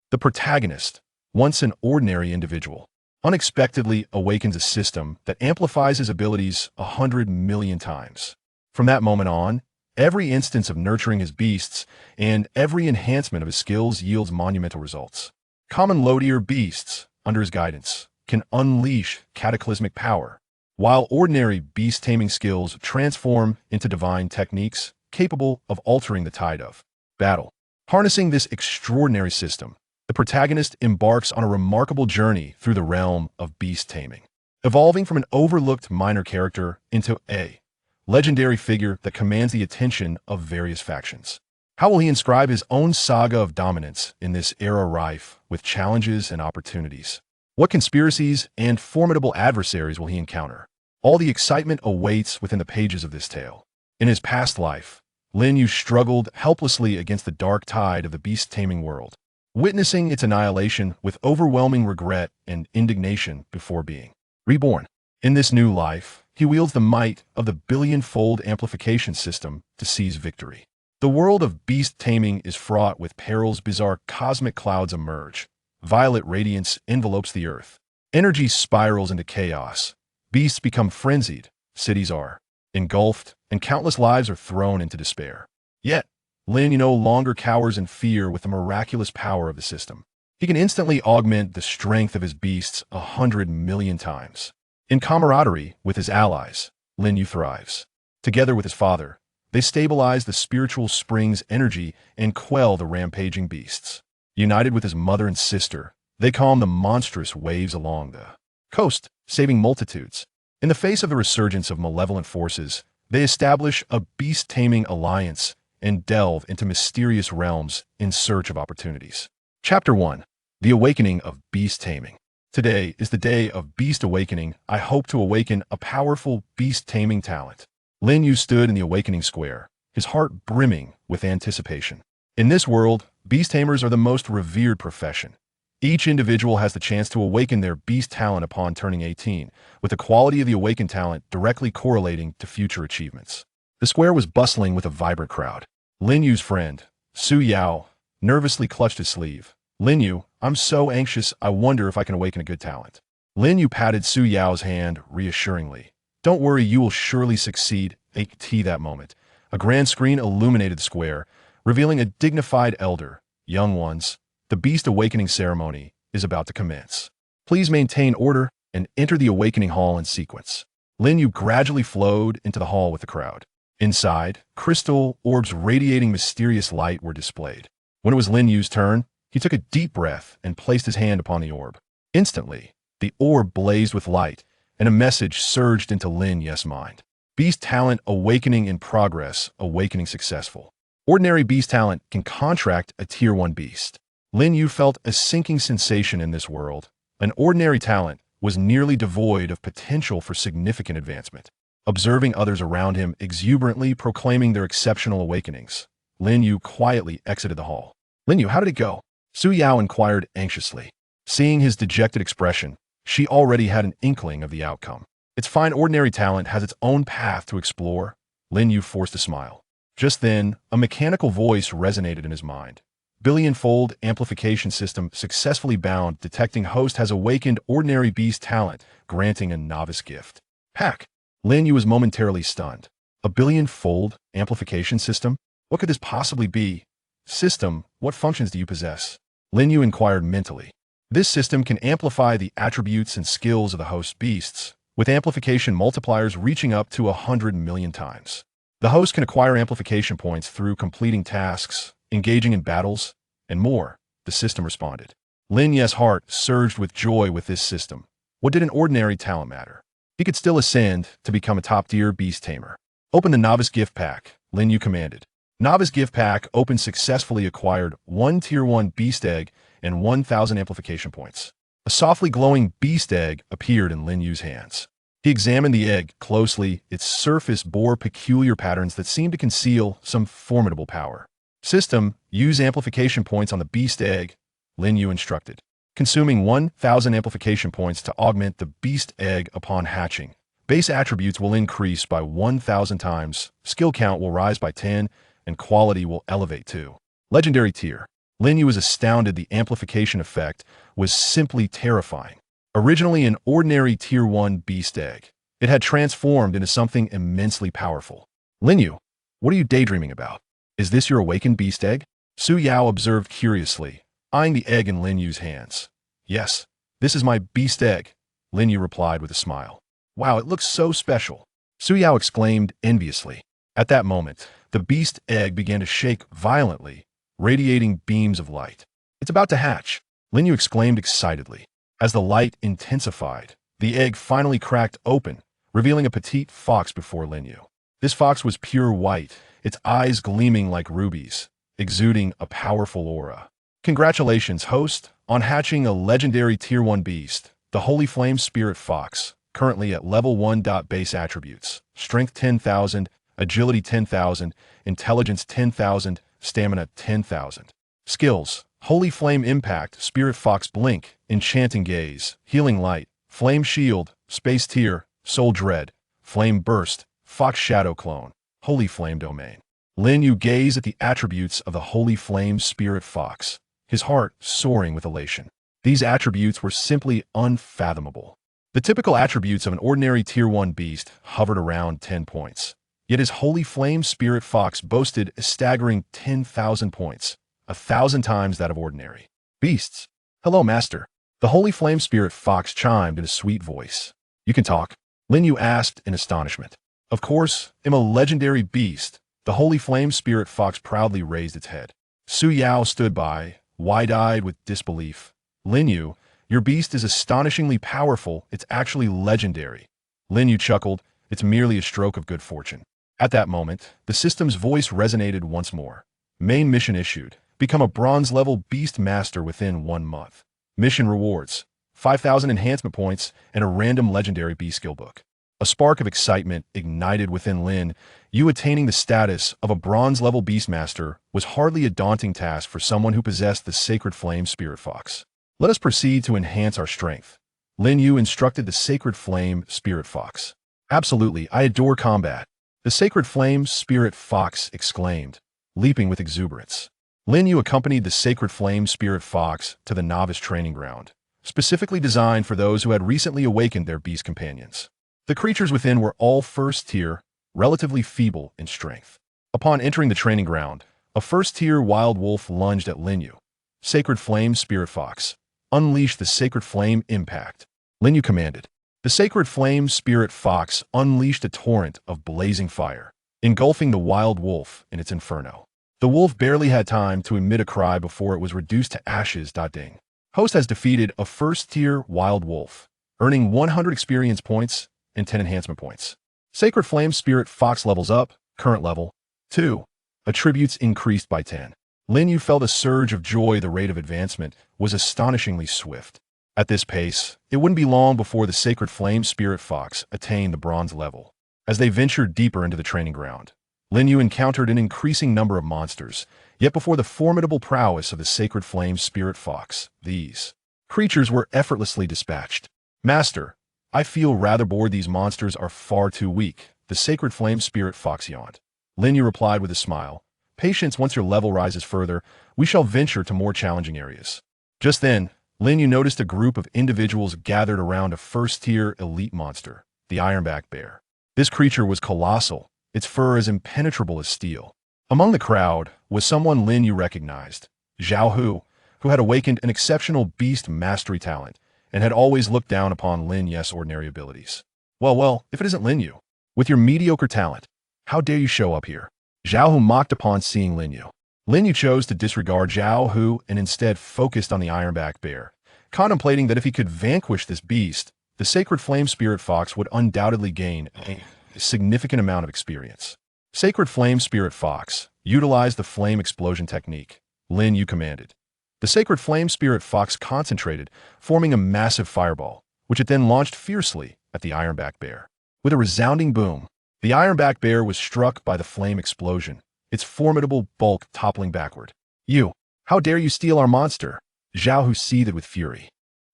The protagonist, once an ordinary individual, unexpectedly awakens a system that amplifies his abilities 100 million times. From that moment on, every instance of nurturing his beasts and every enhancement of his skills yields monumental results. Common low-tier beasts, under his guidance, can unleash cataclysmic power, while ordinary beast taming skills transform into divine techniques capable of altering the tide of battle. Harnessing this extraordinary system, the protagonist embarks on a remarkable journey through the realm of beast taming, evolving from an overlooked minor character into a legendary figure that commands the attention of various factions. How will he inscribe his own saga of dominance in this era rife with challenges and opportunities? What conspiracies and formidable adversaries will he encounter? All the excitement awaits within the pages of this tale. In his past life, Lin Yu struggled helplessly against the dark tide of the beast-taming world, witnessing its annihilation with overwhelming regret and indignation before being reborn. In this new life, he wields the might of the Billionfold Amplification system to seize victory. The world of beast taming is fraught with perils. Bizarre cosmic clouds emerge. Violet radiance envelopes the earth. Energy spirals into chaos. Beasts become frenzied. Cities are engulfed, and countless lives are thrown into despair. Yet, Lin Yu no longer cowers in fear with the miraculous power of the system. He can instantly augment the strength of his beasts 100 million times. In camaraderie with his allies, Lin Yu thrives. Together with his father, they stabilize the spiritual spring's energy and quell the rampaging beasts. United with his mother and sister, they calm the monstrous waves along the coast, saving multitudes. In the face of the resurgence of malevolent forces, they establish a beast-taming alliance and delve into mysterious realms in search of opportunities. Chapter 1. The Awakening of Beast Taming. Today is the day of Beast Awakening. I hope to awaken a powerful beast-taming talent. Lin Yu stood in the awakening square, his heart brimming with anticipation. In this world, beast tamers are the most revered profession. Each individual has the chance to awaken their beast talent upon turning 18, with the quality of the awakened talent directly correlating to future achievements. The square was bustling with a vibrant crowd. Lin Yu's friend, Su Yao, nervously clutched his sleeve. Lin Yu, I'm so anxious, I wonder if I can awaken a good talent. Lin Yu patted Su Yao's hand reassuringly. Don't worry, you will surely succeed. At that moment, a grand screen illuminated the square, revealing a dignified elder. Young ones, the Beast Awakening ceremony is about to commence. Please maintain order and enter the awakening hall in sequence. Lin Yu gradually flowed into the hall with the crowd. Inside, crystal orbs radiating mysterious light were displayed. When it was Lin Yu's turn, he took a deep breath and placed his hand upon the orb. Instantly, the orb blazed with light, and a message surged into Lin Yu's mind. Beast talent awakening in progress, awakening successful. Ordinary beast talent can contract a Tier 1 beast. Lin Yu felt a sinking sensation in this world. An ordinary talent was nearly devoid of potential for significant advancement. Observing others around him exuberantly proclaiming their exceptional awakenings, Lin Yu quietly exited the hall. Lin Yu, how did it go? Su Yao inquired anxiously. Seeing his dejected expression, she already had an inkling of the outcome. It's fine, ordinary talent has its own path to explore. Lin Yu forced a smile. Just then, a mechanical voice resonated in his mind. Billionfold Amplification System successfully bound. Detecting host has awakened ordinary beast talent, granting a novice gift. Pack. Lin Yu was momentarily stunned. A Billionfold Amplification System? What could this possibly be? System, what functions do you possess? Lin Yu inquired mentally. This system can amplify the attributes and skills of the host beasts, with amplification multipliers reaching up to 100 million times. The host can acquire amplification points through completing tasks, engaging in battles, and more, the system responded. Lin Yu's heart surged with joy with this system. What did an ordinary talent matter? He could still ascend to become a top-tier beast tamer. Open the novice gift pack, Lin Yu commanded. Novice gift pack opened successfully, acquired 1 Tier 1 beast egg and 1,000 amplification points. A softly glowing beast egg appeared in Lin Yu's hands. He examined the egg closely. Its surface bore peculiar patterns that seemed to conceal some formidable power. System, use amplification points on the beast egg, Lin Yu instructed. Consuming 1,000 amplification points to augment the beast egg upon hatching. Base attributes will increase by 1,000 times, skill count will rise by 10, and quality will elevate too. Legendary tier. Lin Yu was astounded. The amplification effect was simply terrifying. Originally an ordinary Tier 1 beast egg, it had transformed into something immensely powerful. Lin Yu, what are you daydreaming about? Is this your awakened beast egg? Su Yao observed curiously, eyeing the egg in Lin Yu's hands. Yes, this is my beast egg, Lin Yu replied with a smile. Wow, it looks so special, Su Yao exclaimed enviously. At that moment, the beast egg began to shake violently, radiating beams of light. It's about to hatch, Lin Yu exclaimed excitedly. As the light intensified, the egg finally cracked open, revealing a petite fox before Lin Yu. This fox was pure white, its eyes gleaming like rubies, exuding a powerful aura. Congratulations, host, on hatching a legendary Tier 1 beast, the Holy Flame Spirit Fox, currently at level 1. Base attributes: Strength 10,000, Agility 10,000, Intelligence 10,000, Stamina 10,000. Skills: Holy Flame Impact, Spirit Fox Blink, Enchanting Gaze, Healing Light, Flame Shield, Space Tear, Soul Dread, Flame Burst, Fox Shadow Clone, Holy Flame Domain. Lin Yu gazed at the attributes of the Holy Flame Spirit Fox, his heart soaring with elation. These attributes were simply unfathomable. The typical attributes of an ordinary Tier 1 beast hovered around 10 points. Yet his Holy Flame Spirit Fox boasted a staggering 10,000 points, 1,000 times that of ordinary beasts. Hello, Master. The Holy Flame Spirit Fox chimed in a sweet voice. You can talk? Lin Yu asked in astonishment. Of course, I'm a legendary beast. The Holy Flame Spirit Fox proudly raised its head. Su Yao stood by, wide-eyed with disbelief. Lin Yu, your beast is astonishingly powerful. It's actually legendary. Lin Yu chuckled. It's merely a stroke of good fortune. At that moment, the system's voice resonated once more. Main mission issued. Become a bronze-level beast master within 1 month. Mission rewards: 5,000 enhancement points and a random legendary beast skill book. A spark of excitement ignited within Lin Yu. Attaining the status of a bronze-level beastmaster was hardly a daunting task for someone who possessed the Sacred Flame Spirit Fox. Let us proceed to enhance our strength, Lin Yu instructed the Sacred Flame Spirit Fox. Absolutely, I adore combat, the Sacred Flame Spirit Fox exclaimed, leaping with exuberance. Lin Yu accompanied the Sacred Flame Spirit Fox to the novice training ground, specifically designed for those who had recently awakened their beast companions. The creatures within were all first-tier, relatively feeble in strength. Upon entering the training ground, a first-tier wild wolf lunged at Lin Yu. Sacred Flame Spirit Fox, unleash the Sacred Flame Impact, Lin Yu commanded. The Sacred Flame Spirit Fox unleashed a torrent of blazing fire, engulfing the wild wolf in its inferno. The wolf barely had time to emit a cry before it was reduced to ashes. Ding. Host has defeated a first-tier wild wolf, earning 100 experience points and 10 enhancement points. Sacred Flame Spirit Fox levels up, current level 2. Attributes increased by 10. Lin Yu felt a surge of joy. The rate of advancement was astonishingly swift. At this pace, it wouldn't be long before the Sacred Flame Spirit Fox attained the bronze level. As they ventured deeper into the training ground, Lin Yu encountered an increasing number of monsters, yet before the formidable prowess of the Sacred Flame Spirit Fox, these creatures were effortlessly dispatched. Master, I feel rather bored. These monsters are far too weak, the Sacred Flame Spirit Fox yawned. Lin Yu replied with a smile. Patience, once your level rises further, we shall venture to more challenging areas. Just then, Lin Yu noticed a group of individuals gathered around a first-tier elite monster, the Ironback Bear. This creature was colossal, its fur as impenetrable as steel. Among the crowd was someone Lin Yu recognized, Zhao Hu, who had awakened an exceptional beast mastery talent and had always looked down upon Lin Yu's ordinary abilities. Well, if it isn't Lin Yu, with your mediocre talent, how dare you show up here? Zhao Hu mocked upon seeing Lin Yu. Lin Yu chose to disregard Zhao Hu and instead focused on the Ironback Bear, contemplating that if he could vanquish this beast, the Sacred Flame Spirit Fox would undoubtedly gain a significant amount of experience. Sacred Flame Spirit Fox, utilize the flame explosion technique, Lin Yu commanded. The Sacred Flame Spirit Fox concentrated, forming a massive fireball, which it then launched fiercely at the Ironback Bear. With a resounding boom, the Ironback Bear was struck by the flame explosion, its formidable bulk toppling backward. You, how dare you steal our monster? Zhao Hu seethed with fury.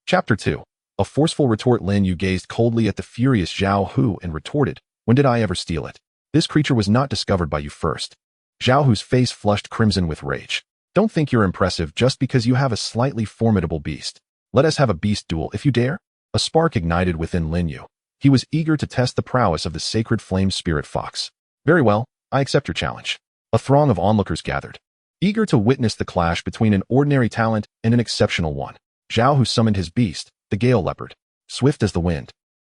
Chapter 2. A forceful retort. Lin Yu gazed coldly at the furious Zhao Hu and retorted, when did I ever steal it? This creature was not discovered by you first. Zhao Hu's face flushed crimson with rage. Don't think you're impressive just because you have a slightly formidable beast. Let us have a beast duel if you dare. A spark ignited within Lin Yu. He was eager to test the prowess of the sacred flame spirit fox. Very well, I accept your challenge. A throng of onlookers gathered, eager to witness the clash between an ordinary talent and an exceptional one. Zhao, who summoned his beast, the Gale Leopard, swift as the wind.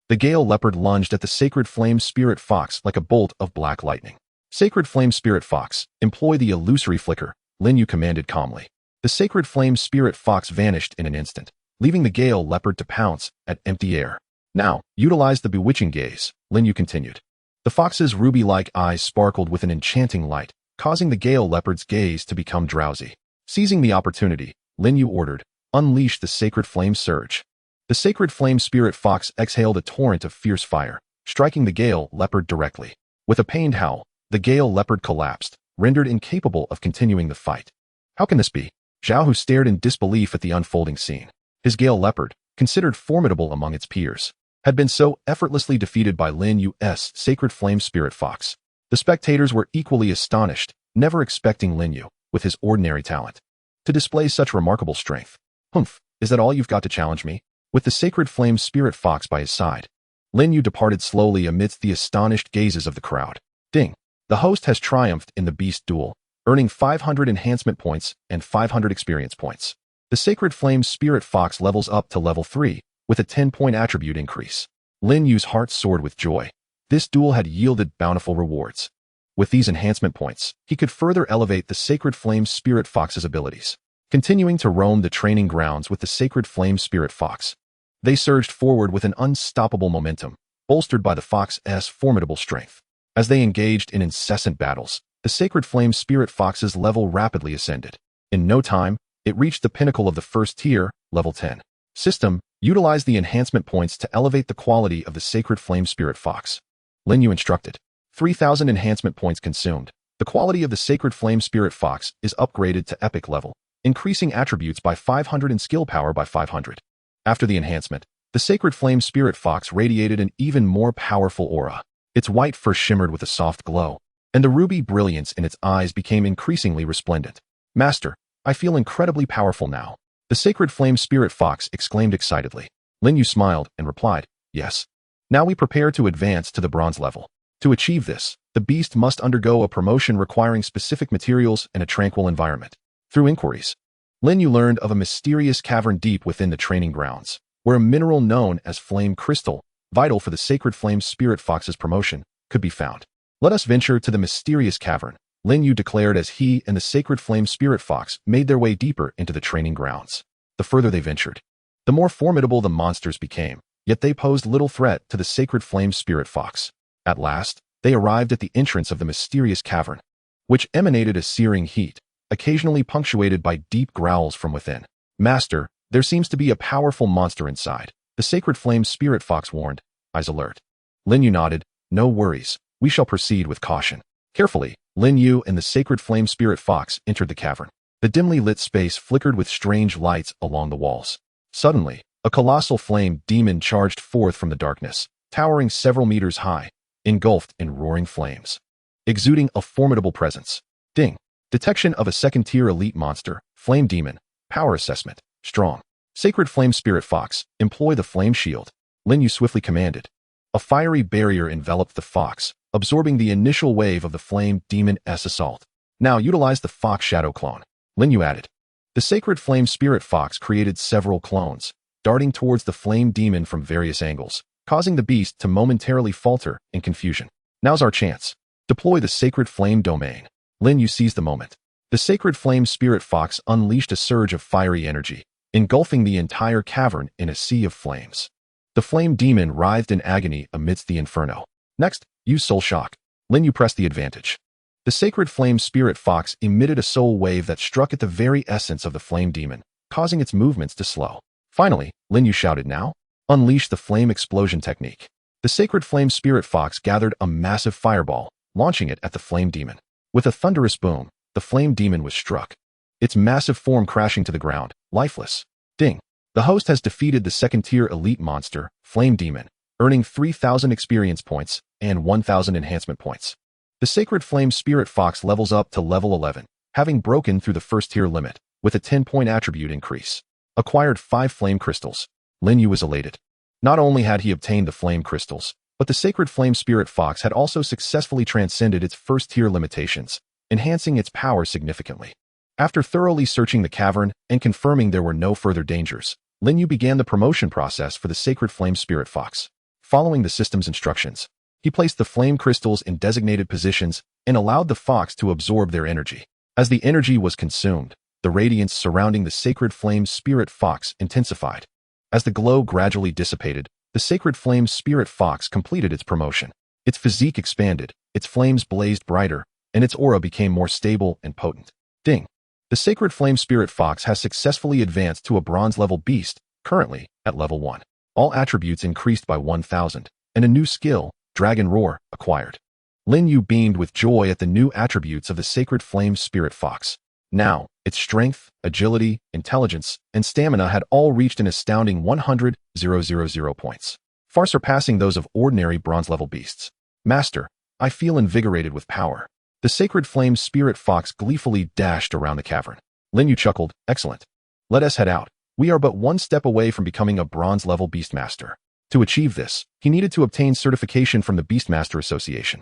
The Gale Leopard lunged at the sacred flame spirit fox like a bolt of black lightning. Sacred flame spirit fox, employ the illusory flicker, Lin Yu commanded calmly. The sacred flame spirit fox vanished in an instant, leaving the Gale Leopard to pounce at empty air. Now, utilize the bewitching gaze, Lin Yu continued. The fox's ruby-like eyes sparkled with an enchanting light, causing the Gale Leopard's gaze to become drowsy. Seizing the opportunity, Lin Yu ordered, unleash the sacred flame surge. The sacred flame spirit fox exhaled a torrent of fierce fire, striking the Gale Leopard directly. With a pained howl, the Gale Leopard collapsed, rendered incapable of continuing the fight. How can this be? Zhao, who stared in disbelief at the unfolding scene. His Gale Leopard, considered formidable among its peers, had been so effortlessly defeated by Lin Yu's sacred flame spirit fox. The spectators were equally astonished, never expecting Lin Yu, with his ordinary talent, to display such remarkable strength. Humph, is that all you've got to challenge me? With the sacred flame spirit fox by his side, Lin Yu departed slowly amidst the astonished gazes of the crowd. Ding! The host has triumphed in the beast duel, earning 500 enhancement points and 500 experience points. The sacred flame spirit fox levels up to level 3, with a 10-point attribute increase. Lin Yu's heart soared with joy. This duel had yielded bountiful rewards. With these enhancement points, he could further elevate the sacred flame spirit fox's abilities. Continuing to roam the training grounds with the sacred flame spirit fox, they surged forward with an unstoppable momentum, bolstered by the fox's formidable strength. As they engaged in incessant battles, the sacred flame spirit fox's level rapidly ascended. In no time, it reached the pinnacle of the first tier, level 10. System, utilize the enhancement points to elevate the quality of the sacred flame spirit fox. Lin Yu instructed. 3,000 enhancement points consumed. The quality of the sacred flame spirit fox is upgraded to epic level, increasing attributes by 500 and skill power by 500. After the enhancement, the sacred flame spirit fox radiated an even more powerful aura. Its white fur shimmered with a soft glow, and the ruby brilliance in its eyes became increasingly resplendent. Master, I feel incredibly powerful now. The sacred flame spirit fox exclaimed excitedly. Lin Yu smiled and replied, yes. Now we prepare to advance to the bronze level. To achieve this, the beast must undergo a promotion requiring specific materials and a tranquil environment. Through inquiries, Lin Yu learned of a mysterious cavern deep within the training grounds, where a mineral known as flame crystal, vital for the sacred flame spirit fox's promotion, could be found. Let us venture to the mysterious cavern, Lin Yu declared as he and the sacred flame spirit fox made their way deeper into the training grounds. The further they ventured, the more formidable the monsters became, yet they posed little threat to the sacred flame spirit fox. At last, they arrived at the entrance of the mysterious cavern, which emanated a searing heat, occasionally punctuated by deep growls from within. Master, there seems to be a powerful monster inside, the sacred flame spirit fox warned, eyes alert. Lin Yu nodded, no worries, we shall proceed with caution. Carefully, Lin Yu and the sacred flame spirit fox entered the cavern. The dimly lit space flickered with strange lights along the walls. Suddenly, a colossal flame demon charged forth from the darkness, towering several meters high, engulfed in roaring flames, exuding a formidable presence. Ding! Detection of a second-tier elite monster, flame demon, power assessment, strong. Sacred flame spirit fox, employ the flame shield, Lin Yu swiftly commanded. A fiery barrier enveloped the fox, absorbing the initial wave of the flame demon's assault. Now utilize the fox shadow clone, Lin Yu added. The sacred flame spirit fox created several clones, darting towards the flame demon from various angles, causing the beast to momentarily falter in confusion. Now's our chance. Deploy the sacred flame domain. Lin Yu seized the moment. The sacred flame spirit fox unleashed a surge of fiery energy, engulfing the entire cavern in a sea of flames. The flame demon writhed in agony amidst the inferno. Next, use soul shock. Lin Yu pressed the advantage. The sacred flame spirit fox emitted a soul wave that struck at the very essence of the flame demon, causing its movements to slow. Finally, Lin Yu shouted, now, unleash the flame explosion technique. The sacred flame spirit fox gathered a massive fireball, launching it at the flame demon. With a thunderous boom, the flame demon was struck, its massive form crashing to the ground, lifeless. Ding! The host has defeated the second-tier elite monster, Flame Demon, earning 3,000 experience points and 1,000 enhancement points. The Sacred Flame Spirit Fox levels up to level 11, having broken through the first tier limit with a 10-point attribute increase. Acquired 5 flame crystals. Lin Yu was elated. Not only had he obtained the flame crystals, but the sacred flame spirit fox had also successfully transcended its first tier limitations, enhancing its power significantly. After thoroughly searching the cavern and confirming there were no further dangers, Lin Yu began the promotion process for the sacred flame spirit fox. Following the system's instructions, he placed the flame crystals in designated positions and allowed the fox to absorb their energy. As the energy was consumed, the radiance surrounding the sacred flame spirit fox intensified. As the glow gradually dissipated, the sacred flame spirit fox completed its promotion. Its physique expanded, its flames blazed brighter, and its aura became more stable and potent. Ding! The sacred flame spirit fox has successfully advanced to a bronze-level beast, currently at level 1. All attributes increased by 1,000, and a new skill, Dragon Roar, acquired. Lin Yu beamed with joy at the new attributes of the sacred flame spirit fox. Now, its strength, agility, intelligence, and stamina had all reached an astounding 100,000 points, far surpassing those of ordinary bronze-level beasts. Master, I feel invigorated with power. The sacred flame spirit fox gleefully dashed around the cavern. Lin Yu chuckled, excellent. Let us head out. We are but one step away from becoming a bronze-level Beastmaster. To achieve this, he needed to obtain certification from the Beastmaster Association.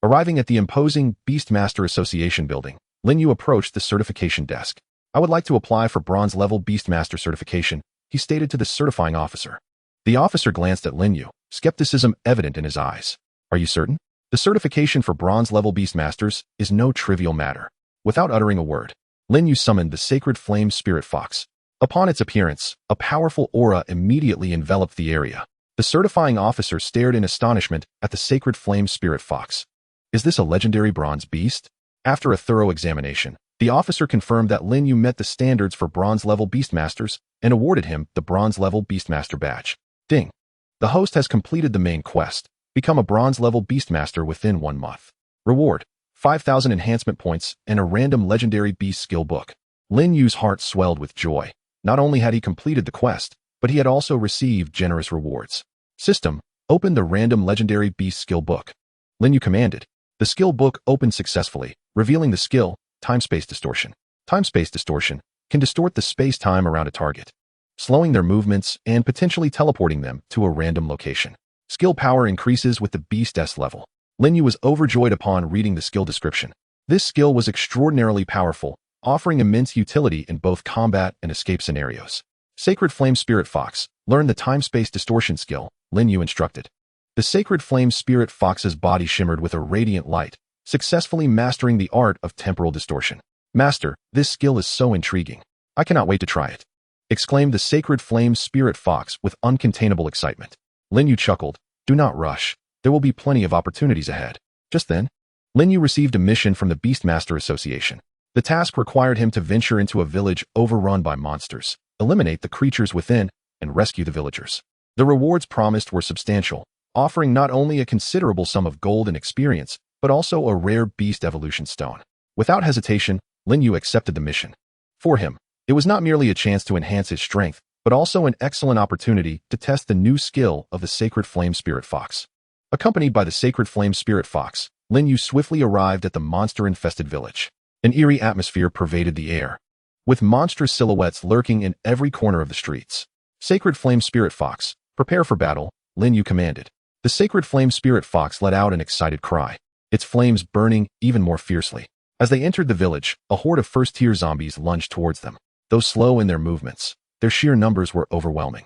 Arriving at the imposing Beastmaster Association building, Lin Yu approached the certification desk. I would like to apply for bronze-level Beastmaster certification, he stated to the certifying officer. The officer glanced at Lin Yu, skepticism evident in his eyes. Are you certain? The certification for bronze-level Beastmasters is no trivial matter. Without uttering a word, Lin Yu summoned the sacred flame spirit fox. Upon its appearance, a powerful aura immediately enveloped the area. The certifying officer stared in astonishment at the sacred flame spirit fox. Is this a legendary bronze beast? After a thorough examination, the officer confirmed that Lin Yu met the standards for bronze-level Beastmasters and awarded him the bronze-level Beastmaster badge. Ding! The host has completed the main quest. Become a bronze-level Beastmaster within 1 month. Reward: 5,000 enhancement points and a random legendary beast skill book. Lin Yu's heart swelled with joy. Not only had he completed the quest, but he had also received generous rewards. System: open the random legendary beast skill book. Lin Yu commanded. The skill book opened successfully, revealing the skill, Time-Space Distortion. Time-Space Distortion can distort the space-time around a target, slowing their movements and potentially teleporting them to a random location. Skill power increases with the Beast S level. Lin Yu was overjoyed upon reading the skill description. This skill was extraordinarily powerful, offering immense utility in both combat and escape scenarios. Sacred Flame Spirit Fox, learn the Time-Space Distortion skill, Lin Yu instructed. The Sacred Flame Spirit Fox's body shimmered with a radiant light, successfully mastering the art of temporal distortion. Master, this skill is so intriguing. I cannot wait to try it, exclaimed the Sacred Flame Spirit Fox with uncontainable excitement. Lin Yu chuckled. Do not rush. There will be plenty of opportunities ahead. Just then, Lin Yu received a mission from the Beastmaster Association. The task required him to venture into a village overrun by monsters, eliminate the creatures within, and rescue the villagers. The rewards promised were substantial, offering not only a considerable sum of gold and experience, but also a rare beast evolution stone. Without hesitation, Lin Yu accepted the mission. For him, it was not merely a chance to enhance his strength, but also an excellent opportunity to test the new skill of the Sacred Flame Spirit Fox. Accompanied by the Sacred Flame Spirit Fox, Lin Yu swiftly arrived at the monster-infested village. An eerie atmosphere pervaded the air, with monstrous silhouettes lurking in every corner of the streets. Sacred Flame Spirit Fox, prepare for battle, Lin Yu commanded. The Sacred Flame Spirit Fox let out an excited cry, its flames burning even more fiercely. As they entered the village, a horde of first-tier zombies lunged towards them. Though slow in their movements, their sheer numbers were overwhelming.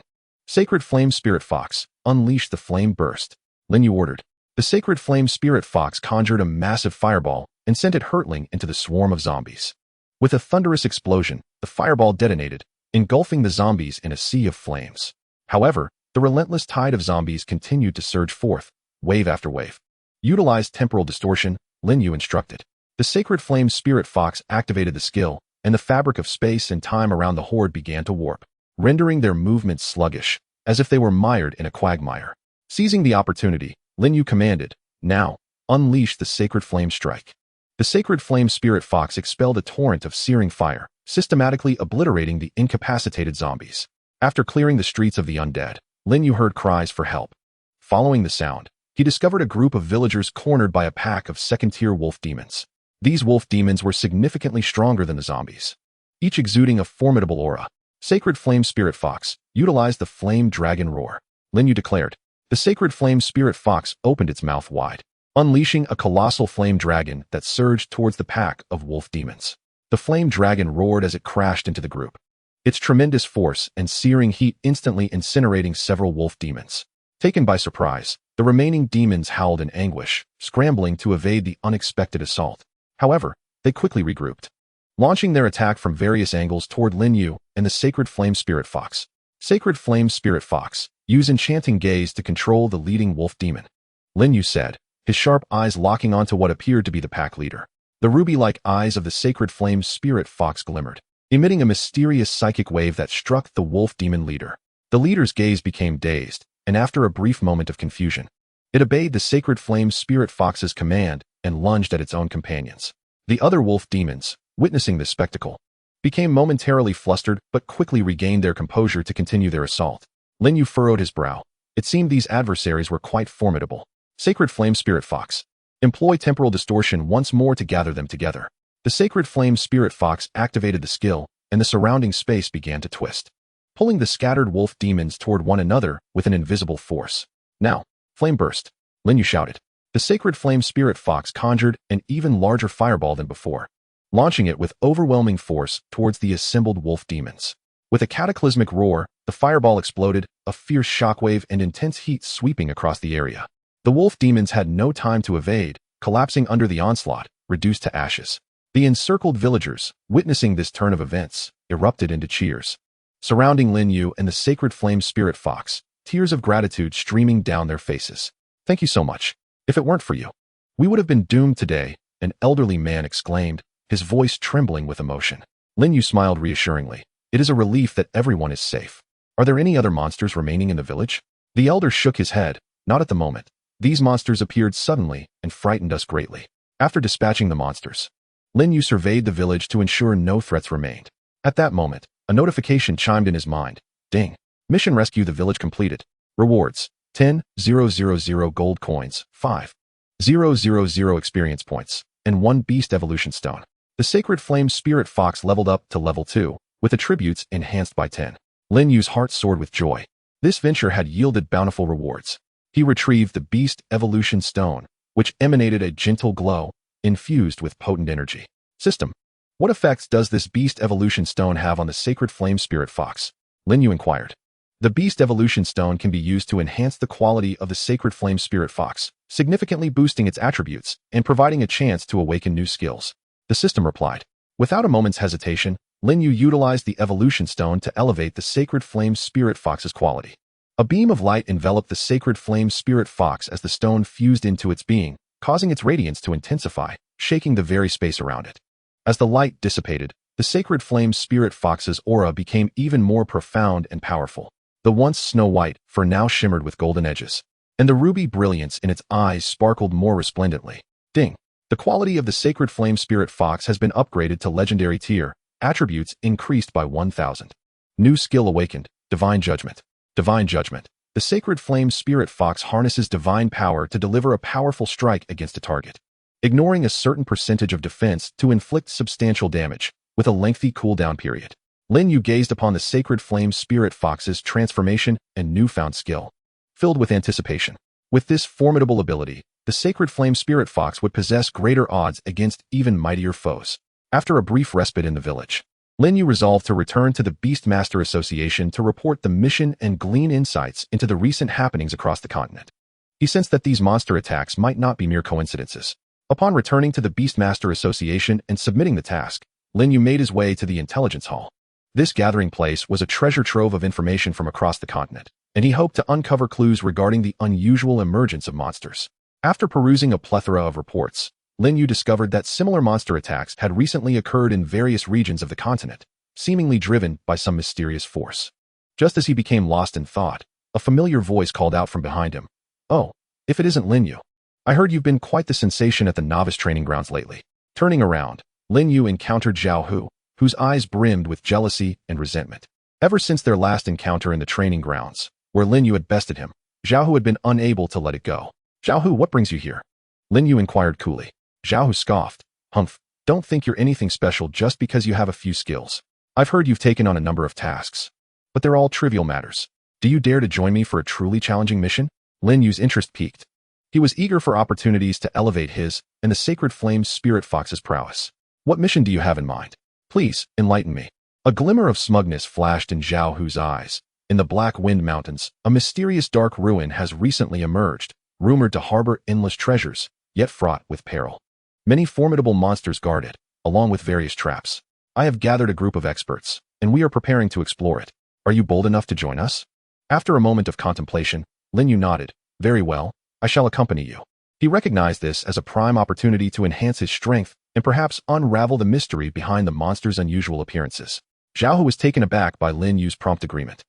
Sacred Flame Spirit Fox, unleash the flame burst, Lin Yu ordered. The Sacred Flame Spirit Fox conjured a massive fireball and sent it hurtling into the swarm of zombies. With a thunderous explosion, the fireball detonated, engulfing the zombies in a sea of flames. However, the relentless tide of zombies continued to surge forth, wave after wave. Utilize temporal distortion, Lin Yu instructed. The Sacred Flame Spirit Fox activated the skill, and the fabric of space and time around the horde began to warp, rendering their movements sluggish, as if they were mired in a quagmire. Seizing the opportunity, Lin Yu commanded, now, unleash the Sacred Flame Strike. The Sacred Flame Spirit Fox expelled a torrent of searing fire, systematically obliterating the incapacitated zombies. After clearing the streets of the undead, Lin Yu heard cries for help. Following the sound, he discovered a group of villagers cornered by a pack of second-tier wolf demons. These wolf demons were significantly stronger than the zombies, each exuding a formidable aura. Sacred Flame Spirit Fox utilized the Flame Dragon Roar, Lin Yu declared. The Sacred Flame Spirit Fox opened its mouth wide, unleashing a colossal flame dragon that surged towards the pack of wolf demons. The flame dragon roared as it crashed into the group, its tremendous force and searing heat instantly incinerating several wolf demons. Taken by surprise, the remaining demons howled in anguish, scrambling to evade the unexpected assault. However, they quickly regrouped, launching their attack from various angles toward Lin Yu and the Sacred Flame Spirit Fox. Sacred Flame Spirit Fox, use Enchanting Gaze to control the leading wolf demon, Lin Yu said, his sharp eyes locking onto what appeared to be the pack leader. The ruby-like eyes of the Sacred Flame Spirit Fox glimmered, emitting a mysterious psychic wave that struck the wolf demon leader. The leader's gaze became dazed, and after a brief moment of confusion, it obeyed the Sacred Flame Spirit Fox's command and lunged at its own companions. The other wolf demons, witnessing this spectacle, became momentarily flustered but quickly regained their composure to continue their assault. Lin Yu furrowed his brow. It seemed these adversaries were quite formidable. Sacred Flame Spirit Fox, employ temporal distortion once more to gather them together. The Sacred Flame Spirit Fox activated the skill, and the surrounding space began to twist, pulling the scattered wolf demons toward one another with an invisible force. Now, flame burst, Lin Yu shouted. The Sacred Flame Spirit Fox conjured an even larger fireball than before, launching it with overwhelming force towards the assembled wolf demons. With a cataclysmic roar, the fireball exploded, a fierce shockwave and intense heat sweeping across the area. The wolf demons had no time to evade, collapsing under the onslaught, reduced to ashes. The encircled villagers, witnessing this turn of events, erupted into cheers, surrounding Lin Yu and the Sacred Flame Spirit Fox, tears of gratitude streaming down their faces. Thank you so much. If it weren't for you, we would have been doomed today, an elderly man exclaimed, his voice trembling with emotion. Lin Yu smiled reassuringly. It is a relief that everyone is safe. Are there any other monsters remaining in the village? The elder shook his head. Not at the moment. These monsters appeared suddenly and frightened us greatly. After dispatching the monsters, Lin Yu surveyed the village to ensure no threats remained. At that moment, a notification chimed in his mind. Ding. Mission rescue the village completed. Rewards: 10,000 gold coins, 5,000 experience points, and 1 beast evolution stone. The Sacred Flame Spirit Fox leveled up to level 2, with attributes enhanced by 10. Lin Yu's heart soared with joy. This venture had yielded bountiful rewards. He retrieved the Beast Evolution Stone, which emanated a gentle glow, infused with potent energy. System. What effects does this Beast Evolution Stone have on the Sacred Flame Spirit Fox? Lin Yu inquired. The Beast Evolution Stone can be used to enhance the quality of the Sacred Flame Spirit Fox, significantly boosting its attributes and providing a chance to awaken new skills. The system replied. Without a moment's hesitation, Lin Yu utilized the Evolution Stone to elevate the Sacred Flame Spirit Fox's quality. A beam of light enveloped the Sacred Flame Spirit Fox as the stone fused into its being, causing its radiance to intensify, shaking the very space around it. As the light dissipated, the Sacred Flame Spirit Fox's aura became even more profound and powerful. The once snow-white fur now shimmered with golden edges, and the ruby brilliance in its eyes sparkled more resplendently. Ding! The quality of the Sacred Flame Spirit Fox has been upgraded to Legendary Tier, attributes increased by 1,000. New skill awakened, Divine Judgment. Divine Judgment. The Sacred Flame Spirit Fox harnesses divine power to deliver a powerful strike against a target, ignoring a certain percentage of defense to inflict substantial damage, with a lengthy cooldown period. Lin Yu gazed upon the Sacred Flame Spirit Fox's transformation and newfound skill, filled with anticipation. With this formidable ability, the Sacred Flame Spirit Fox would possess greater odds against even mightier foes. After a brief respite in the village, Lin Yu resolved to return to the Beastmaster Association to report the mission and glean insights into the recent happenings across the continent. He sensed that these monster attacks might not be mere coincidences. Upon returning to the Beastmaster Association and submitting the task, Lin Yu made his way to the intelligence hall. This gathering place was a treasure trove of information from across the continent, and he hoped to uncover clues regarding the unusual emergence of monsters. After perusing a plethora of reports, Lin Yu discovered that similar monster attacks had recently occurred in various regions of the continent, seemingly driven by some mysterious force. Just as he became lost in thought, a familiar voice called out from behind him. Oh, if it isn't Lin Yu. I heard you've been quite the sensation at the novice training grounds lately. Turning around, Lin Yu encountered Zhao Hu, whose eyes brimmed with jealousy and resentment. Ever since their last encounter in the training grounds, where Lin Yu had bested him, Zhao Hu had been unable to let it go. Zhao Hu, what brings you here? Lin Yu inquired coolly. Zhao Hu scoffed. Humph, don't think you're anything special just because you have a few skills. I've heard you've taken on a number of tasks, but they're all trivial matters. Do you dare to join me for a truly challenging mission? Lin Yu's interest piqued. He was eager for opportunities to elevate his and the Sacred Flame's Spirit Fox's prowess. What mission do you have in mind? Please, enlighten me. A glimmer of smugness flashed in Zhao Hu's eyes. In the Black Wind Mountains, a mysterious dark ruin has recently emerged, rumored to harbor endless treasures, yet fraught with peril. Many formidable monsters guard it, along with various traps. I have gathered a group of experts, and we are preparing to explore it. Are you bold enough to join us? After a moment of contemplation, Lin Yu nodded. Very well, I shall accompany you. He recognized this as a prime opportunity to enhance his strength and perhaps unravel the mystery behind the monster's unusual appearances. Zhao Hu was taken aback by Lin Yu's prompt agreement.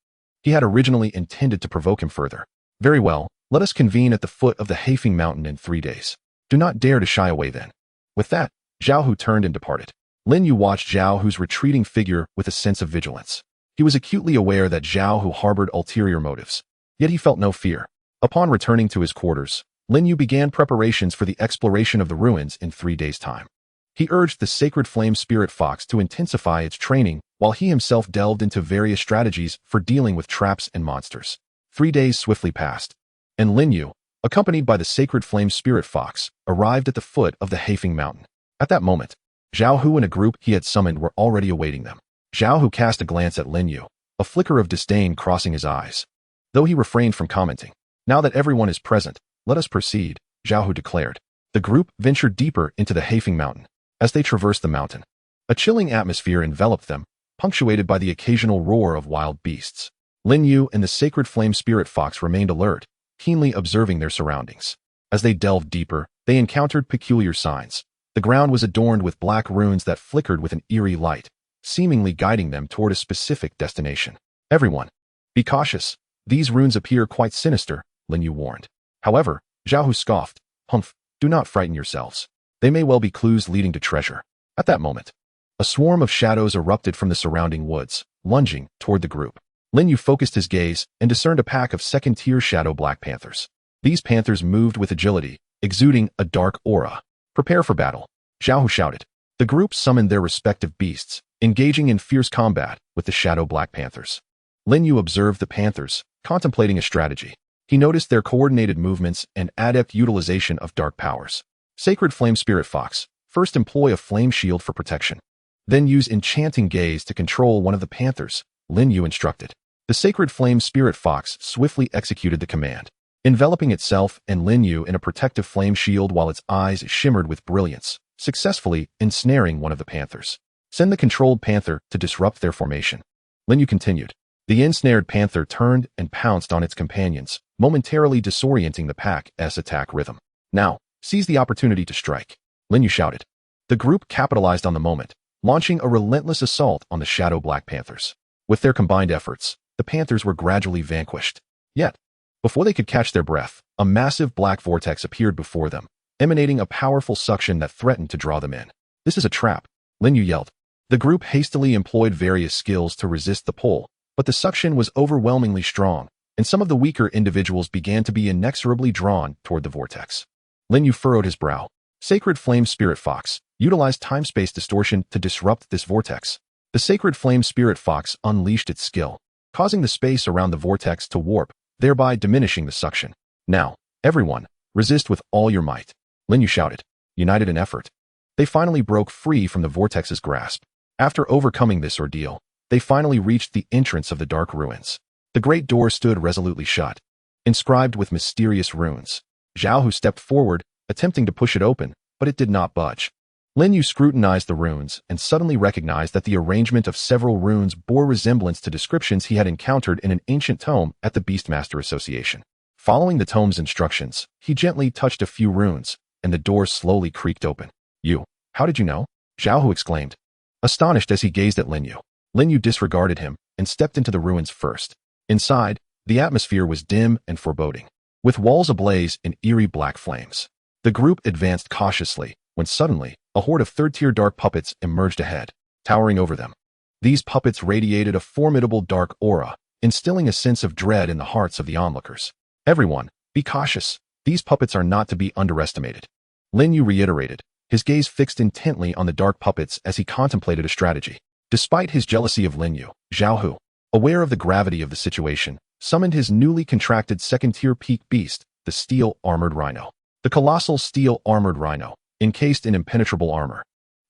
He had originally intended to provoke him further. Very well, let us convene at the foot of the Heaven Mountain in 3 days. Do not dare to shy away then. With that, Zhao Hu turned and departed. Lin Yu watched Zhao Hu's retreating figure with a sense of vigilance. He was acutely aware that Zhao Hu harbored ulterior motives, yet he felt no fear. Upon returning to his quarters, Lin Yu began preparations for the exploration of the ruins in 3 days' time. He urged the Sacred Flame Spirit Fox to intensify its training while he himself delved into various strategies for dealing with traps and monsters. 3 days swiftly passed, and Lin Yu, accompanied by the Sacred Flame Spirit Fox, arrived at the foot of the Heaven Mountain. At that moment, Zhao Hu and a group he had summoned were already awaiting them. Zhao Hu cast a glance at Lin Yu, a flicker of disdain crossing his eyes. Though he refrained from commenting. Now that everyone is present, let us proceed, Zhao Hu declared. The group ventured deeper into the Heaven Mountain. As they traversed the mountain, a chilling atmosphere enveloped them, punctuated by the occasional roar of wild beasts. Lin Yu and the Sacred Flame Spirit Fox remained alert, keenly observing their surroundings. As they delved deeper, they encountered peculiar signs. The ground was adorned with black runes that flickered with an eerie light, seemingly guiding them toward a specific destination. Everyone, be cautious. These runes appear quite sinister, Lin Yu warned. However, Zhao Hu scoffed. Humph, do not frighten yourselves. They may well be clues leading to treasure. At that moment, a swarm of shadows erupted from the surrounding woods, lunging toward the group. Lin Yu focused his gaze and discerned a pack of second-tier shadow black panthers. These panthers moved with agility, exuding a dark aura. Prepare for battle, Zhao Hu shouted. The group summoned their respective beasts, engaging in fierce combat with the shadow black panthers. Lin Yu observed the panthers, contemplating a strategy. He noticed their coordinated movements and adept utilization of dark powers. Sacred Flame Spirit Fox, first employ a flame shield for protection. Then use Enchanting Gaze to control one of the panthers, Lin Yu instructed. The Sacred Flame Spirit Fox swiftly executed the command, enveloping itself and Lin Yu in a protective flame shield while its eyes shimmered with brilliance, successfully ensnaring one of the panthers. Send the controlled panther to disrupt their formation. Lin Yu continued. The ensnared panther turned and pounced on its companions, momentarily disorienting the pack's attack rhythm. Now, seize the opportunity to strike, Lin Yu shouted. The group capitalized on the moment, launching a relentless assault on the shadow black panthers. With their combined efforts, the panthers were gradually vanquished. Yet, before they could catch their breath, a massive black vortex appeared before them, emanating a powerful suction that threatened to draw them in. This is a trap, Lin Yu yelled. The group hastily employed various skills to resist the pull, but the suction was overwhelmingly strong, and some of the weaker individuals began to be inexorably drawn toward the vortex. Lin Yu furrowed his brow. Sacred Flame Spirit Fox utilized time-space distortion to disrupt this vortex. The Sacred Flame Spirit Fox unleashed its skill, causing the space around the vortex to warp, thereby diminishing the suction. Now, everyone, resist with all your might, Lin Yu shouted. United in effort, they finally broke free from the vortex's grasp. After overcoming this ordeal, they finally reached the entrance of the dark ruins. The great door stood resolutely shut, inscribed with mysterious runes. Zhao Hu stepped forward, attempting to push it open, but it did not budge. Lin Yu scrutinized the runes and suddenly recognized that the arrangement of several runes bore resemblance to descriptions he had encountered in an ancient tome at the Beastmaster Association. Following the tome's instructions, he gently touched a few runes, and the door slowly creaked open. You, how did you know? Zhao Hu exclaimed, astonished as he gazed at Lin Yu. Lin Yu disregarded him and stepped into the ruins first. Inside, the atmosphere was dim and foreboding, with walls ablaze in eerie black flames. The group advanced cautiously, when suddenly, a horde of third-tier dark puppets emerged ahead, towering over them. These puppets radiated a formidable dark aura, instilling a sense of dread in the hearts of the onlookers. Everyone, be cautious. These puppets are not to be underestimated, Lin Yu reiterated, his gaze fixed intently on the dark puppets as he contemplated a strategy. Despite his jealousy of Lin Yu, Zhao Hu, aware of the gravity of the situation, summoned his newly contracted second-tier peak beast, the steel-armored rhino. The colossal steel-armored rhino, encased in impenetrable armor,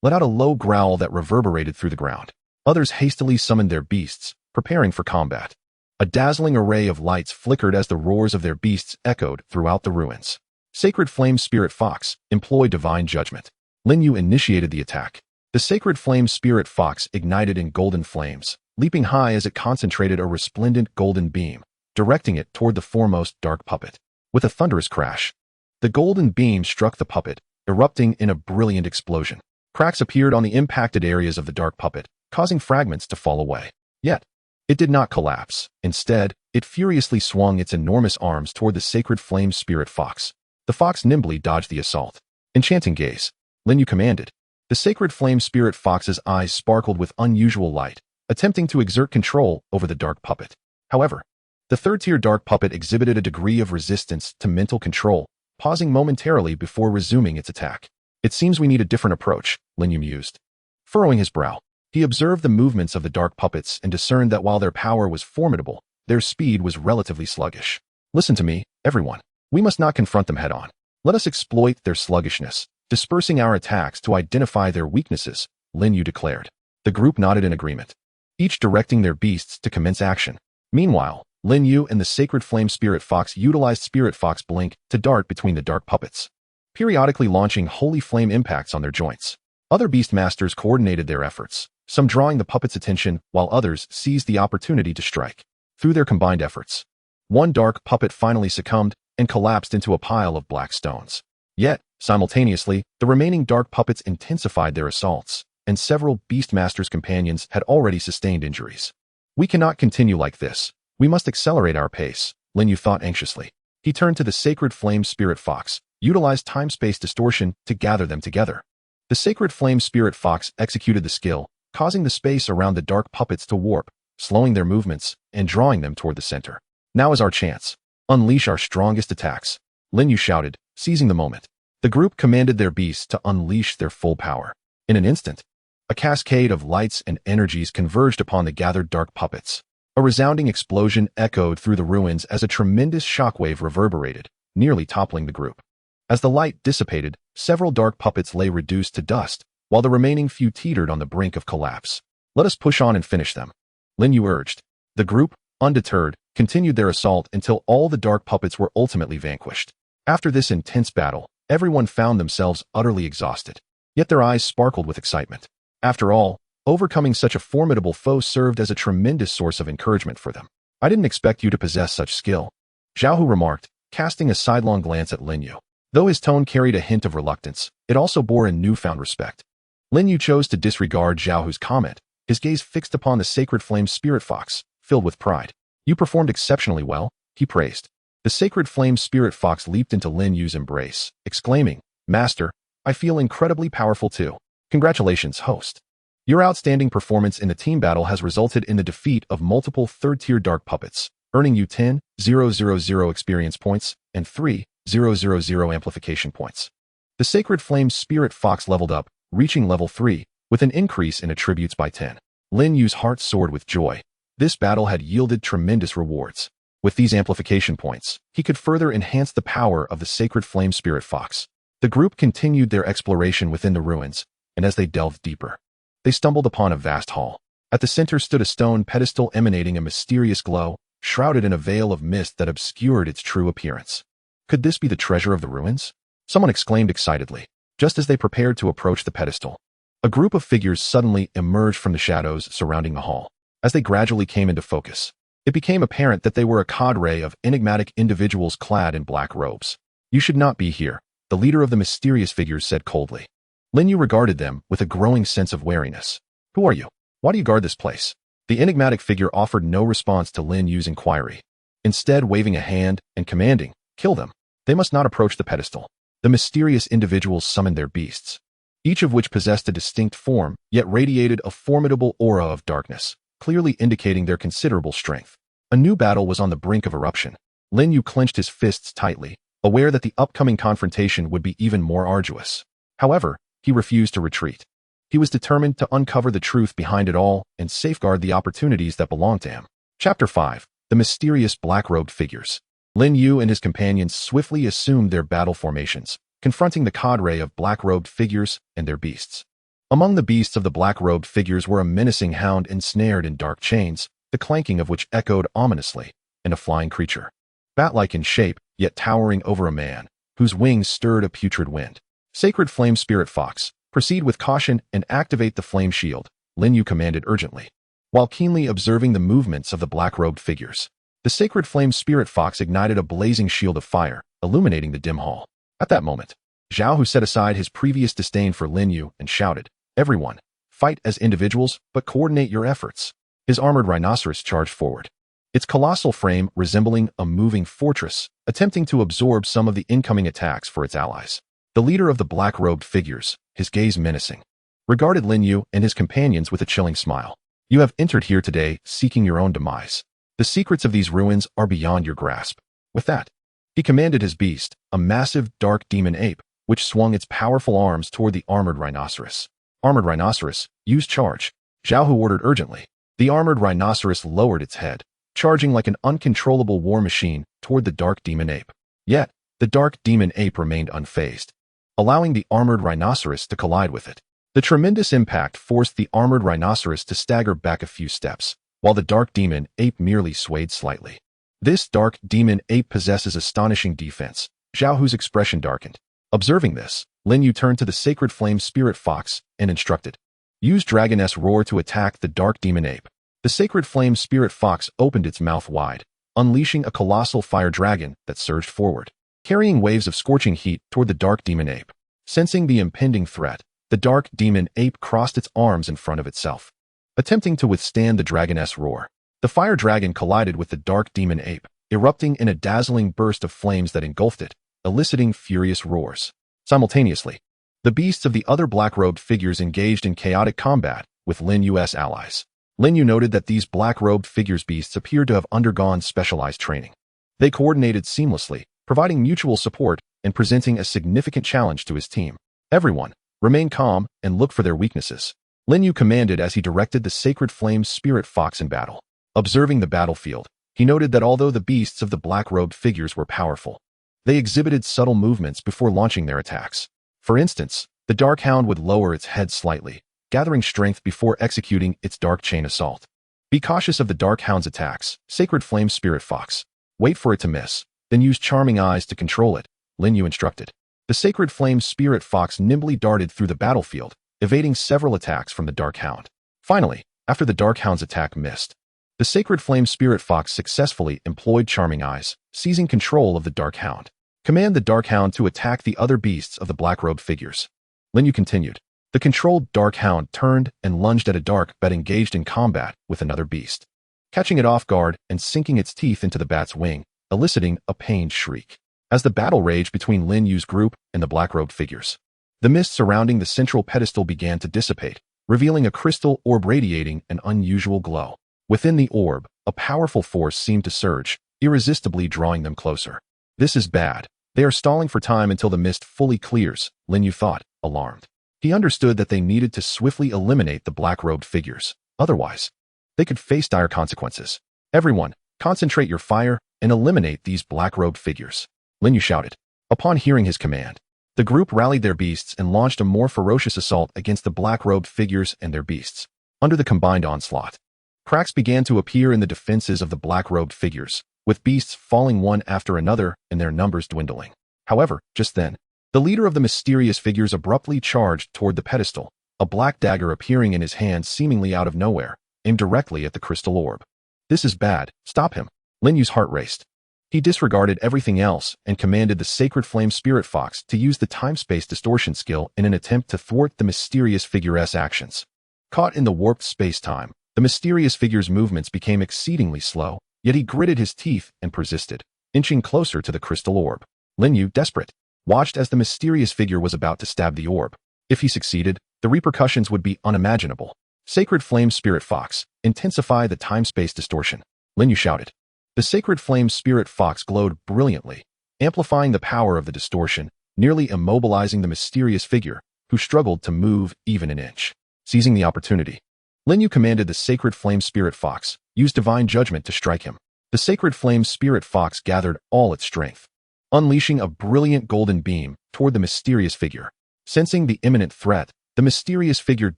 let out a low growl that reverberated through the ground. Others hastily summoned their beasts, preparing for combat. A dazzling array of lights flickered as the roars of their beasts echoed throughout the ruins. Sacred Flame Spirit Fox, employ divine judgment. Lin Yu initiated the attack. The Sacred Flame Spirit Fox ignited in golden flames, leaping high as it concentrated a resplendent golden beam, directing it toward the foremost dark puppet. With a thunderous crash, the golden beam struck the puppet, erupting in a brilliant explosion. Cracks appeared on the impacted areas of the dark puppet, causing fragments to fall away. Yet, it did not collapse. Instead, it furiously swung its enormous arms toward the Sacred Flame Spirit Fox. The fox nimbly dodged the assault. Enchanting gaze, Lin Yu commanded. The Sacred Flame Spirit Fox's eyes sparkled with unusual light, attempting to exert control over the dark puppet. However, the third-tier dark puppet exhibited a degree of resistance to mental control, pausing momentarily before resuming its attack. It seems we need a different approach, Lin Yu mused. Furrowing his brow, he observed the movements of the dark puppets and discerned that while their power was formidable, their speed was relatively sluggish. Listen to me, everyone. We must not confront them head-on. Let us exploit their sluggishness, dispersing our attacks to identify their weaknesses, Lin Yu declared. The group nodded in agreement, each directing their beasts to commence action. Meanwhile, Lin Yu and the Sacred Flame Spirit Fox utilized Spirit Fox Blink to dart between the dark puppets, periodically launching holy flame impacts on their joints. Other Beastmasters coordinated their efforts, some drawing the puppets' attention while others seized the opportunity to strike. Through their combined efforts, one dark puppet finally succumbed and collapsed into a pile of black stones. Yet, simultaneously, the remaining dark puppets intensified their assaults, and several Beastmasters' companions had already sustained injuries. We cannot continue like this. We must accelerate our pace, Lin Yu thought anxiously. He turned to the Sacred Flame Spirit Fox, utilized time-space distortion to gather them together. The Sacred Flame Spirit Fox executed the skill, causing the space around the dark puppets to warp, slowing their movements and drawing them toward the center. Now is our chance. Unleash our strongest attacks, Lin Yu shouted, seizing the moment. The group commanded their beasts to unleash their full power. In an instant, a cascade of lights and energies converged upon the gathered dark puppets. A resounding explosion echoed through the ruins as a tremendous shockwave reverberated, nearly toppling the group. As the light dissipated, several dark puppets lay reduced to dust, while the remaining few teetered on the brink of collapse. Let us push on and finish them, Lin Yu urged. The group, undeterred, continued their assault until all the dark puppets were ultimately vanquished. After this intense battle, everyone found themselves utterly exhausted, yet their eyes sparkled with excitement. After all, overcoming such a formidable foe served as a tremendous source of encouragement for them. I didn't expect you to possess such skill, Zhao Hu remarked, casting a sidelong glance at Lin Yu. Though his tone carried a hint of reluctance, it also bore a newfound respect. Lin Yu chose to disregard Zhao Hu's comment, his gaze fixed upon the Sacred Flame Spirit Fox, filled with pride. You performed exceptionally well, he praised. The Sacred Flame Spirit Fox leaped into Lin Yu's embrace, exclaiming, Master, I feel incredibly powerful too. Congratulations, host. Your outstanding performance in the team battle has resulted in the defeat of multiple third-tier dark puppets, earning you 10,000 experience points and 3,000 amplification points. The Sacred Flame Spirit Fox leveled up, reaching level 3, with an increase in attributes by 10. Lin Yu's heart soared with joy. This battle had yielded tremendous rewards. With these amplification points, he could further enhance the power of the Sacred Flame Spirit Fox. The group continued their exploration within the ruins, and as they delved deeper, they stumbled upon a vast hall. At the center stood a stone pedestal emanating a mysterious glow, shrouded in a veil of mist that obscured its true appearance. Could this be the treasure of the ruins? Someone exclaimed excitedly, just as they prepared to approach the pedestal. A group of figures suddenly emerged from the shadows surrounding the hall. As they gradually came into focus, it became apparent that they were a cadre of enigmatic individuals clad in black robes. You should not be here, the leader of the mysterious figures said coldly. Lin Yu regarded them with a growing sense of wariness. Who are you? Why do you guard this place? The enigmatic figure offered no response to Lin Yu's inquiry, instead waving a hand and commanding, kill them. They must not approach the pedestal. The mysterious individuals summoned their beasts, each of which possessed a distinct form, yet radiated a formidable aura of darkness, clearly indicating their considerable strength. A new battle was on the brink of eruption. Lin Yu clenched his fists tightly, aware that the upcoming confrontation would be even more arduous. However, he refused to retreat. He was determined to uncover the truth behind it all and safeguard the opportunities that belonged to him. Chapter 5. The Mysterious Black-Robed Figures. Lin Yu and his companions swiftly assumed their battle formations, confronting the cadre of black-robed figures and their beasts. Among the beasts of the black-robed figures were a menacing hound ensnared in dark chains, the clanking of which echoed ominously, and a flying creature, bat-like in shape, yet towering over a man, whose wings stirred a putrid wind. Sacred Flame Spirit Fox, proceed with caution and activate the flame shield, Lin Yu commanded urgently. While keenly observing the movements of the black-robed figures, the Sacred Flame Spirit Fox ignited a blazing shield of fire, illuminating the dim hall. At that moment, Zhao Hu set aside his previous disdain for Lin Yu and shouted, "Everyone, fight as individuals, but coordinate your efforts." His armored rhinoceros charged forward, its colossal frame resembling a moving fortress, attempting to absorb some of the incoming attacks for its allies. The leader of the black-robed figures, his gaze menacing, regarded Lin Yu and his companions with a chilling smile. "You have entered here today seeking your own demise. The secrets of these ruins are beyond your grasp." With that, he commanded his beast, a massive dark demon ape, which swung its powerful arms toward the armored rhinoceros. "Armored rhinoceros, use charge," Zhao Hu ordered urgently. The armored rhinoceros lowered its head, charging like an uncontrollable war machine toward the dark demon ape. Yet, the dark demon ape remained unfazed, allowing the armored rhinoceros to collide with it. The tremendous impact forced the armored rhinoceros to stagger back a few steps, while the dark demon ape merely swayed slightly. This dark demon ape possesses astonishing defense. Zhao Hu's expression darkened. Observing this, Lin Yu turned to the Sacred Flame Spirit Fox and instructed, "Use Dragoness Roar to attack the dark demon ape." The Sacred Flame Spirit Fox opened its mouth wide, unleashing a colossal fire dragon that surged forward, carrying waves of scorching heat toward the dark demon ape. Sensing the impending threat, the dark demon ape crossed its arms in front of itself, attempting to withstand the Dragoness Roar. The fire dragon collided with the dark demon ape, erupting in a dazzling burst of flames that engulfed it, eliciting furious roars. Simultaneously, the beasts of the other black-robed figures engaged in chaotic combat with Lin Yu's allies. Lin Yu noted that these black-robed figures' beasts appeared to have undergone specialized training. They coordinated seamlessly, providing mutual support and presenting a significant challenge to his team. "Everyone, remain calm and look for their weaknesses," Lin Yu commanded as he directed the Sacred Flame Spirit Fox in battle. Observing the battlefield, he noted that although the beasts of the black-robed figures were powerful, they exhibited subtle movements before launching their attacks. For instance, the Dark Hound would lower its head slightly, gathering strength before executing its Dark Chain Assault. "Be cautious of the Dark Hound's attacks, Sacred Flame Spirit Fox. Wait for it to miss, then use Charming Eyes to control it," Lin Yu instructed. The Sacred Flame Spirit Fox nimbly darted through the battlefield, evading several attacks from the Dark Hound. Finally, after the Dark Hound's attack missed, the Sacred Flame Spirit Fox successfully employed Charming Eyes, seizing control of the Dark Hound. "Command the Dark Hound to attack the other beasts of the black-robed figures," Lin Yu continued. The controlled Dark Hound turned and lunged at a dark bat engaged in combat with another beast, catching it off guard and sinking its teeth into the bat's wing, eliciting a pained shriek. As the battle raged between Lin Yu's group and the black-robed figures, the mist surrounding the central pedestal began to dissipate, revealing a crystal orb radiating an unusual glow. Within the orb, a powerful force seemed to surge, irresistibly drawing them closer. "This is bad. They are stalling for time until the mist fully clears," Lin Yu thought, alarmed. He understood that they needed to swiftly eliminate the black-robed figures. Otherwise, they could face dire consequences. "Everyone, concentrate your fire and eliminate these black-robed figures," Lin Yu shouted. Upon hearing his command, the group rallied their beasts and launched a more ferocious assault against the black-robed figures and their beasts. Under the combined onslaught, cracks began to appear in the defenses of the black-robed figures, with beasts falling one after another and their numbers dwindling. However, just then, the leader of the mysterious figures abruptly charged toward the pedestal, a black dagger appearing in his hand seemingly out of nowhere, aimed directly at the crystal orb. "This is bad. Stop him." Lin Yu's heart raced. He disregarded everything else and commanded the Sacred Flame Spirit Fox to use the time-space distortion skill in an attempt to thwart the mysterious figure's actions. Caught in the warped space-time, the mysterious figure's movements became exceedingly slow, yet he gritted his teeth and persisted, inching closer to the crystal orb. Lin Yu, desperate, watched as the mysterious figure was about to stab the orb. If he succeeded, the repercussions would be unimaginable. "Sacred Flame Spirit Fox, intensify the time-space distortion," Lin Yu shouted. The Sacred Flame Spirit Fox glowed brilliantly, amplifying the power of the distortion, nearly immobilizing the mysterious figure, who struggled to move even an inch. Seizing the opportunity, Lin Yu commanded the Sacred Flame Spirit Fox, use divine judgment to strike him. The Sacred Flame Spirit Fox gathered all its strength, unleashing a brilliant golden beam toward the mysterious figure. Sensing the imminent threat, the mysterious figure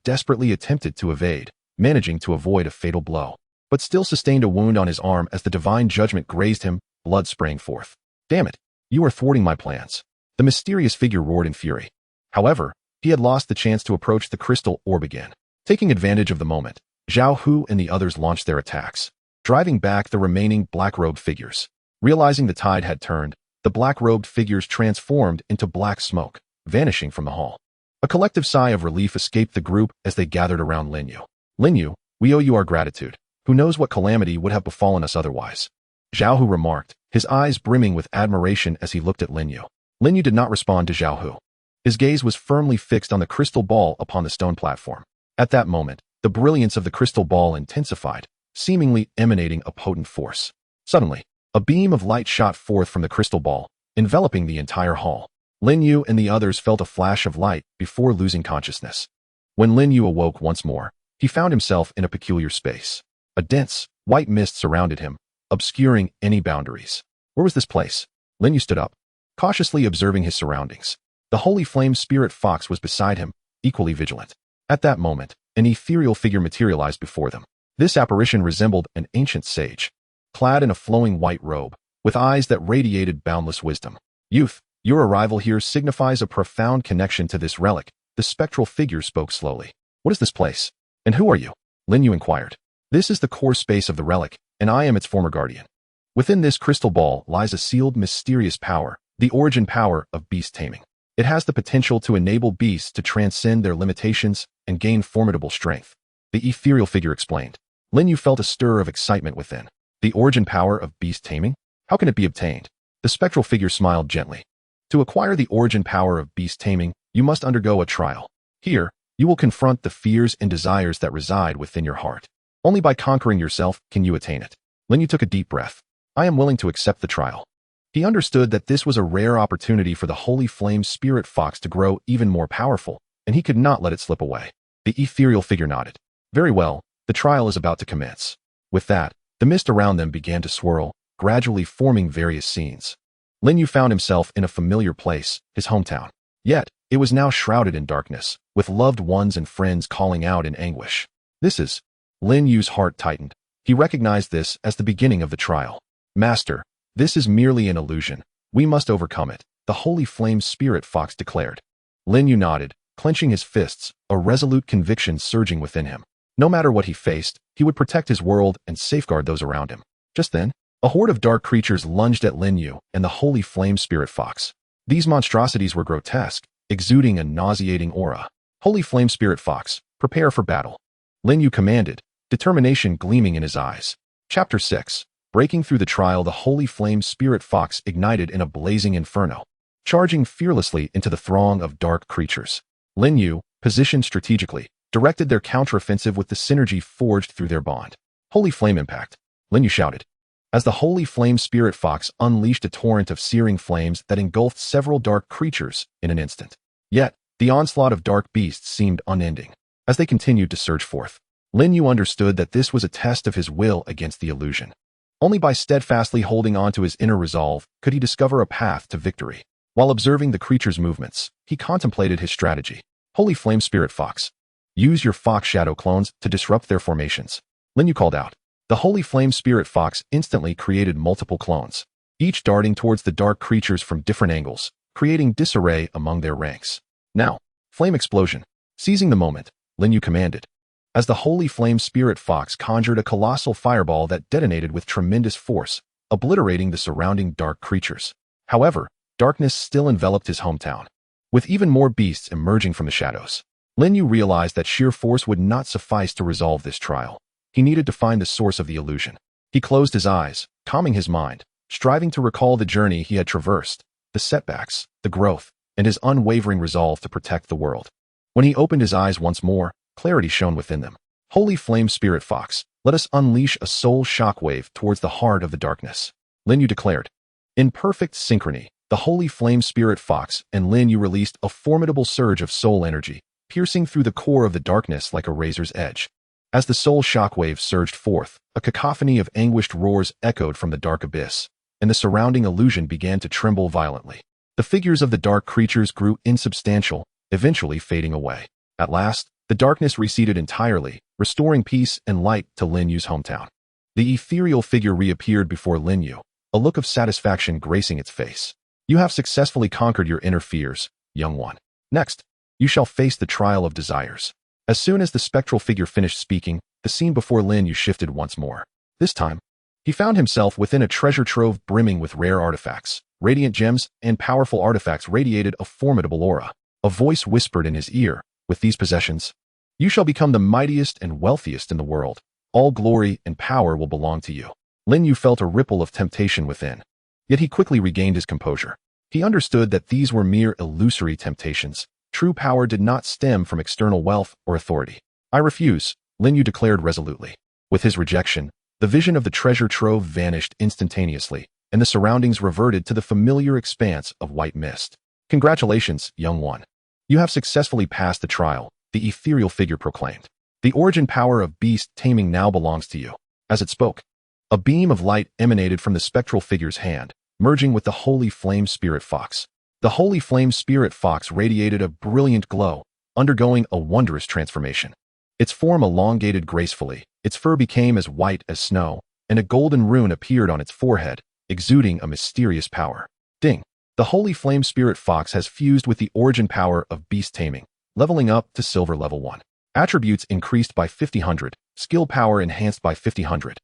desperately attempted to evade, managing to avoid a fatal blow, but still sustained a wound on his arm as the divine judgment grazed him, blood spraying forth. Damn it, you are thwarting my plans. The mysterious figure roared in fury. However, he had lost the chance to approach the crystal orb again. Taking advantage of the moment, Zhao Hu and the others launched their attacks, driving back the remaining black-robed figures. Realizing the tide had turned, the black-robed figures transformed into black smoke, vanishing from the hall. A collective sigh of relief escaped the group as they gathered around Lin Yu. Lin Yu, we owe you our gratitude. Who knows what calamity would have befallen us otherwise? Zhao Hu remarked, his eyes brimming with admiration as he looked at Lin Yu. Lin Yu did not respond to Zhao Hu. His gaze was firmly fixed on the crystal ball upon the stone platform. At that moment, the brilliance of the crystal ball intensified, seemingly emanating a potent force. Suddenly, a beam of light shot forth from the crystal ball, enveloping the entire hall. Lin Yu and the others felt a flash of light before losing consciousness. When Lin Yu awoke once more, he found himself in a peculiar space. A dense, white mist surrounded him, obscuring any boundaries. Where was this place? Lin Yu stood up, cautiously observing his surroundings. The Holy Flame Spirit Fox was beside him, equally vigilant. At that moment, an ethereal figure materialized before them. This apparition resembled an ancient sage, clad in a flowing white robe, with eyes that radiated boundless wisdom. Youth, your arrival here signifies a profound connection to this relic. The spectral figure spoke slowly. What is this place? And who are you? Lin Yu inquired. This is the core space of the relic, and I am its former guardian. Within this crystal ball lies a sealed mysterious power, the origin power of beast taming. It has the potential to enable beasts to transcend their limitations and gain formidable strength. The ethereal figure explained. Lin Yu felt a stir of excitement within. The origin power of beast taming? How can it be obtained? The spectral figure smiled gently. To acquire the origin power of beast taming, you must undergo a trial. Here, you will confront the fears and desires that reside within your heart. Only by conquering yourself can you attain it. Lin Yu took a deep breath. I am willing to accept the trial. He understood that this was a rare opportunity for the Holy Flame Spirit Fox to grow even more powerful, and he could not let it slip away. The ethereal figure nodded. Very well, the trial is about to commence. With that, the mist around them began to swirl, gradually forming various scenes. Lin Yu found himself in a familiar place, his hometown. Yet, it was now shrouded in darkness, with loved ones and friends calling out in anguish. This is... Lin Yu's heart tightened. He recognized this as the beginning of the trial. Master, this is merely an illusion. We must overcome it, the Holy Flame Spirit Fox declared. Lin Yu nodded, clenching his fists, a resolute conviction surging within him. No matter what he faced, he would protect his world and safeguard those around him. Just then, a horde of dark creatures lunged at Lin Yu and the Holy Flame Spirit Fox. These monstrosities were grotesque, exuding a nauseating aura. Holy Flame Spirit Fox, prepare for battle. Lin Yu commanded, determination gleaming in his eyes. Chapter 6. Breaking through the trial, the Holy Flame Spirit Fox ignited in a blazing inferno, charging fearlessly into the throng of dark creatures. Lin Yu, positioned strategically, directed their counteroffensive with the synergy forged through their bond. Holy Flame Impact, Lin Yu shouted. As the Holy Flame Spirit Fox unleashed a torrent of searing flames that engulfed several dark creatures in an instant. Yet, the onslaught of dark beasts seemed unending. As they continued to surge forth, Lin Yu understood that this was a test of his will against the illusion. Only by steadfastly holding on to his inner resolve could he discover a path to victory. While observing the creature's movements, he contemplated his strategy. Holy Flame Spirit Fox, use your Fox Shadow clones to disrupt their formations. Lin Yu called out. The Holy Flame Spirit Fox instantly created multiple clones, each darting towards the dark creatures from different angles, creating disarray among their ranks. Now, Flame Explosion. Seizing the moment, Lin Yu commanded. As the Holy Flame Spirit Fox conjured a colossal fireball that detonated with tremendous force, obliterating the surrounding dark creatures. However, darkness still enveloped his hometown. With even more beasts emerging from the shadows, Lin Yu realized that sheer force would not suffice to resolve this trial. He needed to find the source of the illusion. He closed his eyes, calming his mind, striving to recall the journey he had traversed, the setbacks, the growth, and his unwavering resolve to protect the world. When he opened his eyes once more, clarity shone within them. Holy Flame Spirit Fox, let us unleash a soul shockwave towards the heart of the darkness. Lin Yu declared. In perfect synchrony, the Holy Flame Spirit Fox and Lin Yu released a formidable surge of soul energy, piercing through the core of the darkness like a razor's edge. As the soul shockwave surged forth, a cacophony of anguished roars echoed from the dark abyss, and the surrounding illusion began to tremble violently. The figures of the dark creatures grew insubstantial, eventually fading away. At last, the darkness receded entirely, restoring peace and light to Lin Yu's hometown. The ethereal figure reappeared before Lin Yu, a look of satisfaction gracing its face. You have successfully conquered your inner fears, young one. Next, you shall face the trial of desires. As soon as the spectral figure finished speaking, the scene before Lin Yu shifted once more. This time, he found himself within a treasure trove brimming with rare artifacts. Radiant gems and powerful artifacts radiated a formidable aura. A voice whispered in his ear, "With these possessions, you shall become the mightiest and wealthiest in the world. All glory and power will belong to you." Lin Yu felt a ripple of temptation within. Yet he quickly regained his composure. He understood that these were mere illusory temptations. True power did not stem from external wealth or authority. "I refuse," Lin Yu declared resolutely. With his rejection, the vision of the treasure trove vanished instantaneously, and the surroundings reverted to the familiar expanse of white mist. "Congratulations, young one. You have successfully passed the trial," the ethereal figure proclaimed. "The origin power of beast taming now belongs to you." As it spoke, a beam of light emanated from the spectral figure's hand, merging with the Holy Flame Spirit Fox. The Holy Flame Spirit Fox radiated a brilliant glow, undergoing a wondrous transformation. Its form elongated gracefully, its fur became as white as snow, and a golden rune appeared on its forehead, exuding a mysterious power. Ding! The Holy Flame Spirit Fox has fused with the origin power of beast taming, leveling up to silver level 1. Attributes increased by 5000, skill power enhanced by 5000,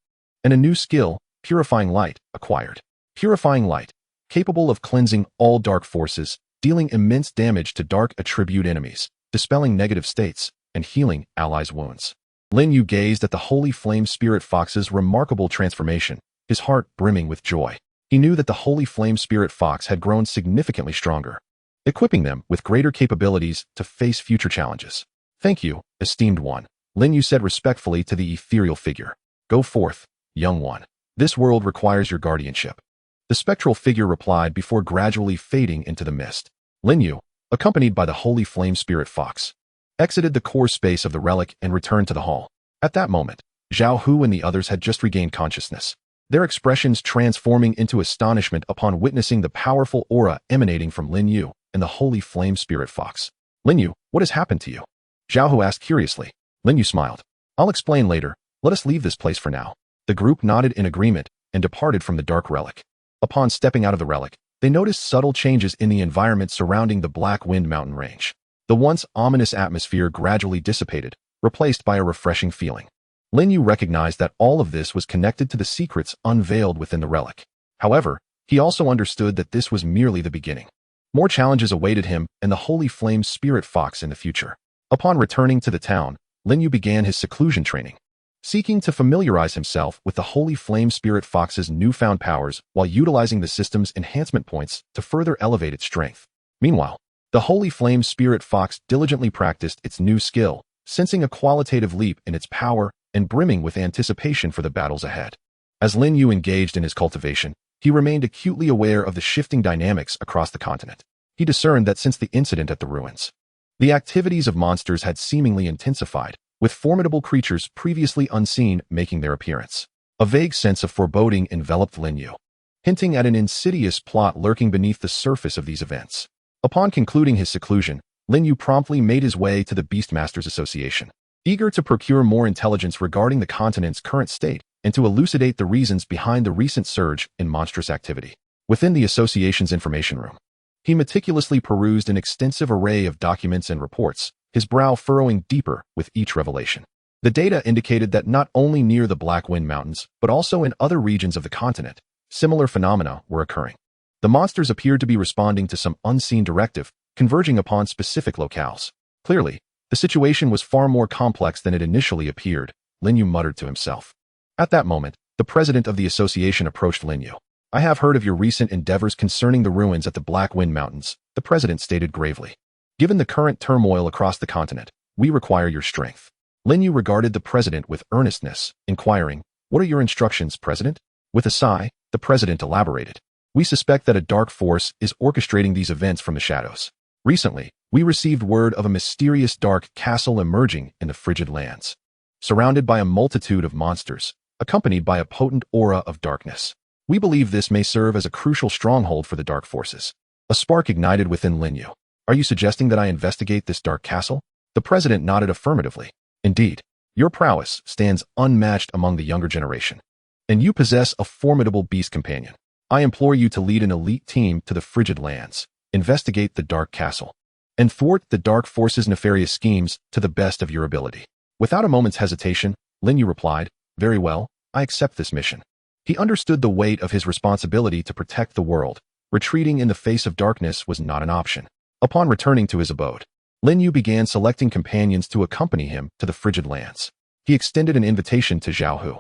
and a new skill, Purifying Light, acquired. Purifying Light, capable of cleansing all dark forces, dealing immense damage to dark attribute enemies, dispelling negative states, and healing allies' wounds. Lin Yu gazed at the Holy Flame Spirit Fox's remarkable transformation, his heart brimming with joy. He knew that the Holy Flame Spirit Fox had grown significantly stronger, equipping them with greater capabilities to face future challenges. "Thank you, esteemed one," Lin Yu said respectfully to the ethereal figure. "Go forth, young one. This world requires your guardianship." The spectral figure replied before gradually fading into the mist. Lin Yu, accompanied by the Holy Flame Spirit Fox, exited the core space of the relic and returned to the hall. At that moment, Zhao Hu and the others had just regained consciousness, their expressions transforming into astonishment upon witnessing the powerful aura emanating from Lin Yu and the Holy Flame Spirit Fox. "Lin Yu, what has happened to you?" Zhao Hu asked curiously. Lin Yu smiled. "I'll explain later. Let us leave this place for now." The group nodded in agreement and departed from the dark relic. Upon stepping out of the relic, they noticed subtle changes in the environment surrounding the Black Wind mountain range. The once ominous atmosphere gradually dissipated, replaced by a refreshing feeling. Lin Yu recognized that all of this was connected to the secrets unveiled within the relic. However, he also understood that this was merely the beginning. More challenges awaited him and the Holy Flame Spirit Fox in the future. Upon returning to the town, Lin Yu began his seclusion training, seeking to familiarize himself with the Holy Flame Spirit Fox's newfound powers while utilizing the system's enhancement points to further elevate its strength. Meanwhile, the Holy Flame Spirit Fox diligently practiced its new skill, sensing a qualitative leap in its power and brimming with anticipation for the battles ahead. As Lin Yu engaged in his cultivation, he remained acutely aware of the shifting dynamics across the continent. He discerned that since the incident at the ruins, the activities of monsters had seemingly intensified, with formidable creatures previously unseen making their appearance. A vague sense of foreboding enveloped Lin Yu, hinting at an insidious plot lurking beneath the surface of these events. Upon concluding his seclusion, Lin Yu promptly made his way to the Beastmasters Association, eager to procure more intelligence regarding the continent's current state and to elucidate the reasons behind the recent surge in monstrous activity. Within the association's information room, he meticulously perused an extensive array of documents and reports, his brow furrowing deeper with each revelation. The data indicated that not only near the Black Wind Mountains, but also in other regions of the continent, similar phenomena were occurring. The monsters appeared to be responding to some unseen directive, converging upon specific locales. Clearly, the situation was far more complex than it initially appeared, Lin Yu muttered to himself. At that moment, the president of the association approached Lin Yu. "I have heard of your recent endeavors concerning the ruins at the Black Wind Mountains," the president stated gravely. "Given the current turmoil across the continent, we require your strength." Lin Yu regarded the president with earnestness, inquiring, "What are your instructions, president?" With a sigh, the president elaborated. We suspect that a dark force is orchestrating these events from the shadows. Recently, we received word of a mysterious dark castle emerging in the frigid lands, surrounded by a multitude of monsters, accompanied by a potent aura of darkness. We believe this may serve as a crucial stronghold for the dark forces. A spark ignited within Lin Yu. Are you suggesting that I investigate this dark castle? The president nodded affirmatively. Indeed, your prowess stands unmatched among the younger generation, and you possess a formidable beast companion. I implore you to lead an elite team to the frigid lands, investigate the dark castle, and thwart the dark forces' nefarious schemes to the best of your ability. Without a moment's hesitation, Lin Yu replied, "Very well, I accept this mission." He understood the weight of his responsibility to protect the world. Retreating in the face of darkness was not an option. Upon returning to his abode, Lin Yu began selecting companions to accompany him to the frigid lands. He extended an invitation to Zhao Hu,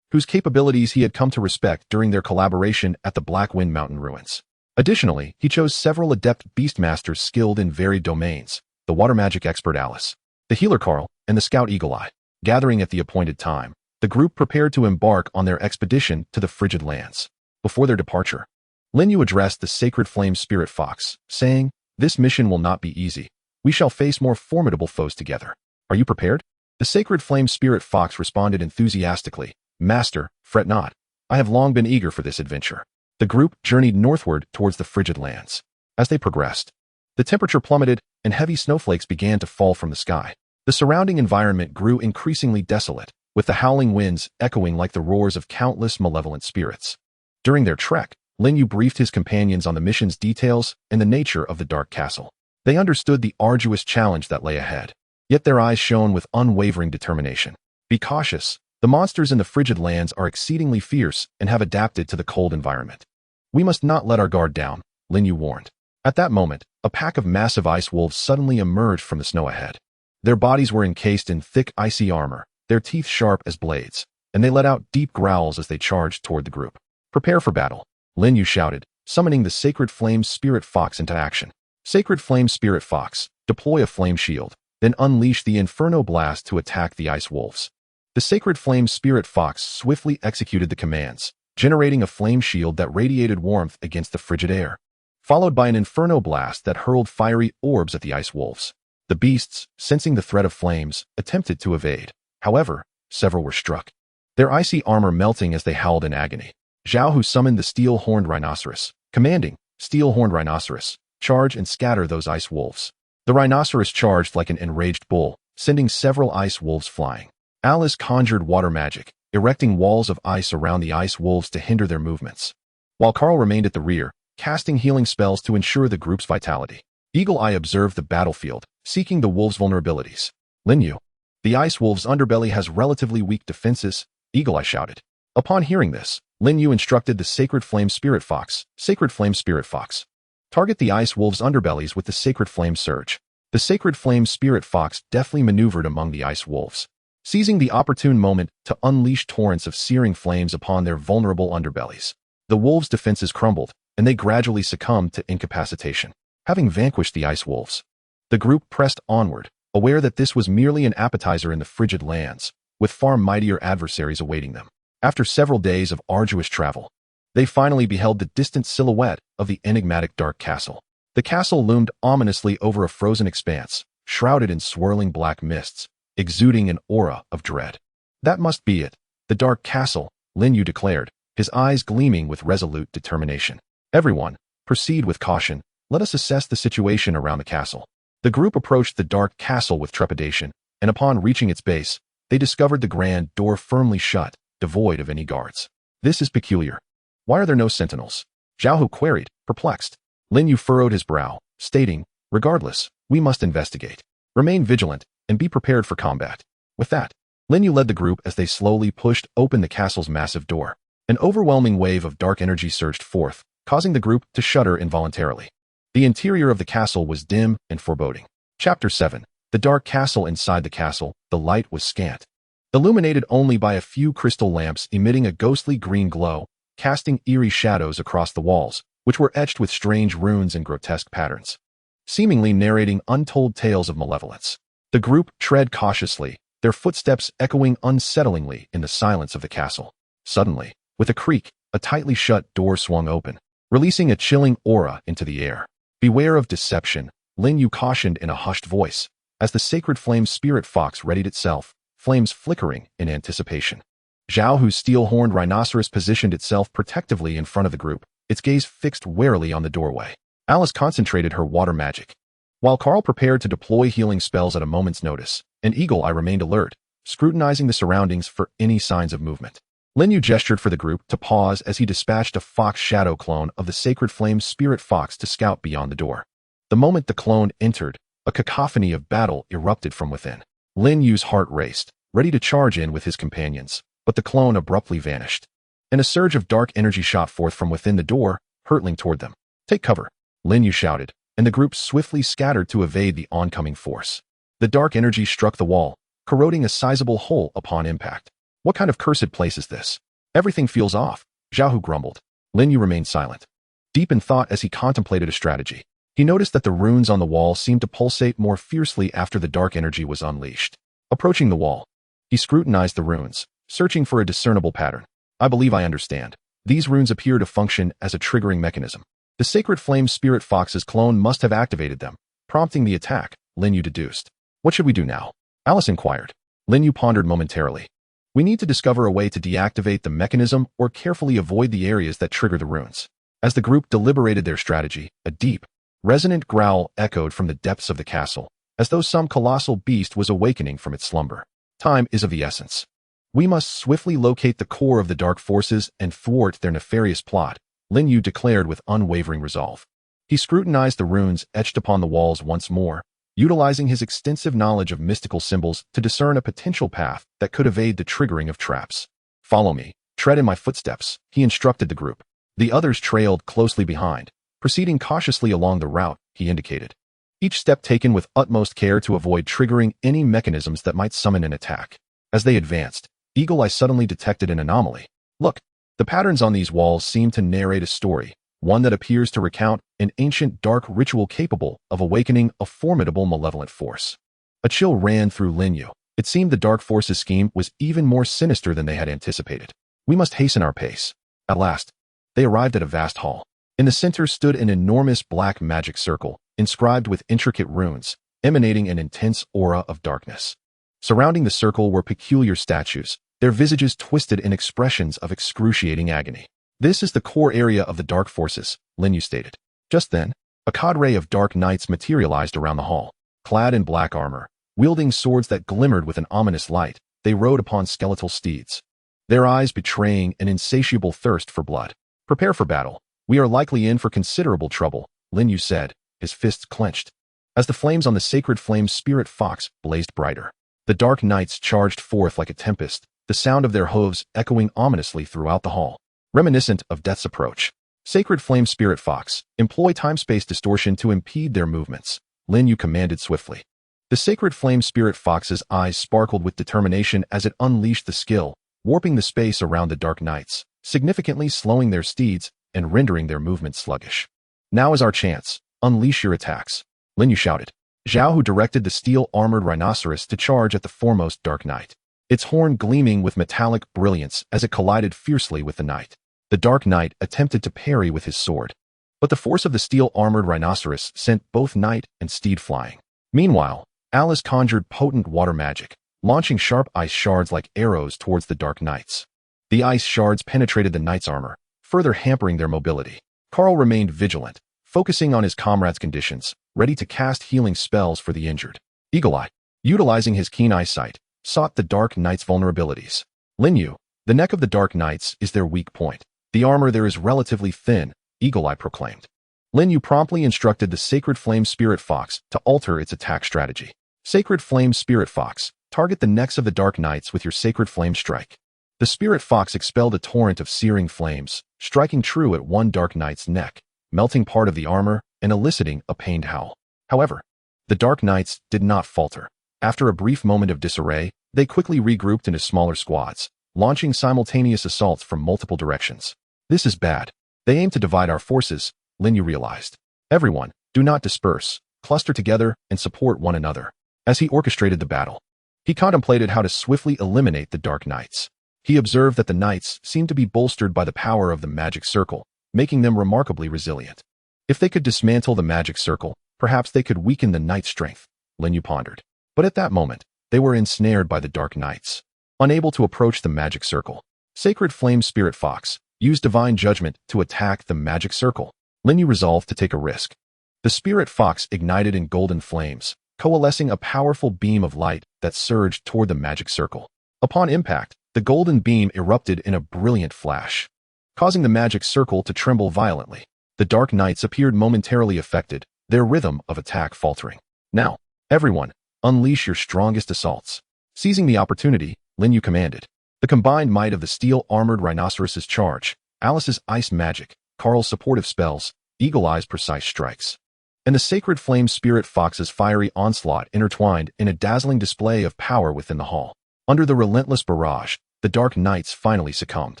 whose capabilities he had come to respect during their collaboration at the Black Wind Mountain ruins. Additionally, he chose several adept beastmasters skilled in varied domains, the water magic expert Alice, the healer Carl, and the scout Eagle Eye. Gathering at the appointed time, the group prepared to embark on their expedition to the frigid lands. Before their departure, Lin Yu addressed the sacred flame spirit fox, saying, "This mission will not be easy. We shall face more formidable foes together. Are you prepared?" The sacred flame spirit fox responded enthusiastically, "Master, fret not. I have long been eager for this adventure." The group journeyed northward towards the frigid lands. As they progressed, the temperature plummeted and heavy snowflakes began to fall from the sky. The surrounding environment grew increasingly desolate, with the howling winds echoing like the roars of countless malevolent spirits. During their trek, Lin Yu briefed his companions on the mission's details and the nature of the dark castle. They understood the arduous challenge that lay ahead, yet their eyes shone with unwavering determination. "Be cautious. The monsters in the frigid lands are exceedingly fierce and have adapted to the cold environment. We must not let our guard down," Lin Yu warned. At that moment, a pack of massive ice wolves suddenly emerged from the snow ahead. Their bodies were encased in thick icy armor, their teeth sharp as blades, and they let out deep growls as they charged toward the group. "Prepare for battle," Lin Yu shouted, summoning the Sacred Flame Spirit Fox into action. "Sacred Flame Spirit Fox, deploy a flame shield, then unleash the Inferno Blast to attack the ice wolves." The Sacred Flame Spirit Fox swiftly executed the commands, generating a flame shield that radiated warmth against the frigid air, followed by an Inferno Blast that hurled fiery orbs at the ice wolves. The beasts, sensing the threat of flames, attempted to evade. However, several were struck, their icy armor melting as they howled in agony. Zhao Hu summoned the Steel-Horned Rhinoceros, commanding, "Steel-Horned Rhinoceros, charge and scatter those ice wolves." The rhinoceros charged like an enraged bull, sending several ice wolves flying. Alice conjured water magic, erecting walls of ice around the ice wolves to hinder their movements, while Carl remained at the rear, casting healing spells to ensure the group's vitality. Eagle Eye observed the battlefield, seeking the wolves' vulnerabilities. "Lin Yu, the ice wolf's underbelly has relatively weak defenses," Eagle Eye shouted. Upon hearing this, Lin Yu instructed the Sacred Flame Spirit Fox, "Sacred Flame Spirit Fox, target the ice wolves' underbellies with the Sacred Flame Surge." The Sacred Flame Spirit Fox deftly maneuvered among the ice wolves, seizing the opportune moment to unleash torrents of searing flames upon their vulnerable underbellies. The wolves' defenses crumbled, and they gradually succumbed to incapacitation. Having vanquished the ice wolves, the group pressed onward, aware that this was merely an appetizer in the frigid lands, with far mightier adversaries awaiting them. After several days of arduous travel, they finally beheld the distant silhouette of the enigmatic dark castle. The castle loomed ominously over a frozen expanse, shrouded in swirling black mists, exuding an aura of dread. "That must be it, the dark castle," Lin Yu declared, his eyes gleaming with resolute determination. "Everyone, proceed with caution. Let us assess the situation around the castle." The group approached the dark castle with trepidation, and upon reaching its base, they discovered the grand door firmly shut, devoid of any guards. "This is peculiar. Why are there no sentinels?" Zhao Hu queried, perplexed. Lin Yu furrowed his brow, stating, "Regardless, we must investigate. Remain vigilant, and be prepared for combat." With that, Lin Yu led the group as they slowly pushed open the castle's massive door. An overwhelming wave of dark energy surged forth, causing the group to shudder involuntarily. The interior of the castle was dim and foreboding. Chapter 7. The Dark Castle. Inside the castle, the light was scant, illuminated only by a few crystal lamps emitting a ghostly green glow, casting eerie shadows across the walls, which were etched with strange runes and grotesque patterns, seemingly narrating untold tales of malevolence. The group tread cautiously, their footsteps echoing unsettlingly in the silence of the castle. Suddenly, with a creak, a tightly shut door swung open, releasing a chilling aura into the air. Beware of deception, Lin Yu cautioned in a hushed voice, as the sacred flame spirit fox readied itself, flames flickering in anticipation. Zhao Hu's steel-horned rhinoceros positioned itself protectively in front of the group, its gaze fixed warily on the doorway. Alice concentrated her water magic, while Carl prepared to deploy healing spells at a moment's notice. An eagle eye remained alert, scrutinizing the surroundings for any signs of movement. Lin Yu gestured for the group to pause as he dispatched a fox shadow clone of the sacred flame spirit fox to scout beyond the door. The moment the clone entered, a cacophony of battle erupted from within. Lin Yu's heart raced, ready to charge in with his companions, but the clone abruptly vanished, and a surge of dark energy shot forth from within the door, hurtling toward them. "Take cover," Lin Yu shouted, and the group swiftly scattered to evade the oncoming force. The dark energy struck the wall, corroding a sizable hole upon impact. "What kind of cursed place is this? Everything feels off," Zhao Hu grumbled. Lin Yu remained silent, deep in thought as he contemplated a strategy. He noticed that the runes on the wall seemed to pulsate more fiercely after the dark energy was unleashed. Approaching the wall, he scrutinized the runes, searching for a discernible pattern. "I believe I understand. These runes appear to function as a triggering mechanism. The sacred flame spirit fox's clone must have activated them, prompting the attack," Lin Yu deduced. "What should we do now?" Alice inquired. Lin Yu pondered momentarily. "We need to discover a way to deactivate the mechanism or carefully avoid the areas that trigger the runes." As the group deliberated their strategy, a deep, resonant growl echoed from the depths of the castle, as though some colossal beast was awakening from its slumber. "Time is of the essence. We must swiftly locate the core of the dark forces and thwart their nefarious plot," Lin Yu declared with unwavering resolve. He scrutinized the runes etched upon the walls once more, utilizing his extensive knowledge of mystical symbols to discern a potential path that could evade the triggering of traps. "Follow me, tread in my footsteps," he instructed the group. The others trailed closely behind, proceeding cautiously along the route he indicated, each step taken with utmost care to avoid triggering any mechanisms that might summon an attack. As they advanced, Eagle Eye suddenly detected an anomaly. "Look, the patterns on these walls seem to narrate a story, one that appears to recount an ancient dark ritual capable of awakening a formidable malevolent force." A chill ran through Lin Yu. It seemed the dark forces scheme was even more sinister than they had anticipated. "We must hasten our pace." At last, they arrived at a vast hall. In the center stood an enormous black magic circle, inscribed with intricate runes, emanating an intense aura of darkness. Surrounding the circle were peculiar statues, their visages twisted in expressions of excruciating agony. "This is the core area of the dark forces," Lin Yu stated. Just then, a cadre of dark knights materialized around the hall. Clad in black armor, wielding swords that glimmered with an ominous light, they rode upon skeletal steeds, their eyes betraying an insatiable thirst for blood. "Prepare for battle. We are likely in for considerable trouble," Lin Yu said, his fists clenched, as the flames on the sacred flame spirit fox blazed brighter. The dark knights charged forth like a tempest, the sound of their hooves echoing ominously throughout the hall, reminiscent of death's approach. "Sacred flame spirit fox, employ time-space distortion to impede their movements," Lin Yu commanded swiftly. The sacred flame spirit fox's eyes sparkled with determination as it unleashed the skill, warping the space around the dark knights, significantly slowing their steeds and rendering their movements sluggish. "Now is our chance. Unleash your attacks," Lin Yu shouted. Zhao Hu directed the steel-armored rhinoceros to charge at the foremost dark knight, its horn gleaming with metallic brilliance as it collided fiercely with the knight. The dark knight attempted to parry with his sword, but the force of the steel-armored rhinoceros sent both knight and steed flying. Meanwhile, Alice conjured potent water magic, launching sharp ice shards like arrows towards the dark knights. The ice shards penetrated the knight's armor, further hampering their mobility. Carl remained vigilant, focusing on his comrades' conditions, ready to cast healing spells for the injured. Eagle Eye, utilizing his keen eyesight, sought the dark knight's vulnerabilities. "Lin Yu, the neck of the dark knights is their weak point. The armor there is relatively thin," Eagle Eye proclaimed. Lin Yu promptly instructed the Sacred Flame Spirit Fox to alter its attack strategy. "Sacred Flame Spirit Fox, target the necks of the Dark Knights with your Sacred Flame Strike." The Spirit Fox expelled a torrent of searing flames, striking true at one Dark Knight's neck, melting part of the armor and eliciting a pained howl. However, the Dark Knights did not falter. After a brief moment of disarray, they quickly regrouped into smaller squads, launching simultaneous assaults from multiple directions. "This is bad. They aim to divide our forces," Lin Yu realized. "Everyone, do not disperse, cluster together and support one another." As he orchestrated the battle, he contemplated how to swiftly eliminate the Dark Knights. He observed that the knights seemed to be bolstered by the power of the magic circle, making them remarkably resilient. If they could dismantle the magic circle, perhaps they could weaken the knight's strength, Lin Yu pondered. But at that moment, they were ensnared by the dark knights. Unable to approach the magic circle, Sacred Flame Spirit Fox used divine judgment to attack the magic circle. Lin Yu resolved to take a risk. The spirit fox ignited in golden flames, coalescing a powerful beam of light that surged toward the magic circle. Upon impact, the golden beam erupted in a brilliant flash, causing the magic circle to tremble violently. The dark knights appeared momentarily affected, their rhythm of attack faltering. Now, everyone, unleash your strongest assaults. Seizing the opportunity, Lin Yu commanded. The combined might of the steel-armored rhinoceros's charge, Alice's ice magic, Carl's supportive spells, Eagle Eye's precise strikes, and the Sacred Flame Spirit Fox's fiery onslaught intertwined in a dazzling display of power within the hall. Under the relentless barrage, the Dark Knights finally succumbed,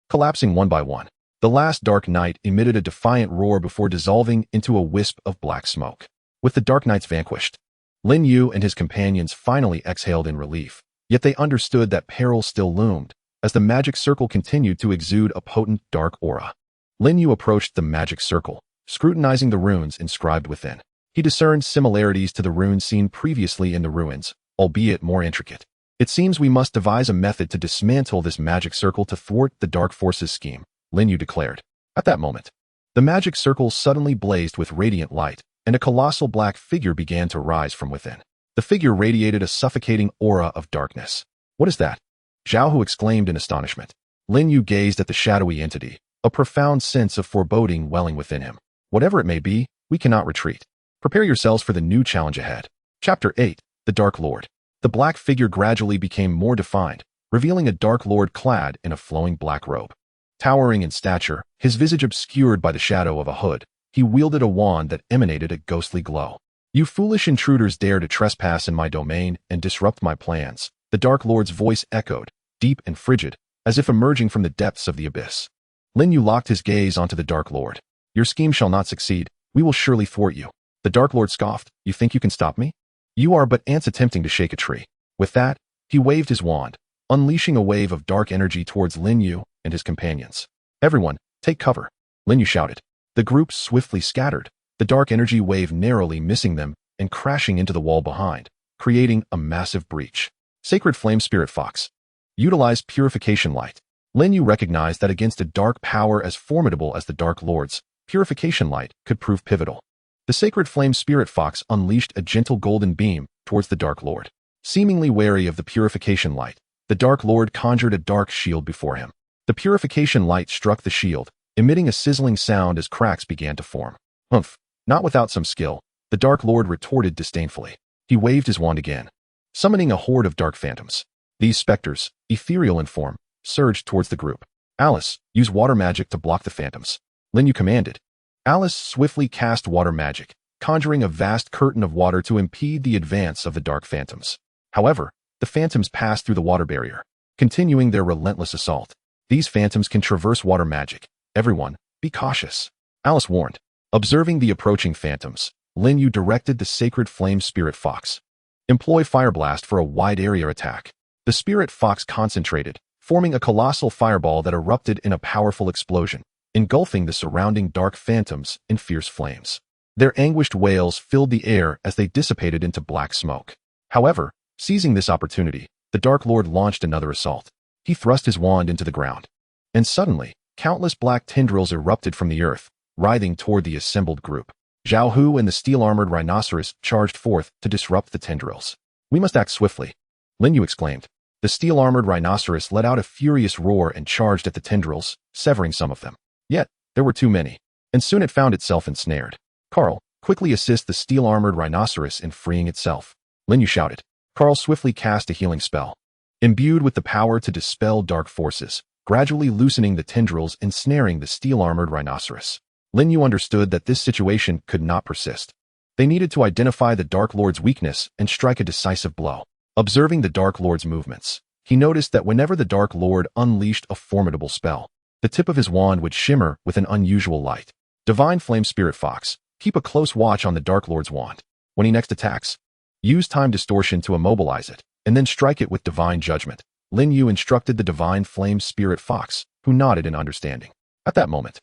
collapsing one by one. The last Dark Knight emitted a defiant roar before dissolving into a wisp of black smoke. With the Dark Knights vanquished, Lin Yu and his companions finally exhaled in relief. Yet they understood that peril still loomed, as the magic circle continued to exude a potent dark aura. Lin Yu approached the magic circle, scrutinizing the runes inscribed within. He discerned similarities to the runes seen previously in the ruins, albeit more intricate. It seems we must devise a method to dismantle this magic circle to thwart the dark forces scheme, Lin Yu declared. At that moment, the magic circle suddenly blazed with radiant light, and a colossal black figure began to rise from within. The figure radiated a suffocating aura of darkness. What is that? Zhao Hu exclaimed in astonishment. Lin Yu gazed at the shadowy entity, a profound sense of foreboding welling within him. Whatever it may be, we cannot retreat. Prepare yourselves for the new challenge ahead. Chapter 8. The Dark Lord. The black figure gradually became more defined, revealing a Dark Lord clad in a flowing black robe. Towering in stature, his visage obscured by the shadow of a hood, he wielded a wand that emanated a ghostly glow. You foolish intruders dare to trespass in my domain and disrupt my plans, the Dark Lord's voice echoed, deep and frigid, as if emerging from the depths of the abyss. Lin Yu locked his gaze onto the Dark Lord. Your scheme shall not succeed, we will surely thwart you. The Dark Lord scoffed, you think you can stop me? You are but ants attempting to shake a tree. With that, he waved his wand, unleashing a wave of dark energy towards Lin Yu and his companions. Everyone, take cover, Lin Yu shouted. The group swiftly scattered, the dark energy wave narrowly missing them and crashing into the wall behind, creating a massive breach. Sacred Flame Spirit Fox. Utilize Purification Light. Lin Yu recognized that against a dark power as formidable as the Dark Lord's, Purification Light could prove pivotal. The Sacred Flame Spirit Fox unleashed a gentle golden beam towards the Dark Lord. Seemingly wary of the Purification Light, the Dark Lord conjured a dark shield before him. The Purification Light struck the shield, emitting a sizzling sound as cracks began to form. Humph. Not without some skill, the Dark Lord retorted disdainfully. He waved his wand again, summoning a horde of dark phantoms. These specters, ethereal in form, surged towards the group. Alice, use water magic to block the phantoms, Lin Yu commanded. Alice swiftly cast water magic, conjuring a vast curtain of water to impede the advance of the dark phantoms. However, the phantoms passed through the water barrier, continuing their relentless assault. These phantoms can traverse water magic. Everyone, be cautious, Alice warned. Observing the approaching phantoms, Lin Yu directed the Sacred Flame Spirit Fox. Employ Fire Blast for a wide area attack. The Spirit Fox concentrated, forming a colossal fireball that erupted in a powerful explosion, engulfing the surrounding dark phantoms in fierce flames. Their anguished wails filled the air as they dissipated into black smoke. However, seizing this opportunity, the Dark Lord launched another assault. He thrust his wand into the ground, and suddenly, countless black tendrils erupted from the earth, writhing toward the assembled group. Zhao Hu and the steel-armored rhinoceros charged forth to disrupt the tendrils. We must act swiftly, Lin Yu exclaimed. The steel-armored rhinoceros let out a furious roar and charged at the tendrils, severing some of them. Yet, there were too many, and soon it found itself ensnared. Carl, quickly assist the steel-armored rhinoceros in freeing itself, Lin Yu shouted. Carl swiftly cast a healing spell, imbued with the power to dispel dark forces, gradually loosening the tendrils ensnaring the steel-armored rhinoceros. Lin Yu understood that this situation could not persist. They needed to identify the Dark Lord's weakness and strike a decisive blow. Observing the Dark Lord's movements, he noticed that whenever the Dark Lord unleashed a formidable spell, the tip of his wand would shimmer with an unusual light. Divine Flame Spirit Fox, keep a close watch on the Dark Lord's wand. When he next attacks, use Time Distortion to immobilize it, and then strike it with Divine Judgment. Lin Yu instructed the Divine Flame Spirit Fox, who nodded in understanding. At that moment,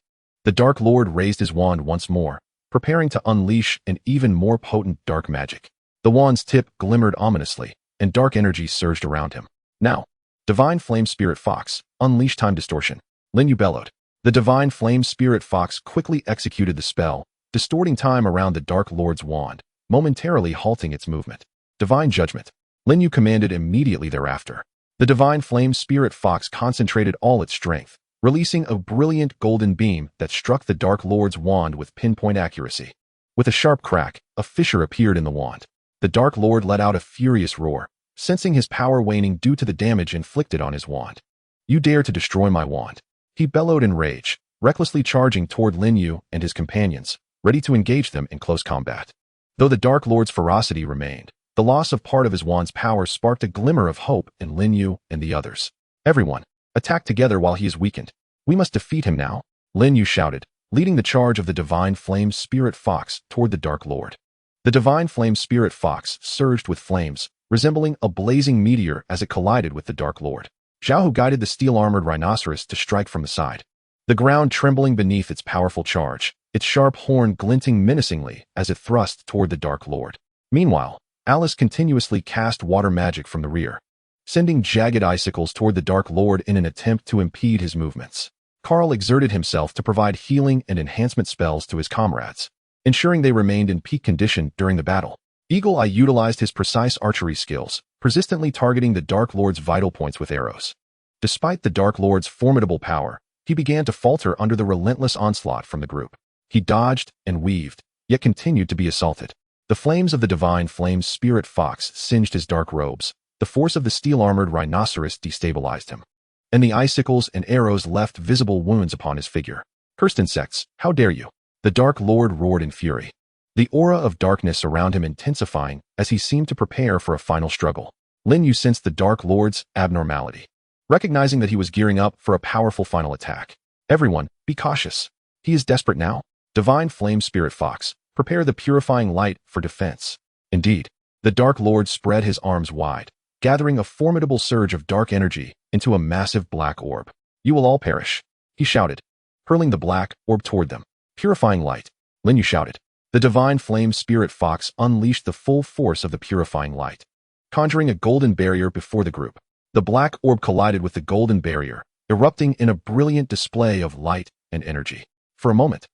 The Dark Lord raised his wand once more, preparing to unleash an even more potent dark magic. The wand's tip glimmered ominously, and dark energy surged around him. Now, Divine Flame Spirit Fox, unleash time distortion. Lin Yu bellowed. The Divine Flame Spirit Fox quickly executed the spell, distorting time around the Dark Lord's wand, momentarily halting its movement. Divine Judgment. Lin Yu commanded immediately thereafter. The Divine Flame Spirit Fox concentrated all its strength, releasing a brilliant golden beam that struck the Dark Lord's wand with pinpoint accuracy. With a sharp crack, a fissure appeared in the wand. The Dark Lord let out a furious roar, sensing his power waning due to the damage inflicted on his wand. You dare to destroy my wand. He bellowed in rage, recklessly charging toward Lin Yu and his companions, ready to engage them in close combat. Though the Dark Lord's ferocity remained, the loss of part of his wand's power sparked a glimmer of hope in Lin Yu and the others. Everyone, attack together while he is weakened. We must defeat him now, Lin Yu shouted, leading the charge of the Divine Flame Spirit Fox toward the Dark Lord. The Divine Flame Spirit Fox surged with flames, resembling a blazing meteor as it collided with the Dark Lord. Zhao Hu guided the steel-armored rhinoceros to strike from the side, the ground trembling beneath its powerful charge, its sharp horn glinting menacingly as it thrust toward the Dark Lord. Meanwhile, Alice continuously cast water magic from the rear, sending jagged icicles toward the Dark Lord in an attempt to impede his movements. Carl exerted himself to provide healing and enhancement spells to his comrades, ensuring they remained in peak condition during the battle. Eagle Eye utilized his precise archery skills, persistently targeting the Dark Lord's vital points with arrows. Despite the Dark Lord's formidable power, he began to falter under the relentless onslaught from the group. He dodged and weaved, yet continued to be assaulted. The flames of the Divine Flame Spirit Fox singed his dark robes, the force of the steel-armored rhinoceros destabilized him, and the icicles and arrows left visible wounds upon his figure. Cursed insects, how dare you? The Dark Lord roared in fury, the aura of darkness around him intensifying as he seemed to prepare for a final struggle. Lin Yu sensed the Dark Lord's abnormality, recognizing that he was gearing up for a powerful final attack. Everyone, be cautious. He is desperate now. Divine Flame Spirit Fox, prepare the purifying light for defense. Indeed, the Dark Lord spread his arms wide, gathering a formidable surge of dark energy into a massive black orb. You will all perish, he shouted, hurling the black orb toward them. Purifying light, Lin Yu shouted. The Divine Flame Spirit Fox unleashed the full force of the purifying light, conjuring a golden barrier before the group. The black orb collided with the golden barrier, erupting in a brilliant display of light and energy. For a moment,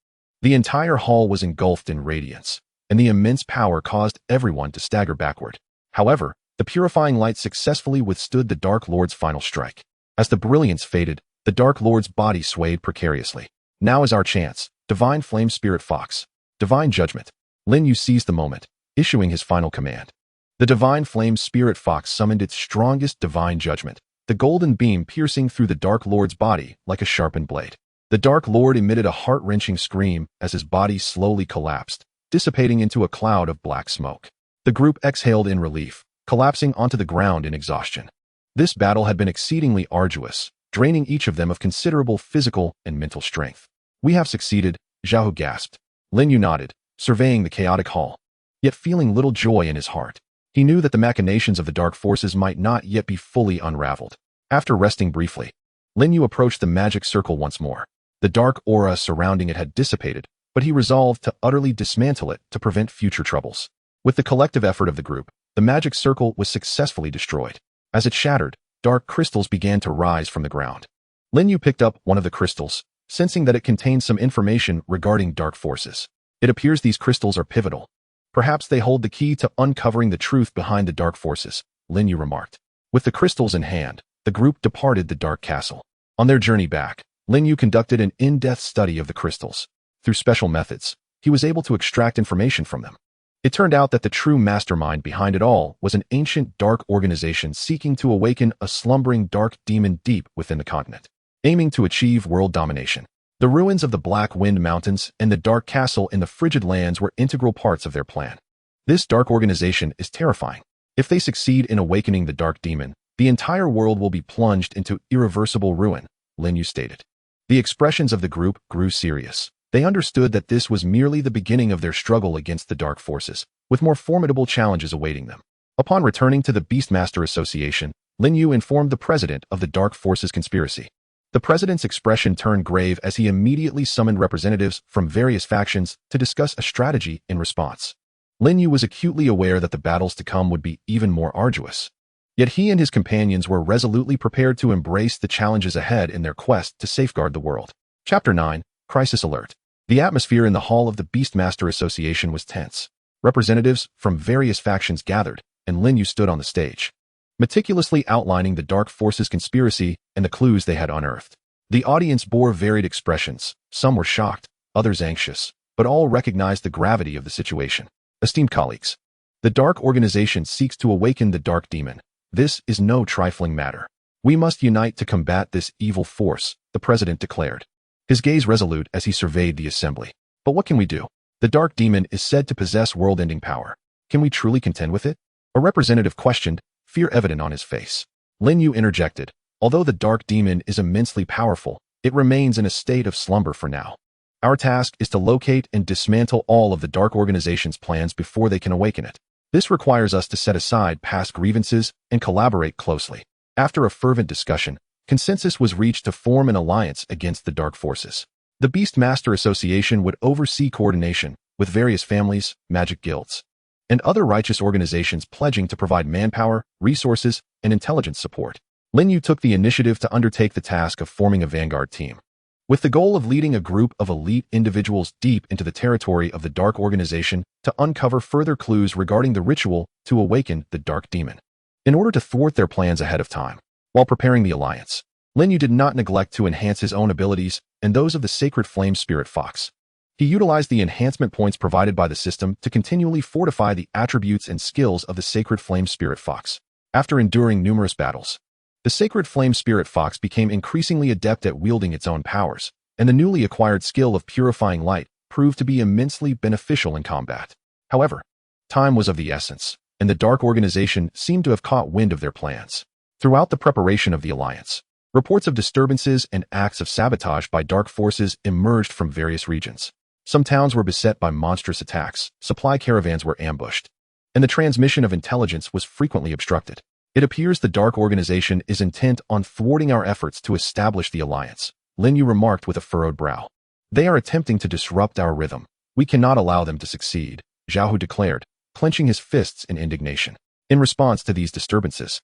the entire hall was engulfed in radiance, and the immense power caused everyone to stagger backward. However, the purifying light successfully withstood the Dark Lord's final strike. As the brilliance faded, the Dark Lord's body swayed precariously. Now is our chance, Divine Flame Spirit Fox. Divine Judgment. Lin Yu seized the moment, issuing his final command. The Divine Flame Spirit Fox summoned its strongest Divine Judgment, the golden beam piercing through the Dark Lord's body like a sharpened blade. The Dark Lord emitted a heart-wrenching scream as his body slowly collapsed, dissipating into a cloud of black smoke. The group exhaled in relief, collapsing onto the ground in exhaustion. This battle had been exceedingly arduous, draining each of them of considerable physical and mental strength. We have succeeded, Zhao Hu gasped. Lin Yu nodded, surveying the chaotic hall, yet feeling little joy in his heart. He knew that the machinations of the dark forces might not yet be fully unraveled. After resting briefly, Lin Yu approached the magic circle once more. The dark aura surrounding it had dissipated, but he resolved to utterly dismantle it to prevent future troubles. With the collective effort of the group, the magic circle was successfully destroyed. As it shattered, dark crystals began to rise from the ground. Lin Yu picked up one of the crystals, sensing that it contained some information regarding dark forces. It appears these crystals are pivotal. Perhaps they hold the key to uncovering the truth behind the dark forces, Lin Yu remarked. With the crystals in hand, the group departed the dark castle. On their journey back, Lin Yu conducted an in-depth study of the crystals. Through special methods, he was able to extract information from them. It turned out that the true mastermind behind it all was an ancient dark organization seeking to awaken a slumbering dark demon deep within the continent, aiming to achieve world domination. The ruins of the Black Wind Mountains and the Dark Castle in the Frigid Lands were integral parts of their plan. This dark organization is terrifying. If they succeed in awakening the dark demon, the entire world will be plunged into irreversible ruin, Lin Yu stated. The expressions of the group grew serious. They understood that this was merely the beginning of their struggle against the dark forces, with more formidable challenges awaiting them. Upon returning to the Beastmaster Association, Lin Yu informed the president of the Dark Forces conspiracy. The president's expression turned grave as he immediately summoned representatives from various factions to discuss a strategy in response. Lin Yu was acutely aware that the battles to come would be even more arduous. Yet he and his companions were resolutely prepared to embrace the challenges ahead in their quest to safeguard the world. Chapter 9, Crisis Alert. The atmosphere in the hall of the Beastmaster Association was tense. Representatives from various factions gathered, and Lin Yu stood on the stage, meticulously outlining the Dark Forces conspiracy and the clues they had unearthed. The audience bore varied expressions. Some were shocked, others anxious, but all recognized the gravity of the situation. Esteemed colleagues, the Dark Organization seeks to awaken the Dark Demon. This is no trifling matter. We must unite to combat this evil force, the president declared, his gaze resolute as he surveyed the assembly. But what can we do? The Dark Demon is said to possess world-ending power. Can we truly contend with it? A representative questioned, fear evident on his face. Lin Yu interjected, although the Dark Demon is immensely powerful, it remains in a state of slumber for now. Our task is to locate and dismantle all of the Dark Organization's plans before they can awaken it. This requires us to set aside past grievances and collaborate closely. After a fervent discussion, consensus was reached to form an alliance against the Dark Forces. The Beastmaster Association would oversee coordination with various families, magic guilds, and other righteous organizations pledging to provide manpower, resources, and intelligence support. Lin Yu took the initiative to undertake the task of forming a vanguard team, with the goal of leading a group of elite individuals deep into the territory of the Dark Organization to uncover further clues regarding the ritual to awaken the Dark Demon. In order to thwart their plans ahead of time, while preparing the alliance, Lin Yu did not neglect to enhance his own abilities and those of the Sacred Flame Spirit Fox. He utilized the enhancement points provided by the system to continually fortify the attributes and skills of the Sacred Flame Spirit Fox. After enduring numerous battles, the Sacred Flame Spirit Fox became increasingly adept at wielding its own powers, and the newly acquired skill of purifying light proved to be immensely beneficial in combat. However, time was of the essence, and the Dark Organization seemed to have caught wind of their plans. Throughout the preparation of the alliance, reports of disturbances and acts of sabotage by dark forces emerged from various regions. Some towns were beset by monstrous attacks, supply caravans were ambushed, and the transmission of intelligence was frequently obstructed. It appears the Dark Organization is intent on thwarting our efforts to establish the alliance, Lin Yu remarked with a furrowed brow. They are attempting to disrupt our rhythm. We cannot allow them to succeed, Zhao Hu declared, clenching his fists in indignation. In response to these disturbances,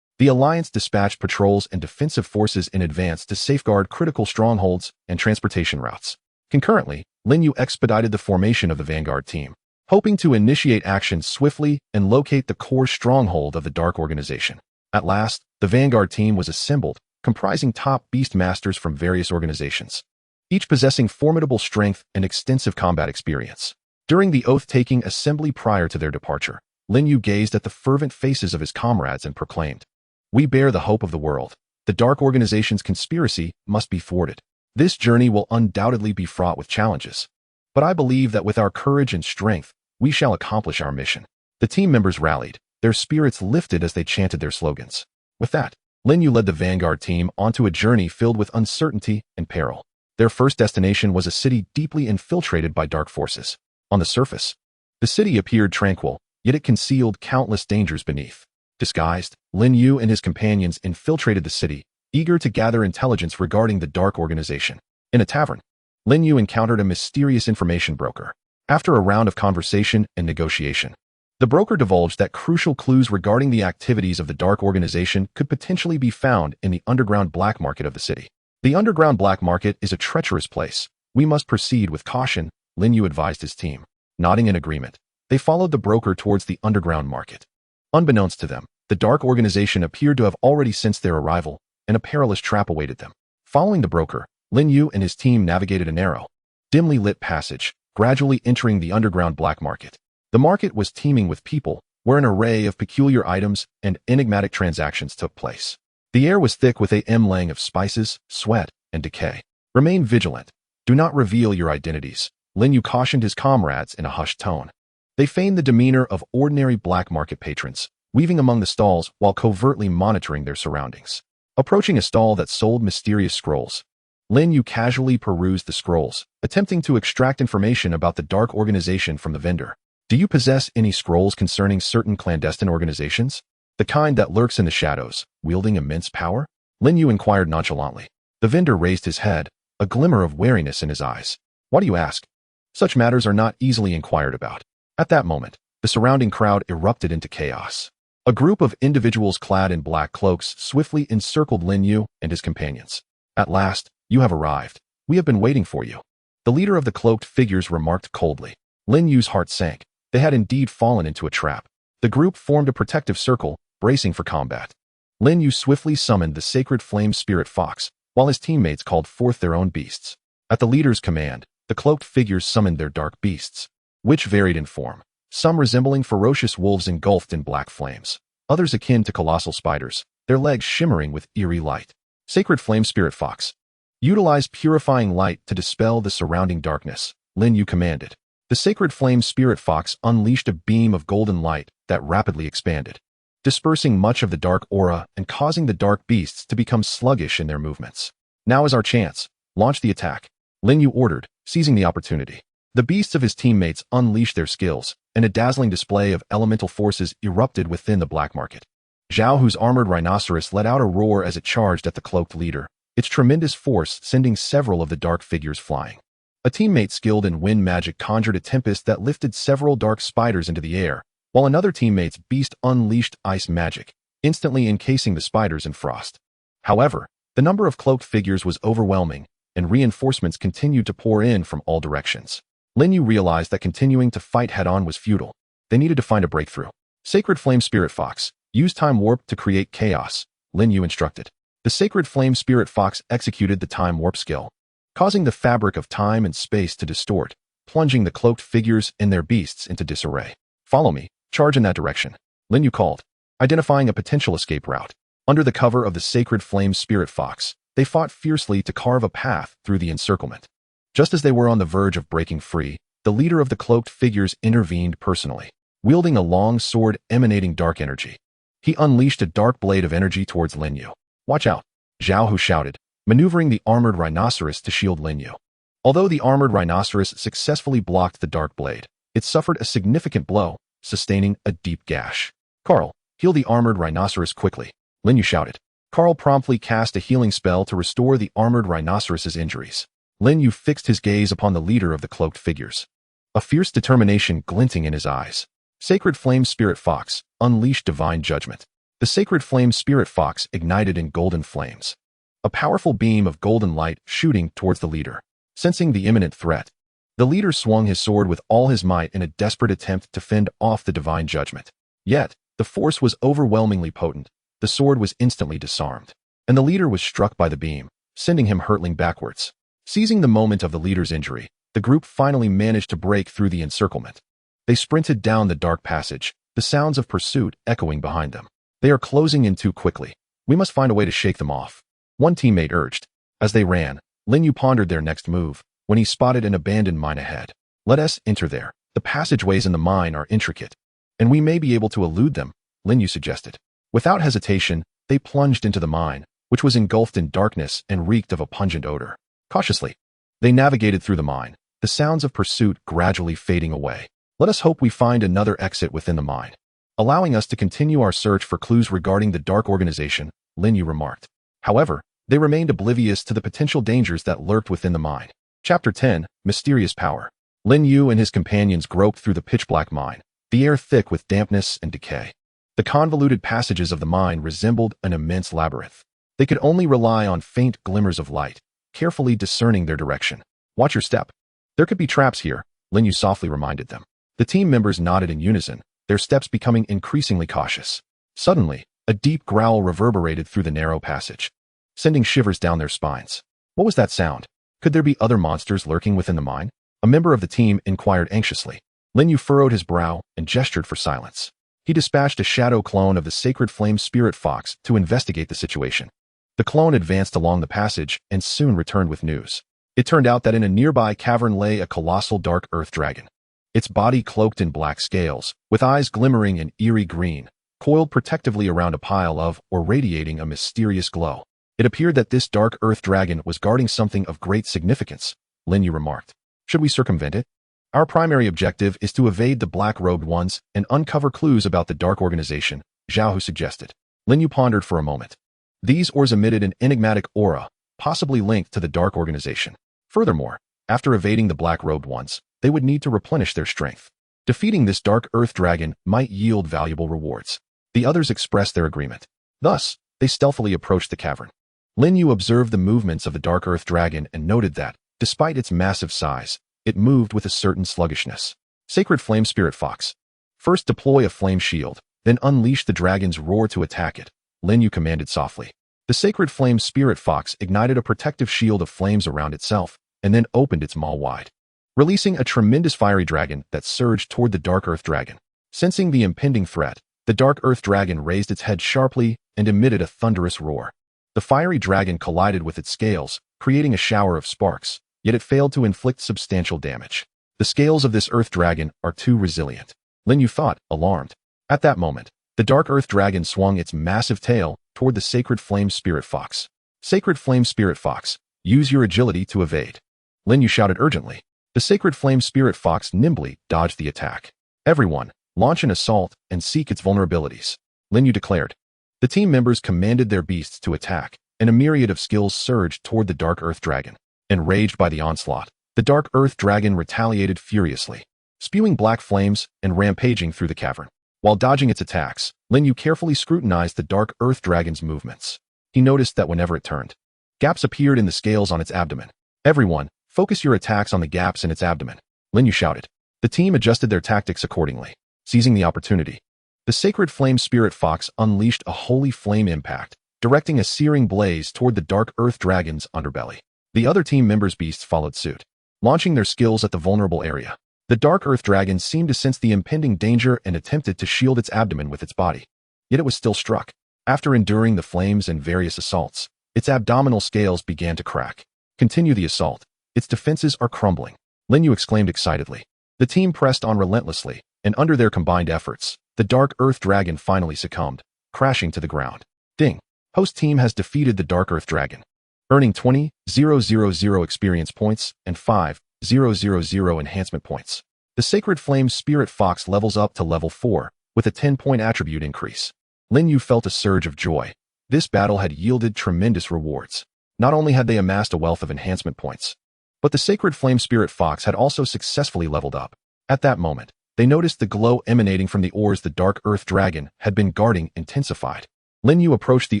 the alliance dispatched patrols and defensive forces in advance to safeguard critical strongholds and transportation routes. Concurrently, Lin Yu expedited the formation of the vanguard team, hoping to initiate action swiftly and locate the core stronghold of the Dark Organization. At last, the vanguard team was assembled, comprising top beastmasters from various organizations, each possessing formidable strength and extensive combat experience. During the oath-taking assembly prior to their departure, Lin Yu gazed at the fervent faces of his comrades and proclaimed, "We bear the hope of the world. The Dark Organization's conspiracy must be thwarted. This journey will undoubtedly be fraught with challenges, but I believe that with our courage and strength, we shall accomplish our mission." The team members rallied, their spirits lifted as they chanted their slogans. With that, Lin Yu led the vanguard team onto a journey filled with uncertainty and peril. Their first destination was a city deeply infiltrated by dark forces. On the surface, the city appeared tranquil, yet it concealed countless dangers beneath. Disguised, Lin Yu and his companions infiltrated the city, eager to gather intelligence regarding the Dark Organization. In a tavern, Lin Yu encountered a mysterious information broker. After a round of conversation and negotiation, the broker divulged that crucial clues regarding the activities of the Dark Organization could potentially be found in the underground black market of the city. The underground black market is a treacherous place. We must proceed with caution, Lin Yu advised his team. Nodding in agreement, they followed the broker towards the underground market. Unbeknownst to them, the Dark Organization appeared to have already sensed their arrival, and a perilous trap awaited them. Following the broker, Lin Yu and his team navigated a narrow, dimly lit passage, gradually entering the underground black market. The market was teeming with people, where an array of peculiar items and enigmatic transactions took place. The air was thick with a mlang of spices, sweat, and decay. Remain vigilant. Do not reveal your identities, Lin Yu cautioned his comrades in a hushed tone. They feigned the demeanor of ordinary black market patrons, weaving among the stalls while covertly monitoring their surroundings. Approaching a stall that sold mysterious scrolls, Lin Yu casually perused the scrolls, attempting to extract information about the Dark Organization from the vendor. Do you possess any scrolls concerning certain clandestine organizations? The kind that lurks in the shadows, wielding immense power? Lin Yu inquired nonchalantly. The vendor raised his head, a glimmer of wariness in his eyes. Why do you ask? Such matters are not easily inquired about. At that moment, the surrounding crowd erupted into chaos. A group of individuals clad in black cloaks swiftly encircled Lin Yu and his companions. At last, you have arrived. We have been waiting for you. The leader of the cloaked figures remarked coldly. Lin Yu's heart sank. They had indeed fallen into a trap. The group formed a protective circle, bracing for combat. Lin Yu swiftly summoned the sacred flame spirit fox, while his teammates called forth their own beasts. At the leader's command, the cloaked figures summoned their dark beasts, which varied in form, some resembling ferocious wolves engulfed in black flames, others akin to colossal spiders, their legs shimmering with eerie light. Sacred flame spirit fox. Utilize purifying light to dispel the surrounding darkness, Lin Yu commanded. The sacred flame spirit fox unleashed a beam of golden light that rapidly expanded, dispersing much of the dark aura and causing the dark beasts to become sluggish in their movements. Now is our chance. Launch the attack, Lin Yu ordered, seizing the opportunity. The beasts of his teammates unleashed their skills, and a dazzling display of elemental forces erupted within the black market. Zhao, whose armored rhinoceros, let out a roar as it charged at the cloaked leader, its tremendous force sending several of the dark figures flying. A teammate skilled in wind magic conjured a tempest that lifted several dark spiders into the air, while another teammate's beast unleashed ice magic, instantly encasing the spiders in frost. However, the number of cloaked figures was overwhelming, and reinforcements continued to pour in from all directions. Lin Yu realized that continuing to fight head-on was futile. They needed to find a breakthrough. Sacred Flame Spirit Fox, use time warp to create chaos, Lin Yu instructed. The Sacred Flame Spirit Fox executed the time warp skill, causing the fabric of time and space to distort, plunging the cloaked figures and their beasts into disarray. Follow me, charge in that direction, Lin Yu called, identifying a potential escape route. Under the cover of the Sacred Flame Spirit Fox, they fought fiercely to carve a path through the encirclement. Just as they were on the verge of breaking free, the leader of the cloaked figures intervened personally, wielding a long sword emanating dark energy. He unleashed a dark blade of energy towards Lin Yu. Watch out, Zhao Hu shouted, maneuvering the armored rhinoceros to shield Lin Yu. Although the armored rhinoceros successfully blocked the dark blade, it suffered a significant blow, sustaining a deep gash. Carl, heal the armored rhinoceros quickly, Lin Yu shouted. Carl promptly cast a healing spell to restore the armored rhinoceros's injuries. Lin Yu fixed his gaze upon the leader of the cloaked figures, a fierce determination glinting in his eyes. Sacred Flame Spirit Fox, unleash divine judgment. The Sacred Flame Spirit Fox ignited in golden flames, a powerful beam of golden light shooting towards the leader. Sensing the imminent threat, the leader swung his sword with all his might in a desperate attempt to fend off the divine judgment. Yet, the force was overwhelmingly potent. The sword was instantly disarmed, and the leader was struck by the beam, sending him hurtling backwards. Seizing the moment of the leader's injury, the group finally managed to break through the encirclement. They sprinted down the dark passage, the sounds of pursuit echoing behind them. They are closing in too quickly. We must find a way to shake them off, one teammate urged. As they ran, Lin Yu pondered their next move when he spotted an abandoned mine ahead. Let us enter there. The passageways in the mine are intricate, and we may be able to elude them, Lin Yu suggested. Without hesitation, they plunged into the mine, which was engulfed in darkness and reeked of a pungent odor. Cautiously, they navigated through the mine, the sounds of pursuit gradually fading away. Let us hope we find another exit within the mine, allowing us to continue our search for clues regarding the dark organization, Lin Yu remarked. However, they remained oblivious to the potential dangers that lurked within the mine. Chapter 10, Mysterious Power. Lin Yu and his companions groped through the pitch-black mine, the air thick with dampness and decay. The convoluted passages of the mine resembled an immense labyrinth. They could only rely on faint glimmers of light, carefully discerning their direction. Watch your step. There could be traps here, Lin Yu softly reminded them. The team members nodded in unison, their steps becoming increasingly cautious. Suddenly, a deep growl reverberated through the narrow passage, sending shivers down their spines. What was that sound? Could there be other monsters lurking within the mine? A member of the team inquired anxiously. Lin Yu furrowed his brow and gestured for silence. He dispatched a shadow clone of the Sacred Flame Spirit Fox to investigate the situation. The clone advanced along the passage and soon returned with news. It turned out that in a nearby cavern lay a colossal dark earth dragon. Its body cloaked in black scales, with eyes glimmering in eerie green, coiled protectively around a pile of or radiating a mysterious glow. It appeared that this dark earth dragon was guarding something of great significance, Lin Yu remarked. Should we circumvent it? Our primary objective is to evade the black-robed ones and uncover clues about the dark organization, Zhao Hu suggested. Lin Yu pondered for a moment. These ores emitted an enigmatic aura, possibly linked to the Dark Organization. Furthermore, after evading the black-robed ones, they would need to replenish their strength. Defeating this Dark Earth Dragon might yield valuable rewards. The others expressed their agreement. Thus, they stealthily approached the cavern. Lin Yu observed the movements of the Dark Earth Dragon and noted that, despite its massive size, it moved with a certain sluggishness. Sacred Flame Spirit Fox. First deploy a flame shield, then unleash the dragon's roar to attack it, Lin Yu commanded softly. The Sacred Flame Spirit Fox ignited a protective shield of flames around itself, and then opened its maw wide, releasing a tremendous fiery dragon that surged toward the Dark Earth Dragon. Sensing the impending threat, the Dark Earth Dragon raised its head sharply and emitted a thunderous roar. The fiery dragon collided with its scales, creating a shower of sparks, yet it failed to inflict substantial damage. The scales of this Earth Dragon are too resilient, Lin Yu thought, alarmed. At that moment, the Dark Earth Dragon swung its massive tail toward the Sacred Flame Spirit Fox. Sacred Flame Spirit Fox, use your agility to evade, Lin Yu shouted urgently. The Sacred Flame Spirit Fox nimbly dodged the attack. Everyone, launch an assault and seek its vulnerabilities, Lin Yu declared. The team members commanded their beasts to attack, and a myriad of skills surged toward the Dark Earth Dragon. Enraged by the onslaught, the Dark Earth Dragon retaliated furiously, spewing black flames and rampaging through the cavern. While dodging its attacks, Lin Yu carefully scrutinized the Dark Earth Dragon's movements. He noticed that whenever it turned, gaps appeared in the scales on its abdomen. Everyone, focus your attacks on the gaps in its abdomen, Lin Yu shouted. The team adjusted their tactics accordingly. Seizing the opportunity, the Sacred Flame Spirit Fox unleashed a holy flame impact, directing a searing blaze toward the Dark Earth Dragon's underbelly. The other team members' beasts followed suit, launching their skills at the vulnerable area. The Dark Earth Dragon seemed to sense the impending danger and attempted to shield its abdomen with its body. Yet it was still struck. After enduring the flames and various assaults, its abdominal scales began to crack. Continue the assault. Its defenses are crumbling, Lin Yu exclaimed excitedly. The team pressed on relentlessly, and under their combined efforts, the Dark Earth Dragon finally succumbed, crashing to the ground. Ding! Host team has defeated the Dark Earth Dragon, earning 20,000 experience points and 5,000 enhancement points. The Sacred Flame Spirit Fox levels up to level 4, with a 10-point attribute increase. Lin Yu felt a surge of joy. This battle had yielded tremendous rewards. Not only had they amassed a wealth of enhancement points, but the Sacred Flame Spirit Fox had also successfully leveled up. At that moment, they noticed the glow emanating from the ores the Dark Earth Dragon had been guarding intensified. Lin Yu approached the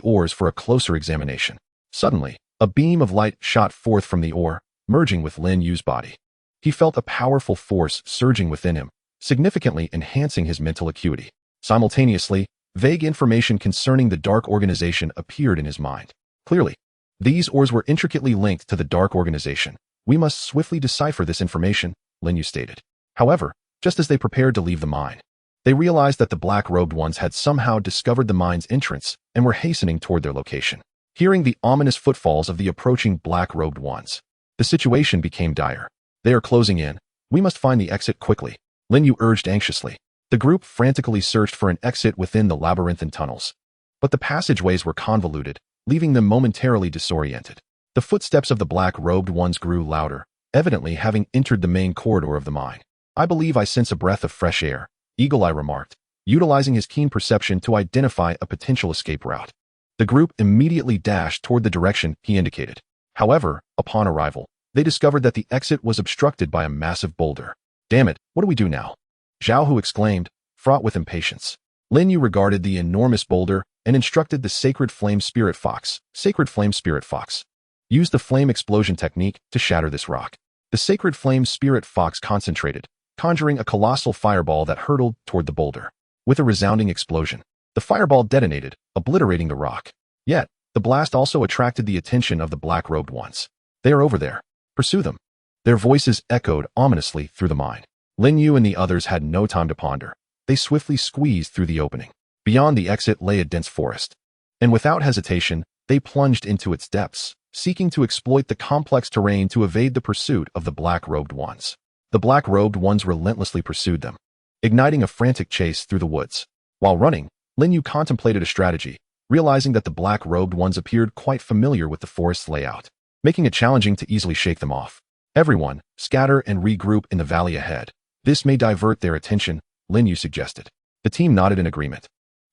ores for a closer examination. Suddenly, a beam of light shot forth from the ore, merging with Lin Yu's body. He felt a powerful force surging within him, significantly enhancing his mental acuity. Simultaneously, vague information concerning the Dark Organization appeared in his mind. Clearly, these ores were intricately linked to the Dark Organization. We must swiftly decipher this information, Lin Yu stated. However, just as they prepared to leave the mine, they realized that the black-robed ones had somehow discovered the mine's entrance and were hastening toward their location. Hearing the ominous footfalls of the approaching black-robed ones, the situation became dire. They are closing in. We must find the exit quickly, Lin Yu urged anxiously. The group frantically searched for an exit within the labyrinthine tunnels, but the passageways were convoluted, leaving them momentarily disoriented. The footsteps of the black-robed ones grew louder, evidently having entered the main corridor of the mine. I believe I sense a breath of fresh air, Eagle Eye remarked, utilizing his keen perception to identify a potential escape route. The group immediately dashed toward the direction he indicated. However, upon arrival, they discovered that the exit was obstructed by a massive boulder. Damn it, what do we do now? Zhao Hu exclaimed, fraught with impatience. Lin Yu regarded the enormous boulder and instructed the Sacred Flame Spirit Fox, use the flame explosion technique to shatter this rock. The Sacred Flame Spirit Fox concentrated, conjuring a colossal fireball that hurtled toward the boulder. With a resounding explosion, the fireball detonated, obliterating the rock. Yet, the blast also attracted the attention of the black-robed ones. They are over there. Pursue them. Their voices echoed ominously through the mine. Lin Yu and the others had no time to ponder. They swiftly squeezed through the opening. Beyond the exit lay a dense forest, and without hesitation, they plunged into its depths, seeking to exploit the complex terrain to evade the pursuit of the black-robed ones. The black-robed ones relentlessly pursued them, igniting a frantic chase through the woods. While running, Lin Yu contemplated a strategy, realizing that the black-robed ones appeared quite familiar with the forest's layout, making it challenging to easily shake them off. Everyone, scatter and regroup in the valley ahead. This may divert their attention, Lin Yu suggested. The team nodded in agreement,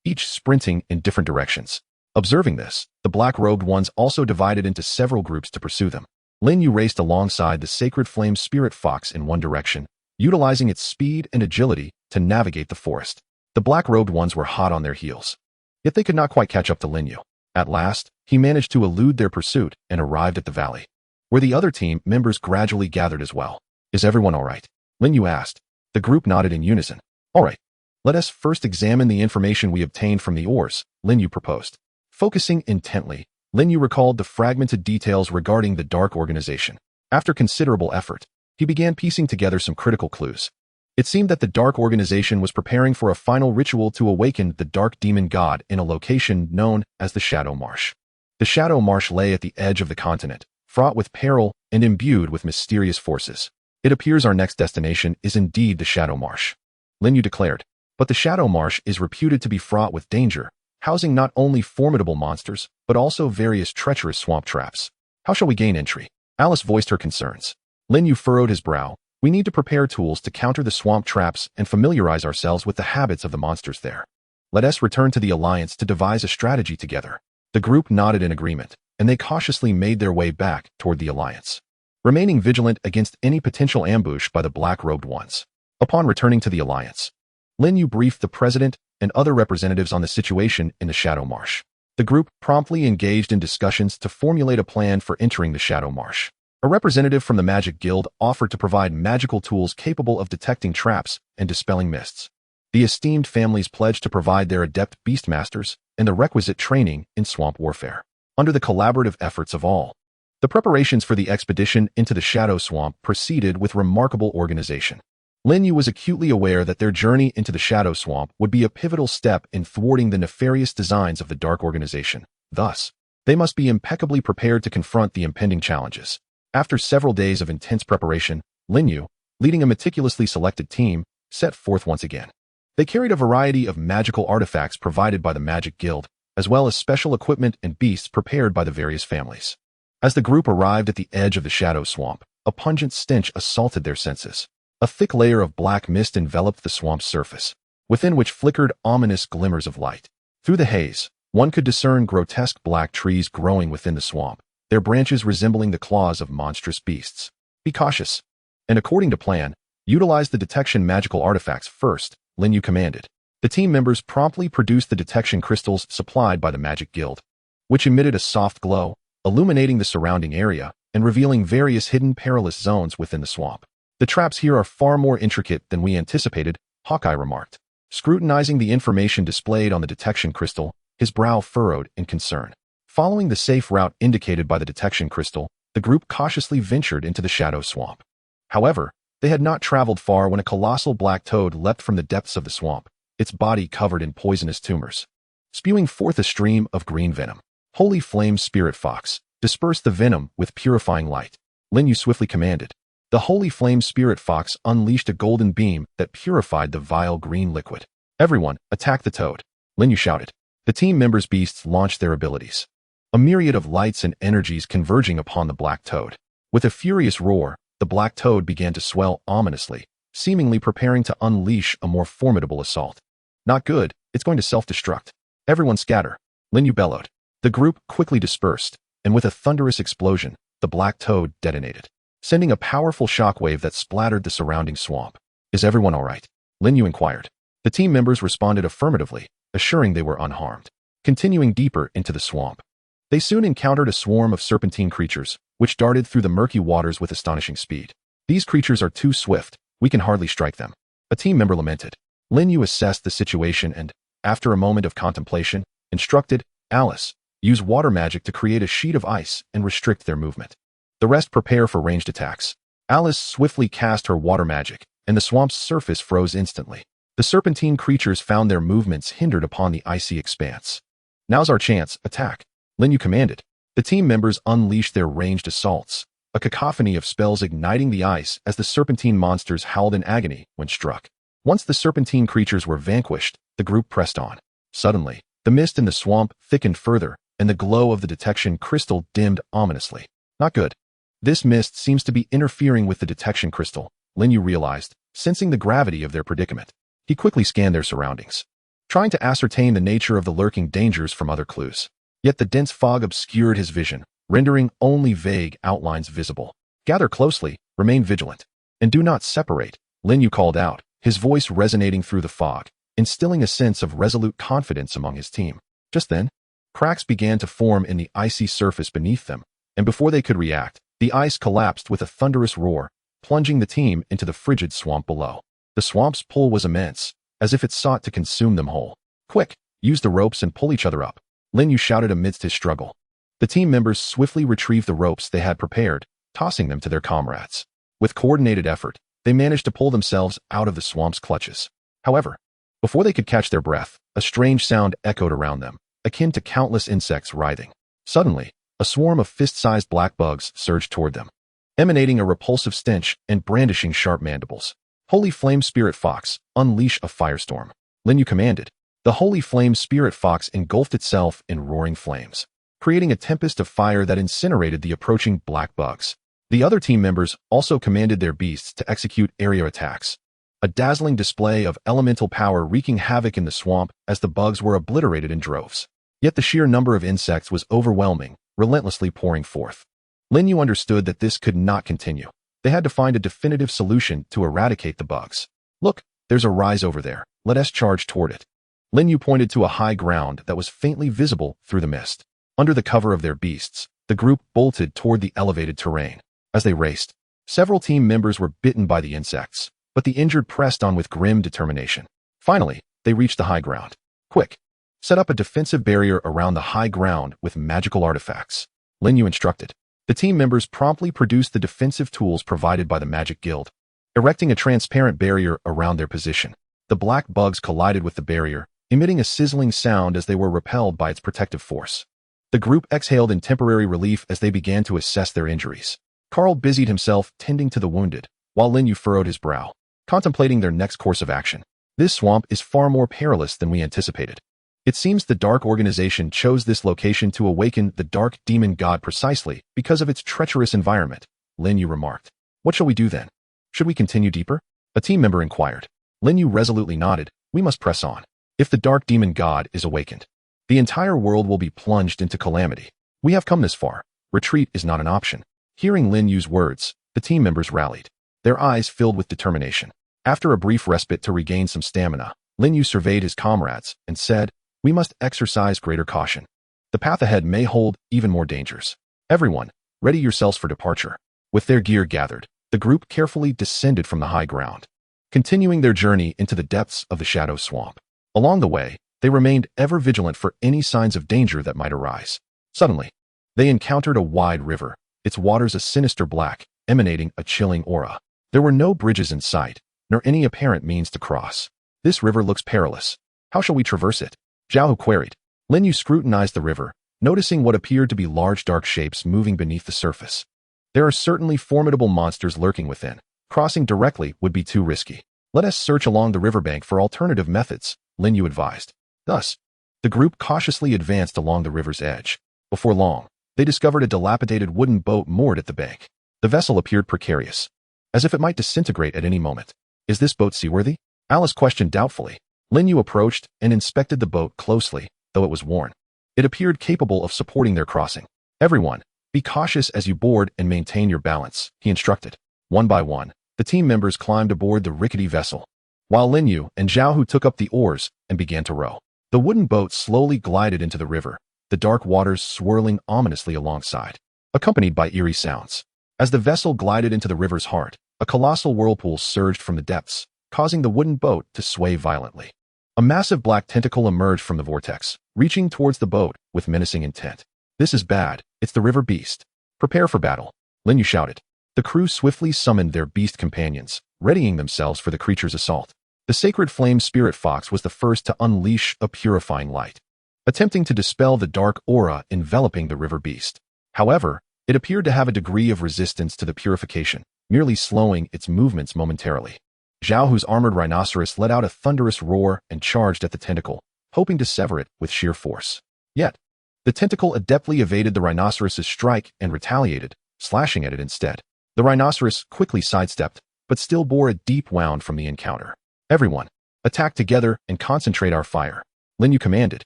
each sprinting in different directions. Observing this, the black-robed ones also divided into several groups to pursue them. Lin Yu raced alongside the sacred flame spirit fox in one direction, utilizing its speed and agility to navigate the forest. The black-robed ones were hot on their heels. Yet they could not quite catch up to Lin Yu. At last, he managed to elude their pursuit and arrived at the valley, where the other team members gradually gathered as well. Is everyone all right? Lin Yu asked. The group nodded in unison. All right. Let us first examine the information we obtained from the ores, Lin Yu proposed. Focusing intently, Lin Yu recalled the fragmented details regarding the Dark Organization. After considerable effort, he began piecing together some critical clues. It seemed that the Dark Organization was preparing for a final ritual to awaken the Dark Demon God in a location known as the Shadow Marsh. The Shadow Marsh lay at the edge of the continent, fraught with peril and imbued with mysterious forces. It appears our next destination is indeed the Shadow Marsh, Lin Yu declared. But the Shadow Marsh is reputed to be fraught with danger, housing not only formidable monsters, but also various treacherous swamp traps. How shall we gain entry? Alice voiced her concerns. Lin Yu furrowed his brow. We need to prepare tools to counter the swamp traps and familiarize ourselves with the habits of the monsters there. Let us return to the Alliance to devise a strategy together. The group nodded in agreement, and they cautiously made their way back toward the Alliance, remaining vigilant against any potential ambush by the black-robed ones. Upon returning to the Alliance, Lin Yu briefed the president and other representatives on the situation in the Shadow Marsh. The group promptly engaged in discussions to formulate a plan for entering the Shadow Marsh. A representative from the Magic Guild offered to provide magical tools capable of detecting traps and dispelling mists. The esteemed families pledged to provide their adept beastmasters and the requisite training in swamp warfare. Under the collaborative efforts of all, the preparations for the expedition into the Shadow Swamp proceeded with remarkable organization. Lin Yu was acutely aware that their journey into the Shadow Swamp would be a pivotal step in thwarting the nefarious designs of the Dark Organization. Thus, they must be impeccably prepared to confront the impending challenges. After several days of intense preparation, Lin Yu, leading a meticulously selected team, set forth once again. They carried a variety of magical artifacts provided by the Magic Guild, as well as special equipment and beasts prepared by the various families. As the group arrived at the edge of the Shadow Swamp, a pungent stench assaulted their senses. A thick layer of black mist enveloped the swamp's surface, within which flickered ominous glimmers of light. Through the haze, one could discern grotesque black trees growing within the swamp, their branches resembling the claws of monstrous beasts. Be cautious, and according to plan, utilize the detection magical artifacts first, Lin Yu commanded. The team members promptly produced the detection crystals supplied by the Magic Guild, which emitted a soft glow, illuminating the surrounding area and revealing various hidden perilous zones within the swamp. The traps here are far more intricate than we anticipated, Hawkeye remarked. Scrutinizing the information displayed on the detection crystal, his brow furrowed in concern. Following the safe route indicated by the detection crystal, the group cautiously ventured into the Shadow Swamp. However, they had not traveled far when a colossal black toad leapt from the depths of the swamp, its body covered in poisonous tumors, spewing forth a stream of green venom. Holy Flame Spirit Fox, disperse the venom with purifying light, Lin Yu swiftly commanded. The Holy Flame Spirit Fox unleashed a golden beam that purified the vile green liquid. Everyone, attack the toad, Lin Yu shouted. The team members' beasts launched their abilities, a myriad of lights and energies converging upon the black toad. With a furious roar, the black toad began to swell ominously, seemingly preparing to unleash a more formidable assault. Not good, it's going to self-destruct. Everyone scatter, Lin Yu bellowed. The group quickly dispersed, and with a thunderous explosion, the black toad detonated, sending a powerful shockwave that splattered the surrounding swamp. Is everyone all right? Lin Yu inquired. The team members responded affirmatively, assuring they were unharmed. Continuing deeper into the swamp, they soon encountered a swarm of serpentine creatures, which darted through the murky waters with astonishing speed. These creatures are too swift, we can hardly strike them, a team member lamented. Lin Yu assessed the situation and, after a moment of contemplation, instructed, Alice, use water magic to create a sheet of ice and restrict their movement. The rest prepare for ranged attacks. Alice swiftly cast her water magic, and the swamp's surface froze instantly. The serpentine creatures found their movements hindered upon the icy expanse. Now's our chance, attack, Lin Yu commanded. The team members unleashed their ranged assaults, a cacophony of spells igniting the ice as the serpentine monsters howled in agony when struck. Once the serpentine creatures were vanquished, the group pressed on. Suddenly, the mist in the swamp thickened further, and the glow of the detection crystal dimmed ominously. Not good. This mist seems to be interfering with the detection crystal, Lin Yu realized, sensing the gravity of their predicament. He quickly scanned their surroundings, trying to ascertain the nature of the lurking dangers from other clues. Yet the dense fog obscured his vision, rendering only vague outlines visible. Gather closely, remain vigilant, and do not separate, Lin Yu called out, his voice resonating through the fog, instilling a sense of resolute confidence among his team. Just then, cracks began to form in the icy surface beneath them, and before they could react, the ice collapsed with a thunderous roar, plunging the team into the frigid swamp below. The swamp's pull was immense, as if it sought to consume them whole. Quick, use the ropes and pull each other up, Lin Yu shouted amidst his struggle. The team members swiftly retrieved the ropes they had prepared, tossing them to their comrades. With coordinated effort, they managed to pull themselves out of the swamp's clutches. However, before they could catch their breath, a strange sound echoed around them, akin to countless insects writhing. Suddenly, a swarm of fist-sized black bugs surged toward them, emanating a repulsive stench and brandishing sharp mandibles. Holy Flame Spirit Fox, unleash a firestorm, Lin Yu commanded. The Holy Flame Spirit Fox engulfed itself in roaring flames, creating a tempest of fire that incinerated the approaching black bugs. The other team members also commanded their beasts to execute area attacks, a dazzling display of elemental power wreaking havoc in the swamp as the bugs were obliterated in droves. Yet the sheer number of insects was overwhelming, relentlessly pouring forth. Lin Yu understood that this could not continue. They had to find a definitive solution to eradicate the bugs. Look, there's a rise over there. Let us charge toward it. Lin Yu pointed to a high ground that was faintly visible through the mist. Under the cover of their beasts, the group bolted toward the elevated terrain. As they raced, several team members were bitten by the insects, but the injured pressed on with grim determination. Finally, they reached the high ground. Quick, set up a defensive barrier around the high ground with magical artifacts, Lin Yu instructed. The team members promptly produced the defensive tools provided by the Magic Guild, erecting a transparent barrier around their position. The black bugs collided with the barrier, emitting a sizzling sound as they were repelled by its protective force. The group exhaled in temporary relief as they began to assess their injuries. Carl busied himself tending to the wounded, while Lin Yu furrowed his brow, contemplating their next course of action. This swamp is far more perilous than we anticipated. It seems the Dark Organization chose this location to awaken the Dark Demon God precisely because of its treacherous environment, Lin Yu remarked. What shall we do then? Should we continue deeper? A team member inquired. Lin Yu resolutely nodded. We must press on. If the Dark Demon God is awakened, the entire world will be plunged into calamity. We have come this far. Retreat is not an option. Hearing Lin Yu's words, the team members rallied, their eyes filled with determination. After a brief respite to regain some stamina, Lin Yu surveyed his comrades and said, we must exercise greater caution. The path ahead may hold even more dangers. Everyone, ready yourselves for departure. With their gear gathered, the group carefully descended from the high ground, continuing their journey into the depths of the Shadow Swamp. Along the way, they remained ever vigilant for any signs of danger that might arise. Suddenly, they encountered a wide river, its waters a sinister black, emanating a chilling aura. There were no bridges in sight, nor any apparent means to cross. This river looks perilous. How shall we traverse it? Zhao queried. Lin Yu scrutinized the river, noticing what appeared to be large dark shapes moving beneath the surface. There are certainly formidable monsters lurking within. Crossing directly would be too risky. Let us search along the riverbank for alternative methods, Lin Yu advised. Thus, the group cautiously advanced along the river's edge. Before long, they discovered a dilapidated wooden boat moored at the bank. The vessel appeared precarious, as if it might disintegrate at any moment. Is this boat seaworthy? Alice questioned doubtfully. Lin Yu approached and inspected the boat closely, though it was worn. It appeared capable of supporting their crossing. Everyone, be cautious as you board and maintain your balance, he instructed. One by one, the team members climbed aboard the rickety vessel, while Lin Yu and Zhao took up the oars and began to row. The wooden boat slowly glided into the river, the dark waters swirling ominously alongside, accompanied by eerie sounds. As the vessel glided into the river's heart, a colossal whirlpool surged from the depths, causing the wooden boat to sway violently. A massive black tentacle emerged from the vortex, reaching towards the boat with menacing intent. This is bad. It's the river beast. Prepare for battle, Lin Yu shouted. The crew swiftly summoned their beast companions, readying themselves for the creature's assault. The sacred flame spirit fox was the first to unleash a purifying light, attempting to dispel the dark aura enveloping the river beast. However, it appeared to have a degree of resistance to the purification, merely slowing its movements momentarily. Zhao, whose armored rhinoceros, let out a thunderous roar and charged at the tentacle, hoping to sever it with sheer force. Yet, the tentacle adeptly evaded the rhinoceros's strike and retaliated, slashing at it instead. The rhinoceros quickly sidestepped, but still bore a deep wound from the encounter. Everyone, attack together and concentrate our fire, Lin Yu commanded.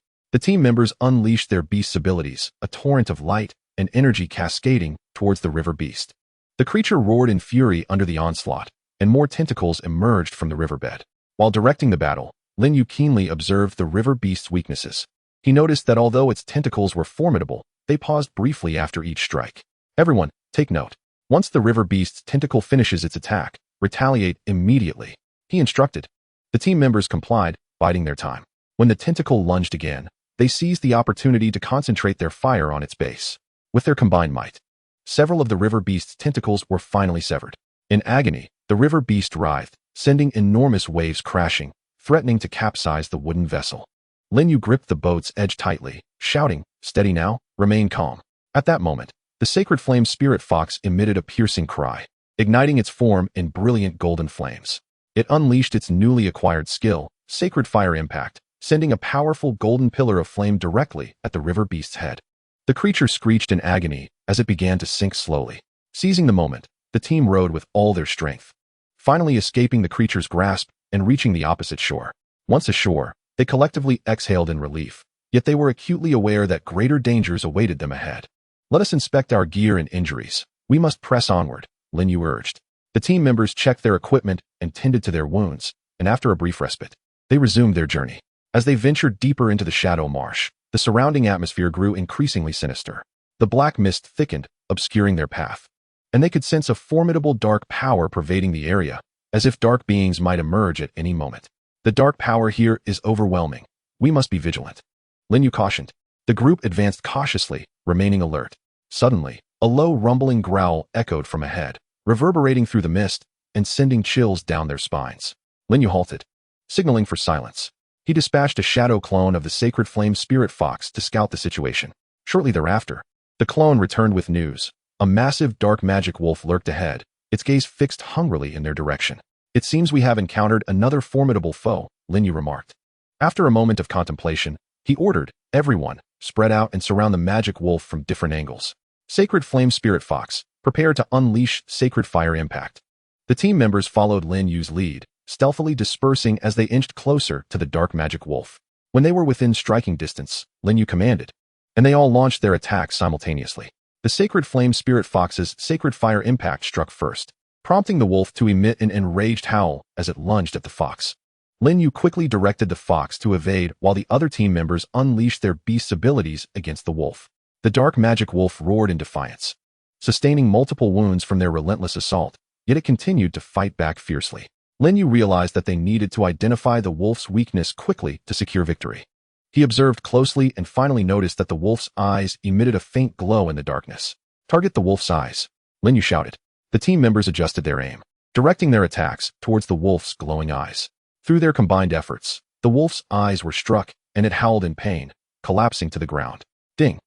The team members unleashed their beast's abilities, a torrent of light and energy cascading towards the river beast. The creature roared in fury under the onslaught, and more tentacles emerged from the riverbed. While directing the battle, Lin Yu keenly observed the river beast's weaknesses. He noticed that although its tentacles were formidable, they paused briefly after each strike. Everyone, take note. Once the river beast's tentacle finishes its attack, retaliate immediately, he instructed. The team members complied, biding their time. When the tentacle lunged again, they seized the opportunity to concentrate their fire on its base. With their combined might, several of the river beast's tentacles were finally severed. In agony, the river beast writhed, sending enormous waves crashing, threatening to capsize the wooden vessel. Lin Yu gripped the boat's edge tightly, shouting, "Steady now, remain calm." At that moment, the sacred flame spirit fox emitted a piercing cry, igniting its form in brilliant golden flames. It unleashed its newly acquired skill, Sacred Fire Impact, sending a powerful golden pillar of flame directly at the river beast's head. The creature screeched in agony as it began to sink slowly. Seizing the moment, the team rowed with all their strength, finally escaping the creature's grasp and reaching the opposite shore. Once ashore, they collectively exhaled in relief, yet they were acutely aware that greater dangers awaited them ahead. "Let us inspect our gear and injuries. We must press onward," Lin Yu urged. The team members checked their equipment and tended to their wounds, and after a brief respite, they resumed their journey. As they ventured deeper into the shadow marsh, the surrounding atmosphere grew increasingly sinister. The black mist thickened, obscuring their path, and they could sense a formidable dark power pervading the area, as if dark beings might emerge at any moment. "The dark power here is overwhelming. We must be vigilant," Lin Yu cautioned. The group advanced cautiously, remaining alert. Suddenly, a low rumbling growl echoed from ahead, reverberating through the mist and sending chills down their spines. Lin Yu halted, signaling for silence. He dispatched a shadow clone of the sacred flame spirit fox to scout the situation. Shortly thereafter, the clone returned with news. A massive dark magic wolf lurked ahead, its gaze fixed hungrily in their direction. "It seems we have encountered another formidable foe," Lin Yu remarked. After a moment of contemplation, he ordered, "Everyone, spread out and surround the magic wolf from different angles. Sacred Flame Spirit Fox, prepare to unleash Sacred Fire Impact." The team members followed Lin Yu's lead, stealthily dispersing as they inched closer to the dark magic wolf. When they were within striking distance, Lin Yu commanded, and they all launched their attacks simultaneously. The Sacred Flame Spirit Fox's Sacred Fire Impact struck first, prompting the wolf to emit an enraged howl as it lunged at the fox. Lin Yu quickly directed the fox to evade while the other team members unleashed their beast's abilities against the wolf. The dark magic wolf roared in defiance, sustaining multiple wounds from their relentless assault, yet it continued to fight back fiercely. Lin Yu realized that they needed to identify the wolf's weakness quickly to secure victory. He observed closely and finally noticed that the wolf's eyes emitted a faint glow in the darkness. "Target the wolf's eyes," Lin Yu shouted. The team members adjusted their aim, directing their attacks towards the wolf's glowing eyes. Through their combined efforts, the wolf's eyes were struck, and it howled in pain, collapsing to the ground. Ding!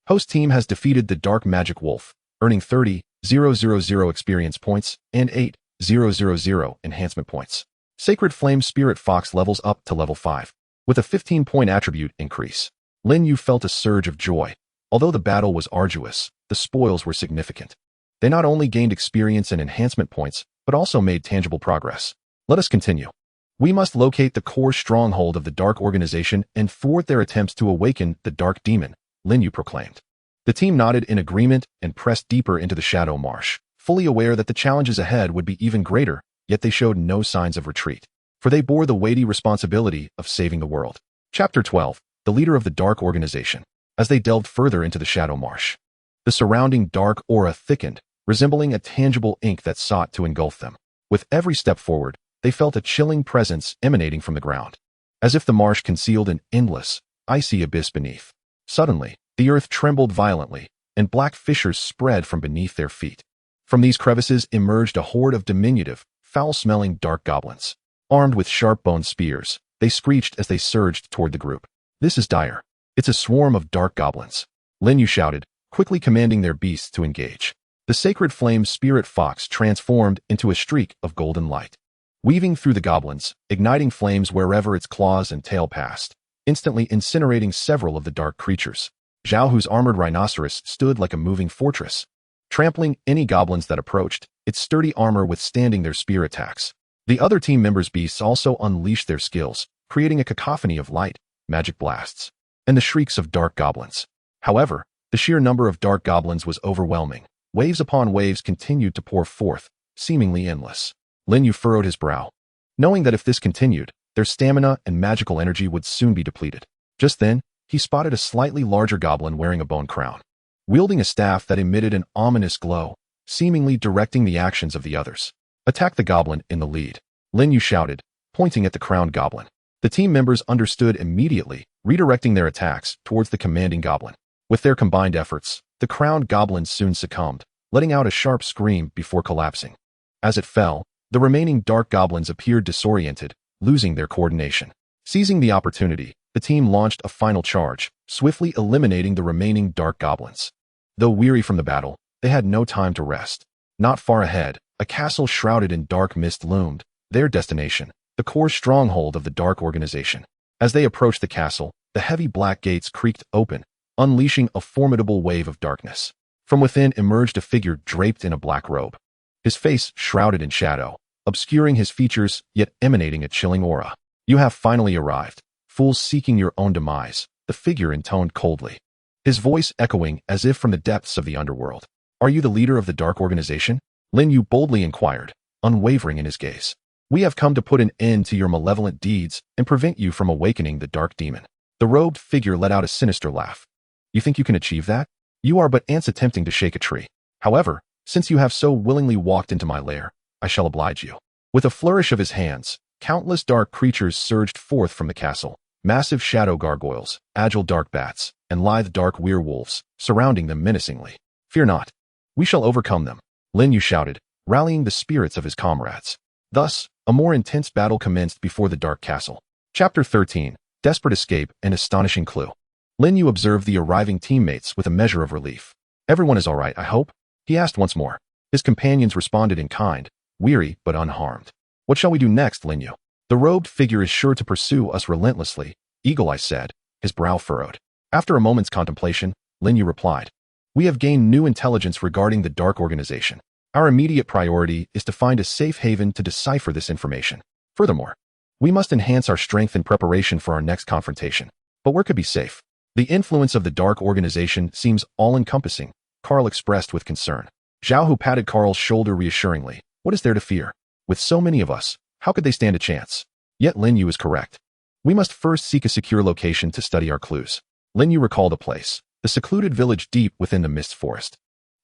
Host team has defeated the dark magic wolf, earning 30,000 experience points and 8,000 enhancement points. Sacred Flame Spirit Fox levels up to level 5. With a 15-point attribute increase, Lin Yu felt a surge of joy. Although the battle was arduous, the spoils were significant. They not only gained experience and enhancement points, but also made tangible progress. "Let us continue. We must locate the core stronghold of the Dark Organization and thwart their attempts to awaken the Dark Demon," Lin Yu proclaimed. The team nodded in agreement and pressed deeper into the shadow marsh, fully aware that the challenges ahead would be even greater, yet they showed no signs of retreat, for they bore the weighty responsibility of saving the world. Chapter 12, The Leader of the Dark Organization. As they delved further into the shadow marsh, the surrounding dark aura thickened, resembling a tangible ink that sought to engulf them. With every step forward, they felt a chilling presence emanating from the ground, as if the marsh concealed an endless, icy abyss beneath. Suddenly, the earth trembled violently, and black fissures spread from beneath their feet. From these crevices emerged a horde of diminutive, foul-smelling dark goblins. Armed with sharp-boned spears, they screeched as they surged toward the group. "This is dire. It's a swarm of dark goblins," Lin Yu shouted, quickly commanding their beasts to engage. The Sacred Flame Spirit Fox transformed into a streak of golden light, weaving through the goblins, igniting flames wherever its claws and tail passed, instantly incinerating several of the dark creatures. Zhao Hu's armored rhinoceros stood like a moving fortress, trampling any goblins that approached, its sturdy armor withstanding their spear attacks. The other team members' beasts also unleashed their skills, creating a cacophony of light, magic blasts, and the shrieks of dark goblins. However, the sheer number of dark goblins was overwhelming. Waves upon waves continued to pour forth, seemingly endless. Lin Yu furrowed his brow, knowing that if this continued, their stamina and magical energy would soon be depleted. Just then, he spotted a slightly larger goblin wearing a bone crown, wielding a staff that emitted an ominous glow, seemingly directing the actions of the others. "Attack the goblin in the lead," Lin Yu shouted, pointing at the crowned goblin. The team members understood immediately, redirecting their attacks towards the commanding goblin. With their combined efforts, the crowned goblin soon succumbed, letting out a sharp scream before collapsing. As it fell, the remaining dark goblins appeared disoriented, losing their coordination. Seizing the opportunity, the team launched a final charge, swiftly eliminating the remaining dark goblins. Though weary from the battle, they had no time to rest. Not far ahead, a castle shrouded in dark mist loomed, their destination, the core stronghold of the Dark Organization. As they approached the castle, the heavy black gates creaked open, unleashing a formidable wave of darkness. From within emerged a figure draped in a black robe, his face shrouded in shadow, obscuring his features yet emanating a chilling aura. "You have finally arrived, fools seeking your own demise," the figure intoned coldly, his voice echoing as if from the depths of the underworld. "Are you the leader of the Dark Organization?" Lin Yu boldly inquired, unwavering in his gaze. "We have come to put an end to your malevolent deeds and prevent you from awakening the dark demon." The robed figure let out a sinister laugh. "You think you can achieve that? You are but ants attempting to shake a tree. However, since you have so willingly walked into my lair, I shall oblige you." With a flourish of his hands, countless dark creatures surged forth from the castle, massive shadow gargoyles, agile dark bats, and lithe dark werewolves, surrounding them menacingly. "Fear not. We shall overcome them," Lin Yu shouted, rallying the spirits of his comrades. Thus, a more intense battle commenced before the dark castle. Chapter 13, Desperate Escape and Astonishing Clue. Lin Yu observed the arriving teammates with a measure of relief. "Everyone is all right, I hope?" he asked once more. His companions responded in kind, weary but unharmed. "What shall we do next, Lin Yu?" "The robed figure is sure to pursue us relentlessly," Eagle Eye said, his brow furrowed. After a moment's contemplation, Lin Yu replied, "We have gained new intelligence regarding the Dark Organization. Our immediate priority is to find a safe haven to decipher this information. Furthermore, we must enhance our strength in preparation for our next confrontation. But where could be safe? The influence of the Dark Organization seems all-encompassing," Carl expressed with concern. Zhao Hu patted Carl's shoulder reassuringly. "What is there to fear? With so many of us, how could they stand a chance?" Yet Lin Yu is correct. "We must first seek a secure location to study our clues." Lin Yu recalled a place, the secluded village deep within the mist forest.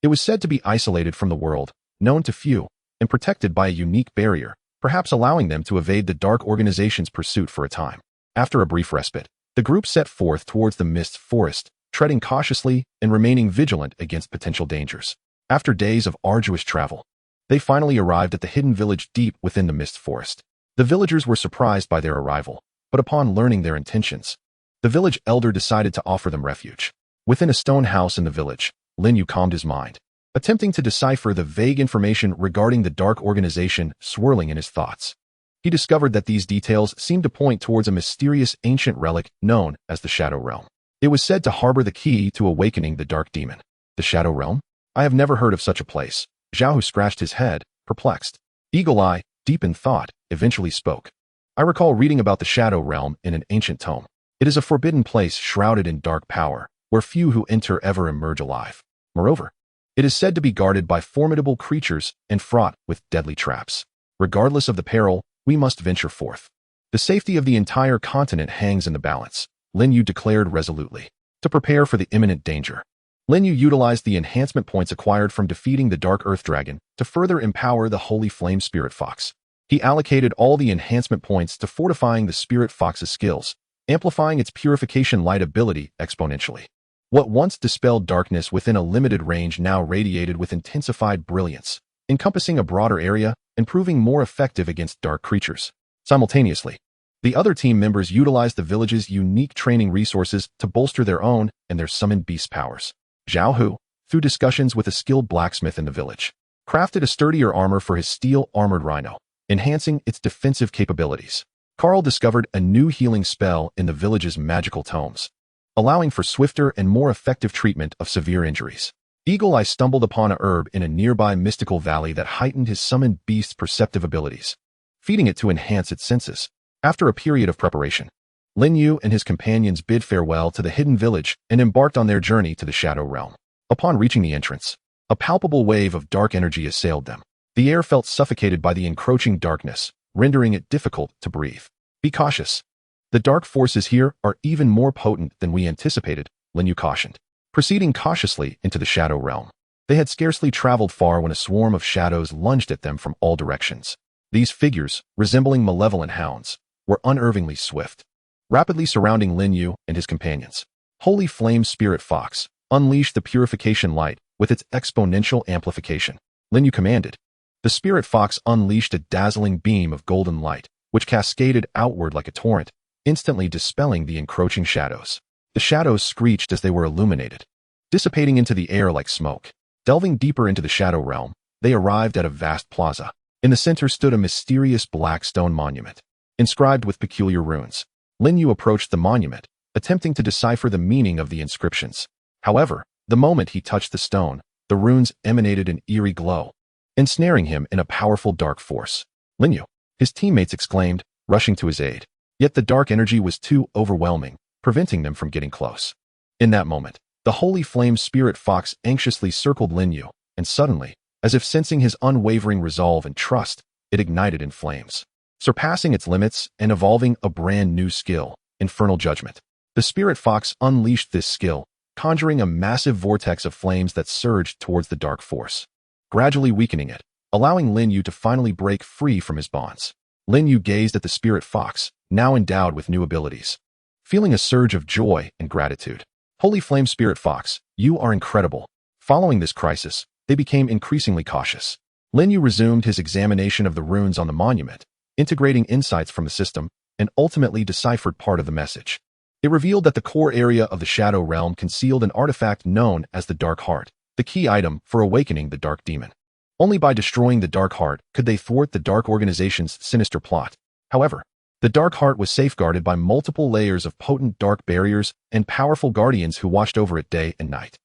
It was said to be isolated from the world, known to few, and protected by a unique barrier, perhaps allowing them to evade the Dark Organization's pursuit for a time. After a brief respite, the group set forth towards the mist forest, treading cautiously and remaining vigilant against potential dangers. After days of arduous travel, they finally arrived at the hidden village deep within the mist forest. The villagers were surprised by their arrival, but upon learning their intentions, the village elder decided to offer them refuge. Within a stone house in the village, Lin Yu calmed his mind, attempting to decipher the vague information regarding the Dark Organization swirling in his thoughts. He discovered that these details seemed to point towards a mysterious ancient relic known as the Shadow Realm. It was said to harbor the key to awakening the dark demon. The Shadow Realm? I have never heard of such a place. Zhao Hu scratched his head, perplexed. Eagle Eye, deep in thought, eventually spoke. "I recall reading about the Shadow Realm in an ancient tome. It is a forbidden place shrouded in dark power, where few who enter ever emerge alive. Moreover, it is said to be guarded by formidable creatures and fraught with deadly traps. Regardless of the peril, we must venture forth. The safety of the entire continent hangs in the balance," Lin Yu declared resolutely. To prepare for the imminent danger, Lin Yu utilized the enhancement points acquired from defeating the Dark Earth Dragon to further empower the Holy Flame Spirit Fox. He allocated all the enhancement points to fortifying the Spirit Fox's skills, amplifying its purification light ability exponentially. What once dispelled darkness within a limited range now radiated with intensified brilliance, encompassing a broader area and proving more effective against dark creatures. Simultaneously, the other team members utilized the village's unique training resources to bolster their own and their summoned beast powers. Zhao Hu, through discussions with a skilled blacksmith in the village, crafted a sturdier armor for his steel-armored rhino, enhancing its defensive capabilities. Carl discovered a new healing spell in the village's magical tomes, allowing for swifter and more effective treatment of severe injuries. Eagle Eye stumbled upon a herb in a nearby mystical valley that heightened his summoned beast's perceptive abilities, feeding it to enhance its senses. After a period of preparation, Lin Yu and his companions bid farewell to the hidden village and embarked on their journey to the Shadow Realm. Upon reaching the entrance, a palpable wave of dark energy assailed them. The air felt suffocated by the encroaching darkness, rendering it difficult to breathe. Be cautious. The dark forces here are even more potent than we anticipated, Lin Yu cautioned. Proceeding cautiously into the Shadow Realm, they had scarcely traveled far when a swarm of shadows lunged at them from all directions. These figures, resembling malevolent hounds, were unnervingly swift, rapidly surrounding Lin Yu and his companions. Holy Flame Spirit Fox, unleash the purification light with its exponential amplification, Lin Yu commanded. The Spirit Fox unleashed a dazzling beam of golden light, which cascaded outward like a torrent, instantly dispelling the encroaching shadows. The shadows screeched as they were illuminated, dissipating into the air like smoke. Delving deeper into the Shadow Realm, they arrived at a vast plaza. In the center stood a mysterious black stone monument, inscribed with peculiar runes. Lin Yu approached the monument, attempting to decipher the meaning of the inscriptions. However, the moment he touched the stone, the runes emanated an eerie glow, ensnaring him in a powerful dark force. Lin Yu, his teammates exclaimed, rushing to his aid. Yet the dark energy was too overwhelming, preventing them from getting close. In that moment, the Holy Flame Spirit Fox anxiously circled Lin Yu, and suddenly, as if sensing his unwavering resolve and trust, it ignited in flames, surpassing its limits and evolving a brand new skill, Infernal Judgment. The Spirit Fox unleashed this skill, conjuring a massive vortex of flames that surged towards the dark force, gradually weakening it, allowing Lin Yu to finally break free from his bonds. Lin Yu gazed at the Spirit Fox, now endowed with new abilities, feeling a surge of joy and gratitude. Holy Flame Spirit Fox, you are incredible. Following this crisis, they became increasingly cautious. Lin Yu resumed his examination of the runes on the monument, integrating insights from the system, and ultimately deciphered part of the message. It revealed that the core area of the Shadow Realm concealed an artifact known as the Dark Heart, the key item for awakening the Dark Demon. Only by destroying the Dark Heart could they thwart the Dark Organization's sinister plot. However, the Dark Heart was safeguarded by multiple layers of potent dark barriers and powerful guardians who watched over it day and night.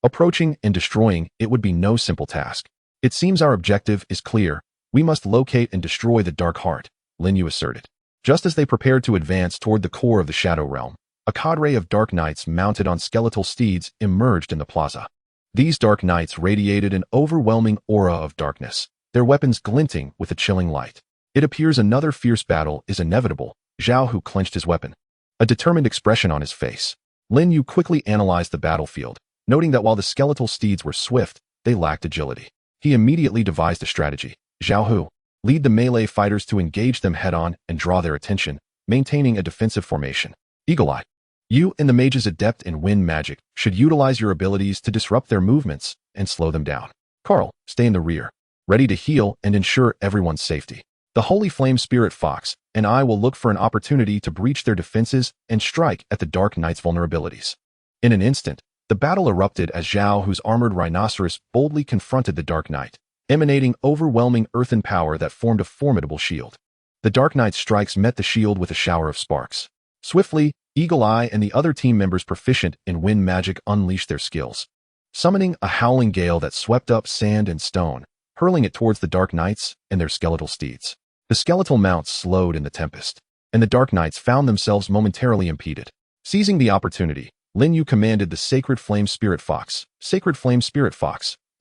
Approaching and destroying it would be no simple task. It seems our objective is clear. We must locate and destroy the Dark Heart, Lin Yu asserted. Just as they prepared to advance toward the core of the Shadow Realm, a cadre of Dark Knights mounted on skeletal steeds emerged in the plaza. These Dark Knights radiated an overwhelming aura of darkness, their weapons glinting with a chilling light. It appears another fierce battle is inevitable, Zhao Hu clenched his weapon, a determined expression on his face. Lin Yu quickly analyzed the battlefield, noting that while the skeletal steeds were swift, they lacked agility. He immediately devised a strategy. Zhao Hu, lead the melee fighters to engage them head-on and draw their attention, maintaining a defensive formation. Eagle Eye, you and the mages adept in wind magic should utilize your abilities to disrupt their movements and slow them down. Carl, stay in the rear, ready to heal and ensure everyone's safety. The Holy Flame Spirit Fox and I will look for an opportunity to breach their defenses and strike at the Dark Knight's vulnerabilities. In an instant, the battle erupted as Zhao Hu's armored rhinoceros boldly confronted the Dark Knight, emanating overwhelming earthen power that formed a formidable shield. The Dark Knight's strikes met the shield with a shower of sparks. Swiftly, Eagle Eye and the other team members proficient in wind magic unleashed their skills, summoning a howling gale that swept up sand and stone, hurling it towards the Dark Knights and their skeletal steeds. The skeletal mounts slowed in the tempest, and the Dark Knights found themselves momentarily impeded. Seizing the opportunity, Lin Yu commanded the Sacred Flame Spirit Fox,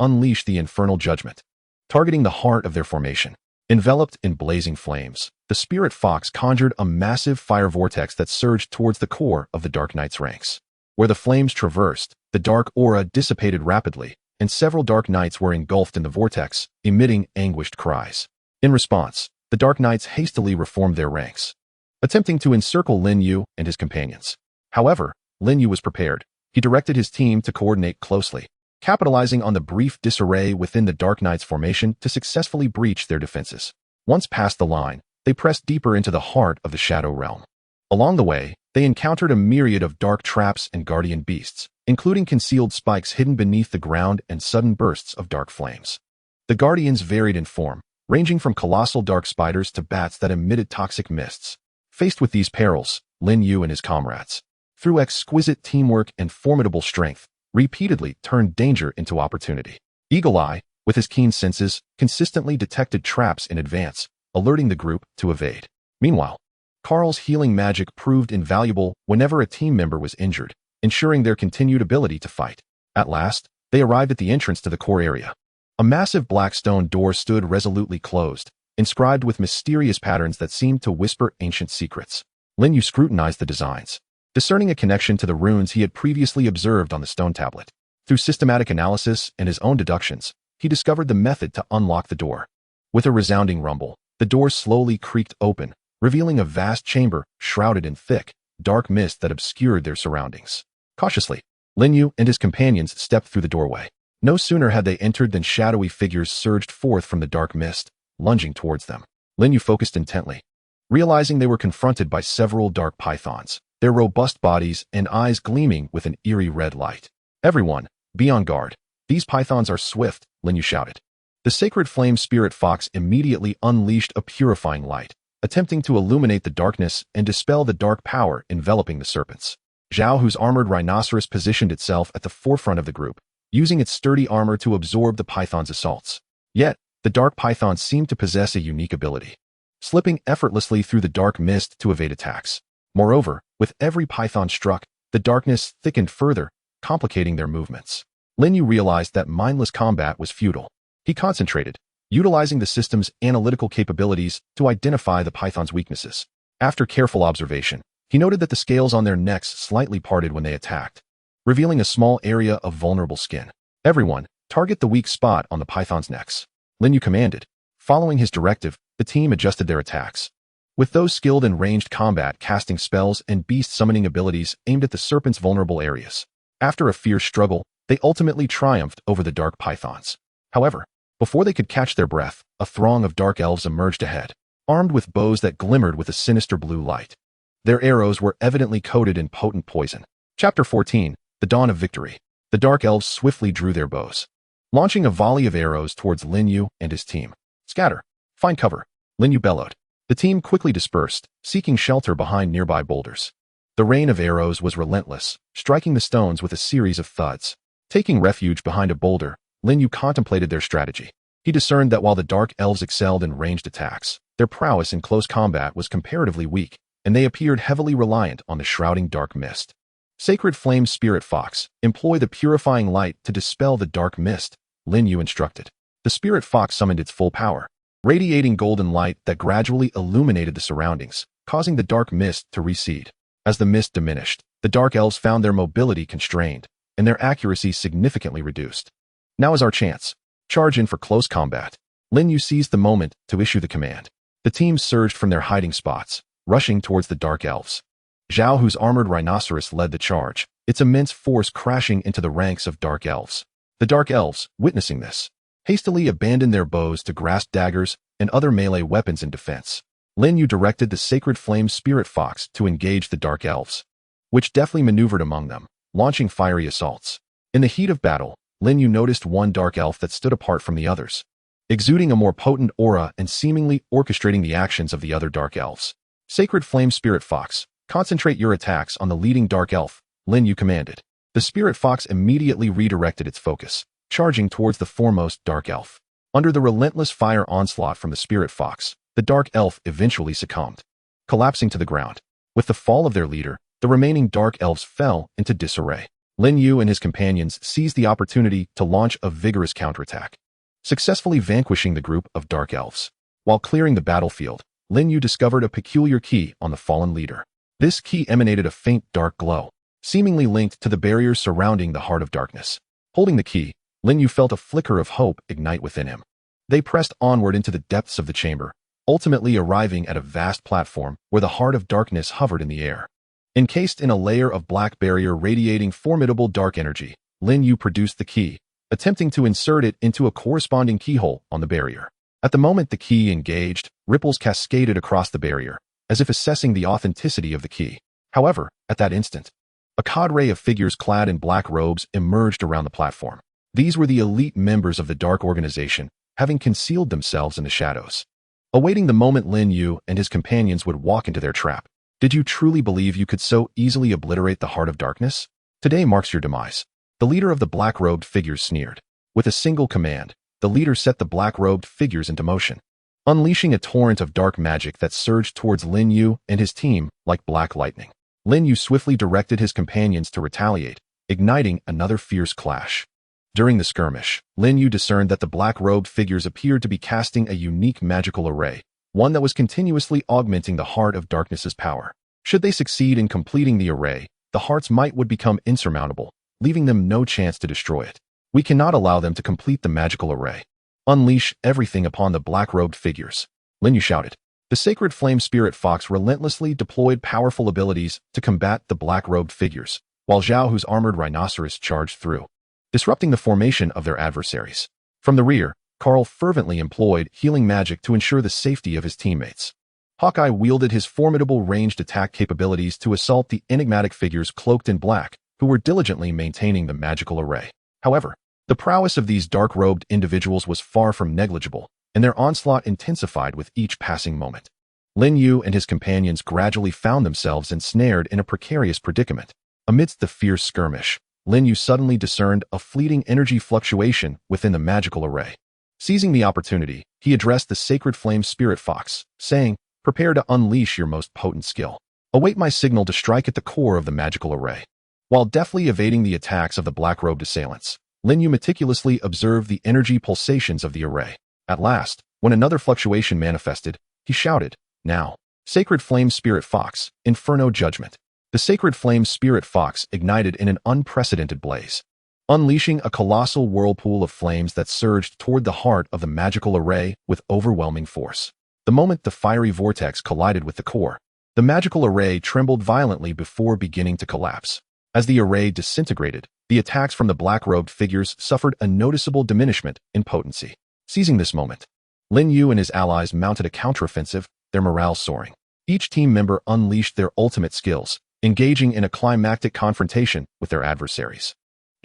unleash the Infernal Judgment, targeting the heart of their formation. Enveloped in blazing flames, the Spirit Fox conjured a massive fire vortex that surged towards the core of the Dark Knight's ranks. Where the flames traversed, the dark aura dissipated rapidly, and several Dark Knights were engulfed in the vortex, emitting anguished cries. In response, the Dark Knights hastily reformed their ranks, attempting to encircle Lin Yu and his companions. However, Lin Yu was prepared. He directed his team to coordinate closely, capitalizing on the brief disarray within the Dark Knight's formation to successfully breach their defenses. Once past the line, they pressed deeper into the heart of the Shadow Realm. Along the way, they encountered a myriad of dark traps and guardian beasts, including concealed spikes hidden beneath the ground and sudden bursts of dark flames. The guardians varied in form, ranging from colossal dark spiders to bats that emitted toxic mists. Faced with these perils, Lin Yu and his comrades, through exquisite teamwork and formidable strength, repeatedly turned danger into opportunity. Eagle Eye, with his keen senses, consistently detected traps in advance, alerting the group to evade. Meanwhile, Carl's healing magic proved invaluable whenever a team member was injured, ensuring their continued ability to fight. At last, they arrived at the entrance to the core area. A massive black stone door stood resolutely closed, inscribed with mysterious patterns that seemed to whisper ancient secrets. Lin Yu scrutinized the designs, discerning a connection to the runes he had previously observed on the stone tablet. Through systematic analysis and his own deductions, he discovered the method to unlock the door. With a resounding rumble, the door slowly creaked open, revealing a vast chamber shrouded in thick, dark mist that obscured their surroundings. Cautiously, Lin Yu and his companions stepped through the doorway. No sooner had they entered than shadowy figures surged forth from the dark mist, lunging towards them. Lin Yu focused intently, realizing they were confronted by several dark pythons, their robust bodies and eyes gleaming with an eerie red light. "Everyone, be on guard. These pythons are swift," Lin Yu shouted. The sacred flame spirit fox immediately unleashed a purifying light, attempting to illuminate the darkness and dispel the dark power enveloping the serpents. Zhao, whose armored rhinoceros positioned itself at the forefront of the group, using its sturdy armor to absorb the python's assaults. Yet, the dark python seemed to possess a unique ability, slipping effortlessly through the dark mist to evade attacks. Moreover, with every python struck, the darkness thickened further, complicating their movements. Lin Yu realized that mindless combat was futile. He concentrated, utilizing the system's analytical capabilities to identify the python's weaknesses. After careful observation, he noted that the scales on their necks slightly parted when they attacked, revealing a small area of vulnerable skin. "Everyone, target the weak spot on the python's necks," Lin Yu commanded. Following his directive, the team adjusted their attacks, with those skilled in ranged combat casting spells and beast summoning abilities aimed at the serpent's vulnerable areas. After a fierce struggle, they ultimately triumphed over the dark pythons. However, before they could catch their breath, a throng of dark elves emerged ahead, armed with bows that glimmered with a sinister blue light. Their arrows were evidently coated in potent poison. Chapter 14, The Dawn of Victory. The dark elves swiftly drew their bows, launching a volley of arrows towards Lin Yu and his team. "Scatter! Find cover!" Lin Yu bellowed. The team quickly dispersed, seeking shelter behind nearby boulders. The rain of arrows was relentless, striking the stones with a series of thuds. Taking refuge behind a boulder, Lin Yu contemplated their strategy. He discerned that while the dark elves excelled in ranged attacks, their prowess in close combat was comparatively weak, and they appeared heavily reliant on the shrouding dark mist. "Sacred Flame Spirit Fox, employ the purifying light to dispel the dark mist," Lin Yu instructed. The spirit fox summoned its full power, radiating golden light that gradually illuminated the surroundings, causing the dark mist to recede. As the mist diminished, the dark elves found their mobility constrained, and their accuracy significantly reduced. "Now is our chance. Charge in for close combat." Lin Yu seized the moment to issue the command. The team surged from their hiding spots, rushing towards the dark elves. Zhao, whose armored rhinoceros led the charge, its immense force crashing into the ranks of dark elves. The dark elves, witnessing this, hastily abandoned their bows to grasp daggers and other melee weapons in defense. Lin Yu directed the Sacred Flame Spirit Fox to engage the dark elves, which deftly maneuvered among them, launching fiery assaults. In the heat of battle, Lin Yu noticed one dark elf that stood apart from the others, exuding a more potent aura and seemingly orchestrating the actions of the other dark elves. "Sacred Flame Spirit Fox, concentrate your attacks on the leading dark elf," Lin Yu commanded. The spirit fox immediately redirected its focus, charging towards the foremost dark elf. Under the relentless fire onslaught from the spirit fox, the dark elf eventually succumbed, collapsing to the ground. With the fall of their leader, the remaining dark elves fell into disarray. Lin Yu and his companions seized the opportunity to launch a vigorous counterattack, successfully vanquishing the group of dark elves. While clearing the battlefield, Lin Yu discovered a peculiar key on the fallen leader. This key emanated a faint dark glow, seemingly linked to the barriers surrounding the Heart of Darkness. Holding the key, Lin Yu felt a flicker of hope ignite within him. They pressed onward into the depths of the chamber, ultimately arriving at a vast platform where the Heart of Darkness hovered in the air. Encased in a layer of black barrier radiating formidable dark energy, Lin Yu produced the key, attempting to insert it into a corresponding keyhole on the barrier. At the moment the key engaged, ripples cascaded across the barrier, as if assessing the authenticity of the key. However, at that instant, a cadre of figures clad in black robes emerged around the platform. These were the elite members of the Dark Organization, having concealed themselves in the shadows, awaiting the moment Lin Yu and his companions would walk into their trap. "Did you truly believe you could so easily obliterate the Heart of Darkness? Today marks your demise." The leader of the black-robed figures sneered. With a single command, the leader set the black-robed figures into motion. unleashing a torrent of dark magic that surged towards Lin Yu and his team like black lightning. Lin Yu swiftly directed his companions to retaliate, igniting another fierce clash. During the skirmish, Lin Yu discerned that the black-robed figures appeared to be casting a unique magical array, one that was continuously augmenting the Heart of Darkness's power. Should they succeed in completing the array, the Heart's might would become insurmountable, leaving them no chance to destroy it. We cannot allow them to complete the magical array. Unleash everything upon the black-robed figures, Lin Yu shouted. The Sacred Flame Spirit Fox relentlessly deployed powerful abilities to combat the black-robed figures, while Zhao Hu's armored rhinoceros charged through, disrupting the formation of their adversaries. From the rear, Carl fervently employed healing magic to ensure the safety of his teammates. Hawkeye wielded his formidable ranged attack capabilities to assault the enigmatic figures cloaked in black, who were diligently maintaining the magical array. However, the prowess of these dark-robed individuals was far from negligible, and their onslaught intensified with each passing moment. Lin Yu and his companions gradually found themselves ensnared in a precarious predicament. Amidst the fierce skirmish, Lin Yu suddenly discerned a fleeting energy fluctuation within the magical array. Seizing the opportunity, he addressed the Sacred Flame Spirit Fox, saying, "Prepare to unleash your most potent skill. Await my signal to strike at the core of the magical array." While deftly evading the attacks of the black-robed assailants, Lin Yu meticulously observed the energy pulsations of the array. At last, when another fluctuation manifested, he shouted, "Now, Sacred Flame Spirit Fox, Inferno Judgment." The Sacred Flame Spirit Fox ignited in an unprecedented blaze, unleashing a colossal whirlpool of flames that surged toward the heart of the magical array with overwhelming force. The moment the fiery vortex collided with the core, the magical array trembled violently before beginning to collapse. As the array disintegrated, the attacks from the black-robed figures suffered a noticeable diminishment in potency. Seizing this moment, Lin Yu and his allies mounted a counteroffensive, their morale soaring. Each team member unleashed their ultimate skills, engaging in a climactic confrontation with their adversaries.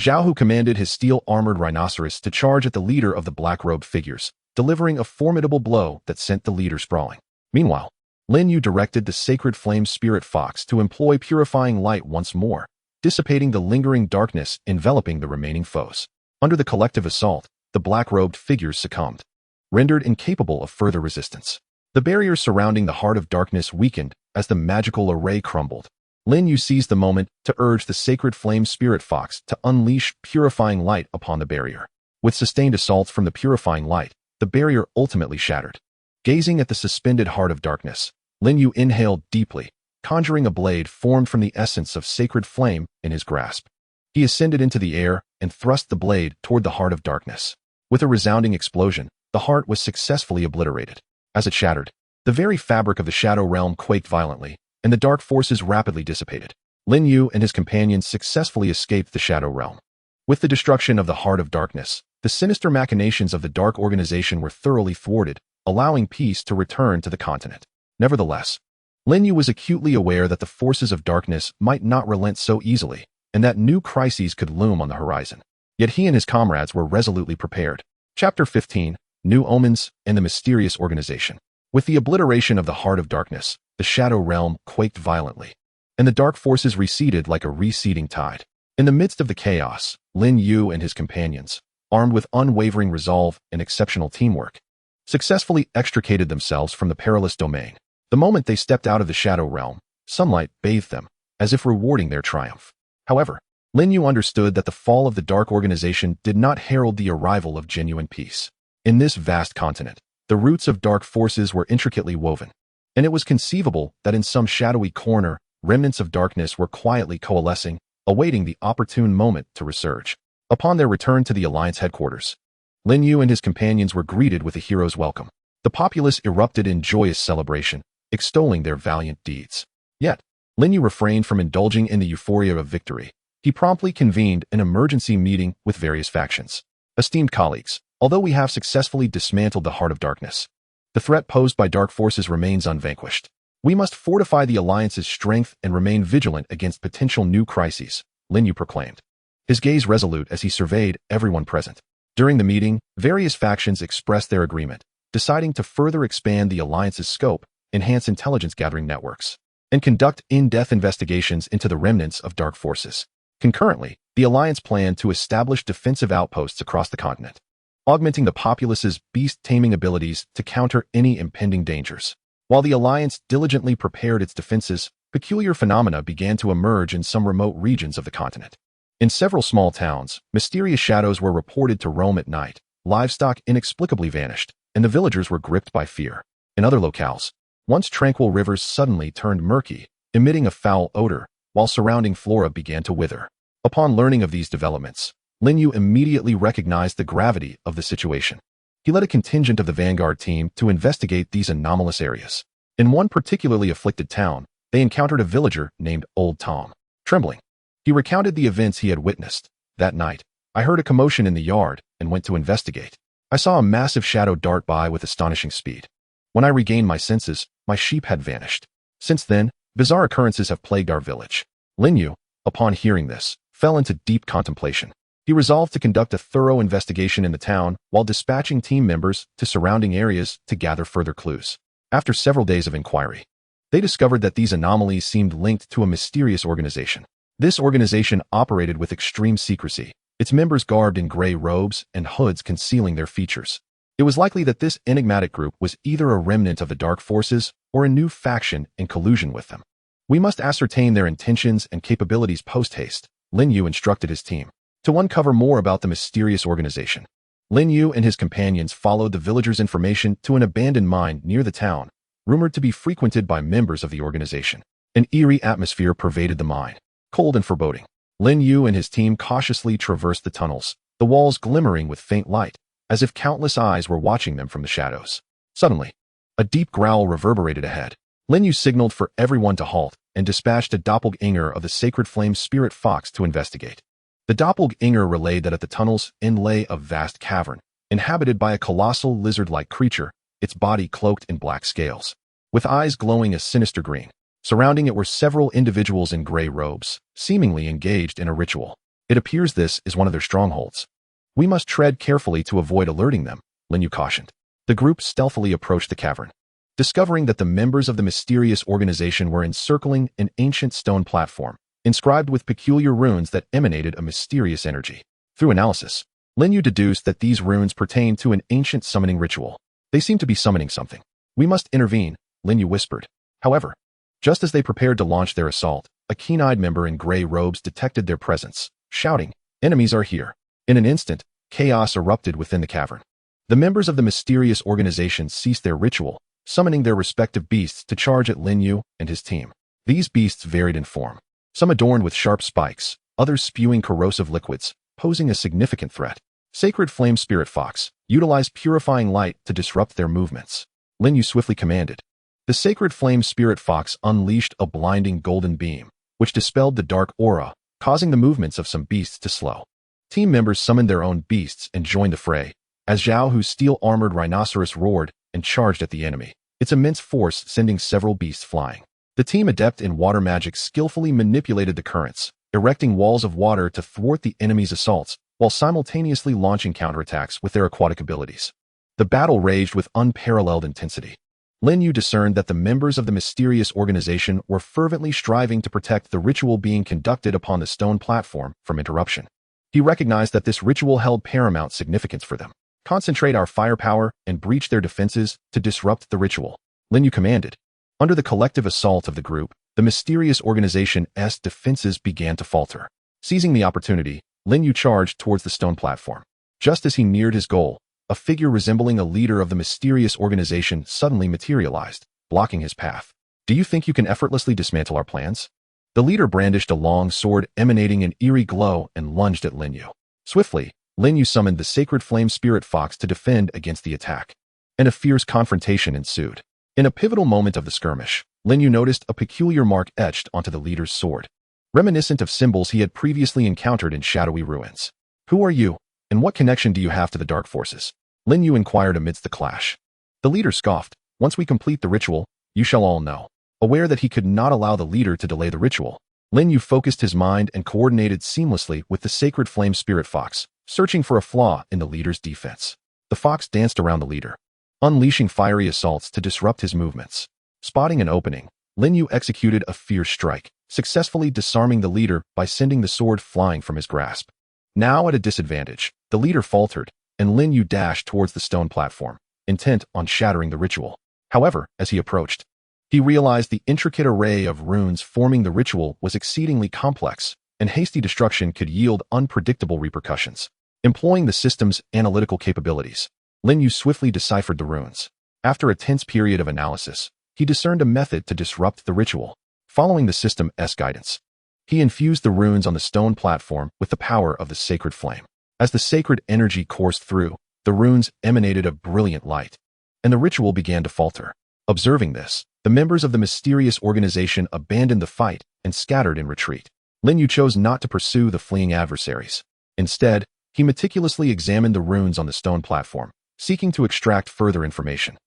Zhao Hu commanded his steel-armored rhinoceros to charge at the leader of the black-robed figures, delivering a formidable blow that sent the leader sprawling. Meanwhile, Lin Yu directed the Sacred Flame Spirit Fox to employ purifying light once more, dissipating the lingering darkness enveloping the remaining foes. Under the collective assault, the black-robed figures succumbed, rendered incapable of further resistance. The barriers surrounding the Heart of Darkness weakened as the magical array crumbled. Lin Yu seized the moment to urge the Sacred Flame Spirit Fox to unleash purifying light upon the barrier. With sustained assaults from the purifying light, the barrier ultimately shattered. Gazing at the suspended Heart of Darkness, Lin Yu inhaled deeply, conjuring a blade formed from the essence of sacred flame in his grasp. He ascended into the air and thrust the blade toward the Heart of Darkness. With a resounding explosion, the heart was successfully obliterated. As it shattered, the very fabric of the Shadow Realm quaked violently, and the dark forces rapidly dissipated. Lin Yu and his companions successfully escaped the Shadow Realm. With the destruction of the Heart of Darkness, the sinister machinations of the Dark Organization were thoroughly thwarted, allowing peace to return to the continent. Nevertheless, Lin Yu was acutely aware that the forces of darkness might not relent so easily, and that new crises could loom on the horizon. Yet he and his comrades were resolutely prepared. Chapter 15, New Omens and the Mysterious Organization. With the obliteration of the Heart of Darkness, the Shadow Realm quaked violently, and the dark forces receded like a receding tide. In the midst of the chaos, Lin Yu and his companions, armed with unwavering resolve and exceptional teamwork, successfully extricated themselves from the perilous domain. The moment they stepped out of the Shadow Realm, sunlight bathed them, as if rewarding their triumph. However, Lin Yu understood that the fall of the Dark Organization did not herald the arrival of genuine peace. In this vast continent, the roots of dark forces were intricately woven, and it was conceivable that in some shadowy corner, remnants of darkness were quietly coalescing, awaiting the opportune moment to resurge. Upon their return to the Alliance headquarters, Lin Yu and his companions were greeted with a hero's welcome. The populace erupted in joyous celebration, extolling their valiant deeds. Yet, Lin Yu refrained from indulging in the euphoria of victory. He promptly convened an emergency meeting with various factions. Esteemed colleagues, although we have successfully dismantled the Heart of Darkness, the threat posed by dark forces remains unvanquished. We must fortify the Alliance's strength and remain vigilant against potential new crises, Lin Yu proclaimed, his gaze resolute as he surveyed everyone present. During the meeting, various factions expressed their agreement, deciding to further expand the Alliance's scope, enhance intelligence-gathering networks, and conduct in-depth investigations into the remnants of dark forces. Concurrently, the Alliance planned to establish defensive outposts across the continent, augmenting the populace's beast-taming abilities to counter any impending dangers. While the Alliance diligently prepared its defenses, peculiar phenomena began to emerge in some remote regions of the continent. In several small towns, mysterious shadows were reported to roam at night, livestock inexplicably vanished, and the villagers were gripped by fear. In other locales, once tranquil rivers suddenly turned murky, emitting a foul odor, while surrounding flora began to wither. Upon learning of these developments, Lin Yu immediately recognized the gravity of the situation. He led a contingent of the vanguard team to investigate these anomalous areas. In one particularly afflicted town, they encountered a villager named Old Tom. Trembling, he recounted the events he had witnessed. That night, I heard a commotion in the yard and went to investigate. I saw a massive shadow dart by with astonishing speed. When I regained my senses, my sheep had vanished. Since then, bizarre occurrences have plagued our village. Lin Yu, upon hearing this, fell into deep contemplation. He resolved to conduct a thorough investigation in the town while dispatching team members to surrounding areas to gather further clues. After several days of inquiry, they discovered that these anomalies seemed linked to a mysterious organization. This organization operated with extreme secrecy, its members garbed in gray robes and hoods concealing their features. It was likely that this enigmatic group was either a remnant of the dark forces or a new faction in collusion with them. We must ascertain their intentions and capabilities post-haste, Lin Yu instructed his team. To uncover more about the mysterious organization, Lin Yu and his companions followed the villagers' information to an abandoned mine near the town, rumored to be frequented by members of the organization. An eerie atmosphere pervaded the mine, cold and foreboding. Lin Yu and his team cautiously traversed the tunnels, the walls glimmering with faint light, as if countless eyes were watching them from the shadows. Suddenly, a deep growl reverberated ahead. Lin Yu signaled for everyone to halt and dispatched a doppelganger of the sacred flame spirit fox to investigate. The doppelganger relayed that at the tunnel's end lay a vast cavern, inhabited by a colossal lizard-like creature, its body cloaked in black scales, with eyes glowing a sinister green. Surrounding it were several individuals in gray robes, seemingly engaged in a ritual. It appears this is one of their strongholds. We must tread carefully to avoid alerting them, Lin Yu cautioned. The group stealthily approached the cavern, discovering that the members of the mysterious organization were encircling an ancient stone platform, inscribed with peculiar runes that emanated a mysterious energy. Through analysis, Lin Yu deduced that these runes pertained to an ancient summoning ritual. They seem to be summoning something. We must intervene, Lin Yu whispered. However, just as they prepared to launch their assault, a keen-eyed member in gray robes detected their presence, shouting, "Enemies are here." In an instant, chaos erupted within the cavern. The members of the mysterious organization ceased their ritual, summoning their respective beasts to charge at Lin Yu and his team. These beasts varied in form, some adorned with sharp spikes, others spewing corrosive liquids, posing a significant threat. Sacred Flame Spirit Fox utilized purifying light to disrupt their movements. Lin Yu swiftly commanded. The Sacred Flame Spirit Fox unleashed a blinding golden beam, which dispelled the dark aura, causing the movements of some beasts to slow. Team members summoned their own beasts and joined the fray, as Zhao Hu's steel-armored rhinoceros roared and charged at the enemy, its immense force sending several beasts flying. The team adept in water magic skillfully manipulated the currents, erecting walls of water to thwart the enemy's assaults, while simultaneously launching counterattacks with their aquatic abilities. The battle raged with unparalleled intensity. Lin Yu discerned that the members of the mysterious organization were fervently striving to protect the ritual being conducted upon the stone platform from interruption. He recognized that this ritual held paramount significance for them. Concentrate our firepower and breach their defenses to disrupt the ritual, Lin Yu commanded. Under the collective assault of the group, the mysterious organization's defenses began to falter. Seizing the opportunity, Lin Yu charged towards the stone platform. Just as he neared his goal, a figure resembling a leader of the mysterious organization suddenly materialized, blocking his path. "Do you think you can effortlessly dismantle our plans?" The leader brandished a long sword emanating an eerie glow and lunged at Lin Yu. Swiftly, Lin Yu summoned the Sacred Flame Spirit Fox to defend against the attack, and a fierce confrontation ensued. In a pivotal moment of the skirmish, Lin Yu noticed a peculiar mark etched onto the leader's sword, reminiscent of symbols he had previously encountered in shadowy ruins. "Who are you, and what connection do you have to the dark forces?" Lin Yu inquired amidst the clash. The leader scoffed, "Once we complete the ritual, you shall all know." Aware that he could not allow the leader to delay the ritual, Lin Yu focused his mind and coordinated seamlessly with the Sacred Flame Spirit Fox, searching for a flaw in the leader's defense. The fox danced around the leader, unleashing fiery assaults to disrupt his movements. Spotting an opening, Lin Yu executed a fierce strike, successfully disarming the leader by sending the sword flying from his grasp. Now at a disadvantage, the leader faltered, and Lin Yu dashed towards the stone platform, intent on shattering the ritual. However, as he approached, he realized the intricate array of runes forming the ritual was exceedingly complex, and hasty destruction could yield unpredictable repercussions. Employing the system's analytical capabilities, Lin Yu swiftly deciphered the runes. After a tense period of analysis, he discerned a method to disrupt the ritual. Following the system's guidance, he infused the runes on the stone platform with the power of the sacred flame. As the sacred energy coursed through, the runes emanated a brilliant light, and the ritual began to falter. Observing this, the members of the mysterious organization abandoned the fight and scattered in retreat. Lin Yu chose not to pursue the fleeing adversaries. Instead, he meticulously examined the runes on the stone platform, seeking to extract further information.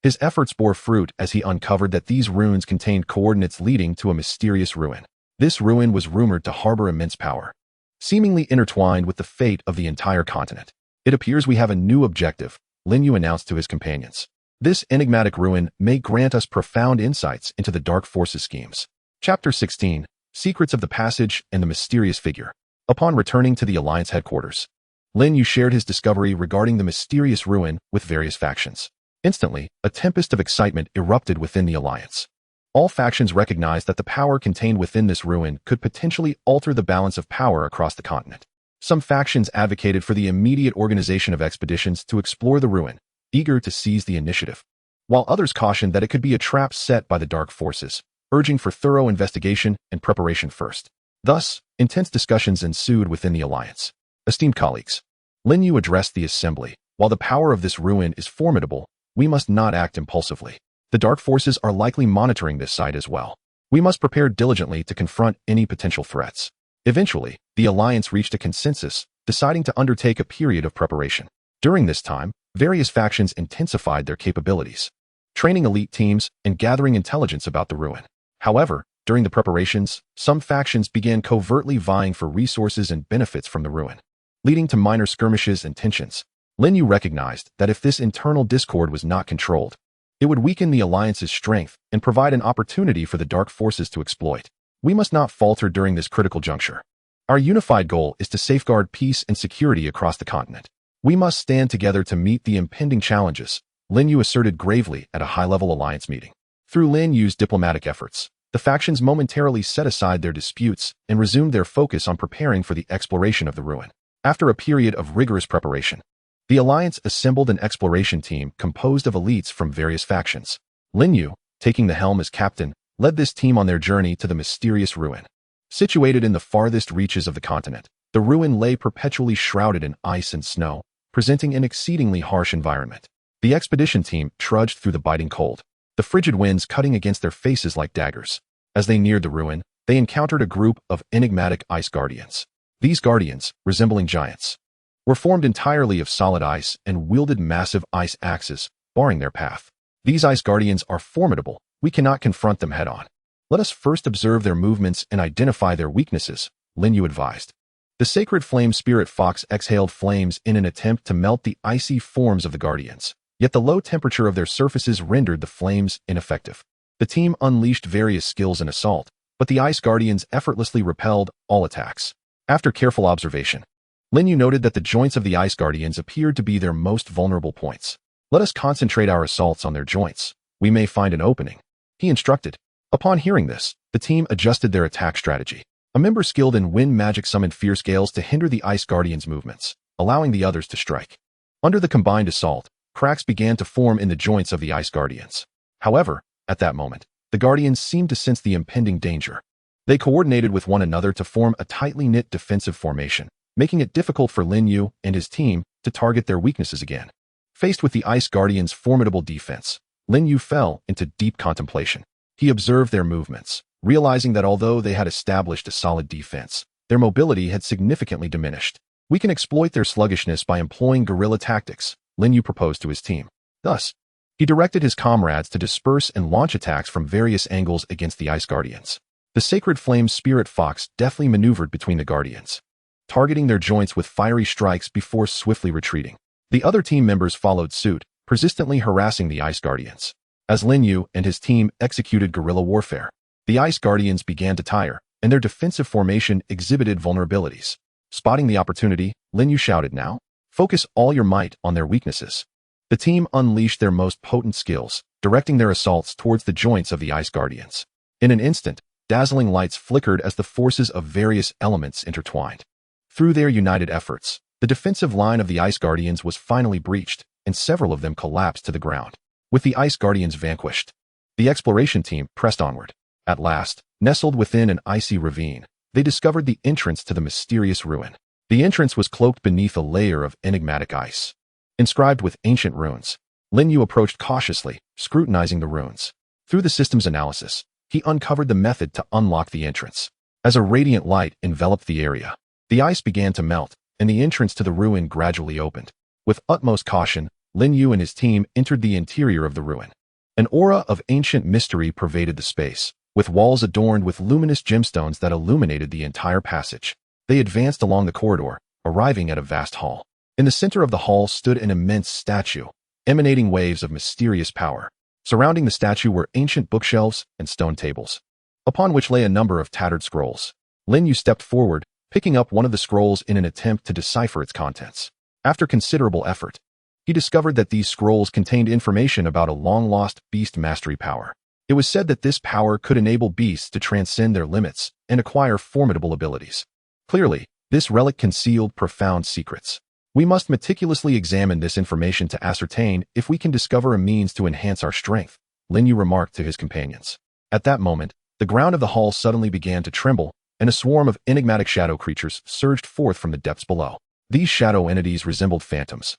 His efforts bore fruit as he uncovered that these runes contained coordinates leading to a mysterious ruin. This ruin was rumored to harbor immense power, seemingly intertwined with the fate of the entire continent. It appears we have a new objective, Lin Yu announced to his companions. This enigmatic ruin may grant us profound insights into the Dark Forces schemes. Chapter 16, Secrets of the Passage and the Mysterious Figure. Upon returning to the Alliance headquarters, Lin Yu shared his discovery regarding the mysterious ruin with various factions. Instantly, a tempest of excitement erupted within the Alliance. All factions recognized that the power contained within this ruin could potentially alter the balance of power across the continent. Some factions advocated for the immediate organization of expeditions to explore the ruin, eager to seize the initiative, while others cautioned that it could be a trap set by the Dark Forces, urging for thorough investigation and preparation first. Thus, intense discussions ensued within the Alliance. Esteemed colleagues, Lin Yu addressed the assembly. While the power of this ruin is formidable, we must not act impulsively. The Dark Forces are likely monitoring this site as well. We must prepare diligently to confront any potential threats. Eventually, the Alliance reached a consensus, deciding to undertake a period of preparation. During this time, various factions intensified their capabilities, training elite teams and gathering intelligence about the ruin. However, during the preparations, some factions began covertly vying for resources and benefits from the ruin, leading to minor skirmishes and tensions. Lin Yu recognized that if this internal discord was not controlled, it would weaken the Alliance's strength and provide an opportunity for the Dark Forces to exploit. We must not falter during this critical juncture. Our unified goal is to safeguard peace and security across the continent. We must stand together to meet the impending challenges, Lin Yu asserted gravely at a high-level Alliance meeting. Through Lin Yu's diplomatic efforts, the factions momentarily set aside their disputes and resumed their focus on preparing for the exploration of the ruin. After a period of rigorous preparation, the Alliance assembled an exploration team composed of elites from various factions. Lin Yu, taking the helm as captain, led this team on their journey to the mysterious ruin. Situated in the farthest reaches of the continent, the ruin lay perpetually shrouded in ice and snow, presenting an exceedingly harsh environment. The expedition team trudged through the biting cold, the frigid winds cutting against their faces like daggers. As they neared the ruin, they encountered a group of enigmatic ice guardians. These guardians, resembling giants, were formed entirely of solid ice and wielded massive ice axes, barring their path. These ice guardians are formidable. We cannot confront them head-on. Let us first observe their movements and identify their weaknesses, Lin Yu advised. The sacred flame spirit fox exhaled flames in an attempt to melt the icy forms of the guardians, yet the low temperature of their surfaces rendered the flames ineffective. The team unleashed various skills in assault, but the ice guardians effortlessly repelled all attacks. After careful observation, Lin Yu noted that the joints of the ice guardians appeared to be their most vulnerable points. Let us concentrate our assaults on their joints. We may find an opening, he instructed. Upon hearing this, the team adjusted their attack strategy. A member skilled in wind magic summoned fierce gales to hinder the ice guardians' movements, allowing the others to strike. Under the combined assault, cracks began to form in the joints of the ice guardians. However, at that moment, the guardians seemed to sense the impending danger. They coordinated with one another to form a tightly knit defensive formation, making it difficult for Lin Yu and his team to target their weaknesses again. Faced with the ice guardians' formidable defense, Lin Yu fell into deep contemplation. He observed their movements, realizing that although they had established a solid defense, their mobility had significantly diminished. We can exploit their sluggishness by employing guerrilla tactics, Lin Yu proposed to his team. Thus, he directed his comrades to disperse and launch attacks from various angles against the ice guardians. The sacred flame spirit fox deftly maneuvered between the guardians, targeting their joints with fiery strikes before swiftly retreating. The other team members followed suit, persistently harassing the ice guardians. As Lin Yu and his team executed guerrilla warfare, the ice guardians began to tire, and their defensive formation exhibited vulnerabilities. Spotting the opportunity, Lin Yu shouted, "Now, Focus all your might on their weaknesses. The team unleashed their most potent skills, directing their assaults towards the joints of the Ice Guardians. In an instant, dazzling lights flickered as the forces of various elements intertwined. Through their united efforts, the defensive line of the Ice Guardians was finally breached, and several of them collapsed to the ground. With the Ice Guardians vanquished, the exploration team pressed onward. At last, nestled within an icy ravine, they discovered the entrance to the mysterious ruin. The entrance was cloaked beneath a layer of enigmatic ice, inscribed with ancient runes. Lin Yu approached cautiously, scrutinizing the runes. Through the system's analysis, he uncovered the method to unlock the entrance. As a radiant light enveloped the area, the ice began to melt, and the entrance to the ruin gradually opened. With utmost caution, Lin Yu and his team entered the interior of the ruin. An aura of ancient mystery pervaded the space, with walls adorned with luminous gemstones that illuminated the entire passage. They advanced along the corridor, arriving at a vast hall. In the center of the hall stood an immense statue, emanating waves of mysterious power. Surrounding the statue were ancient bookshelves and stone tables, upon which lay a number of tattered scrolls. Lin Yu stepped forward, picking up one of the scrolls in an attempt to decipher its contents. After considerable effort, he discovered that these scrolls contained information about a long-lost beast mastery power. It was said that this power could enable beasts to transcend their limits and acquire formidable abilities. Clearly, this relic concealed profound secrets. We must meticulously examine this information to ascertain if we can discover a means to enhance our strength, Lin Yu remarked to his companions. At that moment, the ground of the hall suddenly began to tremble, and a swarm of enigmatic shadow creatures surged forth from the depths below. These shadow entities resembled phantoms,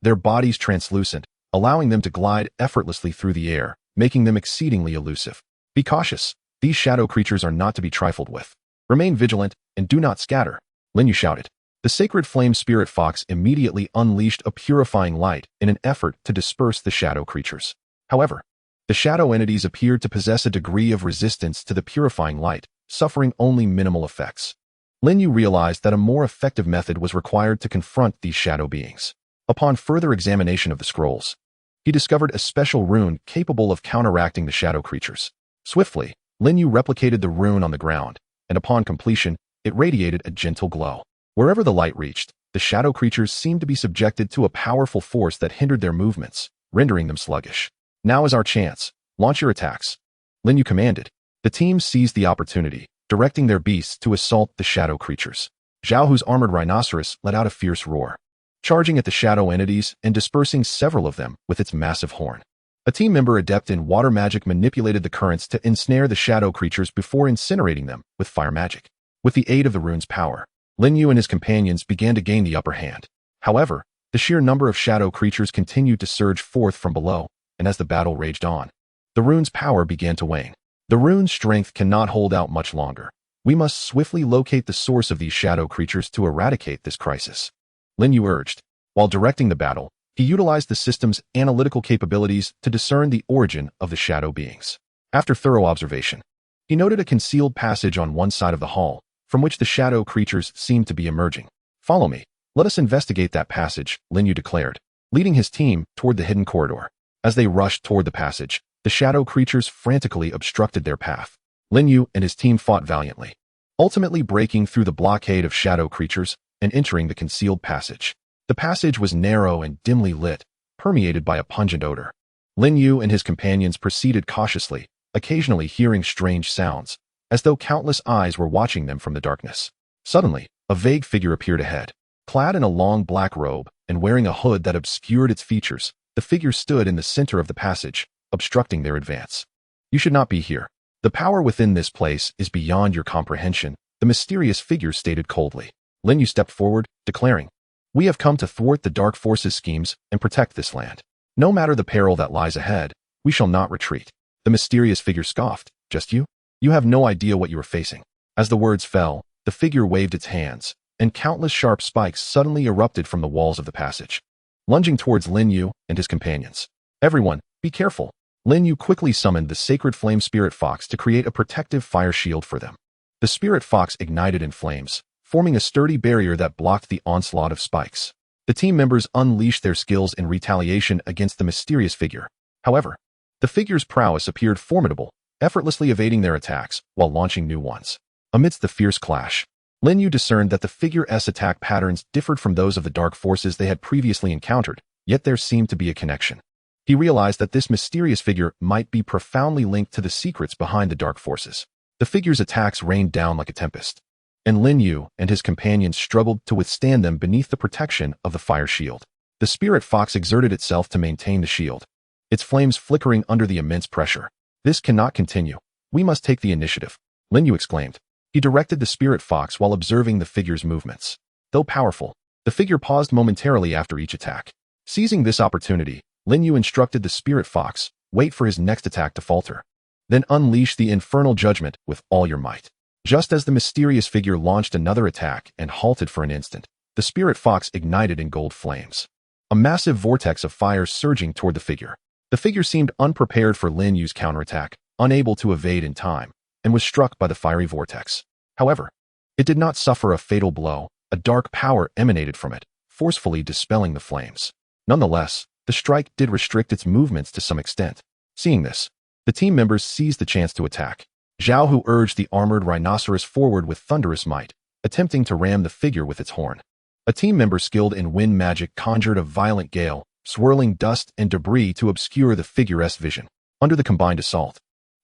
their bodies translucent, allowing them to glide effortlessly through the air, making them exceedingly elusive. Be cautious. These shadow creatures are not to be trifled with. Remain vigilant and do not scatter, Lin Yu shouted. The sacred flame spirit fox immediately unleashed a purifying light in an effort to disperse the shadow creatures. However, the shadow entities appeared to possess a degree of resistance to the purifying light, suffering only minimal effects. Lin Yu realized that a more effective method was required to confront these shadow beings. Upon further examination of the scrolls, he discovered a special rune capable of counteracting the shadow creatures. Swiftly, Lin Yu replicated the rune on the ground, and upon completion, it radiated a gentle glow. Wherever the light reached, the shadow creatures seemed to be subjected to a powerful force that hindered their movements, rendering them sluggish. Now is our chance. Launch your attacks, Lin Yu commanded. The team seized the opportunity, directing their beasts to assault the shadow creatures. Zhao Hu's armored rhinoceros let out a fierce roar, charging at the shadow entities and dispersing several of them with its massive horn. A team member adept in water magic manipulated the currents to ensnare the shadow creatures before incinerating them with fire magic. With the aid of the rune's power, Lin Yu and his companions began to gain the upper hand. However, the sheer number of shadow creatures continued to surge forth from below, and as the battle raged on, the rune's power began to wane. The rune's strength cannot hold out much longer. We must swiftly locate the source of these shadow creatures to eradicate this crisis, Lin Yu urged. While directing the battle, he utilized the system's analytical capabilities to discern the origin of the shadow beings. After thorough observation, he noted a concealed passage on one side of the hall, from which the shadow creatures seemed to be emerging. Follow me. Let us investigate that passage, Lin Yu declared, leading his team toward the hidden corridor. As they rushed toward the passage, the shadow creatures frantically obstructed their path. Lin Yu and his team fought valiantly, ultimately breaking through the blockade of shadow creatures and entering the concealed passage. The passage was narrow and dimly lit, permeated by a pungent odor. Lin Yu and his companions proceeded cautiously, occasionally hearing strange sounds, as though countless eyes were watching them from the darkness. Suddenly, a vague figure appeared ahead. Clad in a long black robe and wearing a hood that obscured its features, the figure stood in the center of the passage, obstructing their advance. You should not be here. The power within this place is beyond your comprehension, the mysterious figure stated coldly. Lin Yu stepped forward, declaring, We have come to thwart the dark forces' schemes and protect this land. No matter the peril that lies ahead, we shall not retreat. The mysterious figure scoffed, Just you? You have no idea what you are facing. As the words fell, the figure waved its hands, and countless sharp spikes suddenly erupted from the walls of the passage, lunging towards Lin Yu and his companions. Everyone, be careful. Lin Yu quickly summoned the sacred flame spirit fox to create a protective fire shield for them. The spirit fox ignited in flames, forming a sturdy barrier that blocked the onslaught of spikes. The team members unleashed their skills in retaliation against the mysterious figure. However, the figure's prowess appeared formidable, effortlessly evading their attacks while launching new ones. Amidst the fierce clash, Lin Yu discerned that the figure's attack patterns differed from those of the dark forces they had previously encountered, yet there seemed to be a connection. He realized that this mysterious figure might be profoundly linked to the secrets behind the dark forces. The figure's attacks rained down like a tempest, and Lin Yu and his companions struggled to withstand them beneath the protection of the fire shield. The spirit fox exerted itself to maintain the shield, its flames flickering under the immense pressure. "This cannot continue. We must take the initiative," Lin Yu exclaimed. He directed the spirit fox while observing the figure's movements. Though powerful, the figure paused momentarily after each attack. Seizing this opportunity, Lin Yu instructed the spirit fox, "Wait for his next attack to falter. Then unleash the infernal judgment with all your might." Just as the mysterious figure launched another attack and halted for an instant, the spirit fox ignited in gold flames, a massive vortex of fire surging toward the figure. The figure seemed unprepared for Lin Yu's counterattack, unable to evade in time, and was struck by the fiery vortex. However, it did not suffer a fatal blow. A dark power emanated from it, forcefully dispelling the flames. Nonetheless, the strike did restrict its movements to some extent. Seeing this, the team members seized the chance to attack. Zhao Hu urged the armored rhinoceros forward with thunderous might, attempting to ram the figure with its horn. A team member skilled in wind magic conjured a violent gale, swirling dust and debris to obscure the figure's vision. Under the combined assault,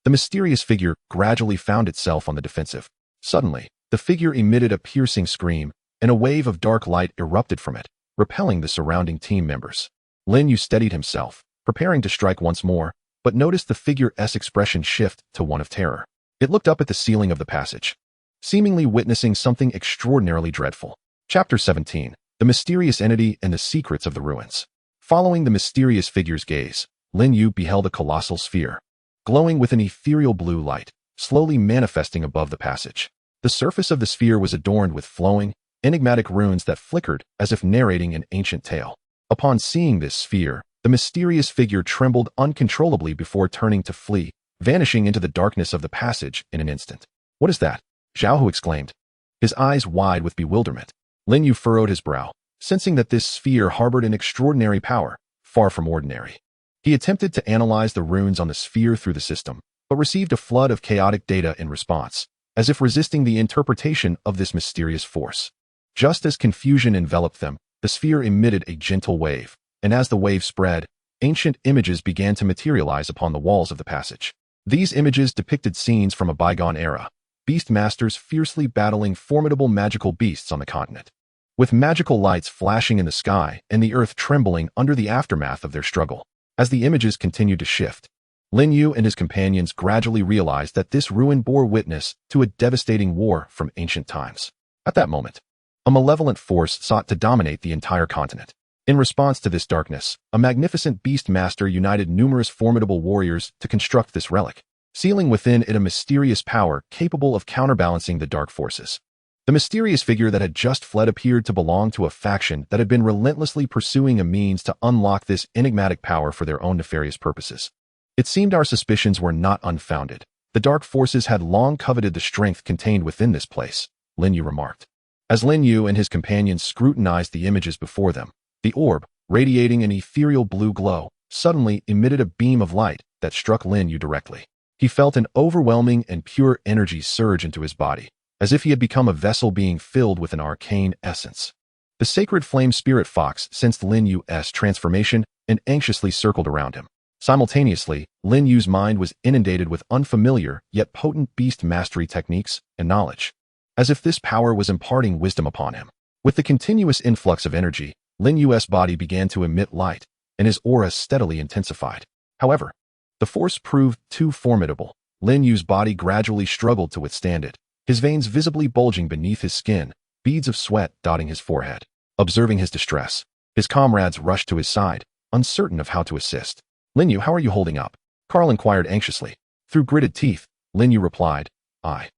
the mysterious figure gradually found itself on the defensive. Suddenly, the figure emitted a piercing scream, and a wave of dark light erupted from it, repelling the surrounding team members. Lin Yu steadied himself, preparing to strike once more, but noticed the figure's expression shift to one of terror. It looked up at the ceiling of the passage, seemingly witnessing something extraordinarily dreadful. Chapter 17. The Mysterious Entity and the Secrets of the Ruins. Following the mysterious figure's gaze, Lin Yu beheld a colossal sphere, glowing with an ethereal blue light, slowly manifesting above the passage. The surface of the sphere was adorned with flowing, enigmatic runes that flickered as if narrating an ancient tale. Upon seeing this sphere, the mysterious figure trembled uncontrollably before turning to flee, vanishing into the darkness of the passage in an instant. "What is that?" Zhao Hu exclaimed, his eyes wide with bewilderment. Lin Yu furrowed his brow, sensing that this sphere harbored an extraordinary power, far from ordinary. He attempted to analyze the runes on the sphere through the system, but received a flood of chaotic data in response, as if resisting the interpretation of this mysterious force. Just as confusion enveloped them, the sphere emitted a gentle wave, and as the wave spread, ancient images began to materialize upon the walls of the passage. These images depicted scenes from a bygone era, beastmasters fiercely battling formidable magical beasts on the continent, with magical lights flashing in the sky and the earth trembling under the aftermath of their struggle. As the images continued to shift, Lin Yu and his companions gradually realized that this ruin bore witness to a devastating war from ancient times. At that moment, a malevolent force sought to dominate the entire continent. In response to this darkness, a magnificent beastmaster united numerous formidable warriors to construct this relic, sealing within it a mysterious power capable of counterbalancing the dark forces. The mysterious figure that had just fled appeared to belong to a faction that had been relentlessly pursuing a means to unlock this enigmatic power for their own nefarious purposes. It seemed our suspicions were not unfounded. The dark forces had long coveted the strength contained within this place, Lin Yu remarked. As Lin Yu and his companions scrutinized the images before them, the orb, radiating an ethereal blue glow, suddenly emitted a beam of light that struck Lin Yu directly. He felt an overwhelming and pure energy surge into his body, as if he had become a vessel being filled with an arcane essence. The sacred flame spirit fox sensed Lin Yu's transformation and anxiously circled around him. Simultaneously, Lin Yu's mind was inundated with unfamiliar yet potent beast mastery techniques and knowledge, as if this power was imparting wisdom upon him. With the continuous influx of energy, Lin Yu's body began to emit light, and his aura steadily intensified. However, the force proved too formidable. Lin Yu's body gradually struggled to withstand it, his veins visibly bulging beneath his skin, beads of sweat dotting his forehead. Observing his distress, his comrades rushed to his side, uncertain of how to assist. "Lin Yu, how are you holding up?" Carl inquired anxiously. Through gritted teeth, Lin Yu replied, I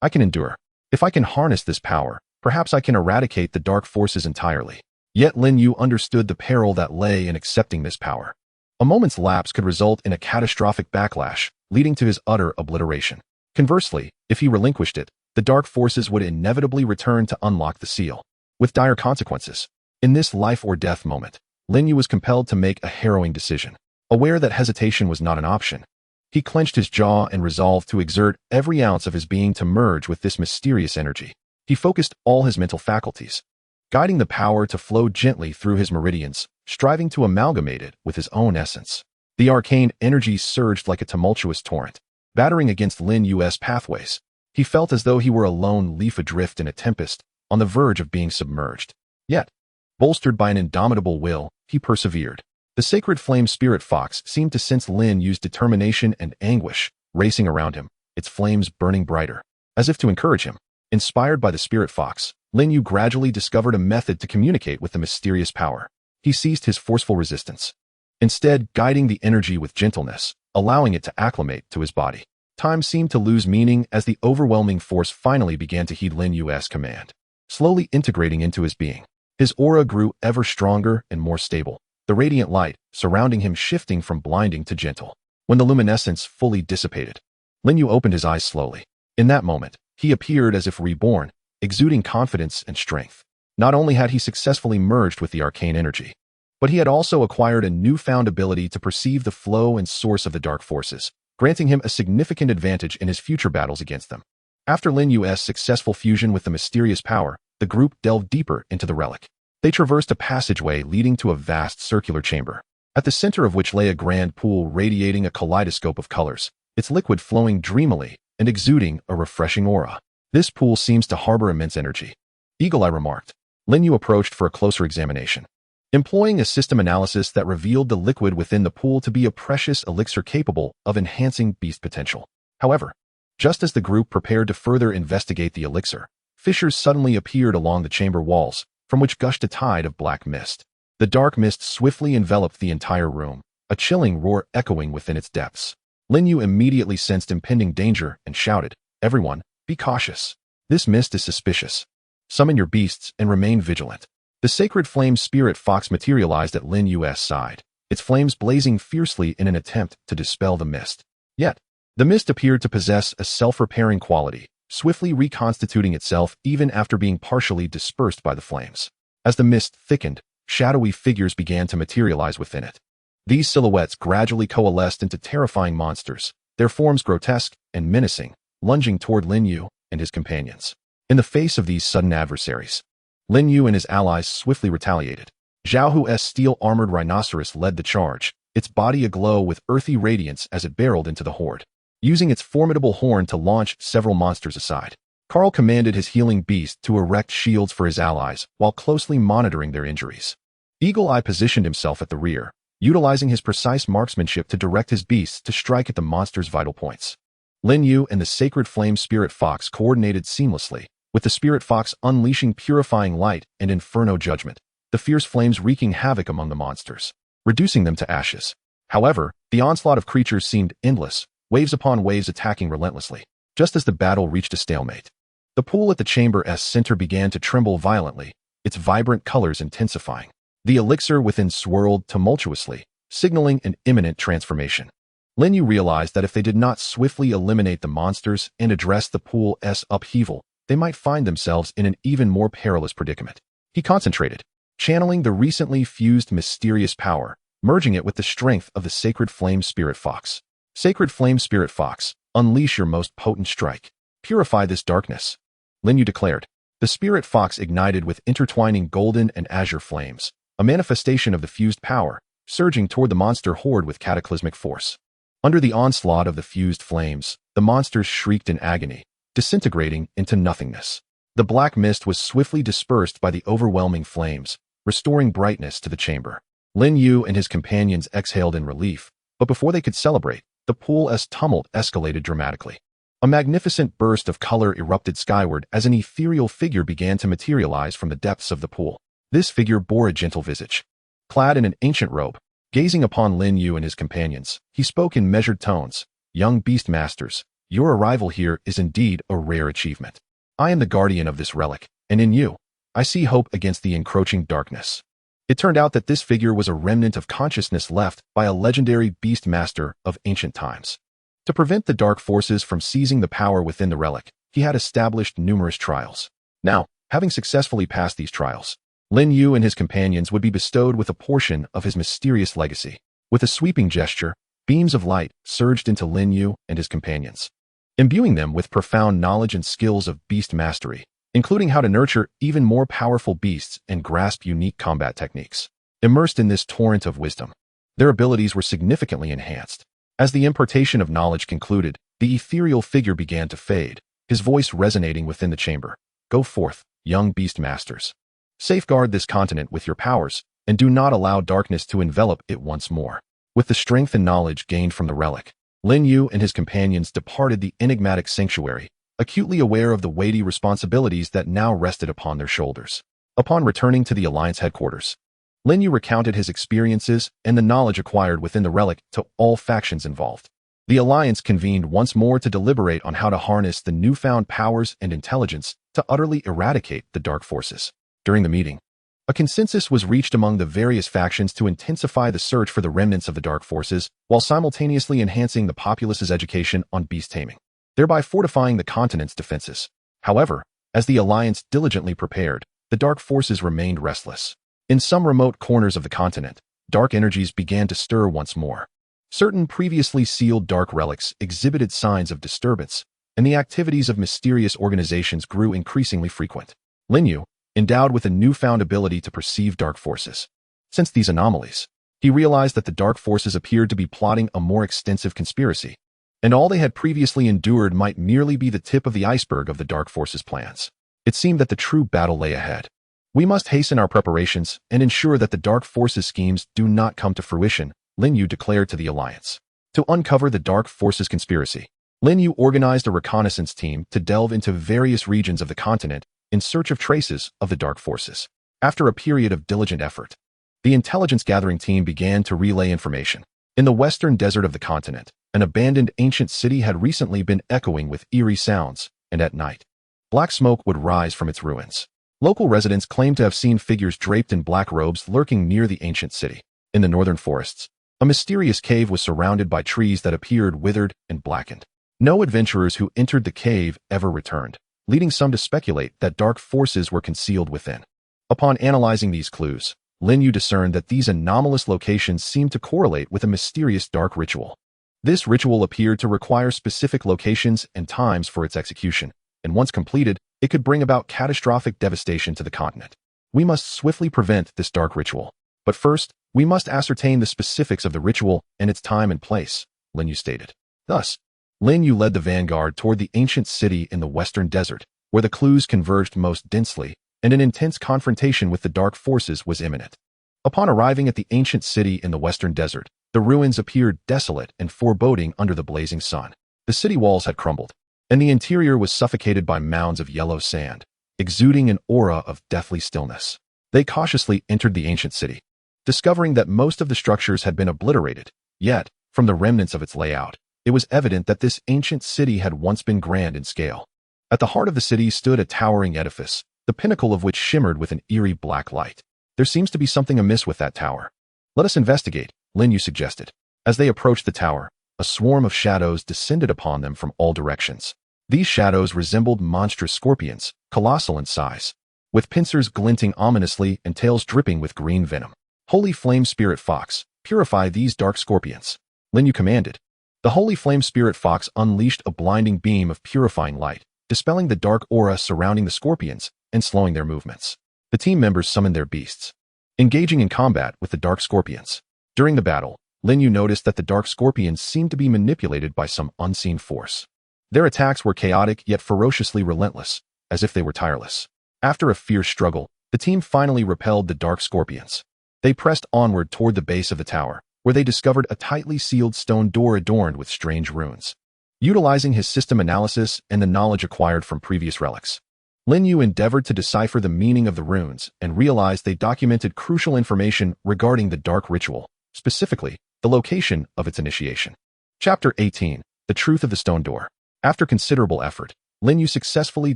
can endure. If I can harness this power, perhaps I can eradicate the dark forces entirely." Yet Lin Yu understood the peril that lay in accepting this power. A moment's lapse could result in a catastrophic backlash, leading to his utter obliteration. Conversely, if he relinquished it, the dark forces would inevitably return to unlock the seal, with dire consequences. In this life-or-death moment, Lin Yu was compelled to make a harrowing decision. Aware that hesitation was not an option, he clenched his jaw and resolved to exert every ounce of his being to merge with this mysterious energy. He focused all his mental faculties, guiding the power to flow gently through his meridians, striving to amalgamate it with his own essence. The arcane energy surged like a tumultuous torrent, battering against Lin Yu's pathways. He felt as though he were a lone leaf adrift in a tempest, on the verge of being submerged. Yet, bolstered by an indomitable will, he persevered. The sacred flame spirit fox seemed to sense Lin Yu's determination and anguish, racing around him, its flames burning brighter. As if to encourage him, inspired by the spirit fox, Lin Yu gradually discovered a method to communicate with the mysterious power. He ceased his forceful resistance, instead guiding the energy with gentleness, allowing it to acclimate to his body. Time seemed to lose meaning as the overwhelming force finally began to heed Lin Yu's command, slowly integrating into his being. His aura grew ever stronger and more stable, the radiant light surrounding him shifting from blinding to gentle. When the luminescence fully dissipated, Lin Yu opened his eyes slowly. In that moment, he appeared as if reborn, exuding confidence and strength. Not only had he successfully merged with the arcane energy, but he had also acquired a newfound ability to perceive the flow and source of the dark forces, granting him a significant advantage in his future battles against them. After Lin Yu's successful fusion with the mysterious power, the group delved deeper into the relic. They traversed a passageway leading to a vast circular chamber, at the center of which lay a grand pool radiating a kaleidoscope of colors, its liquid flowing dreamily and exuding a refreshing aura. This pool seems to harbor immense energy, Eagle Eye remarked. Lin Yu approached for a closer examination, employing a system analysis that revealed the liquid within the pool to be a precious elixir capable of enhancing beast potential. However, just as the group prepared to further investigate the elixir, fissures suddenly appeared along the chamber walls, from which gushed a tide of black mist. The dark mist swiftly enveloped the entire room, a chilling roar echoing within its depths. Lin Yu immediately sensed impending danger and shouted, "Everyone, be cautious. This mist is suspicious. Summon your beasts and remain vigilant." The sacred flame spirit fox materialized at Lin Yu's side, its flames blazing fiercely in an attempt to dispel the mist. Yet, the mist appeared to possess a self-repairing quality, swiftly reconstituting itself even after being partially dispersed by the flames. As the mist thickened, shadowy figures began to materialize within it. These silhouettes gradually coalesced into terrifying monsters, their forms grotesque and menacing, lunging toward Lin Yu and his companions. In the face of these sudden adversaries, Lin Yu and his allies swiftly retaliated. Zhao Hu's steel-armored rhinoceros led the charge, its body aglow with earthy radiance as it barreled into the horde, using its formidable horn to launch several monsters aside. Carl commanded his healing beast to erect shields for his allies while closely monitoring their injuries. Eagle Eye positioned himself at the rear, utilizing his precise marksmanship to direct his beasts to strike at the monster's vital points. Lin Yu and the sacred flame spirit fox coordinated seamlessly, with the spirit fox unleashing purifying light and inferno judgment, the fierce flames wreaking havoc among the monsters, reducing them to ashes. However, the onslaught of creatures seemed endless, waves upon waves attacking relentlessly. Just as the battle reached a stalemate, the pool at the chamber's center began to tremble violently, its vibrant colors intensifying. The elixir within swirled tumultuously, signaling an imminent transformation. Lin Yu realized that if they did not swiftly eliminate the monsters and address the pool's upheaval, they might find themselves in an even more perilous predicament. He concentrated, channeling the recently fused mysterious power, merging it with the strength of the sacred flame spirit fox. Sacred flame spirit fox, unleash your most potent strike. Purify this darkness, Lin Yu declared. The spirit fox ignited with intertwining golden and azure flames, a manifestation of the fused power, surging toward the monster horde with cataclysmic force. Under the onslaught of the fused flames, the monsters shrieked in agony, disintegrating into nothingness. The black mist was swiftly dispersed by the overwhelming flames, restoring brightness to the chamber. Lin Yu and his companions exhaled in relief, but before they could celebrate, the pool's tumult escalated dramatically. A magnificent burst of color erupted skyward as an ethereal figure began to materialize from the depths of the pool. This figure bore a gentle visage. Clad in an ancient robe, gazing upon Lin Yu and his companions, he spoke in measured tones. "Young Beastmasters, your arrival here is indeed a rare achievement. I am the guardian of this relic, and in you, I see hope against the encroaching darkness." It turned out that this figure was a remnant of consciousness left by a legendary Beastmaster of ancient times. To prevent the dark forces from seizing the power within the relic, he had established numerous trials. Now, having successfully passed these trials, Lin Yu and his companions would be bestowed with a portion of his mysterious legacy. With a sweeping gesture, beams of light surged into Lin Yu and his companions, imbuing them with profound knowledge and skills of beast mastery. including how to nurture even more powerful beasts and grasp unique combat techniques. Immersed in this torrent of wisdom, their abilities were significantly enhanced. As the impartation of knowledge concluded, the ethereal figure began to fade, his voice resonating within the chamber. Go forth, young beastmasters. Safeguard this continent with your powers, and do not allow darkness to envelop it once more. With the strength and knowledge gained from the relic, Lin Yu and his companions departed the enigmatic sanctuary, acutely aware of the weighty responsibilities that now rested upon their shoulders. Upon returning to the Alliance headquarters, Lin Yu recounted his experiences and the knowledge acquired within the relic to all factions involved. The Alliance convened once more to deliberate on how to harness the newfound powers and intelligence to utterly eradicate the dark forces. During the meeting, a consensus was reached among the various factions to intensify the search for the remnants of the dark forces while simultaneously enhancing the populace's education on beast taming, thereby fortifying the continent's defenses. However, as the Alliance diligently prepared, the dark forces remained restless. In some remote corners of the continent, dark energies began to stir once more. Certain previously sealed dark relics exhibited signs of disturbance, and the activities of mysterious organizations grew increasingly frequent. Lin Yu, endowed with a newfound ability to perceive dark forces, sensed these anomalies. He realized that the dark forces appeared to be plotting a more extensive conspiracy, and all they had previously endured might merely be the tip of the iceberg of the dark forces' plans. It seemed that the true battle lay ahead. We must hasten our preparations and ensure that the dark forces' schemes do not come to fruition, Lin Yu declared to the Alliance. To uncover the dark forces' conspiracy, Lin Yu organized a reconnaissance team to delve into various regions of the continent in search of traces of the dark forces. After a period of diligent effort, the intelligence-gathering team began to relay information. In the western desert of the continent, an abandoned ancient city had recently been echoing with eerie sounds, and at night, black smoke would rise from its ruins. Local residents claimed to have seen figures draped in black robes lurking near the ancient city. In the northern forests, a mysterious cave was surrounded by trees that appeared withered and blackened. No adventurers who entered the cave ever returned, leading some to speculate that dark forces were concealed within. Upon analyzing these clues, Lin Yu discerned that these anomalous locations seemed to correlate with a mysterious dark ritual. This ritual appeared to require specific locations and times for its execution, and once completed, it could bring about catastrophic devastation to the continent. We must swiftly prevent this dark ritual. But first, we must ascertain the specifics of the ritual and its time and place, Lin Yu stated. Thus, Lin Yu led the vanguard toward the ancient city in the western desert, where the clues converged most densely, and an intense confrontation with the dark forces was imminent. Upon arriving at the ancient city in the western desert, the ruins appeared desolate and foreboding under the blazing sun. The city walls had crumbled, and the interior was suffocated by mounds of yellow sand, exuding an aura of deathly stillness. They cautiously entered the ancient city, discovering that most of the structures had been obliterated. Yet, from the remnants of its layout, it was evident that this ancient city had once been grand in scale. At the heart of the city stood a towering edifice, the pinnacle of which shimmered with an eerie black light. There seems to be something amiss with that tower. Let us investigate, Lin Yu suggested. As they approached the tower, a swarm of shadows descended upon them from all directions. These shadows resembled monstrous scorpions, colossal in size, with pincers glinting ominously and tails dripping with green venom. Holy Flame Spirit Fox, purify these dark scorpions, Lin Yu commanded. The Holy Flame Spirit Fox unleashed a blinding beam of purifying light, dispelling the dark aura surrounding the scorpions and slowing their movements. The team members summoned their beasts, engaging in combat with the dark scorpions. During the battle, Lin Yu noticed that the dark scorpions seemed to be manipulated by some unseen force. Their attacks were chaotic yet ferociously relentless, as if they were tireless. After a fierce struggle, the team finally repelled the dark scorpions. They pressed onward toward the base of the tower, where they discovered a tightly sealed stone door adorned with strange runes. Utilizing his system analysis and the knowledge acquired from previous relics, Lin Yu endeavored to decipher the meaning of the runes and realized they documented crucial information regarding the dark ritual, specifically, the location of its initiation. Chapter 18, The Truth of the Stone Door. After considerable effort, Lin Yu successfully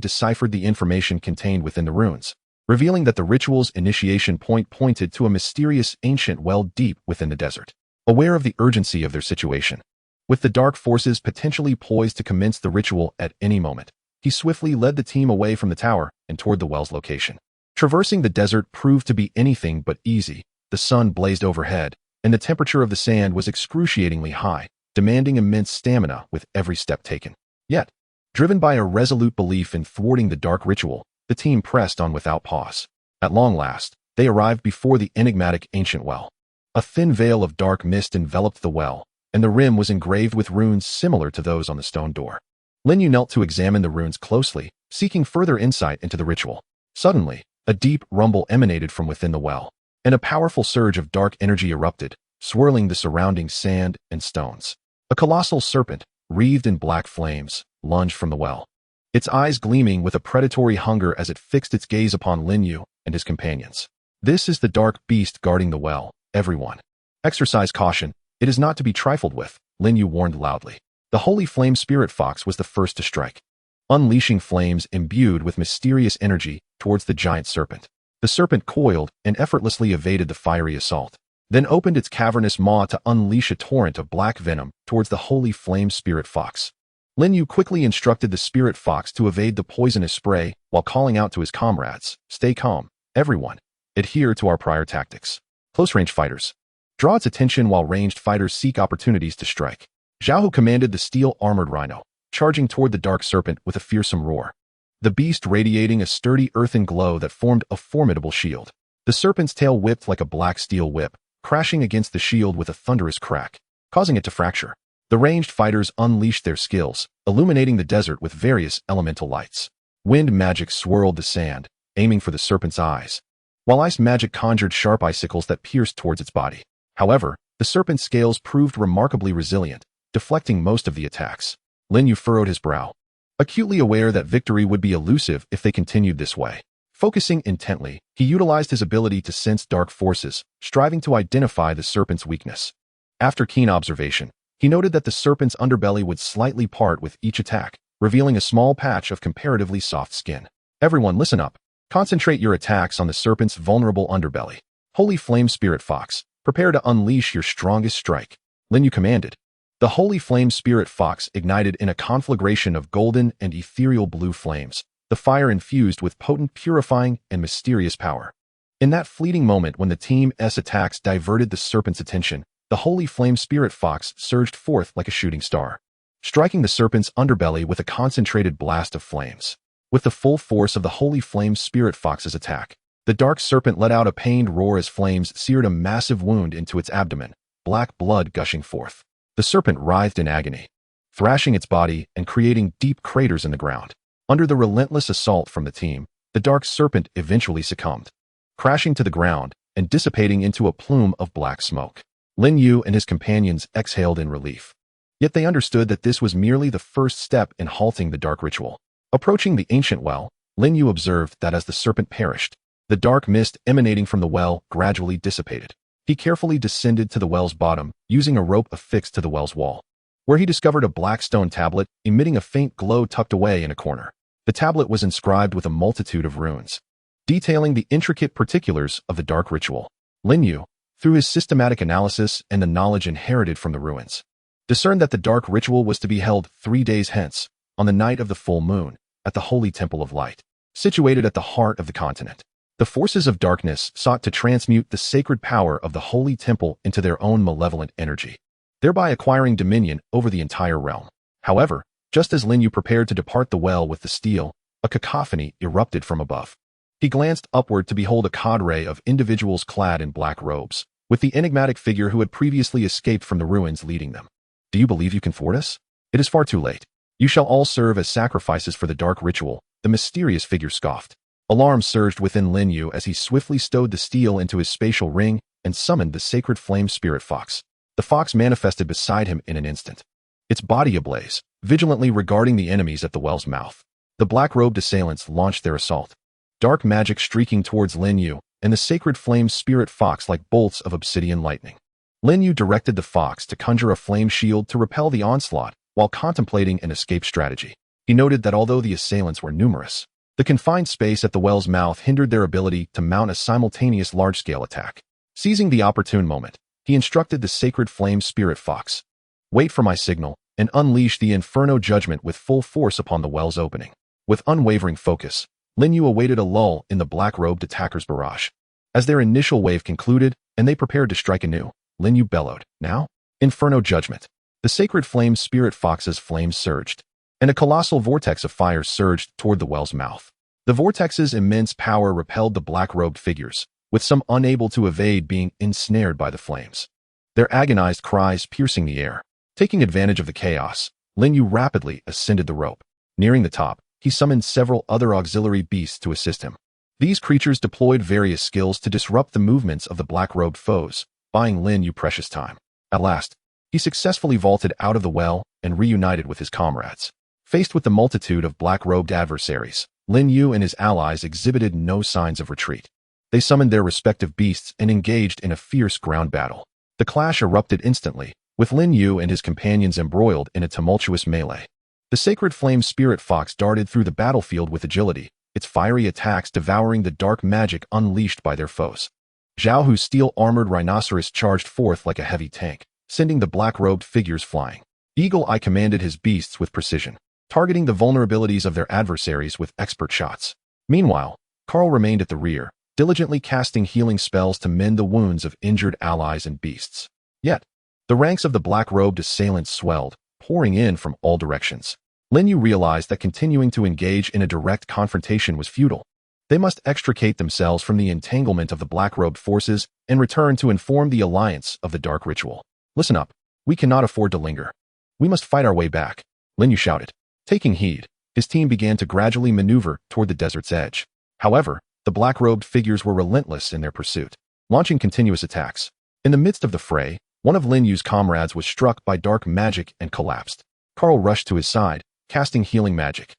deciphered the information contained within the runes, revealing that the ritual's initiation point pointed to a mysterious ancient well deep within the desert. Aware of the urgency of their situation, with the dark forces potentially poised to commence the ritual at any moment, he swiftly led the team away from the tower and toward the well's location. Traversing the desert proved to be anything but easy. The sun blazed overhead, and the temperature of the sand was excruciatingly high, demanding immense stamina with every step taken. Yet, driven by a resolute belief in thwarting the dark ritual, the team pressed on without pause. At long last, they arrived before the enigmatic ancient well. A thin veil of dark mist enveloped the well, and the rim was engraved with runes similar to those on the stone door. Lin Yu knelt to examine the runes closely, seeking further insight into the ritual. Suddenly, a deep rumble emanated from within the well, and a powerful surge of dark energy erupted, swirling the surrounding sand and stones. A colossal serpent, wreathed in black flames, lunged from the well, its eyes gleaming with a predatory hunger as it fixed its gaze upon Lin Yu and his companions. This is the dark beast guarding the well, everyone. Exercise caution, it is not to be trifled with, Lin Yu warned loudly. The holy flame spirit fox was the first to strike, unleashing flames imbued with mysterious energy towards the giant serpent. The serpent coiled and effortlessly evaded the fiery assault, then opened its cavernous maw to unleash a torrent of black venom towards the holy flame spirit fox. Lin Yu quickly instructed the spirit fox to evade the poisonous spray while calling out to his comrades, "Stay calm, everyone. Adhere to our prior tactics. Close-range fighters. Draw its attention while ranged fighters seek opportunities to strike." Zhao Hu commanded the steel-armored rhino, charging toward the dark serpent with a fearsome roar, the beast radiating a sturdy earthen glow that formed a formidable shield. The serpent's tail whipped like a black steel whip, crashing against the shield with a thunderous crack, causing it to fracture. The ranged fighters unleashed their skills, illuminating the desert with various elemental lights. Wind magic swirled the sand, aiming for the serpent's eyes, while ice magic conjured sharp icicles that pierced towards its body. However, the serpent's scales proved remarkably resilient, deflecting most of the attacks. Lin Yu furrowed his brow, acutely aware that victory would be elusive if they continued this way. Focusing intently, he utilized his ability to sense dark forces, striving to identify the serpent's weakness. After keen observation, he noted that the serpent's underbelly would slightly part with each attack, revealing a small patch of comparatively soft skin. Everyone listen up. Concentrate your attacks on the serpent's vulnerable underbelly. Holy Flame Spirit Fox, prepare to unleash your strongest strike, Lin Yu commanded. The Holy Flame Spirit Fox ignited in a conflagration of golden and ethereal blue flames, the fire infused with potent purifying and mysterious power. In that fleeting moment when the Team's attacks diverted the serpent's attention, the Holy Flame Spirit Fox surged forth like a shooting star, striking the serpent's underbelly with a concentrated blast of flames. With the full force of the Holy Flame Spirit Fox's attack, the dark serpent let out a pained roar as flames seared a massive wound into its abdomen, black blood gushing forth. The serpent writhed in agony, thrashing its body and creating deep craters in the ground. Under the relentless assault from the team, the dark serpent eventually succumbed, crashing to the ground and dissipating into a plume of black smoke. Lin Yu and his companions exhaled in relief. Yet they understood that this was merely the first step in halting the dark ritual. Approaching the ancient well, Lin Yu observed that as the serpent perished, the dark mist emanating from the well gradually dissipated. He carefully descended to the well's bottom, using a rope affixed to the well's wall, where he discovered a black stone tablet emitting a faint glow tucked away in a corner. The tablet was inscribed with a multitude of runes, detailing the intricate particulars of the dark ritual. Lin Yu, through his systematic analysis and the knowledge inherited from the ruins, discerned that the dark ritual was to be held 3 days hence, on the night of the full moon, at the Holy Temple of Light, situated at the heart of the continent. The forces of darkness sought to transmute the sacred power of the Holy Temple into their own malevolent energy, thereby acquiring dominion over the entire realm. However, just as Lin Yu prepared to depart the well with the steel, a cacophony erupted from above. He glanced upward to behold a cadre of individuals clad in black robes, with the enigmatic figure who had previously escaped from the ruins leading them. "Do you believe you can thwart us? It is far too late. You shall all serve as sacrifices for the dark ritual," the mysterious figure scoffed. Alarm surged within Lin Yu as he swiftly stowed the steel into his spatial ring and summoned the sacred flame spirit fox. The fox manifested beside him in an instant, its body ablaze, vigilantly regarding the enemies at the well's mouth. The black-robed assailants launched their assault, dark magic streaking towards Lin Yu and the sacred flame spirit fox like bolts of obsidian lightning. Lin Yu directed the fox to conjure a flame shield to repel the onslaught while contemplating an escape strategy. He noted that although the assailants were numerous, the confined space at the well's mouth hindered their ability to mount a simultaneous large-scale attack. Seizing the opportune moment, he instructed the sacred flame spirit fox, "Wait for my signal and unleash the inferno judgment with full force upon the well's opening." With unwavering focus, Lin Yu awaited a lull in the black-robed attackers' barrage. As their initial wave concluded and they prepared to strike anew, Lin Yu bellowed, "Now? Inferno judgment." The sacred flame spirit fox's flames surged, and a colossal vortex of fire surged toward the well's mouth. The vortex's immense power repelled the black-robed figures, with some unable to evade being ensnared by the flames. Their agonized cries piercing the air. Taking advantage of the chaos, Lin Yu rapidly ascended the rope. Nearing the top, he summoned several other auxiliary beasts to assist him. These creatures deployed various skills to disrupt the movements of the black-robed foes, buying Lin Yu precious time. At last, he successfully vaulted out of the well and reunited with his comrades. Faced with the multitude of black-robed adversaries, Lin Yu and his allies exhibited no signs of retreat. They summoned their respective beasts and engaged in a fierce ground battle. The clash erupted instantly, with Lin Yu and his companions embroiled in a tumultuous melee. The sacred flame spirit fox darted through the battlefield with agility, its fiery attacks devouring the dark magic unleashed by their foes. Zhao Hu's steel-armored rhinoceros charged forth like a heavy tank, sending the black-robed figures flying. Eagle Eye commanded his beasts with precision, targeting the vulnerabilities of their adversaries with expert shots. Meanwhile, Carl remained at the rear, diligently casting healing spells to mend the wounds of injured allies and beasts. Yet, the ranks of the black-robed assailants swelled, pouring in from all directions. Lin Yu realized that continuing to engage in a direct confrontation was futile. They must extricate themselves from the entanglement of the black-robed forces and return to inform the alliance of the dark ritual. Listen up. We cannot afford to linger. We must fight our way back, Lin Yu shouted. Taking heed, his team began to gradually maneuver toward the desert's edge. However, the black-robed figures were relentless in their pursuit, launching continuous attacks. In the midst of the fray, one of Lin Yu's comrades was struck by dark magic and collapsed. Carl rushed to his side, casting healing magic.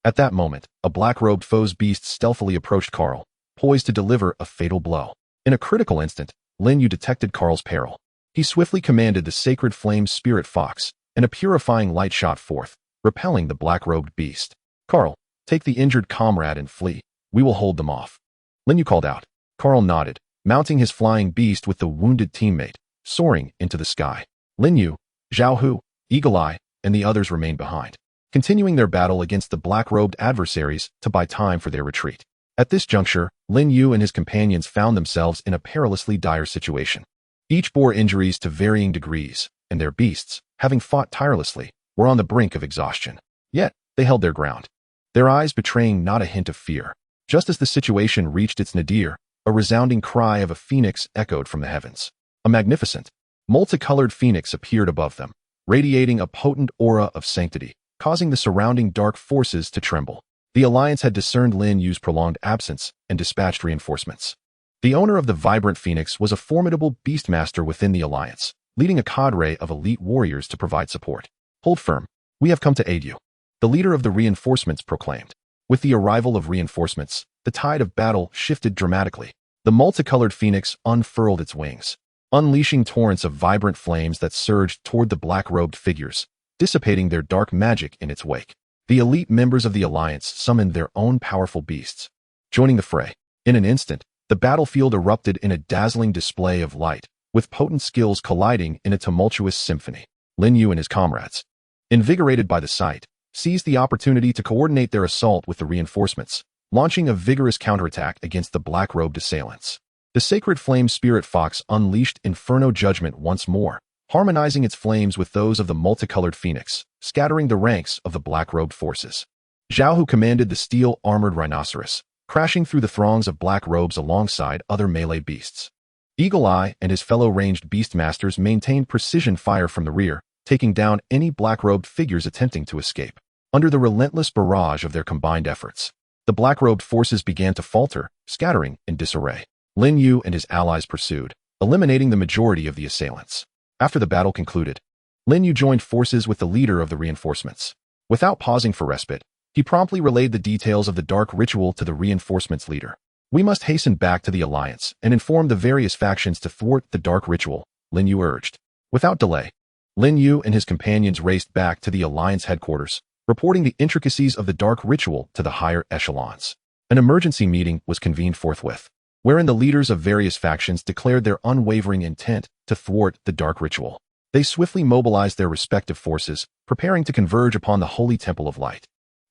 At that moment, a black-robed foe's beast stealthily approached Carl, poised to deliver a fatal blow. In a critical instant, Lin Yu detected Carl's peril. He swiftly commanded the sacred flame spirit fox, and a purifying light shot forth, repelling the black-robed beast. Carl, take the injured comrade and flee. We will hold them off. Lin Yu called out. Carl nodded, mounting his flying beast with the wounded teammate, soaring into the sky. Lin Yu, Zhao Hu, Eagle Eye, and the others remained behind, continuing their battle against the black-robed adversaries to buy time for their retreat. At this juncture, Lin Yu and his companions found themselves in a perilously dire situation. Each bore injuries to varying degrees, and their beasts, having fought tirelessly, were on the brink of exhaustion. Yet, they held their ground, their eyes betraying not a hint of fear. Just as the situation reached its nadir, a resounding cry of a phoenix echoed from the heavens. A magnificent, multicolored phoenix appeared above them, radiating a potent aura of sanctity, causing the surrounding dark forces to tremble. The Alliance had discerned Lin Yu's prolonged absence and dispatched reinforcements. The owner of the vibrant phoenix was a formidable beastmaster within the Alliance, leading a cadre of elite warriors to provide support. Hold firm. We have come to aid you, the leader of the reinforcements proclaimed. With the arrival of reinforcements, the tide of battle shifted dramatically. The multicolored phoenix unfurled its wings, unleashing torrents of vibrant flames that surged toward the black-robed figures, dissipating their dark magic in its wake. The elite members of the Alliance summoned their own powerful beasts, joining the fray. In an instant, the battlefield erupted in a dazzling display of light, with potent skills colliding in a tumultuous symphony. Lin Yu and his comrades, invigorated by the sight, seized the opportunity to coordinate their assault with the reinforcements, launching a vigorous counterattack against the black-robed assailants. The sacred flame spirit fox unleashed inferno judgment once more, harmonizing its flames with those of the multicolored phoenix, scattering the ranks of the black-robed forces. Zhao Hu commanded the steel-armored rhinoceros, crashing through the throngs of black robes alongside other melee beasts. Eagle Eye and his fellow ranged beastmasters maintained precision fire from the rear, taking down any black-robed figures attempting to escape. Under the relentless barrage of their combined efforts, the black-robed forces began to falter, scattering in disarray. Lin Yu and his allies pursued, eliminating the majority of the assailants. After the battle concluded, Lin Yu joined forces with the leader of the reinforcements. Without pausing for respite, he promptly relayed the details of the dark ritual to the reinforcements leader. We must hasten back to the Alliance and inform the various factions to thwart the dark ritual, Lin Yu urged. Without delay, Lin Yu and his companions raced back to the Alliance headquarters, reporting the intricacies of the dark ritual to the higher echelons. An emergency meeting was convened forthwith, wherein the leaders of various factions declared their unwavering intent to thwart the dark ritual. They swiftly mobilized their respective forces, preparing to converge upon the Holy Temple of Light.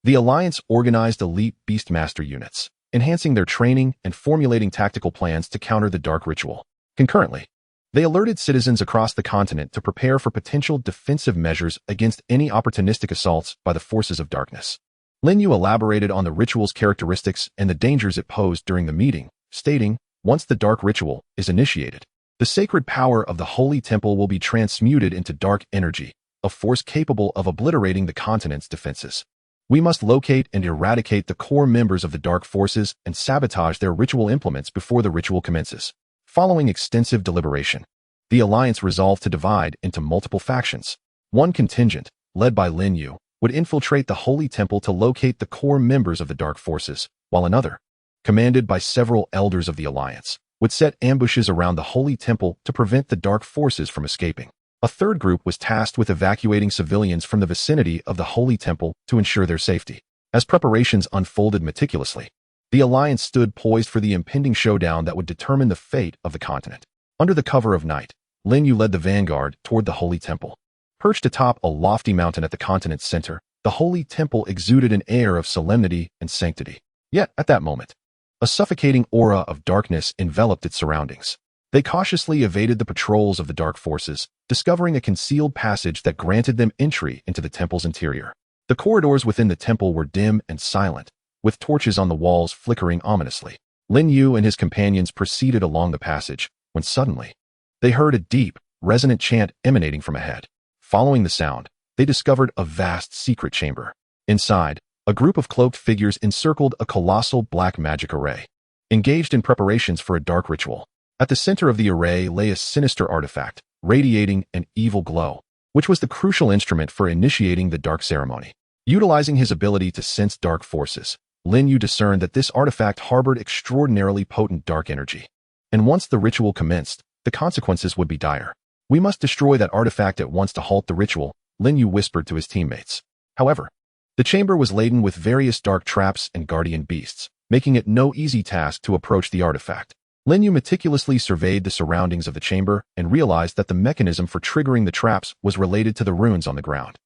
The Alliance organized elite Beastmaster units, enhancing their training and formulating tactical plans to counter the dark ritual. Concurrently, they alerted citizens across the continent to prepare for potential defensive measures against any opportunistic assaults by the forces of darkness. Lin Yu elaborated on the ritual's characteristics and the dangers it posed during the meeting, stating, once the dark ritual is initiated, the sacred power of the holy temple will be transmuted into dark energy, a force capable of obliterating the continent's defenses. We must locate and eradicate the core members of the dark forces and sabotage their ritual implements before the ritual commences. Following extensive deliberation, the alliance resolved to divide into multiple factions. One contingent, led by Lin Yu, would infiltrate the holy temple to locate the core members of the dark forces, while another, commanded by several elders of the alliance, would set ambushes around the holy temple to prevent the dark forces from escaping. A third group was tasked with evacuating civilians from the vicinity of the holy temple to ensure their safety. As preparations unfolded meticulously, the alliance stood poised for the impending showdown that would determine the fate of the continent. Under the cover of night, Lin Yu led the vanguard toward the holy temple. Perched atop a lofty mountain at the continent's center, the holy temple exuded an air of solemnity and sanctity. Yet, at that moment, a suffocating aura of darkness enveloped its surroundings. They cautiously evaded the patrols of the dark forces, discovering a concealed passage that granted them entry into the temple's interior. The corridors within the temple were dim and silent, with torches on the walls flickering ominously. Lin Yu and his companions proceeded along the passage, when suddenly, they heard a deep, resonant chant emanating from ahead. Following the sound, they discovered a vast secret chamber. Inside, a group of cloaked figures encircled a colossal black magic array, engaged in preparations for a dark ritual. At the center of the array lay a sinister artifact, radiating an evil glow, which was the crucial instrument for initiating the dark ceremony. Utilizing his ability to sense dark forces, Lin Yu discerned that this artifact harbored extraordinarily potent dark energy. And once the ritual commenced, the consequences would be dire. We must destroy that artifact at once to halt the ritual, Lin Yu whispered to his teammates. However, the chamber was laden with various dark traps and guardian beasts, making it no easy task to approach the artifact. Lin Yu meticulously surveyed the surroundings of the chamber and realized that the mechanism for triggering the traps was related to the ruins on the ground.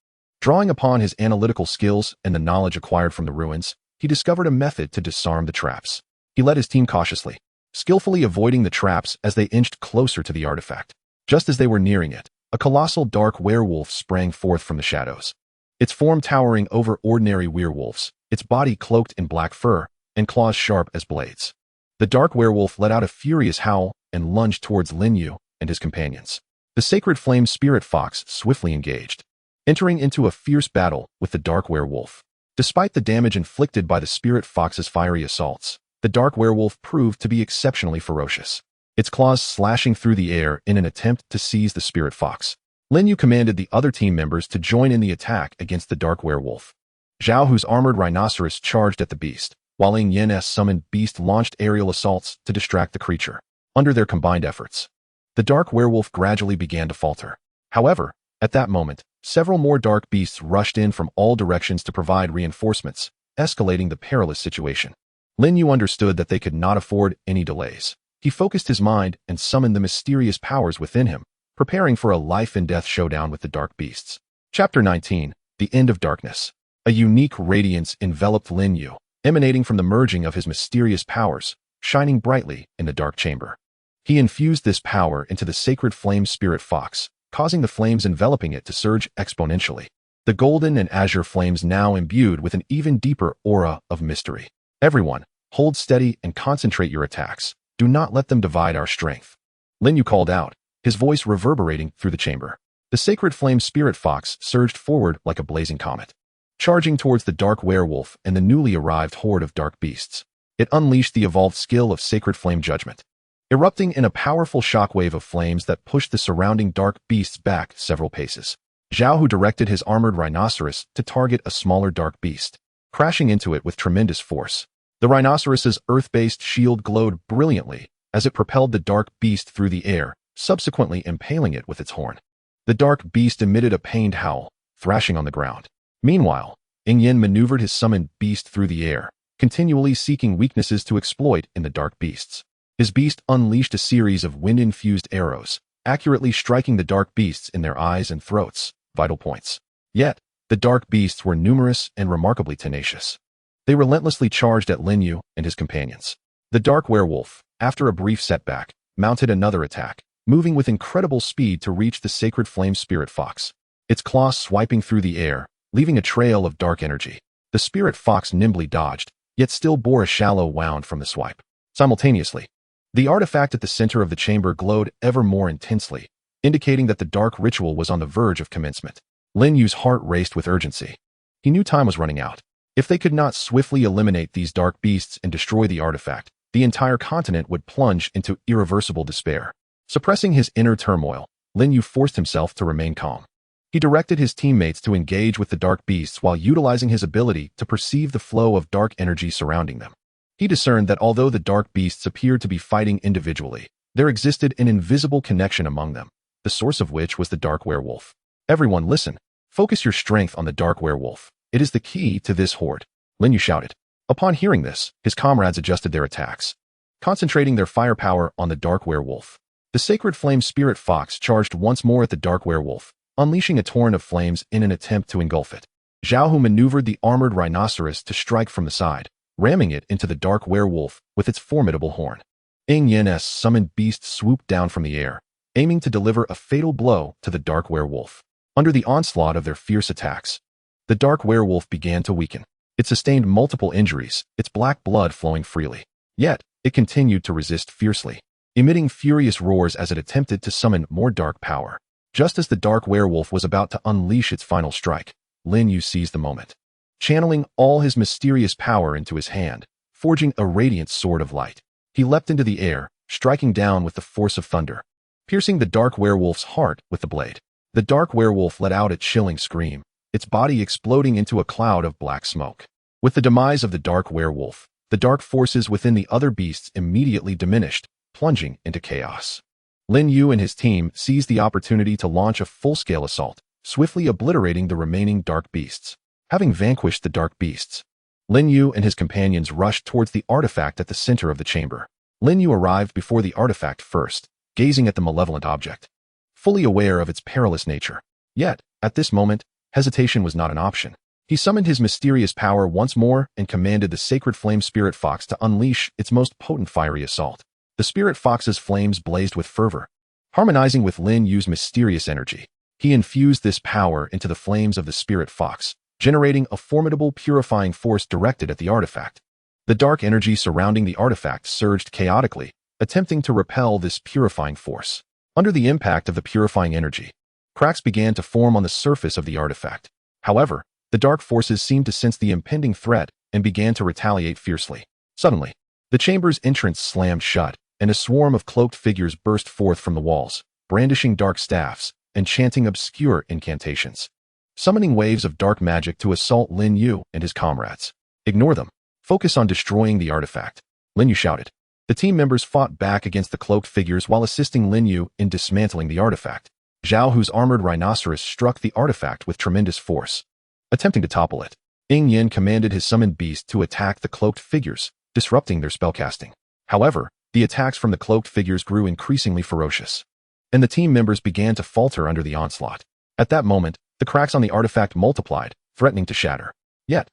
Drawing upon his analytical skills and the knowledge acquired from the ruins, he discovered a method to disarm the traps. He led his team cautiously, skillfully avoiding the traps as they inched closer to the artifact. Just as they were nearing it, a colossal dark werewolf sprang forth from the shadows. Its form towering over ordinary werewolves, its body cloaked in black fur, and claws sharp as blades. The dark werewolf let out a furious howl and lunged towards Lin Yu and his companions. The sacred flame spirit fox swiftly engaged, entering into a fierce battle with the dark werewolf. Despite the damage inflicted by the spirit fox's fiery assaults, the dark werewolf proved to be exceptionally ferocious, its claws slashing through the air in an attempt to seize the spirit fox. Lin Yu commanded the other team members to join in the attack against the dark werewolf. Zhao, whose armored rhinoceros, charged at the beast, while Ing Yen's summoned beast launched aerial assaults to distract the creature. Under their combined efforts, the dark werewolf gradually began to falter. However, at that moment, several more dark beasts rushed in from all directions to provide reinforcements, escalating the perilous situation. Lin Yu understood that they could not afford any delays. He focused his mind and summoned the mysterious powers within him, preparing for a life-and-death showdown with the dark beasts. Chapter 19, The End of Darkness. A unique radiance enveloped Lin Yu, emanating from the merging of his mysterious powers, shining brightly in the dark chamber. He infused this power into the sacred flame spirit fox, causing the flames enveloping it to surge exponentially. The golden and azure flames now imbued with an even deeper aura of mystery. Everyone, hold steady and concentrate your attacks. Do not let them divide our strength. Lin Yu called out, his voice reverberating through the chamber. The sacred flame spirit fox surged forward like a blazing comet, charging towards the dark werewolf and the newly arrived horde of dark beasts. It unleashed the evolved skill of sacred flame judgment, erupting in a powerful shockwave of flames that pushed the surrounding dark beasts back several paces. Zhao, who directed his armored rhinoceros to target a smaller dark beast, crashing into it with tremendous force. The rhinoceros's earth-based shield glowed brilliantly as it propelled the dark beast through the air, subsequently impaling it with its horn. The dark beast emitted a pained howl, thrashing on the ground. Meanwhile, Ing Yen maneuvered his summoned beast through the air, continually seeking weaknesses to exploit in the dark beasts. His beast unleashed a series of wind-infused arrows, accurately striking the dark beasts in their eyes and throats, vital points. Yet, the dark beasts were numerous and remarkably tenacious. They relentlessly charged at Lin Yu and his companions. The dark werewolf, after a brief setback, mounted another attack, moving with incredible speed to reach the sacred flame spirit fox, its claws swiping through the air, leaving a trail of dark energy. The spirit fox nimbly dodged, yet still bore a shallow wound from the swipe. Simultaneously, the artifact at the center of the chamber glowed ever more intensely, indicating that the dark ritual was on the verge of commencement. Lin Yu's heart raced with urgency. He knew time was running out. If they could not swiftly eliminate these dark beasts and destroy the artifact, the entire continent would plunge into irreversible despair. Suppressing his inner turmoil, Lin Yu forced himself to remain calm. He directed his teammates to engage with the dark beasts while utilizing his ability to perceive the flow of dark energy surrounding them. He discerned that although the dark beasts appeared to be fighting individually, there existed an invisible connection among them, the source of which was the dark werewolf. Everyone listen. Focus your strength on the dark werewolf. It is the key to this horde. Lin Yu shouted. Upon hearing this, his comrades adjusted their attacks, concentrating their firepower on the dark werewolf. The sacred flame spirit fox charged once more at the dark werewolf, unleashing a torrent of flames in an attempt to engulf it. Zhao Hu maneuvered the armored rhinoceros to strike from the side, ramming it into the dark werewolf with its formidable horn. Ying Yan's summoned beast swooped down from the air, aiming to deliver a fatal blow to the dark werewolf. Under the onslaught of their fierce attacks, the dark werewolf began to weaken. It sustained multiple injuries, its black blood flowing freely. Yet, it continued to resist fiercely, emitting furious roars as it attempted to summon more dark power. Just as the dark werewolf was about to unleash its final strike, Lin Yu seized the moment. Channeling all his mysterious power into his hand, forging a radiant sword of light, he leapt into the air, striking down with the force of thunder, piercing the dark werewolf's heart with the blade. The dark werewolf let out a chilling scream, its body exploding into a cloud of black smoke. With the demise of the dark werewolf, the dark forces within the other beasts immediately diminished, plunging into chaos. Lin Yu and his team seized the opportunity to launch a full-scale assault, swiftly obliterating the remaining dark beasts. Having vanquished the dark beasts, Lin Yu and his companions rushed towards the artifact at the center of the chamber. Lin Yu arrived before the artifact first, gazing at the malevolent object, fully aware of its perilous nature. Yet, at this moment, hesitation was not an option. He summoned his mysterious power once more and commanded the sacred flame spirit fox to unleash its most potent fiery assault. The spirit fox's flames blazed with fervor. Harmonizing with Lin Yu's mysterious energy, he infused this power into the flames of the spirit fox, generating a formidable purifying force directed at the artifact. The dark energy surrounding the artifact surged chaotically, attempting to repel this purifying force. Under the impact of the purifying energy, cracks began to form on the surface of the artifact. However, the dark forces seemed to sense the impending threat and began to retaliate fiercely. Suddenly, the chamber's entrance slammed shut, and a swarm of cloaked figures burst forth from the walls, brandishing dark staffs and chanting obscure incantations, summoning waves of dark magic to assault Lin Yu and his comrades. Ignore them. Focus on destroying the artifact, Lin Yu shouted. The team members fought back against the cloaked figures while assisting Lin Yu in dismantling the artifact. Zhao Hu's armored rhinoceros struck the artifact with tremendous force, attempting to topple it. Ying Yan commanded his summoned beast to attack the cloaked figures, disrupting their spellcasting. However, the attacks from the cloaked figures grew increasingly ferocious, and the team members began to falter under the onslaught. At that moment, the cracks on the artifact multiplied, threatening to shatter. Yet,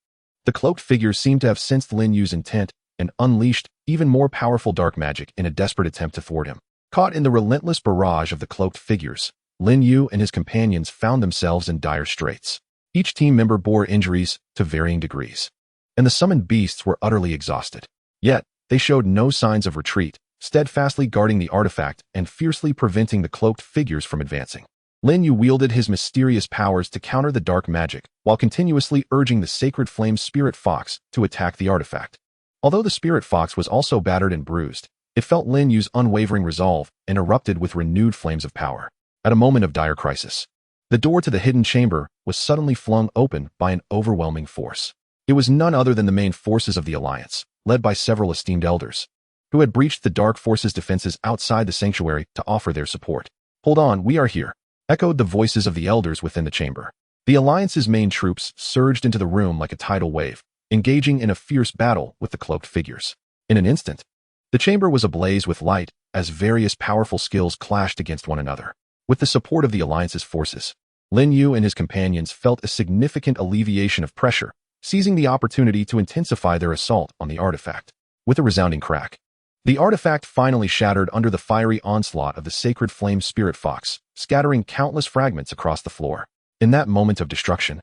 the cloaked figures seemed to have sensed Lin Yu's intent and unleashed even more powerful dark magic in a desperate attempt to thwart him. Caught in the relentless barrage of the cloaked figures, Lin Yu and his companions found themselves in dire straits. Each team member bore injuries to varying degrees, and the summoned beasts were utterly exhausted. Yet, they showed no signs of retreat, steadfastly guarding the artifact and fiercely preventing the cloaked figures from advancing. Lin Yu wielded his mysterious powers to counter the dark magic, while continuously urging the sacred flame spirit fox to attack the artifact. Although the spirit fox was also battered and bruised, it felt Lin Yu's unwavering resolve and erupted with renewed flames of power. At a moment of dire crisis, the door to the hidden chamber was suddenly flung open by an overwhelming force. It was none other than the main forces of the Alliance, led by several esteemed elders, who had breached the dark forces' defenses outside the sanctuary to offer their support. "Hold on, we are here," echoed the voices of the elders within the chamber. The Alliance's main troops surged into the room like a tidal wave, engaging in a fierce battle with the cloaked figures. In an instant, the chamber was ablaze with light as various powerful skills clashed against one another. With the support of the Alliance's forces, Lin Yu and his companions felt a significant alleviation of pressure, seizing the opportunity to intensify their assault on the artifact. With a resounding crack, the artifact finally shattered under the fiery onslaught of the sacred flame spirit fox, scattering countless fragments across the floor. In that moment of destruction,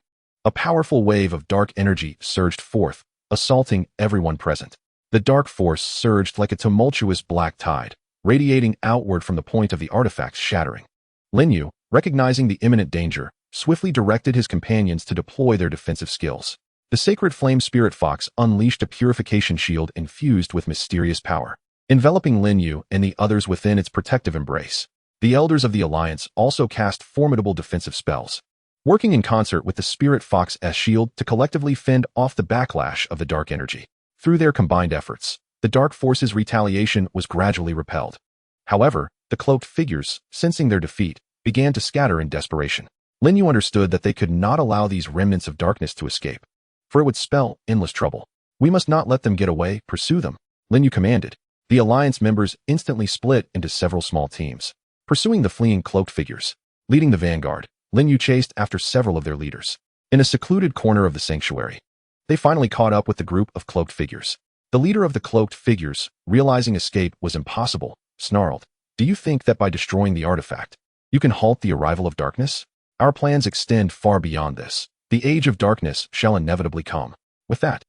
A powerful wave of dark energy surged forth, assaulting everyone present. The dark force surged like a tumultuous black tide, radiating outward from the point of the artifact's shattering. Lin Yu, recognizing the imminent danger, swiftly directed his companions to deploy their defensive skills. The sacred flame spirit fox unleashed a purification shield infused with mysterious power, enveloping Lin Yu and the others within its protective embrace. The elders of the Alliance also cast formidable defensive spells, working in concert with the Spirit Fox's shield to collectively fend off the backlash of the dark energy. Through their combined efforts, the dark force's retaliation was gradually repelled. However, the cloaked figures, sensing their defeat, began to scatter in desperation. Lin Yu understood that they could not allow these remnants of darkness to escape, for it would spell endless trouble. We must not let them get away, pursue them, Lin Yu commanded. The Alliance members instantly split into several small teams, pursuing the fleeing cloaked figures. Leading the vanguard, Lin Yu chased after several of their leaders. In a secluded corner of the sanctuary, they finally caught up with the group of cloaked figures. The leader of the cloaked figures, realizing escape was impossible, snarled, "Do you think that by destroying the artifact, you can halt the arrival of darkness? Our plans extend far beyond this. The age of darkness shall inevitably come." With that,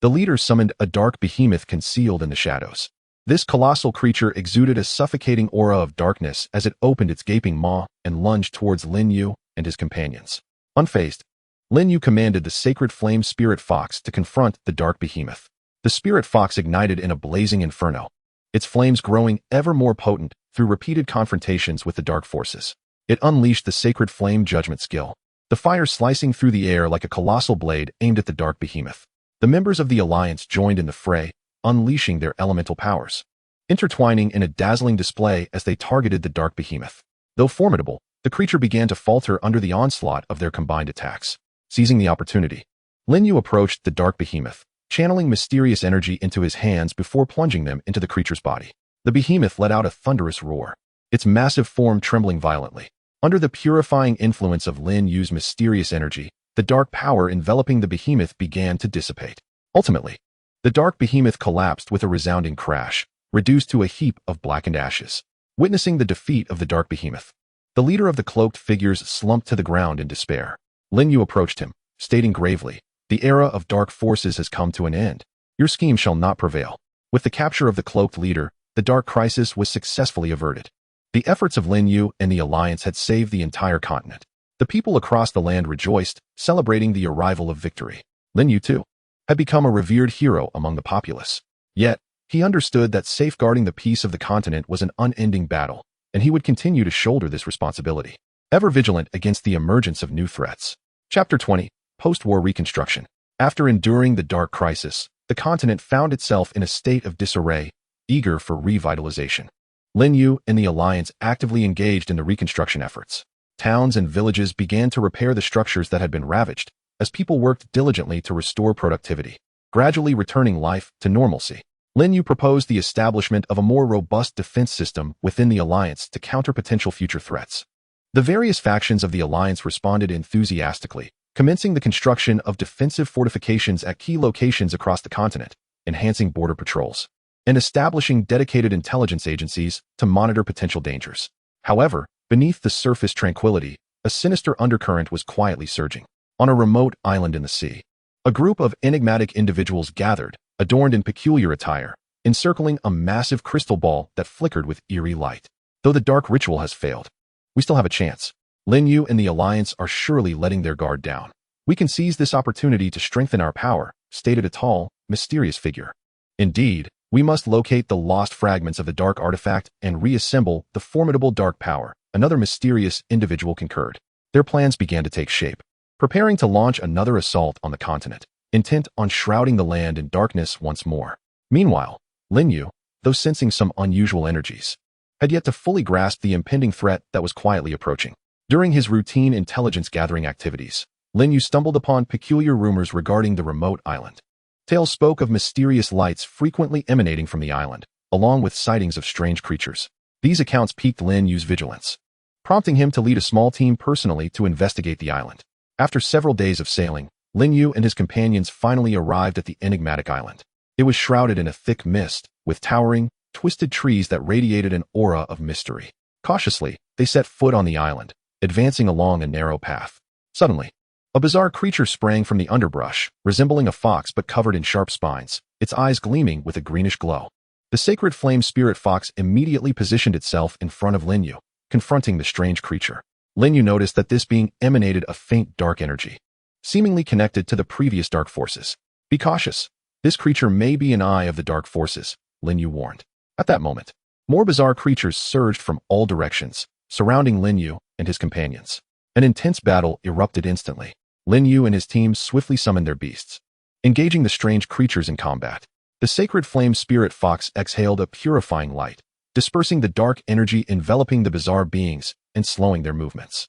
the leader summoned a dark behemoth concealed in the shadows. This colossal creature exuded a suffocating aura of darkness as it opened its gaping maw and lunged towards Lin Yu and his companions. Unfazed, Lin Yu commanded the sacred flame spirit fox to confront the dark behemoth. The spirit fox ignited in a blazing inferno, its flames growing ever more potent through repeated confrontations with the dark forces. It unleashed the sacred flame judgment skill, the fire slicing through the air like a colossal blade aimed at the dark behemoth. The members of the Alliance joined in the fray, unleashing their elemental powers, intertwining in a dazzling display as they targeted the dark behemoth. Though formidable, the creature began to falter under the onslaught of their combined attacks. Seizing the opportunity, Lin Yu approached the dark behemoth, channeling mysterious energy into his hands before plunging them into the creature's body. The behemoth let out a thunderous roar, its massive form trembling violently. Under the purifying influence of Lin Yu's mysterious energy, the dark power enveloping the behemoth began to dissipate. Ultimately, the dark behemoth collapsed with a resounding crash, reduced to a heap of blackened ashes. Witnessing the defeat of the dark behemoth, the leader of the cloaked figures slumped to the ground in despair. Lin Yu approached him, stating gravely, "The era of dark forces has come to an end. Your scheme shall not prevail." With the capture of the cloaked leader, the dark crisis was successfully averted. The efforts of Lin Yu and the Alliance had saved the entire continent. The people across the land rejoiced, celebrating the arrival of victory. Lin Yu, too, had become a revered hero among the populace. Yet, he understood that safeguarding the peace of the continent was an unending battle, and he would continue to shoulder this responsibility, ever vigilant against the emergence of new threats. Chapter 20, Post-War Reconstruction. After enduring the dark crisis, the continent found itself in a state of disarray, eager for revitalization. Lin Yu and the Alliance actively engaged in the reconstruction efforts. Towns and villages began to repair the structures that had been ravaged, as people worked diligently to restore productivity, gradually returning life to normalcy. Lin Yu proposed the establishment of a more robust defense system within the Alliance to counter potential future threats. The various factions of the Alliance responded enthusiastically, commencing the construction of defensive fortifications at key locations across the continent, enhancing border patrols, and establishing dedicated intelligence agencies to monitor potential dangers. However, beneath the surface tranquility, a sinister undercurrent was quietly surging. On a remote island in the sea, a group of enigmatic individuals gathered, adorned in peculiar attire, encircling a massive crystal ball that flickered with eerie light. Though the dark ritual has failed, we still have a chance. Lin Yu and the Alliance are surely letting their guard down. We can seize this opportunity to strengthen our power, stated a tall, mysterious figure. Indeed, we must locate the lost fragments of the dark artifact and reassemble the formidable dark power, another mysterious individual concurred. Their plans began to take shape, preparing to launch another assault on the continent, intent on shrouding the land in darkness once more. Meanwhile, Lin Yu, though sensing some unusual energies, had yet to fully grasp the impending threat that was quietly approaching. During his routine intelligence-gathering activities, Lin Yu stumbled upon peculiar rumors regarding the remote island. Tales spoke of mysterious lights frequently emanating from the island, along with sightings of strange creatures. These accounts piqued Lin Yu's vigilance, prompting him to lead a small team personally to investigate the island. After several days of sailing, Lin Yu and his companions finally arrived at the enigmatic island. It was shrouded in a thick mist, with towering, twisted trees that radiated an aura of mystery. Cautiously, they set foot on the island, advancing along a narrow path. Suddenly, A bizarre creature sprang from the underbrush, resembling a fox but covered in sharp spines, its eyes gleaming with a greenish glow. The sacred flame spirit fox immediately positioned itself in front of Lin Yu, confronting the strange creature. Lin Yu noticed that this being emanated a faint dark energy, seemingly connected to the previous dark forces. Be cautious. This creature may be an eye of the dark forces, Lin Yu warned. At that moment, more bizarre creatures surged from all directions, surrounding Lin Yu and his companions. An intense battle erupted instantly. Lin Yu and his team swiftly summoned their beasts, engaging the strange creatures in combat. The sacred flame spirit fox exhaled a purifying light, dispersing the dark energy enveloping the bizarre beings and slowing their movements.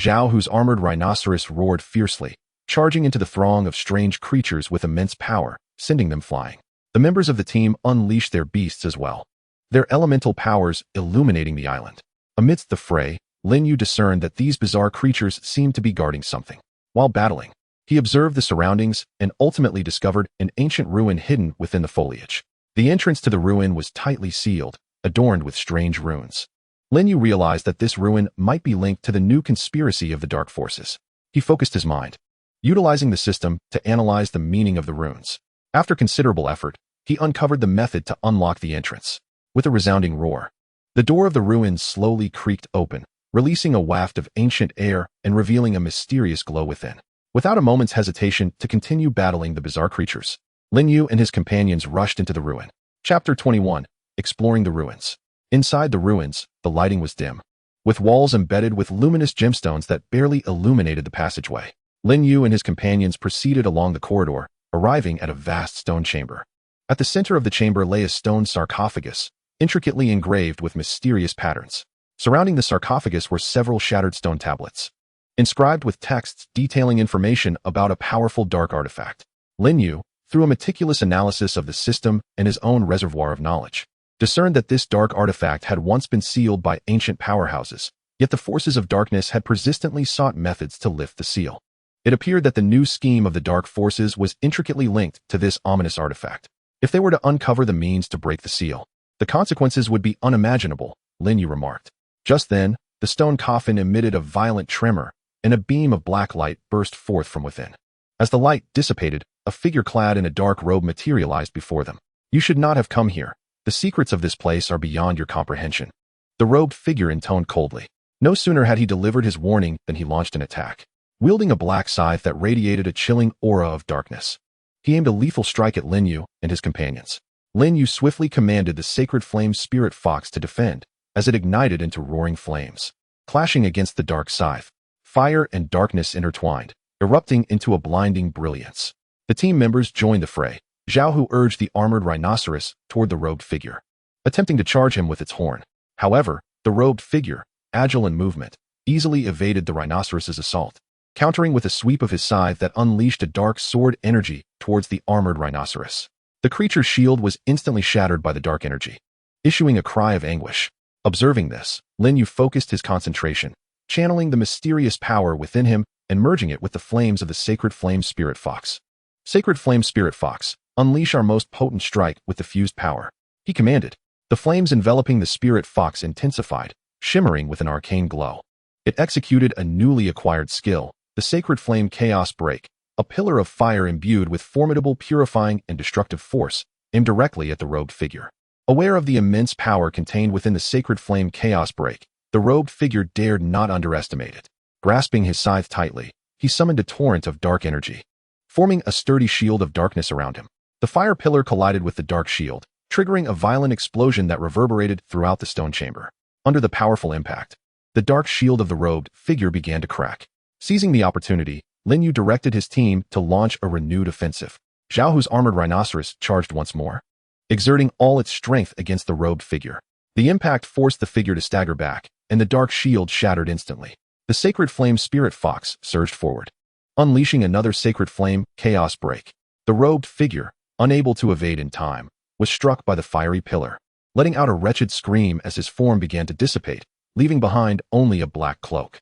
Zhao, whose armored rhinoceros, roared fiercely, charging into the throng of strange creatures with immense power, sending them flying. The members of the team unleashed their beasts as well, their elemental powers illuminating the island. Amidst the fray, Lin Yu discerned that these bizarre creatures seemed to be guarding something. While battling, he observed the surroundings and ultimately discovered an ancient ruin hidden within the foliage. The entrance to the ruin was tightly sealed, adorned with strange runes. Lin Yu realized that this ruin might be linked to the new conspiracy of the dark forces. He focused his mind, utilizing the system to analyze the meaning of the runes. After considerable effort, he uncovered the method to unlock the entrance. With a resounding roar, the door of the ruins slowly creaked open, releasing a waft of ancient air and revealing a mysterious glow within. Without a moment's hesitation to continue battling the bizarre creatures, Lin Yu and his companions rushed into the ruin. Chapter 21. Exploring the ruins. Inside the ruins, the lighting was dim, with walls embedded with luminous gemstones that barely illuminated the passageway. Lin Yu and his companions proceeded along the corridor, arriving at a vast stone chamber. At the center of the chamber lay a stone sarcophagus, intricately engraved with mysterious patterns. Surrounding the sarcophagus were several shattered stone tablets, inscribed with texts detailing information about a powerful dark artifact. Lin Yu, through a meticulous analysis of the system and his own reservoir of knowledge, discerned that this dark artifact had once been sealed by ancient powerhouses, yet the forces of darkness had persistently sought methods to lift the seal. It appeared that the new scheme of the dark forces was intricately linked to this ominous artifact. If they were to uncover the means to break the seal, the consequences would be unimaginable, Lin Yu remarked. Just then, the stone coffin emitted a violent tremor, and a beam of black light burst forth from within. As the light dissipated, a figure clad in a dark robe materialized before them. You should not have come here. The secrets of this place are beyond your comprehension. The robed figure intoned coldly. No sooner had he delivered his warning than he launched an attack. Wielding a black scythe that radiated a chilling aura of darkness, he aimed a lethal strike at Lin Yu and his companions. Lin Yu swiftly commanded the sacred flame spirit fox to defend, as it ignited into roaring flames. Clashing against the dark scythe, fire and darkness intertwined, erupting into a blinding brilliance. The team members joined the fray. Zhao, who urged the armored rhinoceros toward the robed figure, attempting to charge him with its horn. However, the robed figure, agile in movement, easily evaded the rhinoceros's assault, countering with a sweep of his scythe that unleashed a dark sword energy towards the armored rhinoceros. The creature's shield was instantly shattered by the dark energy, issuing a cry of anguish. Observing this, Lin Yu focused his concentration, channeling the mysterious power within him and merging it with the flames of the sacred flame spirit fox. Sacred flame spirit fox, unleash our most potent strike with the fused power, he commanded. The flames enveloping the spirit fox intensified, shimmering with an arcane glow. It executed a newly acquired skill, the sacred flame chaos break, a pillar of fire imbued with formidable purifying and destructive force, aimed directly at the robed figure. Aware of the immense power contained within the sacred flame chaos break, the robed figure dared not underestimate it. Grasping his scythe tightly, he summoned a torrent of dark energy, forming a sturdy shield of darkness around him. The fire pillar collided with the dark shield, triggering a violent explosion that reverberated throughout the stone chamber. Under the powerful impact, the dark shield of the robed figure began to crack. Seizing the opportunity, Lin Yu directed his team to launch a renewed offensive. Zhao, whose armored rhinoceros, charged once more, exerting all its strength against the robed figure. The impact forced the figure to stagger back, and the dark shield shattered instantly. The sacred flame spirit fox surged forward, unleashing another sacred flame chaos break. The robed figure, unable to evade in time, was struck by the fiery pillar, letting out a wretched scream as his form began to dissipate, leaving behind only a black cloak.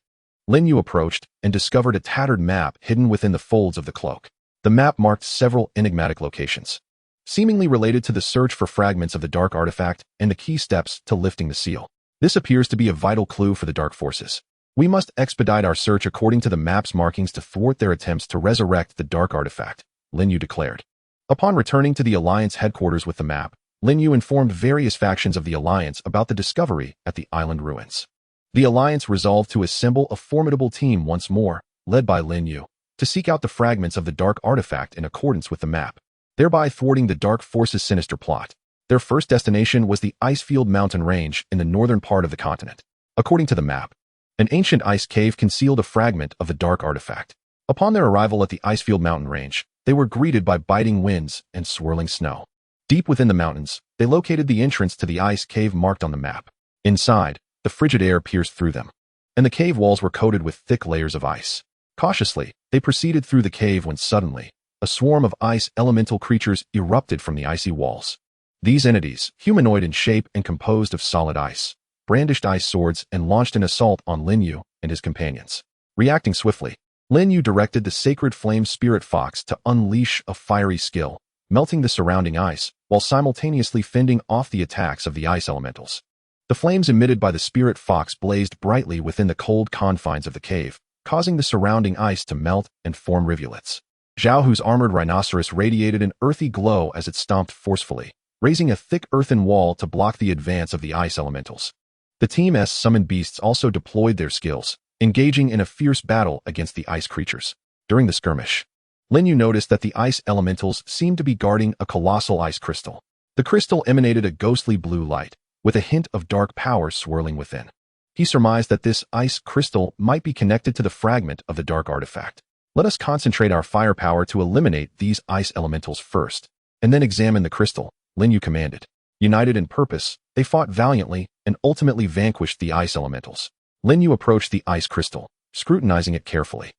Lin Yu approached and discovered a tattered map hidden within the folds of the cloak. The map marked several enigmatic locations, seemingly related to the search for fragments of the dark artifact and the key steps to lifting the seal. This appears to be a vital clue for the dark forces. We must expedite our search according to the map's markings to thwart their attempts to resurrect the dark artifact, Lin Yu declared. Upon returning to the Alliance headquarters with the map, Lin Yu informed various factions of the Alliance about the discovery at the island ruins. The Alliance resolved to assemble a formidable team once more, led by Lin Yu, to seek out the fragments of the dark artifact in accordance with the map, thereby thwarting the dark force's sinister plot. Their first destination was the Icefield mountain range in the northern part of the continent. According to the map, an ancient ice cave concealed a fragment of the dark artifact. Upon their arrival at the Icefield mountain range, they were greeted by biting winds and swirling snow. Deep within the mountains, they located the entrance to the ice cave marked on the map. Inside, the frigid air pierced through them, and the cave walls were coated with thick layers of ice. Cautiously, they proceeded through the cave when suddenly, a swarm of ice elemental creatures erupted from the icy walls. These entities, humanoid in shape and composed of solid ice, brandished ice swords and launched an assault on Lin Yu and his companions. Reacting swiftly, Lin Yu directed the sacred flame spirit fox to unleash a fiery skill, melting the surrounding ice while simultaneously fending off the attacks of the ice elementals. The flames emitted by the spirit fox blazed brightly within the cold confines of the cave, causing the surrounding ice to melt and form rivulets. Zhao Hu's armored rhinoceros radiated an earthy glow as it stomped forcefully, raising a thick earthen wall to block the advance of the ice elementals. The Team's summoned beasts also deployed their skills, engaging in a fierce battle against the ice creatures. During the skirmish, Lin Yu noticed that the ice elementals seemed to be guarding a colossal ice crystal. The crystal emanated a ghostly blue light, with a hint of dark power swirling within. He surmised that this ice crystal might be connected to the fragment of the dark artifact. Let us concentrate our firepower to eliminate these ice elementals first, and then examine the crystal, Lin Yu commanded. United in purpose, they fought valiantly and ultimately vanquished the ice elementals. Lin Yu approached the ice crystal, scrutinizing it carefully.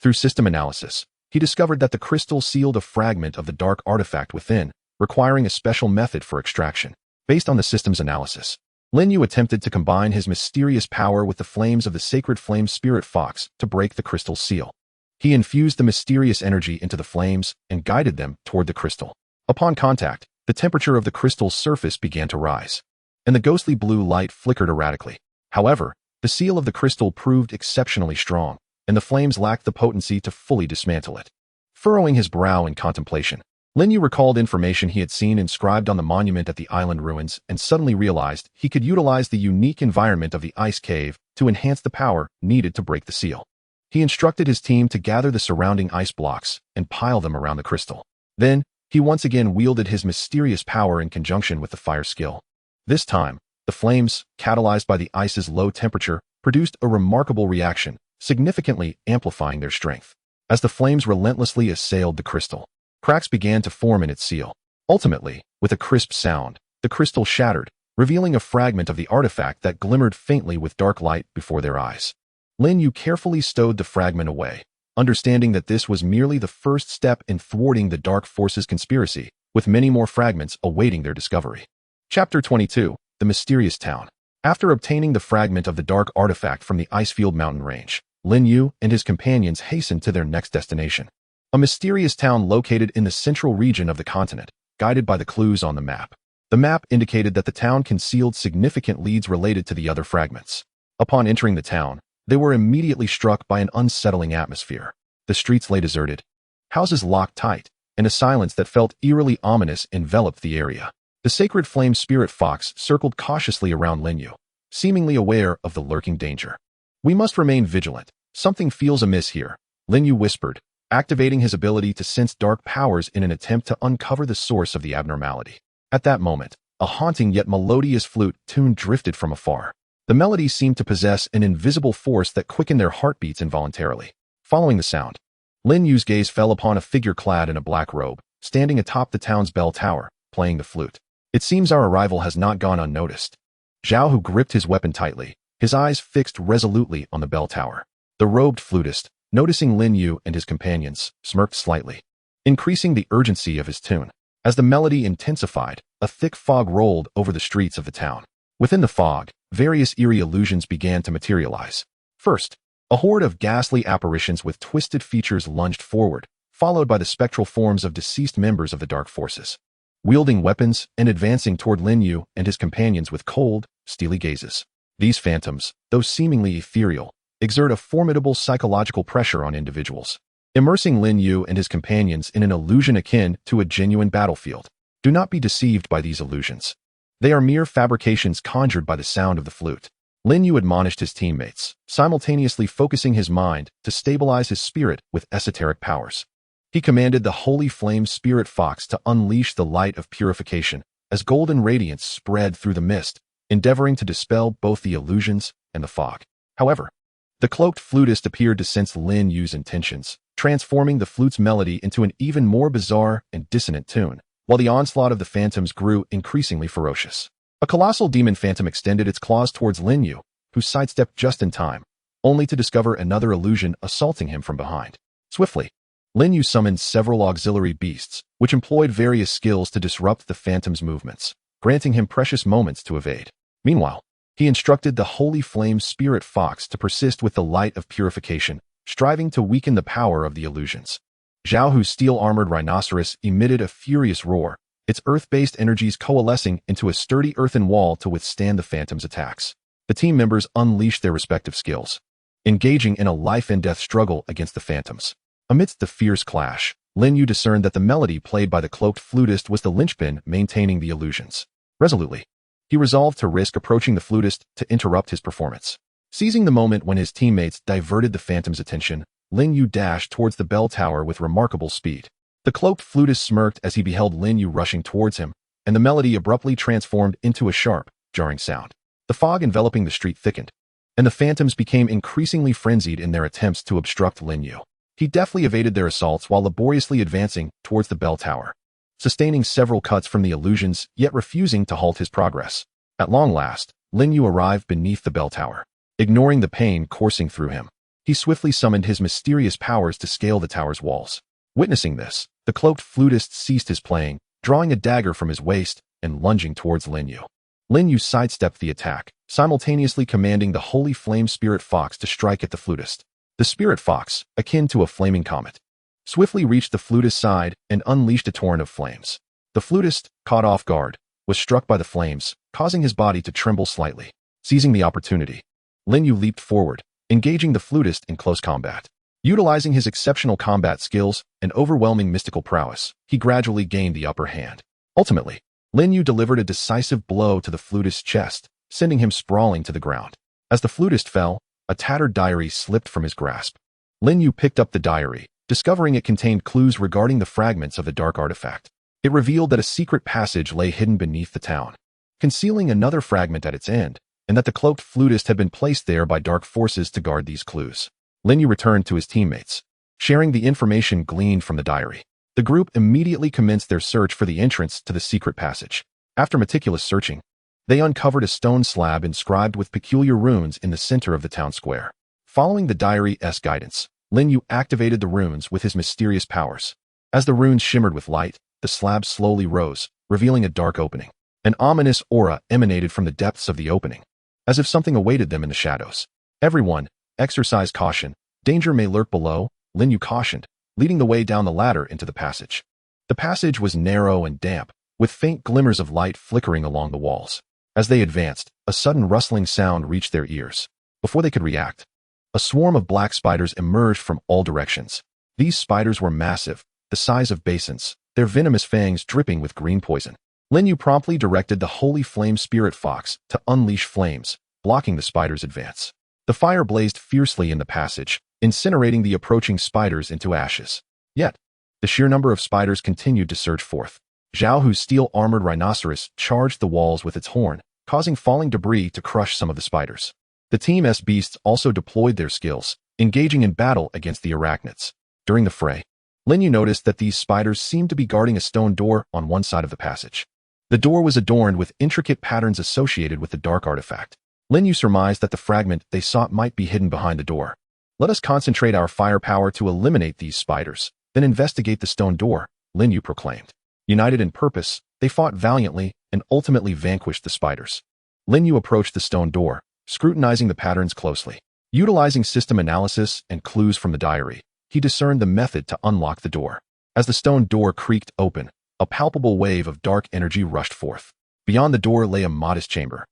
Through system analysis, he discovered that the crystal sealed a fragment of the dark artifact within, requiring a special method for extraction. Based on the system's analysis, Lin Yu attempted to combine his mysterious power with the flames of the sacred flame spirit fox to break the crystal's seal. He infused the mysterious energy into the flames and guided them toward the crystal. Upon contact, the temperature of the crystal's surface began to rise, and the ghostly blue light flickered erratically. However, the seal of the crystal proved exceptionally strong, and the flames lacked the potency to fully dismantle it. Furrowing his brow in contemplation, Lin Yu recalled information he had seen inscribed on the monument at the island ruins and suddenly realized he could utilize the unique environment of the ice cave to enhance the power needed to break the seal. He instructed his team to gather the surrounding ice blocks and pile them around the crystal. Then, he once again wielded his mysterious power in conjunction with the fire skill. This time, the flames, catalyzed by the ice's low temperature, produced a remarkable reaction, significantly amplifying their strength. As the flames relentlessly assailed the crystal, cracks began to form in its seal. Ultimately, with a crisp sound, the crystal shattered, revealing a fragment of the artifact that glimmered faintly with dark light before their eyes. Lin Yu carefully stowed the fragment away, understanding that this was merely the first step in thwarting the dark forces' conspiracy, with many more fragments awaiting their discovery. Chapter 22, The Mysterious Town. After obtaining the fragment of the dark artifact from the Icefield mountain range, Lin Yu and his companions hastened to their next destination. A mysterious town located in the central region of the continent, guided by the clues on the map. The map indicated that the town concealed significant leads related to the other fragments. Upon entering the town, they were immediately struck by an unsettling atmosphere. The streets lay deserted, houses locked tight, and a silence that felt eerily ominous enveloped the area. The sacred flame spirit fox circled cautiously around Lin Yu, seemingly aware of the lurking danger. "We must remain vigilant. Something feels amiss here," Lin Yu whispered, activating his ability to sense dark powers in an attempt to uncover the source of the abnormality. At that moment, a haunting yet melodious flute tune drifted from afar. The melody seemed to possess an invisible force that quickened their heartbeats involuntarily. Following the sound, Lin Yu's gaze fell upon a figure clad in a black robe, standing atop the town's bell tower, playing the flute. "It seems our arrival has not gone unnoticed." Zhao Hu gripped his weapon tightly, his eyes fixed resolutely on the bell tower. The robed flutist, noticing Lin Yu and his companions, smirked slightly, increasing the urgency of his tune. As the melody intensified, a thick fog rolled over the streets of the town. Within the fog, various eerie illusions began to materialize. First, a horde of ghastly apparitions with twisted features lunged forward, followed by the spectral forms of deceased members of the dark forces, wielding weapons and advancing toward Lin Yu and his companions with cold, steely gazes. These phantoms, though seemingly ethereal, exert a formidable psychological pressure on individuals, immersing Lin Yu and his companions in an illusion akin to a genuine battlefield. Do not be deceived by these illusions. They are mere fabrications conjured by the sound of the flute. Lin Yu admonished his teammates, simultaneously focusing his mind to stabilize his spirit with esoteric powers. He commanded the holy flame spirit fox to unleash the light of purification as golden radiance spread through the mist, endeavoring to dispel both the illusions and the fog. However, the cloaked flutist appeared to sense Lin Yu's intentions, transforming the flute's melody into an even more bizarre and dissonant tune, while the onslaught of the phantoms grew increasingly ferocious. A colossal demon phantom extended its claws towards Lin Yu, who sidestepped just in time, only to discover another illusion assaulting him from behind. Swiftly, Lin Yu summoned several auxiliary beasts, which employed various skills to disrupt the phantom's movements, granting him precious moments to evade. Meanwhile, he instructed the holy flame spirit fox to persist with the light of purification, striving to weaken the power of the illusions. Zhao Hu's steel-armored rhinoceros emitted a furious roar, its earth-based energies coalescing into a sturdy earthen wall to withstand the phantom's attacks. The team members unleashed their respective skills, engaging in a life-and-death struggle against the phantoms. Amidst the fierce clash, Lin Yu discerned that the melody played by the cloaked flutist was the linchpin maintaining the illusions. Resolutely, he resolved to risk approaching the flutist to interrupt his performance. Seizing the moment when his teammates diverted the phantom's attention, Lin Yu dashed towards the bell tower with remarkable speed. The cloaked flutist smirked as he beheld Lin Yu rushing towards him, and the melody abruptly transformed into a sharp, jarring sound. The fog enveloping the street thickened, and the phantoms became increasingly frenzied in their attempts to obstruct Lin Yu. He deftly evaded their assaults while laboriously advancing towards the bell tower, sustaining several cuts from the illusions, yet refusing to halt his progress. At long last, Lin Yu arrived beneath the bell tower. Ignoring the pain coursing through him, he swiftly summoned his mysterious powers to scale the tower's walls. Witnessing this, the cloaked flutist ceased his playing, drawing a dagger from his waist and lunging towards Lin Yu. Lin Yu sidestepped the attack, simultaneously commanding the holy flame spirit fox to strike at the flutist. The spirit fox, akin to a flaming comet, swiftly reached the flutist's side and unleashed a torrent of flames. The flutist, caught off guard, was struck by the flames, causing his body to tremble slightly. Seizing the opportunity, Lin Yu leaped forward, engaging the flutist in close combat. Utilizing his exceptional combat skills and overwhelming mystical prowess, he gradually gained the upper hand. Ultimately, Lin Yu delivered a decisive blow to the flutist's chest, sending him sprawling to the ground. As the flutist fell, a tattered diary slipped from his grasp. Lin Yu picked up the diary, discovering it contained clues regarding the fragments of the dark artifact. It revealed that a secret passage lay hidden beneath the town, concealing another fragment at its end, and that the cloaked flutist had been placed there by dark forces to guard these clues. Lin Yu returned to his teammates, sharing the information gleaned from the diary. The group immediately commenced their search for the entrance to the secret passage. After meticulous searching, they uncovered a stone slab inscribed with peculiar runes in the center of the town square. Following the diary's guidance, Lin Yu activated the runes with his mysterious powers. As the runes shimmered with light, the slab slowly rose, revealing a dark opening. An ominous aura emanated from the depths of the opening, as if something awaited them in the shadows. Everyone, exercise caution. Danger may lurk below, Lin Yu cautioned, leading the way down the ladder into the passage. The passage was narrow and damp, with faint glimmers of light flickering along the walls. As they advanced, a sudden rustling sound reached their ears. Before they could react, a swarm of black spiders emerged from all directions. These spiders were massive, the size of basins, their venomous fangs dripping with green poison. Lin Yu promptly directed the holy flame spirit fox to unleash flames, blocking the spiders' advance. The fire blazed fiercely in the passage, incinerating the approaching spiders into ashes. Yet, the sheer number of spiders continued to surge forth. Zhao Hu's steel-armored rhinoceros charged the walls with its horn, causing falling debris to crush some of the spiders. The team's beasts also deployed their skills, engaging in battle against the arachnids. During the fray, Lin Yu noticed that these spiders seemed to be guarding a stone door on one side of the passage. The door was adorned with intricate patterns associated with the dark artifact. Lin Yu surmised that the fragment they sought might be hidden behind the door. Let us concentrate our firepower to eliminate these spiders, then investigate the stone door, Lin Yu proclaimed. United in purpose, they fought valiantly and ultimately vanquished the spiders. Lin Yu approached the stone door, scrutinizing the patterns closely. Utilizing system analysis and clues from the diary, he discerned the method to unlock the door. As the stone door creaked open, a palpable wave of dark energy rushed forth. Beyond the door lay a modest chamber.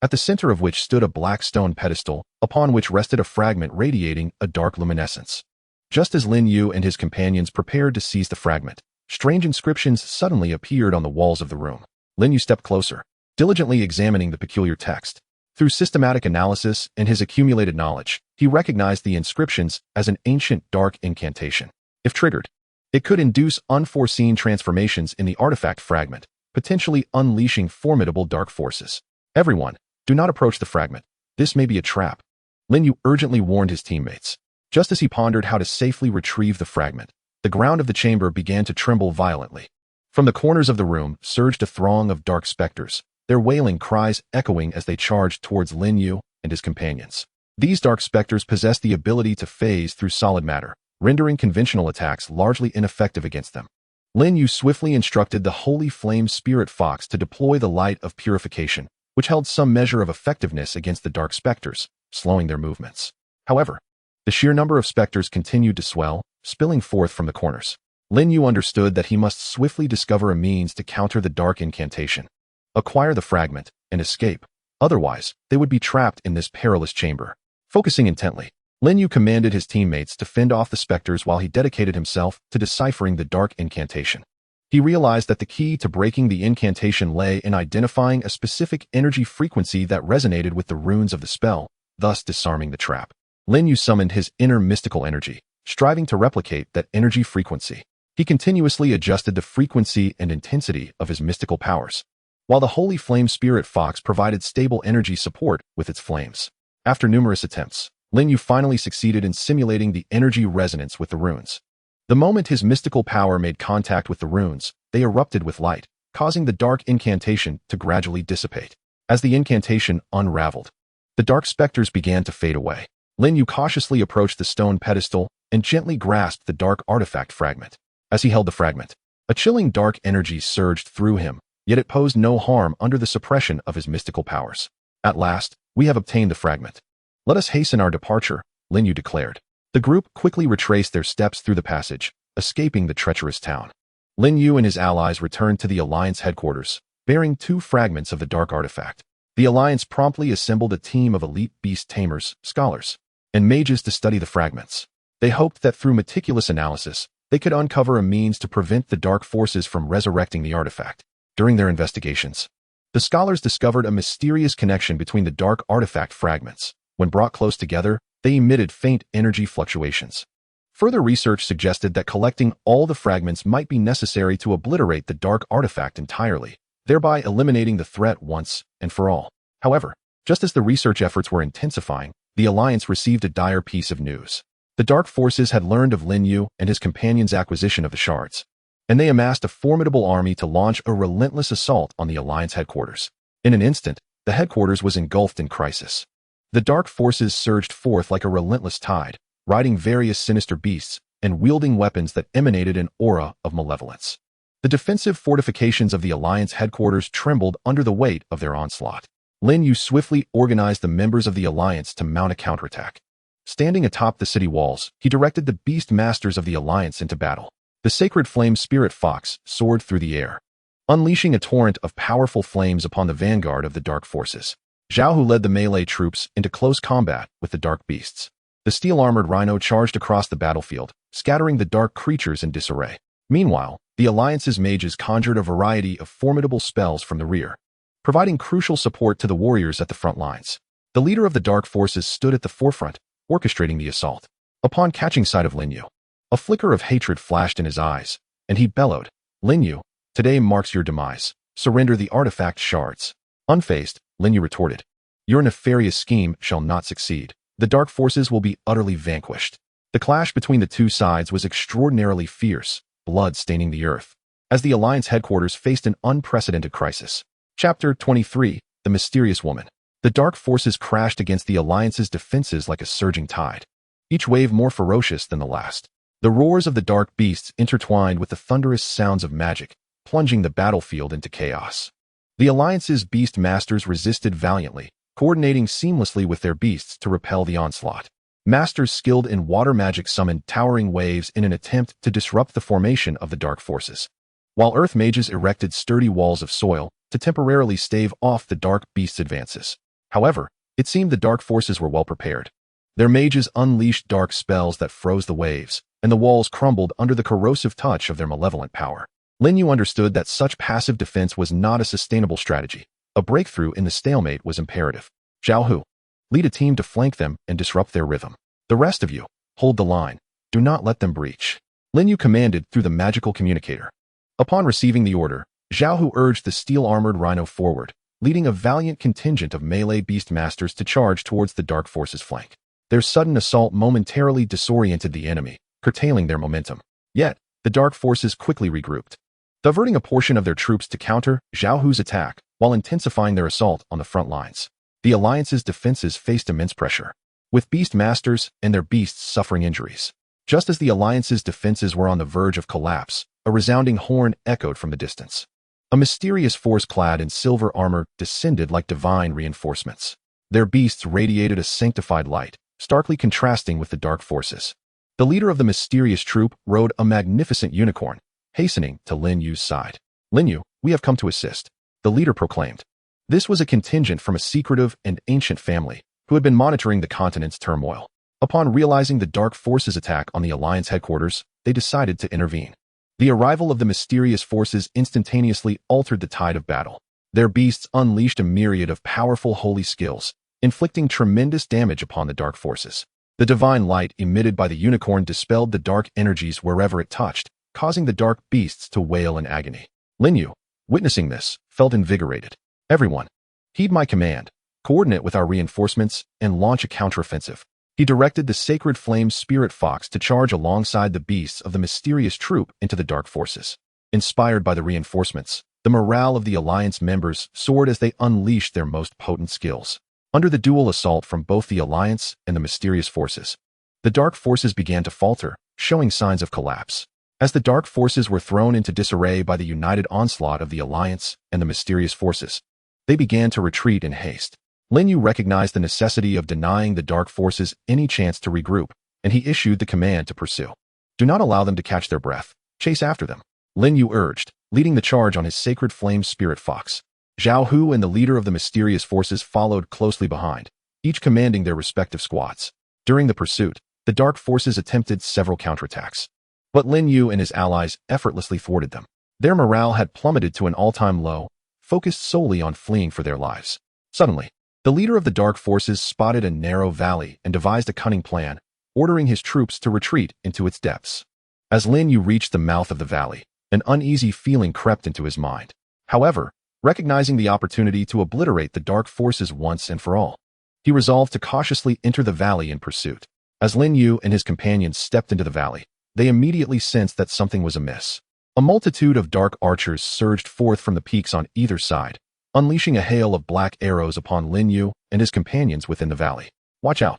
at the center of which stood a black stone pedestal, upon which rested a fragment radiating a dark luminescence. Just as Lin Yu and his companions prepared to seize the fragment, strange inscriptions suddenly appeared on the walls of the room. Lin Yu stepped closer, diligently examining the peculiar text. Through systematic analysis and his accumulated knowledge, he recognized the inscriptions as an ancient dark incantation. If triggered, it could induce unforeseen transformations in the artifact fragment, potentially unleashing formidable dark forces. Everyone, do not approach the fragment. This may be a trap. Lin Yu urgently warned his teammates. Just as he pondered how to safely retrieve the fragment, the ground of the chamber began to tremble violently. From the corners of the room surged a throng of dark specters, their wailing cries echoing as they charged towards Lin Yu and his companions. These dark specters possessed the ability to phase through solid matter, rendering conventional attacks largely ineffective against them. Lin Yu swiftly instructed the Holy Flame Spirit Fox to deploy the Light of Purification, which held some measure of effectiveness against the dark specters, slowing their movements. However, the sheer number of specters continued to swell, spilling forth from the corners. Lin Yu understood that he must swiftly discover a means to counter the dark incantation, acquire the fragment, and escape. Otherwise, they would be trapped in this perilous chamber. Focusing intently, Lin Yu commanded his teammates to fend off the specters while he dedicated himself to deciphering the dark incantation. He realized that the key to breaking the incantation lay in identifying a specific energy frequency that resonated with the runes of the spell, thus disarming the trap. Lin Yu summoned his inner mystical energy, striving to replicate that energy frequency. He continuously adjusted the frequency and intensity of his mystical powers, while the Holy Flame Spirit Fox provided stable energy support with its flames. After numerous attempts, Lin Yu finally succeeded in simulating the energy resonance with the runes. The moment his mystical power made contact with the runes, they erupted with light, causing the dark incantation to gradually dissipate. As the incantation unraveled, the dark specters began to fade away. Lin Yu cautiously approached the stone pedestal and gently grasped the dark artifact fragment. As he held the fragment, a chilling dark energy surged through him, yet it posed no harm under the suppression of his mystical powers. At last, we have obtained the fragment. Let us hasten our departure, Lin Yu declared. The group quickly retraced their steps through the passage, escaping the treacherous town. Lin Yu and his allies returned to the Alliance headquarters, bearing 2 fragments of the dark artifact. The Alliance promptly assembled a team of elite beast tamers, scholars, and mages to study the fragments. They hoped that through meticulous analysis, they could uncover a means to prevent the dark forces from resurrecting the artifact. During their investigations, the scholars discovered a mysterious connection between the dark artifact fragments. When brought close together, they emitted faint energy fluctuations. Further research suggested that collecting all the fragments might be necessary to obliterate the dark artifact entirely, thereby eliminating the threat once and for all. However, just as the research efforts were intensifying, the Alliance received a dire piece of news. The dark forces had learned of Lin Yu and his companions' acquisition of the shards, and they amassed a formidable army to launch a relentless assault on the Alliance headquarters. In an instant, the headquarters was engulfed in crisis. The dark forces surged forth like a relentless tide, riding various sinister beasts and wielding weapons that emanated an aura of malevolence. The defensive fortifications of the Alliance headquarters trembled under the weight of their onslaught. Lin Yu swiftly organized the members of the Alliance to mount a counterattack. Standing atop the city walls, he directed the Beastmasters of the Alliance into battle. The Sacred Flame Spirit Fox soared through the air, unleashing a torrent of powerful flames upon the vanguard of the dark forces. Zhao Hu led the melee troops into close combat with the dark beasts. The steel-armored rhino charged across the battlefield, scattering the dark creatures in disarray. Meanwhile, the Alliance's mages conjured a variety of formidable spells from the rear, providing crucial support to the warriors at the front lines. The leader of the dark forces stood at the forefront, orchestrating the assault. Upon catching sight of Lin Yu, a flicker of hatred flashed in his eyes, and he bellowed, "Lin Yu, today marks your demise. Surrender the artifact shards." Unfazed, Lin Yu retorted, "Your nefarious scheme shall not succeed. The dark forces will be utterly vanquished." The clash between the two sides was extraordinarily fierce, blood staining the earth, as the Alliance headquarters faced an unprecedented crisis. Chapter 23, The Mysterious Woman. The dark forces crashed against the Alliance's defenses like a surging tide, each wave more ferocious than the last. The roars of the dark beasts intertwined with the thunderous sounds of magic, plunging the battlefield into chaos. The Alliance's beast masters resisted valiantly, coordinating seamlessly with their beasts to repel the onslaught. Masters skilled in water magic summoned towering waves in an attempt to disrupt the formation of the dark forces, while earth mages erected sturdy walls of soil to temporarily stave off the dark beasts' advances. However, it seemed the dark forces were well prepared. Their mages unleashed dark spells that froze the waves, and the walls crumbled under the corrosive touch of their malevolent power. Lin Yu understood that such passive defense was not a sustainable strategy. A breakthrough in the stalemate was imperative. Zhao Hu, lead a team to flank them and disrupt their rhythm. The rest of you, hold the line. Do not let them breach. Lin Yu commanded through the magical communicator. Upon receiving the order, Zhao Hu urged the steel-armored rhino forward, leading a valiant contingent of melee beastmasters to charge towards the dark forces' flank. Their sudden assault momentarily disoriented the enemy, curtailing their momentum. Yet, the dark forces quickly regrouped, diverting a portion of their troops to counter Zhao Hu's attack while intensifying their assault on the front lines. The Alliance's defenses faced immense pressure, with beastmasters and their beasts suffering injuries. Just as the Alliance's defenses were on the verge of collapse, a resounding horn echoed from the distance. A mysterious force clad in silver armor descended like divine reinforcements. Their beasts radiated a sanctified light, starkly contrasting with the dark forces. The leader of the mysterious troop rode a magnificent unicorn, hastening to Lin Yu's side. Lin Yu, we have come to assist, the leader proclaimed. This was a contingent from a secretive and ancient family who had been monitoring the continent's turmoil. Upon realizing the dark forces' attack on the Alliance headquarters, they decided to intervene. The arrival of the mysterious forces instantaneously altered the tide of battle. Their beasts unleashed a myriad of powerful holy skills, inflicting tremendous damage upon the dark forces. The divine light emitted by the unicorn dispelled the dark energies wherever it touched, causing the dark beasts to wail in agony. Lin Yu, witnessing this, felt invigorated. Everyone, heed my command, coordinate with our reinforcements, and launch a counteroffensive. He directed the sacred flame spirit fox to charge alongside the beasts of the mysterious troop into the dark forces. Inspired by the reinforcements, the morale of the Alliance members soared as they unleashed their most potent skills. Under the dual assault from both the Alliance and the mysterious forces, the dark forces began to falter, showing signs of collapse. As the dark forces were thrown into disarray by the united onslaught of the Alliance and the mysterious forces, they began to retreat in haste. Lin Yu recognized the necessity of denying the dark forces any chance to regroup, and he issued the command to pursue. Do not allow them to catch their breath. Chase after them, Lin Yu urged, leading the charge on his sacred flame spirit fox. Zhao Hu and the leader of the mysterious forces followed closely behind, each commanding their respective squads. During the pursuit, the dark forces attempted several counterattacks, but Lin Yu and his allies effortlessly thwarted them. Their morale had plummeted to an all-time low, focused solely on fleeing for their lives. Suddenly, the leader of the dark forces spotted a narrow valley and devised a cunning plan, ordering his troops to retreat into its depths. As Lin Yu reached the mouth of the valley, an uneasy feeling crept into his mind. However, recognizing the opportunity to obliterate the dark forces once and for all, he resolved to cautiously enter the valley in pursuit. As Lin Yu and his companions stepped into the valley, they immediately sensed that something was amiss. A multitude of dark archers surged forth from the peaks on either side, unleashing a hail of black arrows upon Lin Yu and his companions within the valley. Watch out.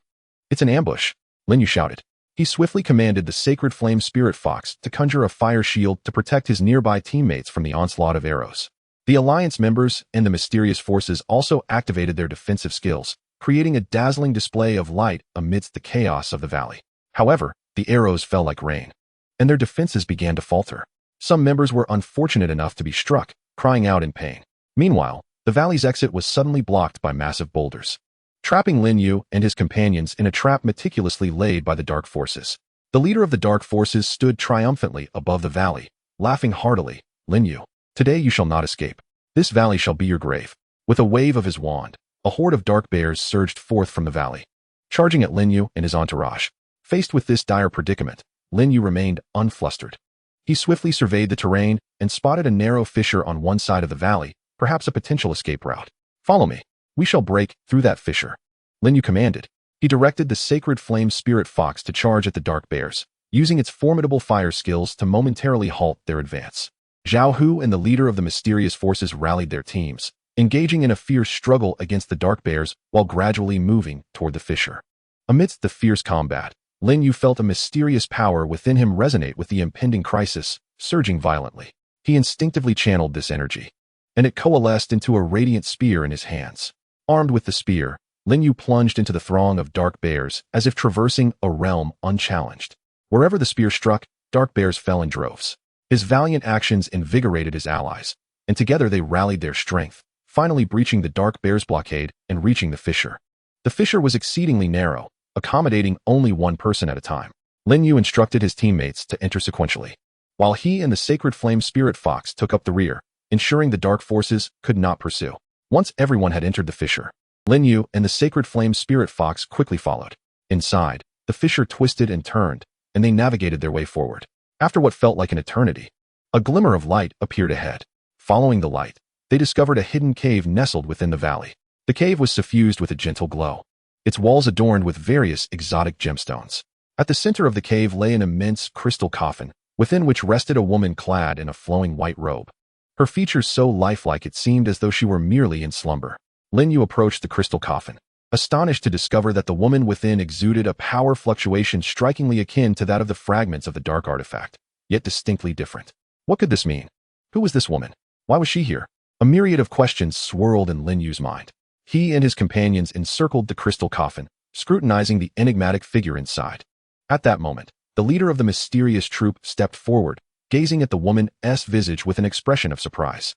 It's an ambush, Lin Yu shouted. He swiftly commanded the sacred flame spirit fox to conjure a fire shield to protect his nearby teammates from the onslaught of arrows. The Alliance members and the mysterious forces also activated their defensive skills, creating a dazzling display of light amidst the chaos of the valley. However, the arrows fell like rain, and their defenses began to falter. Some members were unfortunate enough to be struck, crying out in pain. Meanwhile, the valley's exit was suddenly blocked by massive boulders, trapping Lin Yu and his companions in a trap meticulously laid by the dark forces. The leader of the dark forces stood triumphantly above the valley, laughing heartily. Lin Yu, today you shall not escape. This valley shall be your grave. With a wave of his wand, a horde of dark bears surged forth from the valley, charging at Lin Yu and his entourage. Faced with this dire predicament, Lin Yu remained unflustered. He swiftly surveyed the terrain and spotted a narrow fissure on one side of the valley, perhaps a potential escape route. Follow me. We shall break through that fissure, Lin Yu commanded. He directed the sacred flame spirit fox to charge at the dark bears, using its formidable fire skills to momentarily halt their advance. Zhao Hu and the leader of the mysterious forces rallied their teams, engaging in a fierce struggle against the dark bears while gradually moving toward the fissure. Amidst the fierce combat, Lin Yu felt a mysterious power within him resonate with the impending crisis, surging violently. He instinctively channeled this energy, and it coalesced into a radiant spear in his hands. Armed with the spear, Lin Yu plunged into the throng of dark bears as if traversing a realm unchallenged. Wherever the spear struck, dark bears fell in droves. His valiant actions invigorated his allies, and together they rallied their strength, finally breaching the dark bear's blockade and reaching the fissure. The fissure was exceedingly narrow, accommodating only one person at a time. Lin Yu instructed his teammates to enter sequentially, while he and the Sacred Flame Spirit Fox took up the rear, ensuring the dark forces could not pursue. Once everyone had entered the fissure, Lin Yu and the Sacred Flame Spirit Fox quickly followed. Inside, the fissure twisted and turned, and they navigated their way forward. After what felt like an eternity, a glimmer of light appeared ahead. Following the light, they discovered a hidden cave nestled within the valley. The cave was suffused with a gentle glow, its walls adorned with various exotic gemstones. At the center of the cave lay an immense crystal coffin, within which rested a woman clad in a flowing white robe. Her features so lifelike it seemed as though she were merely in slumber. Lin Yu approached the crystal coffin, astonished to discover that the woman within exuded a power fluctuation strikingly akin to that of the fragments of the dark artifact, yet distinctly different. What could this mean? Who was this woman? Why was she here? A myriad of questions swirled in Lin Yu's mind. He and his companions encircled the crystal coffin, scrutinizing the enigmatic figure inside. At that moment, the leader of the mysterious troop stepped forward, gazing at the woman's visage with an expression of surprise.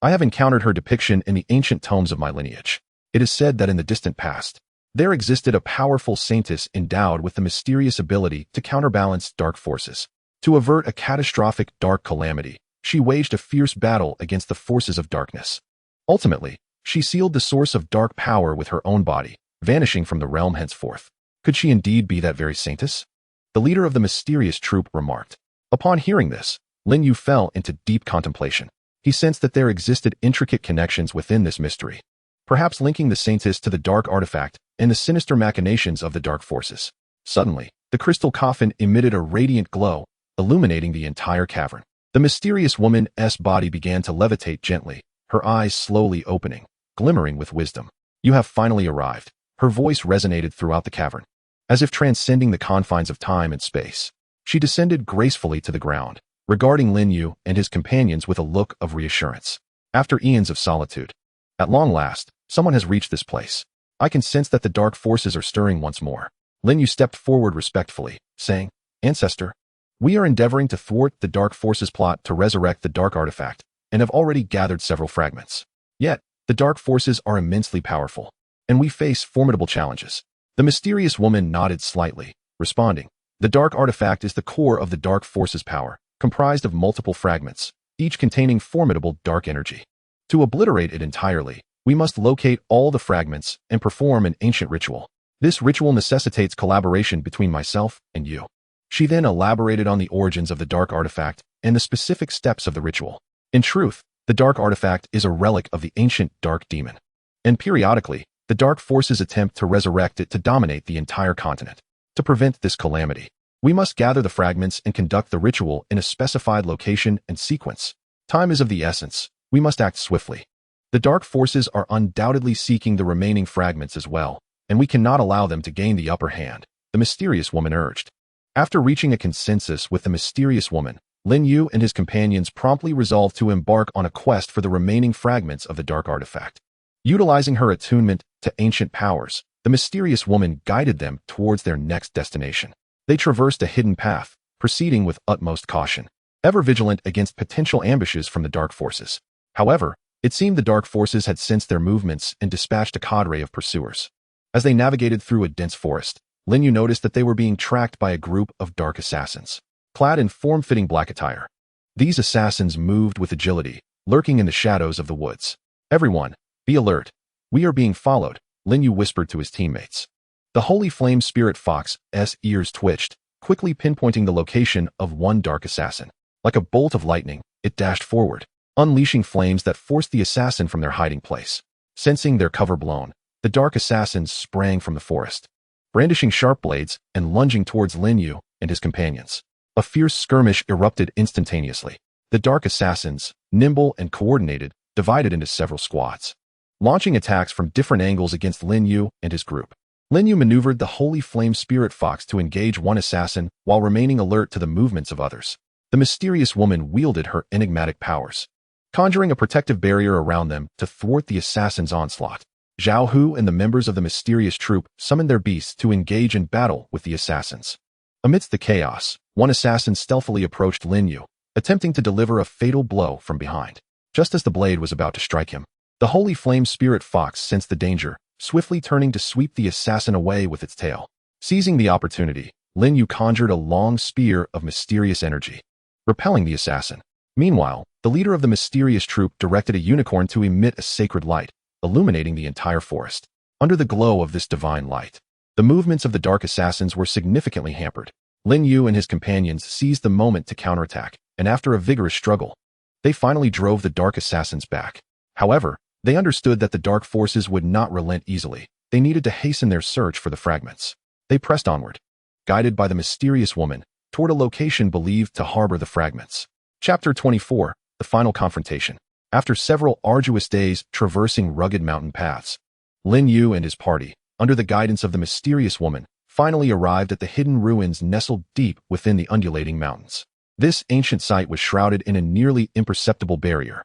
I have encountered her depiction in the ancient tomes of my lineage. It is said that in the distant past, there existed a powerful saintess endowed with the mysterious ability to counterbalance dark forces. To avert a catastrophic dark calamity, she waged a fierce battle against the forces of darkness. Ultimately, she sealed the source of dark power with her own body, vanishing from the realm henceforth. Could she indeed be that very saintess? The leader of the mysterious troop remarked. Upon hearing this, Lin Yu fell into deep contemplation. He sensed that there existed intricate connections within this mystery, perhaps linking the saintess to the dark artifact and the sinister machinations of the dark forces. Suddenly, the crystal coffin emitted a radiant glow, illuminating the entire cavern. The mysterious woman's body began to levitate gently, her eyes slowly opening, glimmering with wisdom. You have finally arrived. Her voice resonated throughout the cavern, as if transcending the confines of time and space. She descended gracefully to the ground, regarding Lin Yu and his companions with a look of reassurance. After eons of solitude, at long last, someone has reached this place. I can sense that the dark forces are stirring once more. Lin Yu stepped forward respectfully, saying, Ancestor, we are endeavoring to thwart the dark forces' plot to resurrect the dark artifact, and have already gathered several fragments. Yet, the dark forces are immensely powerful, and we face formidable challenges. The mysterious woman nodded slightly, responding, The dark artifact is the core of the dark forces' power, comprised of multiple fragments, each containing formidable dark energy. To obliterate it entirely, we must locate all the fragments and perform an ancient ritual. This ritual necessitates collaboration between myself and you. She then elaborated on the origins of the dark artifact and the specific steps of the ritual. In truth, the dark artifact is a relic of the ancient dark demon, and periodically, the dark forces attempt to resurrect it to dominate the entire continent. To prevent this calamity, we must gather the fragments and conduct the ritual in a specified location and sequence. Time is of the essence. We must act swiftly. The dark forces are undoubtedly seeking the remaining fragments as well, and we cannot allow them to gain the upper hand, the mysterious woman urged. After reaching a consensus with the mysterious woman, Lin Yu and his companions promptly resolved to embark on a quest for the remaining fragments of the dark artifact. Utilizing her attunement to ancient powers, the mysterious woman guided them towards their next destination. They traversed a hidden path, proceeding with utmost caution, ever vigilant against potential ambushes from the dark forces. However, it seemed the dark forces had sensed their movements and dispatched a cadre of pursuers. As they navigated through a dense forest, Lin Yu noticed that they were being tracked by a group of dark assassins, clad in form-fitting black attire. These assassins moved with agility, lurking in the shadows of the woods. Everyone, be alert. We are being followed, Lin Yu whispered to his teammates. The Holy Flame Spirit Fox's ears twitched, quickly pinpointing the location of one dark assassin. Like a bolt of lightning, it dashed forward, unleashing flames that forced the assassin from their hiding place. Sensing their cover blown, the dark assassins sprang from the forest, brandishing sharp blades and lunging towards Lin Yu and his companions. A fierce skirmish erupted instantaneously. The dark assassins, nimble and coordinated, divided into several squads, launching attacks from different angles against Lin Yu and his group. Lin Yu maneuvered the Holy Flame Spirit Fox to engage one assassin while remaining alert to the movements of others. The mysterious woman wielded her enigmatic powers, conjuring a protective barrier around them to thwart the assassin's onslaught. Zhao Hu and the members of the mysterious troop summoned their beasts to engage in battle with the assassins. Amidst the chaos, one assassin stealthily approached Lin Yu, attempting to deliver a fatal blow from behind. Just as the blade was about to strike him, The holy flame spirit fox sensed the danger, swiftly turning to sweep the assassin away with its tail. Seizing the opportunity, Lin Yu conjured a long spear of mysterious energy, repelling the assassin. Meanwhile, the leader of the mysterious troop directed a unicorn to emit a sacred light, illuminating the entire forest. Under the glow of this divine light, the movements of the dark assassins were significantly hampered. Lin Yu and his companions seized the moment to counterattack, and after a vigorous struggle, they finally drove the dark assassins back. However, they understood that the dark forces would not relent easily. They needed to hasten their search for the fragments. They pressed onward, guided by the mysterious woman, toward a location believed to harbor the fragments. Chapter 24, The Final Confrontation. After several arduous days traversing rugged mountain paths, Lin Yu and his party, under the guidance of the mysterious woman, finally arrived at the hidden ruins nestled deep within the undulating mountains. This ancient site was shrouded in a nearly imperceptible barrier,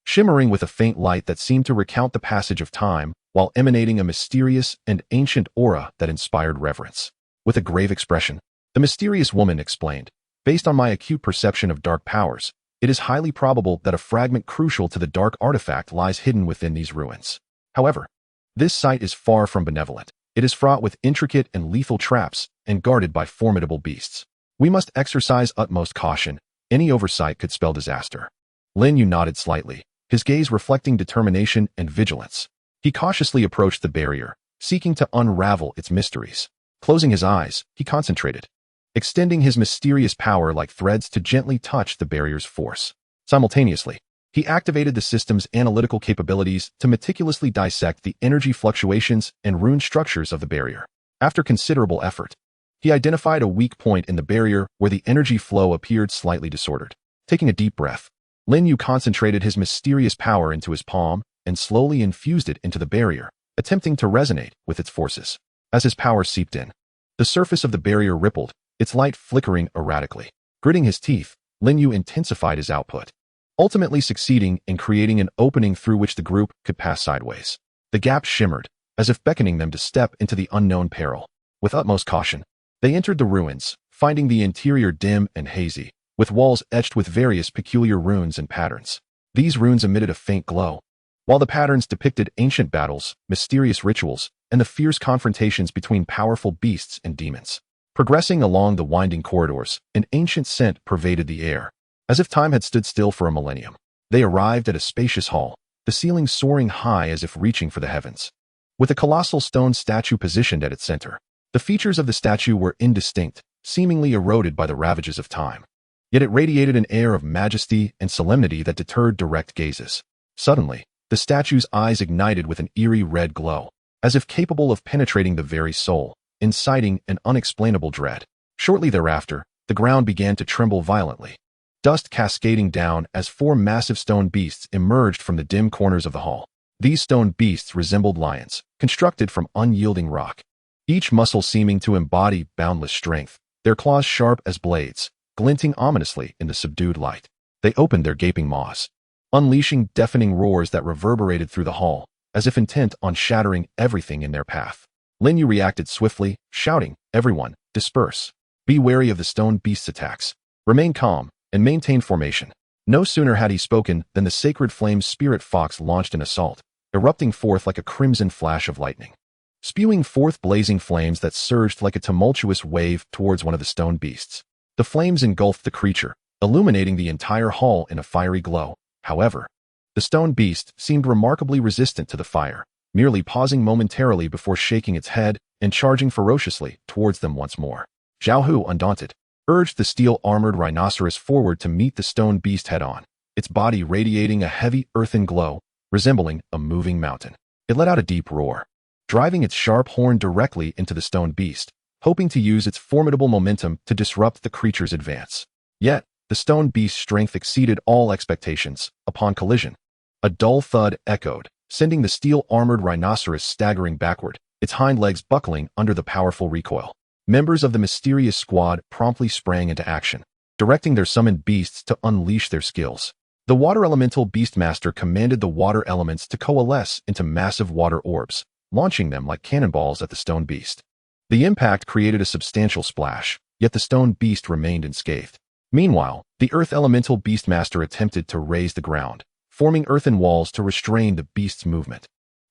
shimmering with a faint light that seemed to recount the passage of time while emanating a mysterious and ancient aura that inspired reverence. With a grave expression, the mysterious woman explained, "Based on my acute perception of dark powers, it is highly probable that a fragment crucial to the dark artifact lies hidden within these ruins. However, this site is far from benevolent. It is fraught with intricate and lethal traps and guarded by formidable beasts. We must exercise utmost caution. Any oversight could spell disaster." Lin Yu nodded slightly, his gaze reflecting determination and vigilance. He cautiously approached the barrier, seeking to unravel its mysteries. Closing his eyes, he concentrated, extending his mysterious power like threads to gently touch the barrier's force. Simultaneously, he activated the system's analytical capabilities to meticulously dissect the energy fluctuations and rune structures of the barrier. After considerable effort, he identified a weak point in the barrier where the energy flow appeared slightly disordered. Taking a deep breath, Lin Yu concentrated his mysterious power into his palm and slowly infused it into the barrier, attempting to resonate with its forces. As his power seeped in, the surface of the barrier rippled, its light flickering erratically. Gritting his teeth, Lin Yu intensified his output, ultimately succeeding in creating an opening through which the group could pass sideways. The gap shimmered, as if beckoning them to step into the unknown peril. With utmost caution, they entered the ruins, finding the interior dim and hazy, with walls etched with various peculiar runes and patterns. These runes emitted a faint glow, while the patterns depicted ancient battles, mysterious rituals, and the fierce confrontations between powerful beasts and demons. Progressing along the winding corridors, an ancient scent pervaded the air, as if time had stood still for a millennium. They arrived at a spacious hall, the ceiling soaring high as if reaching for the heavens. With a colossal stone statue positioned at its center, the features of the statue were indistinct, seemingly eroded by the ravages of time. Yet it radiated an air of majesty and solemnity that deterred direct gazes. Suddenly, the statue's eyes ignited with an eerie red glow, as if capable of penetrating the very soul, inciting an unexplainable dread. Shortly thereafter, the ground began to tremble violently, dust cascading down as four massive stone beasts emerged from the dim corners of the hall. These stone beasts resembled lions, constructed from unyielding rock, each muscle seeming to embody boundless strength, their claws sharp as blades, glinting ominously in the subdued light. They opened their gaping maws, unleashing deafening roars that reverberated through the hall, as if intent on shattering everything in their path. Lin Yu reacted swiftly, shouting, "Everyone, disperse. Be wary of the stone beast's attacks. Remain calm, and maintain formation." No sooner had he spoken than the sacred flame spirit fox launched an assault, erupting forth like a crimson flash of lightning, spewing forth blazing flames that surged like a tumultuous wave towards one of the stone beasts. The flames engulfed the creature, illuminating the entire hall in a fiery glow. However, the stone beast seemed remarkably resistant to the fire, merely pausing momentarily before shaking its head and charging ferociously towards them once more. Zhao Hu, undaunted, urged the steel-armored rhinoceros forward to meet the stone beast head-on, its body radiating a heavy earthen glow, resembling a moving mountain. It let out a deep roar, driving its sharp horn directly into the stone beast, hoping to use its formidable momentum to disrupt the creature's advance. Yet, the stone beast's strength exceeded all expectations. Upon collision, a dull thud echoed, sending the steel-armored rhinoceros staggering backward, its hind legs buckling under the powerful recoil. Members of the mysterious squad promptly sprang into action, directing their summoned beasts to unleash their skills. The water elemental Beastmaster commanded the water elements to coalesce into massive water orbs, launching them like cannonballs at the stone beast. The impact created a substantial splash, yet the stone beast remained unscathed. Meanwhile, the earth elemental Beastmaster attempted to raise the ground, forming earthen walls to restrain the beast's movement.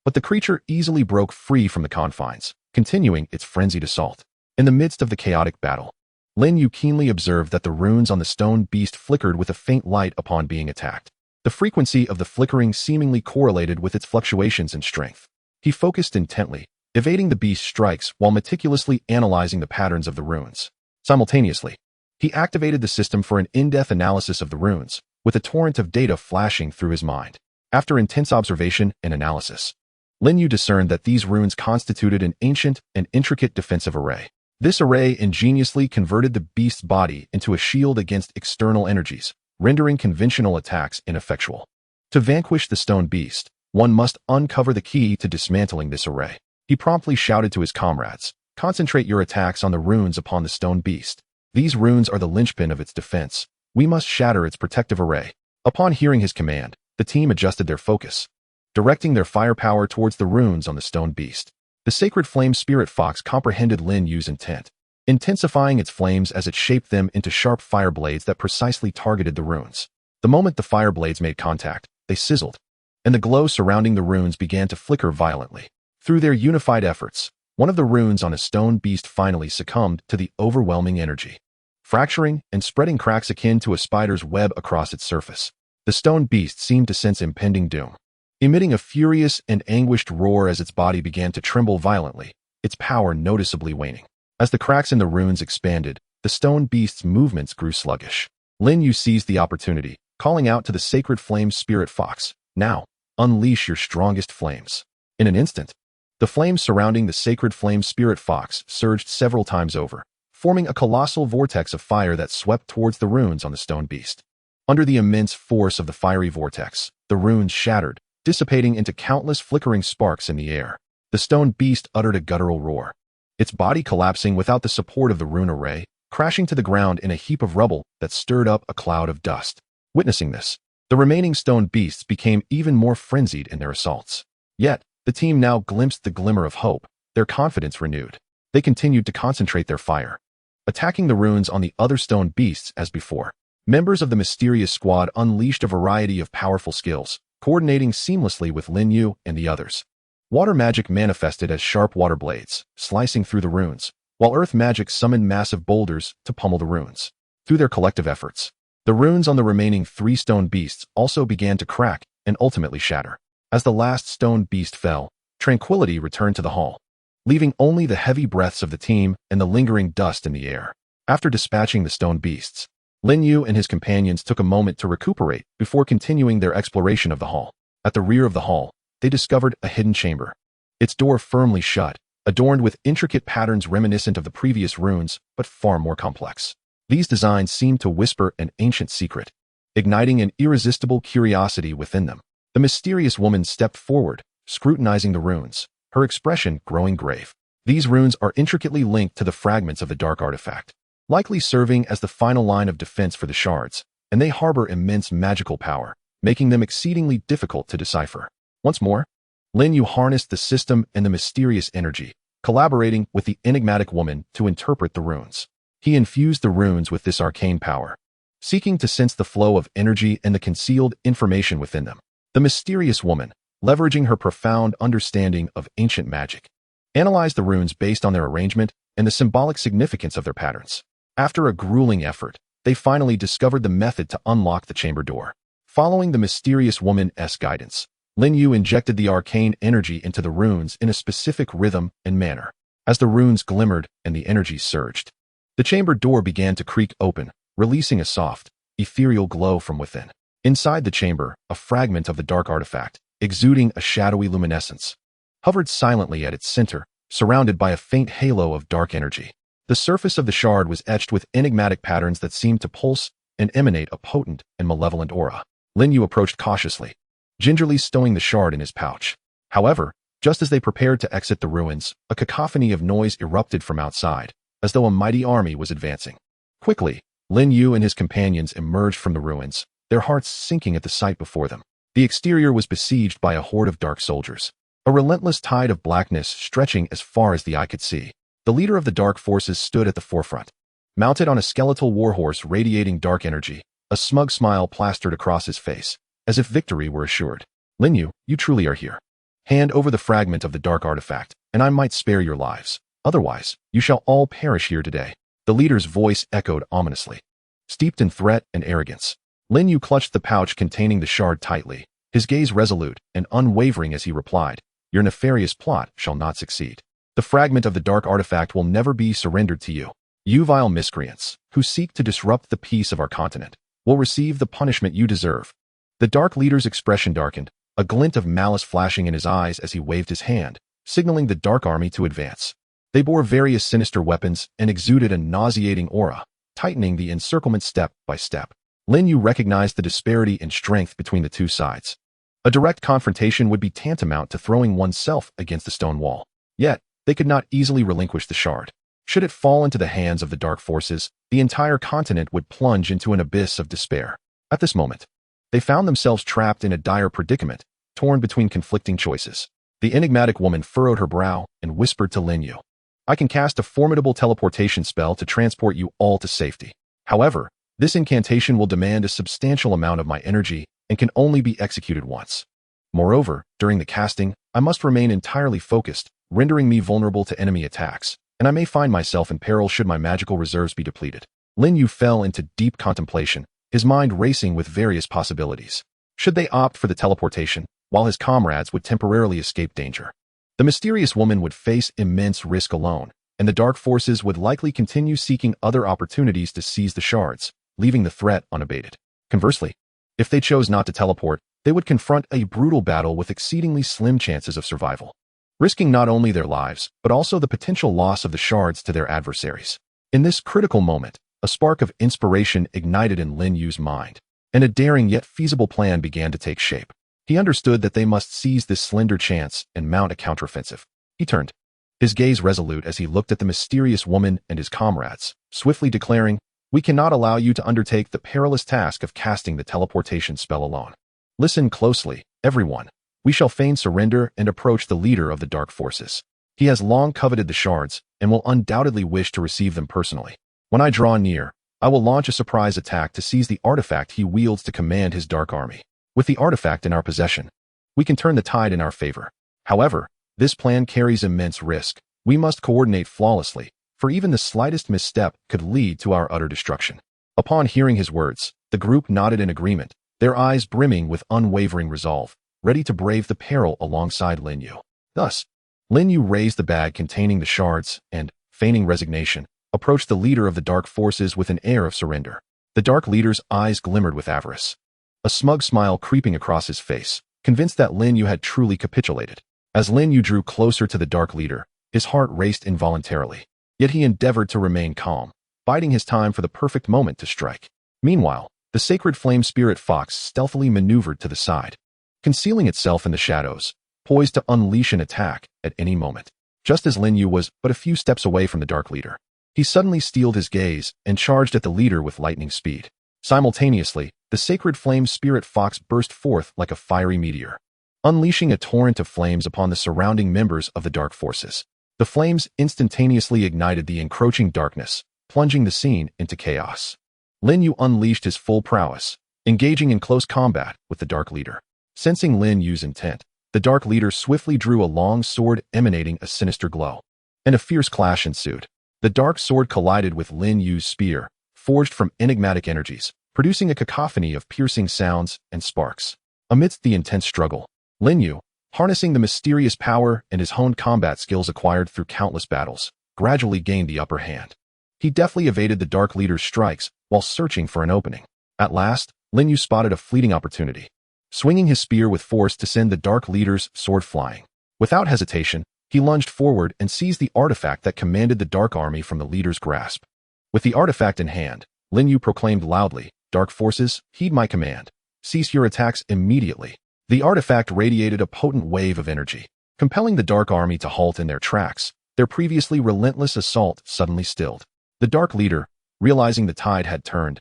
But the creature easily broke free from the confines, continuing its frenzied assault. In the midst of the chaotic battle, Lin Yu keenly observed that the runes on the stone beast flickered with a faint light upon being attacked. The frequency of the flickering seemingly correlated with its fluctuations in strength. He focused intently, evading the beast's strikes while meticulously analyzing the patterns of the runes. Simultaneously, he activated the system for an in-depth analysis of the runes, with a torrent of data flashing through his mind. After intense observation and analysis, Lin Yu discerned that these runes constituted an ancient and intricate defensive array. This array ingeniously converted the beast's body into a shield against external energies, rendering conventional attacks ineffectual. To vanquish the stone beast, one must uncover the key to dismantling this array. He promptly shouted to his comrades, "Concentrate your attacks on the runes upon the stone beast. These runes are the linchpin of its defense. We must shatter its protective array." Upon hearing his command, the team adjusted their focus, directing their firepower towards the runes on the stone beast. The sacred flame spirit fox comprehended Lin Yu's intent, intensifying its flames as it shaped them into sharp fire blades that precisely targeted the runes. The moment the fire blades made contact, they sizzled, and the glow surrounding the runes began to flicker violently. Through their unified efforts, one of the runes on a stone beast finally succumbed to the overwhelming energy, fracturing and spreading cracks akin to a spider's web across its surface. The stone beast seemed to sense impending doom. Emitting a furious and anguished roar as its body began to tremble violently, its power noticeably waning. As the cracks in the runes expanded, the stone beast's movements grew sluggish. Lin Yu seized the opportunity, calling out to the sacred flame spirit fox, "Now, unleash your strongest flames." In an instant, the flames surrounding the sacred flame spirit fox surged several times over, forming a colossal vortex of fire that swept towards the runes on the stone beast. Under the immense force of the fiery vortex, the runes shattered, dissipating into countless flickering sparks in the air. The stone beast uttered a guttural roar, its body collapsing without the support of the rune array, crashing to the ground in a heap of rubble that stirred up a cloud of dust. Witnessing this, the remaining stone beasts became even more frenzied in their assaults. Yet, the team now glimpsed the glimmer of hope, their confidence renewed. They continued to concentrate their fire, attacking the runes on the other stone beasts as before. Members of the mysterious squad unleashed a variety of powerful skills, coordinating seamlessly with Lin Yu and the others. Water magic manifested as sharp water blades, slicing through the runes, while earth magic summoned massive boulders to pummel the runes. Through their collective efforts, the runes on the remaining 3 stone beasts also began to crack and ultimately shatter. As the last stone beast fell, tranquility returned to the hall, leaving only the heavy breaths of the team and the lingering dust in the air. After dispatching the stone beasts, Lin Yu and his companions took a moment to recuperate before continuing their exploration of the hall. At the rear of the hall, they discovered a hidden chamber, its door firmly shut, adorned with intricate patterns reminiscent of the previous runes, but far more complex. These designs seemed to whisper an ancient secret, igniting an irresistible curiosity within them. The mysterious woman stepped forward, scrutinizing the runes, her expression growing grave. These runes are intricately linked to the fragments of the dark artifact, likely serving as the final line of defense for the shards, and they harbor immense magical power, making them exceedingly difficult to decipher. Once more, Lin Yu harnessed the system and the mysterious energy, collaborating with the enigmatic woman to interpret the runes. He infused the runes with this arcane power, seeking to sense the flow of energy and the concealed information within them. The mysterious woman, leveraging her profound understanding of ancient magic, analyzed the runes based on their arrangement and the symbolic significance of their patterns. After a grueling effort, they finally discovered the method to unlock the chamber door. Following the mysterious woman's guidance, Lin Yu injected the arcane energy into the runes in a specific rhythm and manner. As the runes glimmered and the energy surged, the chamber door began to creak open, releasing a soft, ethereal glow from within. Inside the chamber, a fragment of the dark artifact, exuding a shadowy luminescence, hovered silently at its center, surrounded by a faint halo of dark energy. The surface of the shard was etched with enigmatic patterns that seemed to pulse and emanate a potent and malevolent aura. Lin Yu approached cautiously, gingerly stowing the shard in his pouch. However, just as they prepared to exit the ruins, a cacophony of noise erupted from outside, as though a mighty army was advancing. Quickly, Lin Yu and his companions emerged from the ruins, their hearts sinking at the sight before them. The exterior was besieged by a horde of dark soldiers, a relentless tide of blackness stretching as far as the eye could see. The leader of the dark forces stood at the forefront, mounted on a skeletal warhorse radiating dark energy, a smug smile plastered across his face. as if victory were assured. Lin Yu, you truly are here. Hand over the fragment of the dark artifact, and I might spare your lives. Otherwise, you shall all perish here today. The leader's voice echoed ominously. Steeped in threat and arrogance, Lin Yu clutched the pouch containing the shard tightly, his gaze resolute and unwavering as he replied, your nefarious plot shall not succeed. The fragment of the dark artifact will never be surrendered to you. You vile miscreants, who seek to disrupt the peace of our continent, will receive the punishment you deserve. The dark leader's expression darkened, a glint of malice flashing in his eyes as he waved his hand, signaling the dark army to advance. They bore various sinister weapons and exuded a nauseating aura, tightening the encirclement step by step. Lin Yu recognized the disparity in strength between the two sides. A direct confrontation would be tantamount to throwing oneself against a stone wall. Yet, they could not easily relinquish the shard. Should it fall into the hands of the dark forces, the entire continent would plunge into an abyss of despair. At this moment, they found themselves trapped in a dire predicament, torn between conflicting choices. The enigmatic woman furrowed her brow and whispered to Lin Yu, I can cast a formidable teleportation spell to transport you all to safety. However, this incantation will demand a substantial amount of my energy and can only be executed once. Moreover, during the casting, I must remain entirely focused, rendering me vulnerable to enemy attacks, and I may find myself in peril should my magical reserves be depleted. Lin Yu fell into deep contemplation, his mind racing with various possibilities. Should they opt for the teleportation, while his comrades would temporarily escape danger? The mysterious woman would face immense risk alone, and the dark forces would likely continue seeking other opportunities to seize the shards, leaving the threat unabated. Conversely, if they chose not to teleport, they would confront a brutal battle with exceedingly slim chances of survival, risking not only their lives, but also the potential loss of the shards to their adversaries. In this critical moment, a spark of inspiration ignited in Lin Yu's mind, and a daring yet feasible plan began to take shape. He understood that they must seize this slender chance and mount a counteroffensive. He turned, his gaze resolute as he looked at the mysterious woman and his comrades, swiftly declaring, we cannot allow you to undertake the perilous task of casting the teleportation spell alone. Listen closely, everyone. We shall feign surrender and approach the leader of the dark forces. He has long coveted the shards and will undoubtedly wish to receive them personally. When I draw near, I will launch a surprise attack to seize the artifact he wields to command his dark army. With the artifact in our possession, we can turn the tide in our favor. However, this plan carries immense risk. We must coordinate flawlessly, for even the slightest misstep could lead to our utter destruction. Upon hearing his words, the group nodded in agreement, their eyes brimming with unwavering resolve, ready to brave the peril alongside Lin Yu. Thus, Lin Yu raised the bag containing the shards and, feigning resignation, approached the leader of the dark forces with an air of surrender. The dark leader's eyes glimmered with avarice, a smug smile creeping across his face, convinced that Lin Yu had truly capitulated. As Lin Yu drew closer to the dark leader, his heart raced involuntarily. Yet he endeavored to remain calm, biding his time for the perfect moment to strike. Meanwhile, the sacred flame spirit fox stealthily maneuvered to the side, concealing itself in the shadows, poised to unleash an attack at any moment. Just as Lin Yu was but a few steps away from the dark leader, he suddenly steeled his gaze and charged at the leader with lightning speed. Simultaneously, the sacred flame spirit fox burst forth like a fiery meteor, unleashing a torrent of flames upon the surrounding members of the dark forces. The flames instantaneously ignited the encroaching darkness, plunging the scene into chaos. Lin Yu unleashed his full prowess, engaging in close combat with the dark leader. Sensing Lin Yu's intent, the dark leader swiftly drew a long sword emanating a sinister glow, and a fierce clash ensued. The dark sword collided with Lin Yu's spear, forged from enigmatic energies, producing a cacophony of piercing sounds and sparks. Amidst the intense struggle, Lin Yu, harnessing the mysterious power and his honed combat skills acquired through countless battles, gradually gained the upper hand. He deftly evaded the dark leader's strikes while searching for an opening. At last, Lin Yu spotted a fleeting opportunity, swinging his spear with force to send the dark leader's sword flying. Without hesitation, he lunged forward and seized the artifact that commanded the dark army from the leader's grasp. With the artifact in hand, Lin Yu proclaimed loudly, "Dark forces, heed my command. Cease your attacks immediately." The artifact radiated a potent wave of energy, compelling the dark army to halt in their tracks, their previously relentless assault suddenly stilled. The dark leader, realizing the tide had turned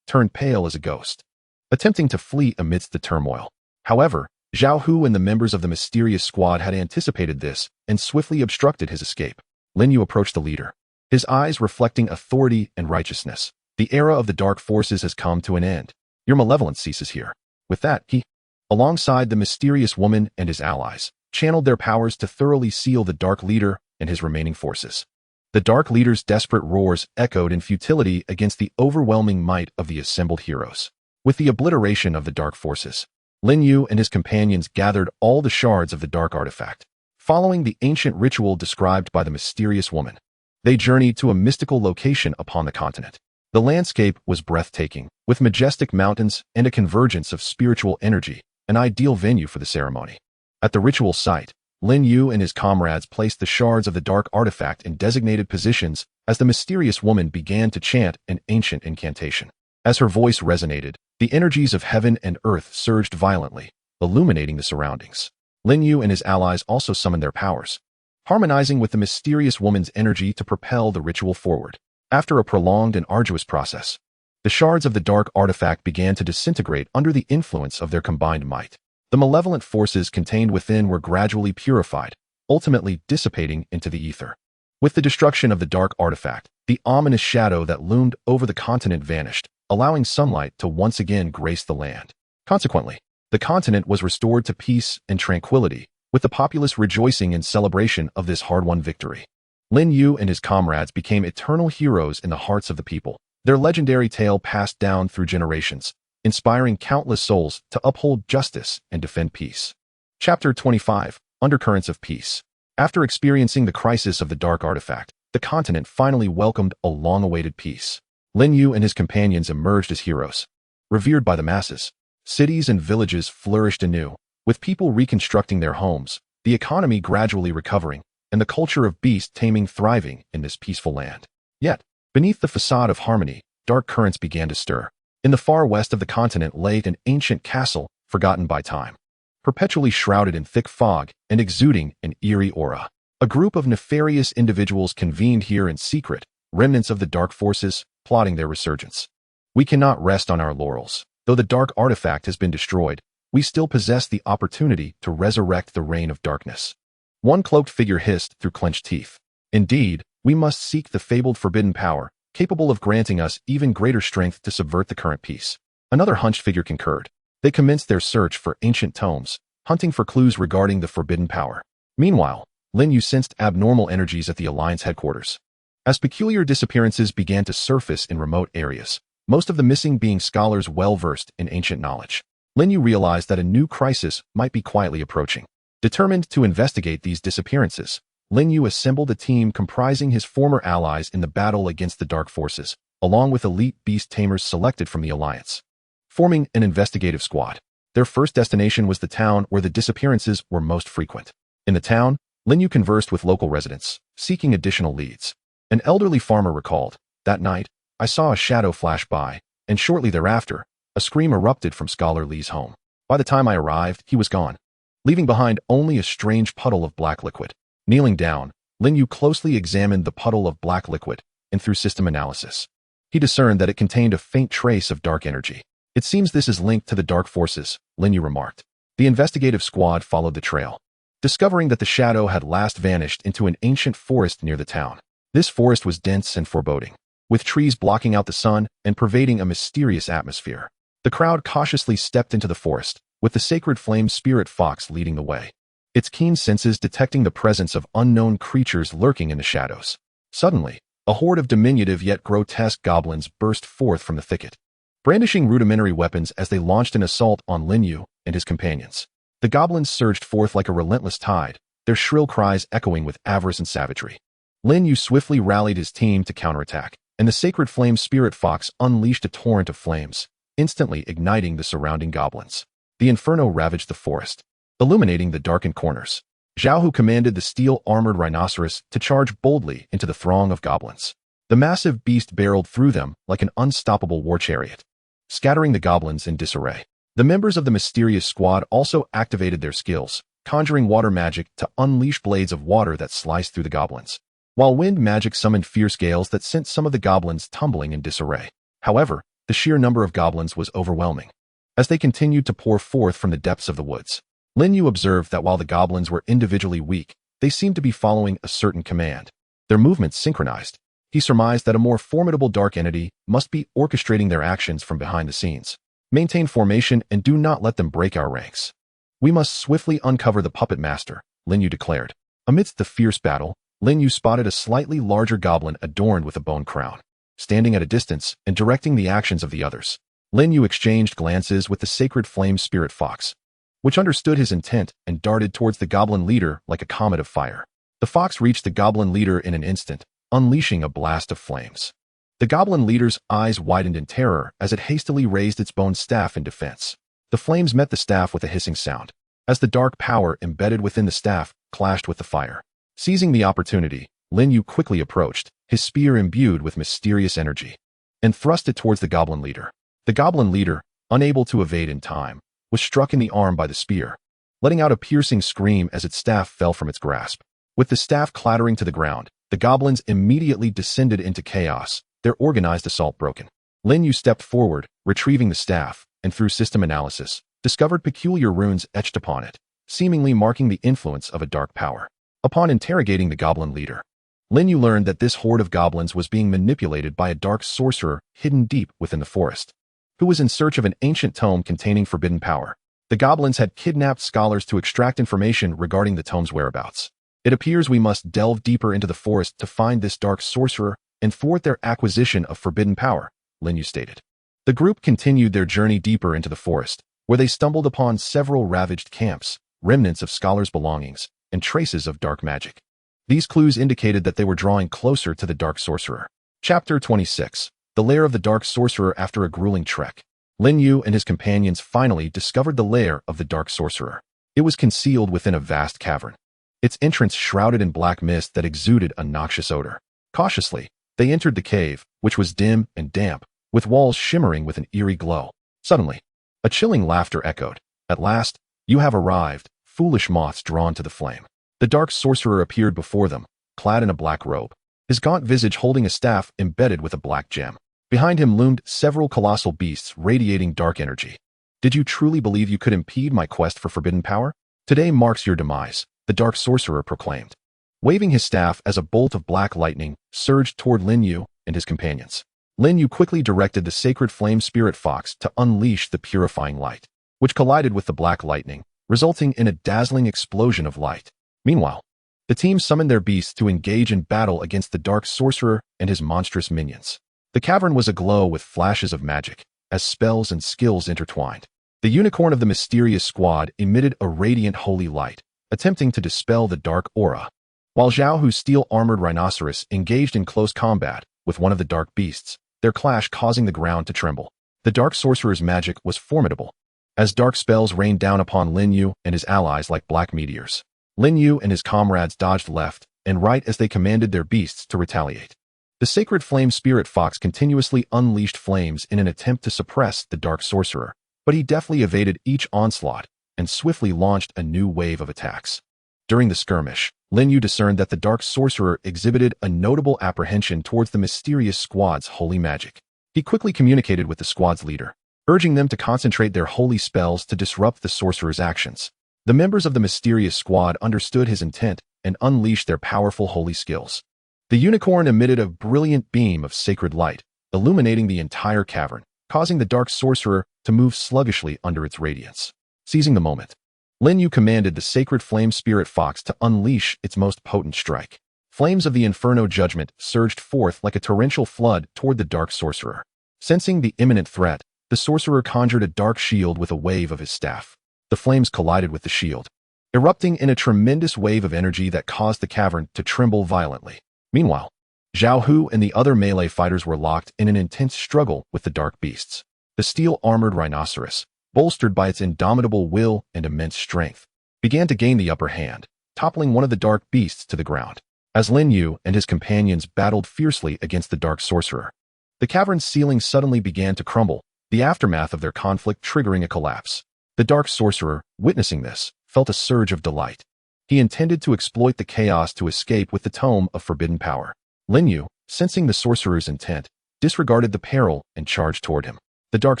pale as a ghost, attempting to flee amidst the turmoil. However, Zhao Hu and the members of the mysterious squad had anticipated this and swiftly obstructed his escape. Lin Yu approached the leader, his eyes reflecting authority and righteousness. "The era of the dark forces has come to an end. Your malevolence ceases here." With that, he alongside the mysterious woman and his allies, channeled their powers to thoroughly seal the Dark Leader and his remaining forces. The Dark Leader's desperate roars echoed in futility against the overwhelming might of the assembled heroes. With the obliteration of the Dark Forces, Lin Yu and his companions gathered all the shards of the Dark Artifact. Following the ancient ritual described by the mysterious woman, they journeyed to a mystical location upon the continent. The landscape was breathtaking, with majestic mountains and a convergence of spiritual energy, an ideal venue for the ceremony. At the ritual site, Lin Yu and his comrades placed the shards of the Dark Artifact in designated positions as the mysterious woman began to chant an ancient incantation. As her voice resonated, the energies of heaven and earth surged violently, illuminating the surroundings. Lin Yu and his allies also summoned their powers, harmonizing with the mysterious woman's energy to propel the ritual forward. After a prolonged and arduous process, the shards of the Dark Artifact began to disintegrate under the influence of their combined might. The malevolent forces contained within were gradually purified, ultimately dissipating into the ether. With the destruction of the Dark Artifact, the ominous shadow that loomed over the continent vanished, allowing sunlight to once again grace the land. Consequently, the continent was restored to peace and tranquility, with the populace rejoicing in celebration of this hard-won victory. Lin Yu and his comrades became eternal heroes in the hearts of the people. Their legendary tale passed down through generations, inspiring countless souls to uphold justice and defend peace. Chapter 25: Undercurrents of Peace. After experiencing the crisis of the Dark Artifact, the continent finally welcomed a long-awaited peace. Lin Yu and his companions emerged as heroes, revered by the masses. Cities and villages flourished anew, with people reconstructing their homes, the economy gradually recovering, and the culture of beast taming thriving in this peaceful land. Yet, beneath the facade of harmony, dark currents began to stir. In the far west of the continent lay an ancient castle, forgotten by time, perpetually shrouded in thick fog and exuding an eerie aura. A group of nefarious individuals convened here in secret, remnants of the dark forces, plotting their resurgence. We cannot rest on our laurels. Though the Dark Artifact has been destroyed, we still possess the opportunity to resurrect the reign of darkness. One cloaked figure hissed through clenched teeth. Indeed, we must seek the fabled forbidden power, capable of granting us even greater strength to subvert the current peace. Another hunched figure concurred. They commenced their search for ancient tomes, hunting for clues regarding the forbidden power. Meanwhile, Lin Yu sensed abnormal energies at the Alliance headquarters. As peculiar disappearances began to surface in remote areas, most of the missing being scholars well-versed in ancient knowledge, Lin Yu realized that a new crisis might be quietly approaching. Determined to investigate these disappearances, Lin Yu assembled a team comprising his former allies in the battle against the Dark Forces, along with elite beast tamers selected from the Alliance. Forming an investigative squad, their first destination was the town where the disappearances were most frequent. In the town, Lin Yu conversed with local residents, seeking additional leads. An elderly farmer recalled, "That night, I saw a shadow flash by, and shortly thereafter, a scream erupted from Scholar Li's home. By the time I arrived, he was gone, leaving behind only a strange puddle of black liquid." Kneeling down, Lin Yu closely examined the puddle of black liquid, and through system analysis, he discerned that it contained a faint trace of dark energy. "It seems this is linked to the dark forces," Lin Yu remarked. The investigative squad followed the trail, discovering that the shadow had last vanished into an ancient forest near the town. This forest was dense and foreboding, with trees blocking out the sun and pervading a mysterious atmosphere. The crowd cautiously stepped into the forest, with the sacred flame spirit fox leading the way, its keen senses detecting the presence of unknown creatures lurking in the shadows. Suddenly, a horde of diminutive yet grotesque goblins burst forth from the thicket, brandishing rudimentary weapons as they launched an assault on Lin Yu and his companions. The goblins surged forth like a relentless tide, their shrill cries echoing with avarice and savagery. Lin Yu swiftly rallied his team to counterattack, and the sacred flame spirit fox unleashed a torrent of flames, instantly igniting the surrounding goblins. The inferno ravaged the forest, illuminating the darkened corners. Zhao Hu commanded the steel-armored rhinoceros to charge boldly into the throng of goblins. The massive beast barreled through them like an unstoppable war chariot, scattering the goblins in disarray. The members of the mysterious squad also activated their skills, conjuring water magic to unleash blades of water that sliced through the goblins, while wind magic summoned fierce gales that sent some of the goblins tumbling in disarray. However, the sheer number of goblins was overwhelming. As they continued to pour forth from the depths of the woods, Lin Yu observed that while the goblins were individually weak, they seemed to be following a certain command. Their movements synchronized. He surmised that a more formidable dark entity must be orchestrating their actions from behind the scenes. Maintain formation and do not let them break our ranks. We must swiftly uncover the puppet master, Lin Yu declared. Amidst the fierce battle, Lin Yu spotted a slightly larger goblin adorned with a bone crown, standing at a distance and directing the actions of the others. Lin Yu exchanged glances with the sacred flame spirit fox, which understood his intent and darted towards the goblin leader like a comet of fire. The fox reached the goblin leader in an instant, unleashing a blast of flames. The goblin leader's eyes widened in terror as it hastily raised its bone staff in defense. The flames met the staff with a hissing sound, as the dark power embedded within the staff clashed with the fire. Seizing the opportunity, Lin Yu quickly approached, his spear imbued with mysterious energy, and thrust it towards the goblin leader. The goblin leader, unable to evade in time, was struck in the arm by the spear, letting out a piercing scream as its staff fell from its grasp. With the staff clattering to the ground, the goblins immediately descended into chaos, their organized assault broken. Lin Yu stepped forward, retrieving the staff, and through system analysis, discovered peculiar runes etched upon it, seemingly marking the influence of a dark power. Upon interrogating the goblin leader, Lin Yu learned that this horde of goblins was being manipulated by a dark sorcerer hidden deep within the forest, who was in search of an ancient tome containing forbidden power. The goblins had kidnapped scholars to extract information regarding the tome's whereabouts. It appears we must delve deeper into the forest to find this dark sorcerer and thwart their acquisition of forbidden power, Lin Yu stated. The group continued their journey deeper into the forest, where they stumbled upon several ravaged camps, remnants of scholars' belongings, and traces of dark magic. These clues indicated that they were drawing closer to the dark sorcerer. Chapter 26. The Lair of the Dark Sorcerer. After a grueling trek, Lin Yu and his companions finally discovered the lair of the dark sorcerer. It was concealed within a vast cavern, its entrance shrouded in black mist that exuded a noxious odor. Cautiously, they entered the cave, which was dim and damp, with walls shimmering with an eerie glow. Suddenly, a chilling laughter echoed. At last, you have arrived, foolish moths drawn to the flame. The dark sorcerer appeared before them, clad in a black robe, his gaunt visage holding a staff embedded with a black gem. Behind him loomed several colossal beasts radiating dark energy. Did you truly believe you could impede my quest for forbidden power? Today marks your demise, the dark sorcerer proclaimed, waving his staff as a bolt of black lightning surged toward Lin Yu and his companions. Lin Yu quickly directed the sacred flame spirit fox to unleash the purifying light, which collided with the black lightning, resulting in a dazzling explosion of light. Meanwhile, the team summoned their beasts to engage in battle against the dark sorcerer and his monstrous minions. The cavern was aglow with flashes of magic, as spells and skills intertwined. The unicorn of the mysterious squad emitted a radiant holy light, attempting to dispel the dark aura, while Zhao Hu's steel-armored rhinoceros engaged in close combat with one of the dark beasts, their clash causing the ground to tremble. The dark sorcerer's magic was formidable, as dark spells rained down upon Lin Yu and his allies like black meteors. Lin Yu and his comrades dodged left and right as they commanded their beasts to retaliate. The sacred flame spirit fox continuously unleashed flames in an attempt to suppress the dark sorcerer, but he deftly evaded each onslaught and swiftly launched a new wave of attacks. During the skirmish, Lin Yu discerned that the dark sorcerer exhibited a notable apprehension towards the mysterious squad's holy magic. He quickly communicated with the squad's leader, urging them to concentrate their holy spells to disrupt the sorcerer's actions. The members of the mysterious squad understood his intent and unleashed their powerful holy skills. The unicorn emitted a brilliant beam of sacred light, illuminating the entire cavern, causing the dark sorcerer to move sluggishly under its radiance. Seizing the moment, Lin Yu commanded the sacred flame spirit fox to unleash its most potent strike. Flames of the Inferno Judgment surged forth like a torrential flood toward the dark sorcerer. Sensing the imminent threat, the sorcerer conjured a dark shield with a wave of his staff. The flames collided with the shield, erupting in a tremendous wave of energy that caused the cavern to tremble violently. Meanwhile, Zhao Hu and the other melee fighters were locked in an intense struggle with the dark beasts. The steel-armored rhinoceros, bolstered by its indomitable will and immense strength, began to gain the upper hand, toppling one of the dark beasts to the ground. As Lin Yu and his companions battled fiercely against the dark sorcerer, the cavern's ceiling suddenly began to crumble, the aftermath of their conflict triggering a collapse. The dark sorcerer, witnessing this, felt a surge of delight. He intended to exploit the chaos to escape with the tome of forbidden power. Lin Yu, sensing the sorcerer's intent, disregarded the peril and charged toward him. The dark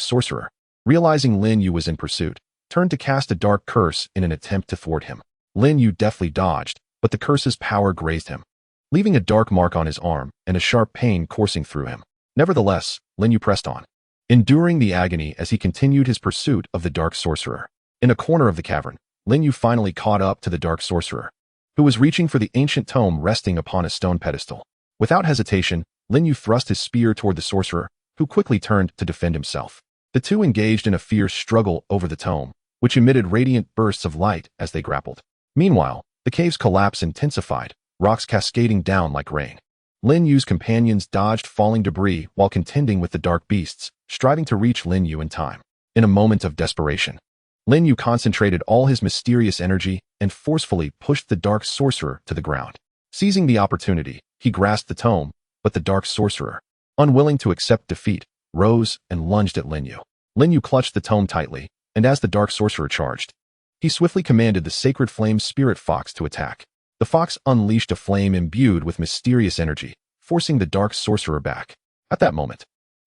sorcerer, realizing Lin Yu was in pursuit, turned to cast a dark curse in an attempt to thwart him. Lin Yu deftly dodged, but the curse's power grazed him, leaving a dark mark on his arm and a sharp pain coursing through him. Nevertheless, Lin Yu pressed on. enduring the agony as he continued his pursuit of the Dark Sorcerer. In a corner of the cavern, Lin Yu finally caught up to the Dark Sorcerer, who was reaching for the ancient tome resting upon a stone pedestal. Without hesitation, Lin Yu thrust his spear toward the sorcerer, who quickly turned to defend himself. The two engaged in a fierce struggle over the tome, which emitted radiant bursts of light as they grappled. Meanwhile, the cave's collapse intensified, rocks cascading down like rain. Lin Yu's companions dodged falling debris while contending with the dark beasts, striving to reach Lin Yu in time. In a moment of desperation, Lin Yu concentrated all his mysterious energy and forcefully pushed the Dark Sorcerer to the ground. Seizing the opportunity, he grasped the tome, but the Dark Sorcerer, unwilling to accept defeat, rose and lunged at Lin Yu. Lin Yu clutched the tome tightly, and as the Dark Sorcerer charged, he swiftly commanded the Sacred Flame Spirit Fox to attack. The fox unleashed a flame imbued with mysterious energy, forcing the Dark Sorcerer back. At that moment,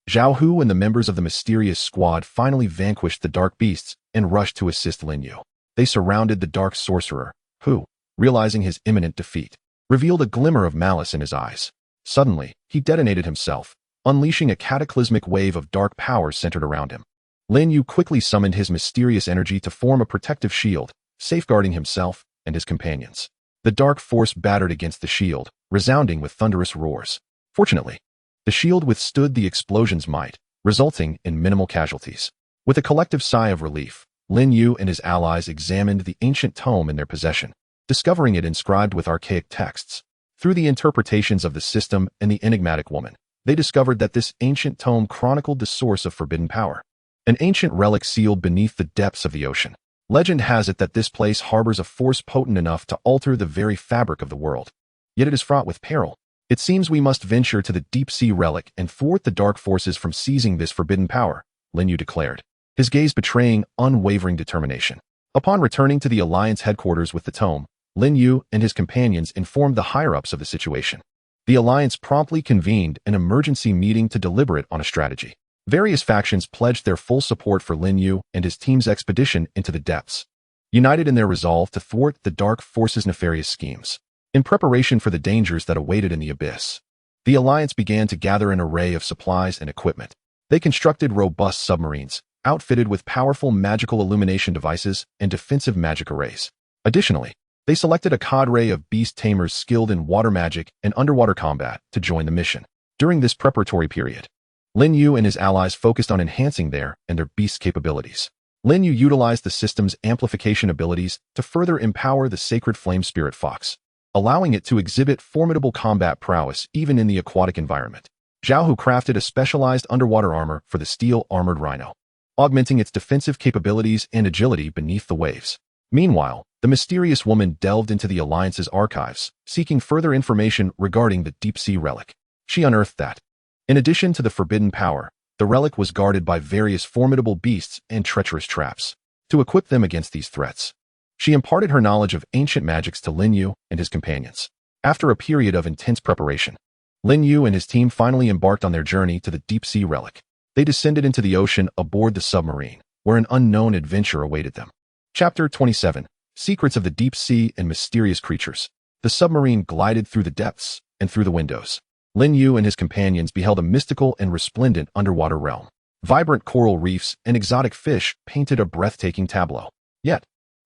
Zhao Hu and the members of the mysterious squad finally vanquished the dark beasts and rushed to assist Lin Yu. They surrounded the Dark Sorcerer, who, realizing his imminent defeat, revealed a glimmer of malice in his eyes. Suddenly, he detonated himself, unleashing a cataclysmic wave of dark powers centered around him. Lin Yu quickly summoned his mysterious energy to form a protective shield, safeguarding himself and his companions. The dark force battered against the shield, resounding with thunderous roars. Fortunately, the shield withstood the explosion's might, resulting in minimal casualties. With a collective sigh of relief, Lin Yu and his allies examined the ancient tome in their possession, discovering it inscribed with archaic texts. Through the interpretations of the system and the enigmatic woman, they discovered that this ancient tome chronicled the source of forbidden power, an ancient relic sealed beneath the depths of the ocean. Legend has it that this place harbors a force potent enough to alter the very fabric of the world. Yet it is fraught with peril. It seems we must venture to the deep-sea relic and thwart the dark forces from seizing this forbidden power, Lin Yu declared, his gaze betraying unwavering determination. Upon returning to the Alliance headquarters with the tome, Lin Yu and his companions informed the higher-ups of the situation. The Alliance promptly convened an emergency meeting to deliberate on a strategy. Various factions pledged their full support for Lin Yu and his team's expedition into the depths, united in their resolve to thwart the dark forces' nefarious schemes. In preparation for the dangers that awaited in the abyss, the Alliance began to gather an array of supplies and equipment. They constructed robust submarines, outfitted with powerful magical illumination devices and defensive magic arrays. Additionally, they selected a cadre of beast tamers skilled in water magic and underwater combat to join the mission. During this preparatory period, Lin Yu and his allies focused on enhancing their beast capabilities. Lin Yu utilized the system's amplification abilities to further empower the Sacred Flame Spirit Fox, allowing it to exhibit formidable combat prowess even in the aquatic environment. Zhao Hu crafted a specialized underwater armor for the steel-armored rhino, augmenting its defensive capabilities and agility beneath the waves. Meanwhile, the mysterious woman delved into the Alliance's archives, seeking further information regarding the deep-sea relic. She unearthed that, in addition to the forbidden power, the relic was guarded by various formidable beasts and treacherous traps. To equip them against these threats, she imparted her knowledge of ancient magics to Lin Yu and his companions. After a period of intense preparation, Lin Yu and his team finally embarked on their journey to the deep-sea relic. They descended into the ocean aboard the submarine, where an unknown adventure awaited them. Chapter 27: Secrets of the Deep Sea and Mysterious Creatures. The submarine glided through the depths and through the windows. Lin Yu and his companions beheld a mystical and resplendent underwater realm. Vibrant coral reefs and exotic fish painted a breathtaking tableau. Yet,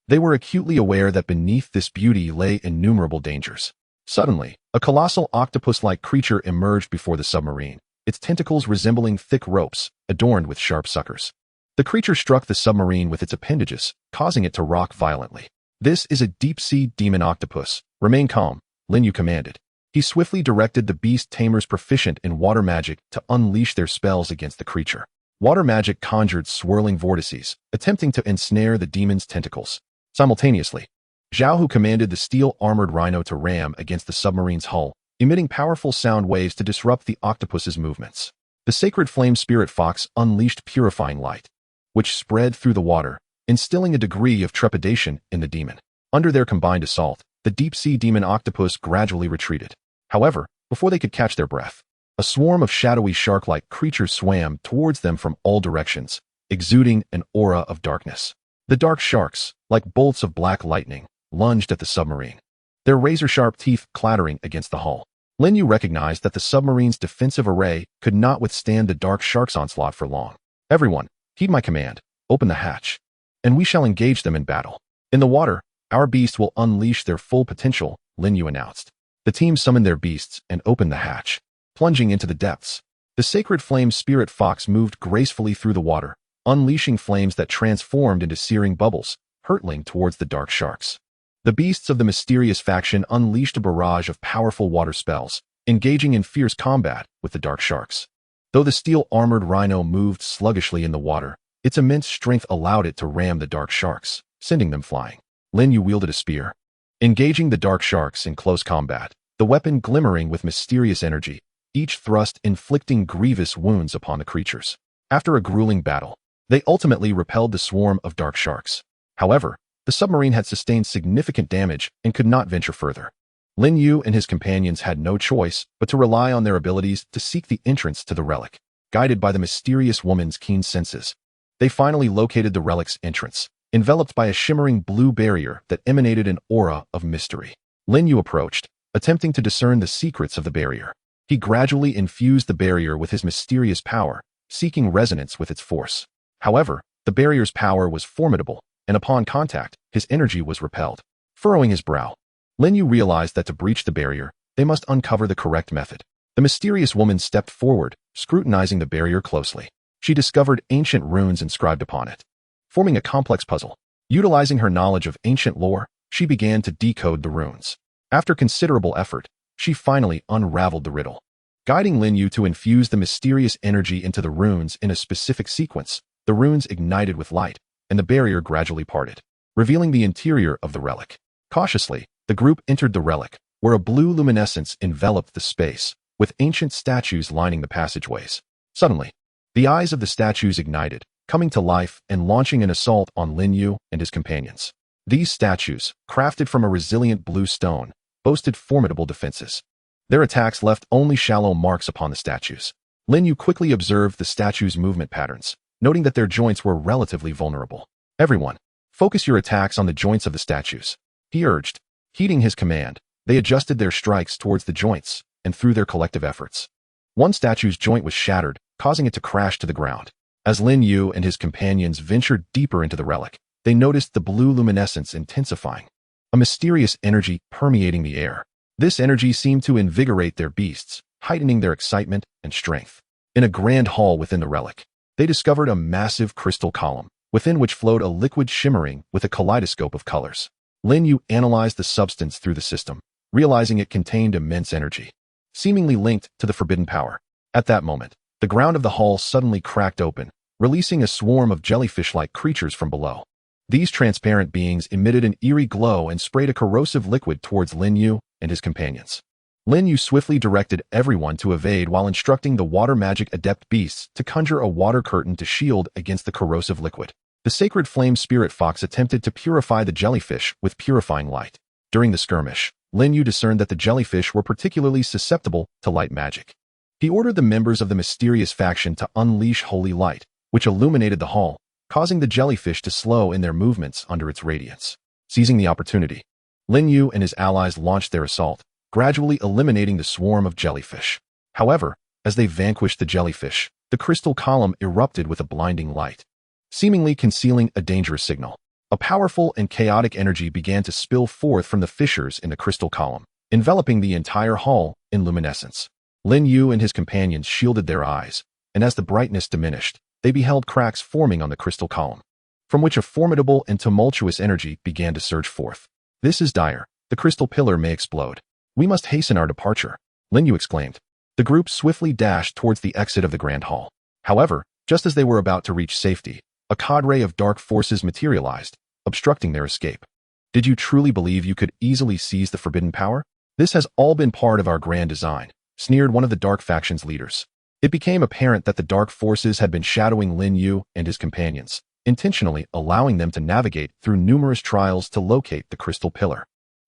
they were acutely aware that beneath this beauty lay innumerable dangers. Suddenly, a colossal octopus-like creature emerged before the submarine, its tentacles resembling thick ropes, adorned with sharp suckers. The creature struck the submarine with its appendages, causing it to rock violently. "This is a deep-sea demon octopus. Remain calm," Lin Yu commanded. He swiftly directed the beast tamers proficient in water magic to unleash their spells against the creature. Water magic conjured swirling vortices, attempting to ensnare the demon's tentacles. Simultaneously, Zhao Hu commanded the steel-armored rhino to ram against the submarine's hull, emitting powerful sound waves to disrupt the octopus's movements. The Sacred Flame Spirit Fox unleashed purifying light, which spread through the water, instilling a degree of trepidation in the demon. Under their combined assault, the deep-sea demon octopus gradually retreated. However, before they could catch their breath, a swarm of shadowy shark-like creatures swam towards them from all directions, exuding an aura of darkness. The dark sharks, like bolts of black lightning, lunged at the submarine, their razor-sharp teeth clattering against the hull. Lin Yu recognized that the submarine's defensive array could not withstand the dark shark's onslaught for long. Everyone, heed my command. Open the hatch, and we shall engage them in battle. In the water, our beasts will unleash their full potential, Lin Yu announced. The team summoned their beasts and opened the hatch, plunging into the depths. The sacred flame spirit fox moved gracefully through the water, unleashing flames that transformed into searing bubbles, hurtling towards the dark sharks. The beasts of the mysterious faction unleashed a barrage of powerful water spells, engaging in fierce combat with the dark sharks. Though the steel-armored rhino moved sluggishly in the water, its immense strength allowed it to ram the dark sharks, sending them flying. Lin Yu wielded a spear, engaging the dark sharks in close combat, the weapon glimmering with mysterious energy, each thrust inflicting grievous wounds upon the creatures. After a grueling battle, they ultimately repelled the swarm of dark sharks. However, the submarine had sustained significant damage and could not venture further. Lin Yu and his companions had no choice but to rely on their abilities to seek the entrance to the relic. Guided by the mysterious woman's keen senses, they finally located the relic's entrance, enveloped by a shimmering blue barrier that emanated an aura of mystery. Lin Yu approached, attempting to discern the secrets of the barrier. He gradually infused the barrier with his mysterious power, seeking resonance with its force. However, the barrier's power was formidable, and upon contact, his energy was repelled. Furrowing his brow, Lin Yu realized that to breach the barrier, they must uncover the correct method. The mysterious woman stepped forward, scrutinizing the barrier closely. She discovered ancient runes inscribed upon it, forming a complex puzzle. Utilizing her knowledge of ancient lore, she began to decode the runes. After considerable effort, she finally unraveled the riddle. Guiding Lin Yu to infuse the mysterious energy into the runes in a specific sequence, the runes ignited with light, and the barrier gradually parted, revealing the interior of the relic. Cautiously, the group entered the relic, where a blue luminescence enveloped the space, with ancient statues lining the passageways. Suddenly, the eyes of the statues ignited, coming to life and launching an assault on Lin Yu and his companions. These statues, crafted from a resilient blue stone, boasted formidable defenses. Their attacks left only shallow marks upon the statues. Lin Yu quickly observed the statues' movement patterns, noting that their joints were relatively vulnerable. Everyone, focus your attacks on the joints of the statues, he urged. Heeding his command, they adjusted their strikes towards the joints, and through their collective efforts, one statue's joint was shattered, causing it to crash to the ground. As Lin Yu and his companions ventured deeper into the relic, they noticed the blue luminescence intensifying, a mysterious energy permeating the air. This energy seemed to invigorate their beasts, heightening their excitement and strength. In a grand hall within the relic, they discovered a massive crystal column, within which flowed a liquid shimmering with a kaleidoscope of colors. Lin Yu analyzed the substance through the system, realizing it contained immense energy, seemingly linked to the forbidden power. At that moment, the ground of the hall suddenly cracked open, releasing a swarm of jellyfish-like creatures from below. These transparent beings emitted an eerie glow and sprayed a corrosive liquid towards Lin Yu and his companions. Lin Yu swiftly directed everyone to evade while instructing the water magic adept beasts to conjure a water curtain to shield against the corrosive liquid. The sacred flame spirit fox attempted to purify the jellyfish with purifying light. During the skirmish, Lin Yu discerned that the jellyfish were particularly susceptible to light magic. He ordered the members of the mysterious faction to unleash holy light, which illuminated the hall, causing the jellyfish to slow in their movements under its radiance. Seizing the opportunity, Lin Yu and his allies launched their assault, gradually eliminating the swarm of jellyfish. However, as they vanquished the jellyfish, the crystal column erupted with a blinding light, seemingly concealing a dangerous signal. A powerful and chaotic energy began to spill forth from the fissures in the crystal column, enveloping the entire hall in luminescence. Lin Yu and his companions shielded their eyes, and as the brightness diminished, they beheld cracks forming on the crystal column, from which a formidable and tumultuous energy began to surge forth. This is dire. The crystal pillar may explode. We must hasten our departure, Lin Yu exclaimed. The group swiftly dashed towards the exit of the grand hall. However, just as they were about to reach safety, a cadre of dark forces materialized, obstructing their escape. Did you truly believe you could easily seize the forbidden power? This has all been part of our grand design, sneered one of the dark faction's leaders. It became apparent that the dark forces had been shadowing Lin Yu and his companions, intentionally allowing them to navigate through numerous trials to locate the crystal pillar,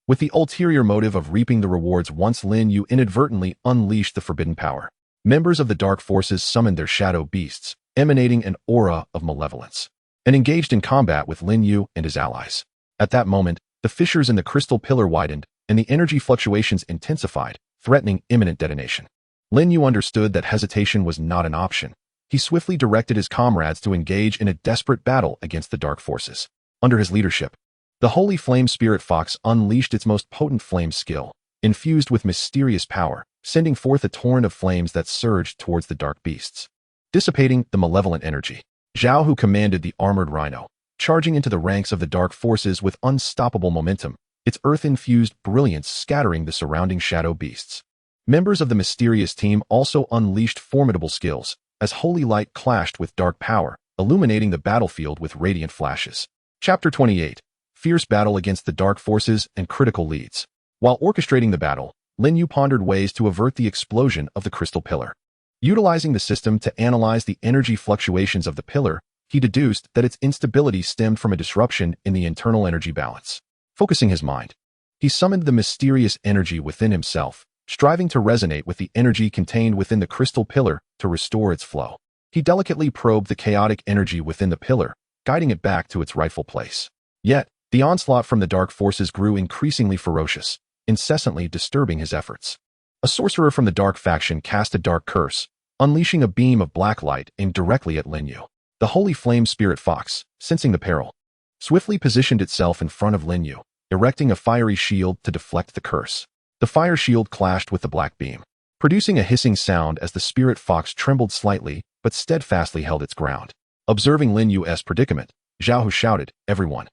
with the ulterior motive of reaping the rewards once Lin Yu inadvertently unleashed the forbidden power. Members of the dark forces summoned their shadow beasts, emanating an aura of malevolence, and engaged in combat with Lin Yu and his allies. At that moment, the fissures in the crystal pillar widened, and the energy fluctuations intensified, threatening imminent detonation. Lin Yu understood that hesitation was not an option. He swiftly directed his comrades to engage in a desperate battle against the dark forces. Under his leadership, the Holy Flame Spirit Fox unleashed its most potent flame skill, infused with mysterious power, sending forth a torrent of flames that surged towards the dark beasts, dissipating the malevolent energy. Zhao, who commanded the armored rhino, charging into the ranks of the dark forces with unstoppable momentum, its earth-infused brilliance scattering the surrounding shadow beasts. Members of the mysterious team also unleashed formidable skills, as holy light clashed with dark power, illuminating the battlefield with radiant flashes. Chapter 28. Fierce Battle Against the Dark Forces and Critical Leads. While orchestrating the battle, Lin Yu pondered ways to avert the explosion of the crystal pillar. Utilizing the system to analyze the energy fluctuations of the pillar, he deduced that its instability stemmed from a disruption in the internal energy balance. Focusing his mind, he summoned the mysterious energy within himself, striving to resonate with the energy contained within the crystal pillar to restore its flow. He delicately probed the chaotic energy within the pillar, guiding it back to its rightful place. Yet, the onslaught from the dark forces grew increasingly ferocious, incessantly disturbing his efforts. A sorcerer from the dark faction cast a dark curse, unleashing a beam of black light aimed directly at Lin Yu. The Holy Flame Spirit Fox, sensing the peril, swiftly positioned itself in front of Lin Yu, erecting a fiery shield to deflect the curse. The fire shield clashed with the black beam, producing a hissing sound as the spirit fox trembled slightly but steadfastly held its ground. Observing Lin Yu's predicament, Zhao shouted, "Everyone,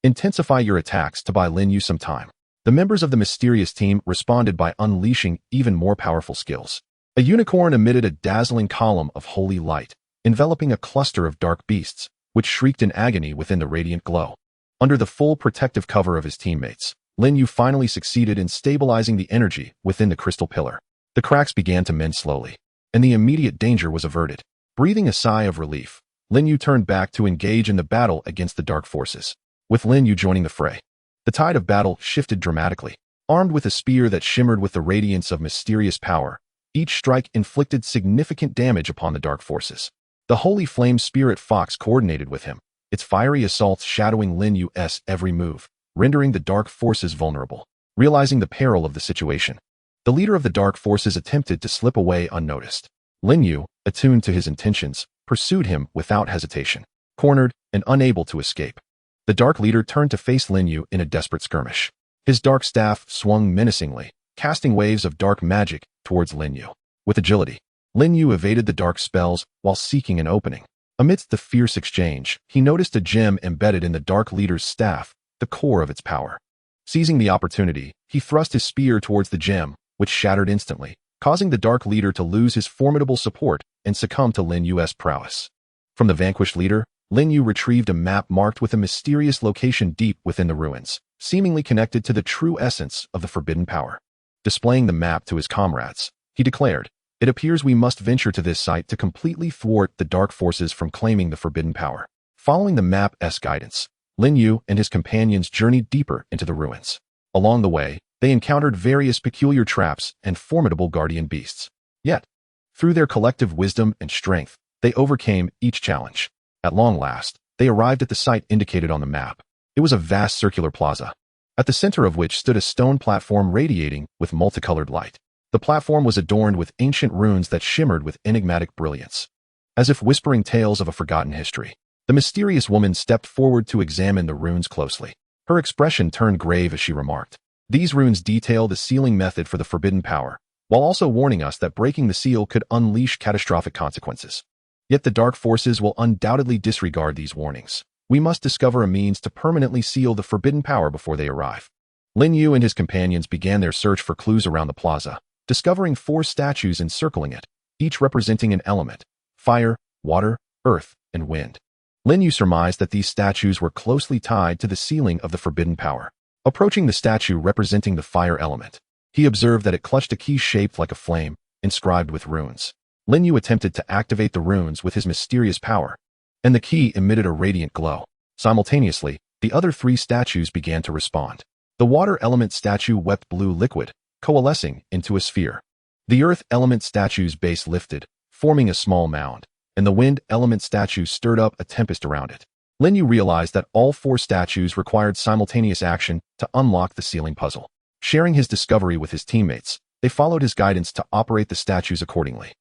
intensify your attacks to buy Lin Yu some time." The members of the mysterious team responded by unleashing even more powerful skills. A unicorn emitted a dazzling column of holy light, enveloping a cluster of dark beasts, which shrieked in agony within the radiant glow. Under the full protective cover of his teammates, Lin Yu finally succeeded in stabilizing the energy within the crystal pillar. The cracks began to mend slowly, and the immediate danger was averted. Breathing a sigh of relief, Lin Yu turned back to engage in the battle against the dark forces. With Lin Yu joining the fray, the tide of battle shifted dramatically. Armed with a spear that shimmered with the radiance of mysterious power, each strike inflicted significant damage upon the dark forces. The Holy Flame Spirit Fox coordinated with him, its fiery assaults shadowing Lin Yu's every move, rendering the dark forces vulnerable. Realizing the peril of the situation, the leader of the dark forces attempted to slip away unnoticed. Lin Yu, attuned to his intentions, pursued him without hesitation. Cornered and unable to escape, the dark leader turned to face Lin Yu in a desperate skirmish. His dark staff swung menacingly, casting waves of dark magic towards Lin Yu. With agility, Lin Yu evaded the dark spells while seeking an opening. Amidst the fierce exchange, he noticed a gem embedded in the dark leader's staff, the core of its power. Seizing the opportunity, he thrust his spear towards the gem, which shattered instantly, causing the dark leader to lose his formidable support and succumb to Lin Yu's prowess. From the vanquished leader, Lin Yu retrieved a map marked with a mysterious location deep within the ruins, seemingly connected to the true essence of the forbidden power. Displaying the map to his comrades, he declared, "It appears we must venture to this site to completely thwart the dark forces from claiming the forbidden power." Following the map's guidance, Lin Yu and his companions journeyed deeper into the ruins. Along the way, they encountered various peculiar traps and formidable guardian beasts. Yet, through their collective wisdom and strength, they overcame each challenge. At long last, they arrived at the site indicated on the map. It was a vast circular plaza, at the center of which stood a stone platform radiating with multicolored light. The platform was adorned with ancient runes that shimmered with enigmatic brilliance, as if whispering tales of a forgotten history. The mysterious woman stepped forward to examine the runes closely. Her expression turned grave as she remarked, "These runes detail the sealing method for the forbidden power, while also warning us that breaking the seal could unleash catastrophic consequences. Yet the dark forces will undoubtedly disregard these warnings. We must discover a means to permanently seal the forbidden power before they arrive." Lin Yu and his companions began their search for clues around the plaza, discovering 4 statues encircling it, each representing an element: fire, water, earth, and wind. Lin Yu surmised that these statues were closely tied to the sealing of the forbidden power. Approaching the statue representing the fire element, he observed that it clutched a key shaped like a flame, inscribed with runes. Lin Yu attempted to activate the runes with his mysterious power, and the key emitted a radiant glow. Simultaneously, the other 3 statues began to respond. The water element statue wept blue liquid, coalescing into a sphere. The earth element statue's base lifted, forming a small mound, and the wind element statue stirred up a tempest around it. Lin Yu realized that all 4 statues required simultaneous action to unlock the sealing puzzle. Sharing his discovery with his teammates, they followed his guidance to operate the statues accordingly.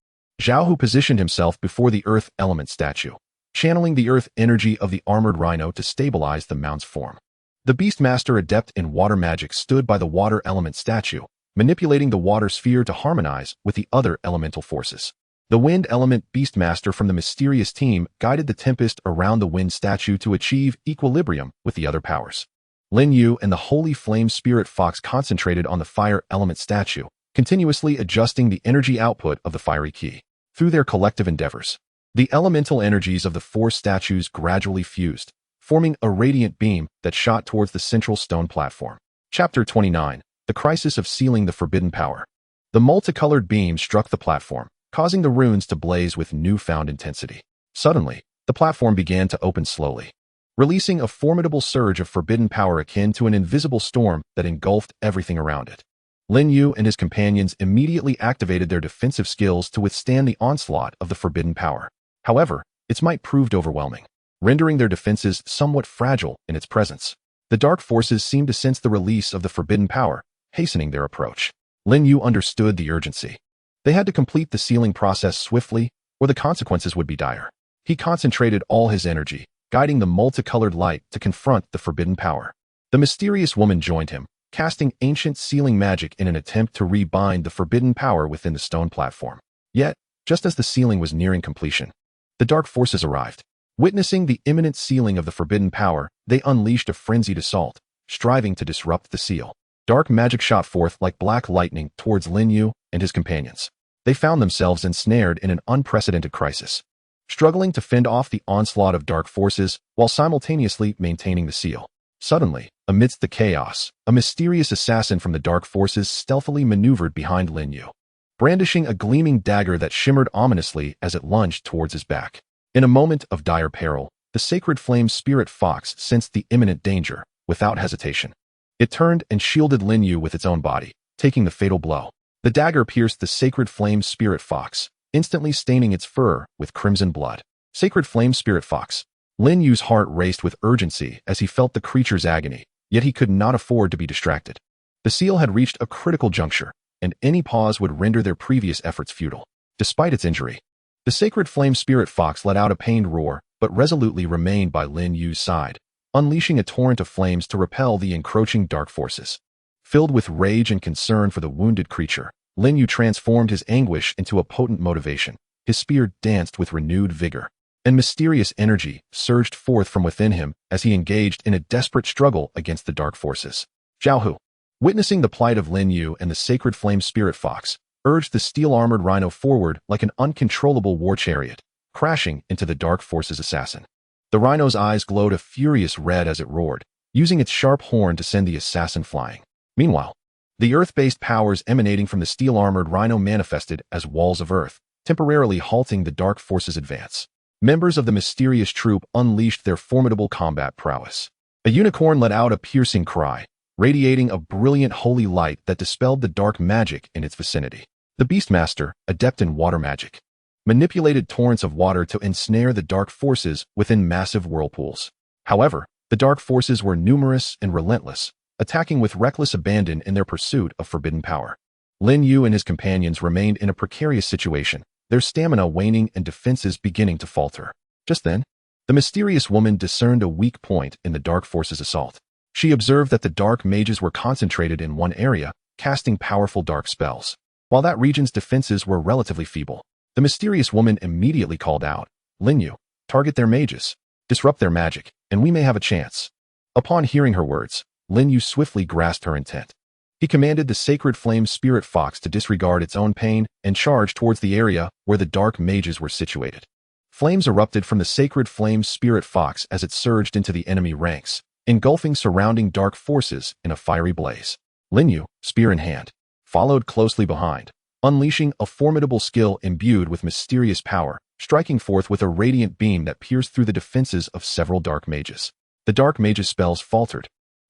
Zhao Hu positioned himself before the earth element statue, channeling the earth energy of the armored rhino to stabilize the mount's form. The Beastmaster adept in water magic stood by the water element statue, manipulating the water sphere to harmonize with the other elemental forces. The wind element Beastmaster from the mysterious team guided the tempest around the wind statue to achieve equilibrium with the other powers. Lin Yu and the Holy Flame Spirit Fox concentrated on the fire element statue, continuously adjusting the energy output of the fiery key. Through their collective endeavors, the elemental energies of the four statues gradually fused, forming a radiant beam that shot towards the central stone platform. Chapter 29. The Crisis of Sealing the Forbidden Power. The multicolored beam struck the platform, causing the runes to blaze with newfound intensity. Suddenly, the platform began to open slowly, releasing a formidable surge of forbidden power akin to an invisible storm that engulfed everything around it. Lin Yu and his companions immediately activated their defensive skills to withstand the onslaught of the forbidden power. However, its might proved overwhelming, rendering their defenses somewhat fragile in its presence. The dark forces seemed to sense the release of the forbidden power, hastening their approach. Lin Yu understood the urgency. They had to complete the sealing process swiftly, or the consequences would be dire. He concentrated all his energy, guiding the multicolored light to confront the forbidden power. The mysterious woman joined him, casting ancient sealing magic in an attempt to rebind the forbidden power within the stone platform. Yet, just as the sealing was nearing completion, the dark forces arrived. Witnessing the imminent sealing of the forbidden power, they unleashed a frenzied assault, striving to disrupt the seal. Dark magic shot forth like black lightning towards Lin Yu and his companions. They found themselves ensnared in an unprecedented crisis, struggling to fend off the onslaught of dark forces while simultaneously maintaining the seal. Suddenly, amidst the chaos, a mysterious assassin from the dark forces stealthily maneuvered behind Lin Yu, brandishing a gleaming dagger that shimmered ominously as it lunged towards his back. In a moment of dire peril, the Sacred Flame Spirit Fox sensed the imminent danger without hesitation. It turned and shielded Lin Yu with its own body, taking the fatal blow. The dagger pierced the Sacred Flame Spirit Fox, instantly staining its fur with crimson blood. Sacred Flame Spirit Fox. Lin Yu's heart raced with urgency as he felt the creature's agony, yet he could not afford to be distracted. The seal had reached a critical juncture, and any pause would render their previous efforts futile. Despite its injury, the Sacred Flame Spirit Fox let out a pained roar, but resolutely remained by Lin Yu's side, unleashing a torrent of flames to repel the encroaching dark forces. Filled with rage and concern for the wounded creature, Lin Yu transformed his anguish into a potent motivation. His spear danced with renewed vigor, and mysterious energy surged forth from within him as he engaged in a desperate struggle against the dark forces. Zhao Hu, witnessing the plight of Lin Yu and the Sacred Flame Spirit Fox, urged the steel-armored rhino forward like an uncontrollable war chariot, crashing into the dark forces' assassin. The rhino's eyes glowed a furious red as it roared, using its sharp horn to send the assassin flying. Meanwhile, the earth-based powers emanating from the steel-armored rhino manifested as walls of earth, temporarily halting the dark forces' advance. Members of the mysterious troop unleashed their formidable combat prowess. A unicorn let out a piercing cry, radiating a brilliant holy light that dispelled the dark magic in its vicinity. The Beastmaster, adept in water magic, manipulated torrents of water to ensnare the dark forces within massive whirlpools. However, the dark forces were numerous and relentless, attacking with reckless abandon in their pursuit of forbidden power. Lin Yu and his companions remained in a precarious situation, their stamina waning and defenses beginning to falter. Just then, the mysterious woman discerned a weak point in the dark forces' assault. She observed that the dark mages were concentrated in one area, casting powerful dark spells. While that region's defenses were relatively feeble, the mysterious woman immediately called out, "Lin Yu, target their mages, disrupt their magic, and we may have a chance." Upon hearing her words, Lin Yu swiftly grasped her intent. He commanded the Sacred Flame Spirit Fox to disregard its own pain and charge towards the area where the dark mages were situated. Flames erupted from the Sacred Flame Spirit Fox as it surged into the enemy ranks, engulfing surrounding dark forces in a fiery blaze. Lin Yu, spear in hand, followed closely behind, unleashing a formidable skill imbued with mysterious power, striking forth with a radiant beam that pierced through the defenses of several dark mages. The dark mages' spells faltered.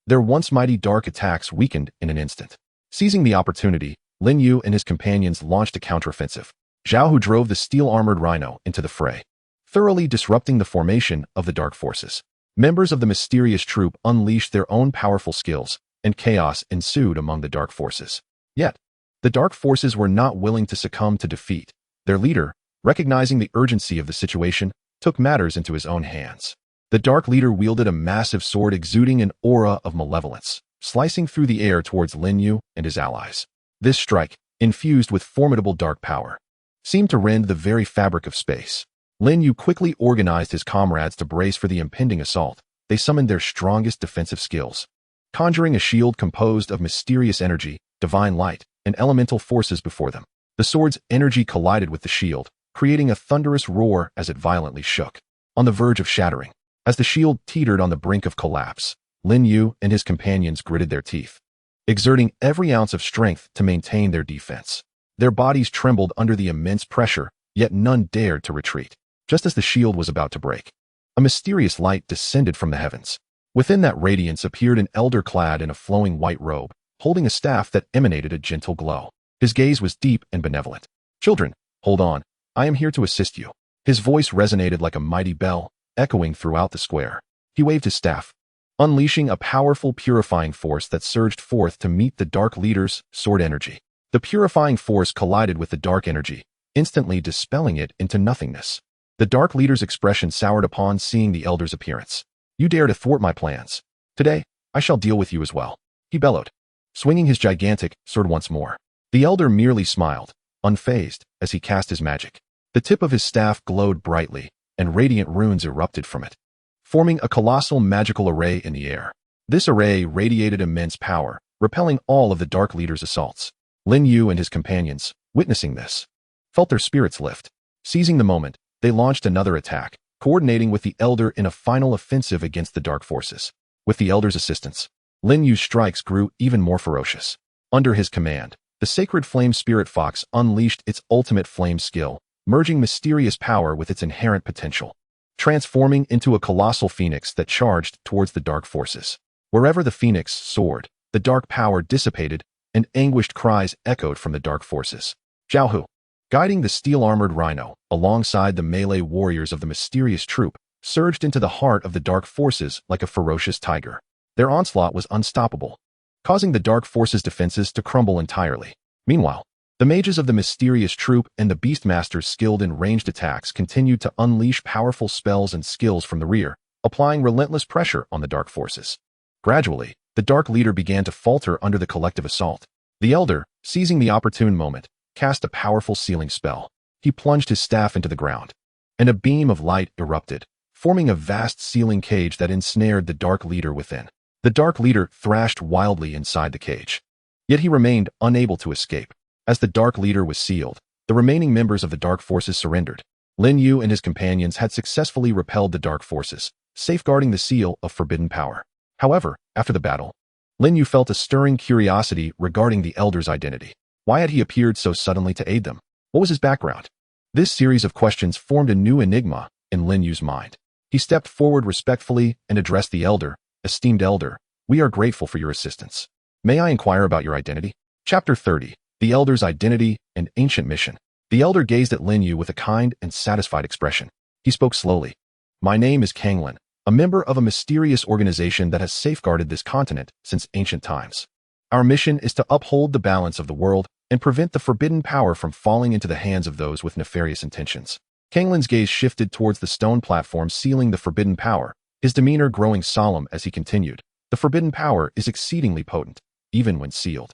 Their once mighty dark attacks weakened in an instant. Seizing the opportunity, Lin Yu and his companions launched a counteroffensive. Zhao Hu drove the steel-armored rhino into the fray, thoroughly disrupting the formation of the dark forces. Members of the mysterious troop unleashed their own powerful skills, and chaos ensued among the dark forces. Yet, the dark forces were not willing to succumb to defeat. Their leader, recognizing the urgency of the situation, took matters into his own hands. The Dark Leader wielded a massive sword exuding an aura of malevolence, slicing through the air towards Lin Yu and his allies. This strike, infused with formidable dark power, seemed to rend the very fabric of space. Lin Yu quickly organized his comrades to brace for the impending assault. They summoned their strongest defensive skills, conjuring a shield composed of mysterious energy, divine light, and elemental forces before them. The sword's energy collided with the shield, creating a thunderous roar as it violently shook, on the verge of shattering. As the shield teetered on the brink of collapse, Lin Yu and his companions gritted their teeth, exerting every ounce of strength to maintain their defense. Their bodies trembled under the immense pressure, yet none dared to retreat. Just as the shield was about to break, a mysterious light descended from the heavens. Within that radiance appeared an elder clad in a flowing white robe, holding a staff that emanated a gentle glow. His gaze was deep and benevolent. "Children, hold on. I am here to assist you." His voice resonated like a mighty bell, echoing throughout the square. He waved his staff, unleashing a powerful purifying force that surged forth to meet the Dark Leader's sword energy. The purifying force collided with the dark energy, instantly dispelling it into nothingness. The Dark Leader's expression soured upon seeing the Elder's appearance. "You dare to thwart my plans. Today, I shall deal with you as well," he bellowed, swinging his gigantic sword once more. The Elder merely smiled, unfazed, as he cast his magic. The tip of his staff glowed brightly, and radiant runes erupted from it, forming a colossal magical array in the air. This array radiated immense power, repelling all of the Dark Leader's assaults. Lin Yu and his companions, witnessing this, felt their spirits lift. Seizing the moment, they launched another attack, coordinating with the Elder in a final offensive against the dark forces. With the Elder's assistance, Lin Yu's strikes grew even more ferocious. Under his command, the sacred flame spirit fox unleashed its ultimate flame skill, merging mysterious power with its inherent potential, transforming into a colossal phoenix that charged towards the dark forces. Wherever the phoenix soared, the dark power dissipated, and anguished cries echoed from the dark forces. Zhao Hu, guiding the steel-armored rhino, alongside the melee warriors of the mysterious troop, surged into the heart of the dark forces like a ferocious tiger. Their onslaught was unstoppable, causing the dark forces' defenses to crumble entirely. Meanwhile, the mages of the mysterious troop and the Beastmasters skilled in ranged attacks continued to unleash powerful spells and skills from the rear, applying relentless pressure on the dark forces. Gradually, the Dark Leader began to falter under the collective assault. The Elder, seizing the opportune moment, cast a powerful sealing spell. He plunged his staff into the ground, and a beam of light erupted, forming a vast sealing cage that ensnared the Dark Leader within. The Dark Leader thrashed wildly inside the cage, yet he remained unable to escape. As the Dark Leader was sealed, the remaining members of the Dark Forces surrendered. Lin Yu and his companions had successfully repelled the Dark Forces, safeguarding the seal of forbidden power. However, after the battle, Lin Yu felt a stirring curiosity regarding the Elder's identity. Why had he appeared so suddenly to aid them? What was his background? This series of questions formed a new enigma in Lin Yu's mind. He stepped forward respectfully and addressed the Elder. "Esteemed Elder, we are grateful for your assistance. May I inquire about your identity?" Chapter 30. The Elder's Identity and Ancient Mission. The Elder gazed at Lin Yu with a kind and satisfied expression. He spoke slowly. "My name is Kanglin, a member of a mysterious organization that has safeguarded this continent since ancient times. Our mission is to uphold the balance of the world and prevent the forbidden power from falling into the hands of those with nefarious intentions." Kanglin's gaze shifted towards the stone platform sealing the forbidden power, his demeanor growing solemn as he continued. "The forbidden power is exceedingly potent, even when sealed.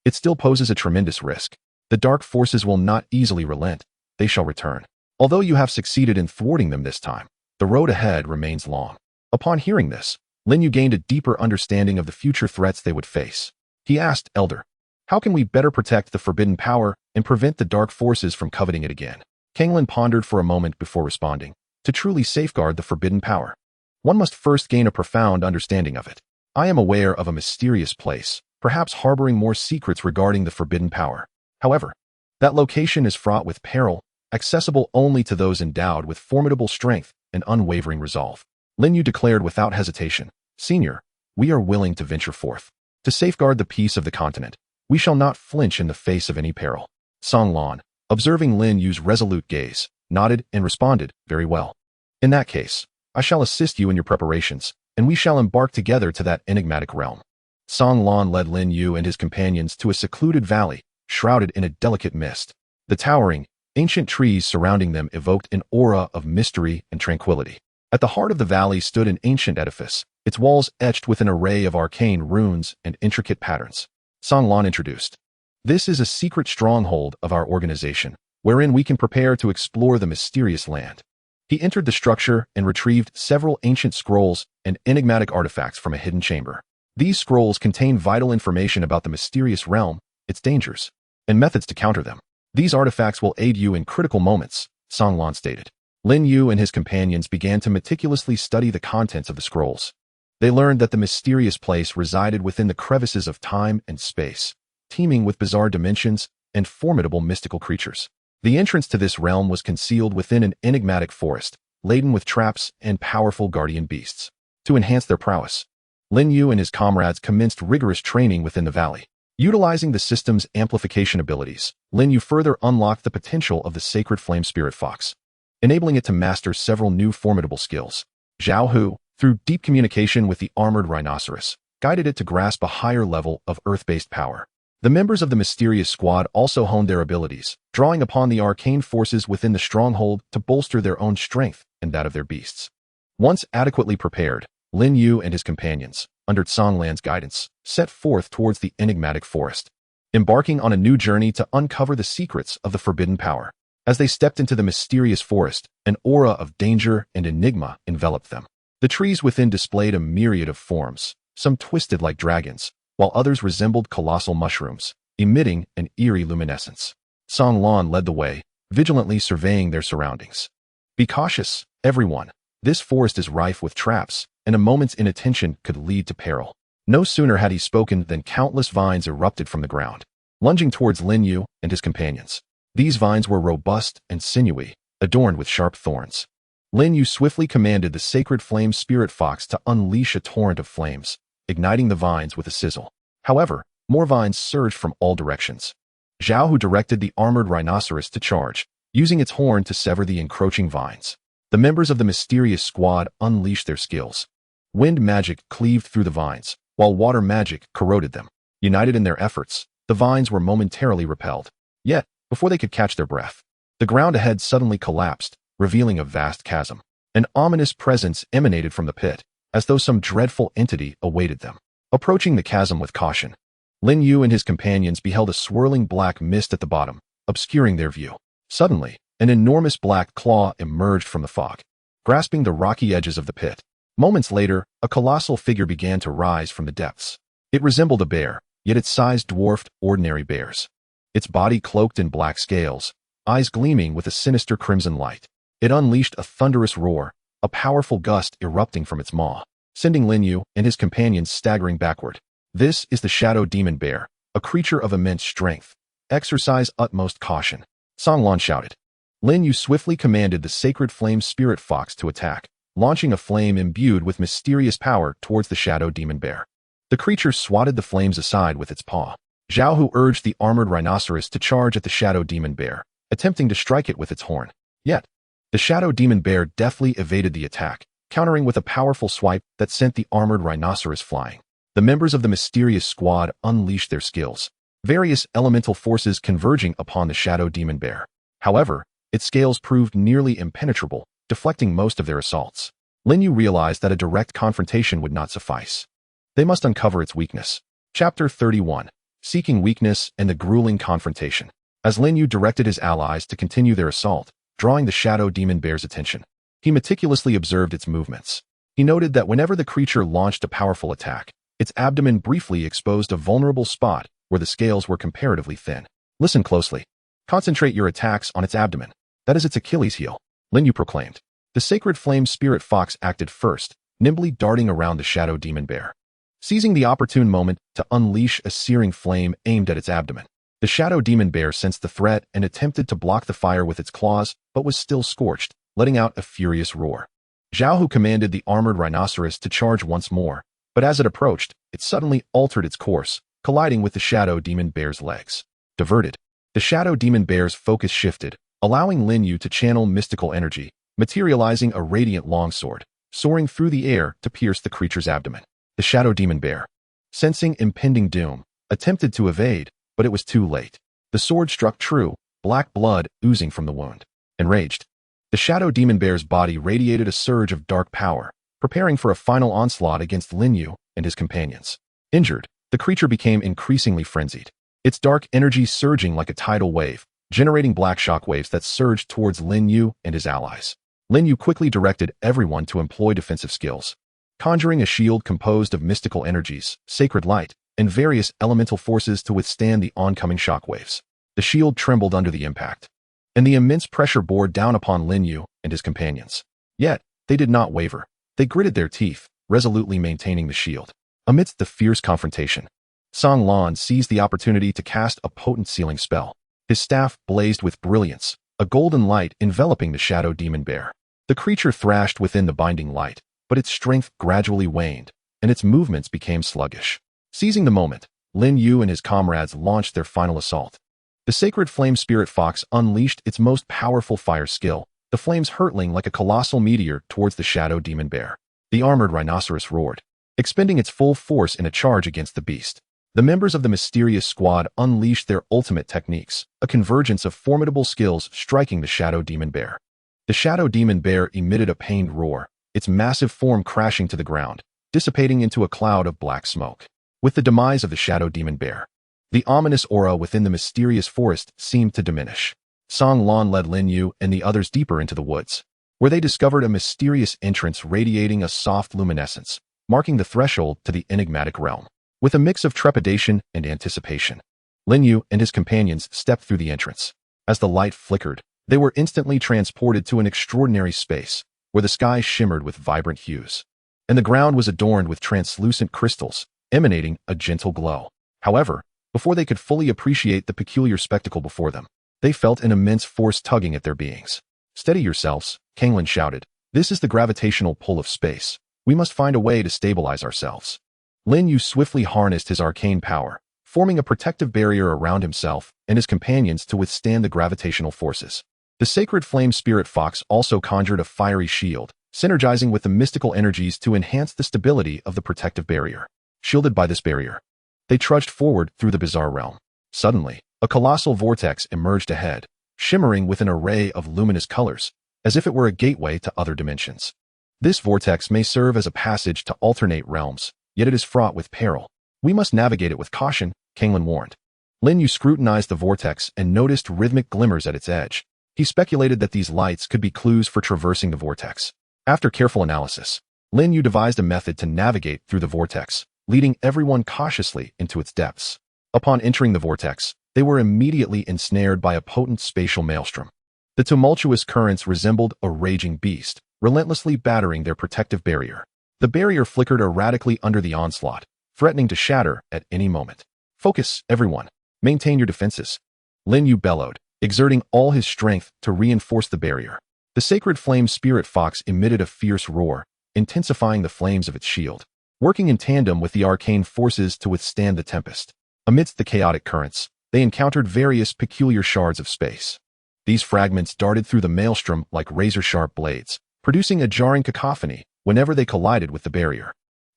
It still poses a tremendous risk. The dark forces will not easily relent. They shall return. Although you have succeeded in thwarting them this time, the road ahead remains long." Upon hearing this, Lin Yu gained a deeper understanding of the future threats they would face. He asked, "Elder, how can we better protect the forbidden power and prevent the dark forces from coveting it again?" Kanglin pondered for a moment before responding. "To truly safeguard the forbidden power, one must first gain a profound understanding of it. I am aware of a mysterious place, perhaps harboring more secrets regarding the forbidden power. However, that location is fraught with peril, accessible only to those endowed with formidable strength and unwavering resolve." Lin Yu declared without hesitation, "Senior, we are willing to venture forth. To safeguard the peace of the continent, we shall not flinch in the face of any peril." Song Lan, observing Lin Yu's resolute gaze, nodded and responded, "Very well. In that case, I shall assist you in your preparations, and we shall embark together to that enigmatic realm." Song Lan led Lin Yu and his companions to a secluded valley, shrouded in a delicate mist. The towering, Ancient trees surrounding them evoked an aura of mystery and tranquility. At the heart of the valley stood an ancient edifice, its walls etched with an array of arcane runes and intricate patterns. Song Lan introduced. This is a secret stronghold of our organization, wherein we can prepare to explore the mysterious land. He entered the structure and retrieved several ancient scrolls and enigmatic artifacts from a hidden chamber. These scrolls contain vital information about the mysterious realm, its dangers, and methods to counter them. These artifacts will aid you in critical moments, Song Lan stated. Lin Yu and his companions began to meticulously study the contents of the scrolls. They learned that the mysterious place resided within the crevices of time and space, teeming with bizarre dimensions and formidable mystical creatures. The entrance to this realm was concealed within an enigmatic forest, laden with traps and powerful guardian beasts. To enhance their prowess, Lin Yu and his comrades commenced rigorous training within the valley. Utilizing the system's amplification abilities, Lin Yu further unlocked the potential of the sacred flame spirit fox, enabling it to master several new formidable skills. Zhao Hu, through deep communication with the armored rhinoceros, guided it to grasp a higher level of earth-based power. The members of the mysterious squad also honed their abilities, drawing upon the arcane forces within the stronghold to bolster their own strength and that of their beasts. Once adequately prepared, Lin Yu and his companions, under Song Lan's guidance, set forth towards the enigmatic forest, embarking on a new journey to uncover the secrets of the forbidden power. As they stepped into the mysterious forest, an aura of danger and enigma enveloped them. The trees within displayed a myriad of forms, some twisted like dragons, while others resembled colossal mushrooms, emitting an eerie luminescence. Song Lan led the way, vigilantly surveying their surroundings. Be cautious, everyone. This forest is rife with traps, and a moment's inattention could lead to peril. No sooner had he spoken than countless vines erupted from the ground, lunging towards Lin Yu and his companions. These vines were robust and sinewy, adorned with sharp thorns. Lin Yu swiftly commanded the sacred flame spirit fox to unleash a torrent of flames, igniting the vines with a sizzle. However, more vines surged from all directions. Zhao Hu directed the armored rhinoceros to charge, using its horn to sever the encroaching vines. The members of the mysterious squad unleashed their skills. Wind magic cleaved through the vines, while water magic corroded them. United in their efforts, the vines were momentarily repelled. Yet, before they could catch their breath, the ground ahead suddenly collapsed, revealing a vast chasm. An ominous presence emanated from the pit, as though some dreadful entity awaited them. Approaching the chasm with caution, Lin Yu and his companions beheld a swirling black mist at the bottom, obscuring their view. Suddenly, an enormous black claw emerged from the fog, grasping the rocky edges of the pit. Moments later, a colossal figure began to rise from the depths. It resembled a bear, yet its size dwarfed ordinary bears. Its body cloaked in black scales, eyes gleaming with a sinister crimson light. It unleashed a thunderous roar, a powerful gust erupting from its maw, sending Lin Yu and his companions staggering backward. This is the Shadow Demon Bear, a creature of immense strength. Exercise utmost caution, Song Lan shouted. Lin Yu swiftly commanded the sacred flame spirit fox to attack, launching a flame imbued with mysterious power towards the Shadow Demon Bear. The creature swatted the flames aside with its paw. Zhao Hu urged the armored rhinoceros to charge at the Shadow Demon Bear, attempting to strike it with its horn. Yet, the Shadow Demon Bear deftly evaded the attack, countering with a powerful swipe that sent the armored rhinoceros flying. The members of the mysterious squad unleashed their skills, various elemental forces converging upon the Shadow Demon Bear. However, its scales proved nearly impenetrable, deflecting most of their assaults. Lin Yu realized that a direct confrontation would not suffice. They must uncover its weakness. Chapter 31. Seeking Weakness and the Grueling Confrontation. As Lin Yu directed his allies to continue their assault, drawing the Shadow Demon Bear's attention, he meticulously observed its movements. He noted that whenever the creature launched a powerful attack, its abdomen briefly exposed a vulnerable spot where the scales were comparatively thin. Listen closely. Concentrate your attacks on its abdomen. That is its Achilles heel, Lin Yu proclaimed. The sacred flame spirit fox acted first, nimbly darting around the Shadow Demon Bear, seizing the opportune moment to unleash a searing flame aimed at its abdomen. The Shadow Demon Bear sensed the threat and attempted to block the fire with its claws, but was still scorched, letting out a furious roar. Zhao Hu commanded the armored rhinoceros to charge once more, but as it approached, it suddenly altered its course, colliding with the Shadow Demon Bear's legs. Diverted, the Shadow Demon Bear's focus shifted, allowing Lin Yu to channel mystical energy, materializing a radiant longsword, soaring through the air to pierce the creature's abdomen. The Shadow Demon Bear, sensing impending doom, attempted to evade, but it was too late. The sword struck true, black blood oozing from the wound. Enraged, the shadow demon bear's body radiated a surge of dark power, preparing for a final onslaught against Lin Yu and his companions. Injured, the creature became increasingly frenzied, its dark energy surging like a tidal wave, generating black shockwaves that surged towards Lin Yu and his allies. Lin Yu quickly directed everyone to employ defensive skills, conjuring a shield composed of mystical energies, sacred light, and various elemental forces to withstand the oncoming shockwaves. The shield trembled under the impact, and the immense pressure bore down upon Lin Yu and his companions. Yet, they did not waver. They gritted their teeth, resolutely maintaining the shield. Amidst the fierce confrontation, Song Lan seized the opportunity to cast a potent sealing spell. His staff blazed with brilliance, a golden light enveloping the shadow demon bear. The creature thrashed within the binding light, but its strength gradually waned, and its movements became sluggish. Seizing the moment, Lin Yu and his comrades launched their final assault. The sacred flame spirit fox unleashed its most powerful fire skill, the flames hurtling like a colossal meteor towards the shadow demon bear. The armored rhinoceros roared, expending its full force in a charge against the beast. The members of the mysterious squad unleashed their ultimate techniques, a convergence of formidable skills striking the shadow demon bear. The shadow demon bear emitted a pained roar, its massive form crashing to the ground, dissipating into a cloud of black smoke. With the demise of the shadow demon bear, the ominous aura within the mysterious forest seemed to diminish. Song Lan led Lin Yu and the others deeper into the woods, where they discovered a mysterious entrance radiating a soft luminescence, marking the threshold to the enigmatic realm. With a mix of trepidation and anticipation, Lin Yu and his companions stepped through the entrance. As the light flickered, they were instantly transported to an extraordinary space, where the sky shimmered with vibrant hues, and the ground was adorned with translucent crystals, emanating a gentle glow. However, before they could fully appreciate the peculiar spectacle before them, they felt an immense force tugging at their beings. "Steady yourselves," Kanglin shouted. "This is the gravitational pull of space. We must find a way to stabilize ourselves." Lin Yu swiftly harnessed his arcane power, forming a protective barrier around himself and his companions to withstand the gravitational forces. The sacred flame spirit fox also conjured a fiery shield, synergizing with the mystical energies to enhance the stability of the protective barrier. Shielded by this barrier, they trudged forward through the bizarre realm. Suddenly, a colossal vortex emerged ahead, shimmering with an array of luminous colors, as if it were a gateway to other dimensions. This vortex may serve as a passage to alternate realms, yet it is fraught with peril. "We must navigate it with caution," Kanglin warned. Lin Yu scrutinized the vortex and noticed rhythmic glimmers at its edge. He speculated that these lights could be clues for traversing the vortex. After careful analysis, Lin Yu devised a method to navigate through the vortex, leading everyone cautiously into its depths. Upon entering the vortex, they were immediately ensnared by a potent spatial maelstrom. The tumultuous currents resembled a raging beast, relentlessly battering their protective barrier. The barrier flickered erratically under the onslaught, threatening to shatter at any moment. "Focus, everyone. Maintain your defenses," Lin Yu bellowed, exerting all his strength to reinforce the barrier. The sacred flame spirit fox emitted a fierce roar, intensifying the flames of its shield, working in tandem with the arcane forces to withstand the tempest. Amidst the chaotic currents, they encountered various peculiar shards of space. These fragments darted through the maelstrom like razor-sharp blades, producing a jarring cacophony whenever they collided with the barrier.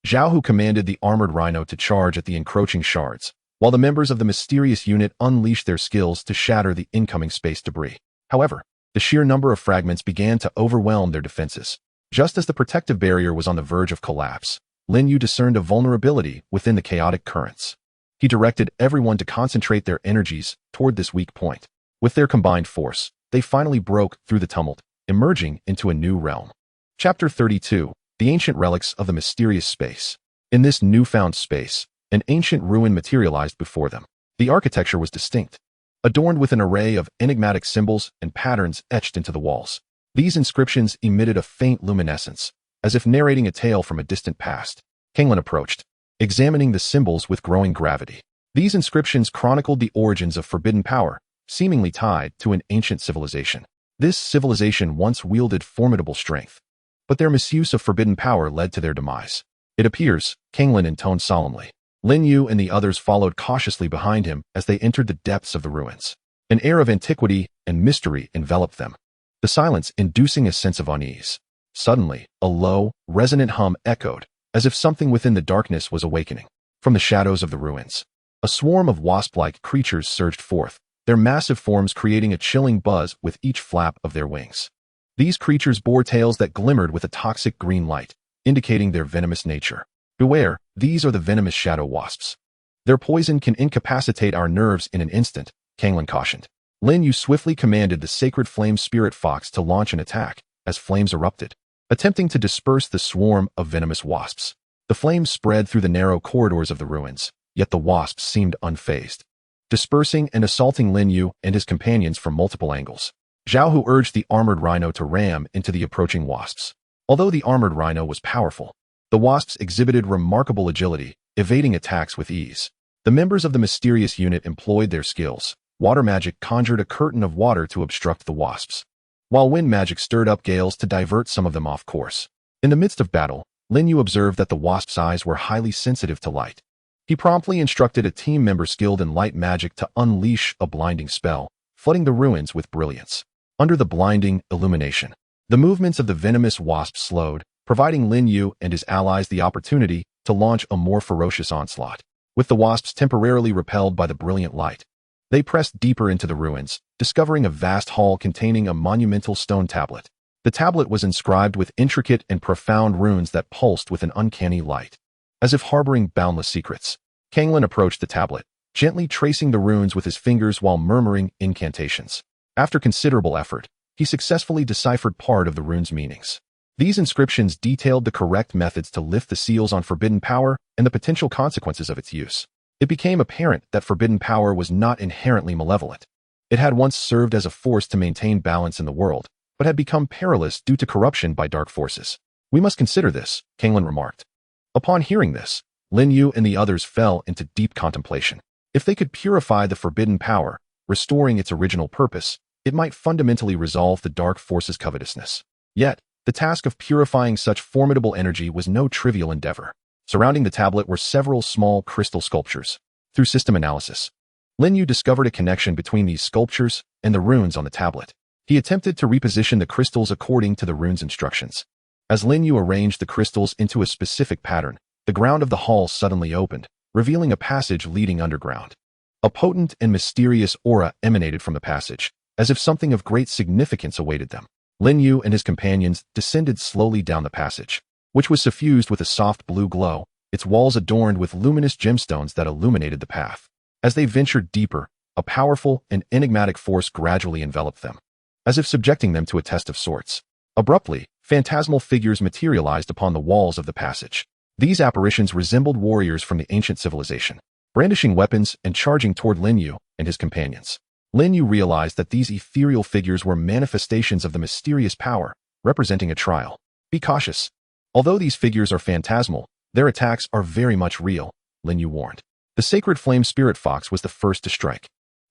Zhao Hu commanded the armored rhino to charge at the encroaching shards, while the members of the mysterious unit unleashed their skills to shatter the incoming space debris. However, the sheer number of fragments began to overwhelm their defenses. Just as the protective barrier was on the verge of collapse, Lin Yu discerned a vulnerability within the chaotic currents. He directed everyone to concentrate their energies toward this weak point. With their combined force, they finally broke through the tumult, emerging into a new realm. Chapter 32. The Ancient Relics of the Mysterious Space. In this newfound space, an ancient ruin materialized before them. The architecture was distinct, adorned with an array of enigmatic symbols and patterns etched into the walls. These inscriptions emitted a faint luminescence, as if narrating a tale from a distant past. Kanglin approached, examining the symbols with growing gravity. These inscriptions chronicled the origins of forbidden power, seemingly tied to an ancient civilization. This civilization once wielded formidable strength, but their misuse of forbidden power led to their demise. "It appears," Kanglin intoned solemnly. Lin Yu and the others followed cautiously behind him as they entered the depths of the ruins. An air of antiquity and mystery enveloped them, the silence inducing a sense of unease. Suddenly, a low, resonant hum echoed, as if something within the darkness was awakening. From the shadows of the ruins, a swarm of wasp-like creatures surged forth, their massive forms creating a chilling buzz with each flap of their wings. These creatures bore tails that glimmered with a toxic green light, indicating their venomous nature. Beware, these are the venomous shadow wasps. Their poison can incapacitate our nerves in an instant, Kanglin cautioned. Lin Yu swiftly commanded the sacred flame spirit fox to launch an attack, as flames erupted, attempting to disperse the swarm of venomous wasps. The flames spread through the narrow corridors of the ruins, yet the wasps seemed unfazed, dispersing and assaulting Lin Yu and his companions from multiple angles. Zhao Hu urged the armored rhino to ram into the approaching wasps. Although the armored rhino was powerful, the wasps exhibited remarkable agility, evading attacks with ease. The members of the mysterious unit employed their skills. Water magic conjured a curtain of water to obstruct the wasps, while wind magic stirred up gales to divert some of them off course. In the midst of battle, Lin Yu observed that the wasps' eyes were highly sensitive to light. He promptly instructed a team member skilled in light magic to unleash a blinding spell, flooding the ruins with brilliance. Under the blinding illumination, the movements of the venomous wasps slowed, providing Lin Yu and his allies the opportunity to launch a more ferocious onslaught. With the wasps temporarily repelled by the brilliant light, they pressed deeper into the ruins, discovering a vast hall containing a monumental stone tablet. The tablet was inscribed with intricate and profound runes that pulsed with an uncanny light, as if harboring boundless secrets. Kanglin approached the tablet, gently tracing the runes with his fingers while murmuring incantations. After considerable effort, he successfully deciphered part of the runes' meanings. These inscriptions detailed the correct methods to lift the seals on forbidden power and the potential consequences of its use. It became apparent that forbidden power was not inherently malevolent. It had once served as a force to maintain balance in the world, but had become perilous due to corruption by dark forces. We must consider this, Kanglin remarked. Upon hearing this, Lin Yu and the others fell into deep contemplation. If they could purify the forbidden power, restoring its original purpose, it might fundamentally resolve the dark force's covetousness. Yet, the task of purifying such formidable energy was no trivial endeavor. Surrounding the tablet were several small crystal sculptures. Through system analysis, Lin Yu discovered a connection between these sculptures and the runes on the tablet. He attempted to reposition the crystals according to the runes' instructions. As Lin Yu arranged the crystals into a specific pattern, the ground of the hall suddenly opened, revealing a passage leading underground. A potent and mysterious aura emanated from the passage, as if something of great significance awaited them. Lin Yu and his companions descended slowly down the passage, which was suffused with a soft blue glow, its walls adorned with luminous gemstones that illuminated the path. As they ventured deeper, a powerful and enigmatic force gradually enveloped them, as if subjecting them to a test of sorts. Abruptly, phantasmal figures materialized upon the walls of the passage. These apparitions resembled warriors from the ancient civilization, brandishing weapons and charging toward Lin Yu and his companions. Lin Yu realized that these ethereal figures were manifestations of the mysterious power, representing a trial. Be cautious. Although these figures are phantasmal, their attacks are very much real, Lin Yu warned. The sacred flame spirit fox was the first to strike,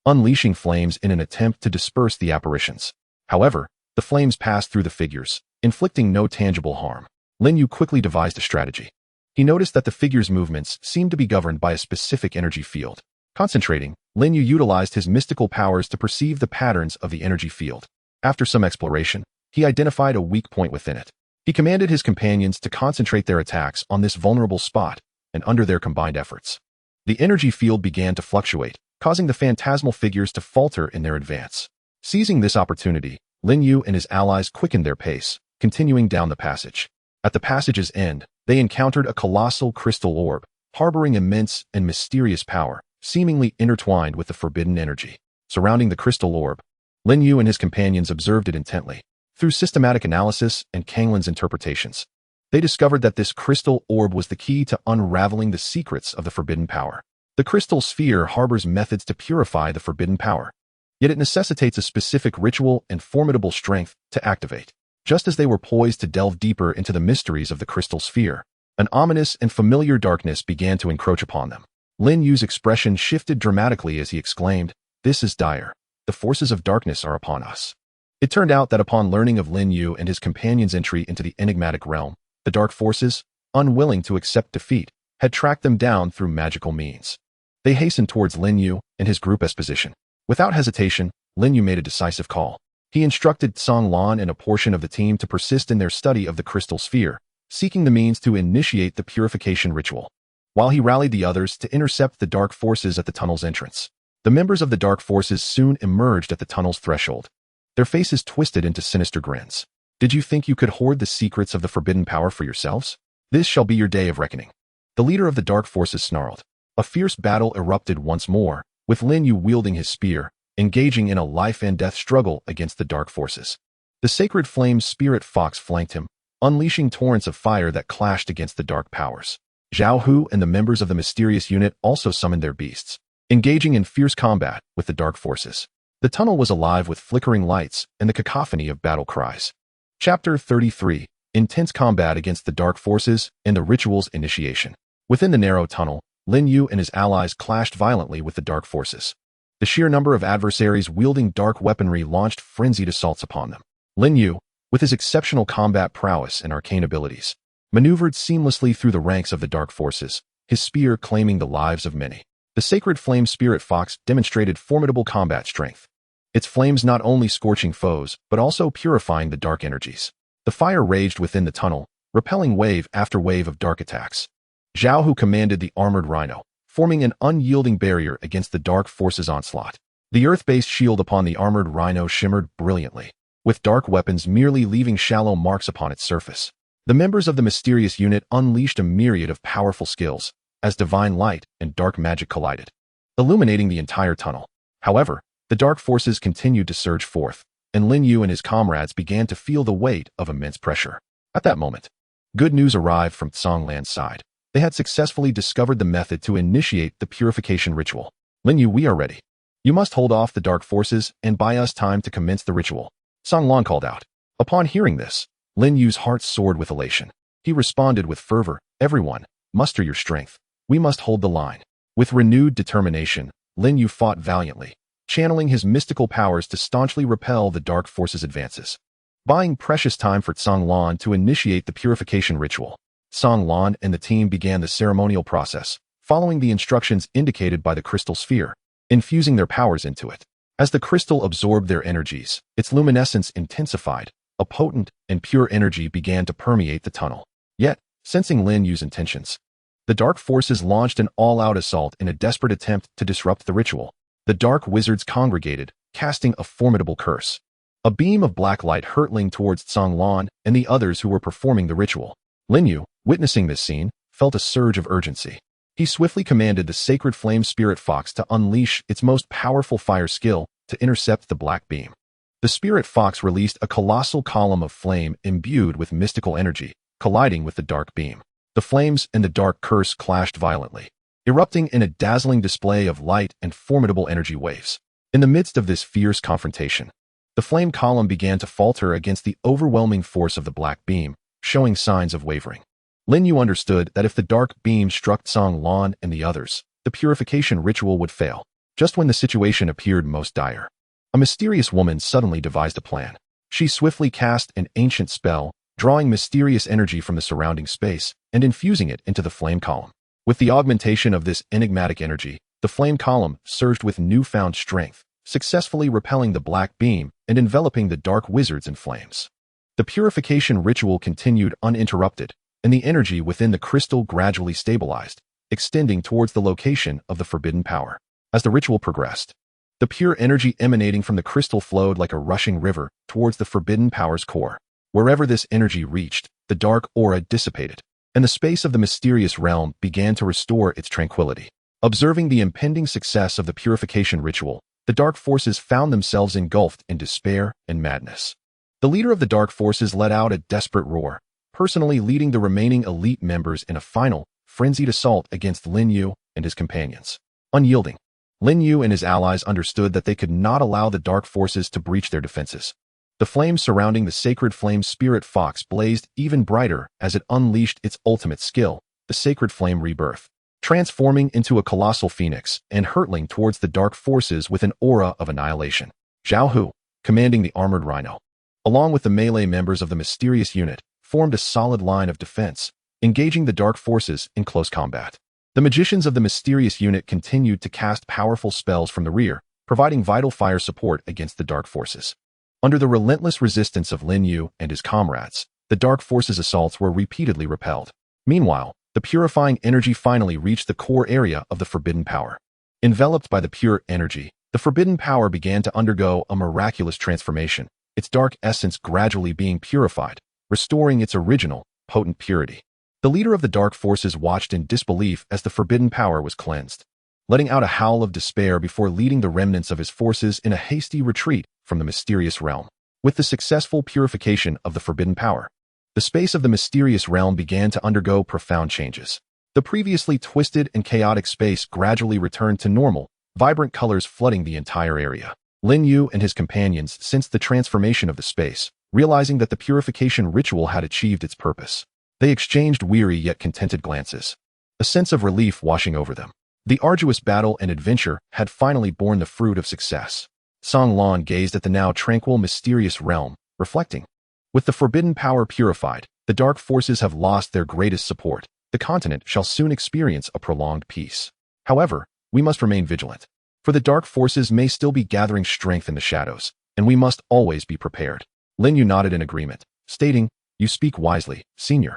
unleashing flames in an attempt to disperse the apparitions. However, the flames passed through the figures, inflicting no tangible harm. Lin Yu quickly devised a strategy. He noticed that the figures' movements seemed to be governed by a specific energy field. Concentrating, Lin Yu utilized his mystical powers to perceive the patterns of the energy field. After some exploration, he identified a weak point within it. He commanded his companions to concentrate their attacks on this vulnerable spot, and under their combined efforts, the energy field began to fluctuate, causing the phantasmal figures to falter in their advance. Seizing this opportunity, Lin Yu and his allies quickened their pace, continuing down the passage. At the passage's end, they encountered a colossal crystal orb, harboring immense and mysterious power, seemingly intertwined with the forbidden energy. Surrounding the crystal orb, Lin Yu and his companions observed it intently. Through systematic analysis and Kanglin's interpretations, they discovered that this crystal orb was the key to unraveling the secrets of the forbidden power. The crystal sphere harbors methods to purify the forbidden power, yet it necessitates a specific ritual and formidable strength to activate. Just as they were poised to delve deeper into the mysteries of the crystal sphere, an ominous and familiar darkness began to encroach upon them. Lin Yu's expression shifted dramatically as he exclaimed, "This is dire. The forces of darkness are upon us." It turned out that upon learning of Lin Yu and his companions' entry into the enigmatic realm, the dark forces, unwilling to accept defeat, had tracked them down through magical means. They hastened towards Lin Yu and his group's position. Without hesitation, Lin Yu made a decisive call. He instructed Song Lan and a portion of the team to persist in their study of the crystal sphere, seeking the means to initiate the purification ritual, while he rallied the others to intercept the dark forces at the tunnel's entrance. The members of the dark forces soon emerged at the tunnel's threshold, their faces twisted into sinister grins. Did you think you could hoard the secrets of the forbidden power for yourselves? This shall be your day of reckoning. The leader of the dark forces snarled. A fierce battle erupted once more, with Lin Yu wielding his spear, engaging in a life-and-death struggle against the dark forces. The sacred flame spirit fox flanked him, unleashing torrents of fire that clashed against the dark powers. Zhao Hu and the members of the mysterious unit also summoned their beasts, engaging in fierce combat with the dark forces. The tunnel was alive with flickering lights and the cacophony of battle cries. Chapter 33: Intense combat against the dark forces and the ritual's initiation. Within the narrow tunnel, Lin Yu and his allies clashed violently with the dark forces. The sheer number of adversaries wielding dark weaponry launched frenzied assaults upon them. Lin Yu, with his exceptional combat prowess and arcane abilities, maneuvered seamlessly through the ranks of the dark forces, his spear claiming the lives of many. The sacred flame spirit fox demonstrated formidable combat strength, its flames not only scorching foes, but also purifying the dark energies. The fire raged within the tunnel, repelling wave after wave of dark attacks. Zhao Hu commanded the armored rhino, forming an unyielding barrier against the dark forces' onslaught. The earth-based shield upon the armored rhino shimmered brilliantly, with dark weapons merely leaving shallow marks upon its surface. The members of the mysterious unit unleashed a myriad of powerful skills, as divine light and dark magic collided, illuminating the entire tunnel. However, the dark forces continued to surge forth, and Lin Yu and his comrades began to feel the weight of immense pressure. At that moment, good news arrived from Songlan's side. They had successfully discovered the method to initiate the purification ritual. Lin Yu, we are ready. You must hold off the dark forces and buy us time to commence the ritual, Songlan called out. Upon hearing this, Lin Yu's heart soared with elation. He responded with fervor, everyone, muster your strength. We must hold the line. With renewed determination, Lin Yu fought valiantly, channeling his mystical powers to staunchly repel the dark forces' advances. Buying precious time for Songlan to initiate the purification ritual, Songlan and the team began the ceremonial process, following the instructions indicated by the crystal sphere, infusing their powers into it. As the crystal absorbed their energies, its luminescence intensified, a potent and pure energy began to permeate the tunnel. Yet, sensing Lin Yu's intentions, the dark forces launched an all-out assault in a desperate attempt to disrupt the ritual. The dark wizards congregated, casting a formidable curse. A beam of black light hurtling towards Songlan and the others who were performing the ritual. Lin Yu, witnessing this scene, felt a surge of urgency. He swiftly commanded the sacred flame spirit fox to unleash its most powerful fire skill to intercept the black beam. The spirit fox released a colossal column of flame imbued with mystical energy, colliding with the dark beam. The flames and the dark curse clashed violently, erupting in a dazzling display of light and formidable energy waves. In the midst of this fierce confrontation, the flame column began to falter against the overwhelming force of the black beam, showing signs of wavering. Lin Yu understood that if the dark beam struck Songlan and the others, the purification ritual would fail. Just when the situation appeared most dire, a mysterious woman suddenly devised a plan. She swiftly cast an ancient spell, drawing mysterious energy from the surrounding space and infusing it into the flame column. With the augmentation of this enigmatic energy, the flame column surged with newfound strength, successfully repelling the black beam and enveloping the dark wizards in flames. The purification ritual continued uninterrupted, and the energy within the crystal gradually stabilized, extending towards the location of the forbidden power. As the ritual progressed, the pure energy emanating from the crystal flowed like a rushing river towards the forbidden power's core. Wherever this energy reached, the dark aura dissipated, and the space of the mysterious realm began to restore its tranquility. Observing the impending success of the purification ritual, the dark forces found themselves engulfed in despair and madness. The leader of the dark forces let out a desperate roar, personally leading the remaining elite members in a final, frenzied assault against Lin Yu and his companions. Unyielding, Lin Yu and his allies understood that they could not allow the dark forces to breach their defenses. The flames surrounding the sacred flame spirit fox blazed even brighter as it unleashed its ultimate skill, the sacred flame rebirth, transforming into a colossal phoenix and hurtling towards the dark forces with an aura of annihilation. Zhao Hu, commanding the armored rhino, along with the melee members of the mysterious unit, formed a solid line of defense, engaging the dark forces in close combat. The magicians of the mysterious unit continued to cast powerful spells from the rear, providing vital fire support against the dark forces. Under the relentless resistance of Lin Yu and his comrades, the dark forces' assaults were repeatedly repelled. Meanwhile, the purifying energy finally reached the core area of the forbidden power. Enveloped by the pure energy, the forbidden power began to undergo a miraculous transformation, its dark essence gradually being purified, restoring its original, potent purity. The leader of the dark forces watched in disbelief as the forbidden power was cleansed, letting out a howl of despair before leading the remnants of his forces in a hasty retreat from the mysterious realm. With the successful purification of the forbidden power, the space of the mysterious realm began to undergo profound changes. The previously twisted and chaotic space gradually returned to normal, vibrant colors flooding the entire area. Lin Yu and his companions sensed the transformation of the space, realizing that the purification ritual had achieved its purpose. They exchanged weary yet contented glances, a sense of relief washing over them. The arduous battle and adventure had finally borne the fruit of success. Song Lan gazed at the now tranquil, mysterious realm, reflecting. With the forbidden power purified, the dark forces have lost their greatest support. The continent shall soon experience a prolonged peace. However, we must remain vigilant, for the dark forces may still be gathering strength in the shadows, and we must always be prepared. Lin Yu nodded in agreement, stating, "You speak wisely, Senior.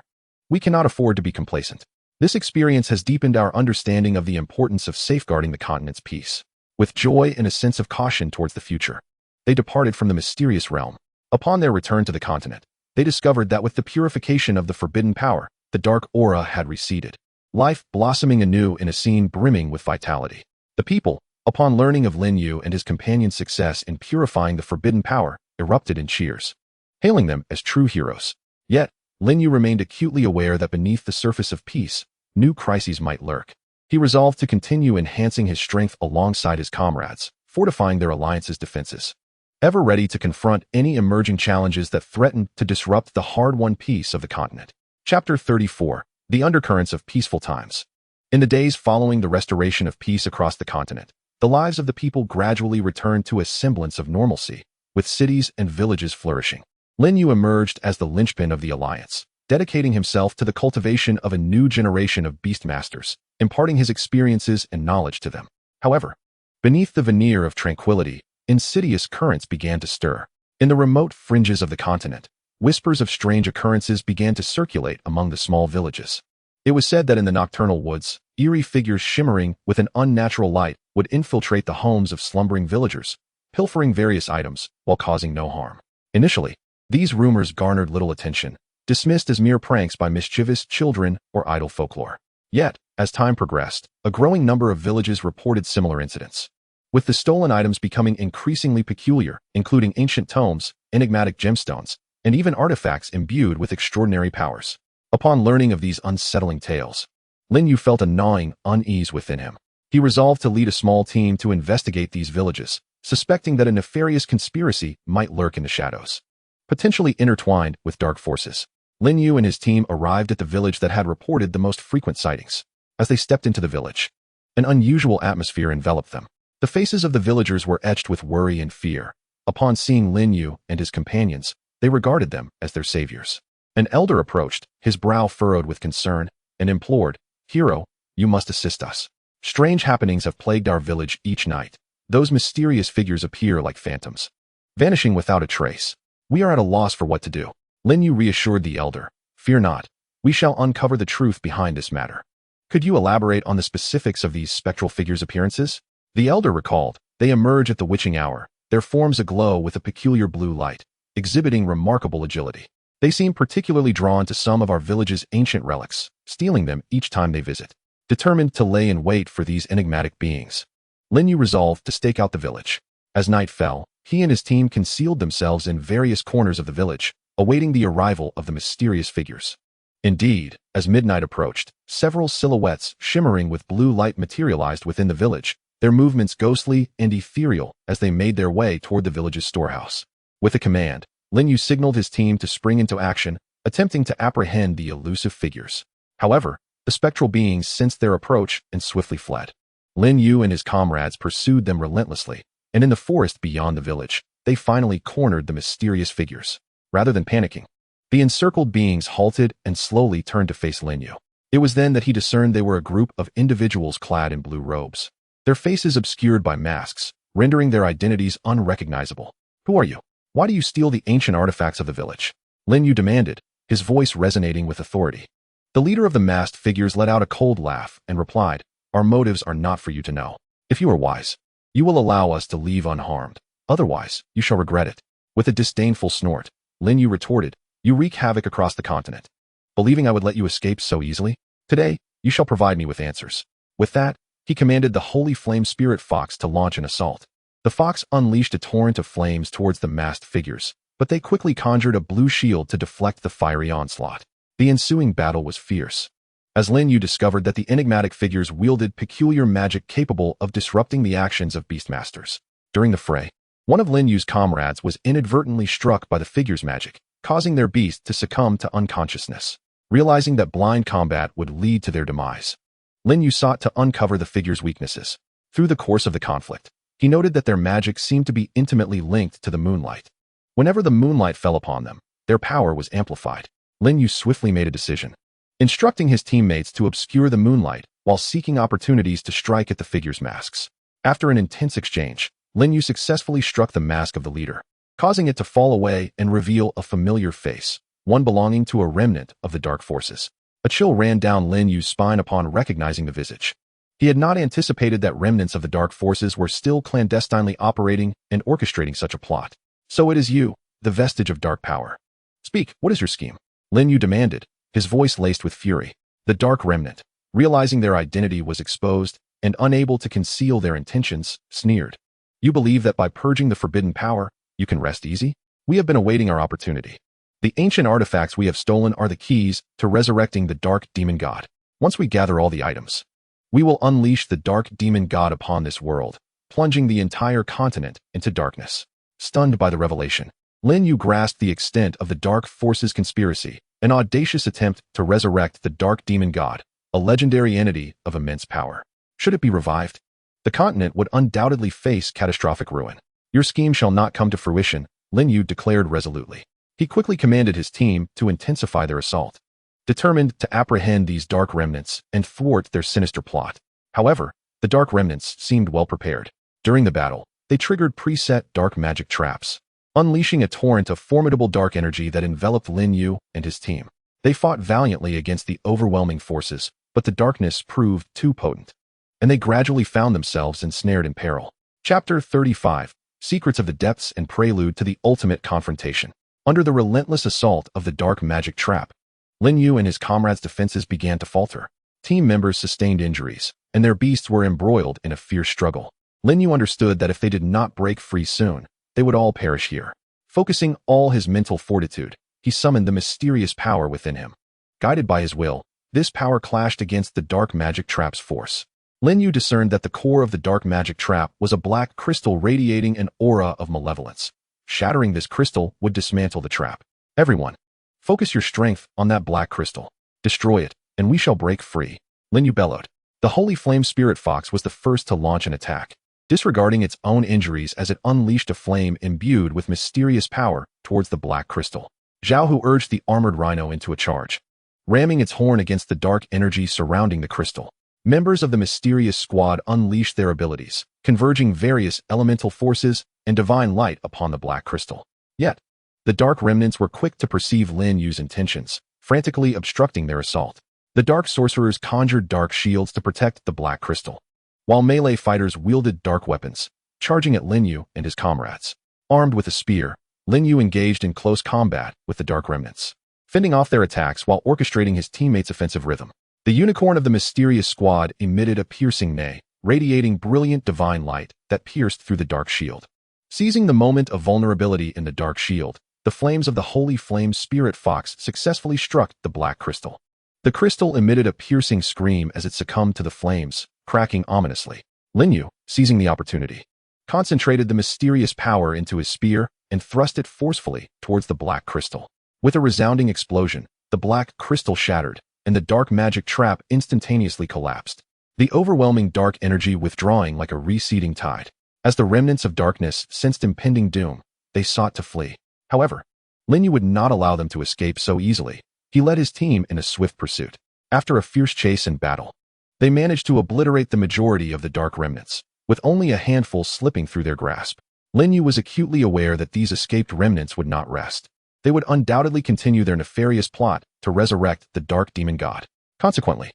We cannot afford to be complacent. This experience has deepened our understanding of the importance of safeguarding the continent's peace." With joy and a sense of caution towards the future, they departed from the mysterious realm. Upon their return to the continent, they discovered that with the purification of the forbidden power, the dark aura had receded, life blossoming anew in a scene brimming with vitality. The people, upon learning of Lin Yu and his companion's success in purifying the forbidden power, erupted in cheers, hailing them as true heroes. Yet, Lin Yu remained acutely aware that beneath the surface of peace, new crises might lurk. He resolved to continue enhancing his strength alongside his comrades, fortifying their alliance's defenses, ever ready to confront any emerging challenges that threatened to disrupt the hard-won peace of the continent. Chapter 34. The Undercurrents of Peaceful Times. In the days following the restoration of peace across the continent, the lives of the people gradually returned to a semblance of normalcy, with cities and villages flourishing. Lin Yu emerged as the linchpin of the alliance, dedicating himself to the cultivation of a new generation of beastmasters, imparting his experiences and knowledge to them. However, beneath the veneer of tranquility, insidious currents began to stir. In the remote fringes of the continent, whispers of strange occurrences began to circulate among the small villages. It was said that in the nocturnal woods, eerie figures shimmering with an unnatural light would infiltrate the homes of slumbering villagers, pilfering various items while causing no harm. Initially, these rumors garnered little attention, dismissed as mere pranks by mischievous children or idle folklore. Yet, as time progressed, a growing number of villages reported similar incidents, with the stolen items becoming increasingly peculiar, including ancient tomes, enigmatic gemstones, and even artifacts imbued with extraordinary powers. Upon learning of these unsettling tales, Lin Yu felt a gnawing unease within him. He resolved to lead a small team to investigate these villages, suspecting that a nefarious conspiracy might lurk in the shadows, potentially intertwined with dark forces. Lin Yu and his team arrived at the village that had reported the most frequent sightings. As they stepped into the village, an unusual atmosphere enveloped them. The faces of the villagers were etched with worry and fear. Upon seeing Lin Yu and his companions, they regarded them as their saviors. An elder approached, his brow furrowed with concern, and implored, "Hero, you must assist us. Strange happenings have plagued our village each night. Those mysterious figures appear like phantoms, vanishing without a trace. We are at a loss for what to do." Lin Yu reassured the elder, "Fear not. We shall uncover the truth behind this matter." "Could you elaborate on the specifics of these spectral figures' appearances?" The elder recalled. "They emerge at the witching hour, their forms aglow with a peculiar blue light, exhibiting remarkable agility. They seem particularly drawn to some of our village's ancient relics, stealing them each time they visit." Determined to lay in wait for these enigmatic beings, Lin Yu resolved to stake out the village. As night fell, he and his team concealed themselves in various corners of the village, awaiting the arrival of the mysterious figures. Indeed, as midnight approached, several silhouettes shimmering with blue light materialized within the village, their movements ghostly and ethereal as they made their way toward the village's storehouse. With a command, Lin Yu signaled his team to spring into action, attempting to apprehend the elusive figures. However, the spectral beings sensed their approach and swiftly fled. Lin Yu and his comrades pursued them relentlessly, and in the forest beyond the village, they finally cornered the mysterious figures. Rather than panicking, the encircled beings halted and slowly turned to face Lin Yu. It was then that he discerned they were a group of individuals clad in blue robes, their faces obscured by masks, rendering their identities unrecognizable. "Who are you? Why do you steal the ancient artifacts of the village?" Lin Yu demanded, his voice resonating with authority. The leader of the masked figures let out a cold laugh and replied, "Our motives are not for you to know. If you are wise, you will allow us to leave unharmed. Otherwise, you shall regret it. With a disdainful snort, Lin Yu retorted, "You wreak havoc across the continent. Believing I would let you escape so easily? Today, you shall provide me with answers." With that, he commanded the Holy Flame Spirit Fox to launch an assault. The fox unleashed a torrent of flames towards the masked figures, but they quickly conjured a blue shield to deflect the fiery onslaught. The ensuing battle was fierce, as Lin Yu discovered that the enigmatic figures wielded peculiar magic capable of disrupting the actions of beastmasters. During the fray, one of Lin Yu's comrades was inadvertently struck by the figures' magic, causing their beast to succumb to unconsciousness. Realizing that blind combat would lead to their demise, Lin Yu sought to uncover the figures' weaknesses. Through the course of the conflict, he noted that their magic seemed to be intimately linked to the moonlight. Whenever the moonlight fell upon them, their power was amplified. Lin Yu swiftly made a decision, instructing his teammates to obscure the moonlight while seeking opportunities to strike at the figures' masks. After an intense exchange, Lin Yu successfully struck the mask of the leader, causing it to fall away and reveal a familiar face, one belonging to a remnant of the dark forces. A chill ran down Lin Yu's spine upon recognizing the visage. He had not anticipated that remnants of the dark forces were still clandestinely operating and orchestrating such a plot. "So it is you, the vestige of dark power. Speak, what is your scheme?" Lin Yu demanded, his voice laced with fury. The dark remnant, realizing their identity was exposed and unable to conceal their intentions, sneered. "You believe that by purging the forbidden power, you can rest easy? We have been awaiting our opportunity. The ancient artifacts we have stolen are the keys to resurrecting the dark demon god. Once we gather all the items, we will unleash the dark demon god upon this world, plunging the entire continent into darkness." Stunned by the revelation, Lin Yu grasped the extent of the dark forces conspiracy, an audacious attempt to resurrect the dark demon god, a legendary entity of immense power. Should it be revived, the continent would undoubtedly face catastrophic ruin. "Your scheme shall not come to fruition," Lin Yu declared resolutely. He quickly commanded his team to intensify their assault, determined to apprehend these dark remnants and thwart their sinister plot. However, the dark remnants seemed well prepared. During the battle, they triggered preset dark magic traps, unleashing a torrent of formidable dark energy that enveloped Lin Yu and his team. They fought valiantly against the overwhelming forces, but the darkness proved too potent, and they gradually found themselves ensnared in peril. Chapter 35: Secrets of the Depths and Prelude to the Ultimate Confrontation. Under the relentless assault of the dark magic trap, Lin Yu and his comrades' defenses began to falter. Team members sustained injuries, and their beasts were embroiled in a fierce struggle. Lin Yu understood that if they did not break free soon, they would all perish here. Focusing all his mental fortitude, he summoned the mysterious power within him. Guided by his will, this power clashed against the dark magic trap's force. Lin Yu discerned that the core of the dark magic trap was a black crystal radiating an aura of malevolence. Shattering this crystal would dismantle the trap. "Everyone, focus your strength on that black crystal. Destroy it, and we shall break free," Lin Yu bellowed. The Holy Flame Spirit Fox was the first to launch an attack, disregarding its own injuries as it unleashed a flame imbued with mysterious power towards the black crystal. Zhao Hu urged the armored rhino into a charge, ramming its horn against the dark energy surrounding the crystal. Members of the mysterious squad unleashed their abilities, converging various elemental forces and divine light upon the black crystal. Yet, the dark remnants were quick to perceive Lin Yu's intentions, frantically obstructing their assault. The dark sorcerers conjured dark shields to protect the black crystal, while melee fighters wielded dark weapons, charging at Lin Yu and his comrades. Armed with a spear, Lin Yu engaged in close combat with the dark remnants, fending off their attacks while orchestrating his teammates' offensive rhythm. The unicorn of the mysterious squad emitted a piercing neigh, radiating brilliant divine light that pierced through the dark shield. Seizing the moment of vulnerability in the dark shield, the flames of the Holy Flame Spirit Fox successfully struck the black crystal. The crystal emitted a piercing scream as it succumbed to the flames, cracking ominously. Lin Yu, seizing the opportunity, concentrated the mysterious power into his spear and thrust it forcefully towards the black crystal. With a resounding explosion, the black crystal shattered, and the dark magic trap instantaneously collapsed, the overwhelming dark energy withdrawing like a receding tide. As the remnants of darkness sensed impending doom, they sought to flee. However, Lin Yu would not allow them to escape so easily. He led his team in a swift pursuit. After a fierce chase and battle, they managed to obliterate the majority of the dark remnants, with only a handful slipping through their grasp. Lin Yu was acutely aware that these escaped remnants would not rest. They would undoubtedly continue their nefarious plot to resurrect the dark demon god. Consequently,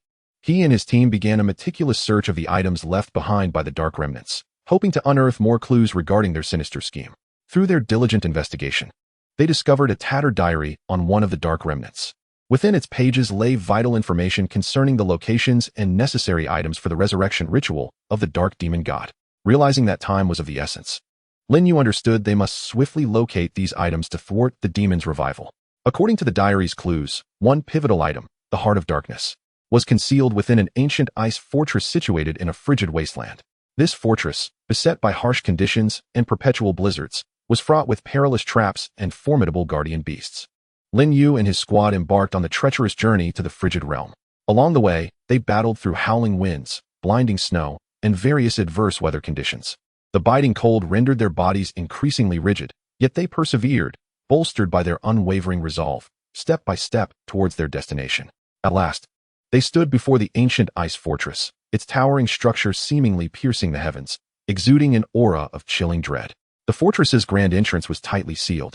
He and his team began a meticulous search of the items left behind by the Dark Remnants, hoping to unearth more clues regarding their sinister scheme. Through their diligent investigation, they discovered a tattered diary on one of the Dark Remnants. Within its pages lay vital information concerning the locations and necessary items for the resurrection ritual of the Dark Demon God. Realizing that time was of the essence, Lin Yu understood they must swiftly locate these items to thwart the demon's revival. According to the diary's clues, one pivotal item, the Heart of Darkness, was concealed within an ancient ice fortress situated in a frigid wasteland. This fortress, beset by harsh conditions and perpetual blizzards, was fraught with perilous traps and formidable guardian beasts. Lin Yu and his squad embarked on the treacherous journey to the frigid realm. Along the way, they battled through howling winds, blinding snow, and various adverse weather conditions. The biting cold rendered their bodies increasingly rigid, yet they persevered, bolstered by their unwavering resolve, step by step towards their destination. At last, they stood before the ancient ice fortress, its towering structure seemingly piercing the heavens, exuding an aura of chilling dread. The fortress's grand entrance was tightly sealed,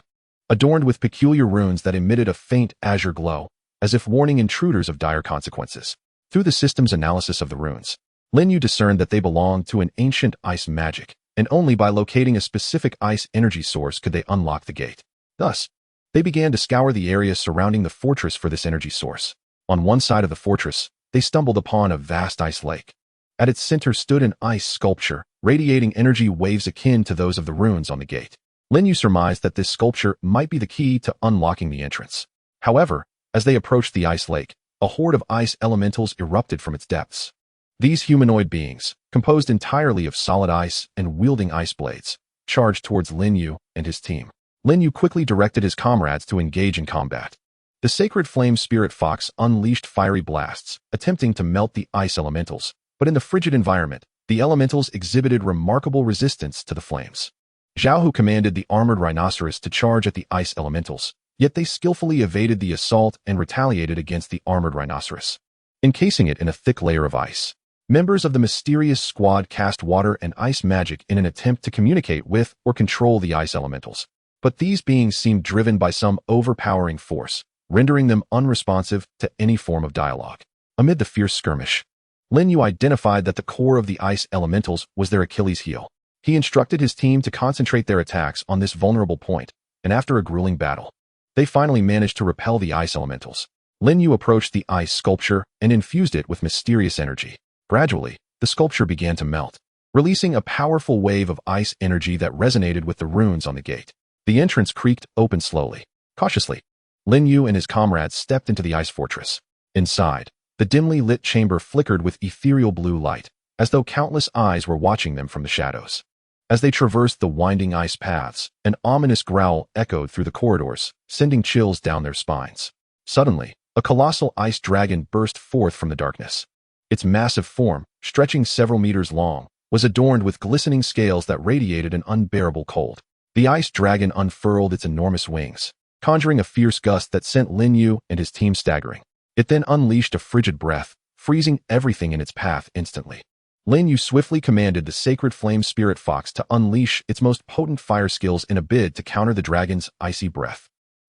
adorned with peculiar runes that emitted a faint azure glow, as if warning intruders of dire consequences. Through the system's analysis of the runes, Lin Yu discerned that they belonged to an ancient ice magic, and only by locating a specific ice energy source could they unlock the gate. Thus, they began to scour the area surrounding the fortress for this energy source. On one side of the fortress, they stumbled upon a vast ice lake. At its center stood an ice sculpture, radiating energy waves akin to those of the runes on the gate. Lin Yu surmised that this sculpture might be the key to unlocking the entrance. However, as they approached the ice lake, a horde of ice elementals erupted from its depths. These humanoid beings, composed entirely of solid ice and wielding ice blades, charged towards Lin Yu and his team. Lin Yu quickly directed his comrades to engage in combat. The sacred flame spirit fox unleashed fiery blasts, attempting to melt the ice elementals, but in the frigid environment, the elementals exhibited remarkable resistance to the flames. Zhao Hu commanded the armored rhinoceros to charge at the ice elementals, yet they skillfully evaded the assault and retaliated against the armored rhinoceros, encasing it in a thick layer of ice. Members of the mysterious squad cast water and ice magic in an attempt to communicate with or control the ice elementals, but these beings seemed driven by some overpowering force, rendering them unresponsive to any form of dialogue. Amid the fierce skirmish, Lin Yu identified that the core of the ice elementals was their Achilles heel. He instructed his team to concentrate their attacks on this vulnerable point, and after a grueling battle, they finally managed to repel the ice elementals. Lin Yu approached the ice sculpture and infused it with mysterious energy. Gradually, the sculpture began to melt, releasing a powerful wave of ice energy that resonated with the runes on the gate. The entrance creaked open slowly. Cautiously, Lin Yu and his comrades stepped into the ice fortress. Inside, the dimly lit chamber flickered with ethereal blue light, as though countless eyes were watching them from the shadows. As they traversed the winding ice paths, an ominous growl echoed through the corridors, sending chills down their spines. Suddenly, a colossal ice dragon burst forth from the darkness. Its massive form, stretching several meters long, was adorned with glistening scales that radiated an unbearable cold. The ice dragon unfurled its enormous wings, conjuring a fierce gust that sent Lin Yu and his team staggering. It then unleashed a frigid breath, freezing everything in its path instantly. Lin Yu swiftly commanded the sacred flame spirit fox to unleash its most potent fire skills in a bid to counter the dragon's icy breath.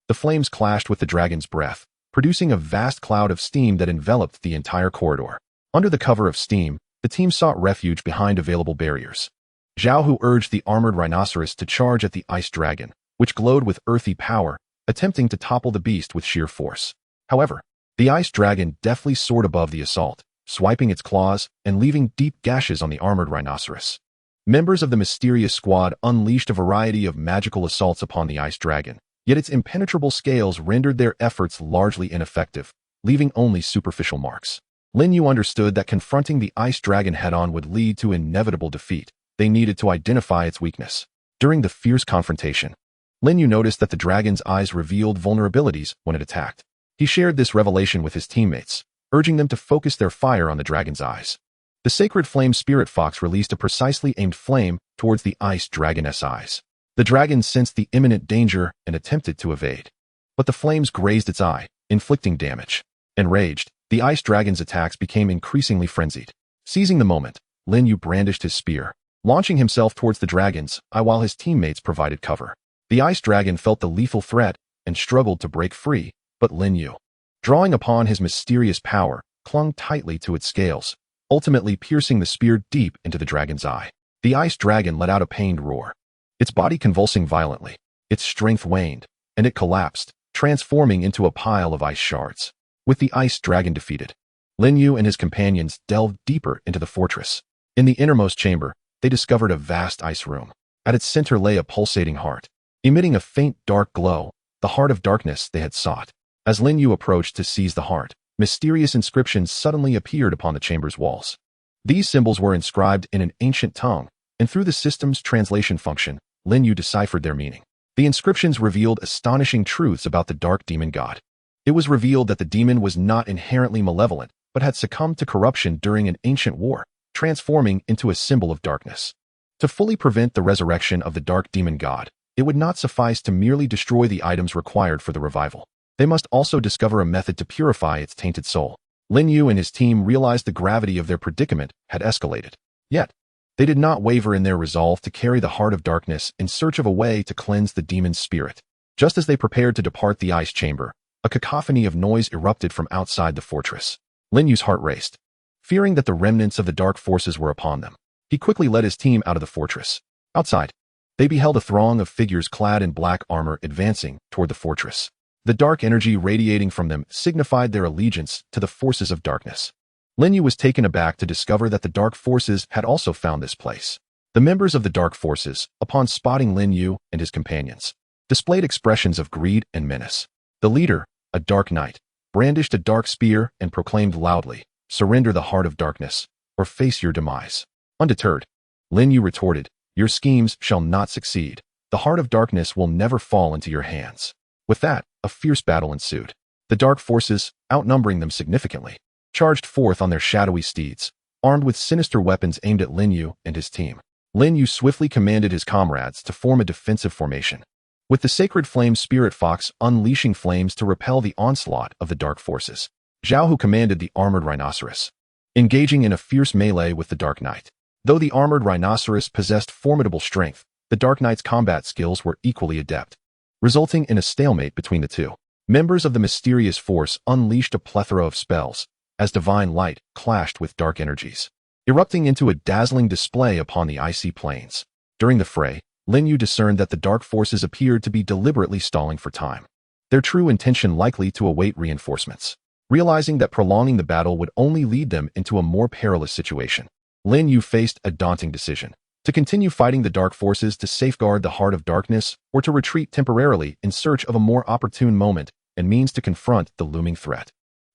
The flames clashed with the dragon's breath, producing a vast cloud of steam that enveloped the entire corridor. Under the cover of steam, the team sought refuge behind available barriers. Zhao Hu urged the armored rhinoceros to charge at the ice dragon, which glowed with earthy power, attempting to topple the beast with sheer force. However, the ice dragon deftly soared above the assault, swiping its claws and leaving deep gashes on the armored rhinoceros. Members of the mysterious squad unleashed a variety of magical assaults upon the ice dragon, yet its impenetrable scales rendered their efforts largely ineffective, leaving only superficial marks. Lin Yu understood that confronting the ice dragon head-on would lead to inevitable defeat. They needed to identify its weakness. During the fierce confrontation, Lin Yu noticed that the dragon's eyes revealed vulnerabilities when it attacked. He shared this revelation with his teammates, urging them to focus their fire on the dragon's eyes. The sacred flame spirit fox released a precisely aimed flame towards the ice dragon's eyes. The dragon sensed the imminent danger and attempted to evade, but the flames grazed its eye, inflicting damage. Enraged, the ice dragon's attacks became increasingly frenzied. Seizing the moment, Lin Yu brandished his spear, launching himself towards the dragon's eye while his teammates provided cover. The ice dragon felt the lethal threat and struggled to break free, but Lin Yu, drawing upon his mysterious power, clung tightly to its scales, ultimately piercing the spear deep into the dragon's eye. The ice dragon let out a pained roar, its body convulsing violently. Its strength waned, and it collapsed, transforming into a pile of ice shards. With the ice dragon defeated, Lin Yu and his companions delved deeper into the fortress. In the innermost chamber, they discovered a vast ice room. At its center lay a pulsating heart, emitting a faint dark glow, the heart of darkness they had sought. As Lin Yu approached to seize the heart, mysterious inscriptions suddenly appeared upon the chamber's walls. These symbols were inscribed in an ancient tongue, and through the system's translation function, Lin Yu deciphered their meaning. The inscriptions revealed astonishing truths about the dark demon god. It was revealed that the demon was not inherently malevolent, but had succumbed to corruption during an ancient war, transforming into a symbol of darkness. To fully prevent the resurrection of the dark demon god, it would not suffice to merely destroy the items required for the revival. They must also discover a method to purify its tainted soul. Lin Yu and his team realized the gravity of their predicament had escalated. Yet, they did not waver in their resolve to carry the heart of darkness in search of a way to cleanse the demon's spirit. Just as they prepared to depart the ice chamber, a cacophony of noise erupted from outside the fortress. Lin Yu's heart raced, fearing that the remnants of the dark forces were upon them. He quickly led his team out of the fortress. Outside, they beheld a throng of figures clad in black armor advancing toward the fortress. The dark energy radiating from them signified their allegiance to the forces of darkness. Lin Yu was taken aback to discover that the dark forces had also found this place. The members of the dark forces, upon spotting Lin Yu and his companions, displayed expressions of greed and menace. The leader, a dark knight, brandished a dark spear and proclaimed loudly, "Surrender the heart of darkness, or face your demise." Undeterred, Lin Yu retorted, "Your schemes shall not succeed. The heart of darkness will never fall into your hands." With that, a fierce battle ensued. The dark forces, outnumbering them significantly, charged forth on their shadowy steeds, armed with sinister weapons aimed at Lin Yu and his team. Lin Yu swiftly commanded his comrades to form a defensive formation, with the sacred flame spirit fox unleashing flames to repel the onslaught of the dark forces. Zhao Hu commanded the armored rhinoceros, engaging in a fierce melee with the dark knight. Though the armored rhinoceros possessed formidable strength, the dark knight's combat skills were equally adept, resulting in a stalemate between the two. Members of the mysterious force unleashed a plethora of spells, as divine light clashed with dark energies, erupting into a dazzling display upon the icy plains. During the fray, Lin Yu discerned that the dark forces appeared to be deliberately stalling for time, their true intention likely to await reinforcements. Realizing that prolonging the battle would only lead them into a more perilous situation, Lin Yu faced a daunting decision: to continue fighting the dark forces to safeguard the heart of darkness, or to retreat temporarily in search of a more opportune moment and means to confront the looming threat.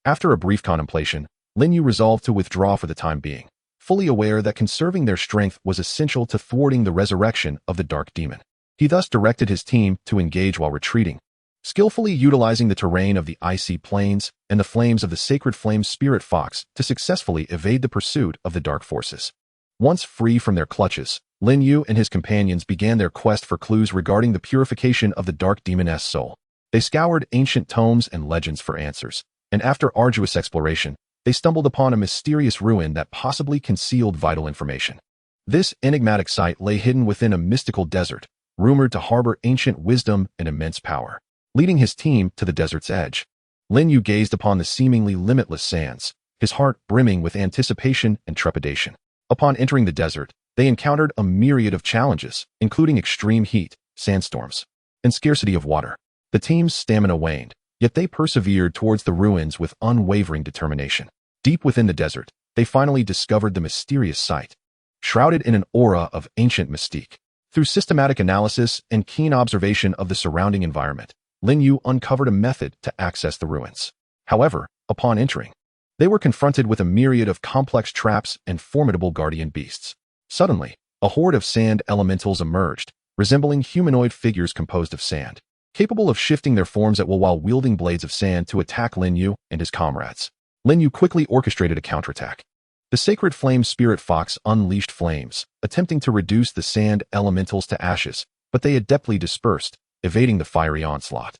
After a brief contemplation, Lin Yu resolved to withdraw for the time being, fully aware that conserving their strength was essential to thwarting the resurrection of the dark demon. He thus directed his team to engage while retreating, skillfully utilizing the terrain of the icy plains and the flames of the sacred flame spirit fox to successfully evade the pursuit of the dark forces. Once free from their clutches, Lin Yu and his companions began their quest for clues regarding the purification of the dark demoness soul. They scoured ancient tomes and legends for answers, and after arduous exploration, they stumbled upon a mysterious ruin that possibly concealed vital information. This enigmatic site lay hidden within a mystical desert, rumored to harbor ancient wisdom and immense power. Leading his team to the desert's edge, Lin Yu gazed upon the seemingly limitless sands, his heart brimming with anticipation and trepidation. Upon entering the desert, they encountered a myriad of challenges, including extreme heat, sandstorms, and scarcity of water. The team's stamina waned, yet they persevered towards the ruins with unwavering determination. Deep within the desert, they finally discovered the mysterious site, shrouded in an aura of ancient mystique. Through systematic analysis and keen observation of the surrounding environment, Lin Yu uncovered a method to access the ruins. However, upon entering, they were confronted with a myriad of complex traps and formidable guardian beasts. Suddenly, a horde of sand elementals emerged, resembling humanoid figures composed of sand, capable of shifting their forms at will while wielding blades of sand to attack Lin Yu and his comrades. Lin Yu quickly orchestrated a counterattack. The sacred flame spirit fox unleashed flames, attempting to reduce the sand elementals to ashes, but they adeptly dispersed, evading the fiery onslaught.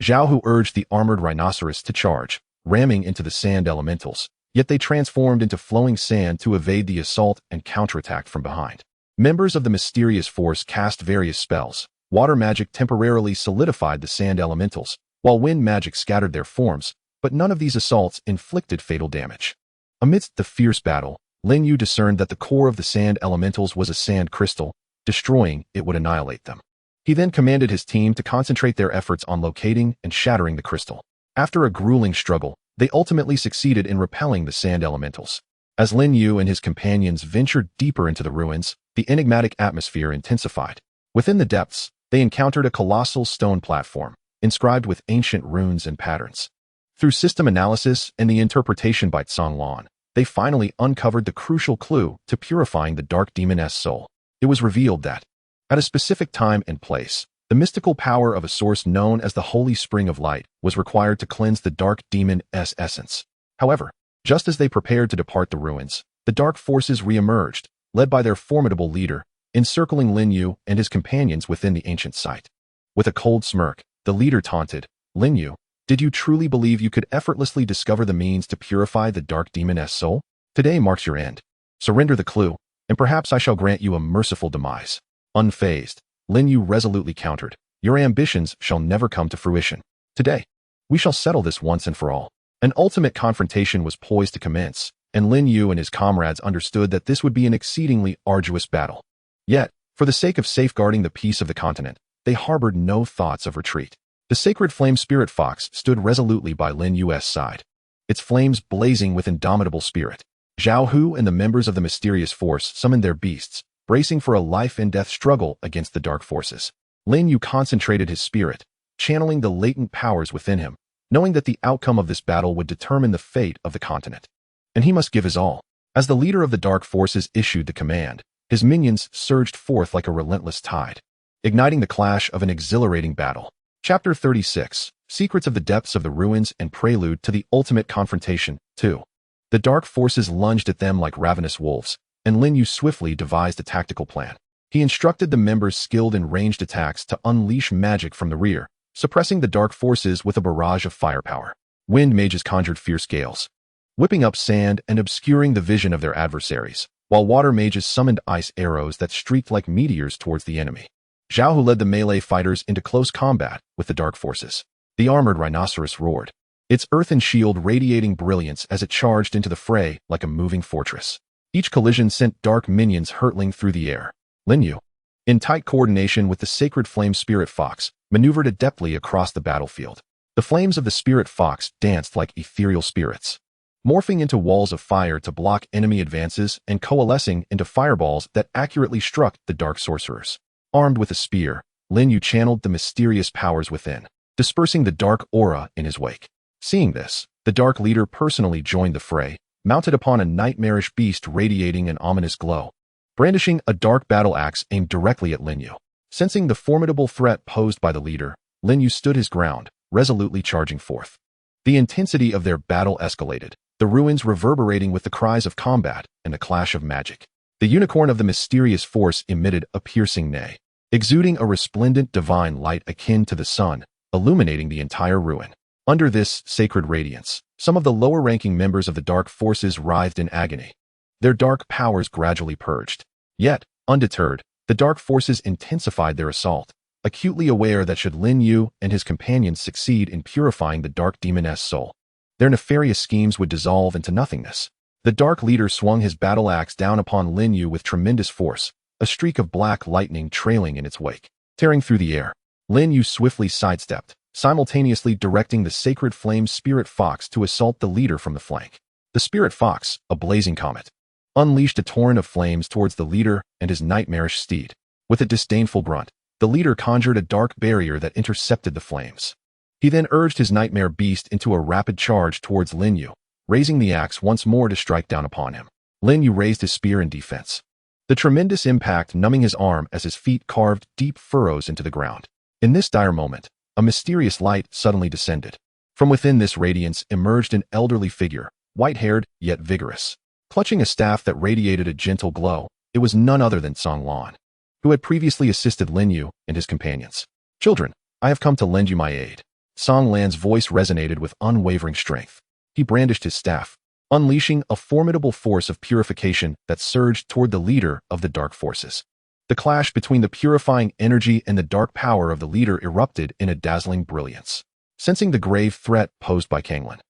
Zhao Hu urged the armored rhinoceros to charge, ramming into the sand elementals, yet they transformed into flowing sand to evade the assault and counterattack from behind. Members of the mysterious force cast various spells. Water magic temporarily solidified the sand elementals, while wind magic scattered their forms, But none of these assaults inflicted fatal damage. Amidst the fierce battle, Lin Yu discerned that the core of the sand elementals was a sand crystal. Destroying it would annihilate them. He then commanded his team to concentrate their efforts on locating and shattering the crystal. After a grueling struggle, they ultimately succeeded in repelling the sand elementals. As Lin Yu and his companions ventured deeper into the ruins, the enigmatic atmosphere intensified. Within the depths, they encountered a colossal stone platform, inscribed with ancient runes and patterns. Through system analysis and the interpretation by Songlan, they finally uncovered the crucial clue to purifying the dark demon's soul. It was revealed that, at a specific time and place, the mystical power of a source known as the Holy Spring of Light was required to cleanse the dark demon's essence. However, just as they prepared to depart the ruins, the dark forces re-emerged, led by their formidable leader, encircling Lin Yu and his companions within the ancient site. With a cold smirk, the leader taunted, "Lin Yu, did you truly believe you could effortlessly discover the means to purify the dark demon's soul? Today marks your end. Surrender the clue, and perhaps I shall grant you a merciful demise." Unfazed, Lin Yu resolutely countered, "Your ambitions shall never come to fruition. Today, we shall settle this once and for all." An ultimate confrontation was poised to commence, and Lin Yu and his comrades understood that this would be an exceedingly arduous battle. Yet, for the sake of safeguarding the peace of the continent, they harbored no thoughts of retreat. The sacred flame spirit fox stood resolutely by Lin Yu's side, its flames blazing with indomitable spirit. Zhao Hu and the members of the mysterious force summoned their beasts, bracing for a life-and-death struggle against the dark forces. Lin Yu concentrated his spirit, channeling the latent powers within him, knowing that the outcome of this battle would determine the fate of the continent. And he must give his all. As the leader of the dark forces issued the command, his minions surged forth like a relentless tide, igniting the clash of an exhilarating battle. Chapter 36, Secrets of the Depths of the Ruins and Prelude to the Ultimate Confrontation, 2. The dark forces lunged at them like ravenous wolves, and Lin Yu swiftly devised a tactical plan. He instructed the members skilled in ranged attacks to unleash magic from the rear, suppressing the dark forces with a barrage of firepower. Wind mages conjured fierce gales, whipping up sand and obscuring the vision of their adversaries, while water mages summoned ice arrows that streaked like meteors towards the enemy. Zhao Hu led the melee fighters into close combat with the dark forces. The armored rhinoceros roared, its earthen shield radiating brilliance as it charged into the fray like a moving fortress. Each collision sent dark minions hurtling through the air. Lin Yu, in tight coordination with the sacred flame spirit fox, maneuvered adeptly across the battlefield. The flames of the spirit fox danced like ethereal spirits, morphing into walls of fire to block enemy advances and coalescing into fireballs that accurately struck the dark sorcerers. Armed with a spear, Lin Yu channeled the mysterious powers within, dispersing the dark aura in his wake. Seeing this, the dark leader personally joined the fray, mounted upon a nightmarish beast radiating an ominous glow, brandishing a dark battle axe aimed directly at Lin Yu. Sensing the formidable threat posed by the leader, Lin Yu stood his ground, resolutely charging forth. The intensity of their battle escalated, the ruins reverberating with the cries of combat and the clash of magic. The unicorn of the mysterious force emitted a piercing neigh, exuding a resplendent divine light akin to the sun, illuminating the entire ruin. Under this sacred radiance, some of the lower-ranking members of the dark forces writhed in agony, their dark powers gradually purged. Yet, undeterred, the dark forces intensified their assault, acutely aware that should Lin Yu and his companions succeed in purifying the dark demon's soul, their nefarious schemes would dissolve into nothingness. The dark leader swung his battle axe down upon Lin Yu with tremendous force, a streak of black lightning trailing in its wake. Tearing through the air, Lin Yu swiftly sidestepped, simultaneously directing the sacred flame spirit fox to assault the leader from the flank. The spirit fox, a blazing comet, unleashed a torrent of flames towards the leader and his nightmarish steed. With a disdainful grunt, the leader conjured a dark barrier that intercepted the flames. He then urged his nightmare beast into a rapid charge towards Lin Yu, raising the axe once more to strike down upon him. Lin Yu raised his spear in defense, the tremendous impact numbing his arm as his feet carved deep furrows into the ground. In this dire moment, a mysterious light suddenly descended. From within this radiance emerged an elderly figure, white-haired yet vigorous. Clutching a staff that radiated a gentle glow, it was none other than Songlan, who had previously assisted Lin Yu and his companions. "Children, I have come to lend you my aid." Songlan's voice resonated with unwavering strength. He brandished his staff, unleashing a formidable force of purification that surged toward the leader of the dark forces. The clash between the purifying energy and the dark power of the leader erupted in a dazzling brilliance. Sensing the grave threat posed by Kanglin,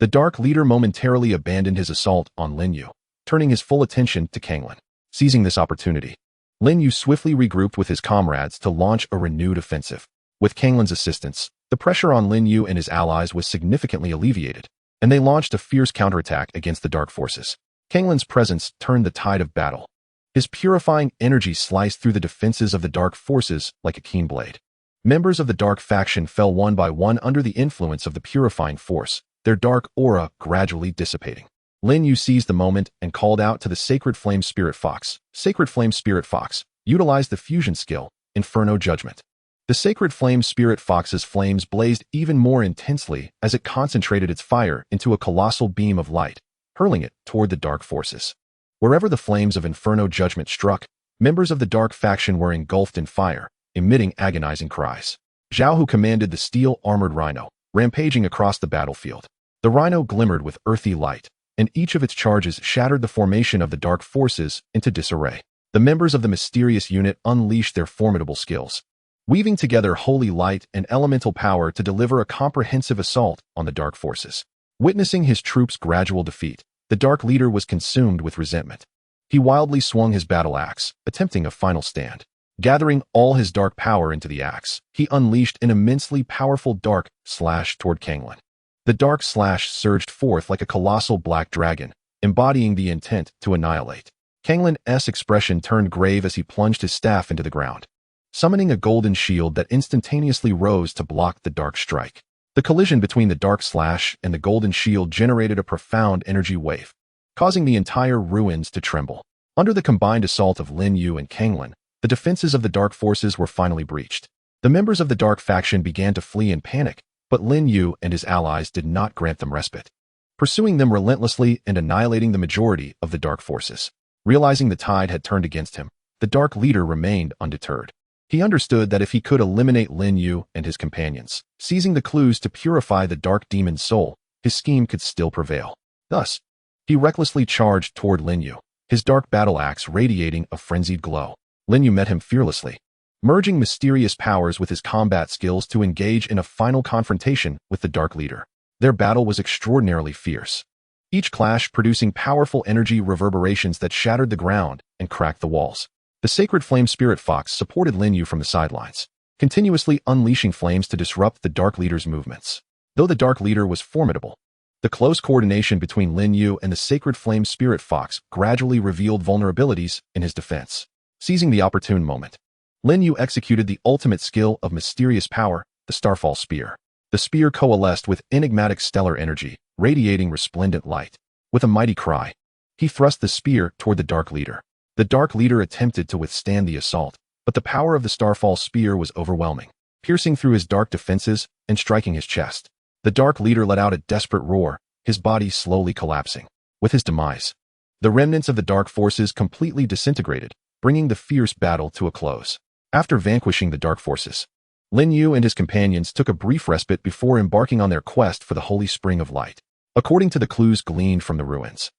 The Dark Leader momentarily abandoned his assault on Lin Yu, turning his full attention to Kanglin. Seizing this opportunity, Lin Yu swiftly regrouped with his comrades to launch a renewed offensive. With Kanglin's assistance, the pressure on Lin Yu and his allies was significantly alleviated, and they launched a fierce counterattack against the dark forces. Kanglin's presence turned the tide of battle. His purifying energy sliced through the defenses of the dark forces like a keen blade. Members of the dark faction fell one by one under the influence of the purifying force, their dark aura gradually dissipating. Lin Yu seized the moment and called out to the Sacred Flame Spirit Fox. Sacred Flame Spirit Fox, utilize the fusion skill, Inferno Judgment. The Sacred Flame Spirit Fox's flames blazed even more intensely as it concentrated its fire into a colossal beam of light, hurling it toward the dark forces. Wherever the flames of Inferno Judgment struck, members of the dark faction were engulfed in fire, emitting agonizing cries. Zhao, who commanded the steel-armored rhino, rampaging across the battlefield. The rhino glimmered with earthy light, and each of its charges shattered the formation of the dark forces into disarray. The members of the mysterious unit unleashed their formidable skills, weaving together holy light and elemental power to deliver a comprehensive assault on the dark forces. Witnessing his troops' gradual defeat, the Dark Leader was consumed with resentment. He wildly swung his battle axe, attempting a final stand. Gathering all his dark power into the axe, he unleashed an immensely powerful dark slash toward Kanglin. The dark slash surged forth like a colossal black dragon, embodying the intent to annihilate. Kanglin's expression turned grave as he plunged his staff into the ground, summoning a golden shield that instantaneously rose to block the dark strike. The collision between the dark slash and the golden shield generated a profound energy wave, causing the entire ruins to tremble. Under the combined assault of Lin Yu and Kanglin, the defenses of the dark forces were finally breached. The members of the dark faction began to flee in panic, but Lin Yu and his allies did not grant them respite, pursuing them relentlessly and annihilating the majority of the dark forces. Realizing the tide had turned against him, the Dark Leader remained undeterred. He understood that if he could eliminate Lin Yu and his companions, seizing the clues to purify the dark demon's soul, his scheme could still prevail. Thus, he recklessly charged toward Lin Yu, his dark battle axe radiating a frenzied glow. Lin Yu met him fearlessly, merging mysterious powers with his combat skills to engage in a final confrontation with the Dark Leader. Their battle was extraordinarily fierce, each clash producing powerful energy reverberations that shattered the ground and cracked the walls. The Sacred Flame Spirit Fox supported Lin Yu from the sidelines, continuously unleashing flames to disrupt the Dark Leader's movements. Though the Dark Leader was formidable, the close coordination between Lin Yu and the Sacred Flame Spirit Fox gradually revealed vulnerabilities in his defense. Seizing the opportune moment, Lin Yu executed the ultimate skill of mysterious power, the Starfall Spear. The spear coalesced with enigmatic stellar energy, radiating resplendent light. With a mighty cry, he thrust the spear toward the Dark Leader. The Dark Leader attempted to withstand the assault, but the power of the Starfall Spear was overwhelming, piercing through his dark defenses and striking his chest. The Dark Leader let out a desperate roar, his body slowly collapsing. With his demise, the remnants of the dark forces completely disintegrated, bringing the fierce battle to a close. After vanquishing the dark forces, Lin Yu and his companions took a brief respite before embarking on their quest for the Holy Spring of Light. According to the clues gleaned from the ruins,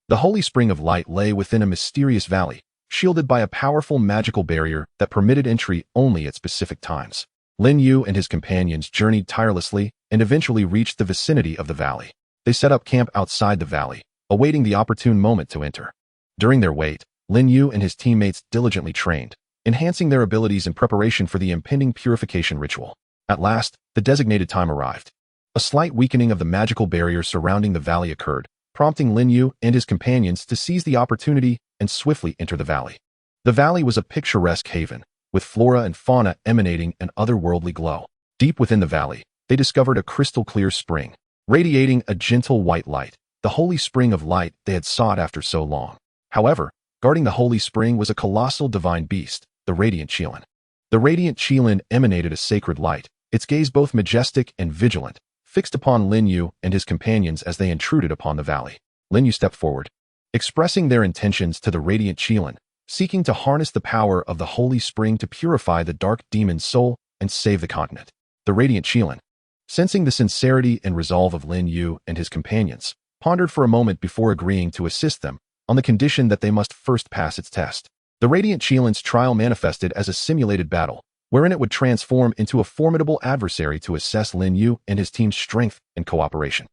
the Holy Spring of Light lay within a mysterious valley, shielded by a powerful magical barrier that permitted entry only at specific times. Lin Yu and his companions journeyed tirelessly and eventually reached the vicinity of the valley. They set up camp outside the valley, awaiting the opportune moment to enter. During their wait, Lin Yu and his teammates diligently trained, enhancing their abilities in preparation for the impending purification ritual. At last, the designated time arrived. A slight weakening of the magical barrier surrounding the valley occurred, prompting Lin Yu and his companions to seize the opportunity and swiftly enter the valley. The valley was a picturesque haven, with flora and fauna emanating an otherworldly glow. Deep within the valley, they discovered a crystal-clear spring, radiating a gentle white light, the holy spring of light they had sought after so long. However, guarding the holy spring was a colossal divine beast, the Radiant Qilin. The Radiant Qilin emanated a sacred light, its gaze both majestic and vigilant, fixed upon Lin Yu and his companions as they intruded upon the valley. Lin Yu stepped forward, expressing their intentions to the Radiant Qilin, seeking to harness the power of the holy spring to purify the dark demon's soul and save the continent. The Radiant Qilin, sensing the sincerity and resolve of Lin Yu and his companions, pondered for a moment before agreeing to assist them, on the condition that they must first pass its test. The Radiant Qilin's trial manifested as a simulated battle, wherein it would transform into a formidable adversary to assess Lin Yu and his team's strength and cooperation.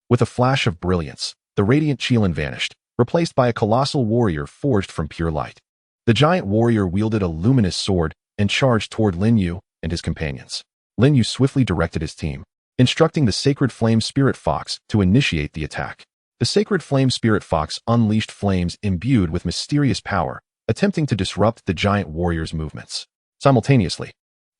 With a flash of brilliance, the radiant Qilin vanished, replaced by a colossal warrior forged from pure light. The giant warrior wielded a luminous sword and charged toward Lin Yu and his companions. Lin Yu swiftly directed his team, instructing the Sacred Flame Spirit Fox to initiate the attack. The Sacred Flame Spirit Fox unleashed flames imbued with mysterious power, attempting to disrupt the giant warrior's movements. Simultaneously,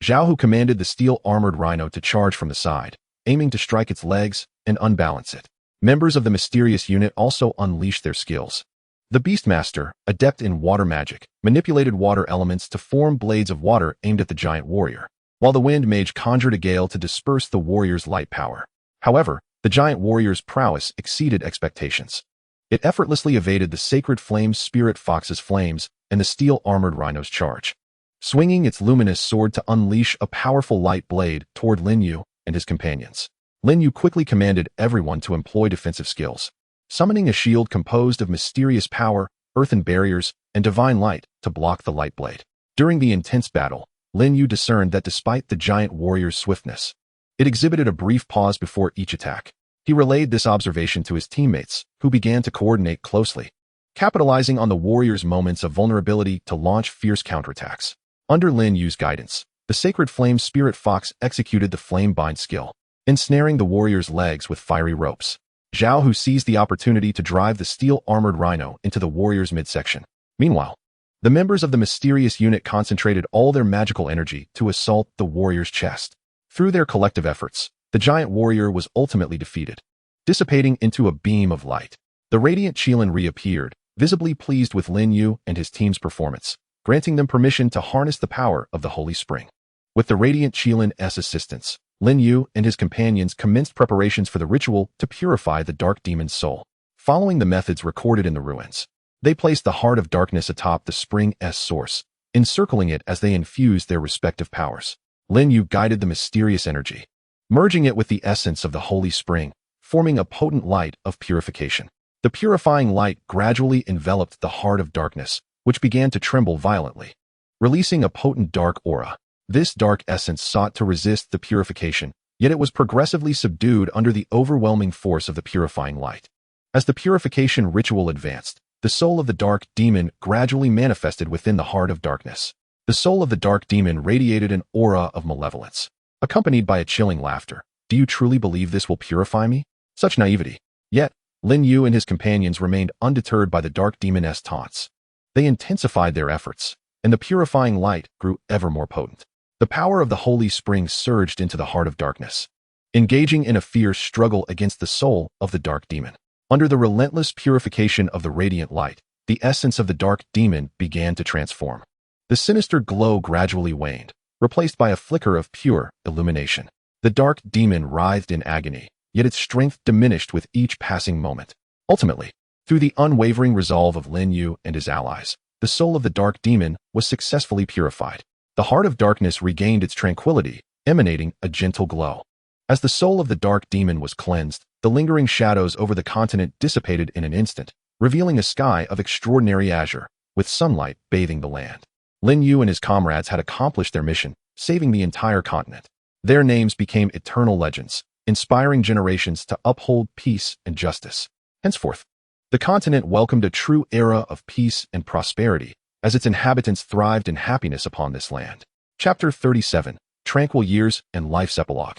Zhao Hu commanded the steel-armored rhino to charge from the side, aiming to strike its legs and unbalance it. Members of the mysterious unit also unleashed their skills. The Beastmaster, adept in water magic, manipulated water elements to form blades of water aimed at the giant warrior, while the wind mage conjured a gale to disperse the warrior's light power. However, the giant warrior's prowess exceeded expectations. It effortlessly evaded the Sacred Flame Spirit Fox's flames and the steel-armored rhino's charge, swinging its luminous sword to unleash a powerful light blade toward Lin Yu and his companions. Lin Yu quickly commanded everyone to employ defensive skills, summoning a shield composed of mysterious power, earthen barriers, and divine light to block the light blade. During the intense battle, Lin Yu discerned that despite the giant warrior's swiftness, it exhibited a brief pause before each attack. He relayed this observation to his teammates, who began to coordinate closely, capitalizing on the warrior's moments of vulnerability to launch fierce counterattacks. Under Lin Yu's guidance, the Sacred Flame Spirit Fox executed the Flame Bind skill, ensnaring the warrior's legs with fiery ropes. Zhao Hu seized the opportunity to drive the steel-armored rhino into the warrior's midsection. Meanwhile, the members of the mysterious unit concentrated all their magical energy to assault the warrior's chest. Through their collective efforts, the giant warrior was ultimately defeated, dissipating into a beam of light. The radiant Qilin reappeared, visibly pleased with Lin Yu and his team's performance, granting them permission to harness the power of the Holy Spring. With the radiant Qilin's assistance, Lin Yu and his companions commenced preparations for the ritual to purify the dark demon's soul. Following the methods recorded in the ruins, they placed the Heart of Darkness atop the spring's source, encircling it as they infused their respective powers. Lin Yu guided the mysterious energy, merging it with the essence of the Holy Spring, forming a potent light of purification. The purifying light gradually enveloped the Heart of Darkness, which began to tremble violently, releasing a potent dark aura. This dark essence sought to resist the purification, yet it was progressively subdued under the overwhelming force of the purifying light. As the purification ritual advanced, the soul of the dark demon gradually manifested within the Heart of Darkness. The soul of the dark demon radiated an aura of malevolence, accompanied by a chilling laughter. "Do you truly believe this will purify me?" Such naivety. Yet, Lin Yu and his companions remained undeterred by the dark demon's taunts. They intensified their efforts, and the purifying light grew ever more potent. The power of the Holy Spring surged into the Heart of Darkness, engaging in a fierce struggle against the soul of the dark demon. Under the relentless purification of the radiant light, the essence of the dark demon began to transform. The sinister glow gradually waned, replaced by a flicker of pure illumination. The dark demon writhed in agony, yet its strength diminished with each passing moment. Ultimately, through the unwavering resolve of Lin Yu and his allies, the soul of the dark demon was successfully purified. The Heart of Darkness regained its tranquility, emanating a gentle glow. As the soul of the dark demon was cleansed, the lingering shadows over the continent dissipated in an instant, revealing a sky of extraordinary azure, with sunlight bathing the land. Lin Yu and his comrades had accomplished their mission, saving the entire continent. Their names became eternal legends, inspiring generations to uphold peace and justice. Henceforth, the continent welcomed a true era of peace and prosperity, as its inhabitants thrived in happiness upon this land. Chapter 37, Tranquil Years and Life's Epilogue.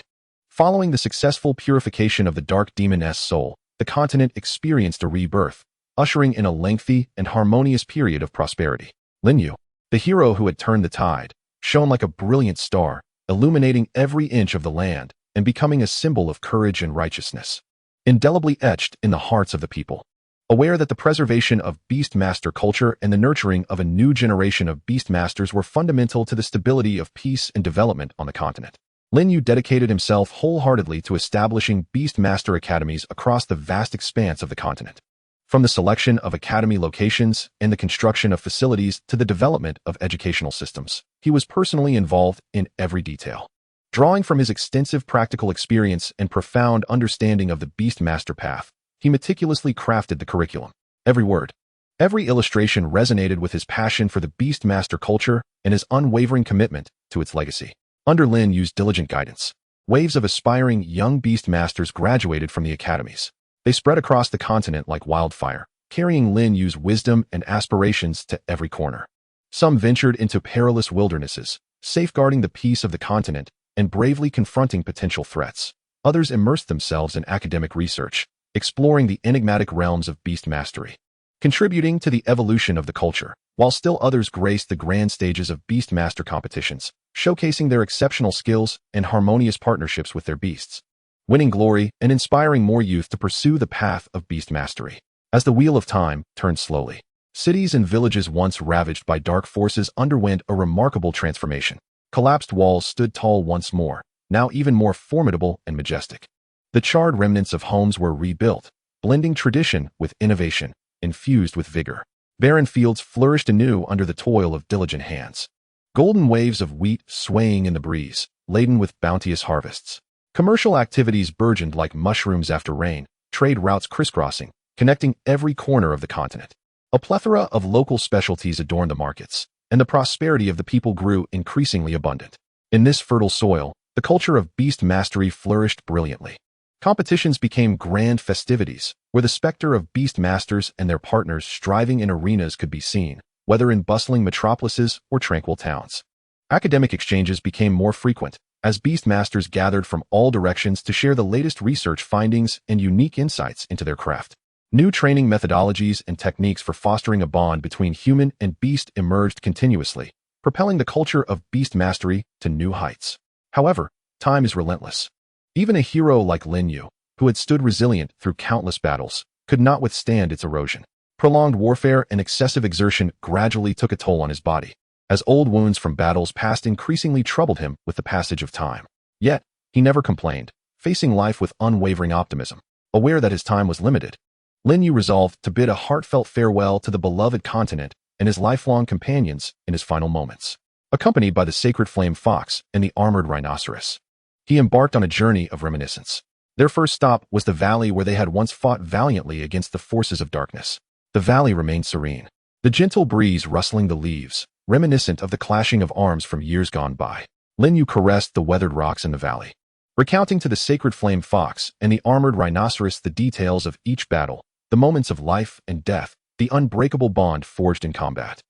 Following the successful purification of the dark demon's soul, the continent experienced a rebirth, ushering in a lengthy and harmonious period of prosperity. Lin Yu, the hero who had turned the tide, shone like a brilliant star, illuminating every inch of the land and becoming a symbol of courage and righteousness, indelibly etched in the hearts of the people. Aware that the preservation of Beastmaster culture and the nurturing of a new generation of Beastmasters were fundamental to the stability of peace and development on the continent, Lin Yu dedicated himself wholeheartedly to establishing Beastmaster academies across the vast expanse of the continent. From the selection of academy locations and the construction of facilities to the development of educational systems, he was personally involved in every detail. Drawing from his extensive practical experience and profound understanding of the Beastmaster path, he meticulously crafted the curriculum. Every word, every illustration resonated with his passion for the Beastmaster culture and his unwavering commitment to its legacy. Under Lin Yu's diligent guidance, waves of aspiring young Beastmasters graduated from the academies, They spread across the continent like wildfire, carrying Lin Yu's wisdom and aspirations to every corner. Some ventured into perilous wildernesses, safeguarding the peace of the continent and bravely confronting potential threats. Others immersed themselves in academic research, exploring the enigmatic realms of beast mastery, contributing to the evolution of the culture, while still others graced the grand stages of Beastmaster competitions, showcasing their exceptional skills and harmonious partnerships with their beasts, winning glory and inspiring more youth to pursue the path of beast mastery. As the wheel of time turned slowly, cities and villages once ravaged by dark forces underwent a remarkable transformation. Collapsed walls stood tall once more, now even more formidable and majestic. The charred remnants of homes were rebuilt, blending tradition with innovation, infused with vigor. Barren fields flourished anew under the toil of diligent hands. Golden waves of wheat swaying in the breeze, laden with bounteous harvests. Commercial activities burgeoned like mushrooms after rain, trade routes crisscrossing, connecting every corner of the continent. A plethora of local specialties adorned the markets, and the prosperity of the people grew increasingly abundant. In this fertile soil, the culture of beast mastery flourished brilliantly. Competitions became grand festivities, where the specter of beast masters and their partners striving in arenas could be seen, whether in bustling metropolises or tranquil towns. Academic exchanges became more frequent, as beast masters gathered from all directions to share the latest research findings and unique insights into their craft. New training methodologies and techniques for fostering a bond between human and beast emerged continuously, propelling the culture of beast mastery to new heights. However, time is relentless. Even a hero like Lin Yu, who had stood resilient through countless battles, could not withstand its erosion. Prolonged warfare and excessive exertion gradually took a toll on his body, as old wounds from battles past increasingly troubled him with the passage of time. Yet, he never complained, facing life with unwavering optimism. Aware that his time was limited, Lin Yu resolved to bid a heartfelt farewell to the beloved continent and his lifelong companions in his final moments. Accompanied by the sacred flame fox and the armored rhinoceros, he embarked on a journey of reminiscence. Their first stop was the valley where they had once fought valiantly against the forces of darkness. The valley remained serene, the gentle breeze rustling the leaves, reminiscent of the clashing of arms from years gone by. Lin Yu caressed the weathered rocks in the valley, recounting to the sacred flame fox and the armored rhinoceros the details of each battle, the moments of life and death, the unbreakable bond forged in combat.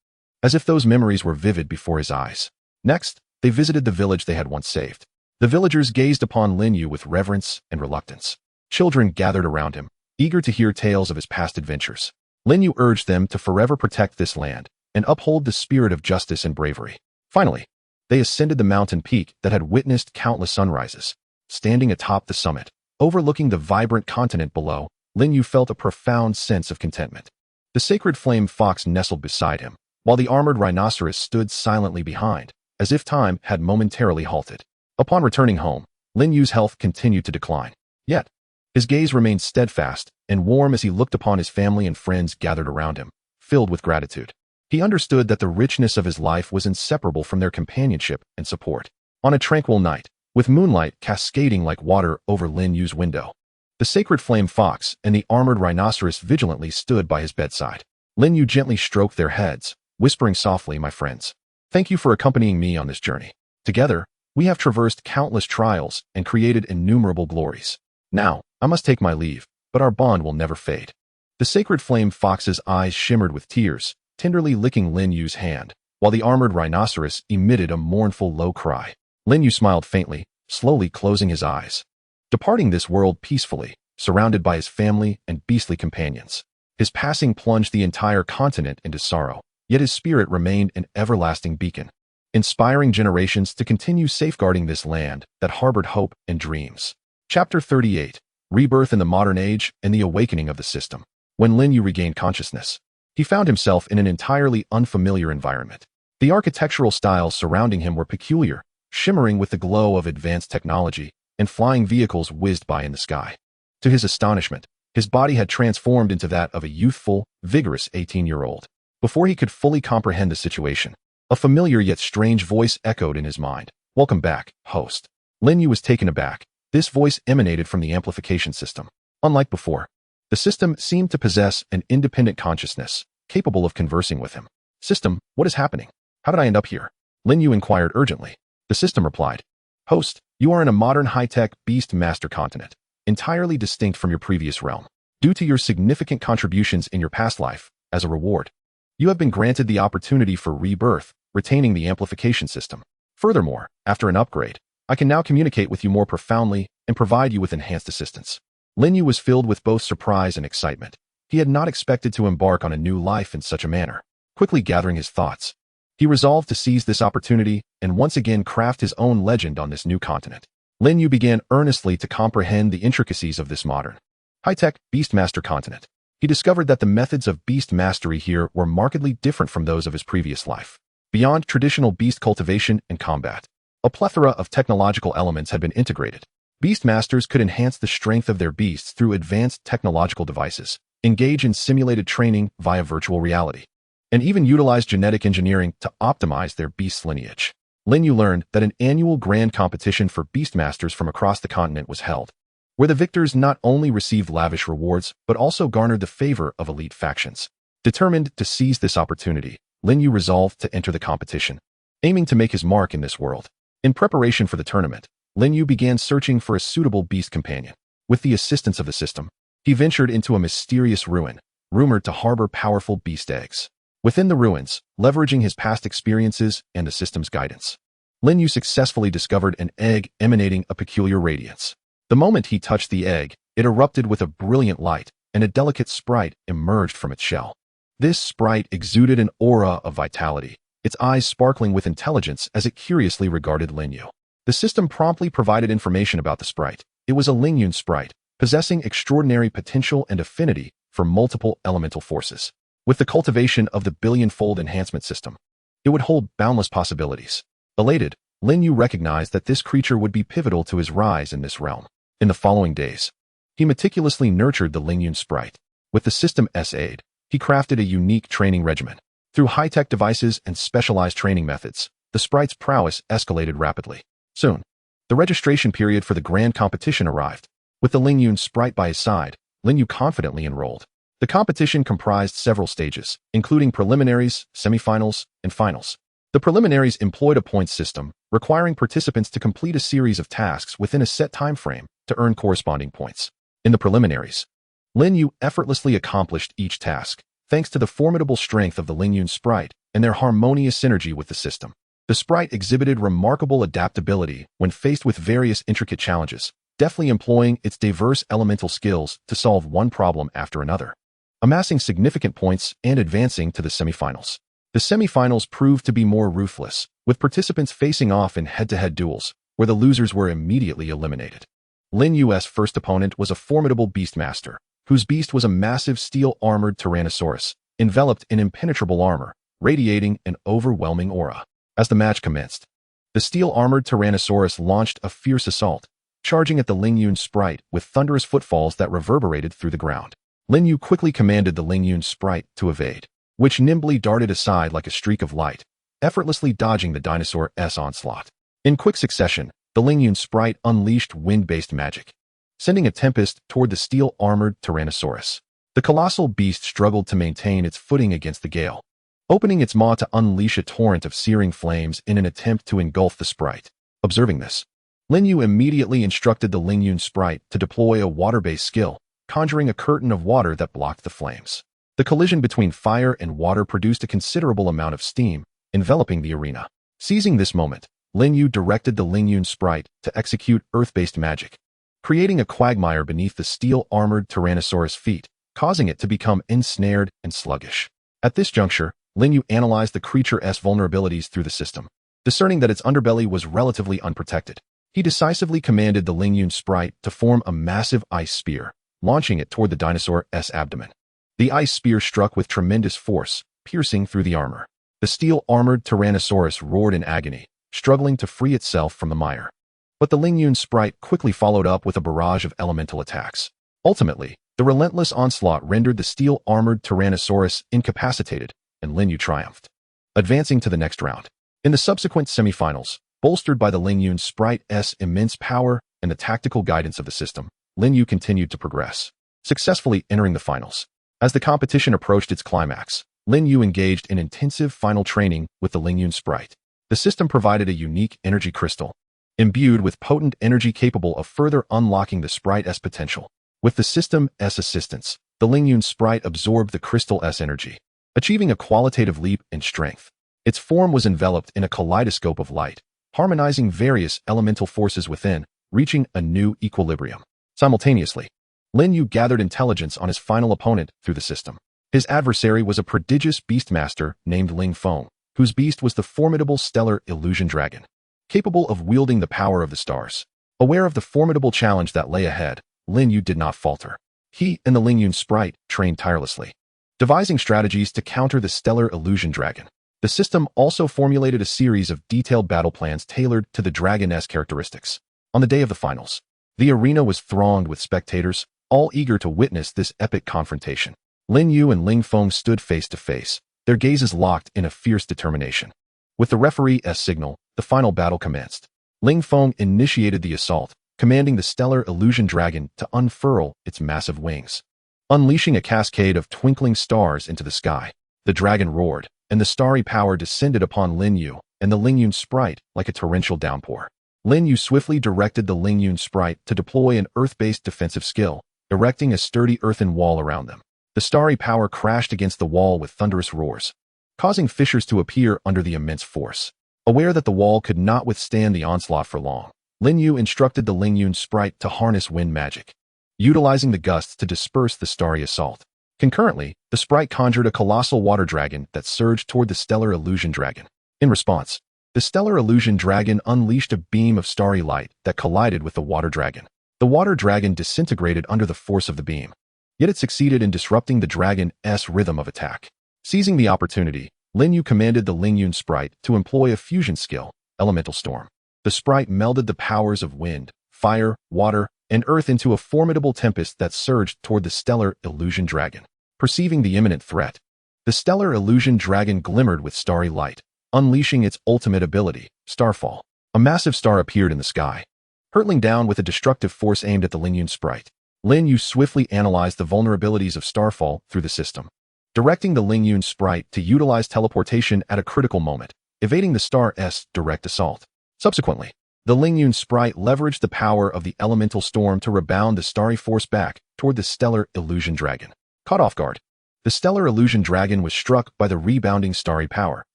As if those memories were vivid before his eyes. Next, they visited the village they had once saved. The villagers gazed upon Lin Yu with reverence and reluctance. Children gathered around him, eager to hear tales of his past adventures. Lin Yu urged them to forever protect this land and uphold the spirit of justice and bravery. Finally, they ascended the mountain peak that had witnessed countless sunrises. Standing atop the summit, overlooking the vibrant continent below, Lin Yu felt a profound sense of contentment. The sacred flame fox nestled beside him, while the armored rhinoceros stood silently behind, as if time had momentarily halted. Upon returning home, Lin Yu's health continued to decline. Yet, his gaze remained steadfast and warm as he looked upon his family and friends gathered around him, filled with gratitude. He understood that the richness of his life was inseparable from their companionship and support. On a tranquil night, with moonlight cascading like water over Lin Yu's window, the sacred flame fox and the armored rhinoceros vigilantly stood by his bedside. Lin Yu gently stroked their heads, whispering softly, "My friends, thank you for accompanying me on this journey. Together, we have traversed countless trials and created innumerable glories. Now, I must take my leave, but our bond will never fade." The sacred flame fox's eyes shimmered with tears, tenderly licking Lin Yu's hand, while the armored rhinoceros emitted a mournful low cry. Lin Yu smiled faintly, slowly closing his eyes, departing this world peacefully, surrounded by his family and beastly companions. His passing plunged the entire continent into sorrow, yet his spirit remained an everlasting beacon, inspiring generations to continue safeguarding this land that harbored hope and dreams. Chapter 38. Rebirth in the Modern Age and the Awakening of the System. When Lin Yu regained consciousness, he found himself in an entirely unfamiliar environment. The architectural styles surrounding him were peculiar, shimmering with the glow of advanced technology, and flying vehicles whizzed by in the sky. To his astonishment, his body had transformed into that of a youthful, vigorous 18-year-old. Before he could fully comprehend the situation, a familiar yet strange voice echoed in his mind. "Welcome back, host." Lin Yu was taken aback. This voice emanated from the amplification system. Unlike before, the system seemed to possess an independent consciousness, capable of conversing with him. "System, what is happening? How did I end up here?" Lin Yu inquired urgently. The system replied, "Host, you are in a modern high-tech beast master continent, entirely distinct from your previous realm. Due to your significant contributions in your past life, as a reward, you have been granted the opportunity for rebirth, retaining the amplification system. Furthermore, after an upgrade, I can now communicate with you more profoundly and provide you with enhanced assistance. Lin Yu was filled with both surprise and excitement. He had not expected to embark on a new life in such a manner. Quickly gathering his thoughts, he resolved to seize this opportunity and once again craft his own legend on this new continent. Lin Yu began earnestly to comprehend the intricacies of this modern, high-tech Beastmaster continent. He discovered that the methods of beast mastery here were markedly different from those of his previous life. Beyond traditional beast cultivation and combat, a plethora of technological elements had been integrated. Beastmasters could enhance the strength of their beasts through advanced technological devices, engage in simulated training via virtual reality, and even utilize genetic engineering to optimize their beast's lineage. Lin Yu learned that an annual grand competition for beastmasters from across the continent was held, where the victors not only received lavish rewards but also garnered the favor of elite factions. Determined to seize this opportunity, Lin Yu resolved to enter the competition, aiming to make his mark in this world. In preparation for the tournament, Lin Yu began searching for a suitable beast companion. With the assistance of the system, he ventured into a mysterious ruin, rumored to harbor powerful beast eggs. Within the ruins, leveraging his past experiences and the system's guidance, Lin Yu successfully discovered an egg emanating a peculiar radiance. The moment he touched the egg, it erupted with a brilliant light, and a delicate sprite emerged from its shell. This sprite exuded an aura of vitality, its eyes sparkling with intelligence as it curiously regarded Lin Yu. The system promptly provided information about the sprite. It was a Lin Yu sprite, possessing extraordinary potential and affinity for multiple elemental forces. With the cultivation of the Billionfold enhancement system, it would hold boundless possibilities. Elated, Lin Yu recognized that this creature would be pivotal to his rise in this realm. In the following days, he meticulously nurtured the Lin Yu sprite. With the system's aid, he crafted a unique training regimen. Through high-tech devices and specialized training methods, the sprite's prowess escalated rapidly. Soon, the registration period for the grand competition arrived. With the Lin Yu sprite by his side, Lin Yu confidently enrolled. The competition comprised several stages, including preliminaries, semifinals, and finals. The preliminaries employed a points system, requiring participants to complete a series of tasks within a set time frame to earn corresponding points. In the preliminaries, Lin Yu effortlessly accomplished each task, thanks to the formidable strength of the Lin Yu sprite and their harmonious synergy with the system. The sprite exhibited remarkable adaptability when faced with various intricate challenges, deftly employing its diverse elemental skills to solve one problem after another, amassing significant points and advancing to the semifinals. The semifinals proved to be more ruthless, with participants facing off in head-to-head duels, where the losers were immediately eliminated. Lin Yu's first opponent was a formidable beastmaster, whose beast was a massive steel-armored Tyrannosaurus, enveloped in impenetrable armor, radiating an overwhelming aura. As the match commenced, the steel-armored Tyrannosaurus launched a fierce assault, charging at the Lin Yu sprite with thunderous footfalls that reverberated through the ground. Lin Yu quickly commanded the Lin Yu sprite to evade, which nimbly darted aside like a streak of light, effortlessly dodging the dinosaur's onslaught. In quick succession, the Lin Yu sprite unleashed wind-based magic, sending a tempest toward the steel-armored Tyrannosaurus. The colossal beast struggled to maintain its footing against the gale, opening its maw to unleash a torrent of searing flames in an attempt to engulf the sprite. Observing this, Lin Yu immediately instructed the Lin Yu sprite to deploy a water-based skill, conjuring a curtain of water that blocked the flames. The collision between fire and water produced a considerable amount of steam, enveloping the arena. Seizing this moment, Lin Yu directed the Lin Yu sprite to execute earth-based magic, creating a quagmire beneath the steel-armored Tyrannosaurus' feet, causing it to become ensnared and sluggish. At this juncture, Lin Yu analyzed the creature's vulnerabilities through the system. Discerning that its underbelly was relatively unprotected, he decisively commanded the Lin Yu sprite to form a massive ice spear, launching it toward the dinosaur's abdomen. The ice spear struck with tremendous force, piercing through the armor. The steel-armored Tyrannosaurus roared in agony, struggling to free itself from the mire. But the Lin Yu sprite quickly followed up with a barrage of elemental attacks. Ultimately, the relentless onslaught rendered the steel-armored Tyrannosaurus incapacitated, and Lin Yu triumphed, advancing to the next round. In the subsequent semifinals, bolstered by the Lin Yu sprite's immense power and the tactical guidance of the system, Lin Yu continued to progress, successfully entering the finals. As the competition approached its climax, Lin Yu engaged in intensive final training with the Lin Yu sprite. The system provided a unique energy crystal, imbued with potent energy capable of further unlocking the sprite's potential. With the System's assistance, the Lin Yu sprite absorbed the crystal's energy, achieving a qualitative leap in strength. Its form was enveloped in a kaleidoscope of light, harmonizing various elemental forces within, reaching a new equilibrium. Simultaneously, Lin Yu gathered intelligence on his final opponent through the system. His adversary was a prodigious beastmaster named Ling Feng, whose beast was the formidable stellar illusion dragon, capable of wielding the power of the stars. Aware of the formidable challenge that lay ahead, Lin Yu did not falter. He and the Lin Yu sprite trained tirelessly, devising strategies to counter the stellar illusion dragon. The system also formulated a series of detailed battle plans tailored to the dragon's characteristics. On the day of the finals, the arena was thronged with spectators, all eager to witness this epic confrontation. Lin Yu and Ling Feng stood face to face, their gazes locked in a fierce determination. With the referee's signal, the final battle commenced. Ling Feng initiated the assault, commanding the stellar illusion dragon to unfurl its massive wings. Unleashing a cascade of twinkling stars into the sky, the dragon roared, and the starry power descended upon Lin Yu and the Lin Yu sprite like a torrential downpour. Lin Yu swiftly directed the Lin Yu sprite to deploy an earth-based defensive skill, erecting a sturdy earthen wall around them. The starry power crashed against the wall with thunderous roars, causing fissures to appear under the immense force. Aware that the wall could not withstand the onslaught for long, Lin Yu instructed the Lin Yu sprite to harness wind magic, utilizing the gusts to disperse the starry assault. Concurrently, the sprite conjured a colossal water dragon that surged toward the stellar illusion dragon. In response, the stellar illusion dragon unleashed a beam of starry light that collided with the water dragon. The water dragon disintegrated under the force of the beam, yet it succeeded in disrupting the dragon's rhythm of attack. Seizing the opportunity, Lin Yu commanded the Lin Yu sprite to employ a fusion skill, Elemental Storm. The sprite melded the powers of wind, fire, water, and earth into a formidable tempest that surged toward the stellar illusion dragon. Perceiving the imminent threat, the stellar illusion dragon glimmered with starry light, unleashing its ultimate ability, Starfall. A massive star appeared in the sky, hurtling down with a destructive force aimed at the Lin Yu sprite. Lin Yu swiftly analyzed the vulnerabilities of Starfall through the system, directing the Lin Yu sprite to utilize teleportation at a critical moment, evading the star's direct assault. Subsequently, the Lin Yu sprite leveraged the power of the elemental storm to rebound the starry force back toward the stellar illusion dragon. Caught off guard, the stellar illusion dragon was struck by the rebounding starry power,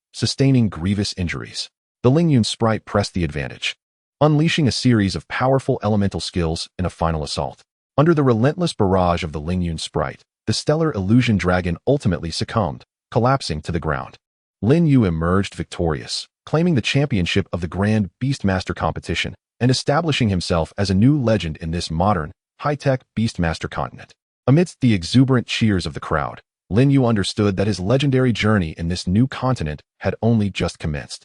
sustaining grievous injuries. The Lin Yu sprite pressed the advantage, unleashing a series of powerful elemental skills in a final assault. Under the relentless barrage of the Lin Yu sprite, the stellar illusion dragon ultimately succumbed, collapsing to the ground. Lin Yu emerged victorious, claiming the championship of the Grand Beastmaster competition and establishing himself as a new legend in this modern, high-tech Beastmaster continent. Amidst the exuberant cheers of the crowd, Lin Yu understood that his legendary journey in this new continent had only just commenced.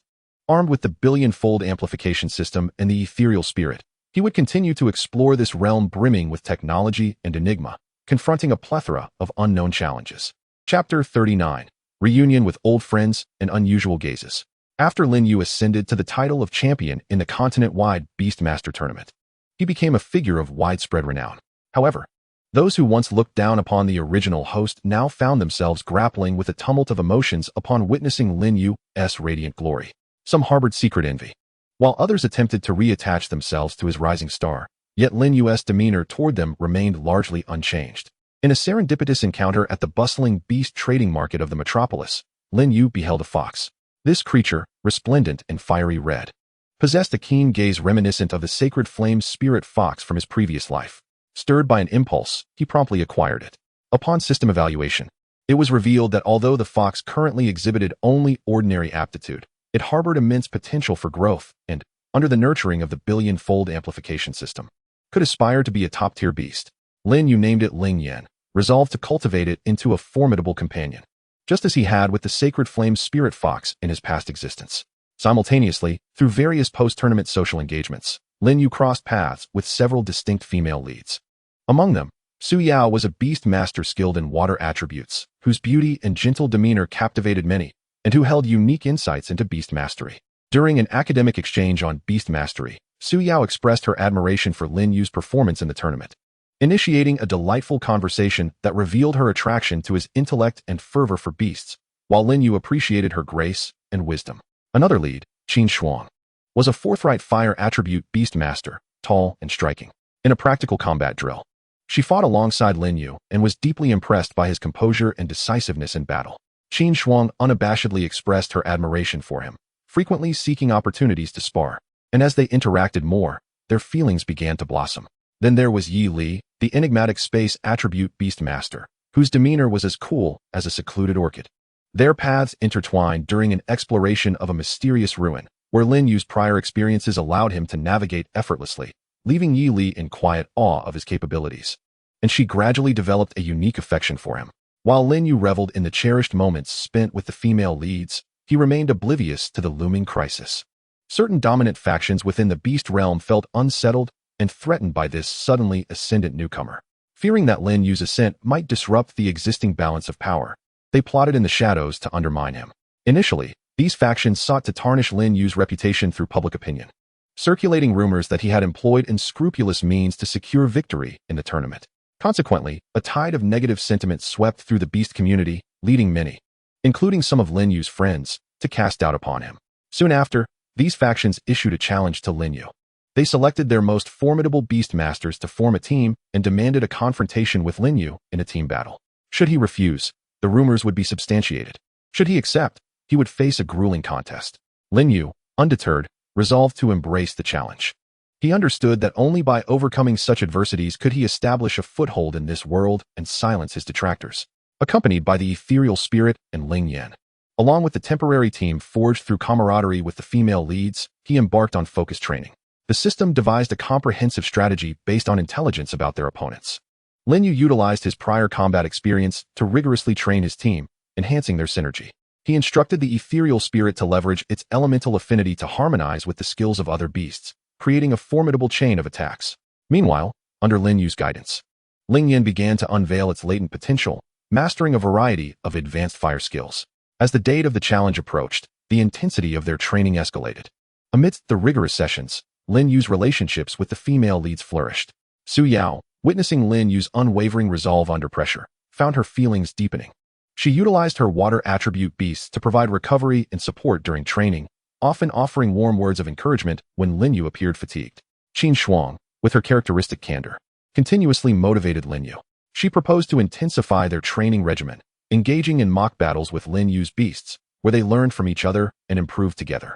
Armed with the Billionfold Amplification System and the ethereal spirit, he would continue to explore this realm brimming with technology and enigma, confronting a plethora of unknown challenges. Chapter 39. Reunion with Old Friends and Unusual Gazes. After Lin Yu ascended to the title of champion in the continent-wide Beastmaster tournament, he became a figure of widespread renown. However, those who once looked down upon the original host now found themselves grappling with a tumult of emotions upon witnessing Lin Yu's radiant glory. Some harbored secret envy, while others attempted to reattach themselves to his rising star, yet Lin Yu's demeanor toward them remained largely unchanged. In a serendipitous encounter at the bustling beast trading market of the metropolis, Lin Yu beheld a fox. This creature, resplendent in fiery red, possessed a keen gaze reminiscent of the sacred flame spirit fox from his previous life. Stirred by an impulse, he promptly acquired it. Upon system evaluation, it was revealed that although the fox currently exhibited only ordinary aptitude, it harbored immense potential for growth and, under the nurturing of the Billionfold Amplification System, could aspire to be a top-tier beast. Lin Yu named it Ling Yan, resolved to cultivate it into a formidable companion, just as he had with the sacred flame spirit fox in his past existence. Simultaneously, through various post-tournament social engagements, Lin Yu crossed paths with several distinct female leads. Among them, Su Yao was a beast master skilled in water attributes, whose beauty and gentle demeanor captivated many, and who held unique insights into beast mastery. During an academic exchange on beast mastery, Su Yao expressed her admiration for Lin Yu's performance in the tournament, initiating a delightful conversation that revealed her attraction to his intellect and fervor for beasts, while Lin Yu appreciated her grace and wisdom. Another lead, Qin Shuang, was a forthright fire attribute beast master, tall and striking. In a practical combat drill, She fought alongside Lin Yu and was deeply impressed by his composure and decisiveness in battle. Qin Shuang unabashedly expressed her admiration for him, frequently seeking opportunities to spar. And as they interacted more, their feelings began to blossom. Then there was Yi Li, the enigmatic space attribute Beastmaster, whose demeanor was as cool as a secluded orchid. Their paths intertwined during an exploration of a mysterious ruin, where Lin Yu's prior experiences allowed him to navigate effortlessly, leaving Yi Li in quiet awe of his capabilities. And she gradually developed a unique affection for him. While Lin Yu reveled in the cherished moments spent with the female leads, he remained oblivious to the looming crisis. Certain dominant factions within the beast realm felt unsettled and threatened by this suddenly ascendant newcomer. Fearing that Lin Yu's ascent might disrupt the existing balance of power, they plotted in the shadows to undermine him. Initially, these factions sought to tarnish Lin Yu's reputation through public opinion, circulating rumors that he had employed unscrupulous means to secure victory in the tournament. Consequently, a tide of negative sentiment swept through the beast community, leading many, including some of Lin Yu's friends, to cast doubt upon him. Soon after, these factions issued a challenge to Lin Yu. They selected their most formidable beastmasters to form a team and demanded a confrontation with Lin Yu in a team battle. Should he refuse, the rumors would be substantiated. Should he accept, he would face a grueling contest. Lin Yu, undeterred, resolved to embrace the challenge. He understood that only by overcoming such adversities could he establish a foothold in this world and silence his detractors. Accompanied by the ethereal spirit and Ling Yan, along with the temporary team forged through camaraderie with the female leads, he embarked on focused training. The system devised a comprehensive strategy based on intelligence about their opponents. Lin Yu utilized his prior combat experience to rigorously train his team, enhancing their synergy. He instructed the ethereal spirit to leverage its elemental affinity to harmonize with the skills of other beasts, creating a formidable chain of attacks. Meanwhile, under Lin Yu's guidance, Ling Yan began to unveil its latent potential, mastering a variety of advanced fire skills. As the date of the challenge approached, the intensity of their training escalated. Amidst the rigorous sessions, Lin Yu's relationships with the female leads flourished. Su Yao, witnessing Lin Yu's unwavering resolve under pressure, found her feelings deepening. She utilized her water attribute beasts to provide recovery and support during training, often offering warm words of encouragement when Lin Yu appeared fatigued. Qin Shuang, with her characteristic candor, continuously motivated Lin Yu. She proposed to intensify their training regimen, engaging in mock battles with Lin Yu's beasts, where they learned from each other and improved together.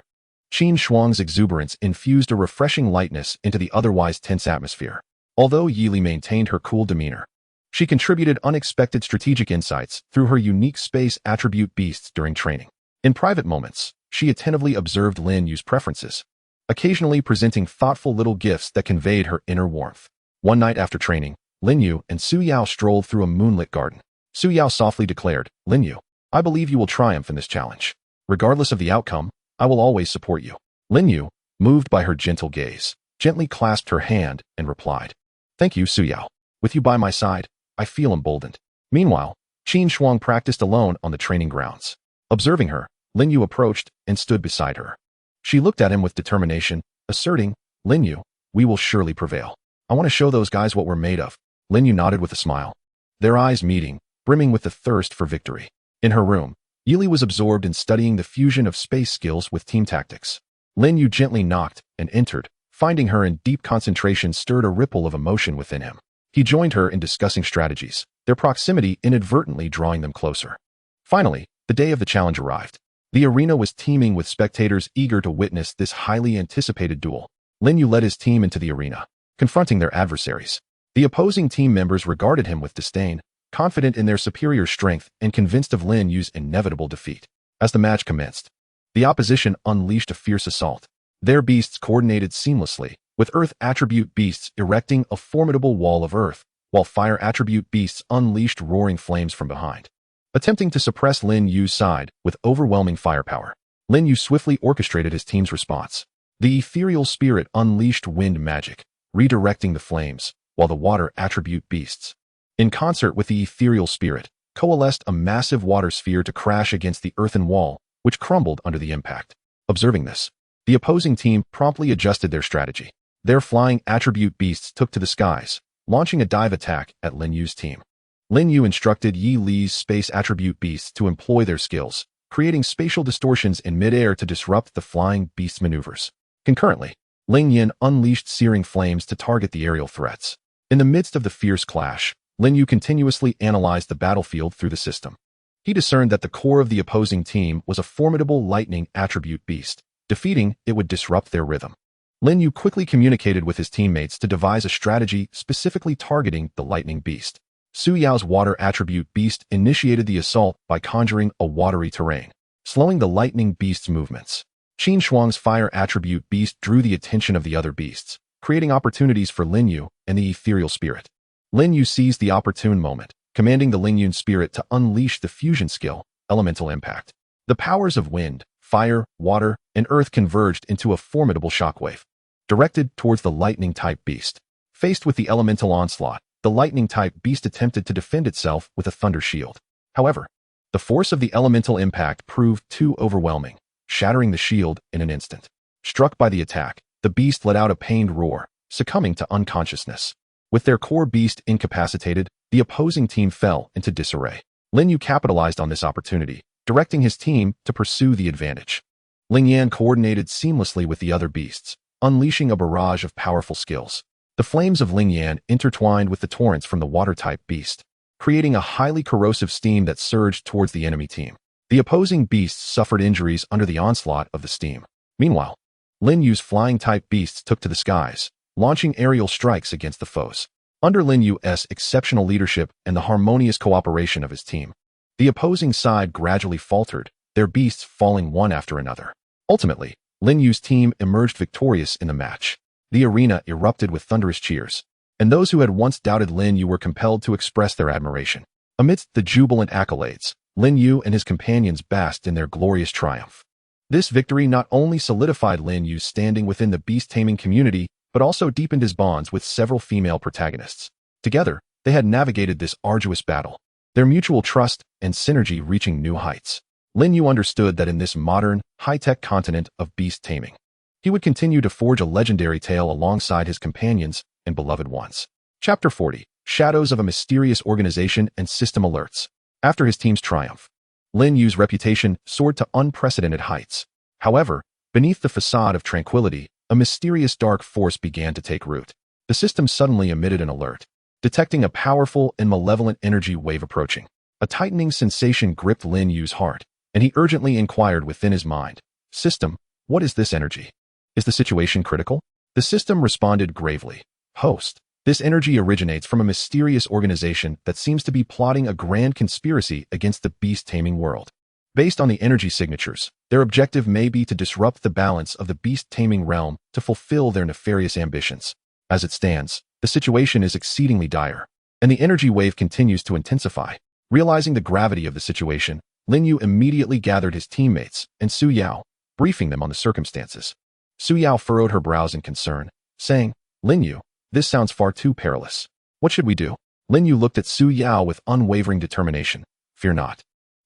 Qin Shuang's exuberance infused a refreshing lightness into the otherwise tense atmosphere. Although Yi Li maintained her cool demeanor, she contributed unexpected strategic insights through her unique space attribute beasts during training. In private moments, she attentively observed Lin Yu's preferences, occasionally presenting thoughtful little gifts that conveyed her inner warmth. One night after training, Lin Yu and Su Yao strolled through a moonlit garden. Su Yao softly declared, "Lin Yu, I believe you will triumph in this challenge. Regardless of the outcome, I will always support you." Lin Yu, moved by her gentle gaze, gently clasped her hand and replied, "Thank you, Su Yao. With you by my side, I feel emboldened." Meanwhile, Qin Shuang practiced alone on the training grounds. Observing her, Lin Yu approached and stood beside her. She looked at him with determination, asserting, "Lin Yu, we will surely prevail. I want to show those guys what we're made of." Lin Yu nodded with a smile, their eyes meeting, brimming with the thirst for victory. In her room, Yi Li was absorbed in studying the fusion of space skills with team tactics. Lin Yu gently knocked and entered, finding her in deep concentration stirred a ripple of emotion within him. He joined her in discussing strategies, their proximity inadvertently drawing them closer. Finally, the day of the challenge arrived. The arena was teeming with spectators eager to witness this highly anticipated duel. Lin Yu led his team into the arena, confronting their adversaries. The opposing team members regarded him with disdain, confident in their superior strength and convinced of Lin Yu's inevitable defeat. As the match commenced, the opposition unleashed a fierce assault. Their beasts coordinated seamlessly, with earth attribute beasts erecting a formidable wall of earth, while fire attribute beasts unleashed roaring flames from behind, attempting to suppress Lin Yu's side with overwhelming firepower. Lin Yu swiftly orchestrated his team's response. The ethereal spirit unleashed wind magic, redirecting the flames, while the water attribute beasts, in concert with the ethereal spirit, coalesced a massive water sphere to crash against the earthen wall, which crumbled under the impact. Observing this, the opposing team promptly adjusted their strategy. Their flying attribute beasts took to the skies, launching a dive attack at Lin Yu's team. Lin Yu instructed Yi Li's space attribute beasts to employ their skills, creating spatial distortions in midair to disrupt the flying beast maneuvers. Concurrently, Ling Yin unleashed searing flames to target the aerial threats. In the midst of the fierce clash, Lin Yu continuously analyzed the battlefield through the system. He discerned that the core of the opposing team was a formidable lightning attribute beast. Defeating it would disrupt their rhythm. Lin Yu quickly communicated with his teammates to devise a strategy specifically targeting the lightning beast. Su Yao's water attribute beast initiated the assault by conjuring a watery terrain, slowing the lightning beast's movements. Qin Shuang's fire attribute beast drew the attention of the other beasts, creating opportunities for Lin Yu and the ethereal spirit. Lin Yu seized the opportune moment, commanding the Lin Yun spirit to unleash the fusion skill, elemental impact. The powers of wind, fire, water, and earth converged into a formidable shockwave, directed towards the lightning-type beast. Faced with the elemental onslaught, the lightning-type beast attempted to defend itself with a thunder shield. However, the force of the elemental impact proved too overwhelming, shattering the shield in an instant. Struck by the attack, the beast let out a pained roar, succumbing to unconsciousness. With their core beast incapacitated, the opposing team fell into disarray. Lin Yu capitalized on this opportunity, directing his team to pursue the advantage. Ling Yan coordinated seamlessly with the other beasts, unleashing a barrage of powerful skills. The flames of Ling Yan intertwined with the torrents from the water-type beast, creating a highly corrosive steam that surged towards the enemy team. The opposing beasts suffered injuries under the onslaught of the steam. Meanwhile, Lin Yu's flying-type beasts took to the skies, launching aerial strikes against the foes. Under Lin Yu's exceptional leadership and the harmonious cooperation of his team, the opposing side gradually faltered, their beasts falling one after another. Ultimately, Lin Yu's team emerged victorious in the match. The arena erupted with thunderous cheers, and those who had once doubted Lin Yu were compelled to express their admiration. Amidst the jubilant accolades, Lin Yu and his companions basked in their glorious triumph. This victory not only solidified Lin Yu's standing within the beast-taming community, but also deepened his bonds with several female protagonists. Together, they had navigated this arduous battle, their mutual trust and synergy reaching new heights. Lin Yu understood that in this modern, high-tech continent of beast taming, he would continue to forge a legendary tale alongside his companions and beloved ones. Chapter 40. Shadows of a Mysterious Organization and System Alerts. After his team's triumph, Lin Yu's reputation soared to unprecedented heights. However, beneath the facade of tranquility, a mysterious dark force began to take root. The system suddenly emitted an alert, detecting a powerful and malevolent energy wave approaching. A tightening sensation gripped Lin Yu's heart, and he urgently inquired within his mind, "System, what is this energy? Is the situation critical?" The system responded gravely, "Host, this energy originates from a mysterious organization that seems to be plotting a grand conspiracy against the beast-taming world. Based on the energy signatures, their objective may be to disrupt the balance of the beast-taming realm to fulfill their nefarious ambitions. As it stands, the situation is exceedingly dire, and the energy wave continues to intensify." Realizing the gravity of the situation, Lin Yu immediately gathered his teammates and Su Yao, briefing them on the circumstances. Su Yao furrowed her brows in concern, saying, "Lin Yu, this sounds far too perilous. What should we do?" Lin Yu looked at Su Yao with unwavering determination. "Fear not.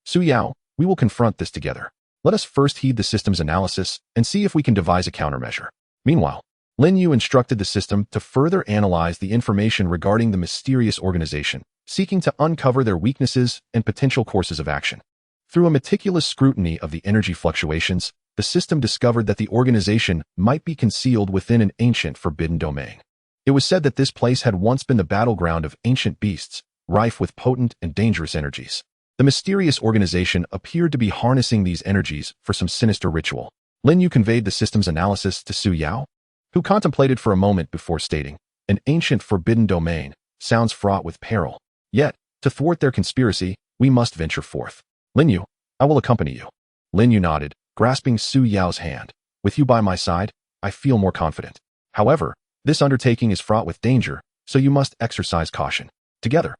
Su Yao, we will confront this together. Let us first heed the system's analysis and see if we can devise a countermeasure." Meanwhile, Lin Yu instructed the system to further analyze the information regarding the mysterious organization, seeking to uncover their weaknesses and potential courses of action. Through a meticulous scrutiny of the energy fluctuations, the system discovered that the organization might be concealed within an ancient forbidden domain. It was said that this place had once been the battleground of ancient beasts, rife with potent and dangerous energies. The mysterious organization appeared to be harnessing these energies for some sinister ritual. Lin Yu conveyed the system's analysis to Su Yao, who contemplated for a moment before stating, "An ancient forbidden domain sounds fraught with peril. Yet, to thwart their conspiracy, we must venture forth. Lin Yu, I will accompany you." Lin Yu nodded, grasping Su Yao's hand. "With you by my side, I feel more confident. However, this undertaking is fraught with danger, so you must exercise caution." Together,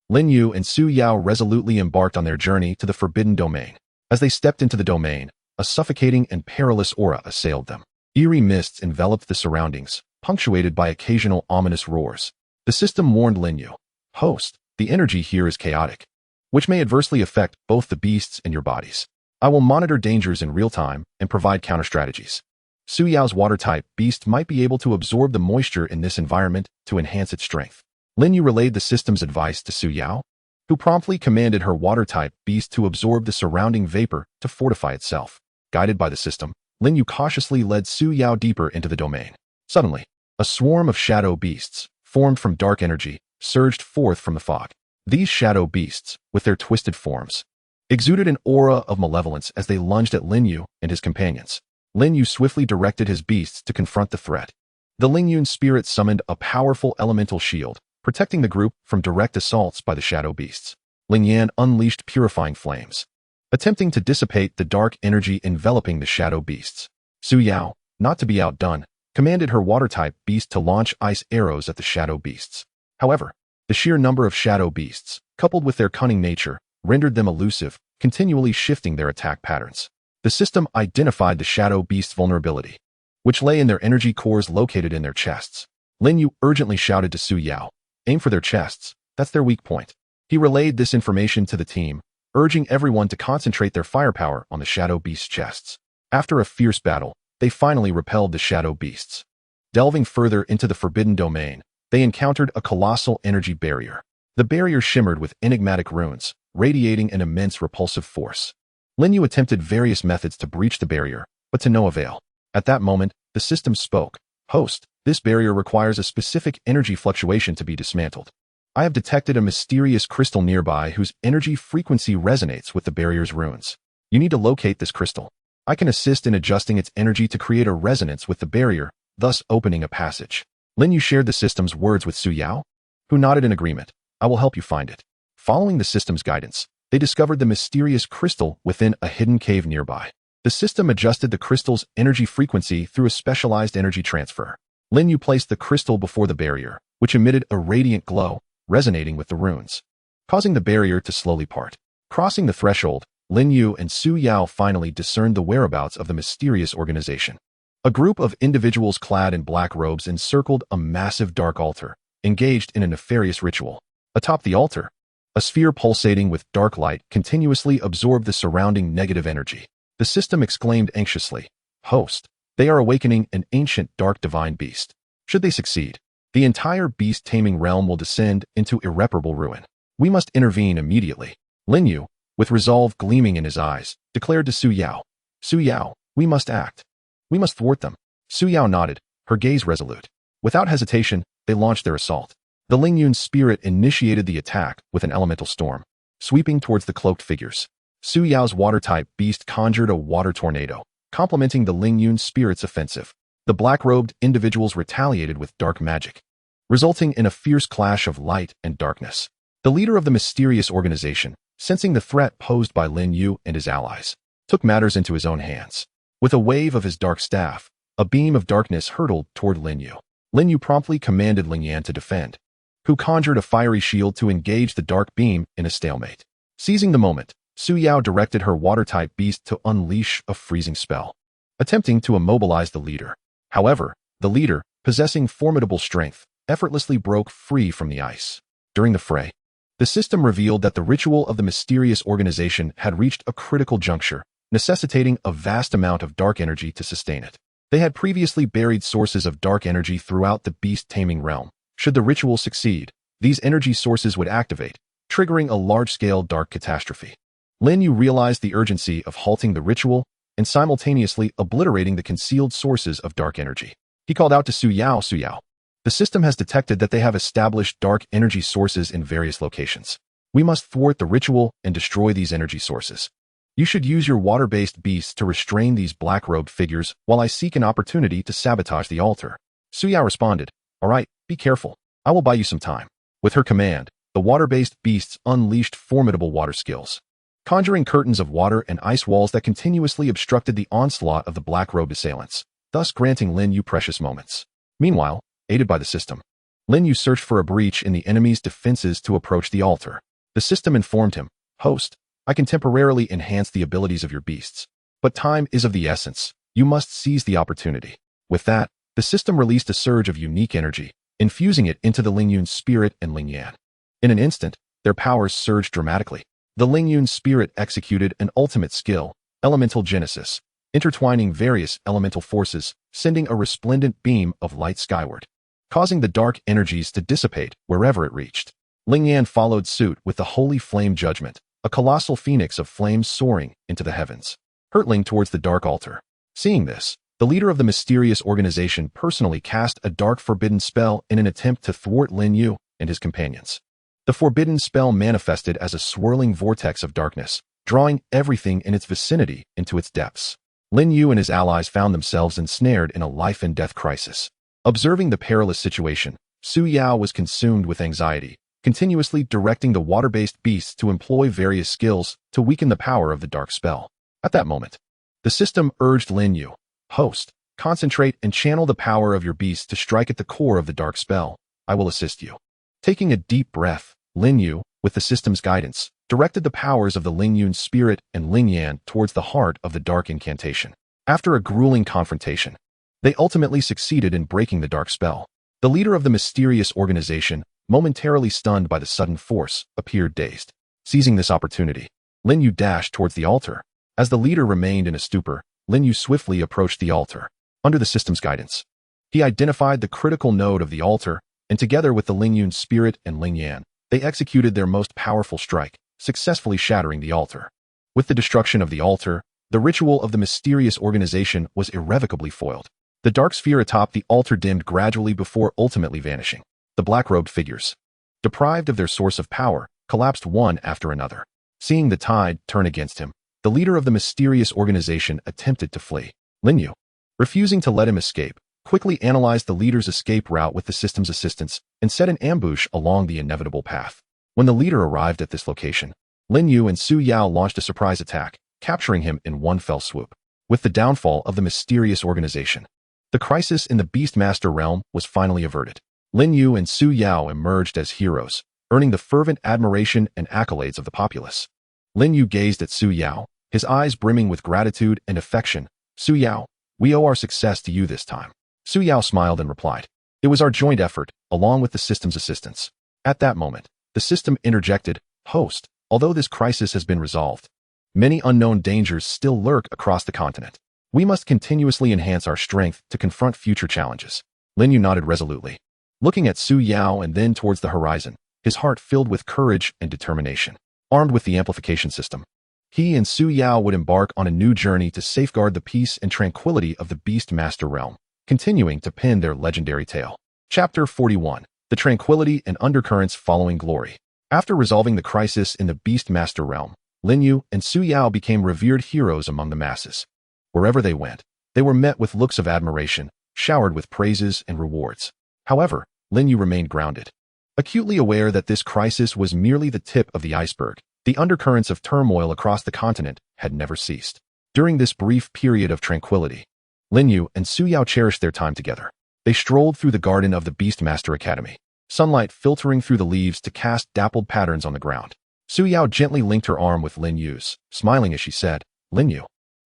Lin Yu and Su Yao resolutely embarked on their journey to the forbidden domain. As they stepped into the domain, a suffocating and perilous aura assailed them. Eerie mists enveloped the surroundings, punctuated by occasional ominous roars. The system warned Lin Yu, "Host, the energy here is chaotic, which may adversely affect both the beasts and your bodies. I will monitor dangers in real time and provide counter-strategies." Su Yao's water-type beast might be able to absorb the moisture in this environment to enhance its strength. Lin Yu relayed the system's advice to Su Yao, who promptly commanded her water-type beast to absorb the surrounding vapor to fortify itself. Guided by the system, Lin Yu cautiously led Su Yao deeper into the domain. Suddenly, a swarm of shadow beasts, formed from dark energy, surged forth from the fog. These shadow beasts, with their twisted forms, exuded an aura of malevolence as they lunged at Lin Yu and his companions. Lin Yu swiftly directed his beasts to confront the threat. The Lin Yun spirit summoned a powerful elemental shield, protecting the group from direct assaults by the shadow beasts. Ling Yan unleashed purifying flames, attempting to dissipate the dark energy enveloping the shadow beasts. Su Yao, not to be outdone, commanded her water-type beast to launch ice arrows at the shadow beasts. However, the sheer number of shadow beasts, coupled with their cunning nature, rendered them elusive, continually shifting their attack patterns. The system identified the shadow beast's vulnerability, which lay in their energy cores located in their chests. Lin Yu urgently shouted to Su Yao, "Aim for their chests, that's their weak point." He relayed this information to the team, urging everyone to concentrate their firepower on the shadow beast's chests. After a fierce battle, they finally repelled the shadow beasts. Delving further into the forbidden domain, they encountered a colossal energy barrier. The barrier shimmered with enigmatic runes, radiating an immense repulsive force. Lin Yu attempted various methods to breach the barrier, but to no avail. At that moment, the system spoke. "Host, this barrier requires a specific energy fluctuation to be dismantled. I have detected a mysterious crystal nearby whose energy frequency resonates with the barrier's runes. You need to locate this crystal. I can assist in adjusting its energy to create a resonance with the barrier, thus opening a passage." Lin Yu shared the system's words with Su Yao, who nodded in agreement. "I will help you find it." Following the system's guidance, they discovered the mysterious crystal within a hidden cave nearby. The system adjusted the crystal's energy frequency through a specialized energy transfer. Lin Yu placed the crystal before the barrier, which emitted a radiant glow, resonating with the runes, causing the barrier to slowly part. Crossing the threshold, Lin Yu and Su Yao finally discerned the whereabouts of the mysterious organization. A group of individuals clad in black robes encircled a massive dark altar, engaged in a nefarious ritual. Atop the altar, a sphere pulsating with dark light continuously absorbed the surrounding negative energy. The system exclaimed anxiously, "Host, they are awakening an ancient dark divine beast. Should they succeed, the entire beast taming realm will descend into irreparable ruin. We must intervene immediately." Lin Yu, with resolve gleaming in his eyes, declared to Su Yao, "Su Yao, we must act. We must thwart them." Su Yao nodded, her gaze resolute. Without hesitation, they launched their assault. The Ling Yun spirit initiated the attack with an elemental storm, sweeping towards the cloaked figures. Su Yao's water-type beast conjured a water tornado, complementing the Ling Yun spirit's offensive. The black-robed individuals retaliated with dark magic, resulting in a fierce clash of light and darkness. The leader of the mysterious organization, sensing the threat posed by Lin Yu and his allies, took matters into his own hands. With a wave of his dark staff, a beam of darkness hurtled toward Lin Yu. Lin Yu promptly commanded Ling Yan to defend, who conjured a fiery shield to engage the dark beam in a stalemate. Seizing the moment, Su Yao directed her water-type beast to unleash a freezing spell, attempting to immobilize the leader. However, the leader, possessing formidable strength, effortlessly broke free from the ice. During the fray, the system revealed that the ritual of the mysterious organization had reached a critical juncture, necessitating a vast amount of dark energy to sustain it. They had previously buried sources of dark energy throughout the beast-taming realm. Should the ritual succeed, these energy sources would activate, triggering a large-scale dark catastrophe. Lin Yu realized the urgency of halting the ritual and simultaneously obliterating the concealed sources of dark energy. He called out to Su Yao, "Su Yao, the system has detected that they have established dark energy sources in various locations. We must thwart the ritual and destroy these energy sources. You should use your water-based beasts to restrain these black-robed figures while I seek an opportunity to sabotage the altar." Su Yao responded, "All right, be careful. I will buy you some time." With her command, the water-based beasts unleashed formidable water skills, conjuring curtains of water and ice walls that continuously obstructed the onslaught of the black-robed assailants, thus granting Lin Yu precious moments. Meanwhile, aided by the system, Lin Yu searched for a breach in the enemy's defenses to approach the altar. The system informed him, "Host, I can temporarily enhance the abilities of your beasts, but time is of the essence. You must seize the opportunity." With that, the system released a surge of unique energy, infusing it into the Ling Yun spirit and Ling Yan. In an instant, their powers surged dramatically. The Ling Yun spirit executed an ultimate skill, Elemental Genesis, intertwining various elemental forces, sending a resplendent beam of light skyward, causing the dark energies to dissipate wherever it reached. Ling Yan followed suit with the Holy Flame Judgment, a colossal phoenix of flames soaring into the heavens, hurtling towards the dark altar. Seeing this, The leader of the mysterious organization personally cast a dark forbidden spell in an attempt to thwart Lin Yu and his companions. The forbidden spell manifested as a swirling vortex of darkness, drawing everything in its vicinity into its depths. Lin Yu and his allies found themselves ensnared in a life-and-death crisis. Observing the perilous situation, Su Yao was consumed with anxiety, continuously directing the water-based beasts to employ various skills to weaken the power of the dark spell. At that moment, the system urged Lin Yu, "Host, concentrate and channel the power of your beast to strike at the core of the dark spell. I will assist you." Taking a deep breath, Lin Yu, with the system's guidance, directed the powers of the Ling Yun spirit and Ling Yan towards the heart of the dark incantation. After a grueling confrontation, they ultimately succeeded in breaking the dark spell. The leader of the mysterious organization, momentarily stunned by the sudden force, appeared dazed. Seizing this opportunity, Lin Yu dashed towards the altar. As the leader remained in a stupor, Lin Yu swiftly approached the altar. Under the system's guidance, he identified the critical node of the altar, and together with the Ling Yun spirit and Ling Yan, they executed their most powerful strike, successfully shattering the altar. With the destruction of the altar, the ritual of the mysterious organization was irrevocably foiled. The dark sphere atop the altar dimmed gradually before ultimately vanishing. The black-robed figures, deprived of their source of power, collapsed one after another. Seeing the tide turn against him, the leader of the mysterious organization attempted to flee. Lin Yu, refusing to let him escape, quickly analyzed the leader's escape route with the system's assistance and set an ambush along the inevitable path. When the leader arrived at this location, Lin Yu and Su Yao launched a surprise attack, capturing him in one fell swoop. With the downfall of the mysterious organization, the crisis in the Beastmaster realm was finally averted. Lin Yu and Su Yao emerged as heroes, earning the fervent admiration and accolades of the populace. Lin Yu gazed at Su Yao, his eyes brimming with gratitude and affection. "Su Yao, we owe our success to you this time." Su Yao smiled and replied, "It was our joint effort, along with the system's assistance." At that moment, the system interjected, "Host, although this crisis has been resolved, many unknown dangers still lurk across the continent. We must continuously enhance our strength to confront future challenges." Lin Yu nodded resolutely, looking at Su Yao and then towards the horizon, his heart filled with courage and determination. Armed with the amplification system, he and Su Yao would embark on a new journey to safeguard the peace and tranquility of the Beastmaster realm, continuing to pen their legendary tale. Chapter 41. The Tranquility and Undercurrents Following Glory. After resolving the crisis in the Beastmaster realm, Lin Yu and Su Yao became revered heroes among the masses. Wherever they went, they were met with looks of admiration, showered with praises and rewards. However, Lin Yu remained grounded. Acutely aware that this crisis was merely the tip of the iceberg, the undercurrents of turmoil across the continent had never ceased. During this brief period of tranquility, Lin Yu and Su Yao cherished their time together. They strolled through the garden of the Beastmaster Academy, sunlight filtering through the leaves to cast dappled patterns on the ground. Su Yao gently linked her arm with Lin Yu's, smiling as she said, "Lin Yu,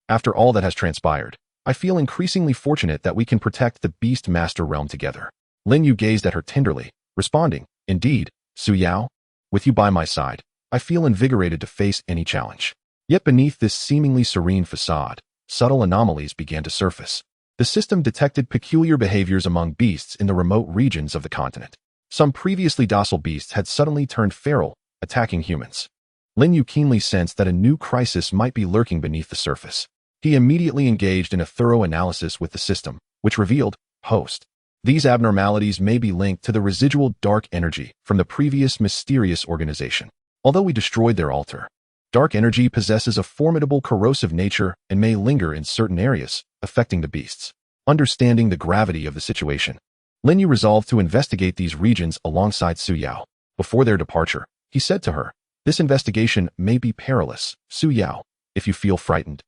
after all that has transpired, I feel increasingly fortunate that we can protect the Beastmaster realm together." Lin Yu gazed at her tenderly, responding, "Indeed, Su Yao, with you by my side, I feel invigorated to face any challenge." Yet beneath this seemingly serene facade, subtle anomalies began to surface. The system detected peculiar behaviors among beasts in the remote regions of the continent. Some previously docile beasts had suddenly turned feral, attacking humans. Lin Yu keenly sensed that a new crisis might be lurking beneath the surface. He immediately engaged in a thorough analysis with the system, which revealed, "Host, these abnormalities may be linked to the residual dark energy from the previous mysterious organization. Although we destroyed their altar, dark energy possesses a formidable corrosive nature and may linger in certain areas, affecting the beasts." Understanding the gravity of the situation, Lin Yu resolved to investigate these regions alongside Su Yao. Before their departure, he said to her, "This investigation may be perilous, Su Yao, if you feel frightened."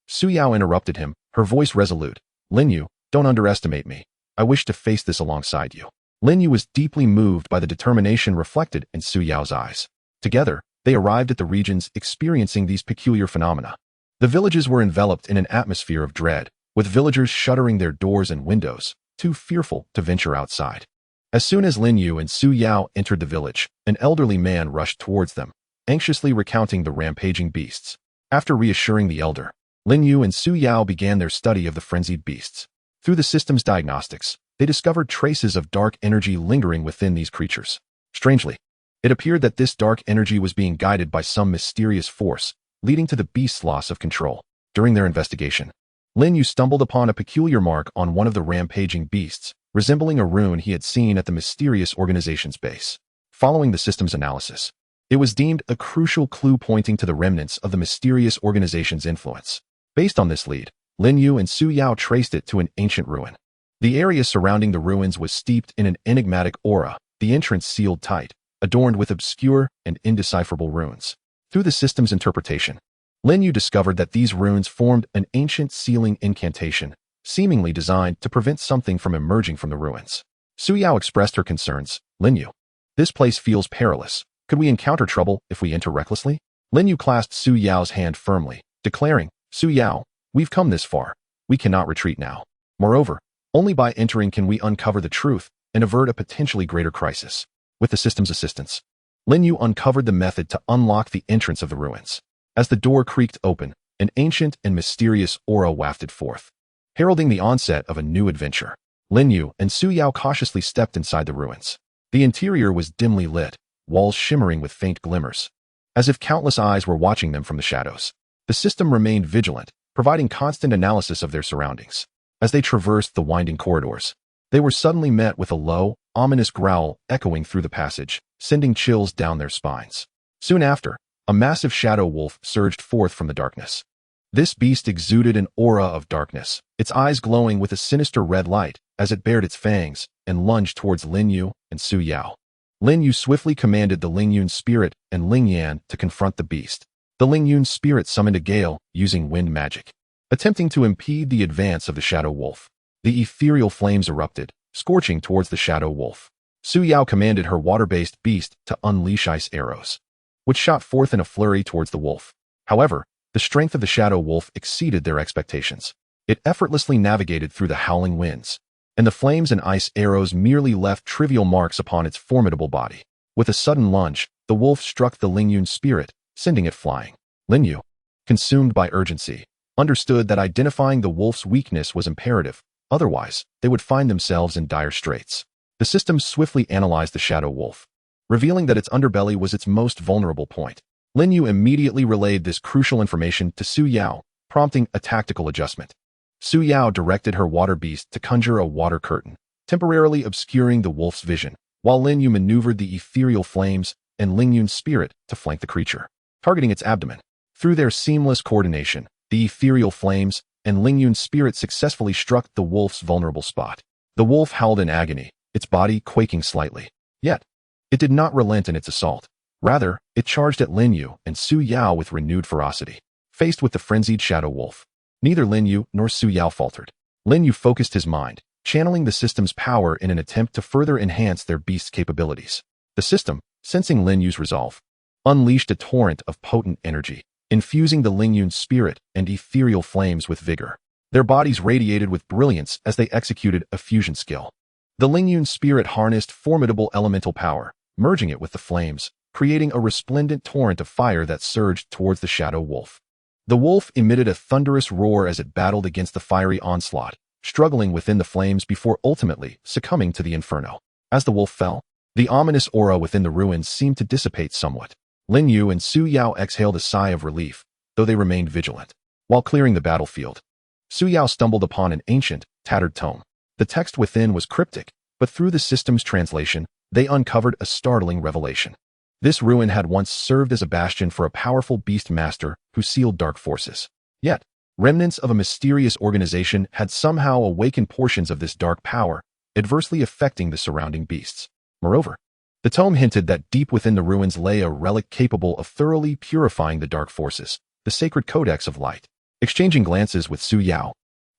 Su Yao interrupted him, her voice resolute. "Lin Yu, don't underestimate me. I wish to face this alongside you." Lin Yu was deeply moved by the determination reflected in Su Yao's eyes. Together, they arrived at the regions experiencing these peculiar phenomena. The villages were enveloped in an atmosphere of dread, with villagers shuttering their doors and windows, too fearful to venture outside. As soon as Lin Yu and Su Yao entered the village, an elderly man rushed towards them, anxiously recounting the rampaging beasts. After reassuring the elder, Lin Yu and Su Yao began their study of the frenzied beasts. Through the system's diagnostics, they discovered traces of dark energy lingering within these creatures. Strangely, it appeared that this dark energy was being guided by some mysterious force, leading to the beast's loss of control. During their investigation, Lin Yu stumbled upon a peculiar mark on one of the rampaging beasts, resembling a rune he had seen at the mysterious organization's base. Following the system's analysis, it was deemed a crucial clue pointing to the remnants of the mysterious organization's influence. Based on this lead, Lin Yu and Su Yao traced it to an ancient ruin. The area surrounding the ruins was steeped in an enigmatic aura, the entrance sealed tight, adorned with obscure and indecipherable runes. Through the system's interpretation, Lin Yu discovered that these runes formed an ancient sealing incantation, seemingly designed to prevent something from emerging from the ruins. Su Yao expressed her concerns. Lin Yu, this place feels perilous. Could we encounter trouble if we enter recklessly? Lin Yu clasped Su Yao's hand firmly, declaring, Su Yao, we've come this far. We cannot retreat now. Moreover, only by entering can we uncover the truth and avert a potentially greater crisis. With the system's assistance, Lin Yu uncovered the method to unlock the entrance of the ruins. As the door creaked open, an ancient and mysterious aura wafted forth, heralding the onset of a new adventure. Lin Yu and Su Yao cautiously stepped inside the ruins. The interior was dimly lit, walls shimmering with faint glimmers, as if countless eyes were watching them from the shadows. The system remained vigilant, providing constant analysis of their surroundings. As they traversed the winding corridors, they were suddenly met with a low, ominous growl echoing through the passage, sending chills down their spines. Soon after, a massive shadow wolf surged forth from the darkness. This beast exuded an aura of darkness, its eyes glowing with a sinister red light as it bared its fangs and lunged towards Lin Yu and Su Yao. Lin Yu swiftly commanded the Ling Yun spirit and Ling Yan to confront the beast. The Ling Yun spirit summoned a gale using wind magic, attempting to impede the advance of the shadow wolf. The ethereal flames erupted, scorching towards the shadow wolf. Su Yao commanded her water-based beast to unleash ice arrows, which shot forth in a flurry towards the wolf. However, the strength of the shadow wolf exceeded their expectations. It effortlessly navigated through the howling winds, and the flames and ice arrows merely left trivial marks upon its formidable body. With a sudden lunge, the wolf struck the Ling Yun spirit, sending it flying. Lin Yu, consumed by urgency, understood that identifying the wolf's weakness was imperative, otherwise, they would find themselves in dire straits. The system swiftly analyzed the shadow wolf, revealing that its underbelly was its most vulnerable point. Lin Yu immediately relayed this crucial information to Su Yao, prompting a tactical adjustment. Su Yao directed her water beast to conjure a water curtain, temporarily obscuring the wolf's vision, while Lin Yu maneuvered the ethereal flames and Ling Yun's spirit to flank the creature, targeting its abdomen. Through their seamless coordination, the ethereal flames and Ling Yun's spirit successfully struck the wolf's vulnerable spot. The wolf howled in agony, its body quaking slightly. Yet, it did not relent in its assault. Rather, it charged at Lin Yu and Su Yao with renewed ferocity. Faced with the frenzied shadow wolf, neither Lin Yu nor Su Yao faltered. Lin Yu focused his mind, channeling the system's power in an attempt to further enhance their beast's capabilities. The system, sensing Lin Yu's resolve, unleashed a torrent of potent energy, infusing the Ling Yun's spirit and ethereal flames with vigor. Their bodies radiated with brilliance as they executed a fusion skill. The Ling Yun spirit harnessed formidable elemental power, merging it with the flames, creating a resplendent torrent of fire that surged towards the shadow wolf. The wolf emitted a thunderous roar as it battled against the fiery onslaught, struggling within the flames before ultimately succumbing to the inferno. As the wolf fell, the ominous aura within the ruins seemed to dissipate somewhat. Lin Yu and Su Yao exhaled a sigh of relief, though they remained vigilant. While clearing the battlefield, Su Yao stumbled upon an ancient, tattered tome. The text within was cryptic, but through the system's translation, they uncovered a startling revelation. This ruin had once served as a bastion for a powerful Beastmaster who sealed dark forces. Yet, remnants of a mysterious organization had somehow awakened portions of this dark power, adversely affecting the surrounding beasts. Moreover, the tome hinted that deep within the ruins lay a relic capable of thoroughly purifying the dark forces, the sacred codex of light. Exchanging glances with Su Yao,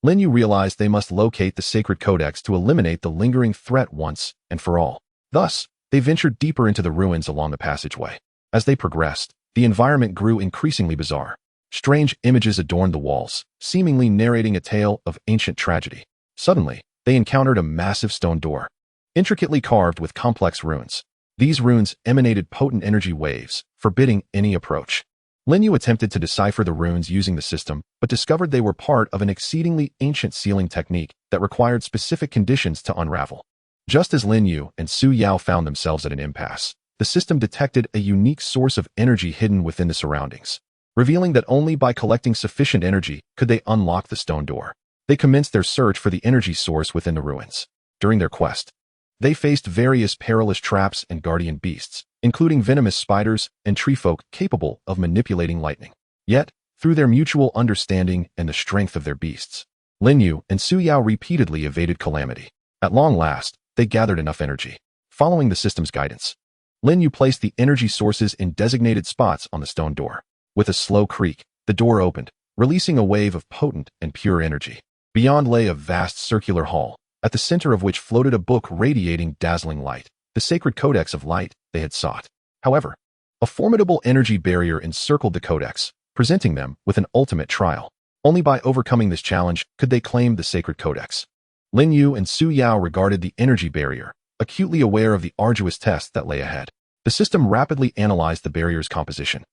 Lin Yu realized they must locate the sacred codex to eliminate the lingering threat once and for all. Thus, they ventured deeper into the ruins along the passageway. As they progressed, the environment grew increasingly bizarre. Strange images adorned the walls, seemingly narrating a tale of ancient tragedy. Suddenly, they encountered a massive stone door, intricately carved with complex runes. These runes emanated potent energy waves, forbidding any approach. Lin Yu attempted to decipher the runes using the system, but discovered they were part of an exceedingly ancient sealing technique that required specific conditions to unravel. Just as Lin Yu and Su Yao found themselves at an impasse, the system detected a unique source of energy hidden within the surroundings. revealing that only by collecting sufficient energy could they unlock the stone door. They commenced their search for the energy source within the ruins. During their quest, they faced various perilous traps and guardian beasts, including venomous spiders and treefolk capable of manipulating lightning. Yet, through their mutual understanding and the strength of their beasts, Lin Yu and Su Yao repeatedly evaded calamity. At long last, they gathered enough energy. Following the system's guidance, Lin Yu placed the energy sources in designated spots on the stone door. With a slow creak, the door opened, releasing a wave of potent and pure energy. Beyond lay a vast circular hall, at the center of which floated a book radiating dazzling light, the sacred codex of light they had sought. However, a formidable energy barrier encircled the codex, presenting them with an ultimate trial. Only by overcoming this challenge could they claim the sacred codex. Lin Yu and Su Yao regarded the energy barrier, acutely aware of the arduous test that lay ahead. The system rapidly analyzed the barrier's composition,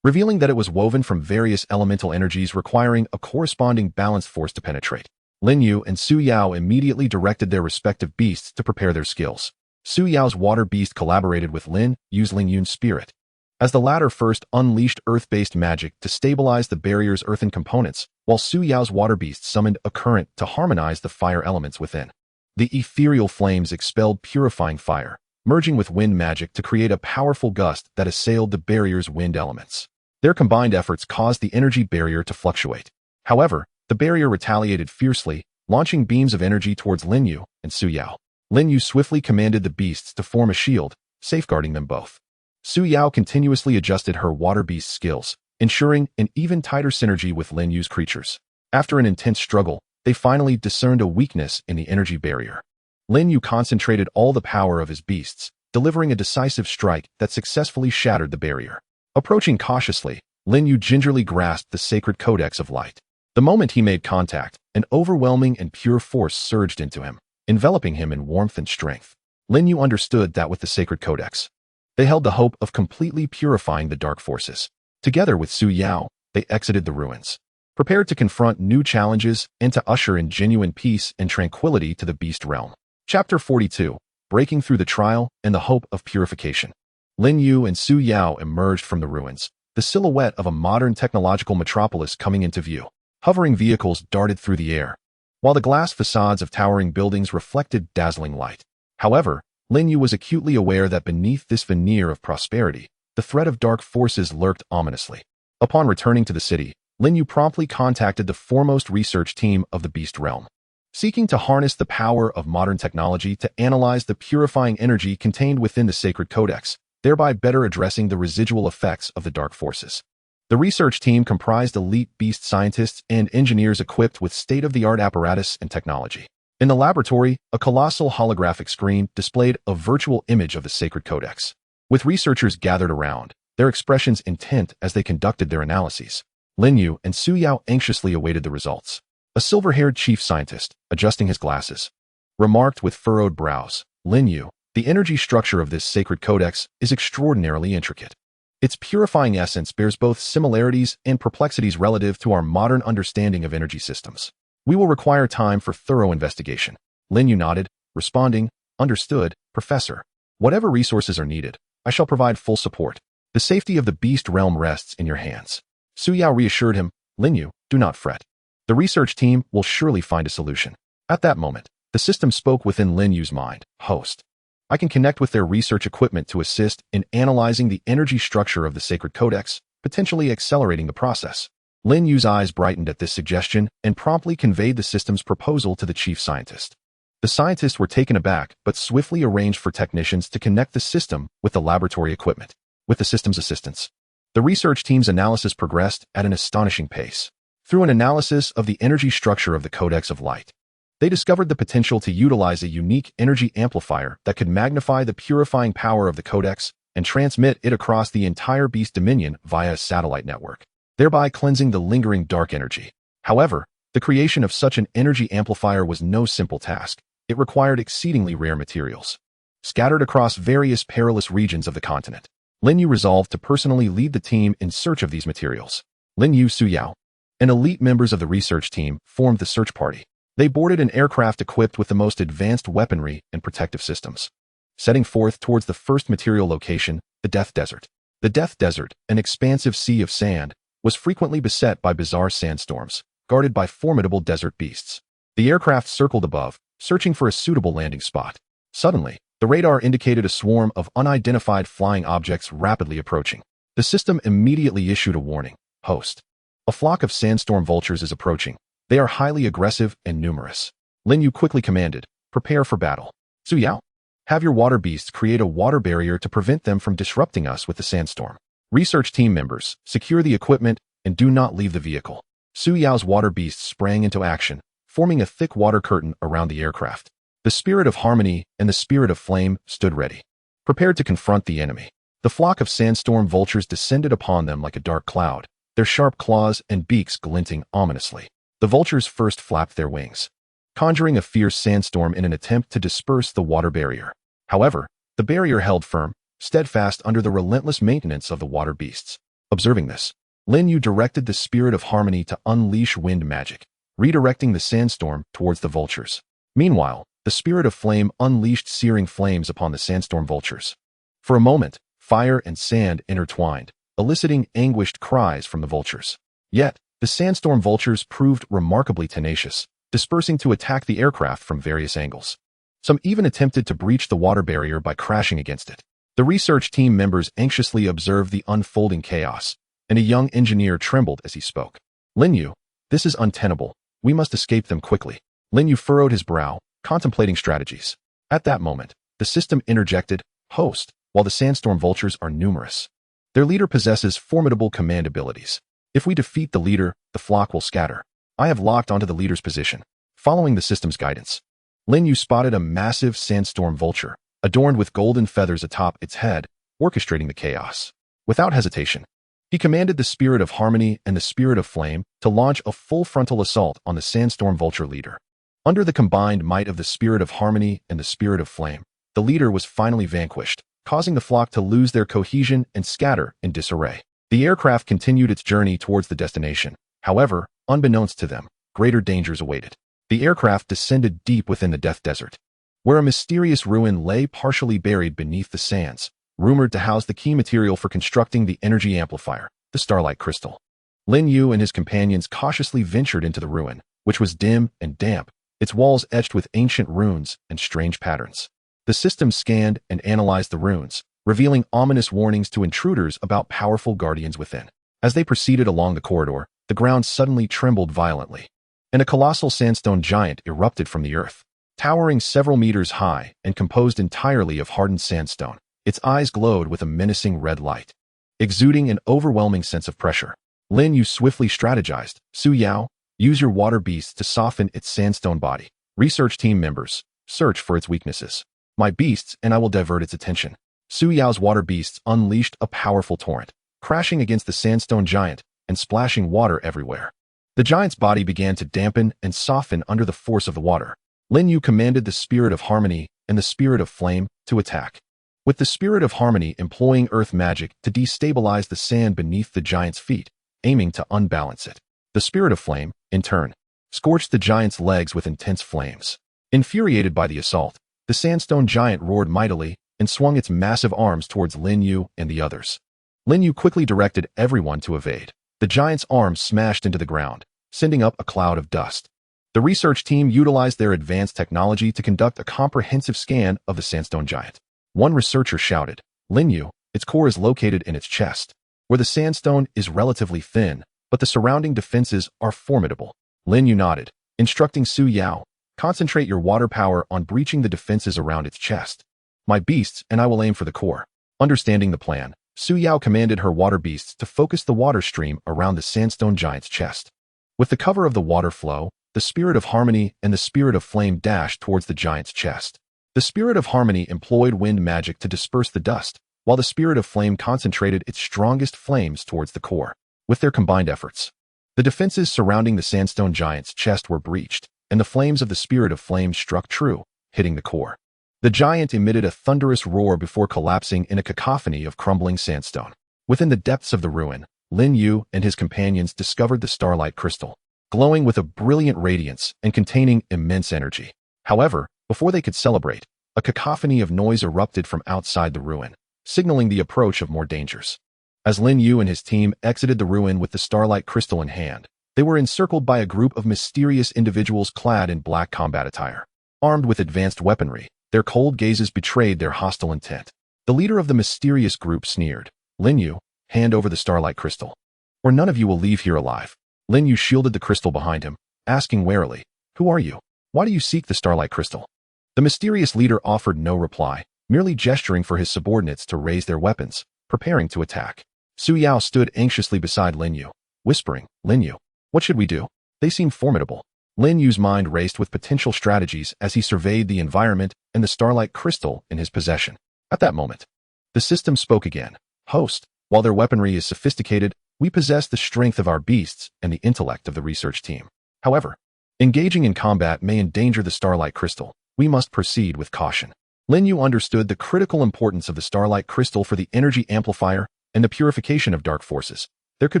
revealing that it was woven from various elemental energies requiring a corresponding balanced force to penetrate. Lin Yu and Su Yao immediately directed their respective beasts to prepare their skills. Su Yao's water beast collaborated with Lin Yu's Lin Yu's spirit, as the latter first unleashed earth-based magic to stabilize the barrier's earthen components, while Su Yao's water beast summoned a current to harmonize the fire elements within. The ethereal flames expelled purifying fire, merging with wind magic to create a powerful gust that assailed the barrier's wind elements. Their combined efforts caused the energy barrier to fluctuate. However, the barrier retaliated fiercely, launching beams of energy towards Lin Yu and Su Yao. Lin Yu swiftly commanded the beasts to form a shield, safeguarding them both. Su Yao continuously adjusted her water beast skills, ensuring an even tighter synergy with Lin Yu's creatures. After an intense struggle, they finally discerned a weakness in the energy barrier. Lin Yu concentrated all the power of his beasts, delivering a decisive strike that successfully shattered the barrier. Approaching cautiously, Lin Yu gingerly grasped the sacred codex of light. The moment he made contact, an overwhelming and pure force surged into him, enveloping him in warmth and strength. Lin Yu understood that with the sacred codex, they held the hope of completely purifying the dark forces. Together with Su Yao, they exited the ruins, prepared to confront new challenges and to usher in genuine peace and tranquility to the beast realm. Chapter 42, Breaking Through the Trial and the Hope of Purification. Lin Yu and Su Yao emerged from the ruins, the silhouette of a modern technological metropolis coming into view. Hovering vehicles darted through the air, while the glass facades of towering buildings reflected dazzling light. However, Lin Yu was acutely aware that beneath this veneer of prosperity, the threat of dark forces lurked ominously. Upon returning to the city, Lin Yu promptly contacted the foremost research team of the Beast Realm, seeking to harness the power of modern technology to analyze the purifying energy contained within the sacred codex, thereby better addressing the residual effects of the dark forces. The research team comprised elite beast scientists and engineers equipped with state-of-the-art apparatus and technology. In the laboratory, a colossal holographic screen displayed a virtual image of the sacred codex. With researchers gathered around, their expressions intent as they conducted their analyses, Lin Yu and Su Yao anxiously awaited the results. A silver-haired chief scientist, adjusting his glasses, remarked with furrowed brows, "Lin Yu, the energy structure of this sacred codex is extraordinarily intricate. Its purifying essence bears both similarities and perplexities relative to our modern understanding of energy systems. We will require time for thorough investigation." Lin Yu nodded, responding, "Understood, Professor. Whatever resources are needed, I shall provide full support. The safety of the beast realm rests in your hands." Su Yao reassured him, "Lin Yu, do not fret. The research team will surely find a solution." At that moment, the system spoke within Lin Yu's mind, "Host. I can connect with their research equipment to assist in analyzing the energy structure of the sacred codex, potentially accelerating the process." Lin Yu's eyes brightened at this suggestion and promptly conveyed the system's proposal to the chief scientist. The scientists were taken aback but swiftly arranged for technicians to connect the system with the laboratory equipment. With the system's assistance, the research team's analysis progressed at an astonishing pace. Through an analysis of the energy structure of the Codex of Light, they discovered the potential to utilize a unique energy amplifier that could magnify the purifying power of the Codex and transmit it across the entire Beast Dominion via a satellite network, thereby cleansing the lingering dark energy. However, the creation of such an energy amplifier was no simple task. It required exceedingly rare materials. Scattered across various perilous regions of the continent, Lin Yu resolved to personally lead the team in search of these materials. Lin Yu, Su Yao, and elite members of the research team formed the search party. They boarded an aircraft equipped with the most advanced weaponry and protective systems, setting forth towards the first material location, the Death Desert. The Death Desert, an expansive sea of sand, was frequently beset by bizarre sandstorms, guarded by formidable desert beasts. The aircraft circled above, searching for a suitable landing spot. Suddenly, the radar indicated a swarm of unidentified flying objects rapidly approaching. The system immediately issued a warning. Host. A flock of sandstorm vultures is approaching. They are highly aggressive and numerous. Lin Yu quickly commanded, prepare for battle. Suyao, have your water beasts create a water barrier to prevent them from disrupting us with the sandstorm. Research team members, secure the equipment and do not leave the vehicle. Suyao's water beasts sprang into action, forming a thick water curtain around the aircraft. The spirit of harmony and the spirit of flame stood ready, prepared to confront the enemy. The flock of sandstorm vultures descended upon them like a dark cloud, their sharp claws and beaks glinting ominously. The vultures first flapped their wings, conjuring a fierce sandstorm in an attempt to disperse the water barrier. However, the barrier held firm, steadfast under the relentless maintenance of the water beasts. Observing this, Lin Yu directed the spirit of harmony to unleash wind magic, redirecting the sandstorm towards the vultures. Meanwhile, the spirit of flame unleashed searing flames upon the sandstorm vultures. For a moment, fire and sand intertwined, eliciting anguished cries from the vultures. Yet, the sandstorm vultures proved remarkably tenacious, dispersing to attack the aircraft from various angles. Some even attempted to breach the water barrier by crashing against it. The research team members anxiously observed the unfolding chaos, and a young engineer trembled as he spoke. Lin Yu, this is untenable. We must escape them quickly. Lin Yu furrowed his brow, contemplating strategies. At that moment, the system interjected, host, while the sandstorm vultures are numerous. Their leader possesses formidable command abilities. If we defeat the leader, the flock will scatter. I have locked onto the leader's position. Following the system's guidance, Lin Yu spotted a massive sandstorm vulture, adorned with golden feathers atop its head, orchestrating the chaos. Without hesitation, he commanded the spirit of harmony and the spirit of flame to launch a full frontal assault on the sandstorm vulture leader. Under the combined might of the spirit of harmony and the spirit of flame, the leader was finally vanquished, causing the flock to lose their cohesion and scatter in disarray. The aircraft continued its journey towards the destination. However, unbeknownst to them, greater dangers awaited. The aircraft descended deep within the Death Desert, where a mysterious ruin lay partially buried beneath the sands, rumored to house the key material for constructing the energy amplifier, the Starlight Crystal. Lin Yu and his companions cautiously ventured into the ruin, which was dim and damp, its walls etched with ancient runes and strange patterns. The system scanned and analyzed the runes, revealing ominous warnings to intruders about powerful guardians within. As they proceeded along the corridor, the ground suddenly trembled violently, and a colossal sandstone giant erupted from the earth. Towering several meters high and composed entirely of hardened sandstone, its eyes glowed with a menacing red light, exuding an overwhelming sense of pressure. Lin Yu swiftly strategized, Suyao, use your water beasts to soften its sandstone body. Research team members, search for its weaknesses. My beasts and I will divert its attention. Suyao's water beasts unleashed a powerful torrent, crashing against the sandstone giant and splashing water everywhere. The giant's body began to dampen and soften under the force of the water. Lin Yu commanded the spirit of harmony and the spirit of flame to attack, with the spirit of harmony employing earth magic to destabilize the sand beneath the giant's feet, aiming to unbalance it. The spirit of flame, in turn, scorched the giant's legs with intense flames. Infuriated by the assault, the sandstone giant roared mightily and swung its massive arms towards Lin Yu and the others. Lin Yu quickly directed everyone to evade. The giant's arms smashed into the ground, sending up a cloud of dust. The research team utilized their advanced technology to conduct a comprehensive scan of the sandstone giant. One researcher shouted, Lin Yu, its core is located in its chest, where the sandstone is relatively thin, but the surrounding defenses are formidable. Lin Yu nodded, instructing Suyao, concentrate your water power on breaching the defenses around its chest. My beasts and I will aim for the core. Understanding the plan, Suyao commanded her water beasts to focus the water stream around the sandstone giant's chest. With the cover of the water flow, the spirit of harmony and the spirit of flame dashed towards the giant's chest. The spirit of harmony employed wind magic to disperse the dust, while the spirit of flame concentrated its strongest flames towards the core. With their combined efforts, the defenses surrounding the sandstone giant's chest were breached, and the flames of the spirit of flame struck true, hitting the core. The giant emitted a thunderous roar before collapsing in a cacophony of crumbling sandstone. Within the depths of the ruin, Lin Yu and his companions discovered the Starlight Crystal, glowing with a brilliant radiance and containing immense energy. However, before they could celebrate, a cacophony of noise erupted from outside the ruin, signaling the approach of more dangers. As Lin Yu and his team exited the ruin with the starlight crystal in hand, they were encircled by a group of mysterious individuals clad in black combat attire. Armed with advanced weaponry, their cold gazes betrayed their hostile intent. The leader of the mysterious group sneered, "Lin Yu, hand over the starlight crystal, or none of you will leave here alive." Lin Yu shielded the crystal behind him, asking warily, "Who are you? Why do you seek the starlight crystal?" The mysterious leader offered no reply, merely gesturing for his subordinates to raise their weapons, preparing to attack. Su Yao stood anxiously beside Lin Yu, whispering, "Lin Yu, what should we do? They seem formidable." Lin Yu's mind raced with potential strategies as he surveyed the environment and the starlight crystal in his possession. At that moment, the system spoke again. "Host, while their weaponry is sophisticated, we possess the strength of our beasts and the intellect of the research team. However, engaging in combat may endanger the starlight crystal. We must proceed with caution." Lin Yu understood the critical importance of the starlight crystal for the energy amplifier and the purification of dark forces. There could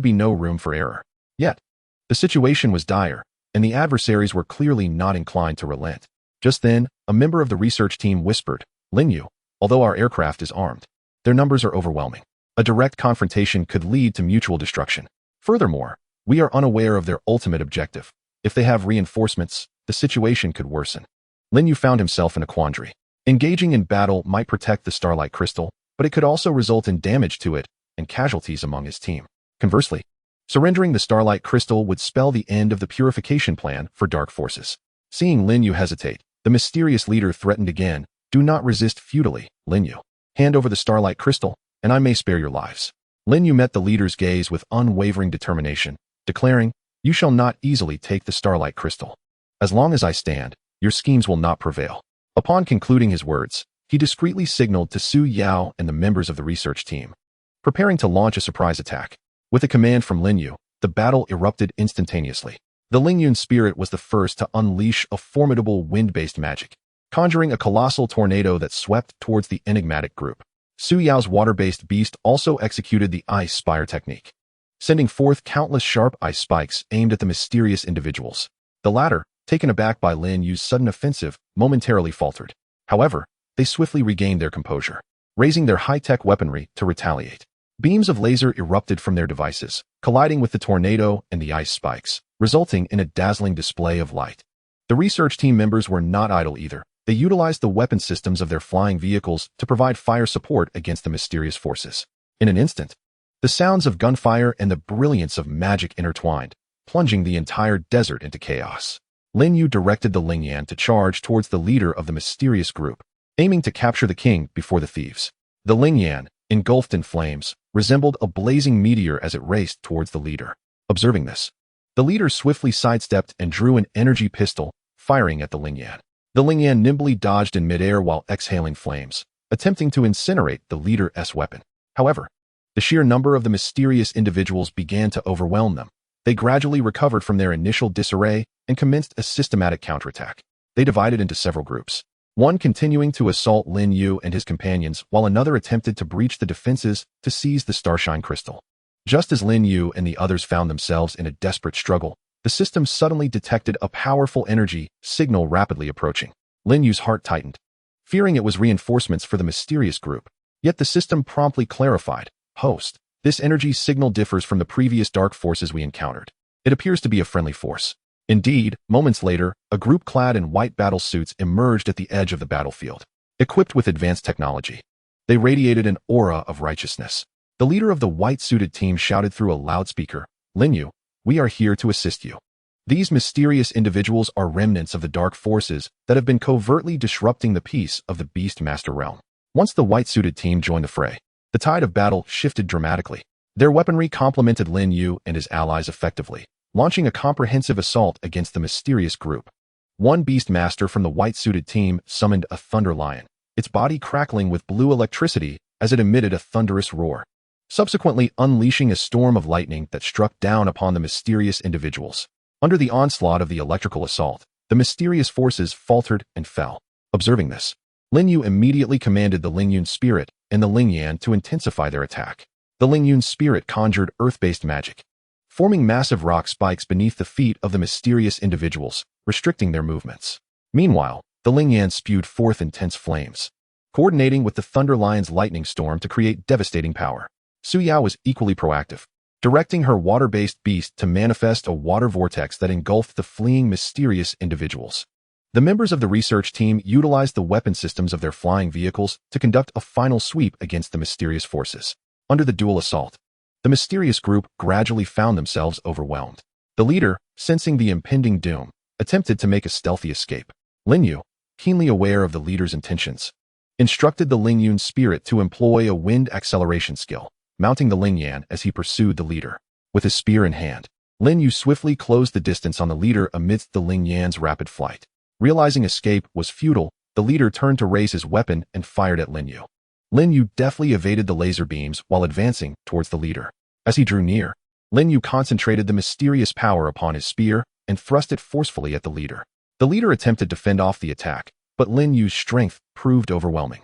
be no room for error. Yet, the situation was dire, and the adversaries were clearly not inclined to relent. Just then, a member of the research team whispered, "Lin Yu, although our aircraft is armed, their numbers are overwhelming. A direct confrontation could lead to mutual destruction. Furthermore, we are unaware of their ultimate objective. If they have reinforcements, the situation could worsen." Lin Yu found himself in a quandary. Engaging in battle might protect the starlight crystal, but it could also result in damage to it and casualties among his team. Conversely, surrendering the starlight crystal would spell the end of the purification plan for dark forces. Seeing Lin Yu hesitate, the mysterious leader threatened again, "Do not resist futilely, Lin Yu. Hand over the starlight crystal, and I may spare your lives." Lin Yu met the leader's gaze with unwavering determination, declaring, "You shall not easily take the starlight crystal. As long as I stand, your schemes will not prevail." Upon concluding his words, he discreetly signaled to Su Yao and the members of the research team, preparing to launch a surprise attack. With a command from Lin Yu, the battle erupted instantaneously. The Lin Yun spirit was the first to unleash a formidable wind-based magic, conjuring a colossal tornado that swept towards the enigmatic group. Su Yao's water-based beast also executed the ice spire technique, sending forth countless sharp ice spikes aimed at the mysterious individuals. The latter, taken aback by Lin Yu's sudden offensive, momentarily faltered. However, they swiftly regained their composure, raising their high-tech weaponry to retaliate. Beams of laser erupted from their devices, colliding with the tornado and the ice spikes, resulting in a dazzling display of light. The research team members were not idle either. They utilized the weapon systems of their flying vehicles to provide fire support against the mysterious forces. In an instant, the sounds of gunfire and the brilliance of magic intertwined, plunging the entire desert into chaos. Lin Yu directed the Ling Yan to charge towards the leader of the mysterious group, aiming to capture the king before the thieves. The Ling Yan, engulfed in flames, resembled a blazing meteor as it raced towards the leader. Observing this, the leader swiftly sidestepped and drew an energy pistol, firing at the Ling Yan. The Ling Yan nimbly dodged in midair while exhaling flames, attempting to incinerate the leader's weapon. However, the sheer number of the mysterious individuals began to overwhelm them. They gradually recovered from their initial disarray and commenced a systematic counterattack. They divided into several groups, one continuing to assault Lin Yu and his companions, while another attempted to breach the defenses to seize the Starshine Crystal. Just as Lin Yu and the others found themselves in a desperate struggle, the system suddenly detected a powerful energy signal rapidly approaching. Lin Yu's heart tightened, fearing it was reinforcements for the mysterious group. Yet the system promptly clarified, "Host, this energy signal differs from the previous dark forces we encountered. It appears to be a friendly force." Indeed, moments later, a group clad in white battle suits emerged at the edge of the battlefield. Equipped with advanced technology, they radiated an aura of righteousness. The leader of the white-suited team shouted through a loudspeaker, "Lin Yu, we are here to assist you." These mysterious individuals are remnants of the dark forces that have been covertly disrupting the peace of the Beastmaster realm. Once the white-suited team joined the fray, the tide of battle shifted dramatically. Their weaponry complemented Lin Yu and his allies effectively, launching a comprehensive assault against the mysterious group. One Beastmaster from the white-suited team summoned a thunder lion, its body crackling with blue electricity as it emitted a thunderous roar, subsequently unleashing a storm of lightning that struck down upon the mysterious individuals. Under the onslaught of the electrical assault, the mysterious forces faltered and fell. Observing this, Lin Yu immediately commanded the Ling Yun spirit and the Ling Yan to intensify their attack. The Ling Yun spirit conjured earth-based magic, forming massive rock spikes beneath the feet of the mysterious individuals, restricting their movements. Meanwhile, the Ling Yan spewed forth intense flames, coordinating with the Thunder Lion's lightning storm to create devastating power. Su Yao was equally proactive, directing her water-based beast to manifest a water vortex that engulfed the fleeing mysterious individuals. The members of the research team utilized the weapon systems of their flying vehicles to conduct a final sweep against the mysterious forces. Under the dual assault, the mysterious group gradually found themselves overwhelmed. The leader, sensing the impending doom, attempted to make a stealthy escape. Lin Yu, keenly aware of the leader's intentions, instructed the Lin Yun spirit to employ a wind acceleration skill, mounting the Lin Yan as he pursued the leader. With his spear in hand, Lin Yu swiftly closed the distance on the leader amidst the Lin Yan's rapid flight. Realizing escape was futile, the leader turned to raise his weapon and fired at Lin Yu. Lin Yu deftly evaded the laser beams while advancing towards the leader. As he drew near, Lin Yu concentrated the mysterious power upon his spear and thrust it forcefully at the leader. The leader attempted to fend off the attack, but Lin Yu's strength proved overwhelming.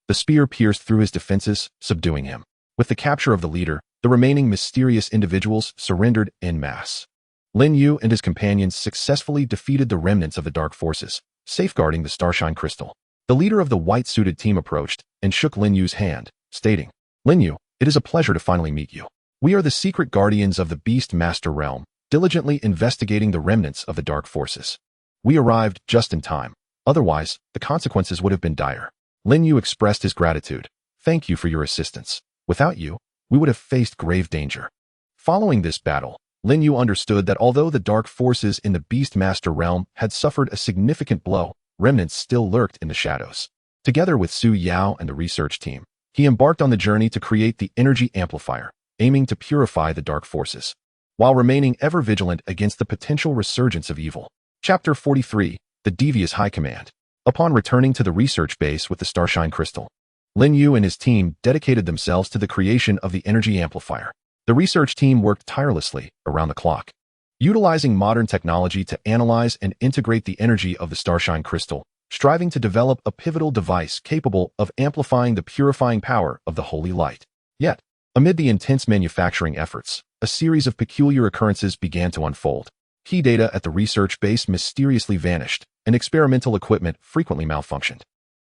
The spear pierced through his defenses, subduing him. With the capture of the leader, the remaining mysterious individuals surrendered en masse. Lin Yu and his companions successfully defeated the remnants of the dark forces, safeguarding the Starshine Crystal. The leader of the white-suited team approached and shook Lin Yu's hand, stating, "Lin Yu, it is a pleasure to finally meet you. We are the secret guardians of the Beastmaster realm, diligently investigating the remnants of the dark forces. We arrived just in time. Otherwise, the consequences would have been dire." Lin Yu expressed his gratitude. "Thank you for your assistance. Without you, we would have faced grave danger." Following this battle, Lin Yu understood that although the dark forces in the Beastmaster realm had suffered a significant blow, remnants still lurked in the shadows. Together with Su Yao and the research team, he embarked on the journey to create the energy amplifier, aiming to purify the dark forces, while remaining ever vigilant against the potential resurgence of evil. Chapter 43, The Devious High Command. Upon returning to the research base with the Starshine Crystal, Lin Yu and his team dedicated themselves to the creation of the energy amplifier. The research team worked tirelessly around the clock, utilizing modern technology to analyze and integrate the energy of the Starshine Crystal, striving to develop a pivotal device capable of amplifying the purifying power of the holy light. Yet, amid the intense manufacturing efforts, a series of peculiar occurrences began to unfold. Key data at the research base mysteriously vanished, and experimental equipment frequently malfunctioned.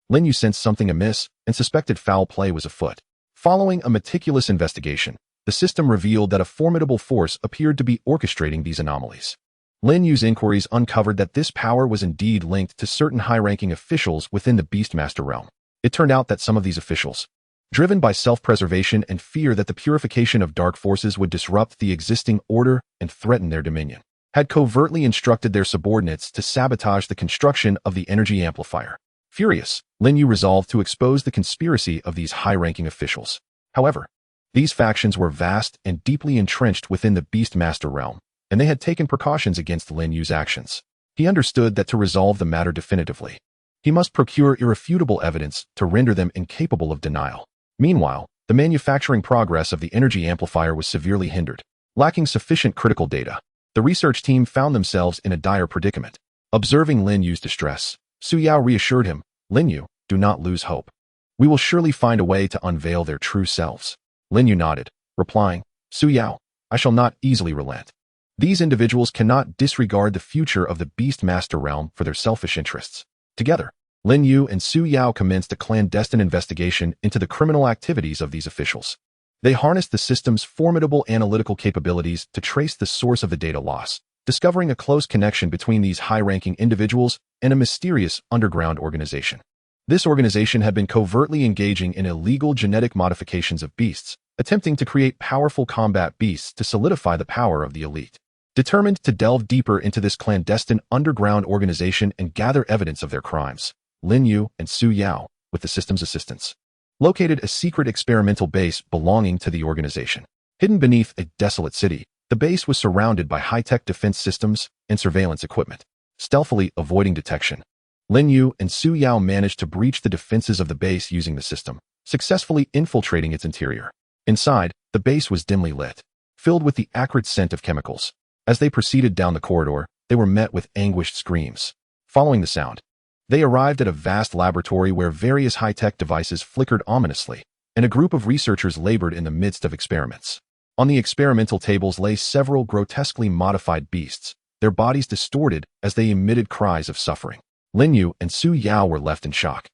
Lin Yu sensed something amiss and suspected foul play was afoot. Following a meticulous investigation, the system revealed that a formidable force appeared to be orchestrating these anomalies. Lin Yu's inquiries uncovered that this power was indeed linked to certain high-ranking officials within the Beastmaster realm. It turned out that some of these officials, driven by self-preservation and fear that the purification of dark forces would disrupt the existing order and threaten their dominion, had covertly instructed their subordinates to sabotage the construction of the energy amplifier. Furious, Lin Yu resolved to expose the conspiracy of these high-ranking officials. However, these factions were vast and deeply entrenched within the Beastmaster realm, and they had taken precautions against Lin Yu's actions. He understood that to resolve the matter definitively, he must procure irrefutable evidence to render them incapable of denial. Meanwhile, the manufacturing progress of the energy amplifier was severely hindered. Lacking sufficient critical data, the research team found themselves in a dire predicament. Observing Lin Yu's distress, Su Yao reassured him, "Lin Yu, do not lose hope. We will surely find a way to unveil their true selves." Lin Yu nodded, replying, "Su Yao, I shall not easily relent. These individuals cannot disregard the future of the Beastmaster realm for their selfish interests." Together, Lin Yu and Su Yao commenced a clandestine investigation into the criminal activities of these officials. They harnessed the system's formidable analytical capabilities to trace the source of the data loss, discovering a close connection between these high-ranking individuals and a mysterious underground organization. This organization had been covertly engaging in illegal genetic modifications of beasts, attempting to create powerful combat beasts to solidify the power of the elite. Determined to delve deeper into this clandestine underground organization and gather evidence of their crimes, Lin Yu and Su Yao, with the system's assistance, located a secret experimental base belonging to the organization. Hidden beneath a desolate city, the base was surrounded by high-tech defense systems and surveillance equipment. Stealthily avoiding detection, Lin Yu and Su Yao managed to breach the defenses of the base using the system, successfully infiltrating its interior. Inside, the base was dimly lit, filled with the acrid scent of chemicals. As they proceeded down the corridor, they were met with anguished screams. Following the sound, they arrived at a vast laboratory where various high-tech devices flickered ominously, and a group of researchers labored in the midst of experiments. On the experimental tables lay several grotesquely modified beasts, their bodies distorted as they emitted cries of suffering. Lin Yu and Su Yao were left in shock,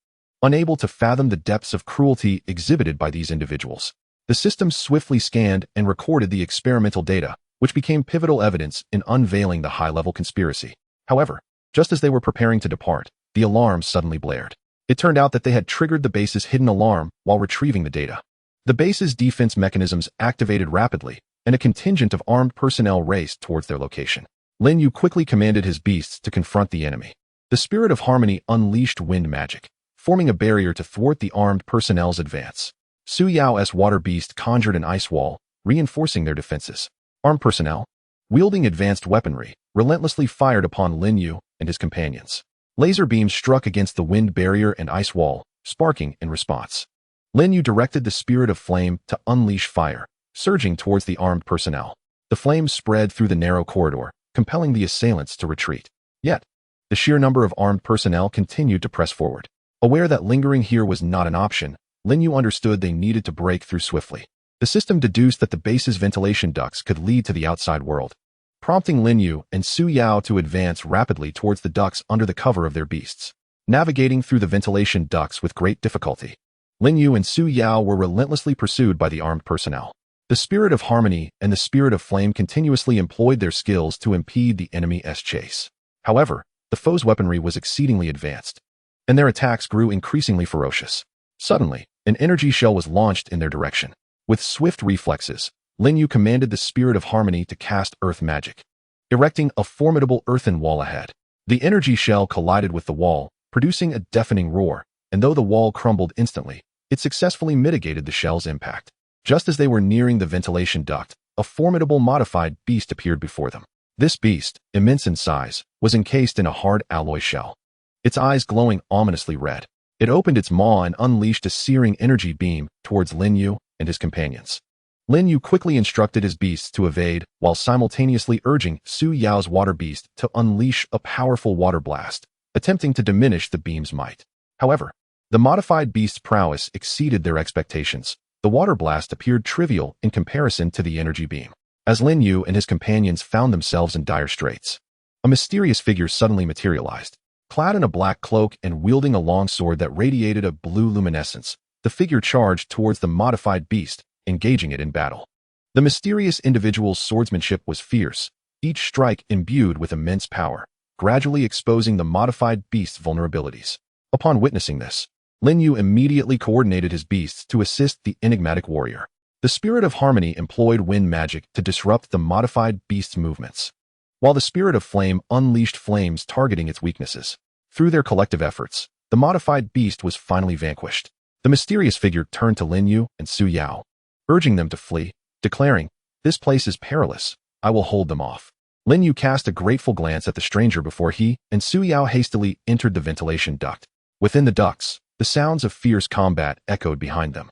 unable to fathom the depths of cruelty exhibited by these individuals. The system swiftly scanned and recorded the experimental data, which became pivotal evidence in unveiling the high-level conspiracy. However, just as they were preparing to depart, the alarm suddenly blared. It turned out that they had triggered the base's hidden alarm while retrieving the data. The base's defense mechanisms activated rapidly, and a contingent of armed personnel raced towards their location. Lin Yu quickly commanded his beasts to confront the enemy. The Spirit of Harmony unleashed wind magic, forming a barrier to thwart the armed personnel's advance. Su Yao's water beast conjured an ice wall, reinforcing their defenses. Armed personnel, wielding advanced weaponry, relentlessly fired upon Lin Yu and his companions. Laser beams struck against the wind barrier and ice wall, sparking in response. Lin Yu directed the Spirit of Flame to unleash fire, surging towards the armed personnel. The flames spread through the narrow corridor, compelling the assailants to retreat. Yet, the sheer number of armed personnel continued to press forward. Aware that lingering here was not an option, Lin Yu understood they needed to break through swiftly. The system deduced that the base's ventilation ducts could lead to the outside world, prompting Lin Yu and Su Yao to advance rapidly towards the ducts under the cover of their beasts. Navigating through the ventilation ducts with great difficulty, Lin Yu and Su Yao were relentlessly pursued by the armed personnel. The Spirit of Harmony and the Spirit of Flame continuously employed their skills to impede the enemy's chase. However, the foe's weaponry was exceedingly advanced, and their attacks grew increasingly ferocious. Suddenly, an energy shell was launched in their direction. With swift reflexes, Lin Yu commanded the Spirit of Harmony to cast earth magic, erecting a formidable earthen wall ahead. The energy shell collided with the wall, producing a deafening roar, and though the wall crumbled instantly, it successfully mitigated the shell's impact. Just as they were nearing the ventilation duct, a formidable modified beast appeared before them. This beast, immense in size, was encased in a hard alloy shell, its eyes glowing ominously red. It opened its maw and unleashed a searing energy beam towards Lin Yu and his companions. Lin Yu quickly instructed his beasts to evade, while simultaneously urging Su Yao's water beast to unleash a powerful water blast, attempting to diminish the beam's might. However, the modified beast's prowess exceeded their expectations. The water blast appeared trivial in comparison to the energy beam. As Lin Yu and his companions found themselves in dire straits, a mysterious figure suddenly materialized. Clad in a black cloak and wielding a long sword that radiated a blue luminescence, the figure charged towards the modified beast, engaging it in battle. The mysterious individual's swordsmanship was fierce, each strike imbued with immense power, gradually exposing the modified beast's vulnerabilities. Upon witnessing this, Lin Yu immediately coordinated his beasts to assist the enigmatic warrior. The Spirit of Harmony employed wind magic to disrupt the modified beast's movements, while the Spirit of Flame unleashed flames targeting its weaknesses. Through their collective efforts, the modified beast was finally vanquished. The mysterious figure turned to Lin Yu and Su Yao, urging them to flee, declaring, "This place is perilous. I will hold them off." Lin Yu cast a grateful glance at the stranger before he and Su Yao hastily entered the ventilation duct. Within the ducts, the sounds of fierce combat echoed behind them,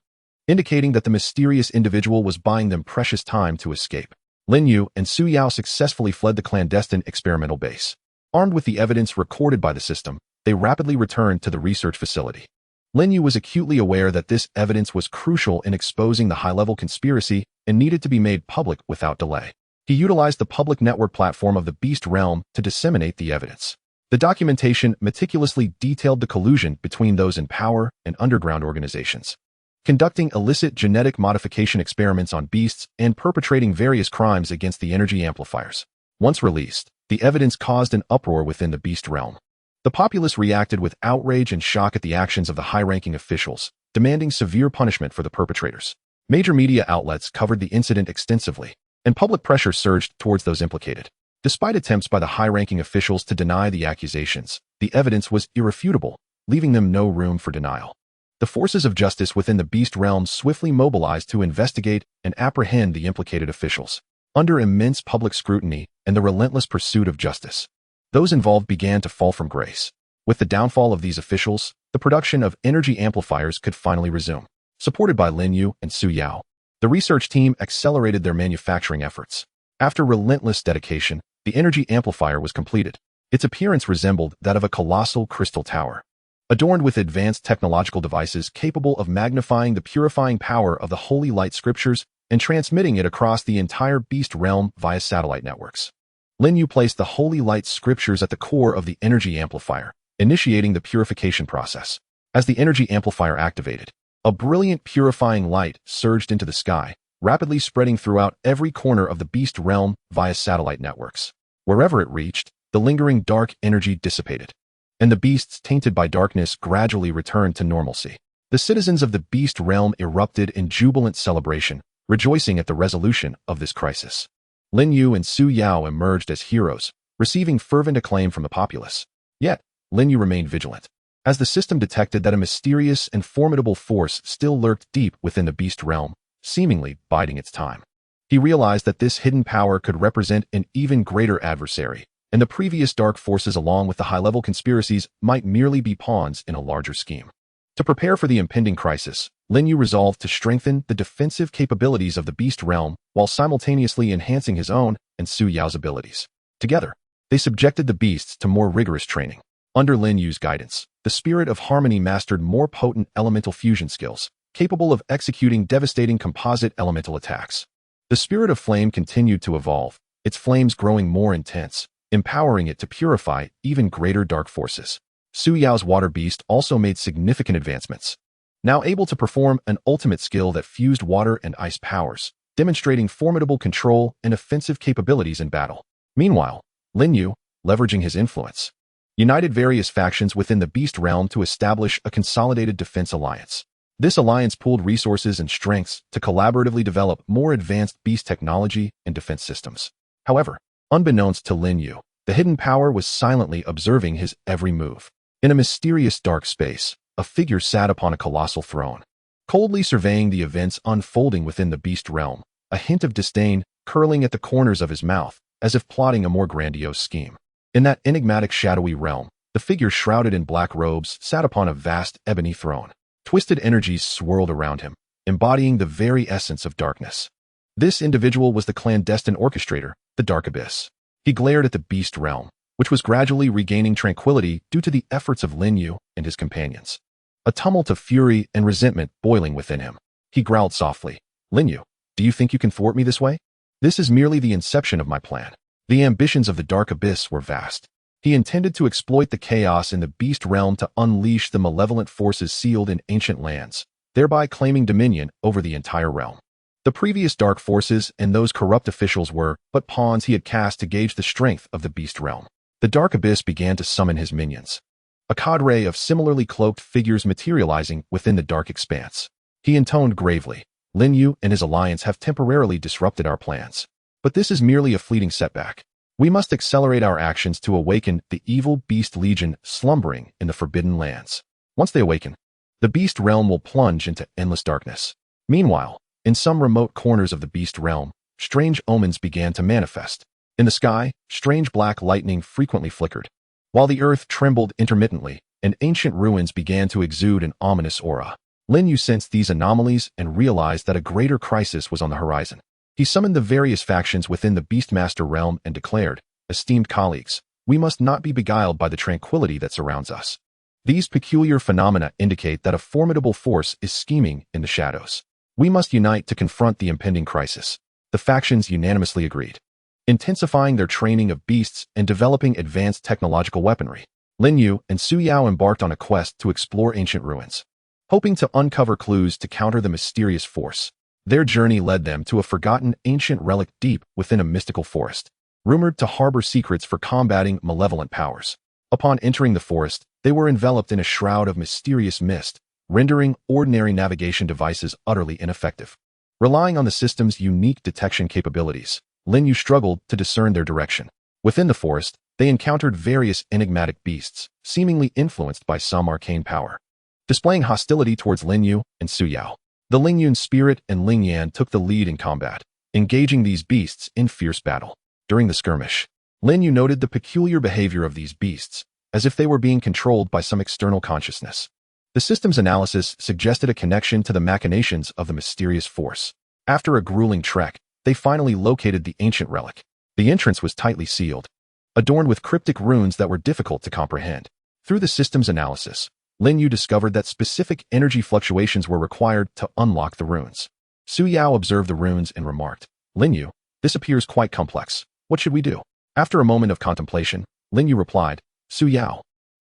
indicating that the mysterious individual was buying them precious time to escape. Lin Yu and Su Yao successfully fled the clandestine experimental base. Armed with the evidence recorded by the system, they rapidly returned to the research facility. Lin Yu was acutely aware that this evidence was crucial in exposing the high-level conspiracy and needed to be made public without delay. He utilized the public network platform of the Beast Realm to disseminate the evidence. The documentation meticulously detailed the collusion between those in power and underground organizations, conducting illicit genetic modification experiments on beasts and perpetrating various crimes against the energy amplifiers. Once released, the evidence caused an uproar within the Beast Realm. The populace reacted with outrage and shock at the actions of the high-ranking officials, demanding severe punishment for the perpetrators. Major media outlets covered the incident extensively, and public pressure surged towards those implicated. Despite attempts by the high-ranking officials to deny the accusations, the evidence was irrefutable, leaving them no room for denial. The forces of justice within the Beast Realm swiftly mobilized to investigate and apprehend the implicated officials. Under immense public scrutiny and the relentless pursuit of justice, those involved began to fall from grace. With the downfall of these officials, the production of energy amplifiers could finally resume. Supported by Lin Yu and Su Yao, the research team accelerated their manufacturing efforts. After relentless dedication, the energy amplifier was completed. Its appearance resembled that of a colossal crystal tower, adorned with advanced technological devices capable of magnifying the purifying power of the holy light scriptures and transmitting it across the entire Beast Realm via satellite networks. Lin Yu placed the holy light scriptures at the core of the energy amplifier, initiating the purification process. As the energy amplifier activated, A brilliant, purifying light surged into the sky, rapidly spreading throughout every corner of the beast realm via satellite networks. Wherever it reached, the lingering dark energy dissipated, and the beasts tainted by darkness gradually returned to normalcy. The citizens of the beast realm erupted in jubilant celebration, rejoicing at the resolution of this crisis. Lin Yu and Su Yao emerged as heroes, receiving fervent acclaim from the populace. Yet, Lin Yu remained vigilant, as the system detected that a mysterious and formidable force still lurked deep within the beast realm, seemingly biding its time. He realized that this hidden power could represent an even greater adversary, and the previous dark forces along with the high-level conspiracies might merely be pawns in a larger scheme. To prepare for the impending crisis, Lin Yu resolved to strengthen the defensive capabilities of the beast realm while simultaneously enhancing his own and Su Yao's abilities. Together, they subjected the beasts to more rigorous training. Under Lin Yu's guidance, the spirit of harmony mastered more potent elemental fusion skills, capable of executing devastating composite elemental attacks. The spirit of flame continued to evolve, its flames growing more intense, empowering it to purify even greater dark forces. Su Yao's water beast also made significant advancements, now able to perform an ultimate skill that fused water and ice powers, demonstrating formidable control and offensive capabilities in battle. Meanwhile, Lin Yu, leveraging his influence, united various factions within the beast realm to establish a consolidated defense alliance. This alliance pooled resources and strengths to collaboratively develop more advanced beast technology and defense systems. However, unbeknownst to Lin Yu, the hidden power was silently observing his every move. In a mysterious dark space, a figure sat upon a colossal throne, coldly surveying the events unfolding within the beast realm, a hint of disdain curling at the corners of his mouth, as if plotting a more grandiose scheme. In that enigmatic shadowy realm, the figure shrouded in black robes sat upon a vast ebony throne. Twisted energies swirled around him, embodying the very essence of darkness. This individual was the clandestine orchestrator, the Dark Abyss. He glared at the beast realm, which was gradually regaining tranquility due to the efforts of Lin Yu and his companions. A tumult of fury and resentment boiling within him. He growled softly, "Lin Yu, do you think you can thwart me this way? This is merely the inception of my plan." The ambitions of the Dark Abyss were vast. He intended to exploit the chaos in the beast realm to unleash the malevolent forces sealed in ancient lands, thereby claiming dominion over the entire realm. The previous dark forces and those corrupt officials were but pawns he had cast to gauge the strength of the beast realm. The Dark Abyss began to summon his minions, a cadre of similarly cloaked figures materializing within the dark expanse. He intoned gravely, "Lin Yu and his alliance have temporarily disrupted our plans. But this is merely a fleeting setback. We must accelerate our actions to awaken the evil beast legion slumbering in the forbidden lands. Once they awaken, the beast realm will plunge into endless darkness." Meanwhile, in some remote corners of the beast realm, strange omens began to manifest. In the sky, strange black lightning frequently flickered, while the earth trembled intermittently, and ancient ruins began to exude an ominous aura. Lin Yu sensed these anomalies and realized that a greater crisis was on the horizon. He summoned the various factions within the Beastmaster realm and declared, "Esteemed colleagues, we must not be beguiled by the tranquility that surrounds us. These peculiar phenomena indicate that a formidable force is scheming in the shadows. We must unite to confront the impending crisis." The factions unanimously agreed, intensifying their training of beasts and developing advanced technological weaponry. Lin Yu and Su Yao embarked on a quest to explore ancient ruins, hoping to uncover clues to counter the mysterious force. Their journey led them to a forgotten ancient relic deep within a mystical forest, rumored to harbor secrets for combating malevolent powers. Upon entering the forest, they were enveloped in a shroud of mysterious mist, rendering ordinary navigation devices utterly ineffective. Relying on the system's unique detection capabilities, Lin Yu struggled to discern their direction. Within the forest, they encountered various enigmatic beasts, seemingly influenced by some arcane power, displaying hostility towards Lin Yu and Su Yao. The Ling Yun spirit and Ling Yan took the lead in combat, engaging these beasts in fierce battle. During the skirmish, Lin Yu noted the peculiar behavior of these beasts, as if they were being controlled by some external consciousness. The system's analysis suggested a connection to the machinations of the mysterious force. After a grueling trek, they finally located the ancient relic. The entrance was tightly sealed, adorned with cryptic runes that were difficult to comprehend. Through the system's analysis, Lin Yu discovered that specific energy fluctuations were required to unlock the runes. Su Yao observed the runes and remarked, "Lin Yu, this appears quite complex. What should we do?" After a moment of contemplation, Lin Yu replied, "Su Yao,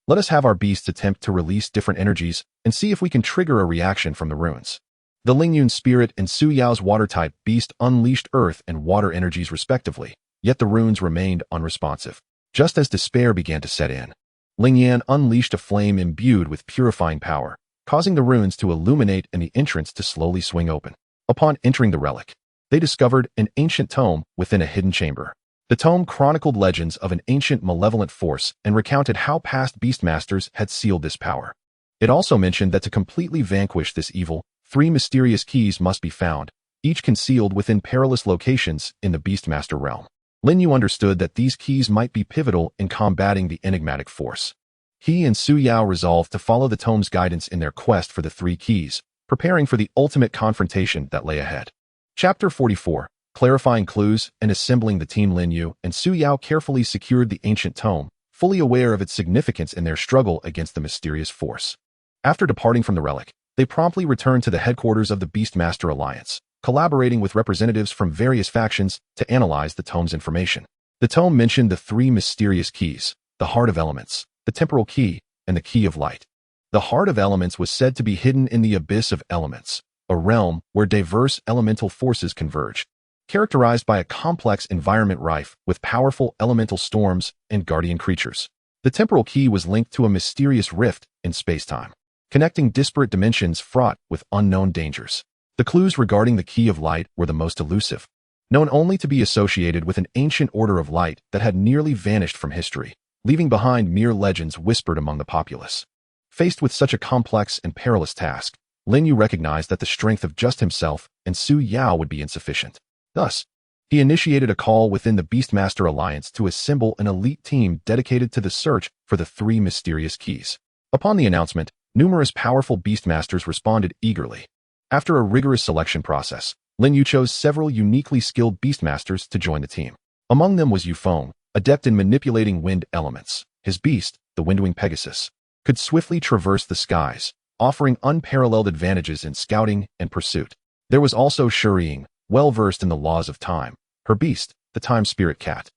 Let us have our beasts attempt to release different energies and see if we can trigger a reaction from the runes. The Lin Yu's spirit and Su Yao's water-type beast unleashed earth and water energies respectively, yet the runes remained unresponsive. Just as despair began to set in, Ling Yan unleashed a flame imbued with purifying power, causing the runes to illuminate and the entrance to slowly swing open. Upon entering the relic, they discovered an ancient tome within a hidden chamber. The tome chronicled legends of an ancient malevolent force and recounted how past beastmasters had sealed this power. It also mentioned that to completely vanquish this evil, 3 mysterious keys must be found, each concealed within perilous locations in the Beastmaster realm. Lin Yu understood that these keys might be pivotal in combating the enigmatic force. He and Su Yao resolved to follow the tome's guidance in their quest for the 3 keys, preparing for the ultimate confrontation that lay ahead. Chapter 44. Clarifying clues and assembling the team. Lin Yu and Su Yao carefully secured the ancient tome, fully aware of its significance in their struggle against the mysterious force. After departing from the relic, they promptly returned to the headquarters of the Beastmaster Alliance, collaborating with representatives from various factions to analyze the tome's information. The tome mentioned the 3 mysterious keys: the Heart of Elements, the Temporal Key, and the Key of Light. The Heart of Elements was said to be hidden in the Abyss of Elements, a realm where diverse elemental forces converge, characterized by a complex environment rife with powerful elemental storms and guardian creatures. The Temporal Key was linked to a mysterious rift in space-time, connecting disparate dimensions fraught with unknown dangers. The clues regarding the Key of Light were the most elusive, known only to be associated with an ancient order of light that had nearly vanished from history, leaving behind mere legends whispered among the populace. Faced with such a complex and perilous task, Lin Yu recognized that the strength of just himself and Su Yao would be insufficient. Thus, he initiated a call within the Beastmaster Alliance to assemble an elite team dedicated to the search for the 3 mysterious keys. Upon the announcement, numerous powerful Beastmasters responded eagerly. After a rigorous selection process, Lin Yu chose several uniquely skilled Beastmasters to join the team. Among them was Yufeng, adept in manipulating wind elements. His beast, the Windwing Pegasus, could swiftly traverse the skies, offering unparalleled advantages in scouting and pursuit. There was also Shuriying, well-versed in the laws of time. Her beast, the Time Spirit Cat,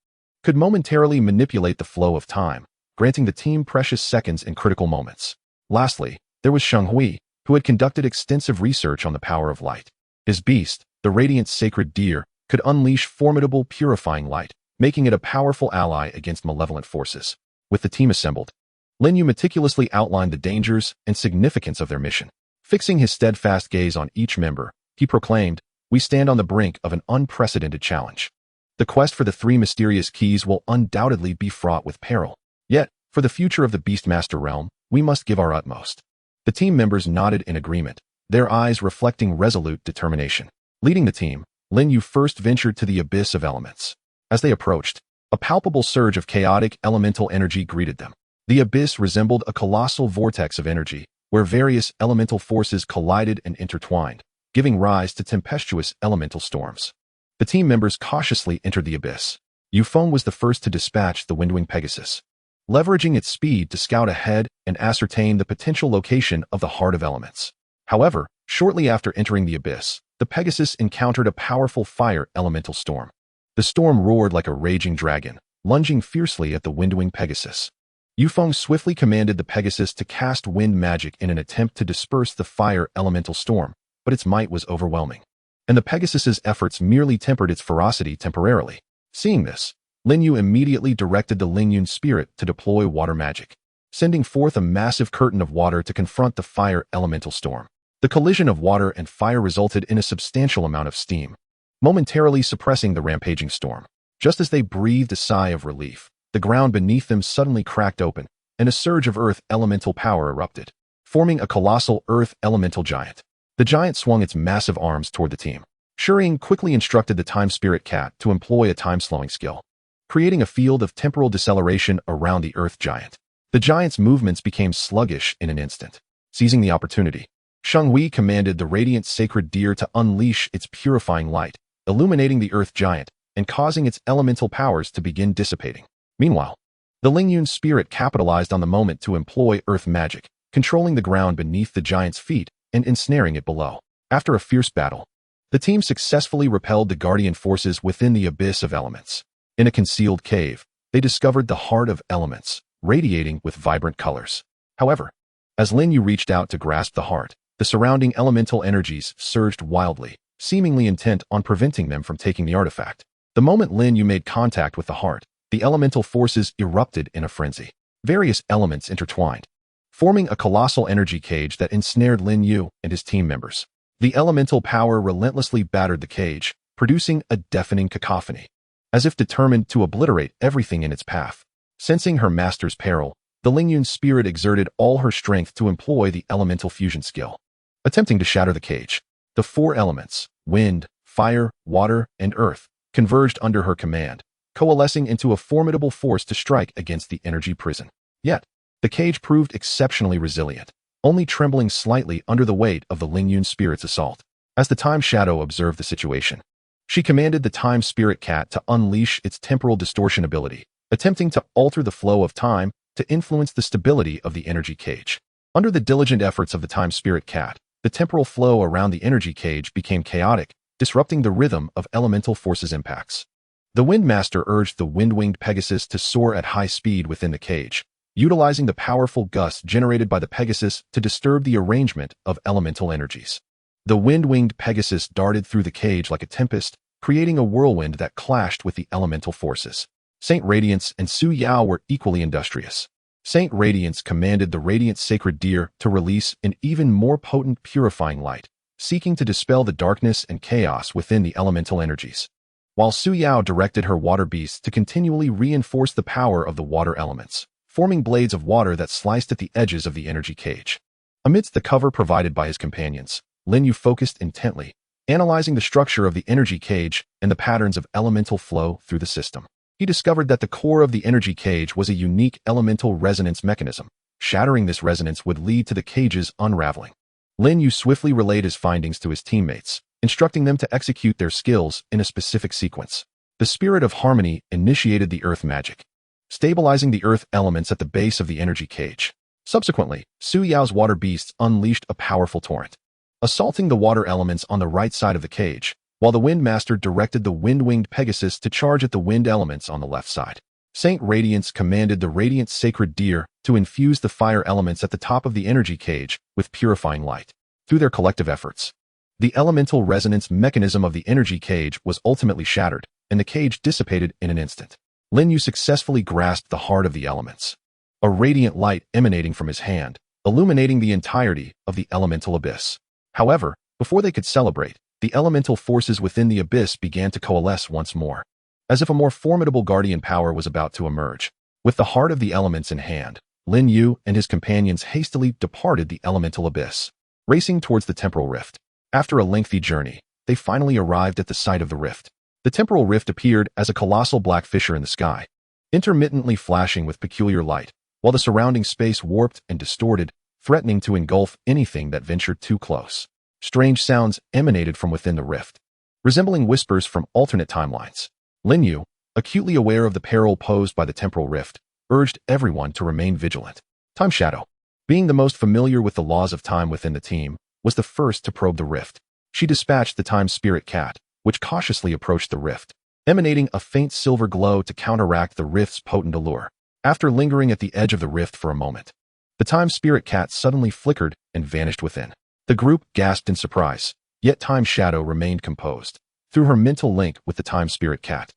could momentarily manipulate the flow of time, granting the team precious seconds in critical moments. Lastly, there was Shenghui, who had conducted extensive research on the power of light. His beast, the Radiant Sacred Deer, could unleash formidable purifying light, making it a powerful ally against malevolent forces. With the team assembled, Lin Yu meticulously outlined the dangers and significance of their mission. Fixing his steadfast gaze on each member, he proclaimed, "We stand on the brink of an unprecedented challenge. The quest for the 3 mysterious keys will undoubtedly be fraught with peril. Yet, for the future of the Beastmaster realm, we must give our utmost." The team members nodded in agreement, their eyes reflecting resolute determination. Leading the team, Lin Yu first ventured to the Abyss of Elements. As they approached, a palpable surge of chaotic elemental energy greeted them. The abyss resembled a colossal vortex of energy, where various elemental forces collided and intertwined, giving rise to tempestuous elemental storms. The team members cautiously entered the abyss. Yufeng was the first to dispatch the Windwing Pegasus, leveraging its speed to scout ahead and ascertain the potential location of the Heart of Elements. However, shortly after entering the abyss, the Pegasus encountered a powerful fire elemental storm. The storm roared like a raging dragon, lunging fiercely at the Windwing Pegasus. Yufeng swiftly commanded the Pegasus to cast wind magic in an attempt to disperse the fire elemental storm, but its might was overwhelming, and the Pegasus's efforts merely tempered its ferocity temporarily. Seeing this, Lin Yu immediately directed the Lin Yun spirit to deploy water magic, sending forth a massive curtain of water to confront the fire elemental storm. The collision of water and fire resulted in a substantial amount of steam, momentarily suppressing the rampaging storm. Just as they breathed a sigh of relief, the ground beneath them suddenly cracked open, and a surge of earth elemental power erupted, forming a colossal earth elemental giant. The giant swung its massive arms toward the team. Shuriying quickly instructed the Time Spirit Cat to employ a time-slowing skill, creating a field of temporal deceleration around the earth giant. The giant's movements became sluggish in an instant. Seizing the opportunity, Shenghui commanded the Radiant Sacred Deer to unleash its purifying light, illuminating the earth giant and causing its elemental powers to begin dissipating. Meanwhile, the Lin Yun spirit capitalized on the moment to employ earth magic, controlling the ground beneath the giant's feet and ensnaring it below. After a fierce battle, the team successfully repelled the guardian forces within the Abyss of Elements. In a concealed cave, they discovered the Heart of Elements, radiating with vibrant colors. However, as Lin Yu reached out to grasp the heart, the surrounding elemental energies surged wildly, seemingly intent on preventing them from taking the artifact. The moment Lin Yu made contact with the heart, the elemental forces erupted in a frenzy. Various elements intertwined, forming a colossal energy cage that ensnared Lin Yu and his team members. The elemental power relentlessly battered the cage, producing a deafening cacophony, as if determined to obliterate everything in its path. Sensing her master's peril, the Lin Yun's spirit exerted all her strength to employ the elemental fusion skill. Attempting to shatter the cage, the four elements, wind, fire, water, and earth, converged under her command, coalescing into a formidable force to strike against the energy prison. Yet, the cage proved exceptionally resilient, only trembling slightly under the weight of the Lin Yun's spirit's assault. As the Time Shadow observed the situation, she commanded the Time Spirit Cat to unleash its temporal distortion ability, attempting to alter the flow of time to influence the stability of the energy cage. Under the diligent efforts of the Time Spirit Cat, the temporal flow around the energy cage became chaotic, disrupting the rhythm of elemental forces' impacts. The Windmaster urged the wind-winged Pegasus to soar at high speed within the cage, utilizing the powerful gusts generated by the Pegasus to disturb the arrangement of elemental energies. The wind-winged Pegasus darted through the cage like a tempest, creating a whirlwind that clashed with the elemental forces. Saint Radiance and Su Yao were equally industrious. Saint Radiance commanded the Radiant Sacred Deer to release an even more potent purifying light, seeking to dispel the darkness and chaos within the elemental energies, while Su Yao directed her water beasts to continually reinforce the power of the water elements, forming blades of water that sliced at the edges of the energy cage. Amidst the cover provided by his companions, Lin Yu focused intently, analyzing the structure of the energy cage and the patterns of elemental flow through the system. He discovered that the core of the energy cage was a unique elemental resonance mechanism. Shattering this resonance would lead to the cage's unraveling. Lin Yu swiftly relayed his findings to his teammates, instructing them to execute their skills in a specific sequence. The Spirit of Harmony initiated the earth magic, stabilizing the earth elements at the base of the energy cage. Subsequently, Su Yao's water beasts unleashed a powerful torrent, assaulting the water elements on the right side of the cage, while the Windmaster directed the wind-winged Pegasus to charge at the wind elements on the left side. Saint Radiance commanded the Radiant Sacred Deer to infuse the fire elements at the top of the energy cage with purifying light. Through their collective efforts, the elemental resonance mechanism of the energy cage was ultimately shattered, and the cage dissipated in an instant. Lin Yu successfully grasped the heart of the elements, a radiant light emanating from his hand, illuminating the entirety of the elemental abyss. However, before they could celebrate, the elemental forces within the abyss began to coalesce once more, as if a more formidable guardian power was about to emerge. With the heart of the elements in hand, Lin Yu and his companions hastily departed the elemental abyss, racing towards the temporal rift. After a lengthy journey, they finally arrived at the site of the rift. The temporal rift appeared as a colossal black fissure in the sky, intermittently flashing with peculiar light, while the surrounding space warped and distorted, threatening to engulf anything that ventured too close. Strange sounds emanated from within the rift, resembling whispers from alternate timelines. Lin Yu, acutely aware of the peril posed by the temporal rift, urged everyone to remain vigilant. Time Shadow, being the most familiar with the laws of time within the team, was the first to probe the rift. She dispatched the Time Spirit Cat, which cautiously approached the rift, emanating a faint silver glow to counteract the rift's potent allure. After lingering at the edge of the rift for a moment, the Time Spirit Cat suddenly flickered and vanished within. The group gasped in surprise, yet Time Shadow remained composed. Through her mental link with the Time Spirit Cat,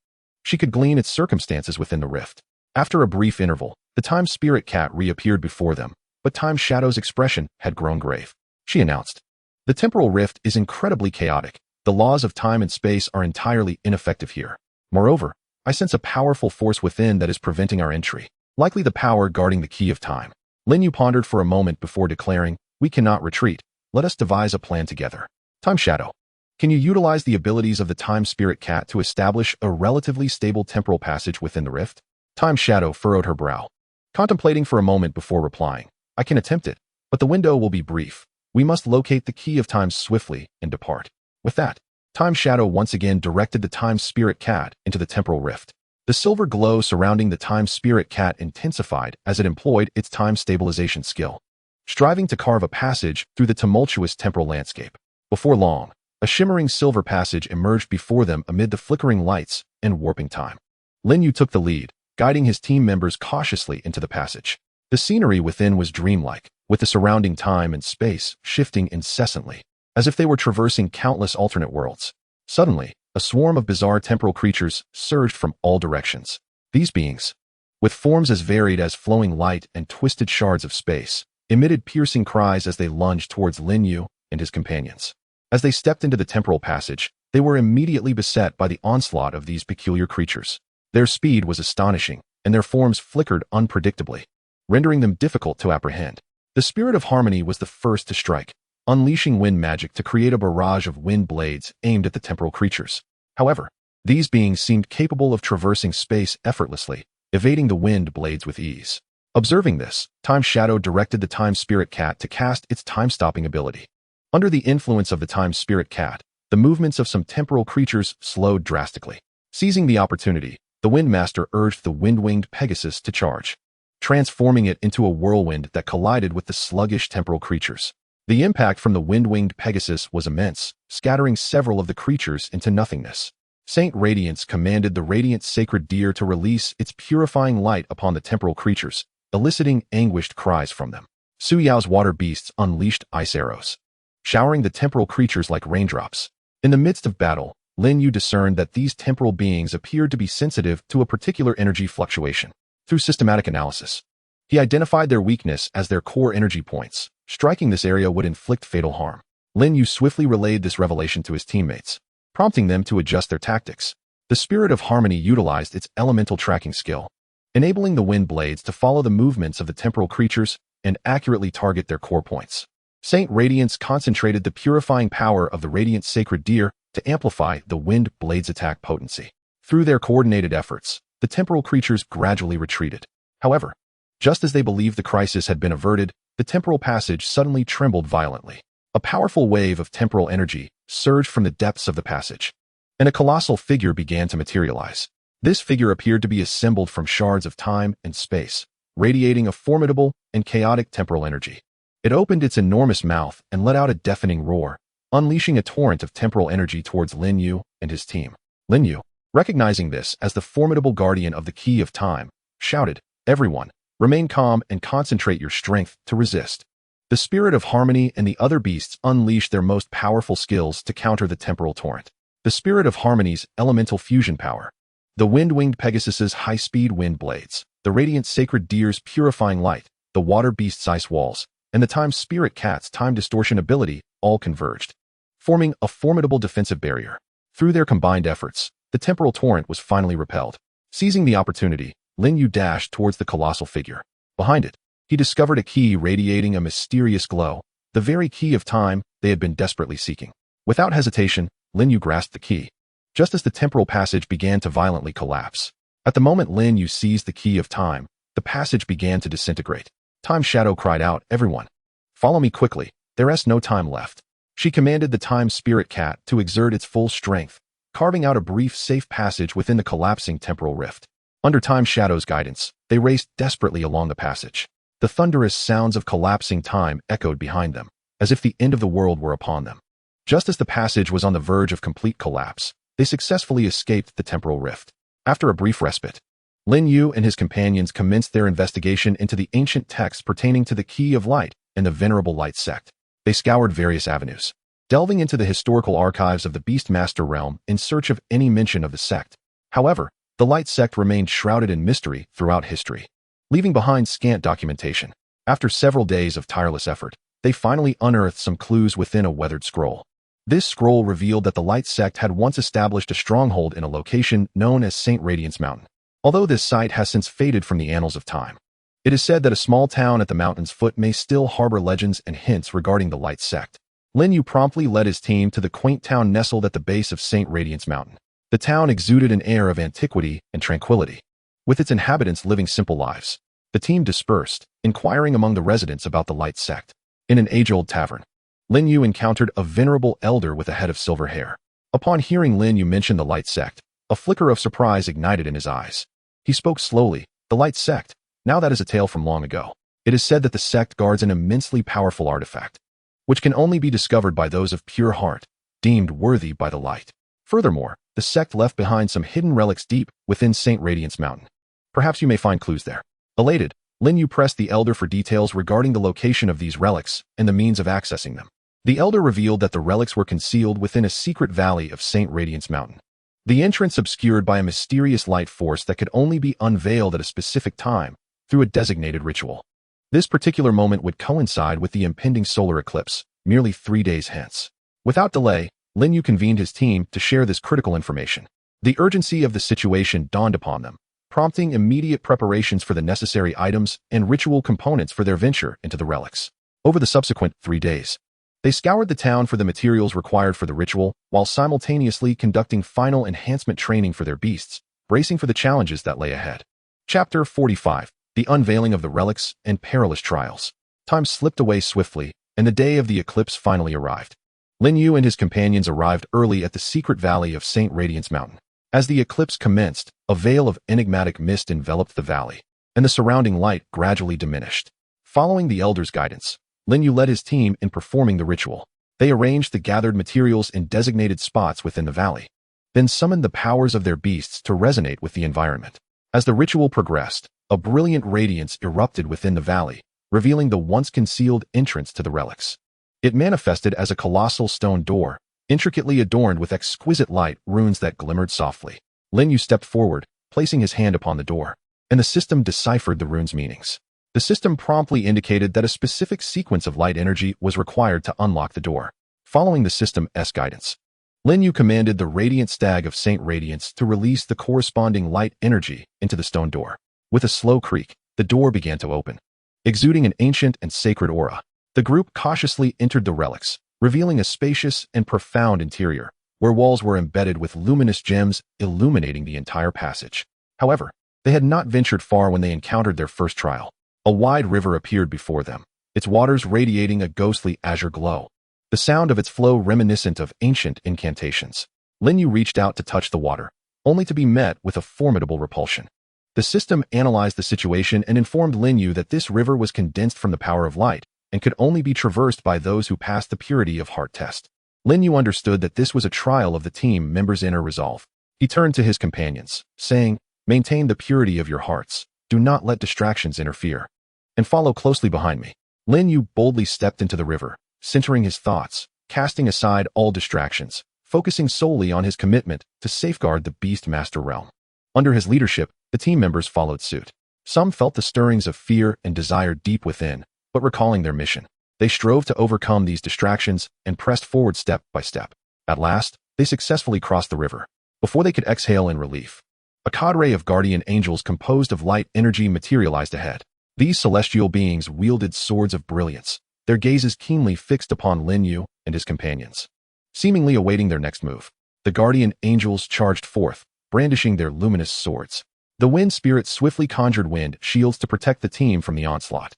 she could glean its circumstances within the rift. After a brief interval, the Time Spirit Cat reappeared before them, but Time Shadow's expression had grown grave. She announced, "The temporal rift is incredibly chaotic. The laws of time and space are entirely ineffective here. Moreover, I sense a powerful force within that is preventing our entry, likely the power guarding the key of time." Lin Yu pondered for a moment before declaring, "We cannot retreat. Let us devise a plan together. Time Shadow, can you utilize the abilities of the Time Spirit Cat to establish a relatively stable temporal passage within the rift?" Time Shadow furrowed her brow, contemplating for a moment before replying, "I can attempt it, but the window will be brief. We must locate the key of time swiftly and depart." With that, Time Shadow once again directed the Time Spirit Cat into the temporal rift. The silver glow surrounding the Time Spirit Cat intensified as it employed its time stabilization skill, striving to carve a passage through the tumultuous temporal landscape. Before long, a shimmering silver passage emerged before them amid the flickering lights and warping time. Lin Yu took the lead, guiding his team members cautiously into the passage. The scenery within was dreamlike, with the surrounding time and space shifting incessantly, as if they were traversing countless alternate worlds. Suddenly, a swarm of bizarre temporal creatures surged from all directions. These beings, with forms as varied as flowing light and twisted shards of space, emitted piercing cries as they lunged towards Lin Yu and his companions. As they stepped into the temporal passage, they were immediately beset by the onslaught of these peculiar creatures. Their speed was astonishing, and their forms flickered unpredictably, rendering them difficult to apprehend. The spirit of harmony was the first to strike, unleashing wind magic to create a barrage of wind blades aimed at the temporal creatures. However, these beings seemed capable of traversing space effortlessly, evading the wind blades with ease. Observing this, Time Shadow directed the Time Spirit Cat to cast its time-stopping ability. Under the influence of the Time Spirit Cat, the movements of some temporal creatures slowed drastically. Seizing the opportunity, the Windmaster urged the wind-winged Pegasus to charge, transforming it into a whirlwind that collided with the sluggish temporal creatures. The impact from the wind-winged Pegasus was immense, scattering several of the creatures into nothingness. Saint Radiance commanded the radiant sacred deer to release its purifying light upon the temporal creatures, eliciting anguished cries from them. Su Yao's water beasts unleashed ice arrows, showering the temporal creatures like raindrops. In the midst of battle, Lin Yu discerned that these temporal beings appeared to be sensitive to a particular energy fluctuation. Through systematic analysis, he identified their weakness as their core energy points. Striking this area would inflict fatal harm. Lin Yu swiftly relayed this revelation to his teammates, prompting them to adjust their tactics. The spirit of harmony utilized its elemental tracking skill, enabling the wind blades to follow the movements of the temporal creatures and accurately target their core points. Saint Radiance concentrated the purifying power of the radiant sacred deer to amplify the wind blades' attack potency. Through their coordinated efforts, the temporal creatures gradually retreated. However, just as they believed the crisis had been averted, the temporal passage suddenly trembled violently. A powerful wave of temporal energy surged from the depths of the passage, and a colossal figure began to materialize. This figure appeared to be assembled from shards of time and space, radiating a formidable and chaotic temporal energy. It opened its enormous mouth and let out a deafening roar, unleashing a torrent of temporal energy towards Lin Yu and his team. Lin Yu, recognizing this as the formidable guardian of the key of time, shouted, "Everyone, remain calm and concentrate your strength to resist." The spirit of harmony and the other beasts unleashed their most powerful skills to counter the temporal torrent. The spirit of harmony's elemental fusion power, the wind-winged Pegasus's high-speed wind blades, the radiant sacred deer's purifying light, the water beast's ice walls, and the time spirit cat's time distortion ability all converged, forming a formidable defensive barrier. Through their combined efforts, the temporal torrent was finally repelled. Seizing the opportunity, Lin Yu dashed towards the colossal figure. Behind it, he discovered a key radiating a mysterious glow, the very key of time they had been desperately seeking. Without hesitation, Lin Yu grasped the key, just as the temporal passage began to violently collapse. At the moment Lin Yu seized the key of time, the passage began to disintegrate. Time Shadow cried out, "Everyone, follow me quickly, there is no time left." She commanded the Time Spirit Cat to exert its full strength, carving out a brief, safe passage within the collapsing temporal rift. Under Time Shadow's guidance, they raced desperately along the passage. The thunderous sounds of collapsing time echoed behind them, as if the end of the world were upon them. Just as the passage was on the verge of complete collapse, they successfully escaped the temporal rift. After a brief respite, Lin Yu and his companions commenced their investigation into the ancient texts pertaining to the Key of Light and the Venerable Light sect. They scoured various avenues, delving into the historical archives of the Beastmaster realm in search of any mention of the sect. However, the Light sect remained shrouded in mystery throughout history, leaving behind scant documentation. After several days of tireless effort, they finally unearthed some clues within a weathered scroll. This scroll revealed that the Light sect had once established a stronghold in a location known as Saint Radiance Mountain. Although this site has since faded from the annals of time, it is said that a small town at the mountain's foot may still harbor legends and hints regarding the Light sect. Lin Yu promptly led his team to the quaint town nestled at the base of Saint Radiance Mountain. The town exuded an air of antiquity and tranquility, with its inhabitants living simple lives. The team dispersed, inquiring among the residents about the Light sect. In an age-old tavern, Lin Yu encountered a venerable elder with a head of silver hair. Upon hearing Lin Yu mention the Light sect, a flicker of surprise ignited in his eyes. He spoke slowly. "The Light sect, now that is a tale from long ago. It is said that the sect guards an immensely powerful artifact, which can only be discovered by those of pure heart, deemed worthy by the light. Furthermore, the sect left behind some hidden relics deep within Saint Radiance Mountain, Perhaps you may find clues there. Elated, Lin Yu pressed the Elder for details regarding the location of these relics and the means of accessing them. The Elder revealed that the relics were concealed within a secret valley of Saint Radiance Mountain. The entrance obscured by a mysterious light force that could only be unveiled at a specific time through a designated ritual. This particular moment would coincide with the impending solar eclipse, merely 3 days hence. Without delay, Lin Yu convened his team to share this critical information. The urgency of the situation dawned upon them, prompting immediate preparations for the necessary items and ritual components for their venture into the relics. Over the subsequent 3 days, they scoured the town for the materials required for the ritual, while simultaneously conducting final enhancement training for their beasts, bracing for the challenges that lay ahead. Chapter 45. The Unveiling of the Relics and Perilous Trials. Time slipped away swiftly, and the day of the eclipse finally arrived. Lin Yu and his companions arrived early at the secret valley of Saint Radiance Mountain. As the eclipse commenced, a veil of enigmatic mist enveloped the valley, and the surrounding light gradually diminished. Following the Elder's guidance, Lin Yu led his team in performing the ritual. They arranged the gathered materials in designated spots within the valley, then summoned the powers of their beasts to resonate with the environment. As the ritual progressed, a brilliant radiance erupted within the valley, revealing the once concealed entrance to the relics. It manifested as a colossal stone door, intricately adorned with exquisite light runes that glimmered softly. Lin Yu stepped forward, placing his hand upon the door, and the system deciphered the runes' meanings. The system promptly indicated that a specific sequence of light energy was required to unlock the door. Following the system's guidance, Lin Yu commanded the Radiant Stag of Saint Radiance to release the corresponding light energy into the stone door. With a slow creak, the door began to open. Exuding an ancient and sacred aura, the group cautiously entered the relics, revealing a spacious and profound interior, where walls were embedded with luminous gems illuminating the entire passage. However, they had not ventured far when they encountered their first trial. A wide river appeared before them, its waters radiating a ghostly azure glow, the sound of its flow reminiscent of ancient incantations. Lin Yu reached out to touch the water, only to be met with a formidable repulsion. The system analyzed the situation and informed Lin Yu that this river was condensed from the power of light and could only be traversed by those who passed the purity of heart test. Lin Yu understood that this was a trial of the team members' inner resolve. He turned to his companions, saying, "Maintain the purity of your hearts. Do not let distractions interfere. And follow closely behind me." Lin Yu boldly stepped into the river, centering his thoughts, casting aside all distractions, focusing solely on his commitment to safeguard the Beastmaster realm. Under his leadership, the team members followed suit. Some felt the stirrings of fear and desire deep within, but recalling their mission, they strove to overcome these distractions and pressed forward step by step. At last, they successfully crossed the river. Before they could exhale in relief, a cadre of guardian angels composed of light energy materialized ahead. These celestial beings wielded swords of brilliance, their gazes keenly fixed upon Lin Yu and his companions. Seemingly awaiting their next move, the guardian angels charged forth, brandishing their luminous swords. The wind spirit swiftly conjured wind shields to protect the team from the onslaught.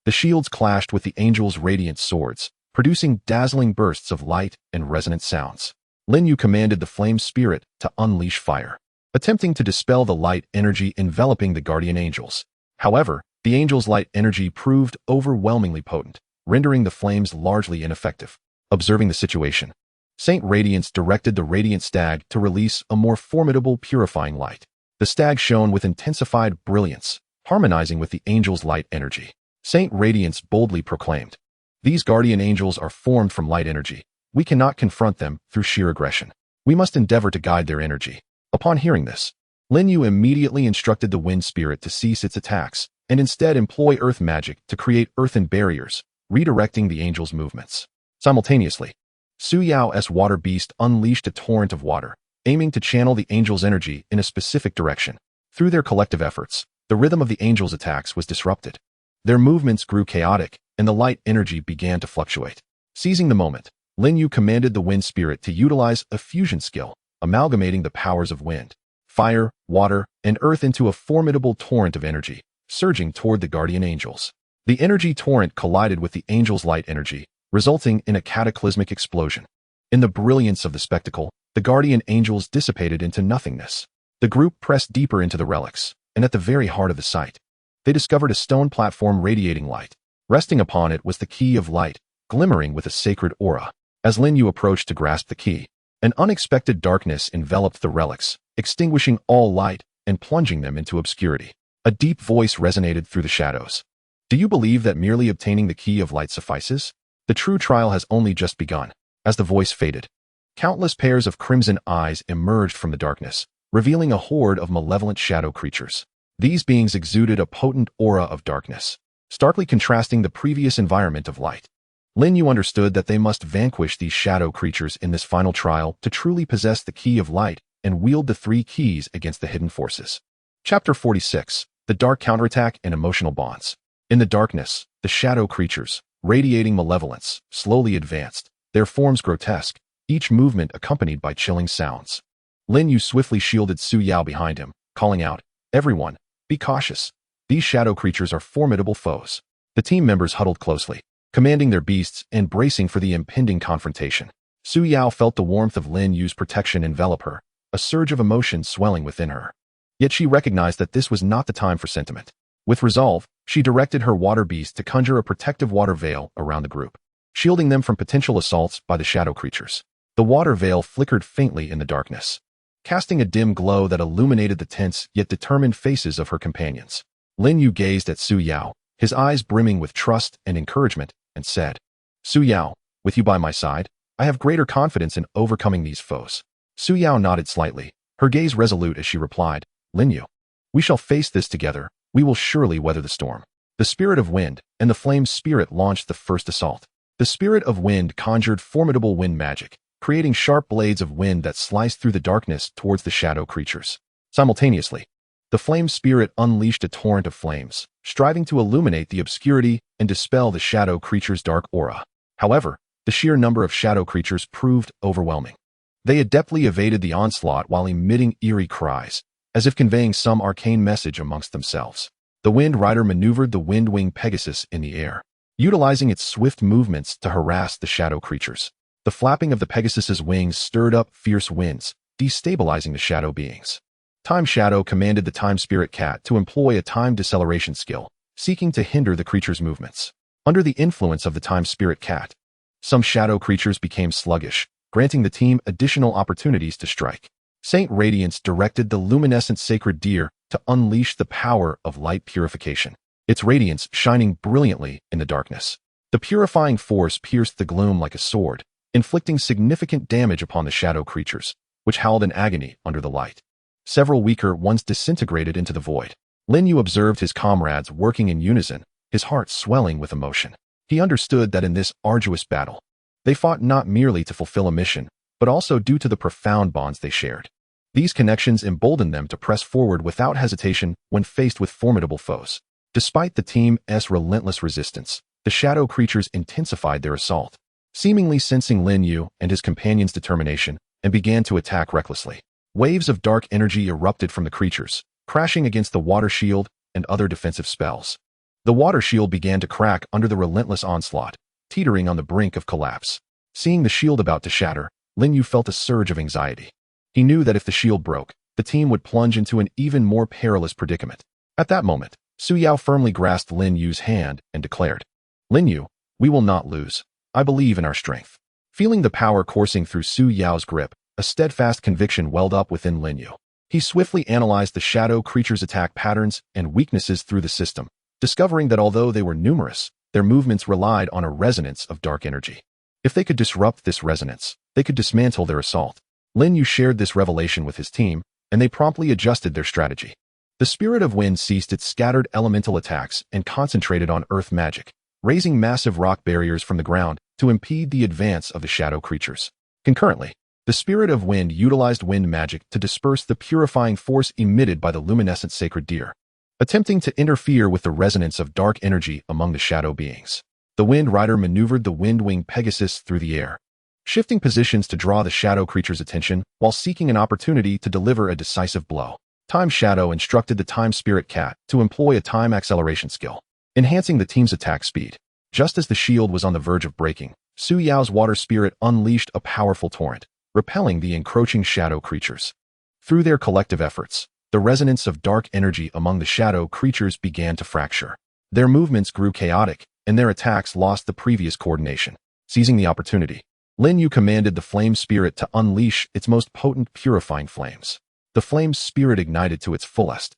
The shields clashed with the angels' radiant swords, producing dazzling bursts of light and resonant sounds. Lin Yu commanded the flame spirit to unleash fire, attempting to dispel the light energy enveloping the guardian angels. However, the angels' light energy proved overwhelmingly potent, rendering the flames largely ineffective. Observing the situation, Saint Radiance directed the Radiant Stag to release a more formidable purifying light. The stag shone with intensified brilliance, harmonizing with the angels' light energy. Saint Radiance boldly proclaimed, "These guardian angels are formed from light energy. We cannot confront them through sheer aggression. We must endeavor to guide their energy." Upon hearing this, Lin Yu immediately instructed the wind spirit to cease its attacks and instead employ earth magic to create earthen barriers, redirecting the angels' movements. Simultaneously, Su Yao's water beast unleashed a torrent of water, aiming to channel the angels' energy in a specific direction. Through their collective efforts, the rhythm of the angels' attacks was disrupted. Their movements grew chaotic, and the light energy began to fluctuate. Seizing the moment, Lin Yu commanded the wind spirit to utilize a fusion skill, amalgamating the powers of wind, fire, water, and earth into a formidable torrent of energy, surging toward the guardian angels. The energy torrent collided with the angels' light energy, resulting in a cataclysmic explosion. In the brilliance of the spectacle, the guardian angels dissipated into nothingness. The group pressed deeper into the relics, and at the very heart of the site, they discovered a stone platform radiating light. Resting upon it was the key of light, glimmering with a sacred aura. As Lin Yu approached to grasp the key, an unexpected darkness enveloped the relics, extinguishing all light and plunging them into obscurity. A deep voice resonated through the shadows. Do you believe that merely obtaining the key of light suffices? The true trial has only just begun. As the voice faded, countless pairs of crimson eyes emerged from the darkness, revealing a horde of malevolent shadow creatures. These beings exuded a potent aura of darkness, starkly contrasting the previous environment of light. Lin Yu understood that they must vanquish these shadow creatures in this final trial to truly possess the key of light and wield the three keys against the hidden forces. Chapter 46. The Dark Counterattack and Emotional Bonds. In the darkness, the shadow creatures, radiating malevolence, slowly advanced, their forms grotesque, each movement accompanied by chilling sounds. Lin Yu swiftly shielded Su Yao behind him, calling out, "Everyone, be cautious. These shadow creatures are formidable foes." The team members huddled closely, commanding their beasts and bracing for the impending confrontation. Su Yao felt the warmth of Lin Yu's protection envelop her, a surge of emotion swelling within her. Yet she recognized that this was not the time for sentiment. With resolve, she directed her water beast to conjure a protective water veil around the group, shielding them from potential assaults by the shadow creatures. The water veil flickered faintly in the darkness, casting a dim glow that illuminated the tense yet determined faces of her companions. Lin Yu gazed at Su Yao, his eyes brimming with trust and encouragement, and said, "Su Yao, with you by my side, I have greater confidence in overcoming these foes." Su Yao nodded slightly, her gaze resolute as she replied, "Lin Yu, we shall face this together. We will surely weather the storm." The Spirit of Wind and the Flame Spirit launched the first assault. The Spirit of Wind conjured formidable wind magic, creating sharp blades of wind that sliced through the darkness towards the shadow creatures. Simultaneously, the Flame Spirit unleashed a torrent of flames, striving to illuminate the obscurity and dispel the shadow creatures' dark aura. However, the sheer number of shadow creatures proved overwhelming. They adeptly evaded the onslaught while emitting eerie cries, as if conveying some arcane message amongst themselves. The Wind Rider maneuvered the Wind-Wing Pegasus in the air, utilizing its swift movements to harass the shadow creatures. The flapping of the Pegasus's wings stirred up fierce winds, destabilizing the shadow beings. Time Shadow commanded the Time Spirit Cat to employ a time deceleration skill, seeking to hinder the creature's movements. Under the influence of the Time Spirit Cat, some shadow creatures became sluggish, granting the team additional opportunities to strike. Saint Radiance directed the luminescent sacred deer to unleash the power of light purification, its radiance shining brilliantly in the darkness. The purifying force pierced the gloom like a sword, inflicting significant damage upon the shadow creatures, which howled in agony under the light. Several weaker ones disintegrated into the void. Lin Yu observed his comrades working in unison, his heart swelling with emotion. He understood that in this arduous battle, they fought not merely to fulfill a mission, but also due to the profound bonds they shared. These connections emboldened them to press forward without hesitation when faced with formidable foes. Despite the team's relentless resistance, the shadow creatures intensified their assault, seemingly sensing Lin Yu and his companions' determination, and began to attack recklessly. Waves of dark energy erupted from the creatures, crashing against the water shield and other defensive spells. The water shield began to crack under the relentless onslaught, teetering on the brink of collapse. Seeing the shield about to shatter, Lin Yu felt a surge of anxiety. He knew that if the shield broke, the team would plunge into an even more perilous predicament. At that moment, Su Yao firmly grasped Lin Yu's hand and declared, "Lin Yu, we will not lose. I believe in our strength." Feeling the power coursing through Su Yao's grip, a steadfast conviction welled up within Lin Yu. He swiftly analyzed the shadow creatures' attack patterns and weaknesses through the system, discovering that although they were numerous, their movements relied on a resonance of dark energy. If they could disrupt this resonance, they could dismantle their assault. Lin Yu shared this revelation with his team, and they promptly adjusted their strategy. The Spirit of Wind ceased its scattered elemental attacks and concentrated on earth magic, raising massive rock barriers from the ground to impede the advance of the shadow creatures. Concurrently, the Spirit of Wind utilized wind magic to disperse the purifying force emitted by the luminescent sacred deer, attempting to interfere with the resonance of dark energy among the shadow beings. The Wind Rider maneuvered the Wind-Wing Pegasus through the air, shifting positions to draw the shadow creature's attention while seeking an opportunity to deliver a decisive blow. Time Shadow instructed the Time Spirit Cat to employ a time acceleration skill, enhancing the team's attack speed. Just as the shield was on the verge of breaking, Su Yao's water spirit unleashed a powerful torrent, repelling the encroaching shadow creatures. Through their collective efforts, the resonance of dark energy among the shadow creatures began to fracture. Their movements grew chaotic, and their attacks lost the previous coordination. Seizing the opportunity, Lin Yu commanded the Flame Spirit to unleash its most potent purifying flames. The Flame Spirit ignited to its fullest,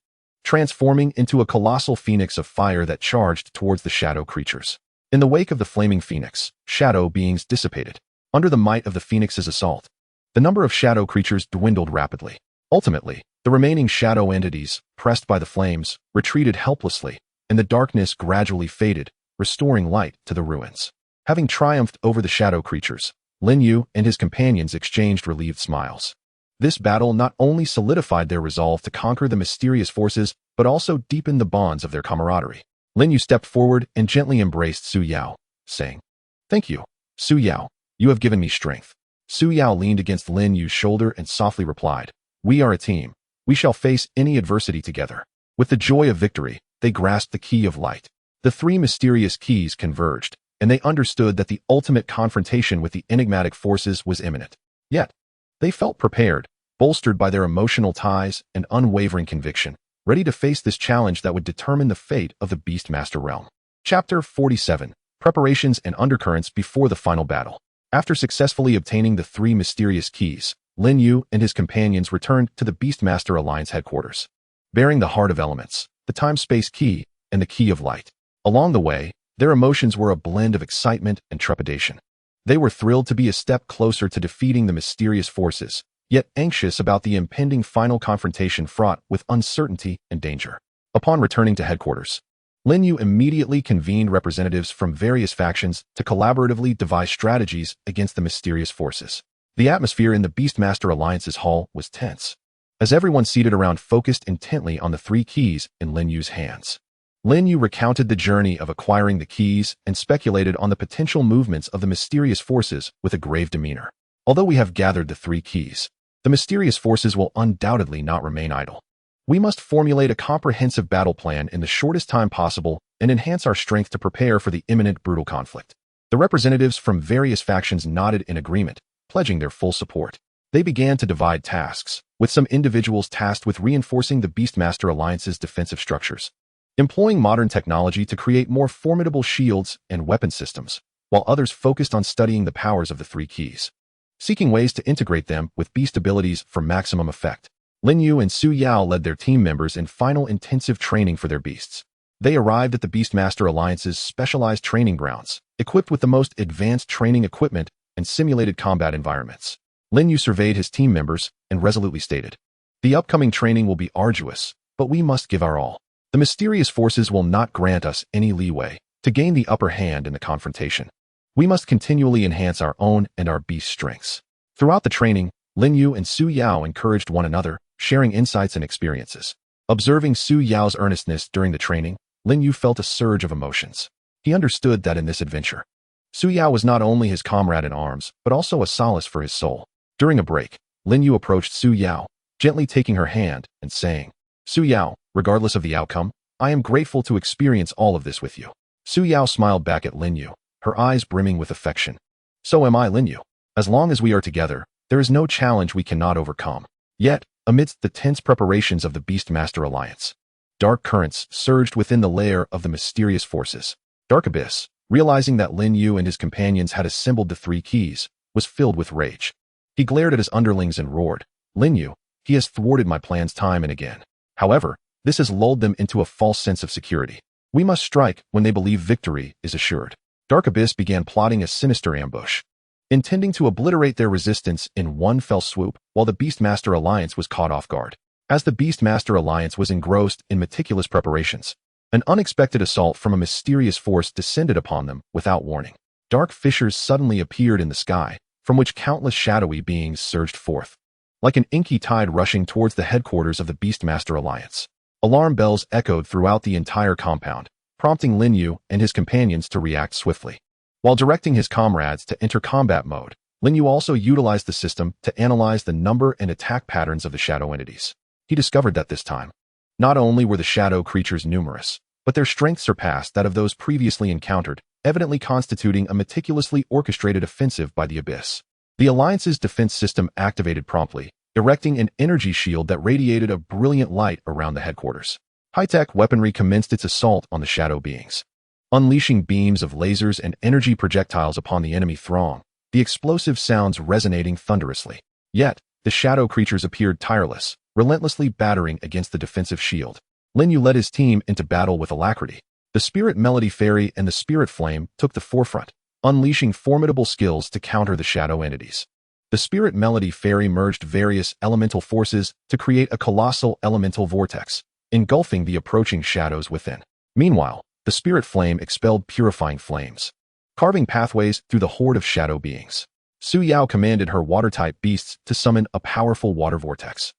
transforming into a colossal phoenix of fire that charged towards the shadow creatures. In the wake of the flaming phoenix, shadow beings dissipated. Under the might of the phoenix's assault, the number of shadow creatures dwindled rapidly. Ultimately, the remaining shadow entities, pressed by the flames, retreated helplessly, and the darkness gradually faded, restoring light to the ruins. Having triumphed over the shadow creatures, Lin Yu and his companions exchanged relieved smiles. This battle not only solidified their resolve to conquer the mysterious forces, but also deepened the bonds of their camaraderie. Lin Yu stepped forward and gently embraced Su Yao, saying, "Thank you, Su Yao. You have given me strength." Su Yao leaned against Lin Yu's shoulder and softly replied, "We are a team. We shall face any adversity together." With the joy of victory, they grasped the key of light. The three mysterious keys converged, and they understood that the ultimate confrontation with the enigmatic forces was imminent. Yet, they felt prepared, bolstered by their emotional ties and unwavering conviction, ready to face this challenge that would determine the fate of the Beastmaster realm. Chapter 47: Preparations and Undercurrents Before the Final Battle. After successfully obtaining the three mysterious keys, Lin Yu and his companions returned to the Beastmaster Alliance headquarters, bearing the Heart of Elements, the Time-Space Key, and the Key of Light. Along the way, their emotions were a blend of excitement and trepidation. They were thrilled to be a step closer to defeating the mysterious forces, yet anxious about the impending final confrontation fraught with uncertainty and danger. Upon returning to headquarters, Lin Yu immediately convened representatives from various factions to collaboratively devise strategies against the mysterious forces. The atmosphere in the Beastmaster Alliance's hall was tense, as everyone seated around focused intently on the three keys in Lin Yu's hands. Lin Yu recounted the journey of acquiring the keys and speculated on the potential movements of the mysterious forces with a grave demeanor. Although we have gathered the three keys, the mysterious forces will undoubtedly not remain idle. We must formulate a comprehensive battle plan in the shortest time possible and enhance our strength to prepare for the imminent brutal conflict. The representatives from various factions nodded in agreement, pledging their full support. They began to divide tasks, with some individuals tasked with reinforcing the Beastmaster Alliance's defensive structures, employing modern technology to create more formidable shields and weapon systems, while others focused on studying the powers of the three keys, seeking ways to integrate them with beast abilities for maximum effect. Lin Yu and Su Yao led their team members in final intensive training for their beasts. They arrived at the Beastmaster Alliance's specialized training grounds, equipped with the most advanced training equipment and simulated combat environments. Lin Yu surveyed his team members and resolutely stated, "The upcoming training will be arduous, but we must give our all. The mysterious forces will not grant us any leeway to gain the upper hand in the confrontation. We must continually enhance our own and our beast strengths." Throughout the training, Lin Yu and Su Yao encouraged one another, sharing insights and experiences. Observing Su Yao's earnestness during the training, Lin Yu felt a surge of emotions. He understood that in this adventure, Su Yao was not only his comrade in arms, but also a solace for his soul. During a break, Lin Yu approached Su Yao, gently taking her hand and saying, "Su Yao, regardless of the outcome, I am grateful to experience all of this with you." Su Yao smiled back at Lin Yu, her eyes brimming with affection. "So am I, Lin Yu. As long as we are together, there is no challenge we cannot overcome." Yet, amidst the tense preparations of the Beastmaster Alliance, dark currents surged within the lair of the mysterious forces. Dark Abyss, realizing that Lin Yu and his companions had assembled the three keys, was filled with rage. He glared at his underlings and roared, "Lin Yu, he has thwarted my plans time and again. However, this has lulled them into a false sense of security. We must strike when they believe victory is assured." Dark Abyss began plotting a sinister ambush, intending to obliterate their resistance in one fell swoop while the Beastmaster Alliance was caught off guard. As the Beastmaster Alliance was engrossed in meticulous preparations, an unexpected assault from a mysterious force descended upon them without warning. Dark fissures suddenly appeared in the sky, from which countless shadowy beings surged forth, like an inky tide rushing towards the headquarters of the Beastmaster Alliance. Alarm bells echoed throughout the entire compound, prompting Lin Yu and his companions to react swiftly. While directing his comrades to enter combat mode, Lin Yu also utilized the system to analyze the number and attack patterns of the shadow entities. He discovered that this time, not only were the shadow creatures numerous, but their strength surpassed that of those previously encountered, evidently constituting a meticulously orchestrated offensive by the Abyss. The Alliance's defense system activated promptly, erecting an energy shield that radiated a brilliant light around the headquarters. High-tech weaponry commenced its assault on the shadow beings, unleashing beams of lasers and energy projectiles upon the enemy throng, the explosive sounds resonating thunderously. Yet, the shadow creatures appeared tireless, relentlessly battering against the defensive shield. Lin Yu led his team into battle with alacrity. The Spirit Melody Fairy and the Spirit Flame took the forefront, unleashing formidable skills to counter the shadow entities. The Spirit Melody Fairy merged various elemental forces to create a colossal elemental vortex, engulfing the approaching shadows within. Meanwhile, the Spirit Flame expelled purifying flames, carving pathways through the horde of shadow beings. Su Yao commanded her water-type beasts to summon a powerful water vortex,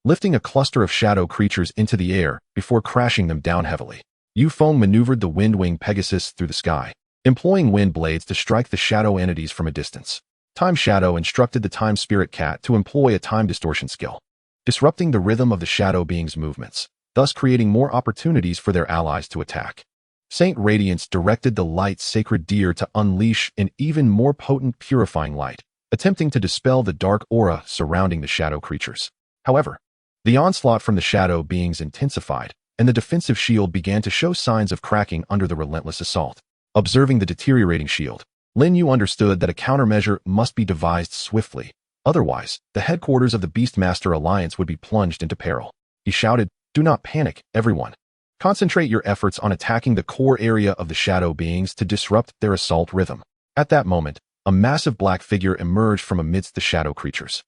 lifting a cluster of shadow creatures into the air before crashing them down heavily. Yu Feng maneuvered the Wind-Wing Pegasus through the sky, employing wind blades to strike the shadow entities from a distance. Time Shadow instructed the Time Spirit Cat to employ a time distortion skill, disrupting the rhythm of the shadow beings' movements, thus creating more opportunities for their allies to attack. Saint Radiance directed the Light Sacred Deer to unleash an even more potent purifying light, attempting to dispel the dark aura surrounding the shadow creatures. However, the onslaught from the shadow beings intensified, and the defensive shield began to show signs of cracking under the relentless assault. Observing the deteriorating shield, Lin Yu understood that a countermeasure must be devised swiftly. Otherwise, the headquarters of the Beastmaster Alliance would be plunged into peril. He shouted, "Do not panic, everyone. Concentrate your efforts on attacking the core area of the shadow beings to disrupt their assault rhythm." At that moment, a massive black figure emerged from amidst the shadow creatures.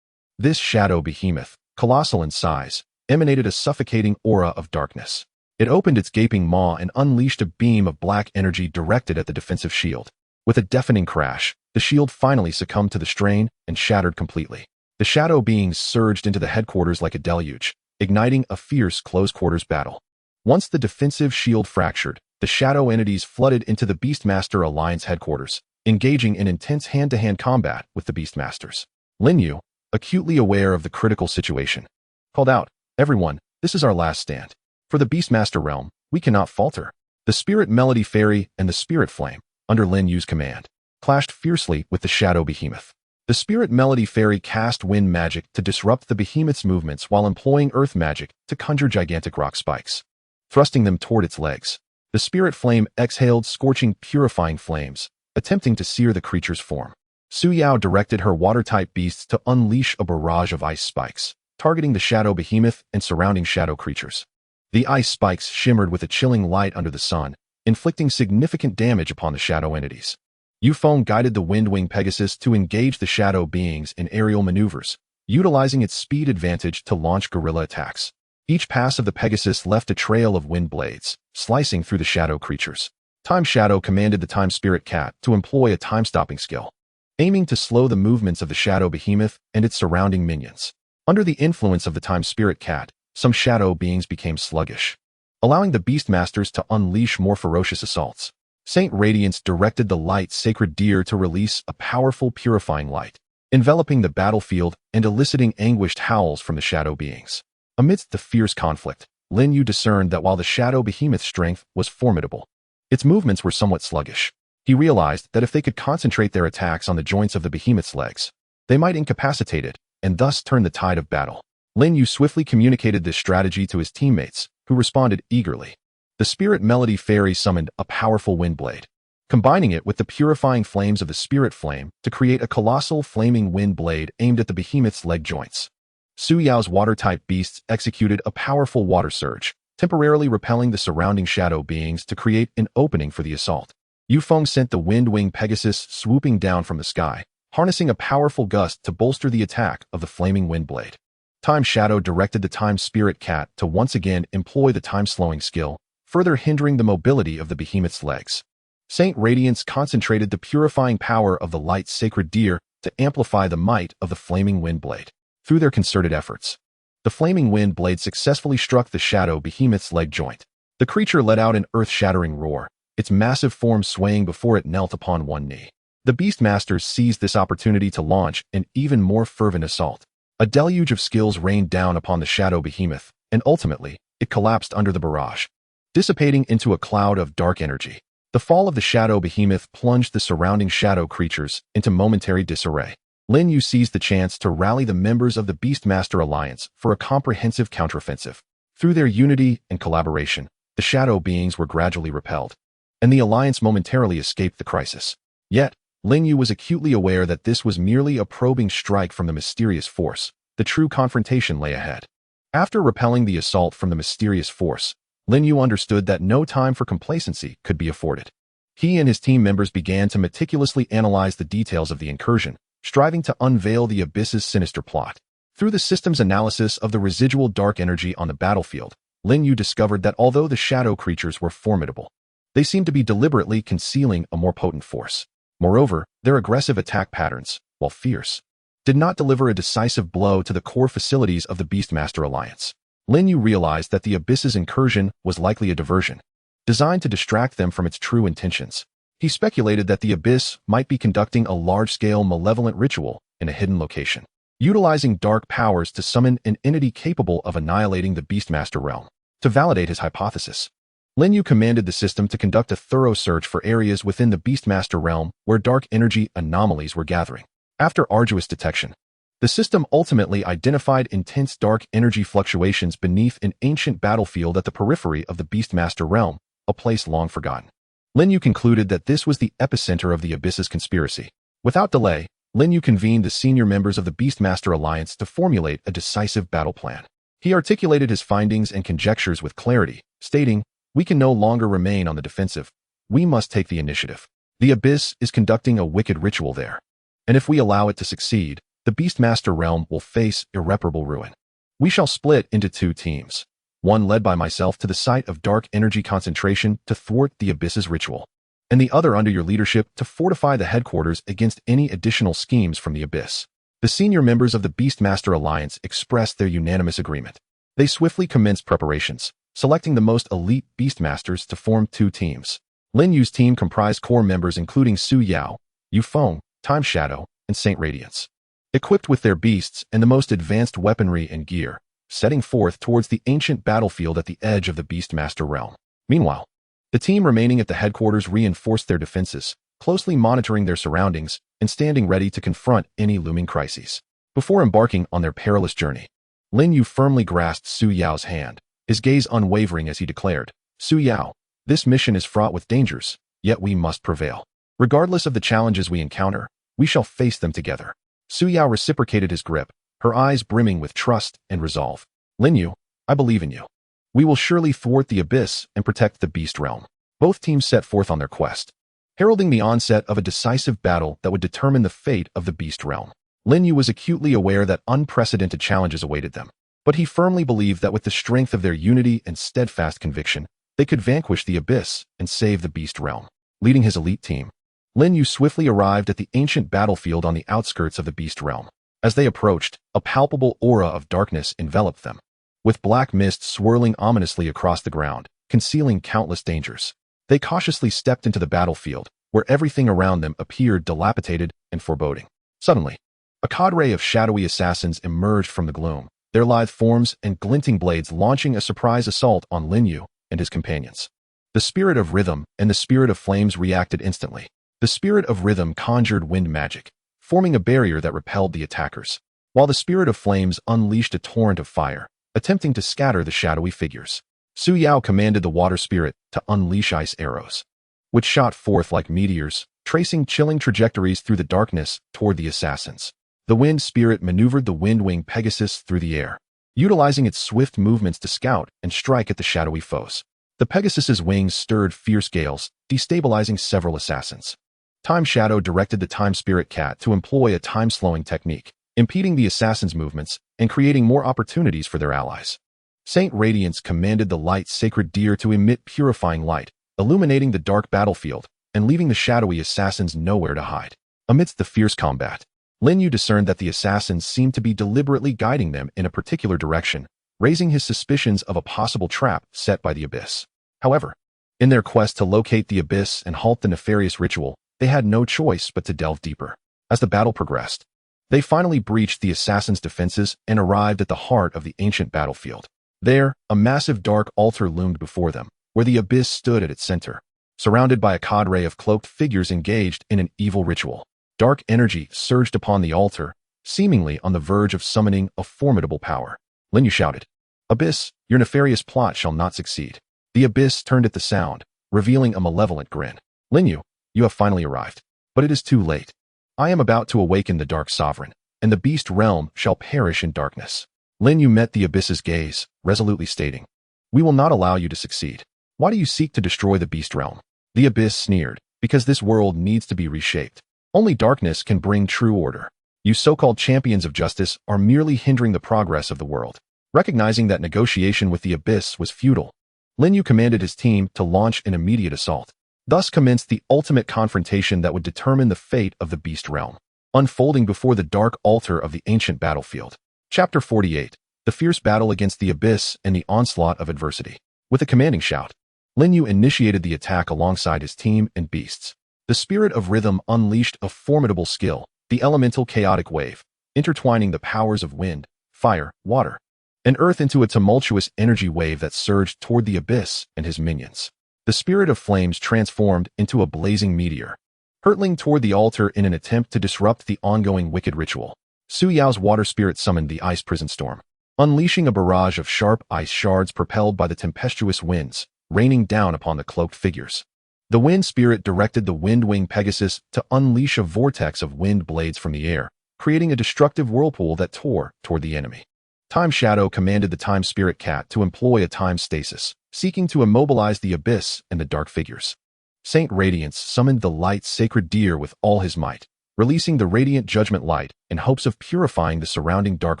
This shadow behemoth, colossal in size, emanated a suffocating aura of darkness. It opened its gaping maw and unleashed a beam of black energy directed at the defensive shield. With a deafening crash, the shield finally succumbed to the strain and shattered completely. The shadow beings surged into the headquarters like a deluge, igniting a fierce close-quarters battle. Once the defensive shield fractured, the shadow entities flooded into the Beastmaster Alliance headquarters, engaging in intense hand-to-hand combat with the Beastmasters. Lin Yu, acutely aware of the critical situation, called out, "Everyone, this is our last stand. For the Beastmaster realm, we cannot falter." The Spirit Melody Fairy and the Spirit Flame, under Lin Yu's command, clashed fiercely with the shadow behemoth. The Spirit Melody Fairy cast wind magic to disrupt the behemoth's movements while employing earth magic to conjure gigantic rock spikes, thrusting them toward its legs. The Spirit Flame exhaled scorching, purifying flames, attempting to sear the creature's form. Su Yao directed her water-type beasts to unleash a barrage of ice spikes, targeting the shadow behemoth and surrounding shadow creatures. The ice spikes shimmered with a chilling light under the sun, inflicting significant damage upon the shadow entities. Yu Feng guided the Wind-Wing Pegasus to engage the shadow beings in aerial maneuvers, utilizing its speed advantage to launch guerrilla attacks. Each pass of the Pegasus left a trail of wind blades, slicing through the shadow creatures. Time Shadow commanded the Time Spirit Cat to employ a time-stopping skill, aiming to slow the movements of the shadow behemoth and its surrounding minions. Under the influence of the Time Spirit Cat, some shadow beings became sluggish, allowing the Beastmasters to unleash more ferocious assaults. Saint Radiance directed the Light Sacred Deer to release a powerful purifying light, enveloping the battlefield and eliciting anguished howls from the shadow beings. Amidst the fierce conflict, Lin Yu discerned that while the shadow behemoth's strength was formidable, its movements were somewhat sluggish. He realized that if they could concentrate their attacks on the joints of the behemoth's legs, they might incapacitate it and thus turn the tide of battle. Lin Yu swiftly communicated this strategy to his teammates, who responded eagerly. The Spirit Melody Fairy summoned a powerful wind blade, combining it with the purifying flames of the Spirit Flame to create a colossal flaming wind blade aimed at the behemoth's leg joints. Su Yao's water-type beasts executed a powerful water surge, temporarily repelling the surrounding shadow beings to create an opening for the assault. Yu Feng sent the Wind-Wing Pegasus swooping down from the sky, harnessing a powerful gust to bolster the attack of the flaming wind blade. Time Shadow directed the Time Spirit Cat to once again employ the time-slowing skill, further hindering the mobility of the behemoth's legs. Saint Radiance concentrated the purifying power of the Light Sacred Deer to amplify the might of the flaming wind blade. Through their concerted efforts, the flaming wind blade successfully struck the shadow behemoth's leg joint. The creature let out an earth-shattering roar, its massive form swaying before it knelt upon one knee. The Beastmasters seized this opportunity to launch an even more fervent assault. A deluge of skills rained down upon the shadow behemoth, and ultimately, it collapsed under the barrage, dissipating into a cloud of dark energy. The fall of the shadow behemoth plunged the surrounding shadow creatures into momentary disarray. Lin Yu seized the chance to rally the members of the Beastmaster Alliance for a comprehensive counteroffensive. Through their unity and collaboration, the shadow beings were gradually repelled, and the Alliance momentarily escaped the crisis. Yet, Lin Yu was acutely aware that this was merely a probing strike from the mysterious force. The true confrontation lay ahead. After repelling the assault from the mysterious force, Lin Yu understood that no time for complacency could be afforded. He and his team members began to meticulously analyze the details of the incursion, striving to unveil the abyss's sinister plot. Through the system's analysis of the residual dark energy on the battlefield, Lin Yu discovered that although the shadow creatures were formidable, they seemed to be deliberately concealing a more potent force. Moreover, their aggressive attack patterns, while fierce, did not deliver a decisive blow to the core facilities of the Beastmaster Alliance. Lin Yu realized that the abyss's incursion was likely a diversion, designed to distract them from its true intentions. He speculated that the abyss might be conducting a large-scale malevolent ritual in a hidden location, utilizing dark powers to summon an entity capable of annihilating the Beastmaster realm. To validate his hypothesis, Lin Yu commanded the system to conduct a thorough search for areas within the Beastmaster realm where dark energy anomalies were gathering. After arduous detection, the system ultimately identified intense dark energy fluctuations beneath an ancient battlefield at the periphery of the Beastmaster realm, a place long forgotten. Lin Yu concluded that this was the epicenter of the abyss's conspiracy. Without delay, Lin Yu convened the senior members of the Beastmaster Alliance to formulate a decisive battle plan. He articulated his findings and conjectures with clarity, stating, "We can no longer remain on the defensive. We must take the initiative. The abyss is conducting a wicked ritual there, and if we allow it to succeed, the Beastmaster realm will face irreparable ruin. We shall split into 2 teams, one led by myself to the site of dark energy concentration to thwart the abyss's ritual, and the other under your leadership to fortify the headquarters against any additional schemes from the abyss." The senior members of the Beastmaster Alliance expressed their unanimous agreement. They swiftly commenced preparations, selecting the most elite Beastmasters to form 2 teams. Lin Yu's team comprised core members including Su Yao, Yu Feng, Time Shadow, and Saint Radiance. Equipped with their beasts and the most advanced weaponry and gear, setting forth towards the ancient battlefield at the edge of the Beastmaster realm. Meanwhile, the team remaining at the headquarters reinforced their defenses, closely monitoring their surroundings and standing ready to confront any looming crises. Before embarking on their perilous journey, Lin Yu firmly grasped Su Yao's hand, his gaze unwavering as he declared, "Su Yao, this mission is fraught with dangers, yet we must prevail. Regardless of the challenges we encounter, we shall face them together." Su Yao reciprocated his grip, her eyes brimming with trust and resolve. "Lin Yu, I believe in you. We will surely thwart the abyss and protect the beast realm." Both teams set forth on their quest, heralding the onset of a decisive battle that would determine the fate of the beast realm. Lin Yu was acutely aware that unprecedented challenges awaited them, but he firmly believed that with the strength of their unity and steadfast conviction, they could vanquish the abyss and save the beast realm. Leading his elite team, Lin Yu swiftly arrived at the ancient battlefield on the outskirts of the beast realm. As they approached, a palpable aura of darkness enveloped them, with black mist swirling ominously across the ground, concealing countless dangers. They cautiously stepped into the battlefield, where everything around them appeared dilapidated and foreboding. Suddenly, a cadre of shadowy assassins emerged from the gloom, their lithe forms and glinting blades launching a surprise assault on Lin Yu and his companions. The spirit of rhythm and the spirit of flames reacted instantly. The spirit of rhythm conjured wind magic, forming a barrier that repelled the attackers, while the spirit of flames unleashed a torrent of fire, attempting to scatter the shadowy figures. Su Yao commanded the water spirit to unleash ice arrows, which shot forth like meteors, tracing chilling trajectories through the darkness toward the assassins. The wind spirit maneuvered the wind-winged Pegasus through the air, utilizing its swift movements to scout and strike at the shadowy foes. The Pegasus's wings stirred fierce gales, destabilizing several assassins. Time Shadow directed the Time Spirit Cat to employ a time-slowing technique, impeding the assassins' movements and creating more opportunities for their allies. Saint Radiance commanded the Light Sacred Deer to emit purifying light, illuminating the dark battlefield and leaving the shadowy assassins nowhere to hide. Amidst the fierce combat, Lin Yu discerned that the assassins seemed to be deliberately guiding them in a particular direction, raising his suspicions of a possible trap set by the abyss. However, in their quest to locate the abyss and halt the nefarious ritual, they had no choice but to delve deeper. As the battle progressed, they finally breached the assassins' defenses and arrived at the heart of the ancient battlefield. There, a massive dark altar loomed before them, where the abyss stood at its center, surrounded by a cadre of cloaked figures engaged in an evil ritual. Dark energy surged upon the altar, seemingly on the verge of summoning a formidable power. Lin Yu shouted, "Abyss, your nefarious plot shall not succeed." The abyss turned at the sound, revealing a malevolent grin. "Lin Yu, you have finally arrived, but it is too late. I am about to awaken the Dark Sovereign, and the beast realm shall perish in darkness." Lin Yu met the abyss's gaze, resolutely stating, We will not allow you to succeed. Why do you seek to destroy the beast realm? The abyss sneered, because this world needs to be reshaped. Only darkness can bring true order. You so-called champions of justice are merely hindering the progress of the world. Recognizing that negotiation with the abyss was futile, Lin Yu commanded his team to launch an immediate assault. Thus commenced the ultimate confrontation that would determine the fate of the beast realm, unfolding before the dark altar of the ancient battlefield. Chapter 48. The fierce battle against the abyss and the onslaught of adversity. With a commanding shout, Lin Yu initiated the attack alongside his team and beasts. The spirit of rhythm unleashed a formidable skill, the elemental chaotic wave, intertwining the powers of wind, fire, water, and earth into a tumultuous energy wave that surged toward the abyss and his minions. The spirit of flames transformed into a blazing meteor, hurtling toward the altar in an attempt to disrupt the ongoing wicked ritual. Su Yao's water spirit summoned the ice prison storm, unleashing a barrage of sharp ice shards propelled by the tempestuous winds, raining down upon the cloaked figures. The wind spirit directed the wind-wing Pegasus to unleash a vortex of wind blades from the air, creating a destructive whirlpool that tore toward the enemy. Time Shadow commanded the time spirit cat to employ a time stasis, seeking to immobilize the abyss and the dark figures. Saint Radiance summoned the light sacred deer with all his might, releasing the radiant judgment light in hopes of purifying the surrounding dark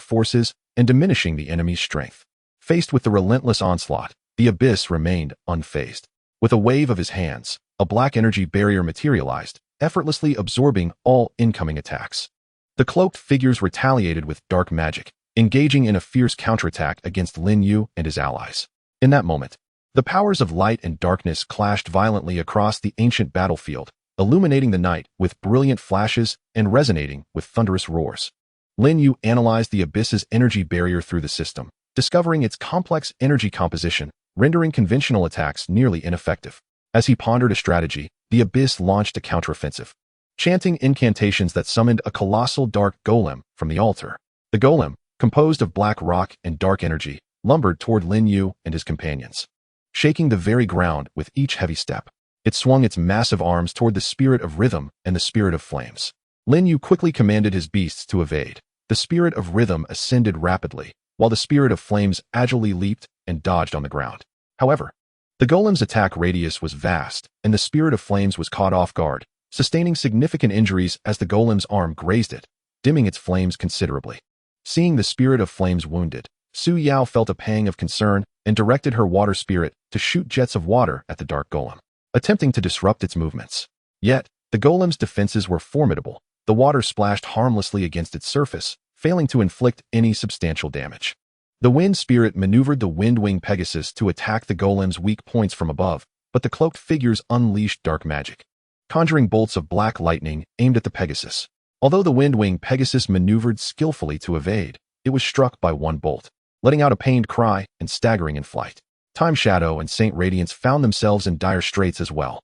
forces and diminishing the enemy's strength. Faced with the relentless onslaught, the abyss remained unfazed. With a wave of his hands, a black energy barrier materialized, effortlessly absorbing all incoming attacks. The cloaked figures retaliated with dark magic, engaging in a fierce counterattack against Lin Yu and his allies. In that moment, the powers of light and darkness clashed violently across the ancient battlefield, illuminating the night with brilliant flashes and resonating with thunderous roars. Lin Yu analyzed the abyss's energy barrier through the system, discovering its complex energy composition, rendering conventional attacks nearly ineffective. As he pondered a strategy, the abyss launched a counteroffensive, chanting incantations that summoned a colossal dark golem from the altar. The golem, composed of black rock and dark energy, lumbered toward Lin Yu and his companions, shaking the very ground with each heavy step. It swung its massive arms toward the spirit of rhythm and the spirit of flames. Lin Yu quickly commanded his beasts to evade. The spirit of rhythm ascended rapidly, while the spirit of flames agilely leaped and dodged on the ground. However, the golem's attack radius was vast, and the spirit of flames was caught off guard, sustaining significant injuries as the golem's arm grazed it, dimming its flames considerably. Seeing the spirit of flames wounded, Su Yao felt a pang of concern and directed her water spirit to shoot jets of water at the dark golem, attempting to disrupt its movements. Yet, the golem's defenses were formidable. The water splashed harmlessly against its surface, failing to inflict any substantial damage. The wind spirit maneuvered the wind-wing Pegasus to attack the golem's weak points from above, but the cloaked figures unleashed dark magic, conjuring bolts of black lightning aimed at the Pegasus. Although the wind-wing Pegasus maneuvered skillfully to evade, it was struck by one bolt, letting out a pained cry and staggering in flight. Time Shadow and Saint Radiance found themselves in dire straits as well.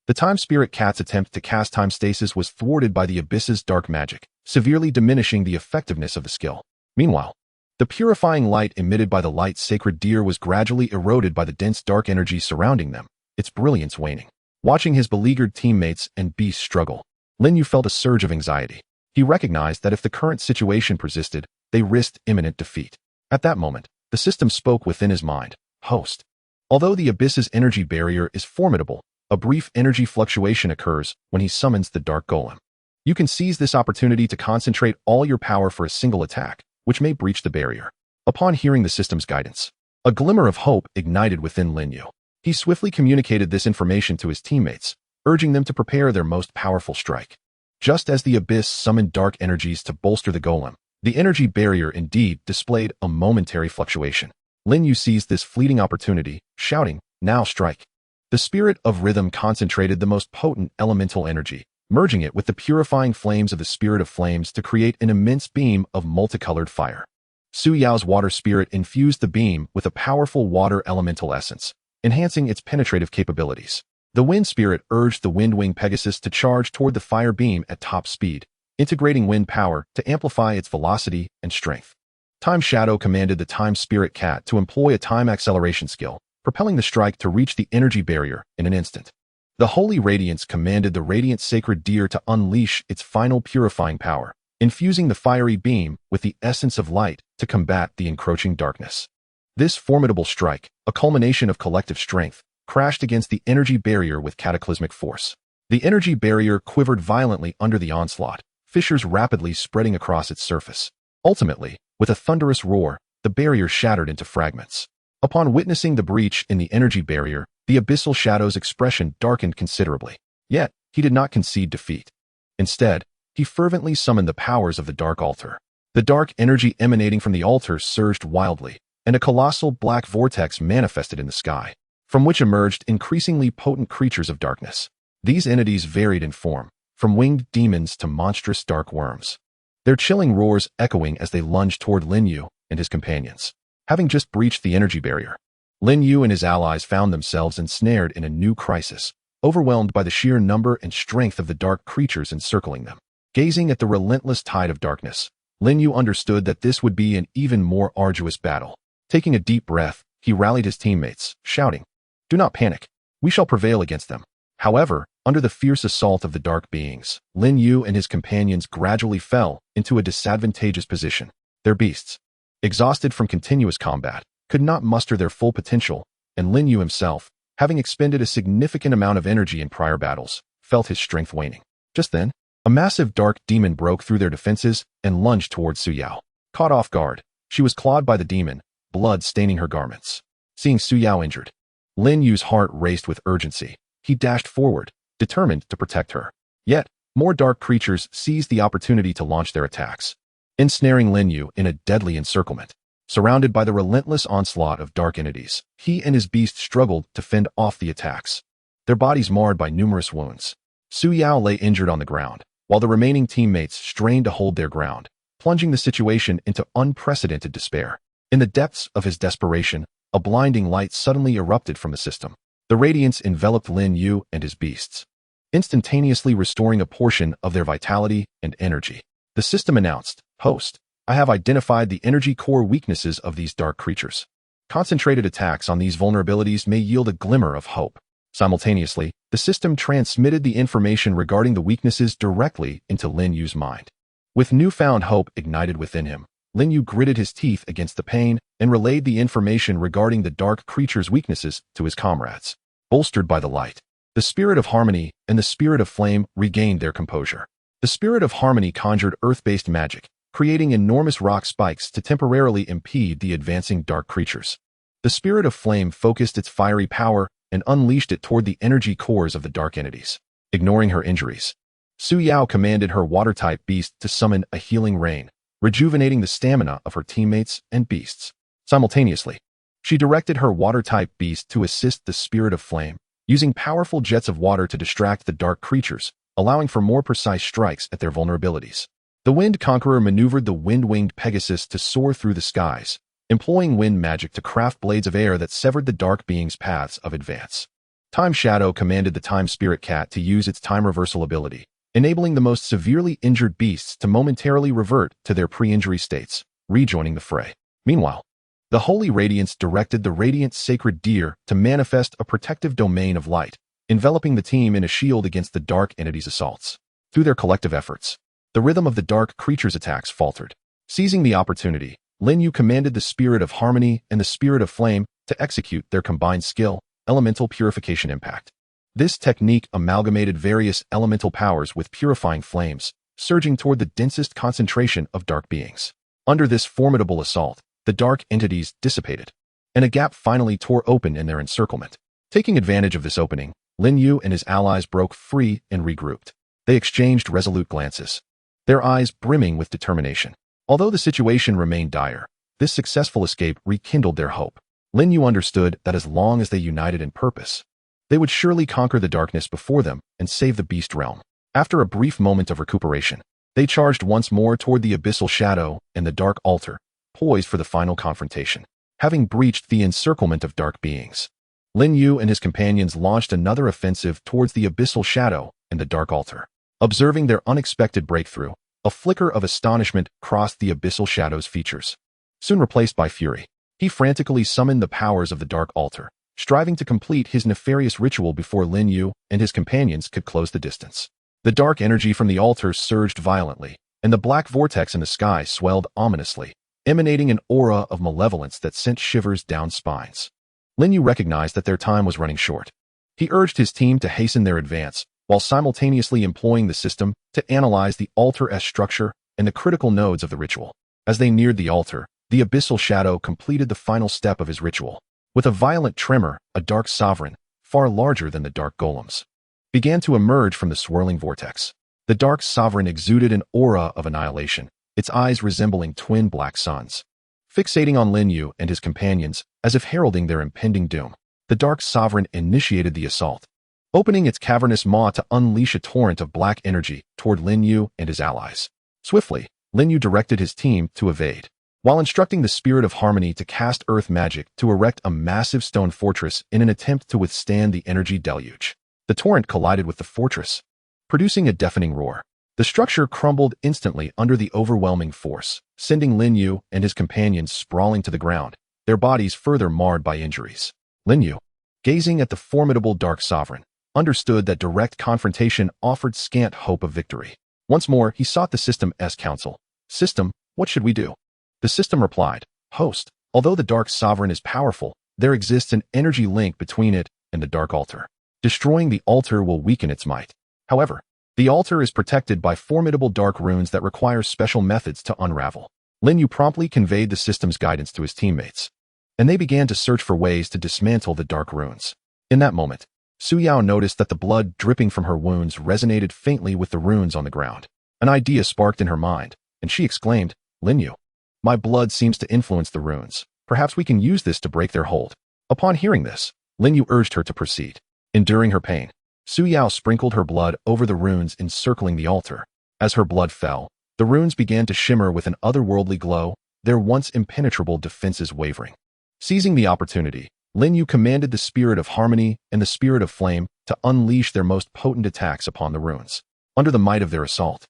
The Time Spirit Cat's attempt to cast time stasis was thwarted by the abyss's dark magic, severely diminishing the effectiveness of the skill. Meanwhile, the purifying light emitted by the light sacred deer was gradually eroded by the dense dark energy surrounding them, its brilliance waning. Watching his beleaguered teammates and beasts struggle, Lin Yu felt a surge of anxiety. He recognized that if the current situation persisted, they risked imminent defeat. At that moment, the system spoke within his mind. Host. Although the abyss's energy barrier is formidable, a brief energy fluctuation occurs when he summons the dark golem. You can seize this opportunity to concentrate all your power for a single attack, which may breach the barrier. Upon hearing the system's guidance, a glimmer of hope ignited within Lin Yu. He swiftly communicated this information to his teammates, urging them to prepare their most powerful strike. Just as the abyss summoned dark energies to bolster the golem, the energy barrier indeed displayed a momentary fluctuation. Lin Yu seized this fleeting opportunity, shouting, "Now strike!" The spirit of rhythm concentrated the most potent elemental energy, merging it with the purifying flames of the spirit of flames to create an immense beam of multicolored fire. Su Yao's water spirit infused the beam with a powerful water elemental essence, enhancing its penetrative capabilities. The wind spirit urged the wind-wing Pegasus to charge toward the fire beam at top speed, integrating wind power to amplify its velocity and strength. Time Shadow commanded the Time Spirit Cat to employ a time acceleration skill, propelling the strike to reach the energy barrier in an instant. The Holy Radiance commanded the Radiant Sacred Deer to unleash its final purifying power, infusing the fiery beam with the essence of light to combat the encroaching darkness. This formidable strike, a culmination of collective strength, crashed against the energy barrier with cataclysmic force. The energy barrier quivered violently under the onslaught, fissures rapidly spreading across its surface. Ultimately, with a thunderous roar, the barrier shattered into fragments. Upon witnessing the breach in the energy barrier, the Abyssal Shadow's expression darkened considerably. Yet, he did not concede defeat. Instead, he fervently summoned the powers of the Dark Altar. The dark energy emanating from the altar surged wildly, and a colossal black vortex manifested in the sky, from which emerged increasingly potent creatures of darkness. These entities varied in form, from winged demons to monstrous dark worms, their chilling roars echoing as they lunged toward Lin Yu and his companions. Having just breached the energy barrier, Lin Yu and his allies found themselves ensnared in a new crisis, overwhelmed by the sheer number and strength of the dark creatures encircling them. Gazing at the relentless tide of darkness, Lin Yu understood that this would be an even more arduous battle. Taking a deep breath, he rallied his teammates, shouting, "Do not panic. We shall prevail against them." However, under the fierce assault of the dark beings, Lin Yu and his companions gradually fell into a disadvantageous position. Their beasts, exhausted from continuous combat, could not muster their full potential, and Lin Yu himself, having expended a significant amount of energy in prior battles, felt his strength waning. Just then, a massive dark demon broke through their defenses and lunged towards Su Yao. Caught off guard, she was clawed by the demon, blood staining her garments. Seeing Su Yao injured, Lin Yu's heart raced with urgency. He dashed forward, determined to protect her. Yet, more dark creatures seized the opportunity to launch their attacks, ensnaring Lin Yu in a deadly encirclement. Surrounded by the relentless onslaught of dark entities, he and his beast struggled to fend off the attacks, their bodies marred by numerous wounds. Su Yao lay injured on the ground, while the remaining teammates strained to hold their ground, plunging the situation into unprecedented despair. In the depths of his desperation, a blinding light suddenly erupted from the system. The radiance enveloped Lin Yu and his beasts, instantaneously restoring a portion of their vitality and energy. The system announced, "Host, I have identified the energy core weaknesses of these dark creatures. Concentrated attacks on these vulnerabilities may yield a glimmer of hope." Simultaneously, the system transmitted the information regarding the weaknesses directly into Lin Yu's mind. With newfound hope ignited within him, Lin Yu gritted his teeth against the pain and relayed the information regarding the dark creature's weaknesses to his comrades. Bolstered by the light, the spirit of harmony and the spirit of flame regained their composure. The spirit of harmony conjured earth-based magic, creating enormous rock spikes to temporarily impede the advancing dark creatures. The spirit of flame focused its fiery power and unleashed it toward the energy cores of the dark entities. Ignoring her injuries, Su Yao commanded her water-type beast to summon a healing rain, rejuvenating the stamina of her teammates and beasts. Simultaneously, she directed her water-type beast to assist the spirit of flame, using powerful jets of water to distract the dark creatures, allowing for more precise strikes at their vulnerabilities. The Wind Conqueror maneuvered the wind-winged Pegasus to soar through the skies, employing wind magic to craft blades of air that severed the dark beings' paths of advance. Time Shadow commanded the Time Spirit Cat to use its time reversal ability, enabling the most severely injured beasts to momentarily revert to their pre-injury states, rejoining the fray. Meanwhile, the Holy Radiance directed the Radiant Sacred Deer to manifest a protective domain of light, enveloping the team in a shield against the dark entities' assaults. Through their collective efforts, the rhythm of the dark creatures' attacks faltered. Seizing the opportunity, Lin Yu commanded the Spirit of Harmony and the Spirit of Flame to execute their combined skill, Elemental Purification Impact. This technique amalgamated various elemental powers with purifying flames, surging toward the densest concentration of dark beings. Under this formidable assault, the dark entities dissipated, and a gap finally tore open in their encirclement. Taking advantage of this opening, Lin Yu and his allies broke free and regrouped. They exchanged resolute glances, their eyes brimming with determination. Although the situation remained dire, this successful escape rekindled their hope. Lin Yu understood that as long as they united in purpose, they would surely conquer the darkness before them and save the beast realm. After a brief moment of recuperation, they charged once more toward the Abyssal Shadow and the Dark Altar, poised for the final confrontation. Having breached the encirclement of dark beings, Lin Yu and his companions launched another offensive towards the Abyssal Shadow and the Dark Altar. Observing their unexpected breakthrough, a flicker of astonishment crossed the Abyssal Shadow's features. Soon replaced by fury, he frantically summoned the powers of the Dark Altar, striving to complete his nefarious ritual before Lin Yu and his companions could close the distance. The dark energy from the altar surged violently, and the black vortex in the sky swelled ominously, emanating an aura of malevolence that sent shivers down spines. Lin Yu recognized that their time was running short. He urged his team to hasten their advance, while simultaneously employing the system to analyze the altar's structure and the critical nodes of the ritual. As they neared the altar, the abyssal shadow completed the final step of his ritual. With a violent tremor, a dark sovereign, far larger than the dark golems, began to emerge from the swirling vortex. The dark sovereign exuded an aura of annihilation, its eyes resembling twin black suns. Fixating on Lin Yu and his companions, as if heralding their impending doom, the dark sovereign initiated the assault, opening its cavernous maw to unleash a torrent of black energy toward Lin Yu and his allies. Swiftly, Lin Yu directed his team to evade, while instructing the Spirit of Harmony to cast earth magic to erect a massive stone fortress in an attempt to withstand the energy deluge. The torrent collided with the fortress, producing a deafening roar. The structure crumbled instantly under the overwhelming force, sending Lin Yu and his companions sprawling to the ground, their bodies further marred by injuries. Lin Yu, gazing at the formidable Dark Sovereign, understood that direct confrontation offered scant hope of victory. Once more, he sought the system's counsel. "System, what should we do?" The system replied, "Host, although the Dark Sovereign is powerful, there exists an energy link between it and the Dark Altar. Destroying the altar will weaken its might. However, the altar is protected by formidable dark runes that require special methods to unravel." Lin Yu promptly conveyed the system's guidance to his teammates, and they began to search for ways to dismantle the dark runes. In that moment, Su Yao noticed that the blood dripping from her wounds resonated faintly with the runes on the ground. An idea sparked in her mind, and she exclaimed, "Lin Yu, my blood seems to influence the runes. Perhaps we can use this to break their hold." Upon hearing this, Lin Yu urged her to proceed. Enduring her pain, Su Yao sprinkled her blood over the runes encircling the altar. As her blood fell, the runes began to shimmer with an otherworldly glow, their once impenetrable defenses wavering. Seizing the opportunity, Lin Yu commanded the Spirit of Harmony and the Spirit of Flame to unleash their most potent attacks upon the runes. Under the might of their assault,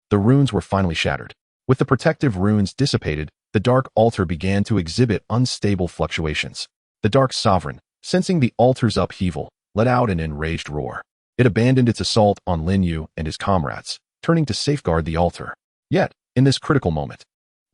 the runes were finally shattered. With the protective runes dissipated, the Dark Altar began to exhibit unstable fluctuations. The Dark Sovereign, sensing the altar's upheaval, let out an enraged roar. It abandoned its assault on Lin Yu and his comrades, turning to safeguard the altar. Yet, in this critical moment,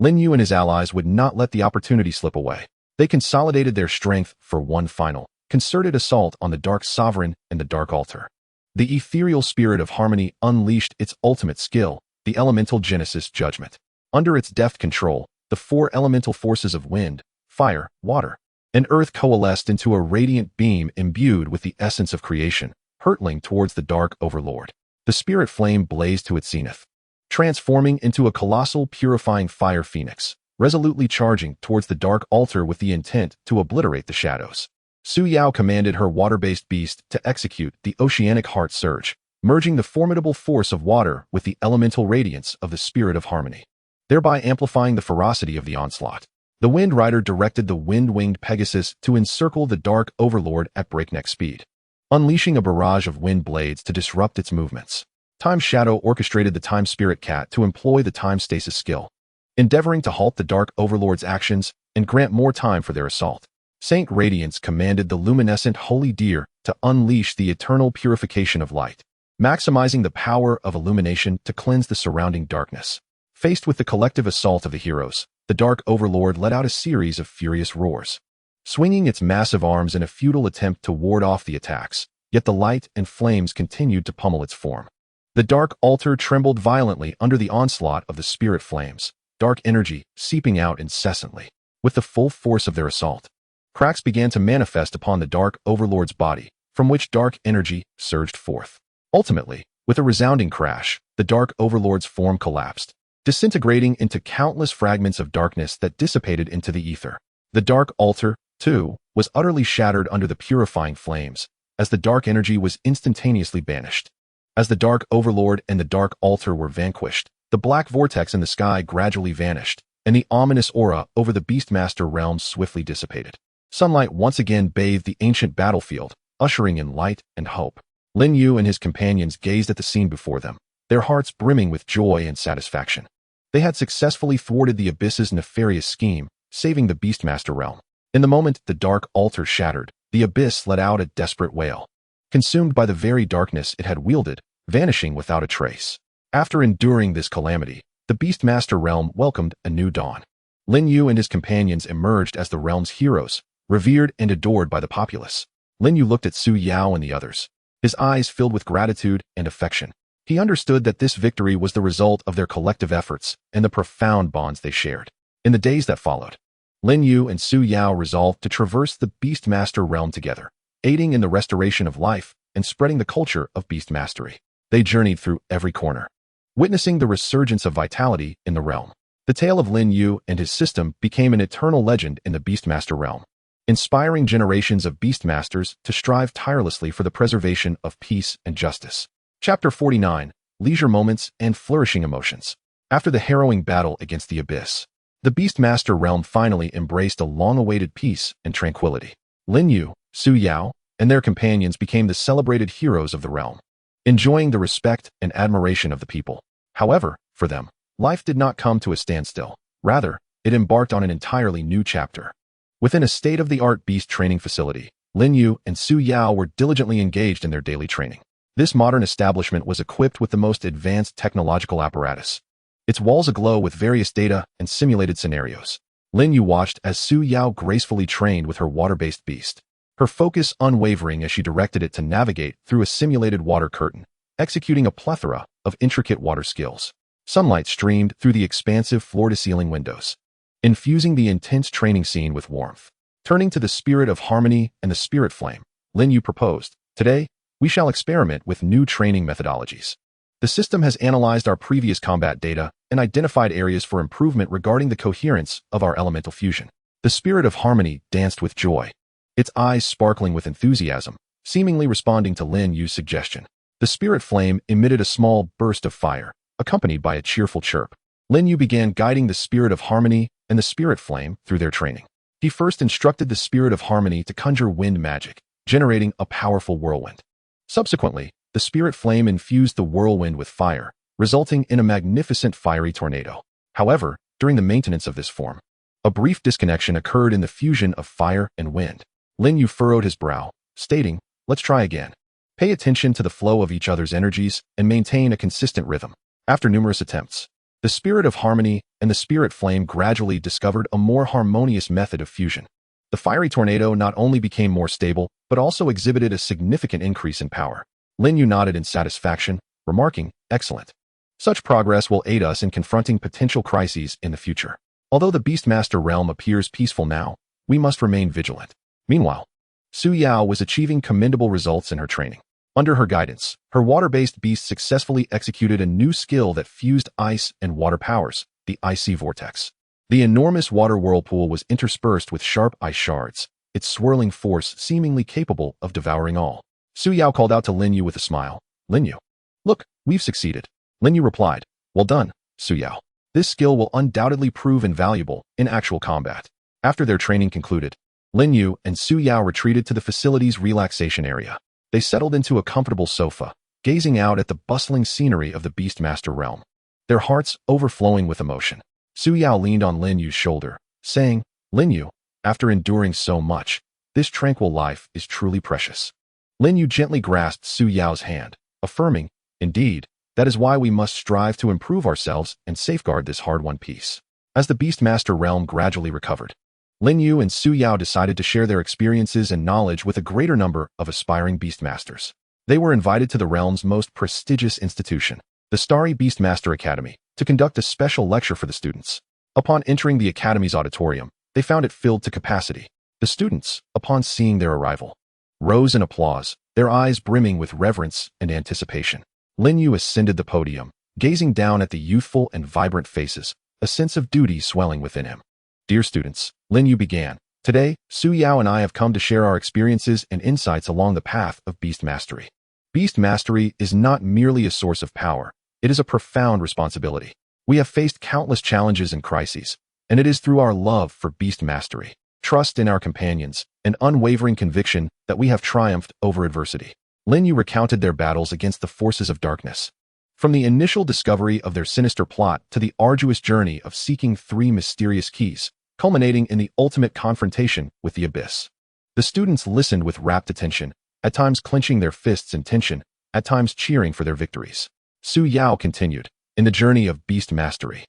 Lin Yu and his allies would not let the opportunity slip away. They consolidated their strength for one final, concerted assault on the Dark Sovereign and the Dark Altar. The ethereal Spirit of Harmony unleashed its ultimate skill, the elemental Genesis Judgment. Under its deft control, the four elemental forces of wind, fire, water, and earth coalesced into a radiant beam imbued with the essence of creation, hurtling towards the Dark Overlord. The Spirit Flame blazed to its zenith, transforming into a colossal purifying fire phoenix, resolutely charging towards the Dark Altar with the intent to obliterate the shadows. Su Yao commanded her water-based beast to execute the oceanic heart surge, merging the formidable force of water with the elemental radiance of the Spirit of Harmony, thereby amplifying the ferocity of the onslaught. The Wind Rider directed the wind-winged Pegasus to encircle the Dark Overlord at breakneck speed, unleashing a barrage of wind blades to disrupt its movements. Time Shadow orchestrated the Time Spirit Cat to employ the time stasis skill, endeavoring to halt the Dark Overlord's actions and grant more time for their assault. Saint Radiance commanded the luminescent Holy Deer to unleash the eternal purification of light, maximizing the power of illumination to cleanse the surrounding darkness. Faced with the collective assault of the heroes, the Dark Overlord let out a series of furious roars, swinging its massive arms in a futile attempt to ward off the attacks, yet the light and flames continued to pummel its form. The Dark Altar trembled violently under the onslaught of the spirit flames, dark energy seeping out incessantly. With the full force of their assault, cracks began to manifest upon the Dark Overlord's body, from which dark energy surged forth. Ultimately, with a resounding crash, the Dark Overlord's form collapsed, disintegrating into countless fragments of darkness that dissipated into the ether. The Dark Altar, too, was utterly shattered under the purifying flames, as the dark energy was instantaneously banished. As the Dark Overlord and the Dark Altar were vanquished, the black vortex in the sky gradually vanished, and the ominous aura over the Beastmaster realm swiftly dissipated. Sunlight once again bathed the ancient battlefield, ushering in light and hope. Lin Yu and his companions gazed at the scene before them, their hearts brimming with joy and satisfaction. They had successfully thwarted the Abyss's nefarious scheme, saving the Beastmaster realm. In the moment the Dark Altar shattered, the Abyss let out a desperate wail, consumed by the very darkness it had wielded, vanishing without a trace. After enduring this calamity, the Beastmaster realm welcomed a new dawn. Lin Yu and his companions emerged as the realm's heroes, revered and adored by the populace. Lin Yu looked at Su Yao and the others, his eyes filled with gratitude and affection. He understood that this victory was the result of their collective efforts and the profound bonds they shared. In the days that followed, Lin Yu and Su Yao resolved to traverse the Beastmaster realm together, aiding in the restoration of life and spreading the culture of beast mastery. They journeyed through every corner, witnessing the resurgence of vitality in the realm. The tale of Lin Yu and his system became an eternal legend in the Beastmaster realm, inspiring generations of Beastmasters to strive tirelessly for the preservation of peace and justice. Chapter 49, Leisure Moments and Flourishing Emotions. After the harrowing battle against the Abyss, the Beastmaster realm finally embraced a long-awaited peace and tranquility. Lin Yu, Su Yao, and their companions became the celebrated heroes of the realm, enjoying the respect and admiration of the people. However, for them, life did not come to a standstill. Rather, it embarked on an entirely new chapter. Within a state-of-the-art beast training facility, Lin Yu and Su Yao were diligently engaged in their daily training. This modern establishment was equipped with the most advanced technological apparatus, its walls aglow with various data and simulated scenarios. Lin Yu watched as Su Yao gracefully trained with her water-based beast, her focus unwavering as she directed it to navigate through a simulated water curtain, executing a plethora of intricate water skills. Sunlight streamed through the expansive floor-to-ceiling windows, infusing the intense training scene with warmth. Turning to the spirit of harmony and the spirit flame, Lin Yu proposed, "Today, we shall experiment with new training methodologies. The system has analyzed our previous combat data and identified areas for improvement regarding the coherence of our elemental fusion." The spirit of harmony danced with joy, its eyes sparkling with enthusiasm, seemingly responding to Lin Yu's suggestion. The spirit flame emitted a small burst of fire, accompanied by a cheerful chirp. Lin Yu began guiding the spirit of harmony and the spirit flame through their training. He first instructed the spirit of harmony to conjure wind magic, generating a powerful whirlwind. Subsequently, the spirit flame infused the whirlwind with fire, resulting in a magnificent fiery tornado. However, during the maintenance of this form, a brief disconnection occurred in the fusion of fire and wind. Lin Yu furrowed his brow, stating, "Let's try again. Pay attention to the flow of each other's energies and maintain a consistent rhythm." After numerous attempts, the spirit of harmony and the spirit flame gradually discovered a more harmonious method of fusion. The fiery tornado not only became more stable, but also exhibited a significant increase in power. Lin Yu nodded in satisfaction, remarking, "Excellent. Such progress will aid us in confronting potential crises in the future. Although the Beastmaster realm appears peaceful now, we must remain vigilant." Meanwhile, Su Yao was achieving commendable results in her training. Under her guidance, her water-based beast successfully executed a new skill that fused ice and water powers, the icy vortex. The enormous water whirlpool was interspersed with sharp ice shards, its swirling force seemingly capable of devouring all. Su Yao called out to Lin Yu with a smile, "Lin Yu, look, we've succeeded." Lin Yu replied, "Well done, Su Yao. This skill will undoubtedly prove invaluable in actual combat." After their training concluded, Lin Yu and Su Yao retreated to the facility's relaxation area. They settled into a comfortable sofa, gazing out at the bustling scenery of the Beastmaster realm, their hearts overflowing with emotion. Su Yao leaned on Lin Yu's shoulder, saying, "Lin Yu, after enduring so much, this tranquil life is truly precious." Lin Yu gently grasped Su Yao's hand, affirming, "Indeed, that is why we must strive to improve ourselves and safeguard this hard-won peace." As the Beastmaster realm gradually recovered, Lin Yu and Su Yao decided to share their experiences and knowledge with a greater number of aspiring Beastmasters. They were invited to the realm's most prestigious institution, the Starry Beastmaster Academy, to conduct a special lecture for the students. Upon entering the Academy's auditorium, they found it filled to capacity. The students, upon seeing their arrival, rose in applause, their eyes brimming with reverence and anticipation. Lin Yu ascended the podium, gazing down at the youthful and vibrant faces, a sense of duty swelling within him. "Dear students," Lin Yu began, "today, Su Yao and I have come to share our experiences and insights along the path of beast mastery. Beast mastery is not merely a source of power, it is a profound responsibility. We have faced countless challenges and crises, and it is through our love for beast mastery, trust in our companions, and unwavering conviction that we have triumphed over adversity." Lin Yu recounted their battles against the forces of darkness, from the initial discovery of their sinister plot to the arduous journey of seeking 3 mysterious keys, culminating in the ultimate confrontation with the Abyss. The students listened with rapt attention, at times clenching their fists in tension, at times cheering for their victories. Su Yao continued, "In the journey of beast mastery,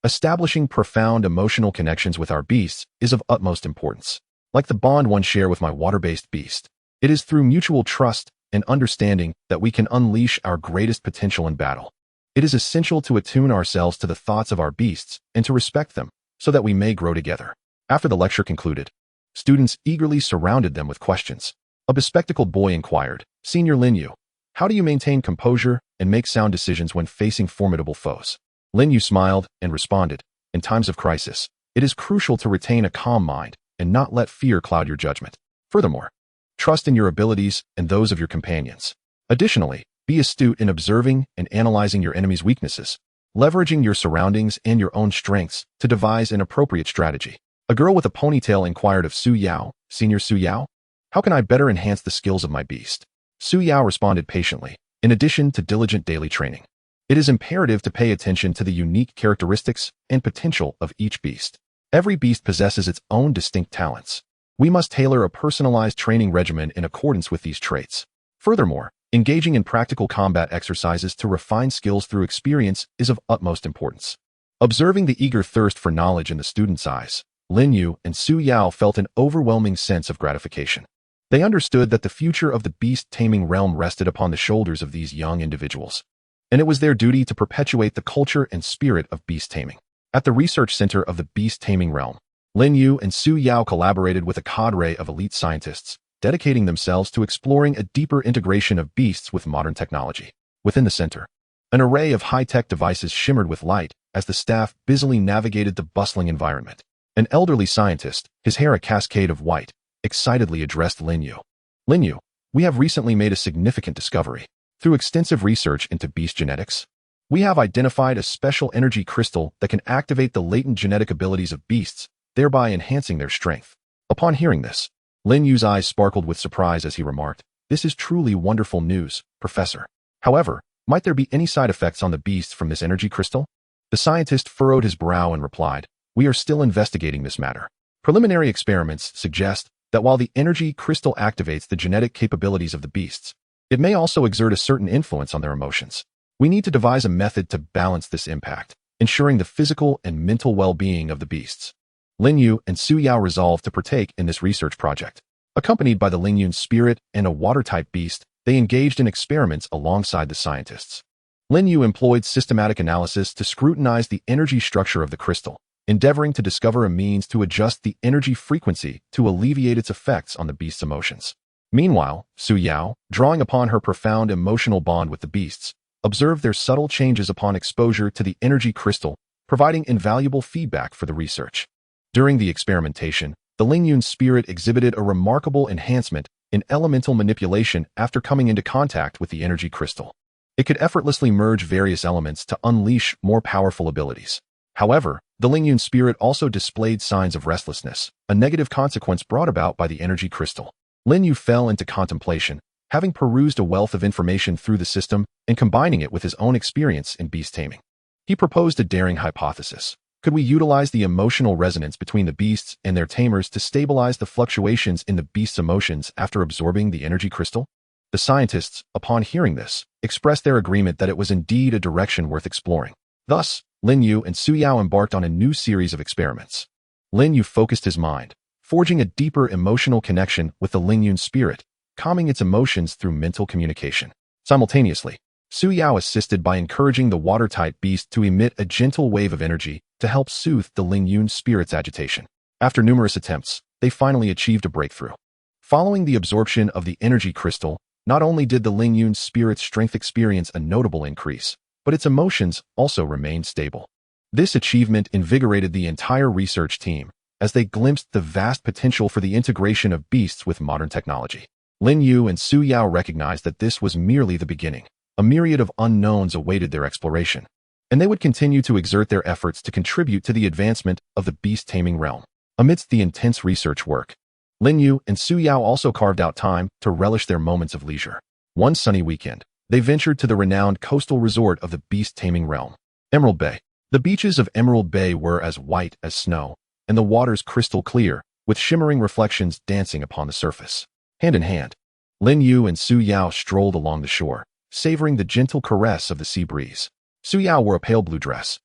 Establishing profound emotional connections with our beasts is of utmost importance. Like the bond one share with my water-based beast, it is through mutual trust and understanding that we can unleash our greatest potential in battle. It is essential to attune ourselves to the thoughts of our beasts and to respect them so that we may grow together. After the lecture concluded, students eagerly surrounded them with questions. A bespectacled boy inquired, "Senior Lin Yu, how do you maintain composure and make sound decisions when facing formidable foes?" Lin Yu smiled and responded, "In times of crisis, it is crucial to retain a calm mind and not let fear cloud your judgment. Furthermore, trust in your abilities and those of your companions. Additionally, be astute in observing and analyzing your enemy's weaknesses, leveraging your surroundings and your own strengths to devise an appropriate strategy." A girl with a ponytail inquired of Su Yao, "Senior Su Yao, how can I better enhance the skills of my beast?" Su Yao responded patiently, "In addition to diligent daily training, it is imperative to pay attention to the unique characteristics and potential of each beast. Every beast possesses its own distinct talents. We must tailor a personalized training regimen in accordance with these traits. Furthermore, engaging in practical combat exercises to refine skills through experience is of utmost importance." Observing the eager thirst for knowledge in the students' eyes, Lin Yu and Su Yao felt an overwhelming sense of gratification. They understood that the future of the beast-taming realm rested upon the shoulders of these young individuals, and it was their duty to perpetuate the culture and spirit of beast-taming. At the research center of the beast-taming realm, Lin Yu and Su Yao collaborated with a cadre of elite scientists, dedicating themselves to exploring a deeper integration of beasts with modern technology. Within the center, an array of high-tech devices shimmered with light as the staff busily navigated the bustling environment. An elderly scientist, his hair a cascade of white, excitedly addressed Lin Yu. "Lin Yu, we have recently made a significant discovery. Through extensive research into beast genetics, we have identified a special energy crystal that can activate the latent genetic abilities of beasts, thereby enhancing their strength." Upon hearing this, Lin Yu's eyes sparkled with surprise as he remarked, "This is truly wonderful news, Professor. However, might there be any side effects on the beasts from this energy crystal?" The scientist furrowed his brow and replied, "We are still investigating this matter. Preliminary experiments suggest that while the energy crystal activates the genetic capabilities of the beasts, it may also exert a certain influence on their emotions. We need to devise a method to balance this impact, ensuring the physical and mental well-being of the beasts." Lin Yu and Su Yao resolved to partake in this research project. Accompanied by the Lin Yun spirit and a water-type beast, they engaged in experiments alongside the scientists. Lin Yu employed systematic analysis to scrutinize the energy structure of the crystal, endeavoring to discover a means to adjust the energy frequency to alleviate its effects on the beast's emotions. Meanwhile, Su Yao, drawing upon her profound emotional bond with the beasts, observed their subtle changes upon exposure to the energy crystal, providing invaluable feedback for the research. During the experimentation, the Lin Yun spirit exhibited a remarkable enhancement in elemental manipulation after coming into contact with the energy crystal. It could effortlessly merge various elements to unleash more powerful abilities. However, the Lin Yun spirit also displayed signs of restlessness, a negative consequence brought about by the energy crystal. Lin Yu fell into contemplation, having perused a wealth of information through the system and combining it with his own experience in beast taming. He proposed a daring hypothesis. Could we utilize the emotional resonance between the beasts and their tamers to stabilize the fluctuations in the beast's emotions after absorbing the energy crystal? The scientists, upon hearing this, expressed their agreement that it was indeed a direction worth exploring. Thus, Lin Yu and Su Yao embarked on a new series of experiments. Lin Yu focused his mind, forging a deeper emotional connection with the Lin Yun spirit, calming its emotions through mental communication. Simultaneously, Su Yao assisted by encouraging the water-type beast to emit a gentle wave of energy to help soothe the Lin Yun spirit's agitation. After numerous attempts, they finally achieved a breakthrough. Following the absorption of the energy crystal, not only did the Lin Yun spirit's strength experience a notable increase, but its emotions also remained stable. This achievement invigorated the entire research team as they glimpsed the vast potential for the integration of beasts with modern technology. Lin Yu and Su Yao recognized that this was merely the beginning. A myriad of unknowns awaited their exploration, and they would continue to exert their efforts to contribute to the advancement of the beast-taming realm. Amidst the intense research work, Lin Yu and Su Yao also carved out time to relish their moments of leisure. One sunny weekend, they ventured to the renowned coastal resort of the beast-taming realm, Emerald Bay. The beaches of Emerald Bay were as white as snow, and the waters crystal clear, with shimmering reflections dancing upon the surface. Hand in hand, Lin Yu and Su Yao strolled along the shore, savoring the gentle caress of the sea breeze. Su Yao wore a pale blue dress,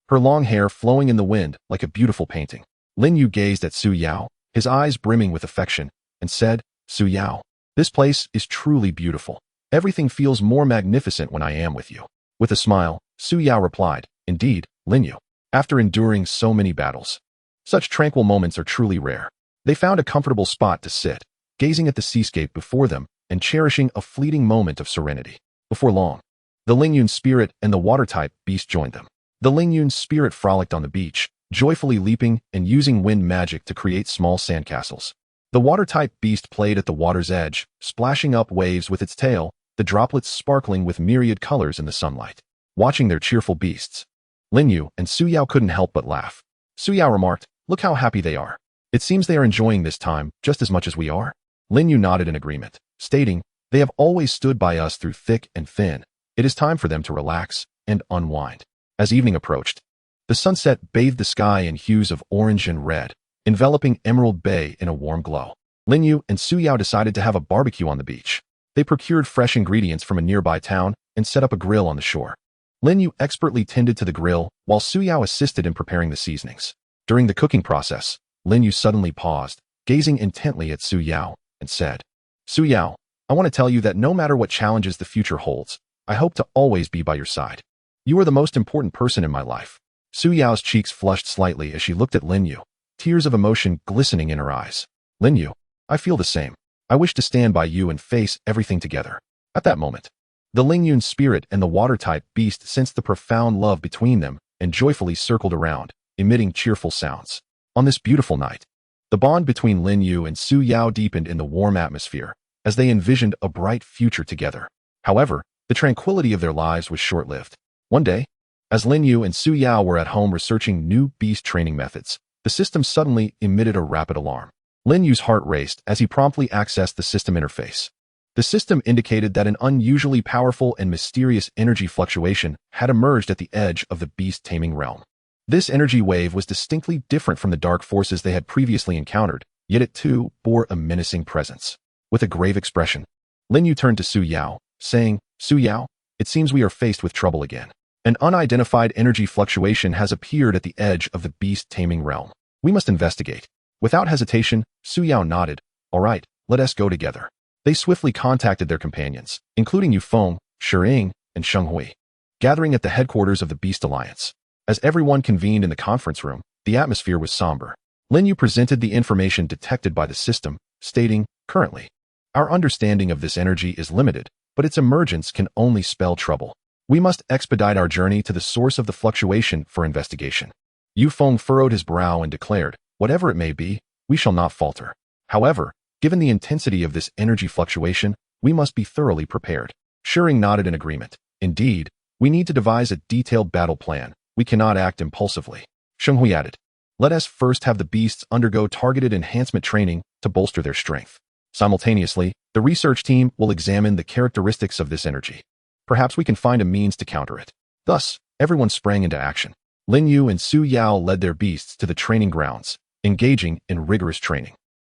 her long hair flowing in the wind like a beautiful painting. Lin Yu gazed at Su Yao, his eyes brimming with affection, and said, Su Yao, this place is truly beautiful. Everything feels more magnificent when I am with you. With a smile, Su Yao replied, Indeed, Lin Yu. After enduring so many battles, such tranquil moments are truly rare. They found a comfortable spot to sit, gazing at the seascape before them and cherishing a fleeting moment of serenity. Before long, the Lin Yun spirit and the water-type beast joined them. The Lin Yun spirit frolicked on the beach, joyfully leaping and using wind magic to create small sandcastles. The water-type beast played at the water's edge, splashing up waves with its tail, the droplets sparkling with myriad colors in the sunlight. Watching their cheerful beasts, Lin Yu and Su Yao couldn't help but laugh. Su Yao remarked, Look how happy they are. It seems they are enjoying this time just as much as we are. Lin Yu nodded in agreement, stating, They have always stood by us through thick and thin. It is time for them to relax and unwind. As evening approached, the sunset bathed the sky in hues of orange and red, enveloping Emerald Bay in a warm glow. Lin Yu and Su Yao decided to have a barbecue on the beach. They procured fresh ingredients from a nearby town and set up a grill on the shore. Lin Yu expertly tended to the grill, while Su Yao assisted in preparing the seasonings. During the cooking process, Lin Yu suddenly paused, gazing intently at Su Yao, and said, Su Yao, I want to tell you that no matter what challenges the future holds, I hope to always be by your side. You are the most important person in my life. Su Yao's cheeks flushed slightly as she looked at Lin Yu, tears of emotion glistening in her eyes. Lin Yu, I feel the same. I wish to stand by you and face everything together. At that moment, the Lin Yun spirit and the water-type beast sensed the profound love between them and joyfully circled around, emitting cheerful sounds. On this beautiful night, the bond between Lin Yu and Su Yao deepened in the warm atmosphere as they envisioned a bright future together. However, the tranquility of their lives was short-lived. One day, as Lin Yu and Su Yao were at home researching new beast training methods, the system suddenly emitted a rapid alarm. Lin Yu's heart raced as he promptly accessed the system interface. The system indicated that an unusually powerful and mysterious energy fluctuation had emerged at the edge of the beast taming realm. This energy wave was distinctly different from the dark forces they had previously encountered, yet it too bore a menacing presence. With a grave expression, Lin Yu turned to Su Yao, saying, Su Yao, it seems we are faced with trouble again. An unidentified energy fluctuation has appeared at the edge of the beast taming realm. We must investigate. Without hesitation, Su Yao nodded. All right, let us go together. They swiftly contacted their companions, including Yu Feng, Shi, and Sheng Hui, gathering at the headquarters of the Beast Alliance. As everyone convened in the conference room, the atmosphere was somber. Lin Yu presented the information detected by the system, stating, Currently, our understanding of this energy is limited, but its emergence can only spell trouble. We must expedite our journey to the source of the fluctuation for investigation. Yu Feng furrowed his brow and declared, Whatever it may be, we shall not falter. However, given the intensity of this energy fluctuation, we must be thoroughly prepared. Shi nodded in agreement. Indeed, we need to devise a detailed battle plan. We cannot act impulsively. Sheng Hui added, Let us first have the beasts undergo targeted enhancement training to bolster their strength. Simultaneously, the research team will examine the characteristics of this energy. Perhaps we can find a means to counter it. Thus, everyone sprang into action. Lin Yu and Su Yao led their beasts to the training grounds, engaging in rigorous training.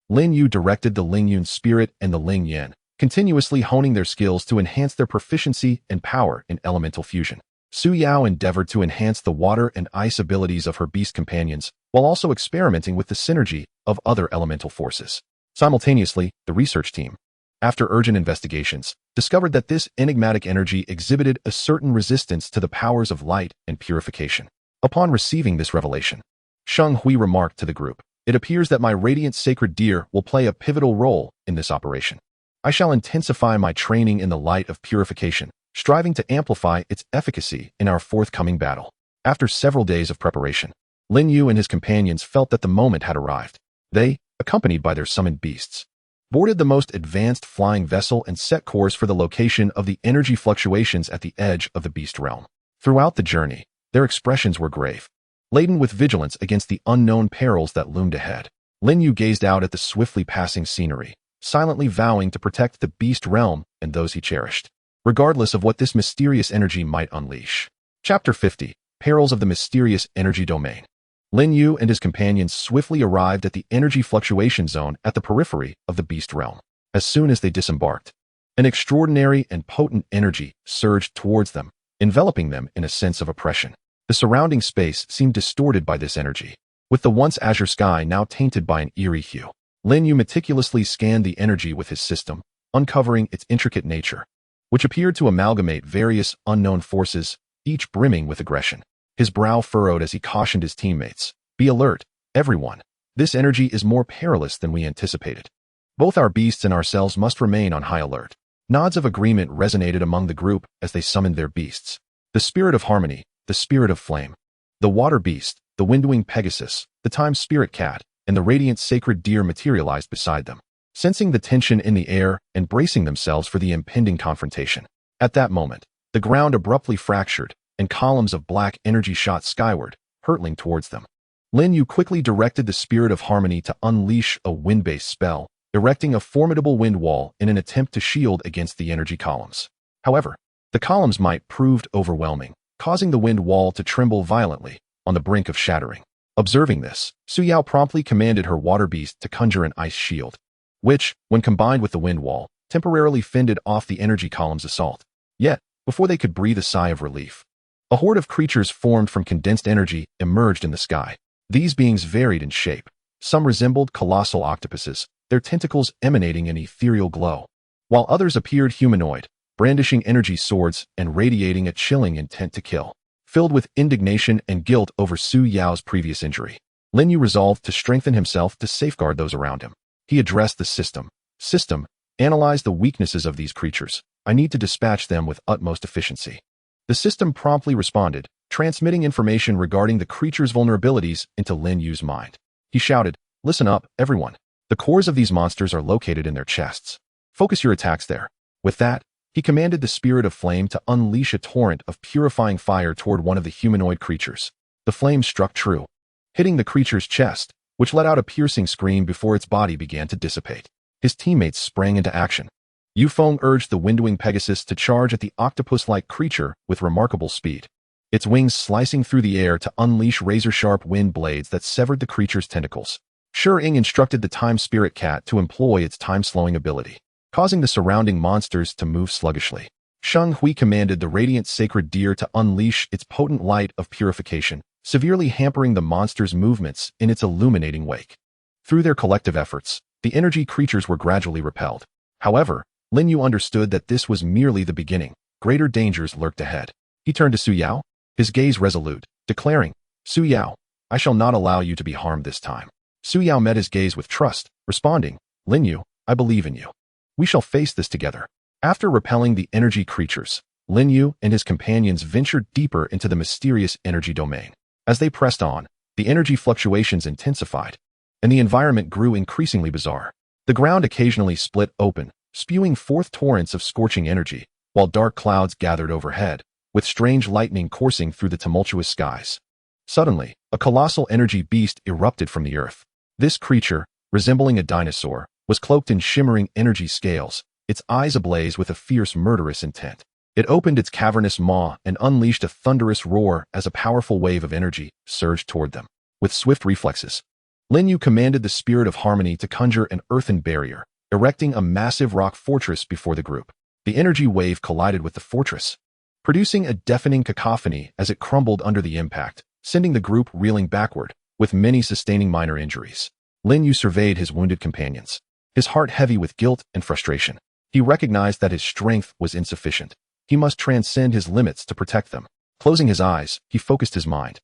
Lin Yu directed the Lin Yun spirit and the Ling Yin, continuously honing their skills to enhance their proficiency and power in elemental fusion. Su Yao endeavored to enhance the water and ice abilities of her beast companions, while also experimenting with the synergy of other elemental forces. Simultaneously, the research team, after urgent investigations, discovered that this enigmatic energy exhibited a certain resistance to the powers of light and purification. Upon receiving this revelation, Sheng Hui remarked to the group, It appears that my radiant sacred deer will play a pivotal role in this operation. I shall intensify my training in the light of purification, striving to amplify its efficacy in our forthcoming battle. After several days of preparation, Lin Yu and his companions felt that the moment had arrived. They, accompanied by their summoned beasts, boarded the most advanced flying vessel and set course for the location of the energy fluctuations at the edge of the beast realm. Throughout the journey, their expressions were grave, laden with vigilance against the unknown perils that loomed ahead. Lin Yu gazed out at the swiftly passing scenery, silently vowing to protect the beast realm and those he cherished, regardless of what this mysterious energy might unleash. Chapter 50, Perils of the Mysterious Energy Domain. Lin Yu and his companions swiftly arrived at the energy fluctuation zone at the periphery of the beast realm. As soon as they disembarked, an extraordinary and potent energy surged towards them, enveloping them in a sense of oppression. The surrounding space seemed distorted by this energy, with the once azure sky now tainted by an eerie hue. Lin Yu meticulously scanned the energy with his system, uncovering its intricate nature, which appeared to amalgamate various unknown forces, each brimming with aggression. His brow furrowed as he cautioned his teammates, "Be alert, everyone. This energy is more perilous than we anticipated. Both our beasts and ourselves must remain on high alert." Nods of agreement resonated among the group as they summoned their beasts. The spirit of harmony, the spirit of flame, the water beast, the wind-winged Pegasus, the time spirit cat, and the radiant sacred deer materialized beside them, sensing the tension in the air and bracing themselves for the impending confrontation. At that moment, the ground abruptly fractured, and columns of black energy shot skyward, hurtling towards them. Lin Yu quickly directed the spirit of harmony to unleash a wind-based spell, erecting a formidable wind wall in an attempt to shield against the energy columns. However, the columns might proved overwhelming, causing the wind wall to tremble violently, on the brink of shattering. Observing this, Su Yao promptly commanded her water beast to conjure an ice shield, which, when combined with the wind wall, temporarily fended off the energy column's assault. Yet, before they could breathe a sigh of relief, a horde of creatures formed from condensed energy emerged in the sky. These beings varied in shape. Some resembled colossal octopuses, their tentacles emanating an ethereal glow, while others appeared humanoid, brandishing energy swords and radiating a chilling intent to kill. Filled with indignation and guilt over Su Yao's previous injury, Lin Yu resolved to strengthen himself to safeguard those around him. He addressed the system. "System, analyze the weaknesses of these creatures. I need to dispatch them with utmost efficiency." The system promptly responded, transmitting information regarding the creature's vulnerabilities into Lin Yu's mind. He shouted, "Listen up, everyone. The cores of these monsters are located in their chests. Focus your attacks there." With that, he commanded the spirit of flame to unleash a torrent of purifying fire toward one of the humanoid creatures. The flame struck true, hitting the creature's chest, which let out a piercing scream before its body began to dissipate. His teammates sprang into action. Yufeng urged the wind-winged Pegasus to charge at the octopus-like creature with remarkable speed, its wings slicing through the air to unleash razor-sharp wind blades that severed the creature's tentacles. Shi instructed the time spirit cat to employ its time-slowing ability, causing the surrounding monsters to move sluggishly. Sheng Hui commanded the radiant sacred deer to unleash its potent light of purification, severely hampering the monster's movements in its illuminating wake. Through their collective efforts, the energy creatures were gradually repelled. However, Lin Yu understood that this was merely the beginning. Greater dangers lurked ahead. He turned to Su Yao, his gaze resolute, declaring, "Su Yao, I shall not allow you to be harmed this time." Su Yao met his gaze with trust, responding, "Lin Yu, I believe in you. We shall face this together." After repelling the energy creatures, Lin Yu and his companions ventured deeper into the mysterious energy domain. As they pressed on, the energy fluctuations intensified, and the environment grew increasingly bizarre. The ground occasionally split open, spewing forth torrents of scorching energy, while dark clouds gathered overhead, with strange lightning coursing through the tumultuous skies. Suddenly, a colossal energy beast erupted from the earth. This creature, resembling a dinosaur, was cloaked in shimmering energy scales, its eyes ablaze with a fierce murderous intent. It opened its cavernous maw and unleashed a thunderous roar as a powerful wave of energy surged toward them. With swift reflexes, Lin Yu commanded the spirit of harmony to conjure an earthen barrier, erecting a massive rock fortress before the group. The energy wave collided with the fortress, producing a deafening cacophony as it crumbled under the impact, sending the group reeling backward, with many sustaining minor injuries. Lin Yu surveyed his wounded companions, his heart heavy with guilt and frustration. He recognized that his strength was insufficient. He must transcend his limits to protect them. Closing his eyes, he focused his mind,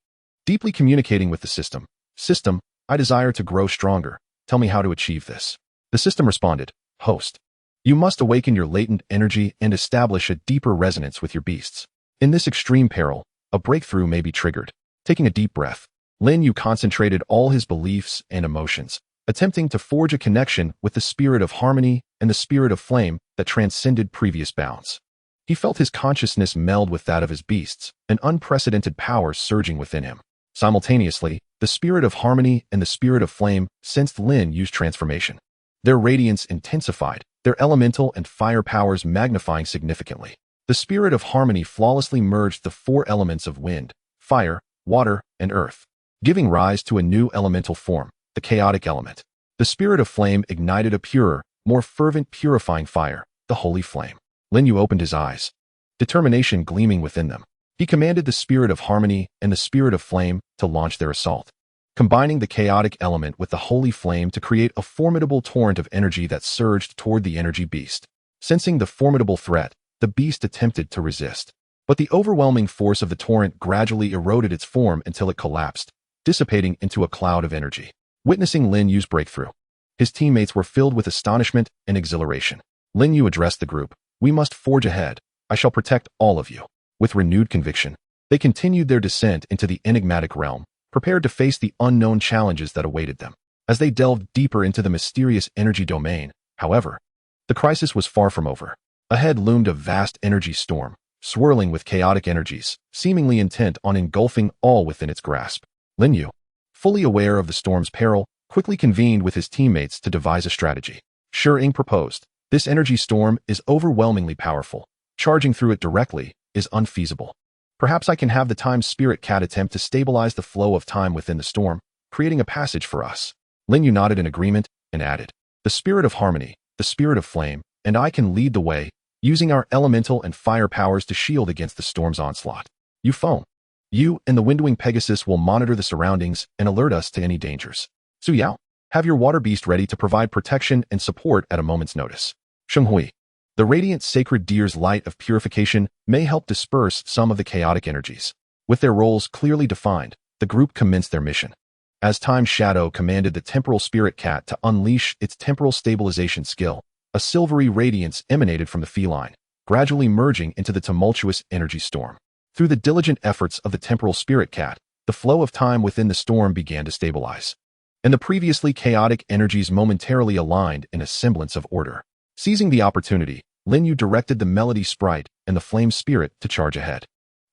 deeply communicating with the system. "System, I desire to grow stronger. Tell me how to achieve this." The system responded, "Host, you must awaken your latent energy and establish a deeper resonance with your beasts. In this extreme peril, a breakthrough may be triggered." Taking a deep breath, Lin Yu concentrated all his beliefs and emotions, attempting to forge a connection with the spirit of harmony and the spirit of flame that transcended previous bounds. He felt his consciousness meld with that of his beasts, an unprecedented power surging within him. Simultaneously, the spirit of harmony and the spirit of flame sensed Lin Yu's transformation. Their radiance intensified, their elemental and fire powers magnifying significantly. The spirit of harmony flawlessly merged the four elements of wind, fire, water, and earth, giving rise to a new elemental form, the chaotic element. The spirit of flame ignited a purer, more fervent purifying fire, the holy flame. Lin Yu opened his eyes, determination gleaming within them. He commanded the spirit of harmony and the spirit of flame to launch their assault, combining the chaotic element with the holy flame to create a formidable torrent of energy that surged toward the energy beast. Sensing the formidable threat, the beast attempted to resist. But the overwhelming force of the torrent gradually eroded its form until it collapsed, dissipating into a cloud of energy. Witnessing Lin Yu's breakthrough, his teammates were filled with astonishment and exhilaration. Lin Yu addressed the group. "We must forge ahead. I shall protect all of you." With renewed conviction, they continued their descent into the enigmatic realm, prepared to face the unknown challenges that awaited them. As they delved deeper into the mysterious energy domain, however, the crisis was far from over. Ahead loomed a vast energy storm, swirling with chaotic energies, seemingly intent on engulfing all within its grasp. Lin Yu, fully aware of the storm's peril, quickly convened with his teammates to devise a strategy. Shi proposed, "This energy storm is overwhelmingly powerful. Charging through it directly is unfeasible. Perhaps I can have the time spirit cat attempt to stabilize the flow of time within the storm, creating a passage for us." Lin Yu nodded in agreement and added, "The spirit of harmony, the spirit of flame, and I can lead the way, using our elemental and fire powers to shield against the storm's onslaught. You and the windwing Pegasus will monitor the surroundings and alert us to any dangers. Su, have your water beast ready to provide protection and support at a moment's notice. Shenghui, the radiant sacred deer's light of purification may help disperse some of the chaotic energies." With their roles clearly defined, the group commenced their mission. As Time Shadow commanded the temporal spirit cat to unleash its temporal stabilization skill, a silvery radiance emanated from the feline, gradually merging into the tumultuous energy storm. Through the diligent efforts of the temporal spirit cat, the flow of time within the storm began to stabilize, and the previously chaotic energies momentarily aligned in a semblance of order. Seizing the opportunity, Lin Yu directed the Melody Sprite and the Flame Spirit to charge ahead.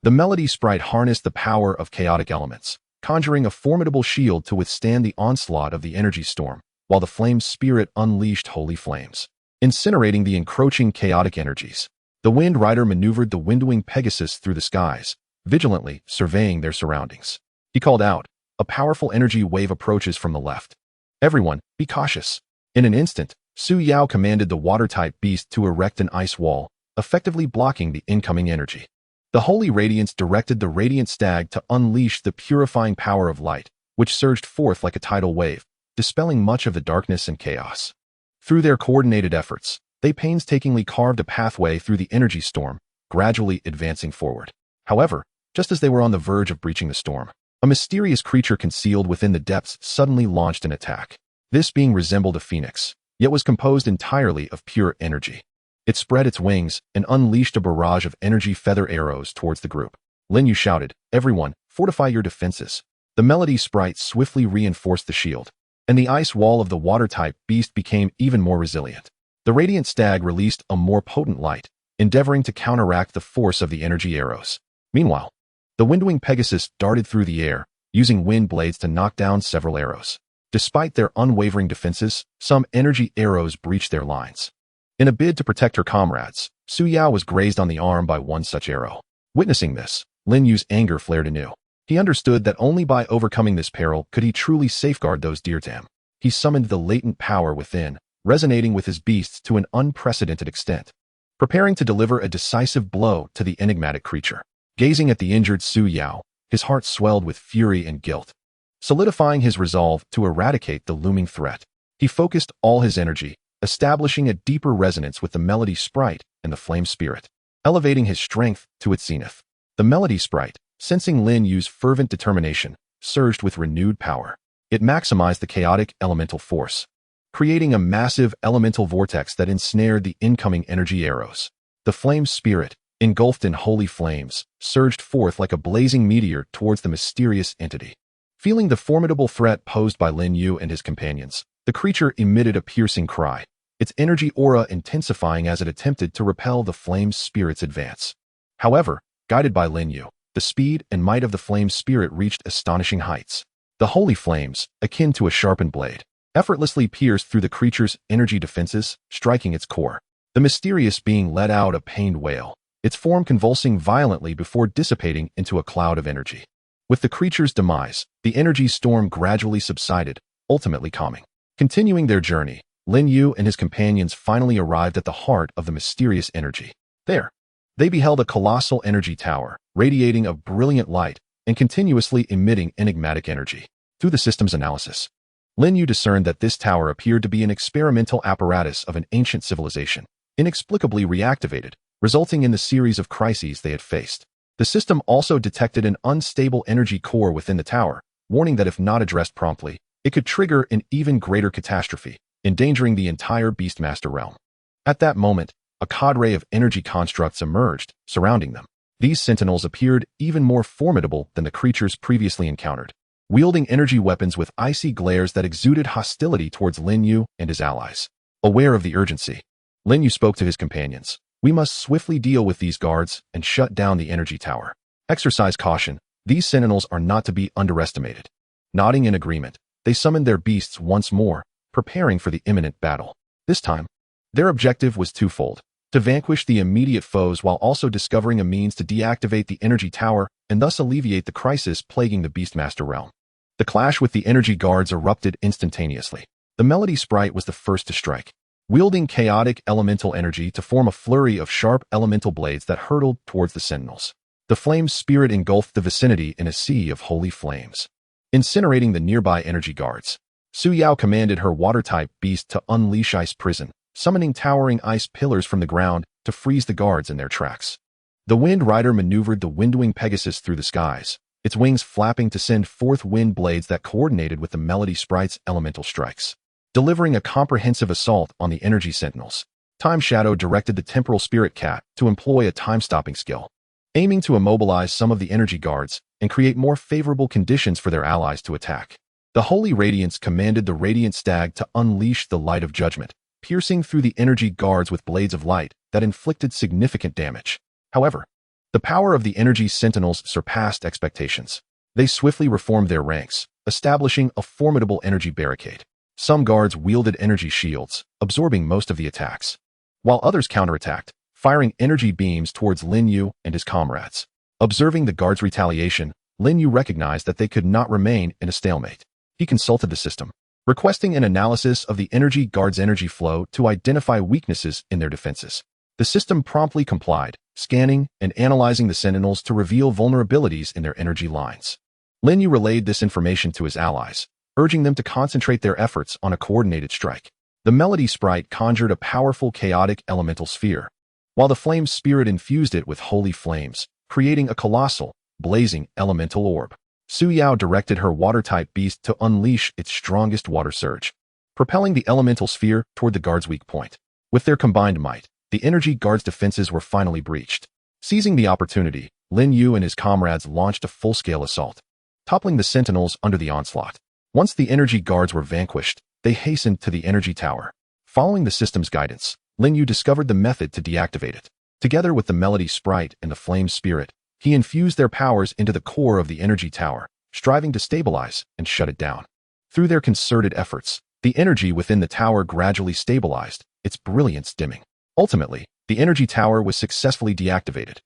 The Melody Sprite harnessed the power of chaotic elements, conjuring a formidable shield to withstand the onslaught of the energy storm, while the Flame Spirit unleashed holy flames, incinerating the encroaching chaotic energies. The Wind Rider maneuvered the windwing Pegasus through the skies, vigilantly surveying their surroundings. He called out, "A powerful energy wave approaches from the left. Everyone, be cautious." In an instant, Su Yao commanded the water-type beast to erect an ice wall, effectively blocking the incoming energy. The Holy Radiance directed the Radiant Stag to unleash the purifying power of light, which surged forth like a tidal wave, dispelling much of the darkness and chaos. Through their coordinated efforts, they painstakingly carved a pathway through the energy storm, gradually advancing forward. However, just as they were on the verge of breaching the storm, a mysterious creature concealed within the depths suddenly launched an attack. This being resembled a phoenix, yet was composed entirely of pure energy. It spread its wings and unleashed a barrage of energy feather arrows towards the group. Lin Yu shouted, "Everyone, fortify your defenses." The Melody Sprite swiftly reinforced the shield, and the ice wall of the water-type beast became even more resilient. The Radiant Stag released a more potent light, endeavoring to counteract the force of the energy arrows. Meanwhile, the windwing Pegasus darted through the air, using wind blades to knock down several arrows. Despite their unwavering defenses, some energy arrows breached their lines. In a bid to protect her comrades, Su Yao was grazed on the arm by one such arrow. Witnessing this, Lin Yu's anger flared anew. He understood that only by overcoming this peril could he truly safeguard those dear to him. He summoned the latent power within, resonating with his beasts to an unprecedented extent, preparing to deliver a decisive blow to the enigmatic creature. Gazing at the injured Su Yao, his heart swelled with fury and guilt. Solidifying his resolve to eradicate the looming threat, he focused all his energy, establishing a deeper resonance with the Melody Sprite and the Flame Spirit, elevating his strength to its zenith. The Melody Sprite, sensing Lin Yu's fervent determination, surged with renewed power. It maximized the chaotic elemental force, creating a massive elemental vortex that ensnared the incoming energy arrows. The Flame Spirit, engulfed in holy flames, surged forth like a blazing meteor towards the mysterious entity. Feeling the formidable threat posed by Lin Yu and his companions, the creature emitted a piercing cry, its energy aura intensifying as it attempted to repel the Flame Spirit's advance. However, guided by Lin Yu, the speed and might of the Flame Spirit reached astonishing heights. The holy flames, akin to a sharpened blade, effortlessly pierced through the creature's energy defenses, striking its core. The mysterious being let out a pained wail, its form convulsing violently before dissipating into a cloud of energy. With the creature's demise, the energy storm gradually subsided, ultimately calming. Continuing their journey, Lin Yu and his companions finally arrived at the heart of the mysterious energy. There, They beheld a colossal energy tower, radiating a brilliant light and continuously emitting enigmatic energy. Through the system's analysis, Lin Yu discerned that this tower appeared to be an experimental apparatus of an ancient civilization, inexplicably reactivated, resulting in the series of crises they had faced. The system also detected an unstable energy core within the tower, warning that if not addressed promptly, it could trigger an even greater catastrophe, endangering the entire Beastmaster realm. At that moment, a cadre of energy constructs emerged, surrounding them. These sentinels appeared even more formidable than the creatures previously encountered, wielding energy weapons with icy glares that exuded hostility towards Lin Yu and his allies. Aware of the urgency, Lin Yu spoke to his companions. We must swiftly deal with these guards and shut down the energy tower. Exercise caution. These sentinels are not to be underestimated. Nodding in agreement, they summoned their beasts once more, preparing for the imminent battle. This time, their objective was twofold: to vanquish the immediate foes while also discovering a means to deactivate the energy tower and thus alleviate the crisis plaguing the Beastmaster realm. The clash with the energy guards erupted instantaneously. The Melody Sprite was the first to strike, wielding chaotic elemental energy to form a flurry of sharp elemental blades that hurtled towards the sentinels. The flame spirit engulfed the vicinity in a sea of holy flames, incinerating the nearby energy guards. Su Yao commanded her water-type beast to unleash Ice Prison, summoning towering ice pillars from the ground to freeze the guards in their tracks. The Wind Rider maneuvered the Windwing Pegasus through the skies, its wings flapping to send forth wind blades that coordinated with the Melody Sprite's elemental strikes, delivering a comprehensive assault on the energy sentinels. Time Shadow directed the Temporal Spirit Cat to employ a time-stopping skill, aiming to immobilize some of the energy guards and create more favorable conditions for their allies to attack. The Holy Radiance commanded the Radiant Stag to unleash the Light of Judgment, piercing through the energy guards with blades of light that inflicted significant damage. However, the power of the energy sentinels surpassed expectations. They swiftly reformed their ranks, establishing a formidable energy barricade. Some guards wielded energy shields, absorbing most of the attacks, while others counterattacked, firing energy beams towards Lin Yu and his comrades. Observing the guards' retaliation, Lin Yu recognized that they could not remain in a stalemate. He consulted the system, requesting an analysis of the energy guards' energy flow to identify weaknesses in their defenses. The system promptly complied, scanning and analyzing the sentinels to reveal vulnerabilities in their energy lines. Lin Yu relayed this information to his allies, urging them to concentrate their efforts on a coordinated strike. The Melody Sprite conjured a powerful chaotic elemental sphere, while the Flame Spirit infused it with holy flames, creating a colossal, blazing elemental orb. Su Yao directed her water-type beast to unleash its strongest water surge, propelling the elemental sphere toward the guard's weak point. With their combined might, the energy guard's defenses were finally breached. Seizing the opportunity, Lin Yu and his comrades launched a full-scale assault, toppling the sentinels under the onslaught. Once the energy guards were vanquished, they hastened to the energy tower. Following the system's guidance, Lin Yu discovered the method to deactivate it. Together with the Melody Sprite and the Flame Spirit, he infused their powers into the core of the energy tower, striving to stabilize and shut it down. Through their concerted efforts, the energy within the tower gradually stabilized, its brilliance dimming. Ultimately, the energy tower was successfully deactivated,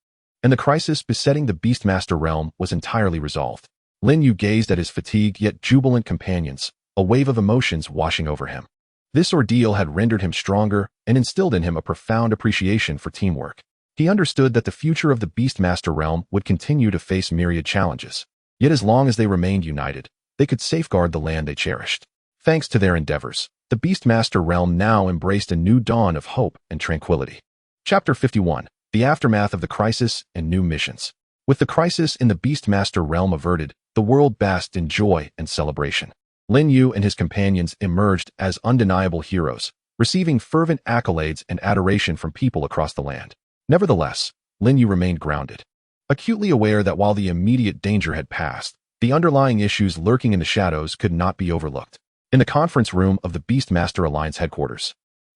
and the crisis besetting the Beastmaster realm was entirely resolved. Lin Yu gazed at his fatigued yet jubilant companions, a wave of emotions washing over him. This ordeal had rendered him stronger and instilled in him a profound appreciation for teamwork. He understood that the future of the Beastmaster realm would continue to face myriad challenges. Yet as long as they remained united, they could safeguard the land they cherished. Thanks to their endeavors, the Beastmaster realm now embraced a new dawn of hope and tranquility. Chapter 51. The Aftermath of the Crisis and New Missions. With the crisis in the Beastmaster realm averted, the world basked in joy and celebration. Lin Yu and his companions emerged as undeniable heroes, receiving fervent accolades and adoration from people across the land. Nevertheless, Lin Yu remained grounded, acutely aware that while the immediate danger had passed, the underlying issues lurking in the shadows could not be overlooked. In the conference room of the Beastmaster Alliance headquarters,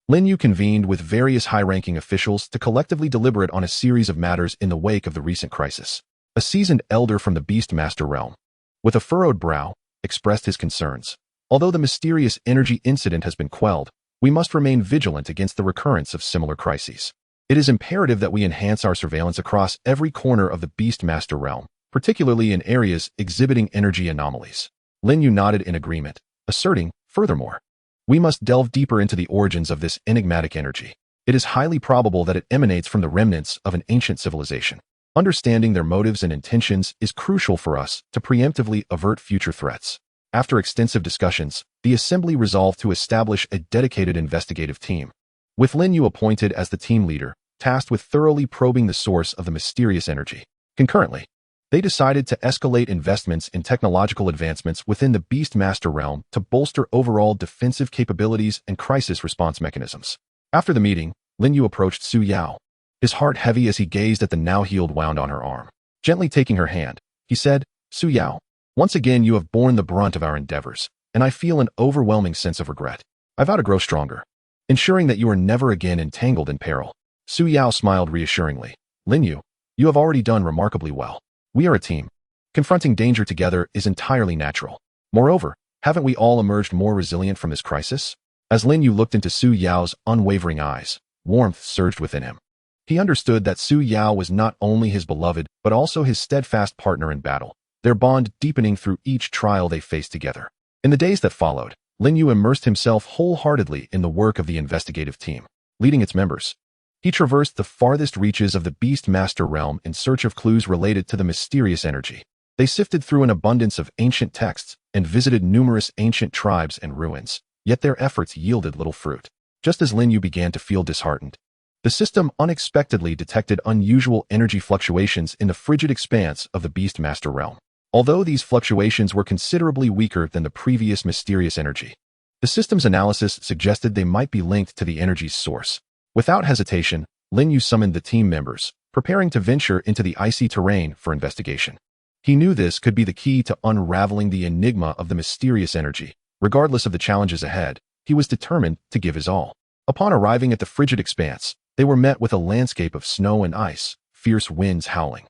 Lin Yu convened with various high-ranking officials to collectively deliberate on a series of matters in the wake of the recent crisis. A seasoned elder from the Beastmaster realm, with a furrowed brow, expressed his concerns. Although the mysterious energy incident has been quelled, we must remain vigilant against the recurrence of similar crises. It is imperative that we enhance our surveillance across every corner of the Beastmaster realm, particularly in areas exhibiting energy anomalies. Lin Yu nodded in agreement, asserting, furthermore, we must delve deeper into the origins of this enigmatic energy. It is highly probable that it emanates from the remnants of an ancient civilization. Understanding their motives and intentions is crucial for us to preemptively avert future threats. After extensive discussions, the Assembly resolved to establish a dedicated investigative team, with Lin Yu appointed as the team leader, tasked with thoroughly probing the source of the mysterious energy. Concurrently, they decided to escalate investments in technological advancements within the Beastmaster realm to bolster overall defensive capabilities and crisis response mechanisms. After the meeting, Lin Yu approached Su Yao, his heart heavy as he gazed at the now-healed wound on her arm. Gently taking her hand, he said, "Su Yao, once again you have borne the brunt of our endeavors, and I feel an overwhelming sense of regret. I vow to grow stronger, ensuring that you are never again entangled in peril." Su Yao smiled reassuringly. "Lin Yu, you have already done remarkably well. We are a team. Confronting danger together is entirely natural. Moreover, haven't we all emerged more resilient from this crisis?" As Lin Yu looked into Su Yao's unwavering eyes, warmth surged within him. He understood that Su Yao was not only his beloved, but also his steadfast partner in battle, their bond deepening through each trial they faced together. In the days that followed, Lin Yu immersed himself wholeheartedly in the work of the investigative team, leading its members. He traversed the farthest reaches of the Beastmaster realm in search of clues related to the mysterious energy. They sifted through an abundance of ancient texts and visited numerous ancient tribes and ruins, yet their efforts yielded little fruit. Just as Lin Yu began to feel disheartened, the system unexpectedly detected unusual energy fluctuations in the frigid expanse of the Beastmaster realm. Although these fluctuations were considerably weaker than the previous mysterious energy, the system's analysis suggested they might be linked to the energy's source. Without hesitation, Lin Yu summoned the team members, preparing to venture into the icy terrain for investigation. He knew this could be the key to unraveling the enigma of the mysterious energy. Regardless of the challenges ahead, he was determined to give his all. Upon arriving at the frigid expanse, they were met with a landscape of snow and ice, fierce winds howling,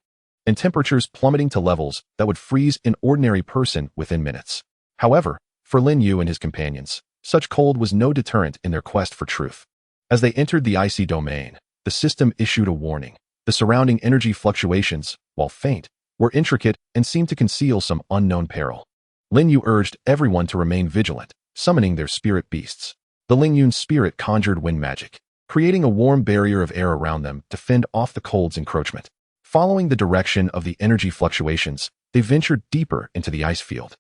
and temperatures plummeting to levels that would freeze an ordinary person within minutes. However, for Lin Yu and his companions, such cold was no deterrent in their quest for truth. As they entered the icy domain, the system issued a warning. The surrounding energy fluctuations, while faint, were intricate and seemed to conceal some unknown peril. Lin Yu urged everyone to remain vigilant, summoning their spirit beasts. The Lin Yun spirit conjured wind magic, creating a warm barrier of air around them to fend off the cold's encroachment. Following the direction of the energy fluctuations, they ventured deeper into the ice field,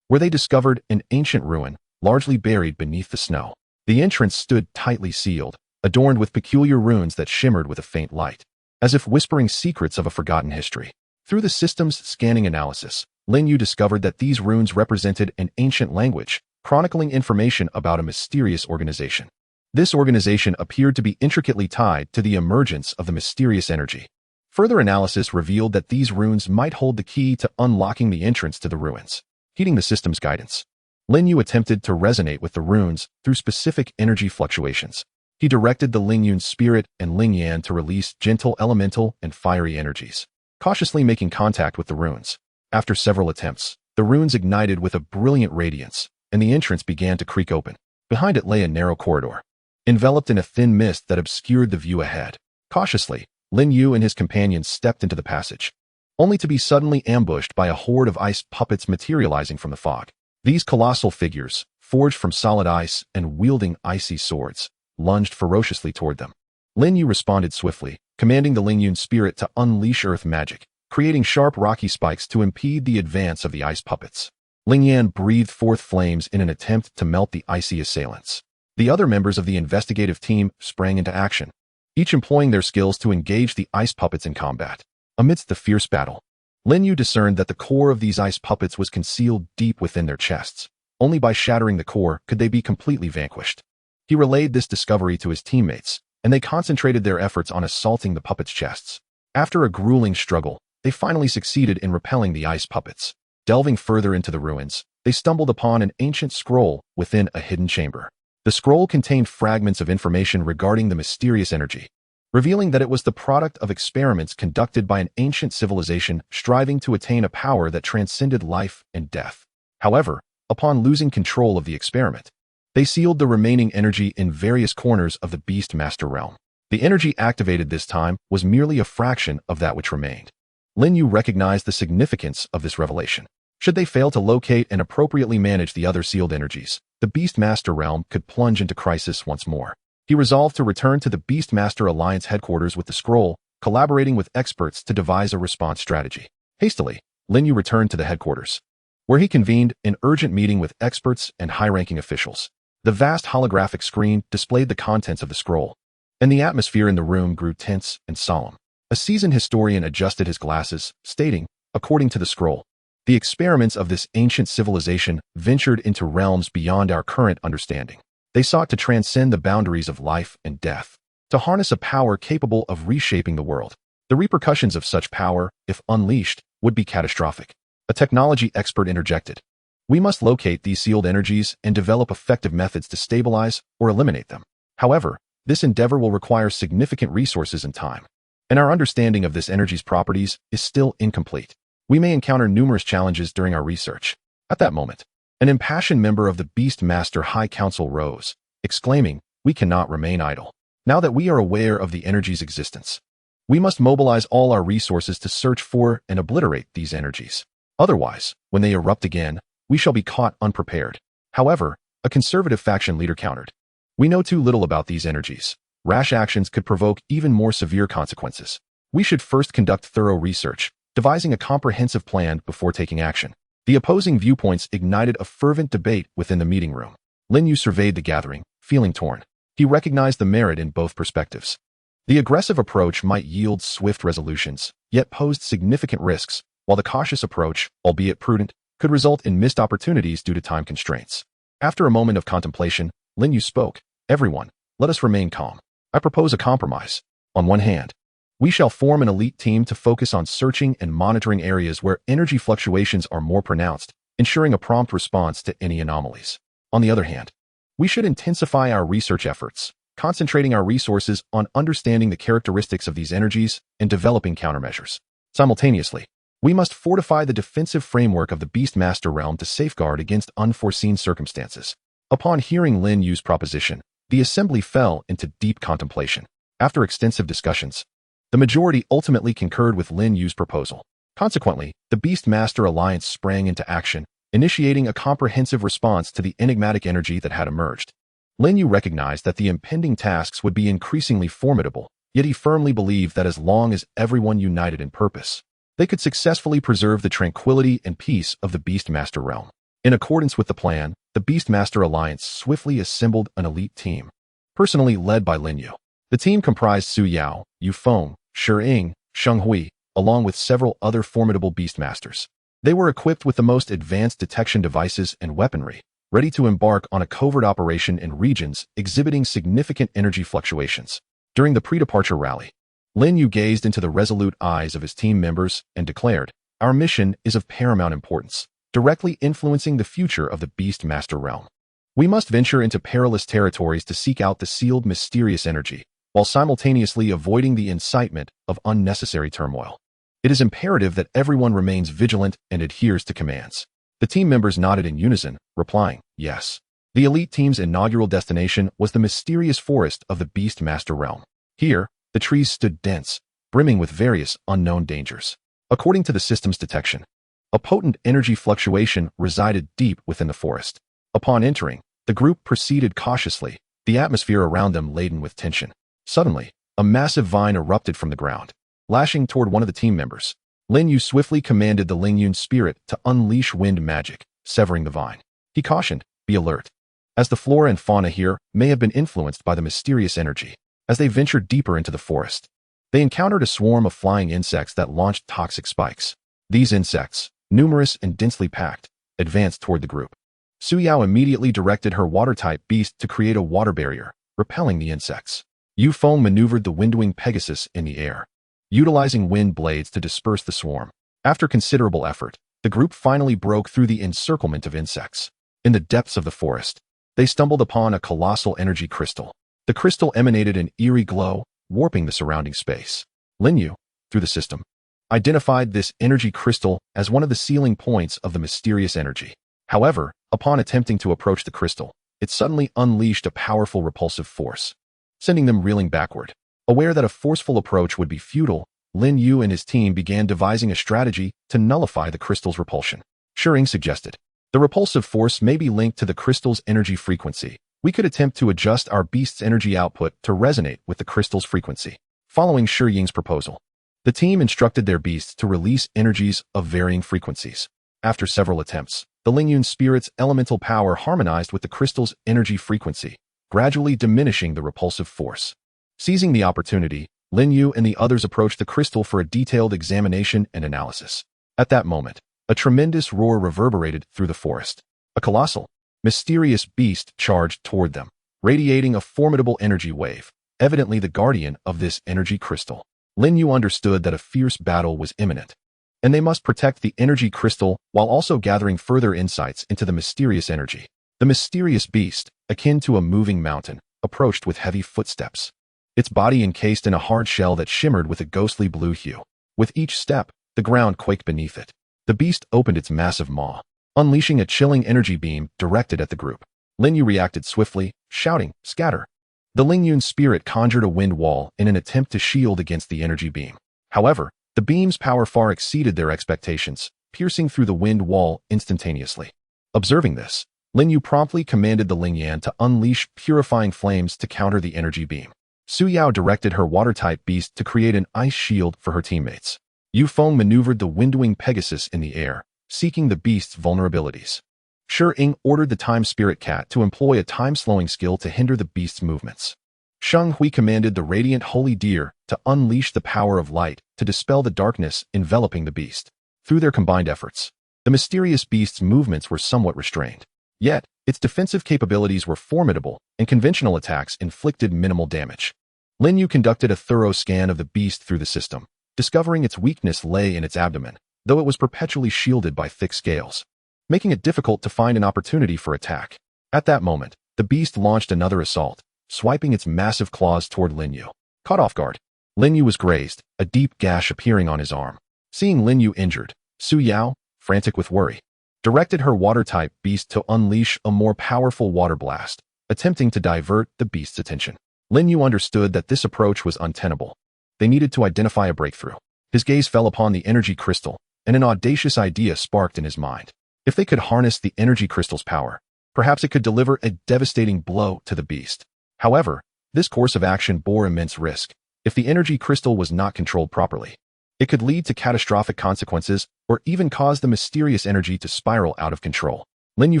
where they discovered an ancient ruin, largely buried beneath the snow. The entrance stood tightly sealed, adorned with peculiar runes that shimmered with a faint light, as if whispering secrets of a forgotten history. Through the system's scanning analysis, Lin Yu discovered that these runes represented an ancient language, chronicling information about a mysterious organization. This organization appeared to be intricately tied to the emergence of the mysterious energy. Further analysis revealed that these runes might hold the key to unlocking the entrance to the ruins. Heeding the system's guidance, Lin Yu attempted to resonate with the runes through specific energy fluctuations. He directed the Ling Yun spirit and Ling Yan to release gentle elemental and fiery energies, cautiously making contact with the runes. After several attempts, the runes ignited with a brilliant radiance, and the entrance began to creak open. Behind it lay a narrow corridor, enveloped in a thin mist that obscured the view ahead. Cautiously, Lin Yu and his companions stepped into the passage, only to be suddenly ambushed by a horde of ice puppets materializing from the fog. These colossal figures, forged from solid ice and wielding icy swords, lunged ferociously toward them. Lin Yu responded swiftly, commanding the Ling Yun spirit to unleash earth magic, creating sharp rocky spikes to impede the advance of the ice puppets. Ling Yan breathed forth flames in an attempt to melt the icy assailants. The other members of the investigative team sprang into action, each employing their skills to engage the ice puppets in combat. Amidst the fierce battle, Lin Yu discerned that the core of these ice puppets was concealed deep within their chests. Only by shattering the core could they be completely vanquished. He relayed this discovery to his teammates, and they concentrated their efforts on assaulting the puppets' chests. After a grueling struggle, they finally succeeded in repelling the ice puppets. Delving further into the ruins, they stumbled upon an ancient scroll within a hidden chamber. The scroll contained fragments of information regarding the mysterious energy, revealing that it was the product of experiments conducted by an ancient civilization striving to attain a power that transcended life and death. However, upon losing control of the experiment, they sealed the remaining energy in various corners of the Beastmaster realm. The energy activated this time was merely a fraction of that which remained. Lin Yu recognized the significance of this revelation. Should they fail to locate and appropriately manage the other sealed energies, the Beastmaster realm could plunge into crisis once more. He resolved to return to the Beastmaster Alliance headquarters with the scroll, collaborating with experts to devise a response strategy. Hastily, Lin Yu returned to the headquarters, where he convened an urgent meeting with experts and high-ranking officials. The vast holographic screen displayed the contents of the scroll, and the atmosphere in the room grew tense and solemn. A seasoned historian adjusted his glasses, stating, according to the scroll, the experiments of this ancient civilization ventured into realms beyond our current understanding. They sought to transcend the boundaries of life and death, to harness a power capable of reshaping the world. The repercussions of such power, if unleashed, would be catastrophic. A technology expert interjected. We must locate these sealed energies and develop effective methods to stabilize or eliminate them. However, this endeavor will require significant resources and time, and our understanding of this energy's properties is still incomplete. We may encounter numerous challenges during our research. At that moment, an impassioned member of the Beastmaster High Council rose, exclaiming, "We cannot remain idle. Now that we are aware of the energy's existence, we must mobilize all our resources to search for and obliterate these energies. Otherwise, when they erupt again, we shall be caught unprepared." However, a conservative faction leader countered. "We know too little about these energies. Rash actions could provoke even more severe consequences. We should first conduct thorough research, devising a comprehensive plan before taking action." The opposing viewpoints ignited a fervent debate within the meeting room. Lin Yu surveyed the gathering, feeling torn. He recognized the merit in both perspectives. The aggressive approach might yield swift resolutions, yet posed significant risks, while the cautious approach, albeit prudent, could result in missed opportunities due to time constraints. After a moment of contemplation, Lin Yu spoke. "Everyone, let us remain calm. I propose a compromise. On one hand, we shall form an elite team to focus on searching and monitoring areas where energy fluctuations are more pronounced, ensuring a prompt response to any anomalies. On the other hand, we should intensify our research efforts, concentrating our resources on understanding the characteristics of these energies and developing countermeasures. Simultaneously, we must fortify the defensive framework of the Beastmaster realm to safeguard against unforeseen circumstances." Upon hearing Lin Yu's proposition, the assembly fell into deep contemplation. After extensive discussions, the majority ultimately concurred with Lin Yu's proposal. Consequently, the Beastmaster Alliance sprang into action, initiating a comprehensive response to the enigmatic energy that had emerged. Lin Yu recognized that the impending tasks would be increasingly formidable, yet he firmly believed that as long as everyone united in purpose, they could successfully preserve the tranquility and peace of the Beastmaster realm. In accordance with the plan, the Beastmaster Alliance swiftly assembled an elite team, personally led by Lin Yu. The team comprised Su Yao, Yu Feng, Shi Ying, Sheng Hui, along with several other formidable beastmasters. They were equipped with the most advanced detection devices and weaponry, ready to embark on a covert operation in regions exhibiting significant energy fluctuations. During the pre-departure rally, Lin Yu gazed into the resolute eyes of his team members and declared, "Our mission is of paramount importance, directly influencing the future of the Beastmaster realm. We must venture into perilous territories to seek out the sealed mysterious energy, while simultaneously avoiding the incitement of unnecessary turmoil. It is imperative that everyone remains vigilant and adheres to commands." The team members nodded in unison, replying, "Yes." The elite team's inaugural destination was the mysterious forest of the Beastmaster realm. Here, the trees stood dense, brimming with various unknown dangers. According to the system's detection, a potent energy fluctuation resided deep within the forest. Upon entering, the group proceeded cautiously, the atmosphere around them laden with tension. Suddenly, a massive vine erupted from the ground, lashing toward one of the team members. Lin Yu swiftly commanded the Lin Yun spirit to unleash wind magic, severing the vine. He cautioned, "Be alert, as the flora and fauna here may have been influenced by the mysterious energy." As they ventured deeper into the forest, they encountered a swarm of flying insects that launched toxic spikes. These insects, numerous and densely packed, advanced toward the group. Su Yao immediately directed her water-type beast to create a water barrier, repelling the insects. Yu Feng maneuvered the windwing Pegasus in the air, utilizing wind blades to disperse the swarm. After considerable effort, the group finally broke through the encirclement of insects. In the depths of the forest, they stumbled upon a colossal energy crystal. The crystal emanated an eerie glow, warping the surrounding space. Lin Yu, through the system, identified this energy crystal as one of the sealing points of the mysterious energy. However, upon attempting to approach the crystal, it suddenly unleashed a powerful repulsive force, sending them reeling backward. Aware that a forceful approach would be futile, Lin Yu and his team began devising a strategy to nullify the crystal's repulsion. Shi Ying suggested, "The repulsive force may be linked to the crystal's energy frequency, We could attempt to adjust our beast's energy output to resonate with the crystal's frequency. Following Shi Ying's proposal, the team instructed their beasts to release energies of varying frequencies. After several attempts, the Lin Yu's spirit's elemental power harmonized with the crystal's energy frequency, gradually diminishing the repulsive force. Seizing the opportunity, Lin Yu and the others approached the crystal for a detailed examination and analysis. At that moment, a tremendous roar reverberated through the forest. A colossal, mysterious beast charged toward them, radiating a formidable energy wave, evidently the guardian of this energy crystal. Lin Yu understood that a fierce battle was imminent, and they must protect the energy crystal while also gathering further insights into the mysterious energy. The mysterious beast, akin to a moving mountain, approached with heavy footsteps, its body encased in a hard shell that shimmered with a ghostly blue hue. With each step, the ground quaked beneath it. The beast opened its massive maw, unleashing a chilling energy beam directed at the group. Lin Yu reacted swiftly, shouting, "Scatter!" The Lin Yu's spirit conjured a wind wall in an attempt to shield against the energy beam. However, the beam's power far exceeded their expectations, piercing through the wind wall instantaneously. Observing this, Lin Yu promptly commanded the Ling Yan to unleash purifying flames to counter the energy beam. Su Yao directed her water-type beast to create an ice shield for her teammates. Yu Feng maneuvered the windwing Pegasus in the air, seeking the beast's vulnerabilities. Shi Ying ordered the time spirit cat to employ a time-slowing skill to hinder the beast's movements. Sheng Hui commanded the radiant holy deer to unleash the power of light to dispel the darkness enveloping the beast. Through their combined efforts, the mysterious beast's movements were somewhat restrained. Yet, its defensive capabilities were formidable, and conventional attacks inflicted minimal damage. Lin Yu conducted a thorough scan of the beast through the system, discovering its weakness lay in its abdomen, though it was perpetually shielded by thick scales, making it difficult to find an opportunity for attack. At that moment, the beast launched another assault, swiping its massive claws toward Lin Yu. Caught off guard, Lin Yu was grazed, a deep gash appearing on his arm. Seeing Lin Yu injured, Su Yao, frantic with worry, directed her water-type beast to unleash a more powerful water blast, attempting to divert the beast's attention. Lin Yu understood that this approach was untenable. They needed to identify a breakthrough. His gaze fell upon the energy crystal, and an audacious idea sparked in his mind. If they could harness the energy crystal's power, perhaps it could deliver a devastating blow to the beast. However, this course of action bore immense risk. If the energy crystal was not controlled properly, it could lead to catastrophic consequences or even cause the mysterious energy to spiral out of control. Lin Yu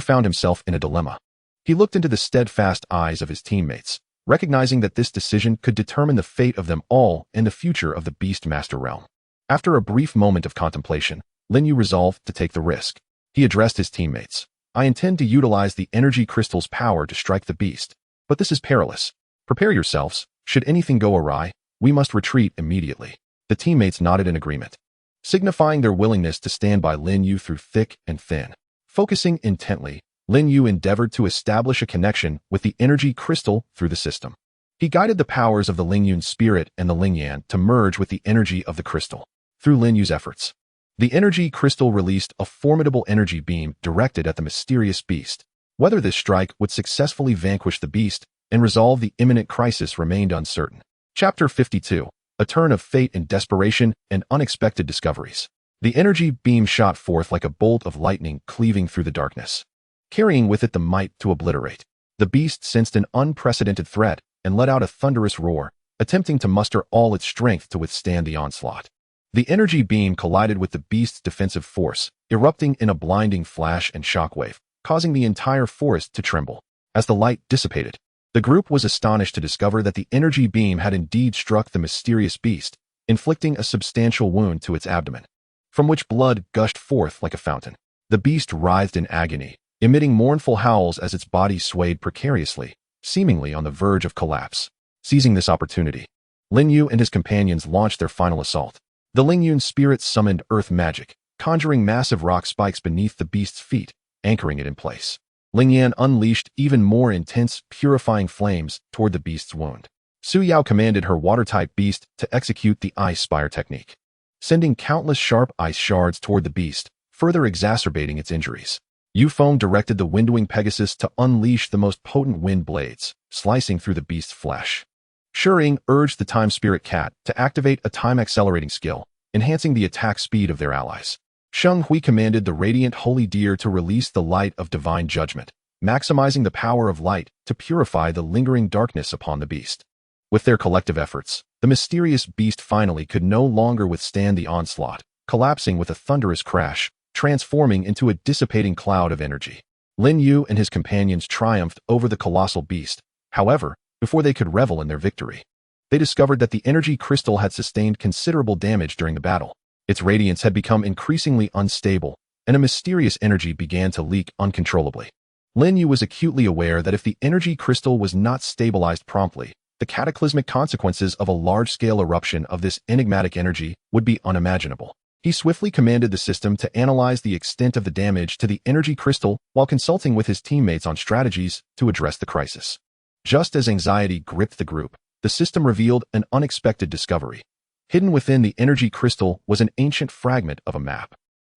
found himself in a dilemma. He looked into the steadfast eyes of his teammates, recognizing that this decision could determine the fate of them all and the future of the Beastmaster realm. After a brief moment of contemplation, Lin Yu resolved to take the risk. He addressed his teammates. "I intend to utilize the energy crystal's power to strike the beast, but this is perilous. Prepare yourselves. Should anything go awry, we must retreat immediately." The teammates nodded in agreement, signifying their willingness to stand by Lin Yu through thick and thin. Focusing intently, Lin Yu endeavored to establish a connection with the energy crystal through the system. He guided the powers of the Lin Yu's spirit and the Ling Yan to merge with the energy of the crystal. Through Lin Yu's efforts, the energy crystal released a formidable energy beam directed at the mysterious beast. Whether this strike would successfully vanquish the beast and resolve the imminent crisis remained uncertain. Chapter 52. A turn of fate and desperation and unexpected discoveries. The energy beam shot forth like a bolt of lightning cleaving through the darkness, carrying with it the might to obliterate. The beast sensed an unprecedented threat and let out a thunderous roar, attempting to muster all its strength to withstand the onslaught. The energy beam collided with the beast's defensive force, erupting in a blinding flash and shockwave, causing the entire forest to tremble. As the light dissipated, the group was astonished to discover that the energy beam had indeed struck the mysterious beast, inflicting a substantial wound to its abdomen, from which blood gushed forth like a fountain. The beast writhed in agony, emitting mournful howls as its body swayed precariously, seemingly on the verge of collapse. Seizing this opportunity, Lin Yu and his companions launched their final assault. The Lin Yu's spirit summoned earth magic, conjuring massive rock spikes beneath the beast's feet, anchoring it in place. Ling Yan unleashed even more intense, purifying flames toward the beast's wound. Su Yao commanded her water-type beast to execute the ice spire technique, sending countless sharp ice shards toward the beast, further exacerbating its injuries. Yu Feng directed the windwing Pegasus to unleash the most potent wind blades, slicing through the beast's flesh. Shi Ying urged the time spirit cat to activate a time-accelerating skill, enhancing the attack speed of their allies. Sheng Hui commanded the radiant holy deer to release the light of divine judgment, maximizing the power of light to purify the lingering darkness upon the beast. With their collective efforts, the mysterious beast finally could no longer withstand the onslaught, collapsing with a thunderous crash, transforming into a dissipating cloud of energy. Lin Yu and his companions triumphed over the colossal beast. However, before they could revel in their victory, they discovered that the energy crystal had sustained considerable damage during the battle. Its radiance had become increasingly unstable, and a mysterious energy began to leak uncontrollably. Lin Yu was acutely aware that if the energy crystal was not stabilized promptly, the cataclysmic consequences of a large-scale eruption of this enigmatic energy would be unimaginable. He swiftly commanded the system to analyze the extent of the damage to the energy crystal while consulting with his teammates on strategies to address the crisis. Just as anxiety gripped the group, the system revealed an unexpected discovery. Hidden within the energy crystal was an ancient fragment of a map.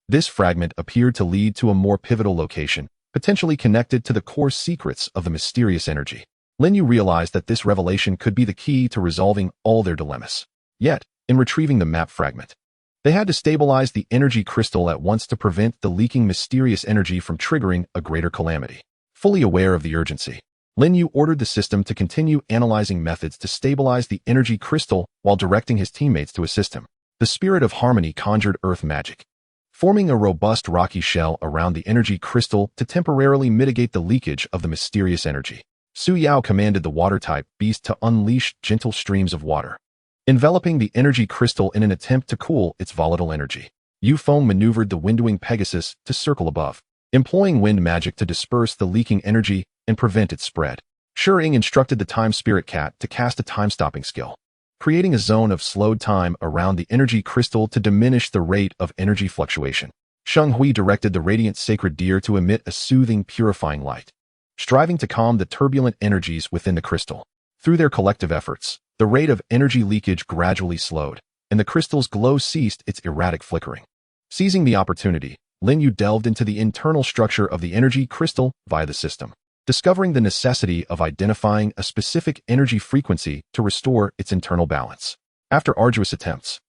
This fragment appeared to lead to a more pivotal location, potentially connected to the core secrets of the mysterious energy. Lin Yu realized that this revelation could be the key to resolving all their dilemmas. Yet, in retrieving the map fragment, they had to stabilize the energy crystal at once to prevent the leaking mysterious energy from triggering a greater calamity. Fully aware of the urgency, Lin Yu ordered the system to continue analyzing methods to stabilize the energy crystal while directing his teammates to assist him. The spirit of harmony conjured earth magic, forming a robust rocky shell around the energy crystal to temporarily mitigate the leakage of the mysterious energy. Su Yao commanded the water-type beast to unleash gentle streams of water, enveloping the energy crystal in an attempt to cool its volatile energy. Yu Feng maneuvered the windwing Pegasus to circle above, employing wind magic to disperse the leaking energy and prevent its spread. Shiying instructed the time spirit cat to cast a time-stopping skill, creating a zone of slowed time around the energy crystal to diminish the rate of energy fluctuation. Sheng Hui directed the radiant sacred deer to emit a soothing, purifying light, striving to calm the turbulent energies within the crystal. Through their collective efforts, the rate of energy leakage gradually slowed, and the crystal's glow ceased its erratic flickering. Seizing the opportunity, Lin Yu delved into the internal structure of the energy crystal via the system, discovering the necessity of identifying a specific energy frequency to restore its internal balance. After arduous attempts,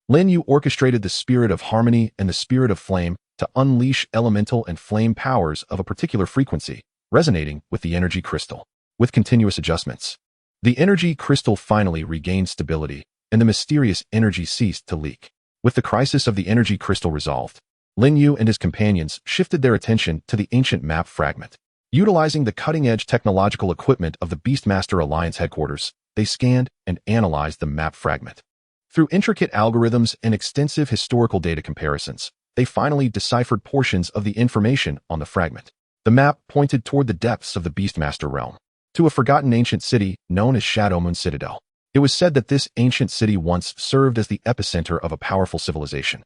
Lin Yu orchestrated the spirit of harmony and the spirit of flame to unleash elemental and flame powers of a particular frequency, resonating with the energy crystal. With continuous adjustments, the energy crystal finally regained stability, and the mysterious energy ceased to leak. With the crisis of the energy crystal resolved, Lin Yu and his companions shifted their attention to the ancient map fragment. Utilizing the cutting-edge technological equipment of the Beastmaster Alliance headquarters, they scanned and analyzed the map fragment. Through intricate algorithms and extensive historical data comparisons, they finally deciphered portions of the information on the fragment. The map pointed toward the depths of the Beastmaster realm, to a forgotten ancient city known as Shadowmoon Citadel. It was said that this ancient city once served as the epicenter of a powerful civilization,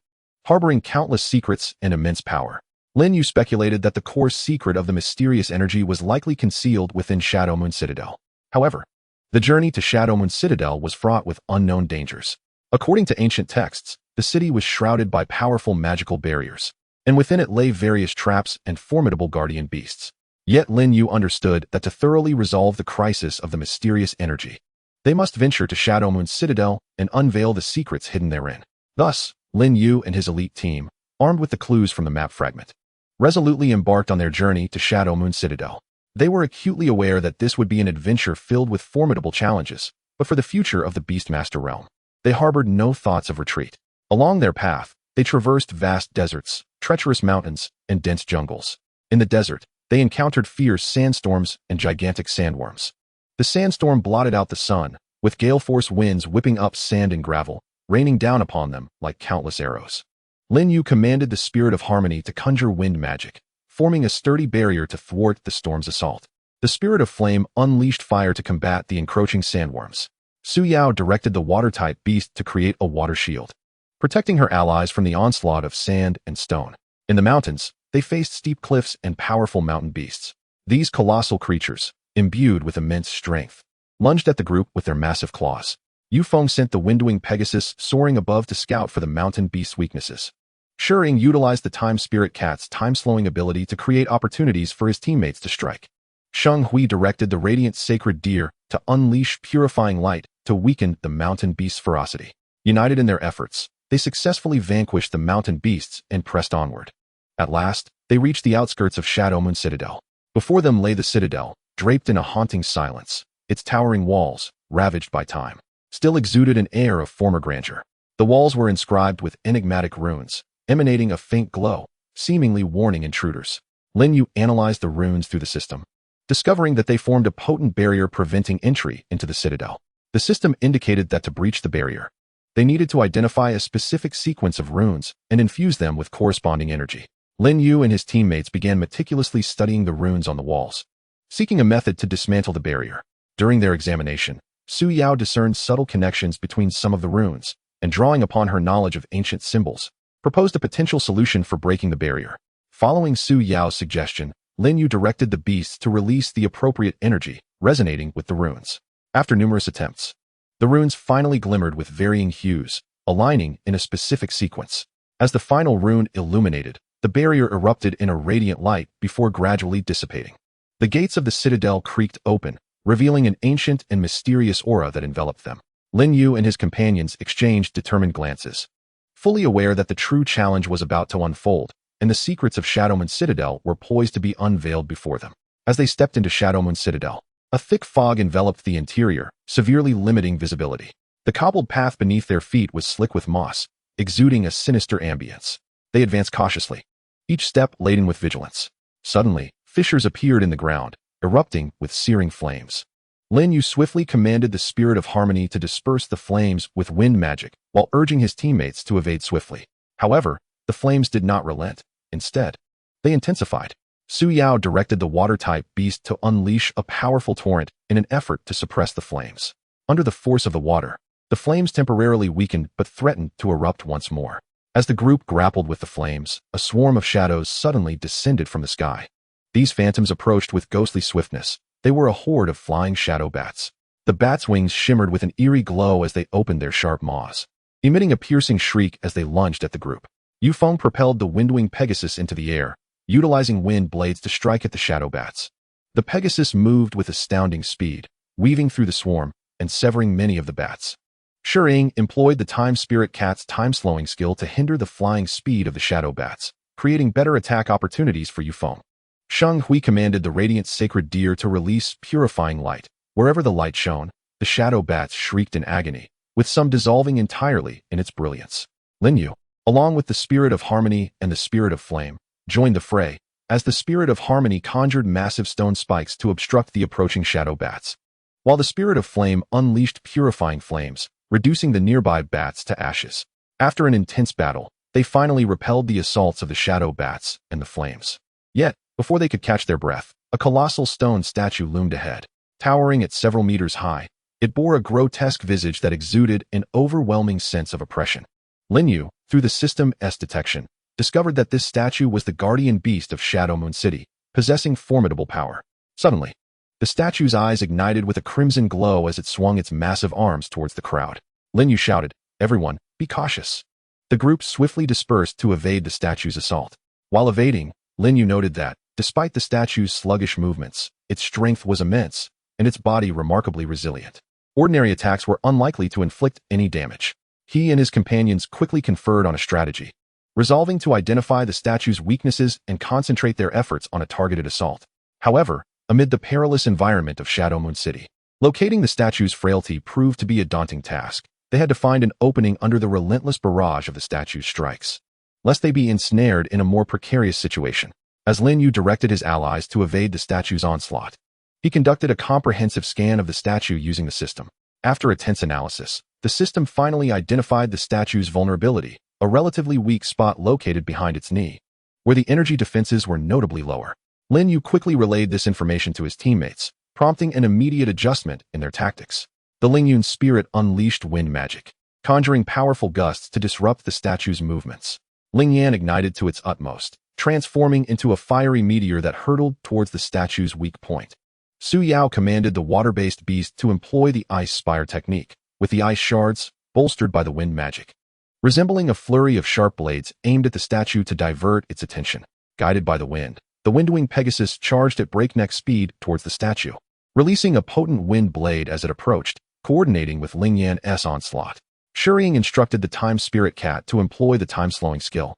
harboring countless secrets and immense power. Lin Yu speculated that the core secret of the mysterious energy was likely concealed within Shadowmoon Citadel. However, the journey to Shadowmoon Citadel was fraught with unknown dangers. According to ancient texts, the city was shrouded by powerful magical barriers, and within it lay various traps and formidable guardian beasts. Yet Lin Yu understood that to thoroughly resolve the crisis of the mysterious energy, they must venture to Shadowmoon Citadel and unveil the secrets hidden therein. Thus, Lin Yu and his elite team, armed with the clues from the map fragment, resolutely embarked on their journey to Shadowmoon Citadel. They were acutely aware that this would be an adventure filled with formidable challenges, but for the future of the Beastmaster realm, they harbored no thoughts of retreat. Along their path, they traversed vast deserts, treacherous mountains, and dense jungles. In the desert, they encountered fierce sandstorms and gigantic sandworms. The sandstorm blotted out the sun, with gale-force winds whipping up sand and gravel, raining down upon them like countless arrows. Lin Yu commanded the spirit of harmony to conjure wind magic, forming a sturdy barrier to thwart the storm's assault. The spirit of flame unleashed fire to combat the encroaching sandworms. Su Yao directed the water-type beast to create a water shield, protecting her allies from the onslaught of sand and stone. In the mountains, they faced steep cliffs and powerful mountain beasts. These colossal creatures, imbued with immense strength, lunged at the group with their massive claws. Yu Feng sent the windwing Pegasus soaring above to scout for the mountain beast's weaknesses. Shiying utilized the time spirit cat's time-slowing ability to create opportunities for his teammates to strike. Sheng Hui directed the radiant sacred deer to unleash purifying light to weaken the mountain beast's ferocity. United in their efforts, they successfully vanquished the mountain beasts and pressed onward. At last, they reached the outskirts of Shadowmoon Citadel. Before them lay the citadel, draped in a haunting silence. Its towering walls, ravaged by time, still exuded an air of former grandeur. The walls were inscribed with enigmatic runes, emanating a faint glow, seemingly warning intruders. Lin Yu analyzed the runes through the system, discovering that they formed a potent barrier preventing entry into the citadel. The system indicated that to breach the barrier, they needed to identify a specific sequence of runes and infuse them with corresponding energy. Lin Yu and his teammates began meticulously studying the runes on the walls, seeking a method to dismantle the barrier. During their examination, Su Yao discerned subtle connections between some of the runes, and drawing upon her knowledge of ancient symbols, proposed a potential solution for breaking the barrier. Following Su Yao's suggestion, Lin Yu directed the beasts to release the appropriate energy, resonating with the runes. After numerous attempts, the runes finally glimmered with varying hues, aligning in a specific sequence. As the final rune illuminated, the barrier erupted in a radiant light before gradually dissipating. The gates of the citadel creaked open, revealing an ancient and mysterious aura that enveloped them. Lin Yu and his companions exchanged determined glances, fully aware that the true challenge was about to unfold, and the secrets of Shadowmoon Citadel were poised to be unveiled before them. As they stepped into Shadowmoon Citadel, a thick fog enveloped the interior, severely limiting visibility. The cobbled path beneath their feet was slick with moss, exuding a sinister ambience. They advanced cautiously, each step laden with vigilance. Suddenly, fissures appeared in the ground, erupting with searing flames. Lin Yu swiftly commanded the spirit of harmony to disperse the flames with wind magic, while urging his teammates to evade swiftly. However, the flames did not relent. Instead, they intensified. Su Yao directed the water-type beast to unleash a powerful torrent in an effort to suppress the flames. Under the force of the water, the flames temporarily weakened but threatened to erupt once more. As the group grappled with the flames, a swarm of shadows suddenly descended from the sky. These phantoms approached with ghostly swiftness. They were a horde of flying shadow bats. The bats' wings shimmered with an eerie glow as they opened their sharp maws, emitting a piercing shriek as they lunged at the group. Yufeng propelled the wind-winged Pegasus into the air, utilizing wind blades to strike at the shadow bats. The Pegasus moved with astounding speed, weaving through the swarm and severing many of the bats. Shiying employed the Time Spirit Cat's time-slowing skill to hinder the flying speed of the shadow bats, creating better attack opportunities for Yufeng. Sheng Hui commanded the radiant sacred deer to release purifying light. Wherever the light shone, the shadow bats shrieked in agony, with some dissolving entirely in its brilliance. Lin Yu, along with the spirit of harmony and the spirit of flame, joined the fray, as the spirit of harmony conjured massive stone spikes to obstruct the approaching shadow bats, while the spirit of flame unleashed purifying flames, reducing the nearby bats to ashes. After an intense battle, they finally repelled the assaults of the shadow bats and the flames. Yet, before they could catch their breath, a colossal stone statue loomed ahead. Towering at several meters high, it bore a grotesque visage that exuded an overwhelming sense of oppression. Lin Yu, through the system's detection, discovered that this statue was the guardian beast of Shadowmoon City, possessing formidable power. Suddenly, the statue's eyes ignited with a crimson glow as it swung its massive arms towards the crowd. Lin Yu shouted, "Everyone, be cautious." The group swiftly dispersed to evade the statue's assault. While evading, Lin Yu noted that, despite the statue's sluggish movements, its strength was immense, and its body remarkably resilient. Ordinary attacks were unlikely to inflict any damage. He and his companions quickly conferred on a strategy, resolving to identify the statue's weaknesses and concentrate their efforts on a targeted assault. However, amid the perilous environment of Shadowmoon City, locating the statue's frailty proved to be a daunting task. They had to find an opening under the relentless barrage of the statue's strikes, lest they be ensnared in a more precarious situation. As Lin Yu directed his allies to evade the statue's onslaught, he conducted a comprehensive scan of the statue using the system. After a tense analysis, the system finally identified the statue's vulnerability, a relatively weak spot located behind its knee, where the energy defenses were notably lower. Lin Yu quickly relayed this information to his teammates, prompting an immediate adjustment in their tactics. The Lin Yun spirit unleashed wind magic, conjuring powerful gusts to disrupt the statue's movements. Ling Yan ignited to its utmost, transforming into a fiery meteor that hurtled towards the statue's weak point. Su Yao commanded the water-based beast to employ the ice spire technique, with the ice shards bolstered by the wind magic, resembling a flurry of sharp blades aimed at the statue to divert its attention. Guided by the wind, the wind-winged Pegasus charged at breakneck speed towards the statue, releasing a potent wind blade as it approached, coordinating with Ling Yan's onslaught. Shiying instructed the Time Spirit Cat to employ the time-slowing skill,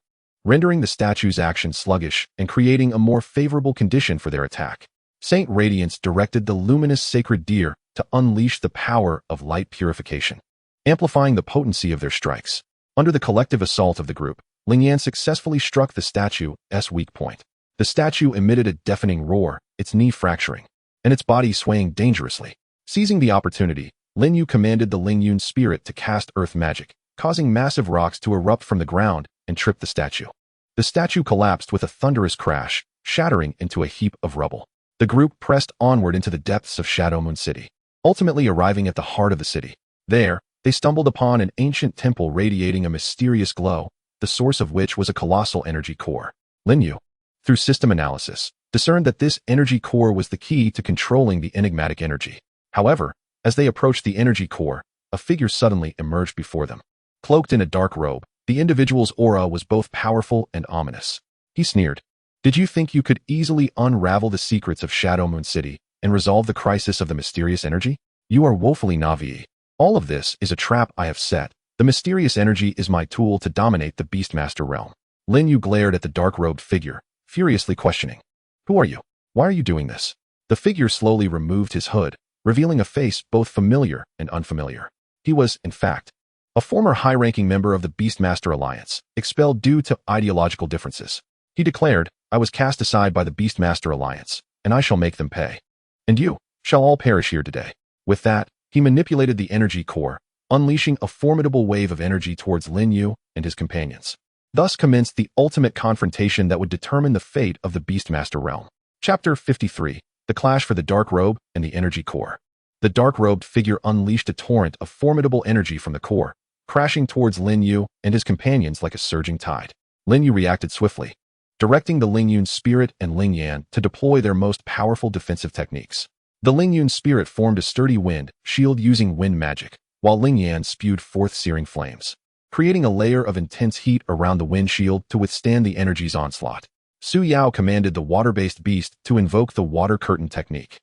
rendering the statue's action sluggish and creating a more favorable condition for their attack. Saint Radiance directed the luminous sacred deer to unleash the power of light purification, amplifying the potency of their strikes. Under the collective assault of the group, Lin Yu successfully struck the statue's weak point. The statue emitted a deafening roar, its knee fracturing, and its body swaying dangerously. Seizing the opportunity, Lin Yu commanded the Lin Yun spirit to cast earth magic, causing massive rocks to erupt from the ground and trip the statue. The statue collapsed with a thunderous crash, shattering into a heap of rubble. The group pressed onward into the depths of Shadow Moon City, ultimately arriving at the heart of the city. There, they stumbled upon an ancient temple radiating a mysterious glow, the source of which was a colossal energy core. Lin Yu, through system analysis, discerned that this energy core was the key to controlling the enigmatic energy. However, as they approached the energy core, a figure suddenly emerged before them. Cloaked in a dark robe, the individual's aura was both powerful and ominous. He sneered. Did you think you could easily unravel the secrets of Shadow Moon City and resolve the crisis of the mysterious energy? You are woefully naive. All of this is a trap I have set. The mysterious energy is my tool to dominate the Beastmaster realm. Lin Yu glared at the dark-robed figure, furiously questioning. Who are you? Why are you doing this? The figure slowly removed his hood, revealing a face both familiar and unfamiliar. He was, in fact, a former high-ranking member of the Beastmaster Alliance, expelled due to ideological differences. He declared, I was cast aside by the Beastmaster Alliance, and I shall make them pay. And you shall all perish here today. With that, he manipulated the energy core, unleashing a formidable wave of energy towards Lin Yu and his companions. Thus commenced the ultimate confrontation that would determine the fate of the Beastmaster realm. Chapter 53. The Clash for the Dark Robe and the Energy Core. The dark-robed figure unleashed a torrent of formidable energy from the core, crashing towards Lin Yu and his companions like a surging tide. Lin Yu reacted swiftly, directing the Lin Yun spirit and Ling Yan to deploy their most powerful defensive techniques. The Ling Yun spirit formed a sturdy wind shield using wind magic, while Ling Yan spewed forth searing flames, creating a layer of intense heat around the wind shield to withstand the energy's onslaught. Su Yao commanded the water-based beast to invoke the water curtain technique,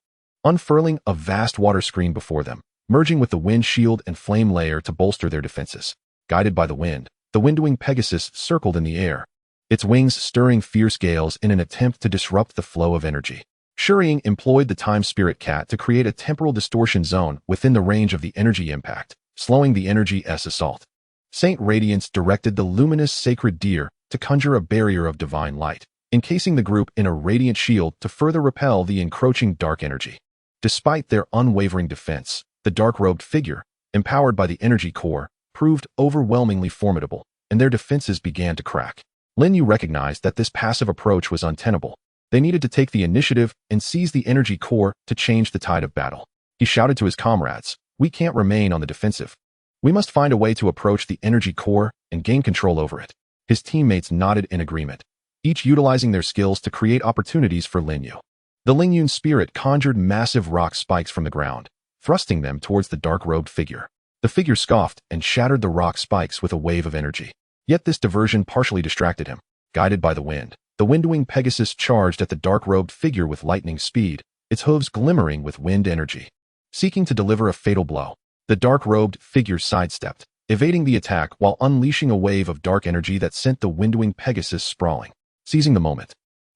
unfurling a vast water screen before them, merging with the wind shield and flame layer to bolster their defenses. Guided by the wind, the windwing Pegasus circled in the air, its wings stirring fierce gales in an attempt to disrupt the flow of energy. Shuriying employed the Time Spirit Cat to create a temporal distortion zone within the range of the energy impact, slowing the energy's assault. Saint Radiance directed the luminous sacred deer to conjure a barrier of divine light, encasing the group in a radiant shield to further repel the encroaching dark energy. Despite their unwavering defense, the dark-robed figure, empowered by the energy core, proved overwhelmingly formidable, and their defenses began to crack. Lin Yu recognized that this passive approach was untenable. They needed to take the initiative and seize the energy core to change the tide of battle. He shouted to his comrades, "We can't remain on the defensive. We must find a way to approach the energy core and gain control over it." His teammates nodded in agreement, each utilizing their skills to create opportunities for Lin Yu. The Ling Yun spirit conjured massive rock spikes from the ground, thrusting them towards the dark-robed figure. The figure scoffed and shattered the rock spikes with a wave of energy. Yet this diversion partially distracted him. Guided by the wind, the windwing Pegasus charged at the dark-robed figure with lightning speed, its hooves glimmering with wind energy. Seeking to deliver a fatal blow, the dark-robed figure sidestepped, evading the attack while unleashing a wave of dark energy that sent the windwing Pegasus sprawling. Seizing the moment,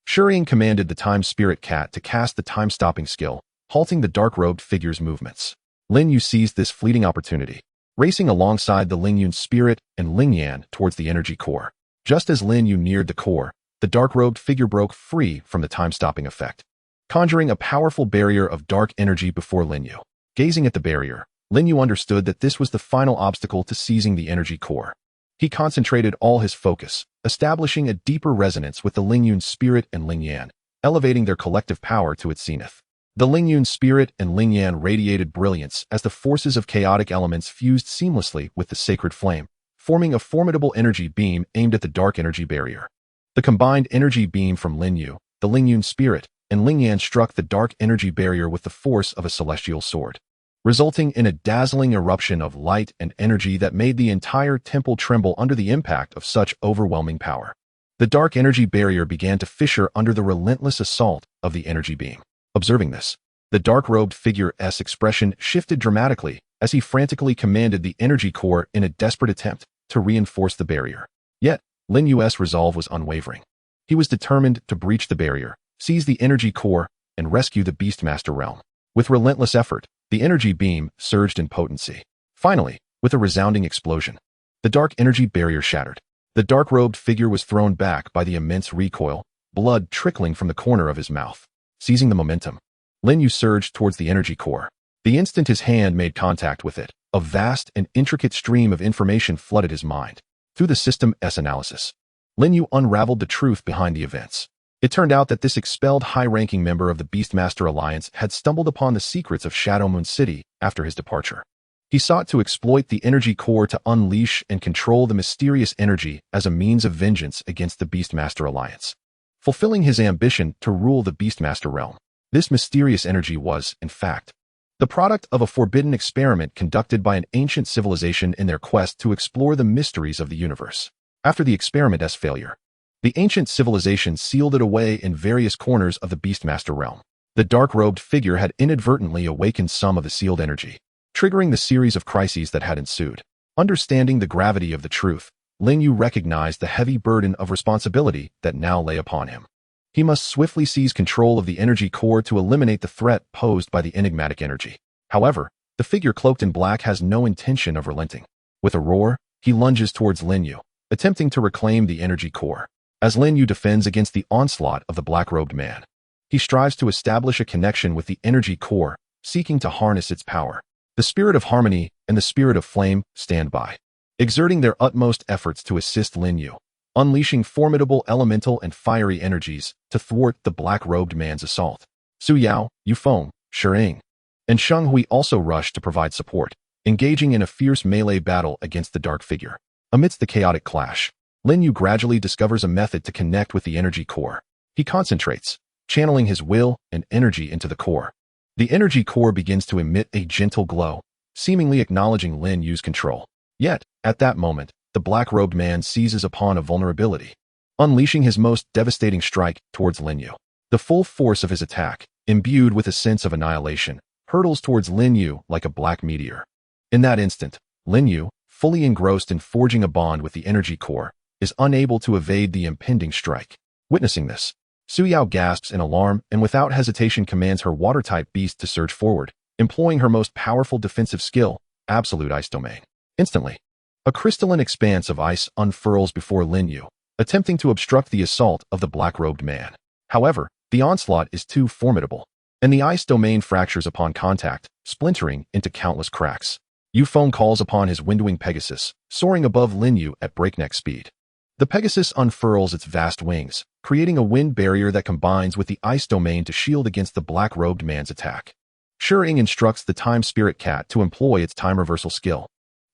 Shuriying commanded the Time Spirit Cat to cast the time-stopping skill, halting the dark-robed figure's movements. Lin Yu seized this fleeting opportunity, racing alongside the Ling Yun spirit and Ling Yan towards the energy core. Just as Lin Yu neared the core, the dark-robed figure broke free from the time-stopping effect, conjuring a powerful barrier of dark energy before Lin Yu. Gazing at the barrier, Lin Yu understood that this was the final obstacle to seizing the energy core. He concentrated all his focus, establishing a deeper resonance with the Ling Yun spirit and Ling Yan, elevating their collective power to its zenith. The Ling Yun spirit and Ling Yan radiated brilliance as the forces of chaotic elements fused seamlessly with the sacred flame, forming a formidable energy beam aimed at the dark energy barrier. The combined energy beam from Lin Yu, the Ling Yun spirit, and Ling Yan struck the dark energy barrier with the force of a celestial sword, resulting in a dazzling eruption of light and energy that made the entire temple tremble under the impact of such overwhelming power. The dark energy barrier began to fissure under the relentless assault of the energy beam. Observing this, the dark-robed figure's expression shifted dramatically as he frantically commanded the energy core in a desperate attempt to reinforce the barrier. Yet, Lin Yu's resolve was unwavering. He was determined to breach the barrier, seize the energy core, and rescue the Beastmaster realm. With relentless effort, the energy beam surged in potency. Finally, with a resounding explosion, the dark energy barrier shattered. The dark-robed figure was thrown back by the immense recoil, blood trickling from the corner of his mouth. Seizing the momentum, Lin Yu surged towards the energy core. The instant his hand made contact with it, a vast and intricate stream of information flooded his mind. Through the system's analysis, Lin Yu unraveled the truth behind the events. It turned out that this expelled high-ranking member of the Beastmaster Alliance had stumbled upon the secrets of Shadow Moon City after his departure. He sought to exploit the energy core to unleash and control the mysterious energy as a means of vengeance against the Beastmaster Alliance, fulfilling his ambition to rule the Beastmaster realm. This mysterious energy was, in fact, the product of a forbidden experiment conducted by an ancient civilization in their quest to explore the mysteries of the universe. After the experiment's failure, the ancient civilization sealed it away in various corners of the Beastmaster realm. The dark-robed figure had inadvertently awakened some of the sealed energy, triggering the series of crises that had ensued. Understanding the gravity of the truth, Lin Yu recognized the heavy burden of responsibility that now lay upon him. He must swiftly seize control of the energy core to eliminate the threat posed by the enigmatic energy. However, the figure cloaked in black has no intention of relenting. With a roar, he lunges towards Lin Yu, attempting to reclaim the energy core. As Lin Yu defends against the onslaught of the black-robed man, he strives to establish a connection with the energy core, seeking to harness its power. The spirit of harmony and the spirit of flame stand by, exerting their utmost efforts to assist Lin Yu, unleashing formidable elemental and fiery energies to thwart the black-robed man's assault. Su Yao, Yu Feng, Shering, and Sheng Hui also rushed to provide support, engaging in a fierce melee battle against the dark figure. Amidst the chaotic clash, Lin Yu gradually discovers a method to connect with the energy core. He concentrates, channeling his will and energy into the core. The energy core begins to emit a gentle glow, seemingly acknowledging Lin Yu's control. Yet, at that moment, the black-robed man seizes upon a vulnerability, unleashing his most devastating strike towards Lin Yu. The full force of his attack, imbued with a sense of annihilation, hurtles towards Lin Yu like a black meteor. In that instant, Lin Yu, fully engrossed in forging a bond with the energy core, is unable to evade the impending strike. Witnessing this, Su Yao gasps in alarm and without hesitation commands her water-type beast to surge forward, employing her most powerful defensive skill, Absolute Ice Domain. Instantly, a crystalline expanse of ice unfurls before Lin Yu, attempting to obstruct the assault of the black-robed man. However, the onslaught is too formidable, and the ice domain fractures upon contact, splintering into countless cracks. Yu Feng calls upon his windwing Pegasus, soaring above Lin Yu at breakneck speed. The Pegasus unfurls its vast wings, creating a wind barrier that combines with the ice domain to shield against the black-robed man's attack. Shering instructs the Time Spirit Cat to employ its time reversal skill,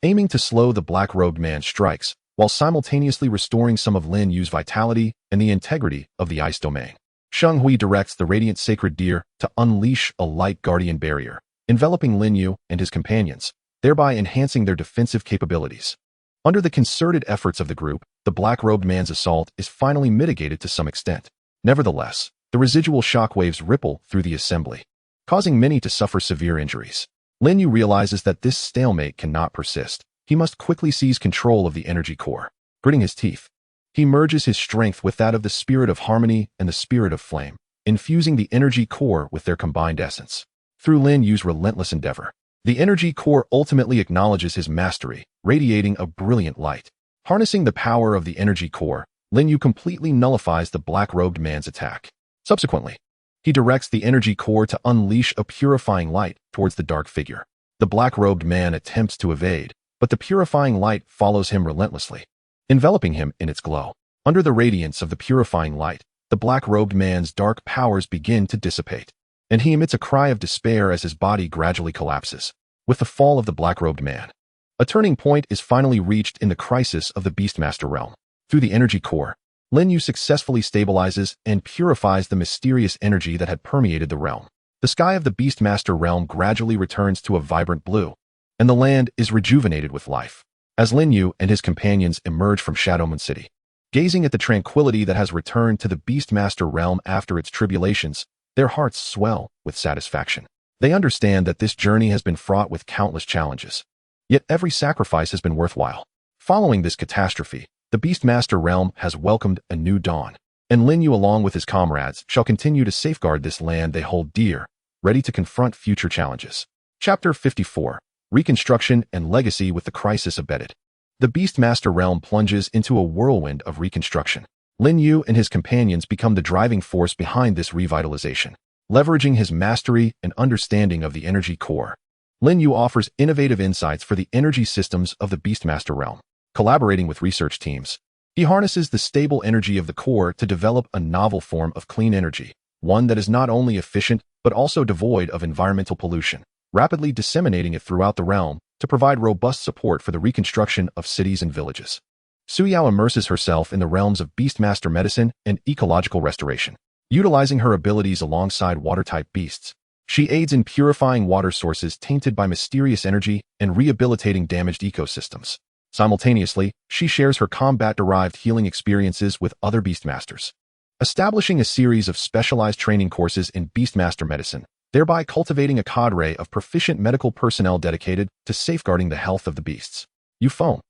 aiming to slow the black-robed man's strikes, while simultaneously restoring some of Lin Yu's vitality and the integrity of the ice domain. Sheng Hui directs the Radiant Sacred Deer to unleash a light guardian barrier, enveloping Lin Yu and his companions, thereby enhancing their defensive capabilities. Under the concerted efforts of the group, the black-robed man's assault is finally mitigated to some extent. Nevertheless, the residual shockwaves ripple through the assembly, causing many to suffer severe injuries. Lin Yu realizes that this stalemate cannot persist. He must quickly seize control of the energy core. Gritting his teeth, he merges his strength with that of the spirit of harmony and the spirit of flame, infusing the energy core with their combined essence. Through Lin Yu's relentless endeavor, the energy core ultimately acknowledges his mastery, radiating a brilliant light. Harnessing the power of the energy core, Lin Yu completely nullifies the black-robed man's attack. Subsequently, he directs the energy core to unleash a purifying light towards the dark figure. The black-robed man attempts to evade, but the purifying light follows him relentlessly, enveloping him in its glow. Under the radiance of the purifying light, the black-robed man's dark powers begin to dissipate, and he emits a cry of despair as his body gradually collapses. With the fall of the black-robed man, a turning point is finally reached in the crisis of the Beastmaster realm. Through the energy core, Lin Yu successfully stabilizes and purifies the mysterious energy that had permeated the realm. The sky of the Beastmaster realm gradually returns to a vibrant blue, and the land is rejuvenated with life. As Lin Yu and his companions emerge from Shadow Moon City, gazing at the tranquility that has returned to the Beastmaster realm after its tribulations, their hearts swell with satisfaction. They understand that this journey has been fraught with countless challenges, yet every sacrifice has been worthwhile. Following this catastrophe, The Beastmaster realm has welcomed a new dawn, and Lin Yu along with his comrades shall continue to safeguard this land they hold dear, ready to confront future challenges. Chapter 54. Reconstruction and Legacy with the Crisis Embedded. The Beastmaster realm plunges into a whirlwind of reconstruction. Lin Yu and his companions become the driving force behind this revitalization, leveraging his mastery and understanding of the energy core. Lin Yu offers innovative insights for the energy systems of the Beastmaster realm. Collaborating with research teams, he harnesses the stable energy of the core to develop a novel form of clean energy, one that is not only efficient but also devoid of environmental pollution, rapidly disseminating it throughout the realm to provide robust support for the reconstruction of cities and villages. Su Yao immerses herself in the realms of Beastmaster medicine and ecological restoration. Utilizing her abilities alongside water-type beasts, she aids in purifying water sources tainted by mysterious energy and rehabilitating damaged ecosystems. Simultaneously, she shares her combat-derived healing experiences with other Beastmasters, establishing a series of specialized training courses in Beastmaster medicine, thereby cultivating a cadre of proficient medical personnel dedicated to safeguarding the health of the beasts. Yufeng,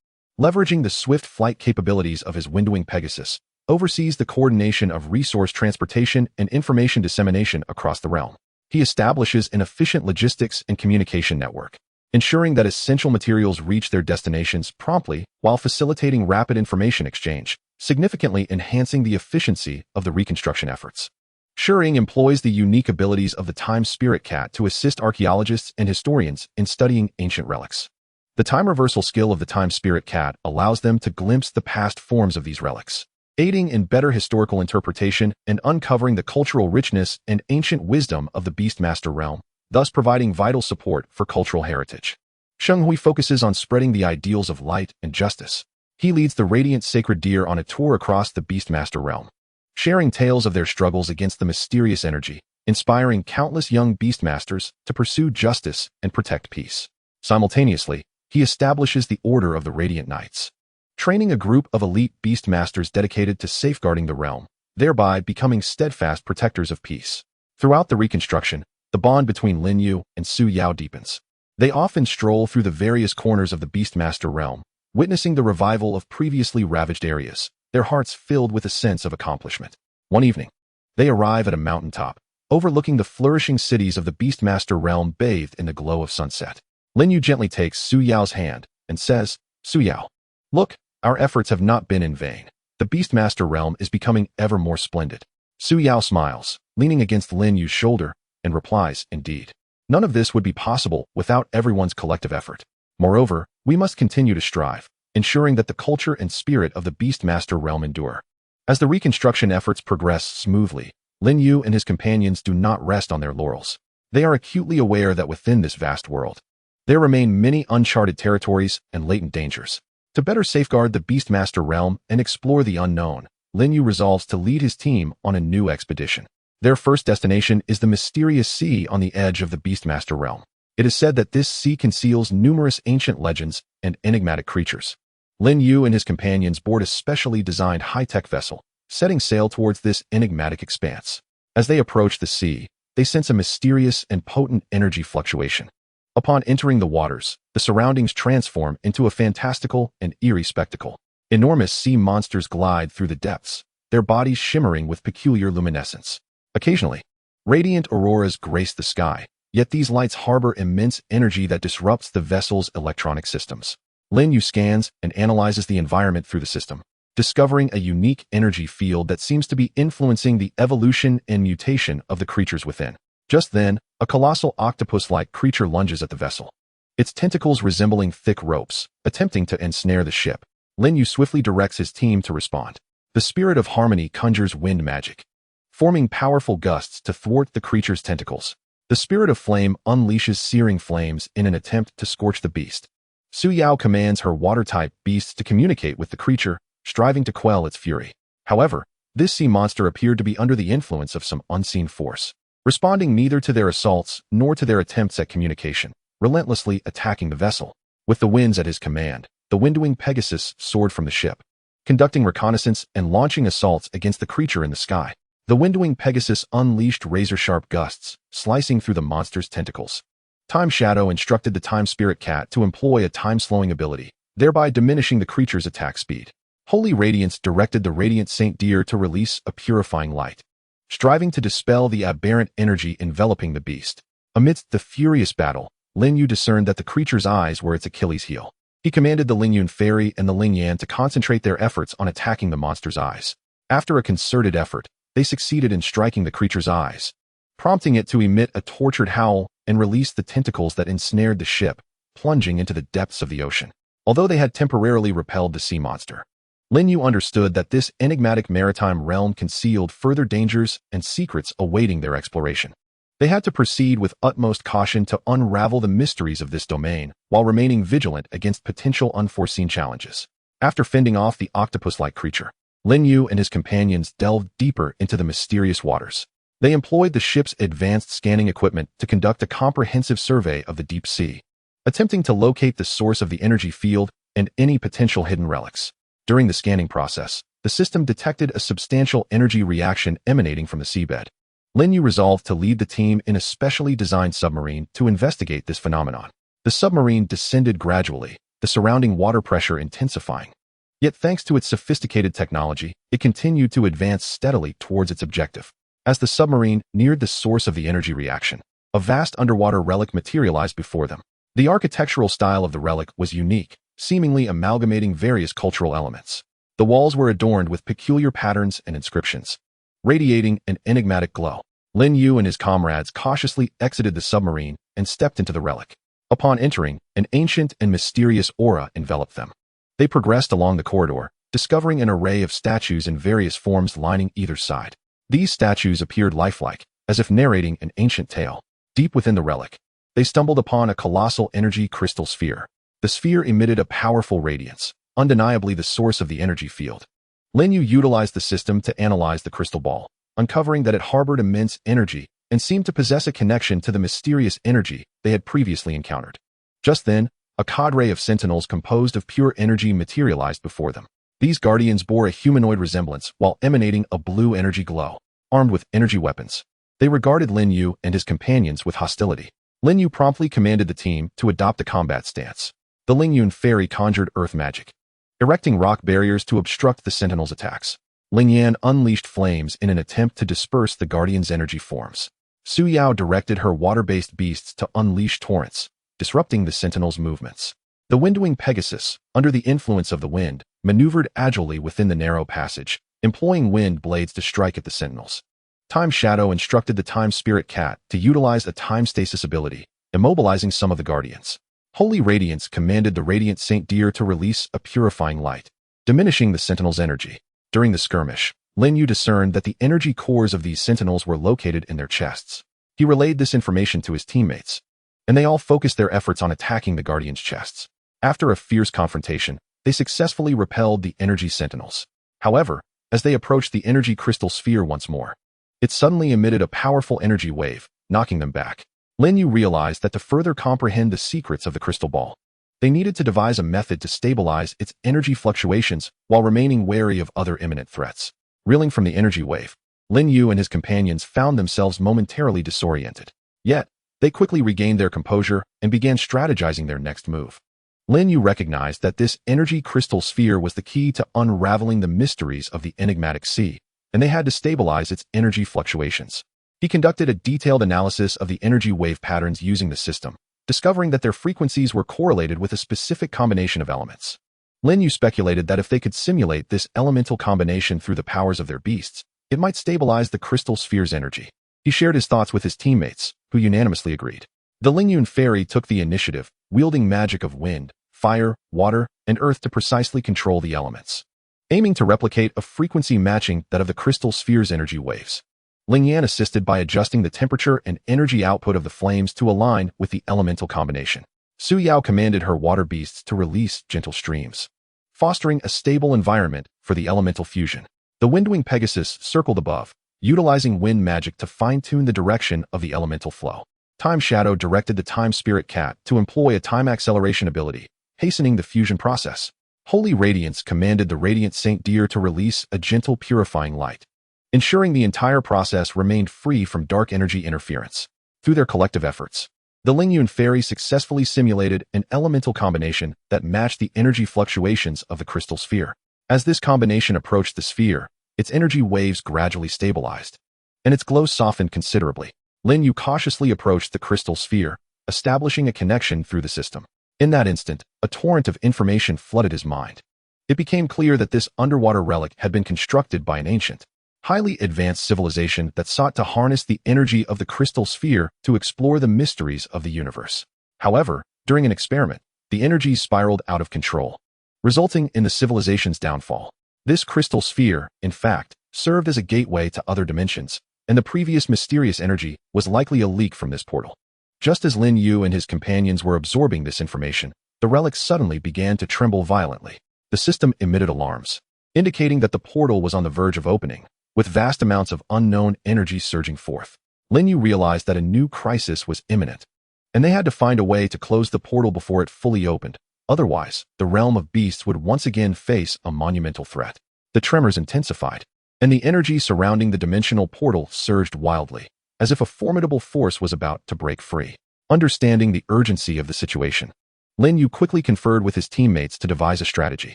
leveraging the swift flight capabilities of his windwing Pegasus, oversees the coordination of resource transportation and information dissemination across the realm. He establishes an efficient logistics and communication network, ensuring that essential materials reach their destinations promptly while facilitating rapid information exchange, significantly enhancing the efficiency of the reconstruction efforts. Shuying employs the unique abilities of the Time Spirit Cat to assist archaeologists and historians in studying ancient relics. The time reversal skill of the Time Spirit Cat allows them to glimpse the past forms of these relics, aiding in better historical interpretation and uncovering the cultural richness and ancient wisdom of the Beastmaster realm, thus providing vital support for cultural heritage. Sheng Hui focuses on spreading the ideals of light and justice. He leads the Radiant Sacred Deer on a tour across the Beastmaster realm, sharing tales of their struggles against the mysterious energy, inspiring countless young Beastmasters to pursue justice and protect peace. Simultaneously, he establishes the Order of the Radiant Knights, training a group of elite Beastmasters dedicated to safeguarding the realm, thereby becoming steadfast protectors of peace. Throughout the reconstruction, the bond between Lin Yu and Su Yao deepens. They often stroll through the various corners of the Beastmaster realm, witnessing the revival of previously ravaged areas, their hearts filled with a sense of accomplishment. One evening, they arrive at a mountaintop, overlooking the flourishing cities of the Beastmaster realm bathed in the glow of sunset. Lin Yu gently takes Su Yao's hand and says, "Su Yao, look, our efforts have not been in vain. The Beastmaster realm is becoming ever more splendid." Su Yao smiles, leaning against Lin Yu's shoulder, and replies, "Indeed. None of this would be possible without everyone's collective effort. Moreover, we must continue to strive, ensuring that the culture and spirit of the Beastmaster realm endure." As the reconstruction efforts progress smoothly, Lin Yu and his companions do not rest on their laurels. They are acutely aware that within this vast world, there remain many uncharted territories and latent dangers. To better safeguard the Beastmaster realm and explore the unknown, Lin Yu resolves to lead his team on a new expedition. Their first destination is the mysterious sea on the edge of the Beastmaster realm. It is said that this sea conceals numerous ancient legends and enigmatic creatures. Lin Yu and his companions board a specially designed high-tech vessel, setting sail towards this enigmatic expanse. As they approach the sea, they sense a mysterious and potent energy fluctuation. Upon entering the waters, the surroundings transform into a fantastical and eerie spectacle. Enormous sea monsters glide through the depths, their bodies shimmering with peculiar luminescence. Occasionally, radiant auroras grace the sky, yet these lights harbor immense energy that disrupts the vessel's electronic systems. Lin Yu scans and analyzes the environment through the system, discovering a unique energy field that seems to be influencing the evolution and mutation of the creatures within. Just then, a colossal octopus-like creature lunges at the vessel, its tentacles resembling thick ropes, attempting to ensnare the ship. Lin Yu swiftly directs his team to respond. The spirit of harmony conjures wind magic, forming powerful gusts to thwart the creature's tentacles. The spirit of flame unleashes searing flames in an attempt to scorch the beast. Su Yao commands her water-type beasts to communicate with the creature, striving to quell its fury. However, this sea monster appeared to be under the influence of some unseen force, responding neither to their assaults nor to their attempts at communication, relentlessly attacking the vessel. With the winds at his command, the windwing Pegasus soared from the ship, conducting reconnaissance and launching assaults against the creature in the sky. The windwing Pegasus unleashed razor-sharp gusts, slicing through the monster's tentacles. Time Shadow instructed the Time Spirit Cat to employ a time-slowing ability, thereby diminishing the creature's attack speed. Holy Radiance directed the Radiant Saint Deer to release a purifying light, striving to dispel the aberrant energy enveloping the beast. Amidst the furious battle, Lin Yu discerned that the creature's eyes were its Achilles heel. He commanded the Lin Yun Fairy and the Lin Yan to concentrate their efforts on attacking the monster's eyes. After a concerted effort, they succeeded in striking the creature's eyes, prompting it to emit a tortured howl and release the tentacles that ensnared the ship, plunging into the depths of the ocean. Although they had temporarily repelled the sea monster, Lin Yu understood that this enigmatic maritime realm concealed further dangers and secrets awaiting their exploration. They had to proceed with utmost caution to unravel the mysteries of this domain while remaining vigilant against potential unforeseen challenges. After fending off the octopus-like creature, Lin Yu and his companions delved deeper into the mysterious waters. They employed the ship's advanced scanning equipment to conduct a comprehensive survey of the deep sea, attempting to locate the source of the energy field and any potential hidden relics. During the scanning process, the system detected a substantial energy reaction emanating from the seabed. Lin Yu resolved to lead the team in a specially designed submarine to investigate this phenomenon. The submarine descended gradually, the surrounding water pressure intensifying. Yet thanks to its sophisticated technology, it continued to advance steadily towards its objective. As the submarine neared the source of the energy reaction, a vast underwater relic materialized before them. The architectural style of the relic was unique, seemingly amalgamating various cultural elements. The walls were adorned with peculiar patterns and inscriptions, radiating an enigmatic glow. Lin Yu and his comrades cautiously exited the submarine and stepped into the relic. Upon entering, an ancient and mysterious aura enveloped them. They progressed along the corridor, discovering an array of statues in various forms lining either side. These statues appeared lifelike, as if narrating an ancient tale. Deep within the relic, they stumbled upon a colossal energy crystal sphere. The sphere emitted a powerful radiance, undeniably the source of the energy field. Lin Yu utilized the system to analyze the crystal ball, uncovering that it harbored immense energy and seemed to possess a connection to the mysterious energy they had previously encountered. Just then, a cadre of sentinels composed of pure energy materialized before them. These guardians bore a humanoid resemblance while emanating a blue energy glow. Armed with energy weapons, they regarded Lin Yu and his companions with hostility. Lin Yu promptly commanded the team to adopt a combat stance. The Lin Yun Fairy conjured earth magic, erecting rock barriers to obstruct the sentinels' attacks. Lin Yan unleashed flames in an attempt to disperse the guardians' energy forms. Su Yao directed her water-based beasts to unleash torrents, disrupting the sentinels' movements. The windwing Pegasus, under the influence of the wind, maneuvered agilely within the narrow passage, employing wind blades to strike at the sentinels. Time Shadow instructed the Time Spirit Cat to utilize a time stasis ability, immobilizing some of the guardians. Holy Radiance commanded the Radiant Saint Deer to release a purifying light, diminishing the sentinels' energy. During the skirmish, Lin Yu discerned that the energy cores of these sentinels were located in their chests. He relayed this information to his teammates, and they all focused their efforts on attacking the guardians' chests. After a fierce confrontation, they successfully repelled the energy sentinels. However, as they approached the energy crystal sphere once more, it suddenly emitted a powerful energy wave, knocking them back. Lin Yu realized that to further comprehend the secrets of the crystal ball, they needed to devise a method to stabilize its energy fluctuations while remaining wary of other imminent threats. Reeling from the energy wave, Lin Yu and his companions found themselves momentarily disoriented. Yet, they quickly regained their composure and began strategizing their next move. Lin Yu recognized that this energy crystal sphere was the key to unraveling the mysteries of the enigmatic sea, and they had to stabilize its energy fluctuations. He conducted a detailed analysis of the energy wave patterns using the system, discovering that their frequencies were correlated with a specific combination of elements. Lin Yu speculated that if they could simulate this elemental combination through the powers of their beasts, it might stabilize the crystal sphere's energy. He shared his thoughts with his teammates, who unanimously agreed. The Lin Yun Fairy took the initiative, wielding magic of wind, fire, water, and earth to precisely control the elements, aiming to replicate a frequency matching that of the crystal sphere's energy waves. Lin Yan assisted by adjusting the temperature and energy output of the flames to align with the elemental combination. Su Yao commanded her water beasts to release gentle streams, fostering a stable environment for the elemental fusion. The windwing Pegasus circled above, utilizing wind magic to fine-tune the direction of the elemental flow. Time Shadow directed the Time Spirit Cat to employ a time acceleration ability, hastening the fusion process. Holy Radiance commanded the Radiant Saint Deer to release a gentle purifying light, ensuring the entire process remained free from dark energy interference. Through their collective efforts, the Lin Yun Fairy successfully simulated an elemental combination that matched the energy fluctuations of the crystal sphere. As this combination approached the sphere, its energy waves gradually stabilized, and its glow softened considerably. Lin Yu cautiously approached the crystal sphere, establishing a connection through the system. In that instant, a torrent of information flooded his mind. It became clear that this underwater relic had been constructed by an ancient, highly advanced civilization that sought to harness the energy of the crystal sphere to explore the mysteries of the universe. However, during an experiment, the energy spiraled out of control, resulting in the civilization's downfall. This crystal sphere, in fact, served as a gateway to other dimensions, and the previous mysterious energy was likely a leak from this portal. Just as Lin Yu and his companions were absorbing this information, the relic suddenly began to tremble violently. The system emitted alarms, indicating that the portal was on the verge of opening, with vast amounts of unknown energy surging forth. Lin Yu realized that a new crisis was imminent, and they had to find a way to close the portal before it fully opened. Otherwise, the realm of beasts would once again face a monumental threat. The tremors intensified, and the energy surrounding the dimensional portal surged wildly, as if a formidable force was about to break free. Understanding the urgency of the situation, Lin Yu quickly conferred with his teammates to devise a strategy.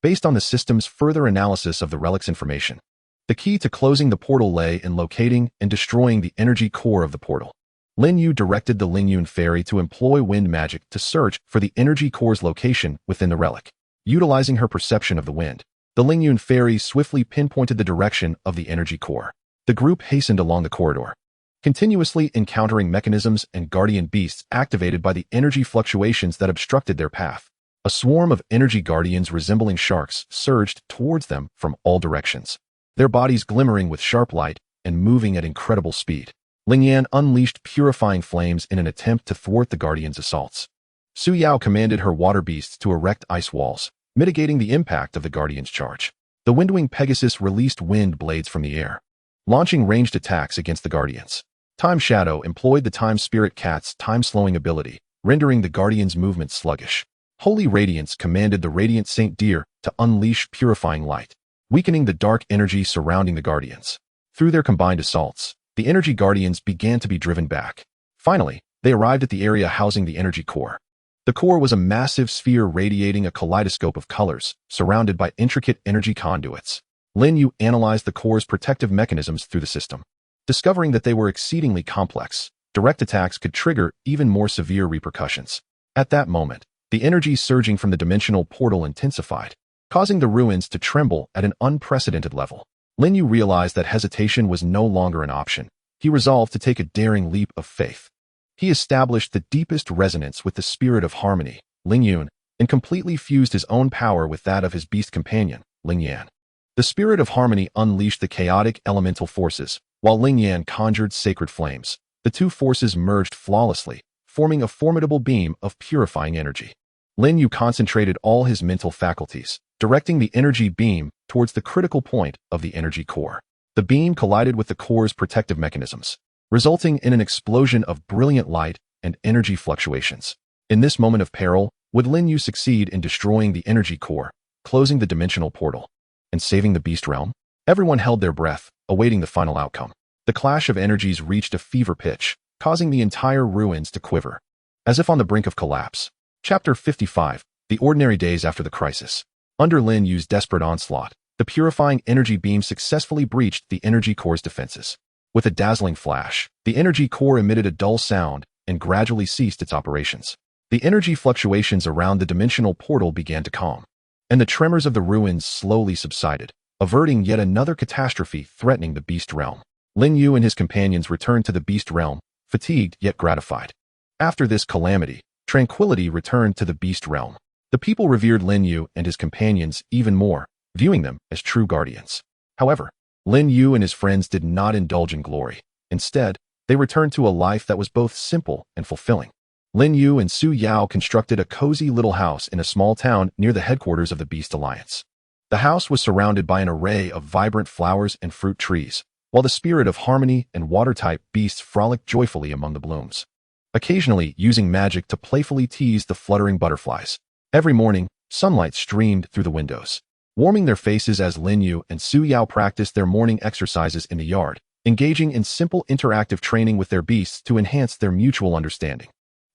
Based on the system's further analysis of the relic's information, the key to closing the portal lay in locating and destroying the energy core of the portal. Lin Yu directed the Lin Yun fairy to employ wind magic to search for the energy core's location within the relic. Utilizing her perception of the wind, the Lin Yun fairy swiftly pinpointed the direction of the energy core. The group hastened along the corridor, continuously encountering mechanisms and guardian beasts activated by the energy fluctuations that obstructed their path. A swarm of energy guardians resembling sharks surged towards them from all directions, their bodies glimmering with sharp light and moving at incredible speed. Ling Yan unleashed purifying flames in an attempt to thwart the guardians' assaults. Su Yao commanded her water beasts to erect ice walls, mitigating the impact of the guardians' charge. The windwing Pegasus released wind blades from the air, launching ranged attacks against the guardians. Time Shadow employed the Time Spirit Cat's time-slowing ability, rendering the guardians' movement sluggish. Holy Radiance commanded the Radiant Saint Deer to unleash purifying light, weakening the dark energy surrounding the guardians. Through their combined assaults, the energy guardians began to be driven back. Finally, they arrived at the area housing the energy core. The core was a massive sphere radiating a kaleidoscope of colors, surrounded by intricate energy conduits. Lin Yu analyzed the core's protective mechanisms through the system, discovering that they were exceedingly complex. Direct attacks could trigger even more severe repercussions. At that moment, the energy surging from the dimensional portal intensified, causing the ruins to tremble at an unprecedented level. Lin Yu realized that hesitation was no longer an option. He resolved to take a daring leap of faith. He established the deepest resonance with the spirit of harmony, Ling Yun, and completely fused his own power with that of his beast companion, Ling Yan. The spirit of harmony unleashed the chaotic elemental forces, while Ling Yan conjured sacred flames. The two forces merged flawlessly, forming a formidable beam of purifying energy. Lin Yu concentrated all his mental faculties, directing the energy beam towards the critical point of the energy core. The beam collided with the core's protective mechanisms, resulting in an explosion of brilliant light and energy fluctuations. In this moment of peril, would Lin Yu succeed in destroying the energy core, closing the dimensional portal, and saving the beast realm? Everyone held their breath, awaiting the final outcome. The clash of energies reached a fever pitch, causing the entire ruins to quiver, as if on the brink of collapse. Chapter 55, The Ordinary Days After the Crisis. Under Lin Yu's desperate onslaught, the purifying energy beam successfully breached the energy core's defenses. With a dazzling flash, the energy core emitted a dull sound and gradually ceased its operations. The energy fluctuations around the dimensional portal began to calm, and the tremors of the ruins slowly subsided, averting yet another catastrophe threatening the beast realm. Lin Yu and his companions returned to the beast realm, fatigued yet gratified. After this calamity, tranquility returned to the beast realm. The people revered Lin Yu and his companions even more, viewing them as true guardians. However, Lin Yu and his friends did not indulge in glory. Instead, they returned to a life that was both simple and fulfilling. Lin Yu and Su Yao constructed a cozy little house in a small town near the headquarters of the Beast Alliance. The house was surrounded by an array of vibrant flowers and fruit trees, while the spirit of harmony and water-type beasts frolicked joyfully among the blooms, occasionally using magic to playfully tease the fluttering butterflies. Every morning, sunlight streamed through the windows, warming their faces as Lin Yu and Su Yao practiced their morning exercises in the yard, engaging in simple interactive training with their beasts to enhance their mutual understanding.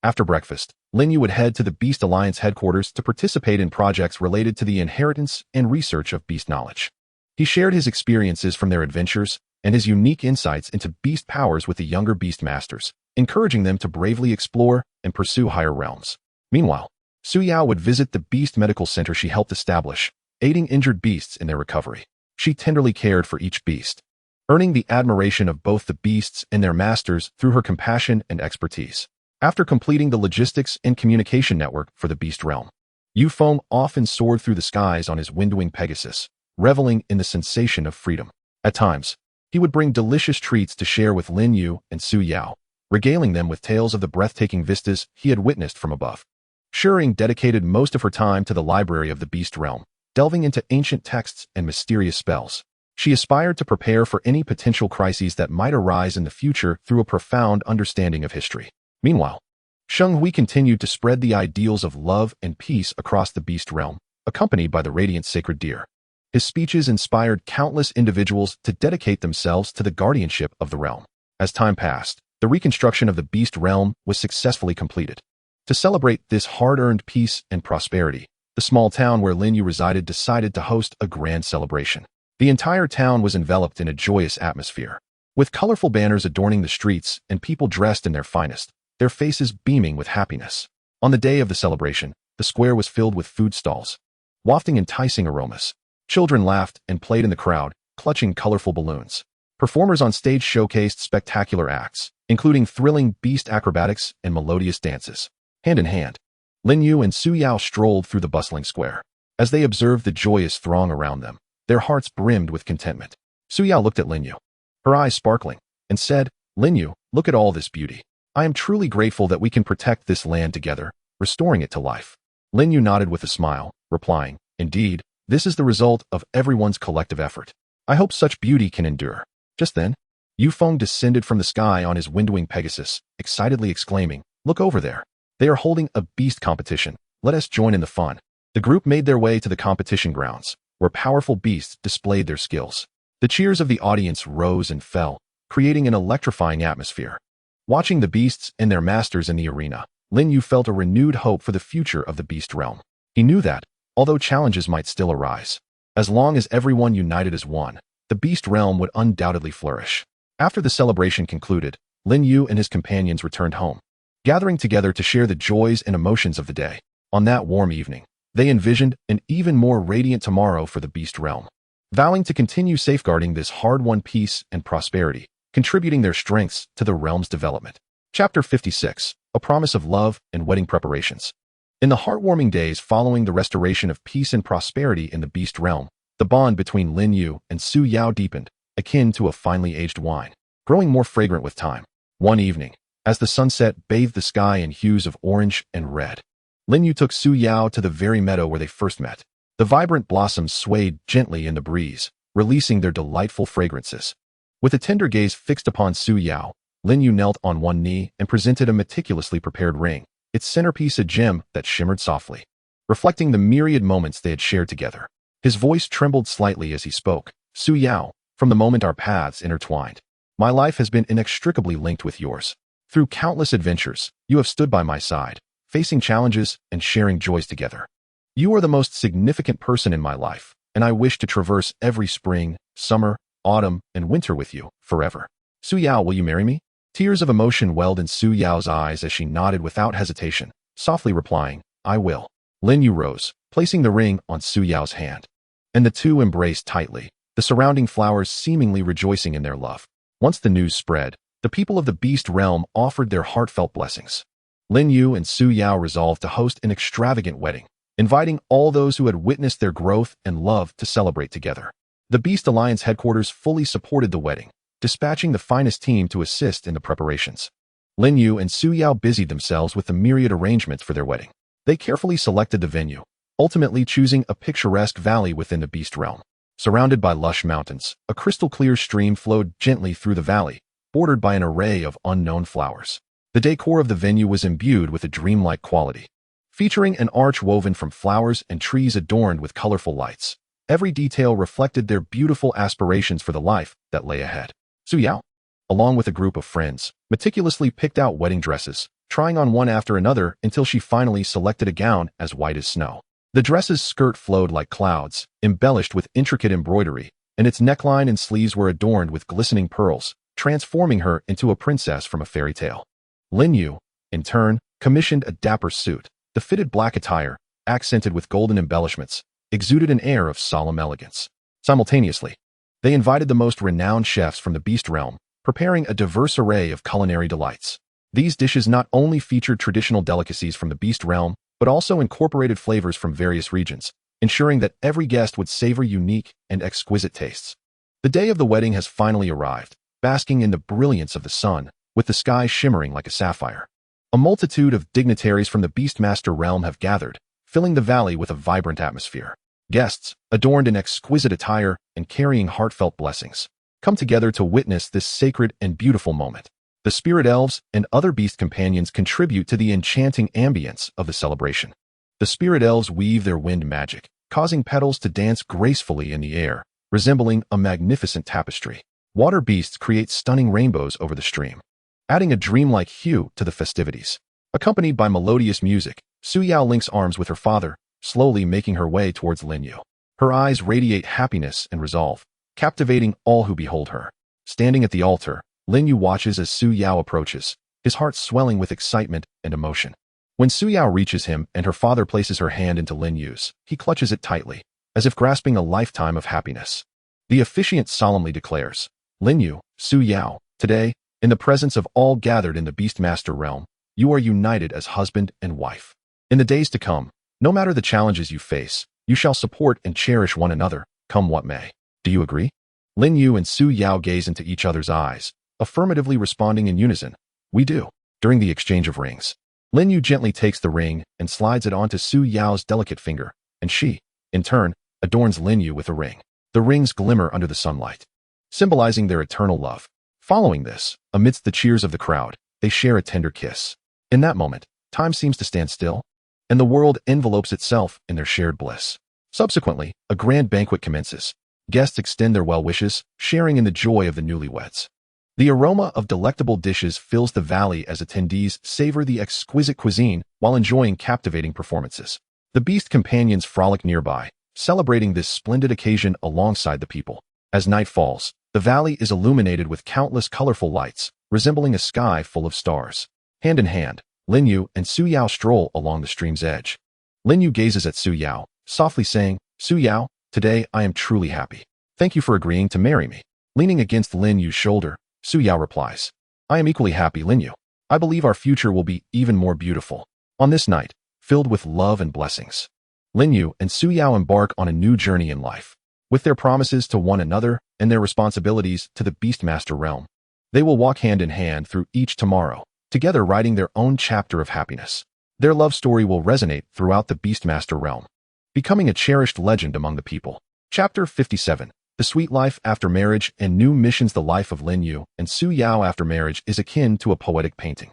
After breakfast, Lin Yu would head to the Beast Alliance headquarters to participate in projects related to the inheritance and research of beast knowledge. He shared his experiences from their adventures and his unique insights into beast powers with the younger beast masters, encouraging them to bravely explore and pursue higher realms. Meanwhile, Su Yao would visit the beast medical center she helped establish, aiding injured beasts in their recovery. She tenderly cared for each beast, earning the admiration of both the beasts and their masters through her compassion and expertise. After completing the logistics and communication network for the beast realm, Yu Feng often soared through the skies on his wind-wing Pegasus, reveling in the sensation of freedom. At times, he would bring delicious treats to share with Lin Yu and Su Yao, regaling them with tales of the breathtaking vistas he had witnessed from above. Shirring dedicated most of her time to the library of the beast realm, delving into ancient texts and mysterious spells. She aspired to prepare for any potential crises that might arise in the future through a profound understanding of history. Meanwhile, Sheng Hui continued to spread the ideals of love and peace across the beast realm, accompanied by the radiant sacred deer. His speeches inspired countless individuals to dedicate themselves to the guardianship of the realm. As time passed, the reconstruction of the beast realm was successfully completed. To celebrate this hard-earned peace and prosperity, the small town where Lin Yu resided decided to host a grand celebration. The entire town was enveloped in a joyous atmosphere, with colorful banners adorning the streets and people dressed in their finest, their faces beaming with happiness. On the day of the celebration, the square was filled with food stalls, wafting enticing aromas. Children laughed and played in the crowd, clutching colorful balloons. Performers on stage showcased spectacular acts, including thrilling beast acrobatics and melodious dances. Hand in hand, Lin Yu and Su Yao strolled through the bustling square. As they observed the joyous throng around them, their hearts brimmed with contentment. Su Yao looked at Lin Yu, her eyes sparkling, and said, "Lin Yu, look at all this beauty. I am truly grateful that we can protect this land together, restoring it to life." Lin Yu nodded with a smile, replying, "Indeed, this is the result of everyone's collective effort. I hope such beauty can endure." Just then, Yu Feng descended from the sky on his wind-wing Pegasus, excitedly exclaiming, "Look over there. They are holding a beast competition. Let us join in the fun." The group made their way to the competition grounds, where powerful beasts displayed their skills. The cheers of the audience rose and fell, creating an electrifying atmosphere. Watching the beasts and their masters in the arena, Lin Yu felt a renewed hope for the future of the beast realm. He knew that, although challenges might still arise, as long as everyone united as one, the beast realm would undoubtedly flourish. After the celebration concluded, Lin Yu and his companions returned home, gathering together to share the joys and emotions of the day. On that warm evening, they envisioned an even more radiant tomorrow for the beast realm, vowing to continue safeguarding this hard-won peace and prosperity, contributing their strengths to the realm's development. Chapter 56, A Promise of Love and Wedding Preparations. In the heartwarming days following the restoration of peace and prosperity in the beast realm, the bond between Lin Yu and Su Yao deepened, akin to a finely aged wine, growing more fragrant with time. One evening, as the sunset bathed the sky in hues of orange and red, Lin Yu took Su Yao to the very meadow where they first met. The vibrant blossoms swayed gently in the breeze, releasing their delightful fragrances. With a tender gaze fixed upon Su Yao, Lin Yu knelt on one knee and presented a meticulously prepared ring, its centerpiece a gem that shimmered softly, reflecting the myriad moments they had shared together. His voice trembled slightly as he spoke. "Su Yao, from the moment our paths intertwined, my life has been inextricably linked with yours. Through countless adventures, you have stood by my side, facing challenges and sharing joys together. You are the most significant person in my life, and I wish to traverse every spring, summer, autumn, and winter with you, forever. Su Yao, will you marry me?" Tears of emotion welled in Su Yao's eyes as she nodded without hesitation, softly replying, "I will." Lin Yu rose, placing the ring on Su Yao's hand, and the two embraced tightly, the surrounding flowers seemingly rejoicing in their love. Once the news spread, the people of the beast realm offered their heartfelt blessings. Lin Yu and Su Yao resolved to host an extravagant wedding, inviting all those who had witnessed their growth and love to celebrate together. The Beast Alliance headquarters fully supported the wedding, dispatching the finest team to assist in the preparations. Lin Yu and Su Yao busied themselves with the myriad arrangements for their wedding. They carefully selected the venue, ultimately choosing a picturesque valley within the beast realm. Surrounded by lush mountains, a crystal-clear stream flowed gently through the valley, bordered by an array of unknown flowers. The decor of the venue was imbued with a dreamlike quality, featuring an arch woven from flowers and trees adorned with colorful lights. Every detail reflected their beautiful aspirations for the life that lay ahead. Su Yao, along with a group of friends, meticulously picked out wedding dresses, trying on one after another until she finally selected a gown as white as snow. The dress's skirt flowed like clouds, embellished with intricate embroidery, and its neckline and sleeves were adorned with glistening pearls, transforming her into a princess from a fairy tale. Lin Yu, in turn, commissioned a dapper suit. The fitted black attire, accented with golden embellishments, exuded an air of solemn elegance. Simultaneously, they invited the most renowned chefs from the Beast realm, preparing a diverse array of culinary delights. These dishes not only featured traditional delicacies from the Beast realm, but also incorporated flavors from various regions, ensuring that every guest would savor unique and exquisite tastes. The day of the wedding has finally arrived, basking in the brilliance of the sun, with the sky shimmering like a sapphire. A multitude of dignitaries from the Beastmaster realm have gathered, filling the valley with a vibrant atmosphere. Guests, adorned in exquisite attire and carrying heartfelt blessings, come together to witness this sacred and beautiful moment. The spirit elves and other beast companions contribute to the enchanting ambience of the celebration. The spirit elves weave their wind magic, causing petals to dance gracefully in the air, resembling a magnificent tapestry. Water beasts create stunning rainbows over the stream, adding a dreamlike hue to the festivities. Accompanied by melodious music, Suyao links arms with her father, slowly making her way towards Lin Yu. Her eyes radiate happiness and resolve, captivating all who behold her. Standing at the altar, Lin Yu watches as Suyao approaches, his heart swelling with excitement and emotion. When Suyao reaches him and her father places her hand into Lin Yu's, he clutches it tightly, as if grasping a lifetime of happiness. The officiant solemnly declares, Lin Yu, Suyao, today, in the presence of all gathered in the Beastmaster realm, you are united as husband and wife. In the days to come, no matter the challenges you face, you shall support and cherish one another, come what may. Do you agree? Lin Yu and Suyao gaze into each other's eyes, affirmatively responding in unison. We do. During the exchange of rings, Lin Yu gently takes the ring and slides it onto Suyao's delicate finger, and she, in turn, adorns Lin Yu with a ring. The rings glimmer under the sunlight, symbolizing their eternal love. Following this, amidst the cheers of the crowd, they share a tender kiss. In that moment, time seems to stand still, and the world envelopes itself in their shared bliss. Subsequently, a grand banquet commences. Guests extend their well wishes, sharing in the joy of the newlyweds. The aroma of delectable dishes fills the valley as attendees savor the exquisite cuisine while enjoying captivating performances. The beast companions frolic nearby, celebrating this splendid occasion alongside the people. As night falls, the valley is illuminated with countless colorful lights, resembling a sky full of stars. Hand in hand, Lin Yu and Suyao stroll along the stream's edge. Lin Yu gazes at Suyao, softly saying, Suyao, today I am truly happy. Thank you for agreeing to marry me. Leaning against Lin Yu's shoulder, Suyao replies, I am equally happy, Lin Yu. I believe our future will be even more beautiful. On this night, filled with love and blessings, Lin Yu and Suyao embark on a new journey in life. With their promises to one another and their responsibilities to the Beastmaster realm, they will walk hand in hand through each tomorrow, together writing their own chapter of happiness. Their love story will resonate throughout the Beastmaster realm, becoming a cherished legend among the people. Chapter 57. The Sweet Life After Marriage and New Missions. The life of Lin Yu and Suyao after marriage is akin to a poetic painting,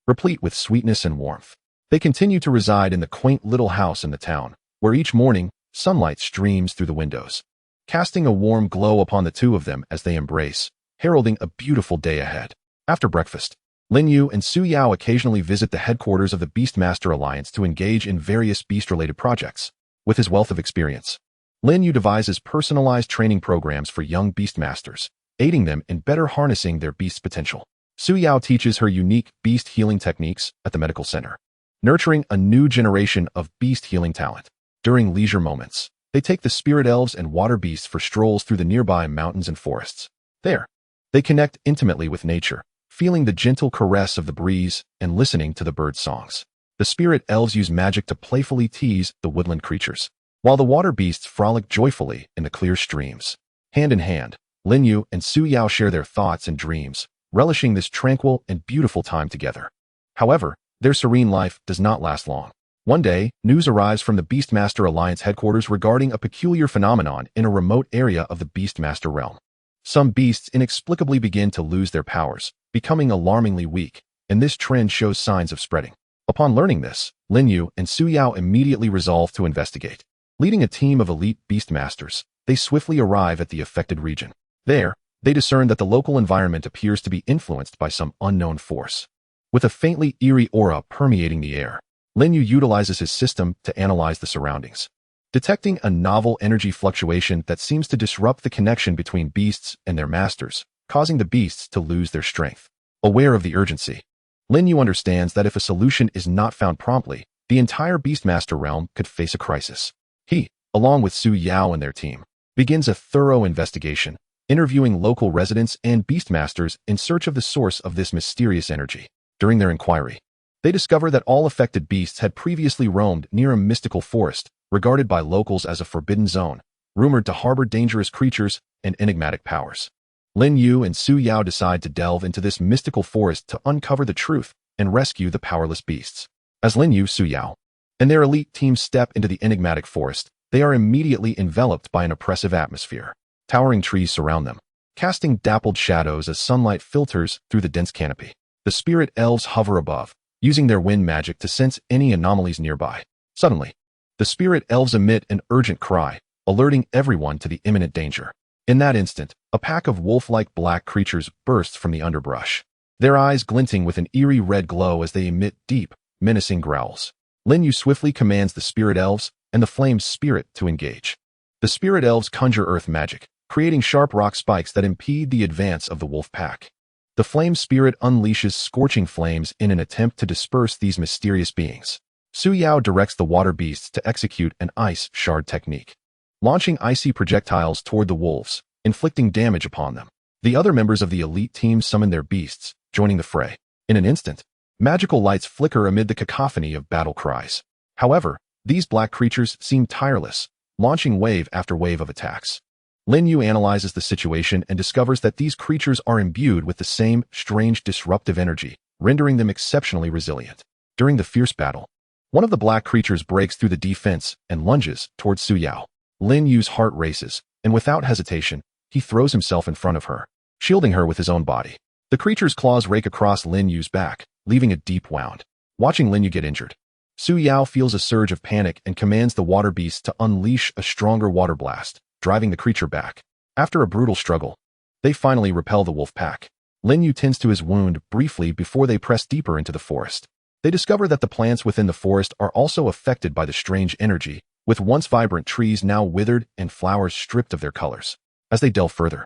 replete with sweetness and warmth. They continue to reside in the quaint little house in the town, where each morning, sunlight streams through the windows, casting a warm glow upon the two of them as they embrace, heralding a beautiful day ahead. After breakfast, Lin Yu and Suyao occasionally visit the headquarters of the Beastmaster Alliance to engage in various beast-related projects. With his wealth of experience, Lin Yu devises personalized training programs for young beastmasters, aiding them in better harnessing their beast's potential. Suyao teaches her unique beast healing techniques at the medical center, nurturing a new generation of beast healing talent. During leisure moments, they take the spirit elves and water beasts for strolls through the nearby mountains and forests. There, they connect intimately with nature, feeling the gentle caress of the breeze and listening to the bird songs. The spirit elves use magic to playfully tease the woodland creatures, while the water beasts frolic joyfully in the clear streams. Hand in hand, Lin Yu and Suyao share their thoughts and dreams, relishing this tranquil and beautiful time together. However, their serene life does not last long. One day, news arrives from the Beastmaster Alliance headquarters regarding a peculiar phenomenon in a remote area of the Beastmaster realm. Some beasts inexplicably begin to lose their powers, becoming alarmingly weak, and this trend shows signs of spreading. Upon learning this, Lin Yu and Suyao immediately resolve to investigate. Leading a team of elite beastmasters, they swiftly arrive at the affected region. There, they discern that the local environment appears to be influenced by some unknown force. with a faintly eerie aura permeating the air. Lin Yu utilizes his system to analyze the surroundings, detecting a novel energy fluctuation that seems to disrupt the connection between beasts and their masters, causing the beasts to lose their strength. Aware of the urgency, Lin Yu understands that if a solution is not found promptly, the entire Beastmaster realm could face a crisis. He, along with Su Yao and their team, begins a thorough investigation, interviewing local residents and beastmasters in search of the source of this mysterious energy. During their inquiry, they discover that all affected beasts had previously roamed near a mystical forest, regarded by locals as a forbidden zone, rumored to harbor dangerous creatures and enigmatic powers. Lin Yu and Su Yao decide to delve into this mystical forest to uncover the truth and rescue the powerless beasts. As Lin Yu, Su Yao, and their elite team step into the enigmatic forest, they are immediately enveloped by an oppressive atmosphere. Towering trees surround them, casting dappled shadows as sunlight filters through the dense canopy. The spirit elves hover above, using their wind magic to sense any anomalies nearby. Suddenly, the spirit elves emit an urgent cry, alerting everyone to the imminent danger. In that instant, a pack of wolf-like black creatures bursts from the underbrush, their eyes glinting with an eerie red glow as they emit deep, menacing growls. Lin Yu swiftly commands the spirit elves and the flame spirit to engage. The spirit elves conjure earth magic, creating sharp rock spikes that impede the advance of the wolf pack. The flame spirit unleashes scorching flames in an attempt to disperse these mysterious beings. Su Yao directs the water beasts to execute an ice shard technique, launching icy projectiles toward the wolves, inflicting damage upon them. The other members of the elite team summon their beasts, joining the fray. In an instant, magical lights flicker amid the cacophony of battle cries. However, these black creatures seem tireless, launching wave after wave of attacks. Lin Yu analyzes the situation and discovers that these creatures are imbued with the same strange disruptive energy, rendering them exceptionally resilient. During the fierce battle, one of the black creatures breaks through the defense and lunges towards Su Yao. Lin Yu's heart races, and without hesitation, he throws himself in front of her, shielding her with his own body. The creature's claws rake across Lin Yu's back, leaving a deep wound. Watching Lin Yu get injured, Su Yao feels a surge of panic and commands the water beast to unleash a stronger water blast, driving the creature back. After a brutal struggle, they finally repel the wolf pack. Lin Yu tends to his wound briefly before they press deeper into the forest. They discover that the plants within the forest are also affected by the strange energy, with once vibrant trees now withered and flowers stripped of their colors. As they delve further,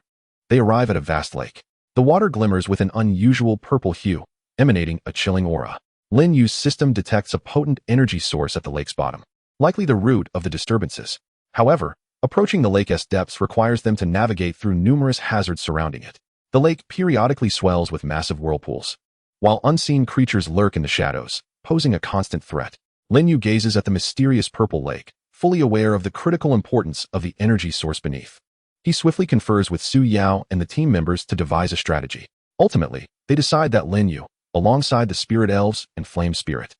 they arrive at a vast lake. The water glimmers with an unusual purple hue, emanating a chilling aura. Lin Yu's system detects a potent energy source at the lake's bottom, likely the root of the disturbances. However, approaching the lake's depths requires them to navigate through numerous hazards surrounding it. The lake periodically swells with massive whirlpools, while unseen creatures lurk in the shadows, posing a constant threat. Lin Yu gazes at the mysterious purple lake, fully aware of the critical importance of the energy source beneath. He swiftly confers with Su Yao and the team members to devise a strategy. Ultimately, they decide that Lin Yu, alongside the spirit elves and flame spirit,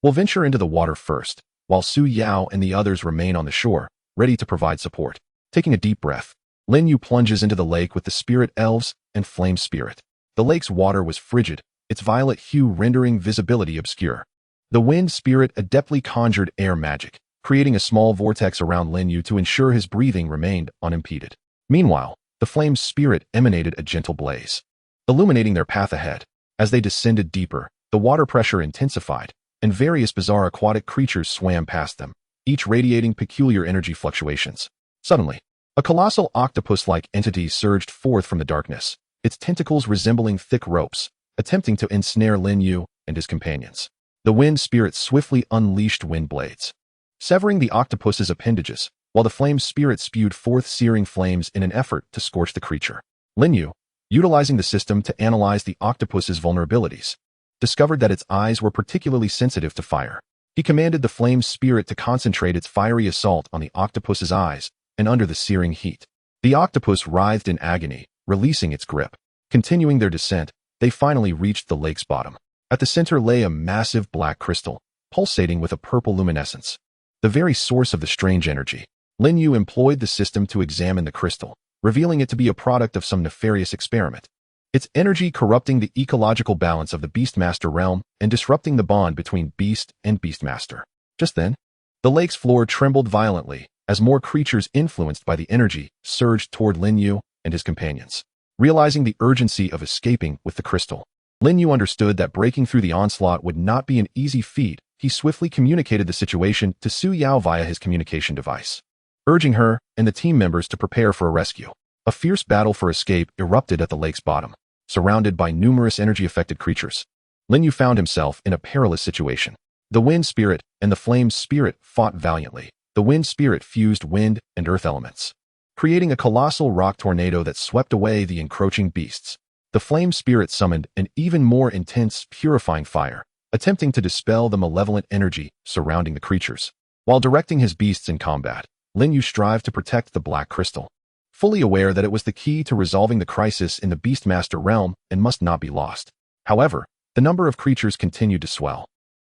will venture into the water first, while Su Yao and the others remain on the shore, ready to provide support. Taking a deep breath, Lin Yu plunges into the lake with the spirit elves and flame spirit. The lake's water was frigid, its violet hue rendering visibility obscure. The wind spirit adeptly conjured air magic, creating a small vortex around Lin Yu to ensure his breathing remained unimpeded. Meanwhile, the flame spirit emanated a gentle blaze, illuminating their path ahead. As they descended deeper, the water pressure intensified, and various bizarre aquatic creatures swam past them, each radiating peculiar energy fluctuations. Suddenly, a colossal octopus-like entity surged forth from the darkness, its tentacles resembling thick ropes, attempting to ensnare Lin Yu and his companions. The wind spirit swiftly unleashed wind blades, severing the octopus's appendages, while the flame spirit spewed forth searing flames in an effort to scorch the creature. Lin Yu, utilizing the system to analyze the octopus's vulnerabilities, discovered that its eyes were particularly sensitive to fire. He commanded the flame spirit to concentrate its fiery assault on the octopus's eyes and under the searing heat. The octopus writhed in agony, releasing its grip. Continuing their descent, they finally reached the lake's bottom. At the center lay a massive black crystal, pulsating with a purple luminescence, the very source of the strange energy. Lin Yu employed the system to examine the crystal, revealing it to be a product of some nefarious experiment, its energy corrupting the ecological balance of the Beastmaster realm and disrupting the bond between beast and Beastmaster. Just then, the lake's floor trembled violently as more creatures influenced by the energy surged toward Lin Yu and his companions. Realizing the urgency of escaping with the crystal, Lin Yu understood that breaking through the onslaught would not be an easy feat. He swiftly communicated the situation to Su Yao via his communication device, urging her and the team members to prepare for a rescue. A fierce battle for escape erupted at the lake's bottom, surrounded by numerous energy-affected creatures. Lin Yu found himself in a perilous situation. The wind spirit and the flame spirit fought valiantly. The wind spirit fused wind and earth elements, creating a colossal rock tornado that swept away the encroaching beasts. The flame spirit summoned an even more intense, purifying fire, attempting to dispel the malevolent energy surrounding the creatures. While directing his beasts in combat, Lin Yu strived to protect the black crystal, fully aware that it was the key to resolving the crisis in the Beastmaster realm and must not be lost. However, the number of creatures continued to swell,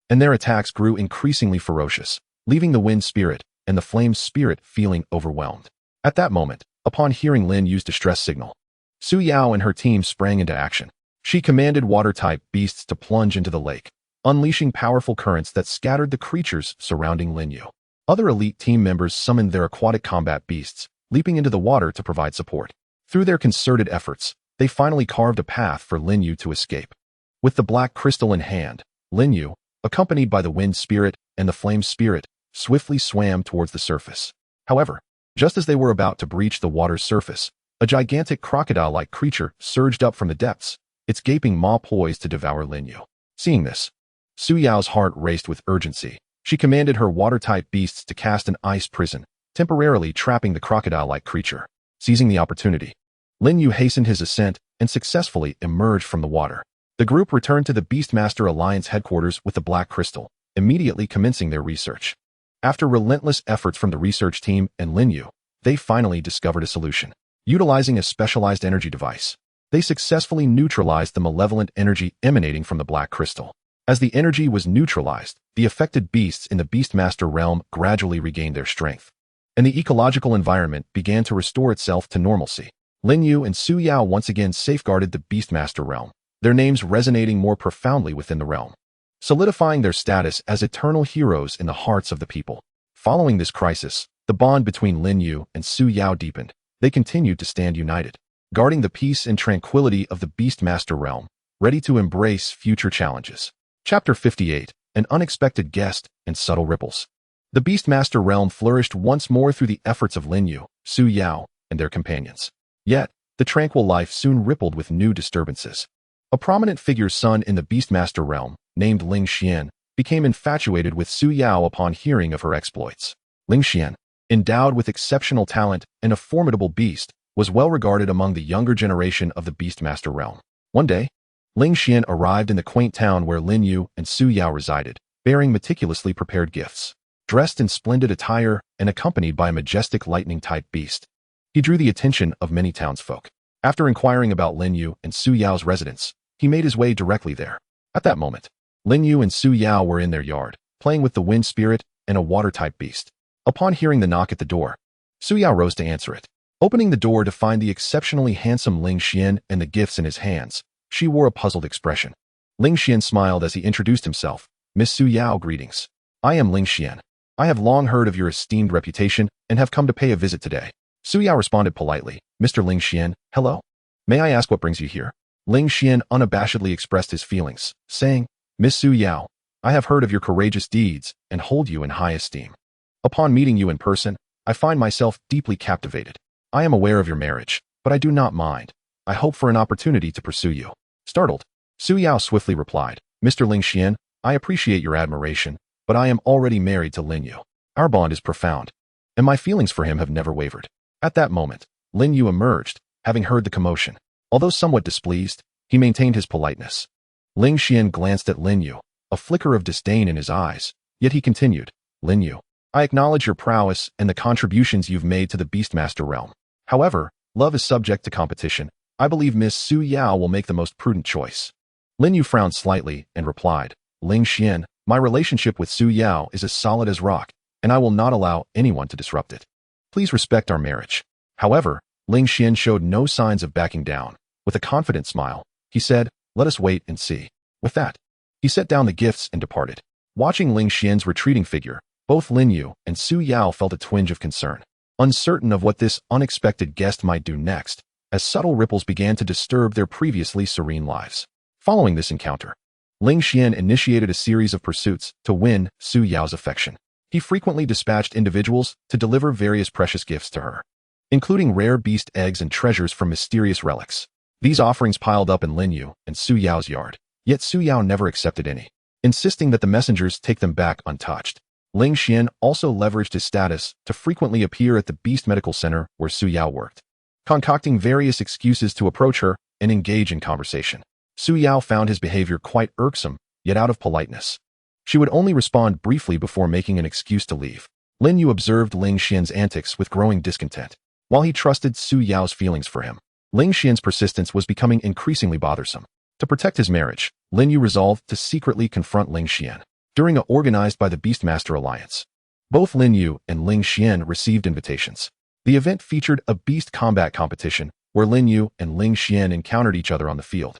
and their attacks grew increasingly ferocious, leaving the wind spirit and the flame spirit feeling overwhelmed. At that moment, upon hearing Lin Yu's distress signal, Su Yao and her team sprang into action. She commanded water-type beasts to plunge into the lake, unleashing powerful currents that scattered the creatures surrounding Lin Yu. Other elite team members summoned their aquatic combat beasts, leaping into the water to provide support. Through their concerted efforts, they finally carved a path for Lin Yu to escape. With the black crystal in hand, Lin Yu, accompanied by the wind spirit and the flame spirit, swiftly swam towards the surface. However, just as they were about to breach the water's surface, a gigantic crocodile-like creature surged up from the depths, its gaping maw poised to devour Lin Yu. Seeing this, Su Yao's heart raced with urgency. She commanded her water-type beasts to cast an ice prison, temporarily trapping the crocodile-like creature. Seizing the opportunity, Lin Yu hastened his ascent and successfully emerged from the water. The group returned to the Beastmaster Alliance headquarters with the black crystal, immediately commencing their research. After relentless efforts from the research team and Lin Yu, they finally discovered a solution. Utilizing a specialized energy device, they successfully neutralized the malevolent energy emanating from the black crystal. As the energy was neutralized, the affected beasts in the Beastmaster realm gradually regained their strength, and the ecological environment began to restore itself to normalcy. Lin Yu and Su Yao once again safeguarded the Beastmaster realm, their names resonating more profoundly within the realm, solidifying their status as eternal heroes in the hearts of the people. Following this crisis, the bond between Lin Yu and Su Yao deepened. They continued to stand united, guarding the peace and tranquility of the Beastmaster realm, ready to embrace future challenges. Chapter 58, An Unexpected Guest and Subtle Ripples. The Beastmaster realm flourished once more through the efforts of Lin Yu, Su Yao, and their companions. Yet, the tranquil life soon rippled with new disturbances. A prominent figure's son in the Beastmaster realm, named Ling Xian, became infatuated with Su Yao upon hearing of her exploits. Ling Xian, endowed with exceptional talent and a formidable beast, was well regarded among the younger generation of the Beastmaster realm. One day, Ling Xian arrived in the quaint town where Lin Yu and Su Yao resided, bearing meticulously prepared gifts. Dressed in splendid attire and accompanied by a majestic lightning-type beast, he drew the attention of many townsfolk. After inquiring about Lin Yu and Su Yao's residence, he made his way directly there. At that moment, Lin Yu and Su Yao were in their yard, playing with the wind spirit and a water-type beast. Upon hearing the knock at the door, Su Yao rose to answer it. Opening the door to find the exceptionally handsome Ling Xian and the gifts in his hands, she wore a puzzled expression. Ling Xian smiled as he introduced himself. Miss Su Yao, greetings. I am Ling Xian. I have long heard of your esteemed reputation and have come to pay a visit today. Su Yao responded politely. Mr. Ling Xian, hello. May I ask what brings you here? Ling Xian unabashedly expressed his feelings, saying, Miss Su Yao, I have heard of your courageous deeds and hold you in high esteem. Upon meeting you in person, I find myself deeply captivated. I am aware of your marriage, but I do not mind. I hope for an opportunity to pursue you. Startled, Su Yao swiftly replied, Mr. Ling Xian, I appreciate your admiration, but I am already married to Lin Yu. Our bond is profound, and my feelings for him have never wavered. At that moment, Lin Yu emerged, having heard the commotion. Although somewhat displeased, he maintained his politeness. Ling Xian glanced at Lin Yu, a flicker of disdain in his eyes, yet he continued, Lin Yu, I acknowledge your prowess and the contributions you've made to the Beastmaster realm. However, love is subject to competition. I believe Miss Su Yao will make the most prudent choice. Lin Yu frowned slightly and replied, Ling Xian, my relationship with Su Yao is as solid as rock, and I will not allow anyone to disrupt it. Please respect our marriage. However, Ling Xian showed no signs of backing down. With a confident smile, he said, let us wait and see. With that, he set down the gifts and departed. Watching Ling Xian's retreating figure, both Lin Yu and Su Yao felt a twinge of concern, uncertain of what this unexpected guest might do next, as subtle ripples began to disturb their previously serene lives. Following this encounter, Ling Xian initiated a series of pursuits to win Su Yao's affection. He frequently dispatched individuals to deliver various precious gifts to her, including rare beast eggs and treasures from mysterious relics. These offerings piled up in Lin Yu and Su Yao's yard, yet Su Yao never accepted any, insisting that the messengers take them back untouched. Ling Xian also leveraged his status to frequently appear at the Beast Medical Center where Su Yao worked, concocting various excuses to approach her and engage in conversation. Su Yao found his behavior quite irksome, yet out of politeness, she would only respond briefly before making an excuse to leave. Lin Yu observed Ling Xian's antics with growing discontent. While he trusted Su Yao's feelings for him, Ling Xian's persistence was becoming increasingly bothersome. To protect his marriage, Lin Yu resolved to secretly confront Ling Xian during a organized by the Beastmaster Alliance. Both Lin Yu and Ling Xian received invitations. The event featured a beast combat competition where Lin Yu and Ling Xian encountered each other on the field.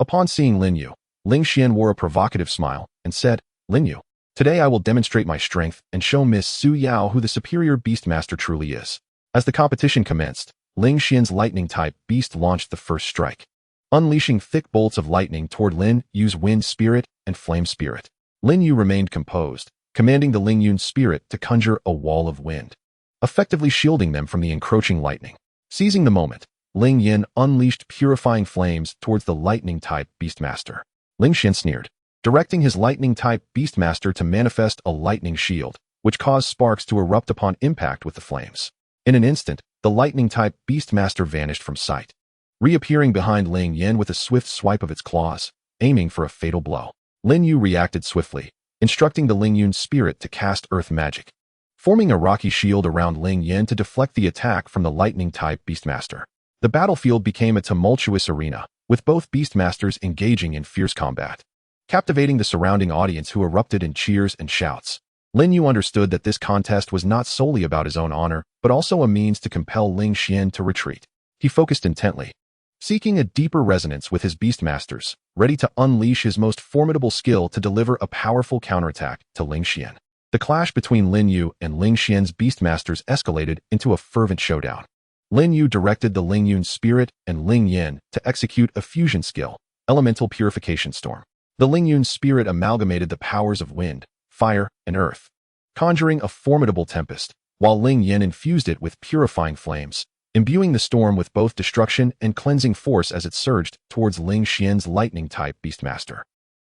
Upon seeing Lin Yu, Ling Xian wore a provocative smile and said, "Lin Yu, today I will demonstrate my strength and show Miss Su Yao who the superior Beastmaster truly is." As the competition commenced, Ling Xian's lightning-type beast launched the first strike, unleashing thick bolts of lightning toward Lin Yu's wind spirit and flame spirit. Lin Yu remained composed, commanding the Ling Yun spirit to conjure a wall of wind, effectively shielding them from the encroaching lightning. Seizing the moment, Ling Yin unleashed purifying flames towards the lightning-type Beastmaster. Ling Xian sneered, directing his lightning-type Beastmaster to manifest a lightning shield, which caused sparks to erupt upon impact with the flames. In an instant, the lightning-type Beastmaster vanished from sight, reappearing behind Ling Yin with a swift swipe of its claws, aiming for a fatal blow. Lin Yu reacted swiftly, instructing the Ling Yun spirit to cast earth magic, forming a rocky shield around Ling Yin to deflect the attack from the lightning-type Beastmaster. The battlefield became a tumultuous arena, with both Beastmasters engaging in fierce combat, captivating the surrounding audience who erupted in cheers and shouts. Lin Yu understood that this contest was not solely about his own honor, but also a means to compel Ling Xian to retreat. He focused intently, seeking a deeper resonance with his Beastmasters, ready to unleash his most formidable skill to deliver a powerful counterattack to Ling Xian. The clash between Lin Yu and Ling Xian's Beastmasters escalated into a fervent showdown. Lin Yu directed the Ling Yun spirit and Ling Yin to execute a fusion skill, Elemental Purification Storm. The Ling Yun spirit amalgamated the powers of wind, fire, and earth, conjuring a formidable tempest, while Ling Yin infused it with purifying flames, imbuing the storm with both destruction and cleansing force as it surged towards Ling Xian's lightning-type Beastmaster.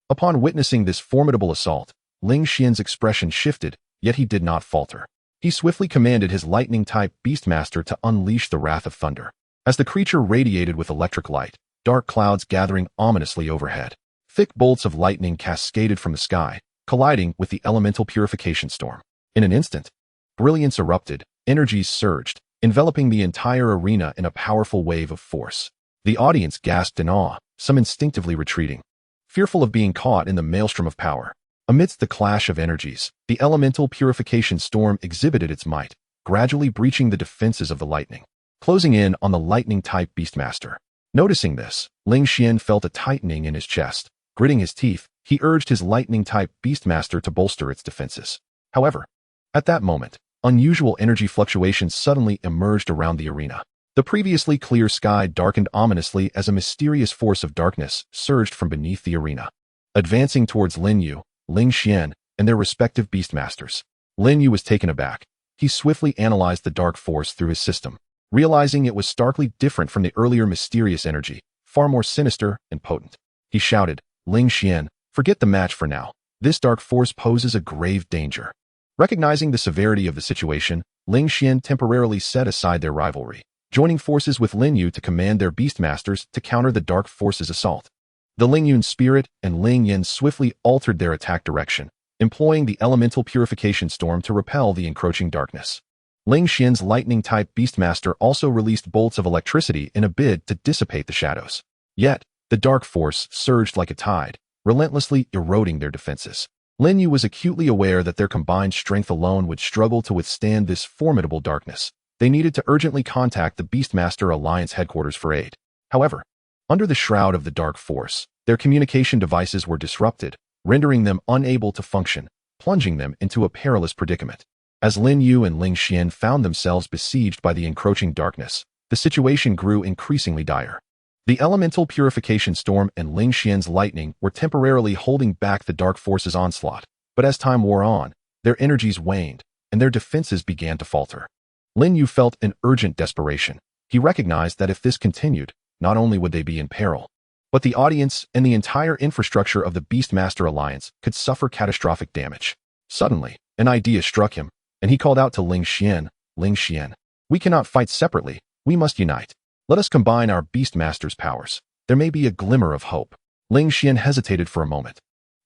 Upon witnessing this formidable assault, Ling Xian's expression shifted, yet he did not falter. He swiftly commanded his lightning-type Beastmaster to unleash the wrath of thunder. As the creature radiated with electric light, dark clouds gathering ominously overhead, thick bolts of lightning cascaded from the sky, colliding with the elemental purification storm. In an instant, brilliance erupted, energies surged, enveloping the entire arena in a powerful wave of force. The audience gasped in awe, some instinctively retreating, fearful of being caught in the maelstrom of power. Amidst the clash of energies, the elemental purification storm exhibited its might, gradually breaching the defenses of the lightning, closing in on the lightning-type Beastmaster. Noticing this, Ling Xian felt a tightening in his chest. Gritting his teeth, he urged his lightning-type Beastmaster to bolster its defenses. However, at that moment, unusual energy fluctuations suddenly emerged around the arena. The previously clear sky darkened ominously as a mysterious force of darkness surged from beneath the arena, advancing towards Lin Yu, Ling Xian, and their respective Beastmasters. Lin Yu was taken aback. He swiftly analyzed the dark force through his system, realizing it was starkly different from the earlier mysterious energy, far more sinister and potent. He shouted, "Ling Xian, forget the match for now. This dark force poses a grave danger." Recognizing the severity of the situation, Ling Xian temporarily set aside their rivalry, joining forces with Lin Yu to command their Beastmasters to counter the dark force's assault. The Ling Yun spirit and Ling Yin swiftly altered their attack direction, employing the elemental purification storm to repel the encroaching darkness. Ling Xian's lightning-type Beastmaster also released bolts of electricity in a bid to dissipate the shadows. Yet, the dark force surged like a tide, relentlessly eroding their defenses. Lin Yu was acutely aware that their combined strength alone would struggle to withstand this formidable darkness. They needed to urgently contact the Beastmaster Alliance headquarters for aid. However, under the shroud of the dark force, their communication devices were disrupted, rendering them unable to function, plunging them into a perilous predicament. As Lin Yu and Ling Xian found themselves besieged by the encroaching darkness, the situation grew increasingly dire. The elemental purification storm and Ling Xian's lightning were temporarily holding back the dark force's onslaught, but as time wore on, their energies waned, and their defenses began to falter. Lin Yu felt an urgent desperation. He recognized that if this continued, not only would they be in peril, but the audience and the entire infrastructure of the Beastmaster Alliance could suffer catastrophic damage. Suddenly, an idea struck him, and he called out to Ling Xian, "Ling Xian, we cannot fight separately, we must unite. Let us combine our Beastmaster's powers. There may be a glimmer of hope." Ling Xian hesitated for a moment,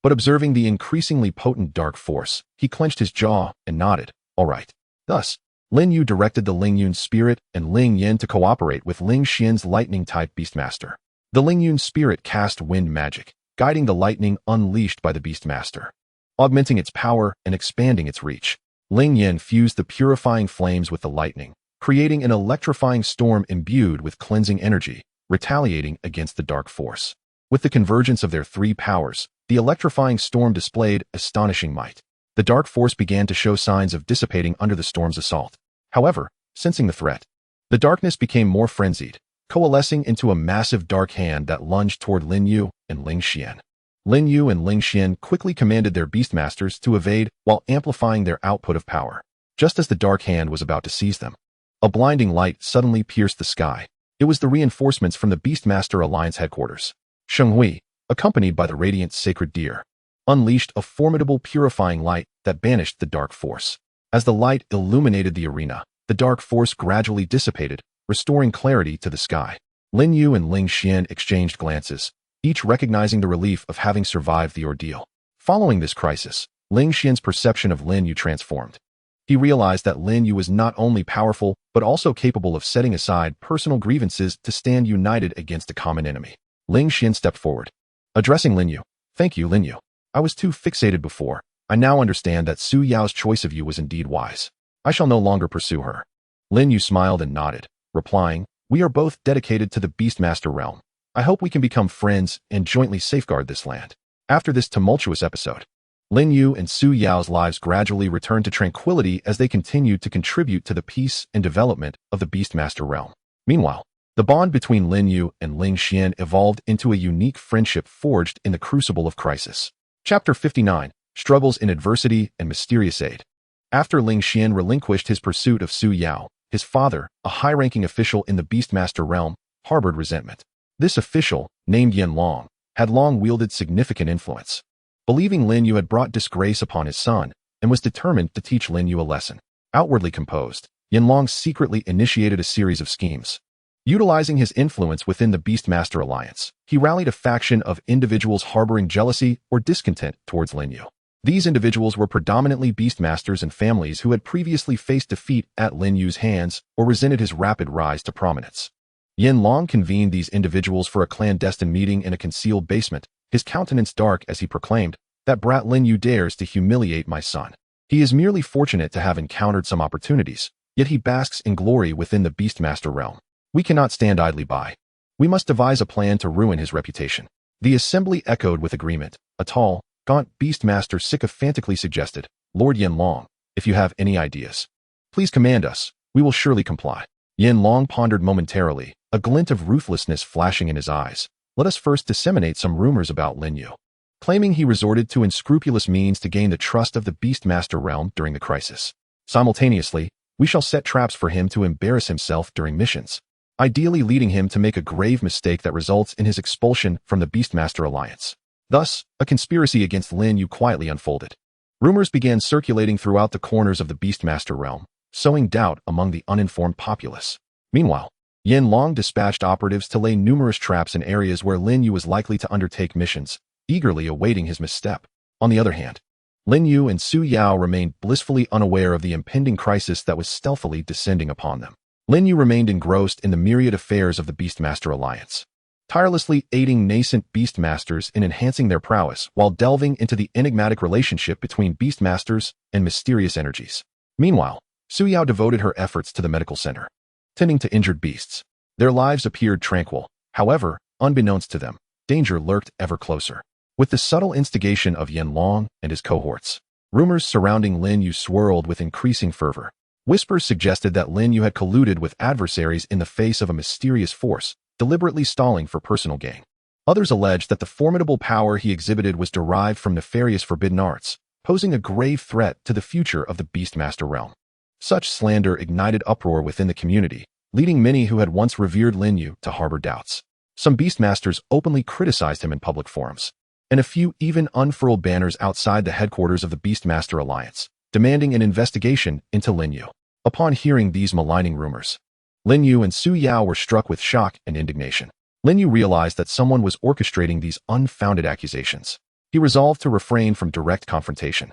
but observing the increasingly potent dark force, he clenched his jaw and nodded, "All right." Thus, Lin Yu directed the Ling Yun spirit and Ling Yin to cooperate with Ling Xian's lightning-type Beastmaster. The Ling Yun spirit cast wind magic, guiding the lightning unleashed by the Beastmaster, augmenting its power and expanding its reach. Ling Yin fused the purifying flames with the lightning, creating an electrifying storm imbued with cleansing energy, retaliating against the dark force. With the convergence of their three powers, the electrifying storm displayed astonishing might. The dark force began to show signs of dissipating under the storm's assault. However, sensing the threat, the darkness became more frenzied, coalescing into a massive dark hand that lunged toward Lin Yu and Ling Xian. Lin Yu and Ling Xian quickly commanded their Beastmasters to evade while amplifying their output of power. Just as the dark hand was about to seize them, a blinding light suddenly pierced the sky. It was the reinforcements from the Beastmaster Alliance headquarters. Shenghui, accompanied by the radiant sacred deer, unleashed a formidable purifying light that banished the dark force. As the light illuminated the arena, the dark force gradually dissipated, restoring clarity to the sky. Lin Yu and Ling Xian exchanged glances, each recognizing the relief of having survived the ordeal. Following this crisis, Ling Xian's perception of Lin Yu transformed. He realized that Lin Yu was not only powerful, but also capable of setting aside personal grievances to stand united against a common enemy. Ling Xian stepped forward, addressing Lin Yu. "Thank you, Lin Yu. I was too fixated before. I now understand that Su Yao's choice of you was indeed wise. I shall no longer pursue her." Lin Yu smiled and nodded, replying, "We are both dedicated to the Beastmaster realm. I hope we can become friends and jointly safeguard this land." After this tumultuous episode, Lin Yu and Su Yao's lives gradually returned to tranquility as they continued to contribute to the peace and development of the Beastmaster realm. Meanwhile, the bond between Lin Yu and Ling Xian evolved into a unique friendship forged in the crucible of crisis. Chapter 59, Struggles in Adversity and Mysterious Aid. After Ling Xian relinquished his pursuit of Su Yao, his father, a high-ranking official in the Beastmaster realm, harbored resentment. This official, named Yanlong, had long wielded significant influence, believing Lin Yu had brought disgrace upon his son, and was determined to teach Lin Yu a lesson. Outwardly composed, Yanlong secretly initiated a series of schemes. Utilizing his influence within the Beastmaster Alliance, he rallied a faction of individuals harboring jealousy or discontent towards Lin Yu. These individuals were predominantly Beastmasters and families who had previously faced defeat at Lin Yu's hands or resented his rapid rise to prominence. Yanlong convened these individuals for a clandestine meeting in a concealed basement, his countenance dark as he proclaimed, "That brat Lin Yu dares to humiliate my son. He is merely fortunate to have encountered some opportunities, yet he basks in glory within the Beastmaster realm. We cannot stand idly by. We must devise a plan to ruin his reputation." The assembly echoed with agreement. A tall, gaunt Beastmaster sycophantically suggested, "Lord Yanlong, if you have any ideas, please command us. We will surely comply." Yanlong pondered momentarily, a glint of ruthlessness flashing in his eyes. "Let us first disseminate some rumors about Lin Yu," claiming he resorted to unscrupulous means to gain the trust of the Beastmaster realm during the crisis. "Simultaneously, we shall set traps for him to embarrass himself during missions, ideally leading him to make a grave mistake that results in his expulsion from the Beastmaster Alliance." Thus, a conspiracy against Lin Yu quietly unfolded. Rumors began circulating throughout the corners of the Beastmaster realm, sowing doubt among the uninformed populace. Meanwhile, Yanlong dispatched operatives to lay numerous traps in areas where Lin Yu was likely to undertake missions, eagerly awaiting his misstep. On the other hand, Lin Yu and Su Yao remained blissfully unaware of the impending crisis that was stealthily descending upon them. Lin Yu remained engrossed in the myriad affairs of the Beastmaster Alliance, tirelessly aiding nascent Beastmasters in enhancing their prowess while delving into the enigmatic relationship between Beastmasters and mysterious energies. Meanwhile, Su Yao devoted her efforts to the medical center, tending to injured beasts. Their lives appeared tranquil. However, unbeknownst to them, danger lurked ever closer. With the subtle instigation of Yanlong and his cohorts, rumors surrounding Lin Yu swirled with increasing fervor. Whispers suggested that Lin Yu had colluded with adversaries in the face of a mysterious force, deliberately stalling for personal gain. Others alleged that the formidable power he exhibited was derived from nefarious forbidden arts, posing a grave threat to the future of the Beastmaster realm. Such slander ignited uproar within the community, leading many who had once revered Lin Yu to harbor doubts. Some Beastmasters openly criticized him in public forums, and a few even unfurled banners outside the headquarters of the Beastmaster Alliance, demanding an investigation into Lin Yu. Upon hearing these maligning rumors, Lin Yu and Su Yao were struck with shock and indignation. Lin Yu realized that someone was orchestrating these unfounded accusations. He resolved to refrain from direct confrontation,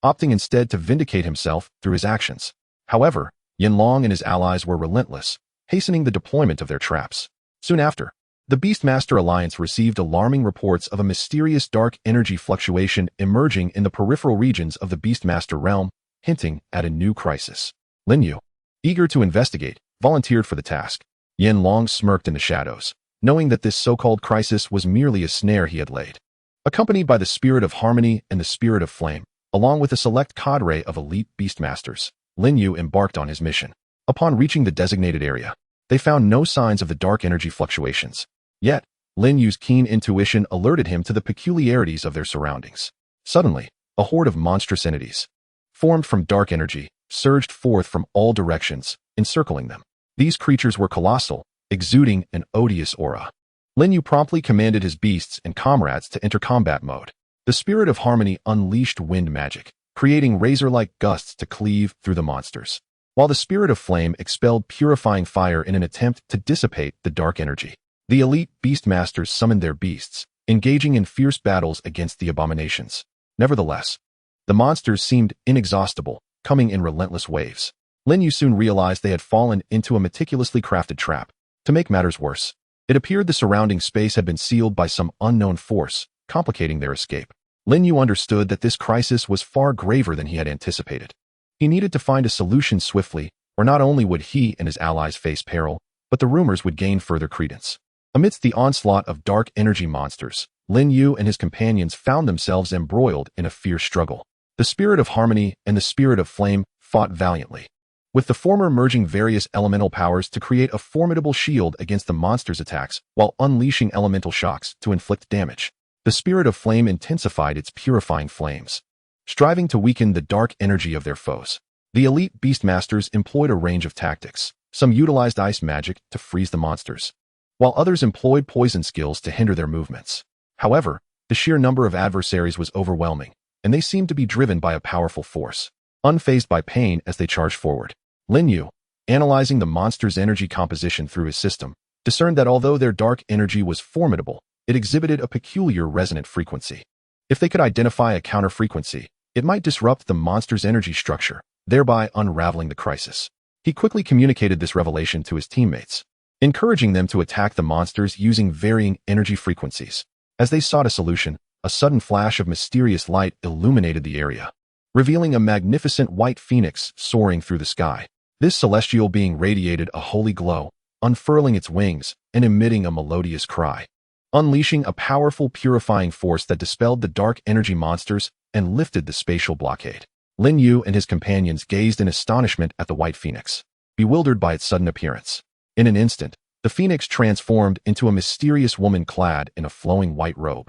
opting instead to vindicate himself through his actions. However, Yanlong and his allies were relentless, hastening the deployment of their traps. Soon after, the Beastmaster Alliance received alarming reports of a mysterious dark energy fluctuation emerging in the peripheral regions of the Beastmaster realm, hinting at a new crisis. Lin Yu, eager to investigate, volunteered for the task. Yanlong smirked in the shadows, knowing that this so-called crisis was merely a snare he had laid. Accompanied by the spirit of harmony and the spirit of flame, along with a select cadre of elite Beastmasters, Lin Yu embarked on his mission. Upon reaching the designated area, they found no signs of the dark energy fluctuations. Yet, Lin Yu's keen intuition alerted him to the peculiarities of their surroundings. Suddenly, a horde of monstrous entities, formed from dark energy, surged forth from all directions, encircling them. These creatures were colossal, exuding an odious aura. Lin Yu promptly commanded his beasts and comrades to enter combat mode. The spirit of harmony unleashed wind magic, creating razor-like gusts to cleave through the monsters, while the spirit of flame expelled purifying fire in an attempt to dissipate the dark energy. The elite Beastmasters summoned their beasts, engaging in fierce battles against the abominations. Nevertheless, the monsters seemed inexhaustible, coming in relentless waves. Lin Yu soon realized they had fallen into a meticulously crafted trap. To make matters worse, it appeared the surrounding space had been sealed by some unknown force, complicating their escape. Lin Yu understood that this crisis was far graver than he had anticipated. He needed to find a solution swiftly, or not only would he and his allies face peril, but the rumors would gain further credence. Amidst the onslaught of dark energy monsters, Lin Yu and his companions found themselves embroiled in a fierce struggle. The spirit of harmony and the spirit of flame fought valiantly, with the former merging various elemental powers to create a formidable shield against the monsters' attacks while unleashing elemental shocks to inflict damage. The spirit of flame intensified its purifying flames, striving to weaken the dark energy of their foes. The elite Beastmasters employed a range of tactics. Some utilized ice magic to freeze the monsters, while others employed poison skills to hinder their movements. However, the sheer number of adversaries was overwhelming, and they seemed to be driven by a powerful force. Unfazed by pain as they charged forward, Lin Yu, analyzing the monster's energy composition through his system, discerned that although their dark energy was formidable, it exhibited a peculiar resonant frequency. If they could identify a counter-frequency, it might disrupt the monster's energy structure, thereby unraveling the crisis. He quickly communicated this revelation to his teammates, encouraging them to attack the monsters using varying energy frequencies. As they sought a solution, a sudden flash of mysterious light illuminated the area, revealing a magnificent white phoenix soaring through the sky. This celestial being radiated a holy glow, unfurling its wings and emitting a melodious cry, unleashing a powerful purifying force that dispelled the dark energy monsters and lifted the spatial blockade. Lin Yu and his companions gazed in astonishment at the white phoenix, bewildered by its sudden appearance. In an instant, the phoenix transformed into a mysterious woman clad in a flowing white robe,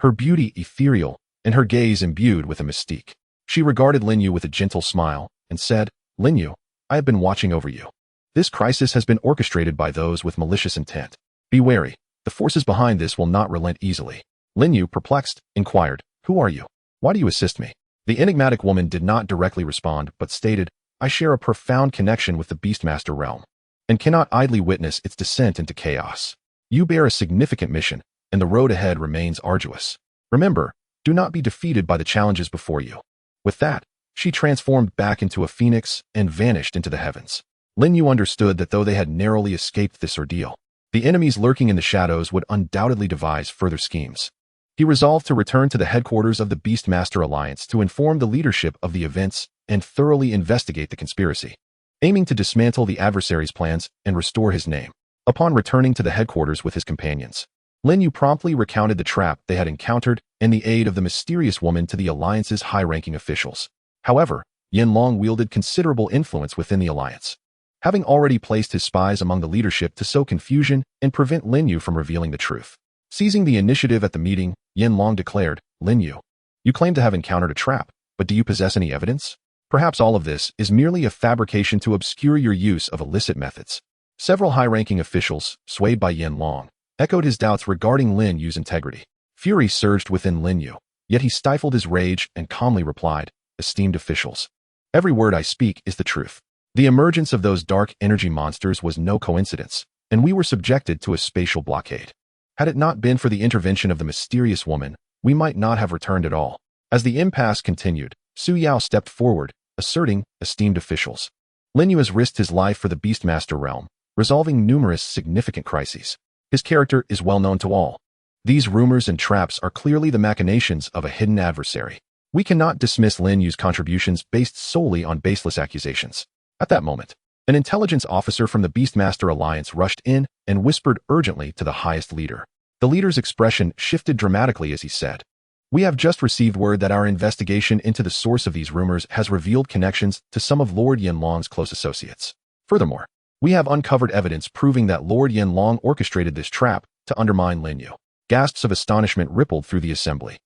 her beauty ethereal and her gaze imbued with a mystique. She regarded Lin Yu with a gentle smile and said, "Lin Yu, I have been watching over you. This crisis has been orchestrated by those with malicious intent. Be wary, the forces behind this will not relent easily." Lin Yu, perplexed, inquired, "Who are you? Why do you assist me?" The enigmatic woman did not directly respond, but stated, "I share a profound connection with the Beastmaster realm, and cannot idly witness its descent into chaos. You bear a significant mission, and the road ahead remains arduous. Remember, do not be defeated by the challenges before you." With that, she transformed back into a phoenix and vanished into the heavens. Lin Yu understood that though they had narrowly escaped this ordeal, the enemies lurking in the shadows would undoubtedly devise further schemes. He resolved to return to the headquarters of the Beastmaster Alliance to inform the leadership of the events and thoroughly investigate the conspiracy, aiming to dismantle the adversary's plans and restore his name. Upon returning to the headquarters with his companions, Lin Yu promptly recounted the trap they had encountered and the aid of the mysterious woman to the Alliance's high-ranking officials. However, Yanlong wielded considerable influence within the Alliance. having already placed his spies among the leadership to sow confusion and prevent Lin Yu from revealing the truth. Seizing the initiative at the meeting, Yanlong declared, "Lin Yu, you claim to have encountered a trap, but do you possess any evidence? Perhaps all of this is merely a fabrication to obscure your use of illicit methods." Several high-ranking officials, swayed by Yanlong, echoed his doubts regarding Lin Yu's integrity. Fury surged within Lin Yu, yet he stifled his rage and calmly replied, "Esteemed officials, every word I speak is the truth. The emergence of those dark energy monsters was no coincidence, and we were subjected to a spatial blockade. Had it not been for the intervention of the mysterious woman, we might not have returned at all." As the impasse continued, Su Yao stepped forward, asserting, "Esteemed officials, Lin Yu has risked his life for the Beastmaster realm, resolving numerous significant crises. His character is well known to all. These rumors and traps are clearly the machinations of a hidden adversary. We cannot dismiss Lin Yu's contributions based solely on baseless accusations." At that moment, an intelligence officer from the Beastmaster Alliance rushed in and whispered urgently to the highest leader. The leader's expression shifted dramatically as he said, "We have just received word that our investigation into the source of these rumors has revealed connections to some of Lord Yanlong's close associates. Furthermore, we have uncovered evidence proving that Lord Yanlong orchestrated this trap to undermine Lin Yu." Gasps of astonishment rippled through the assembly.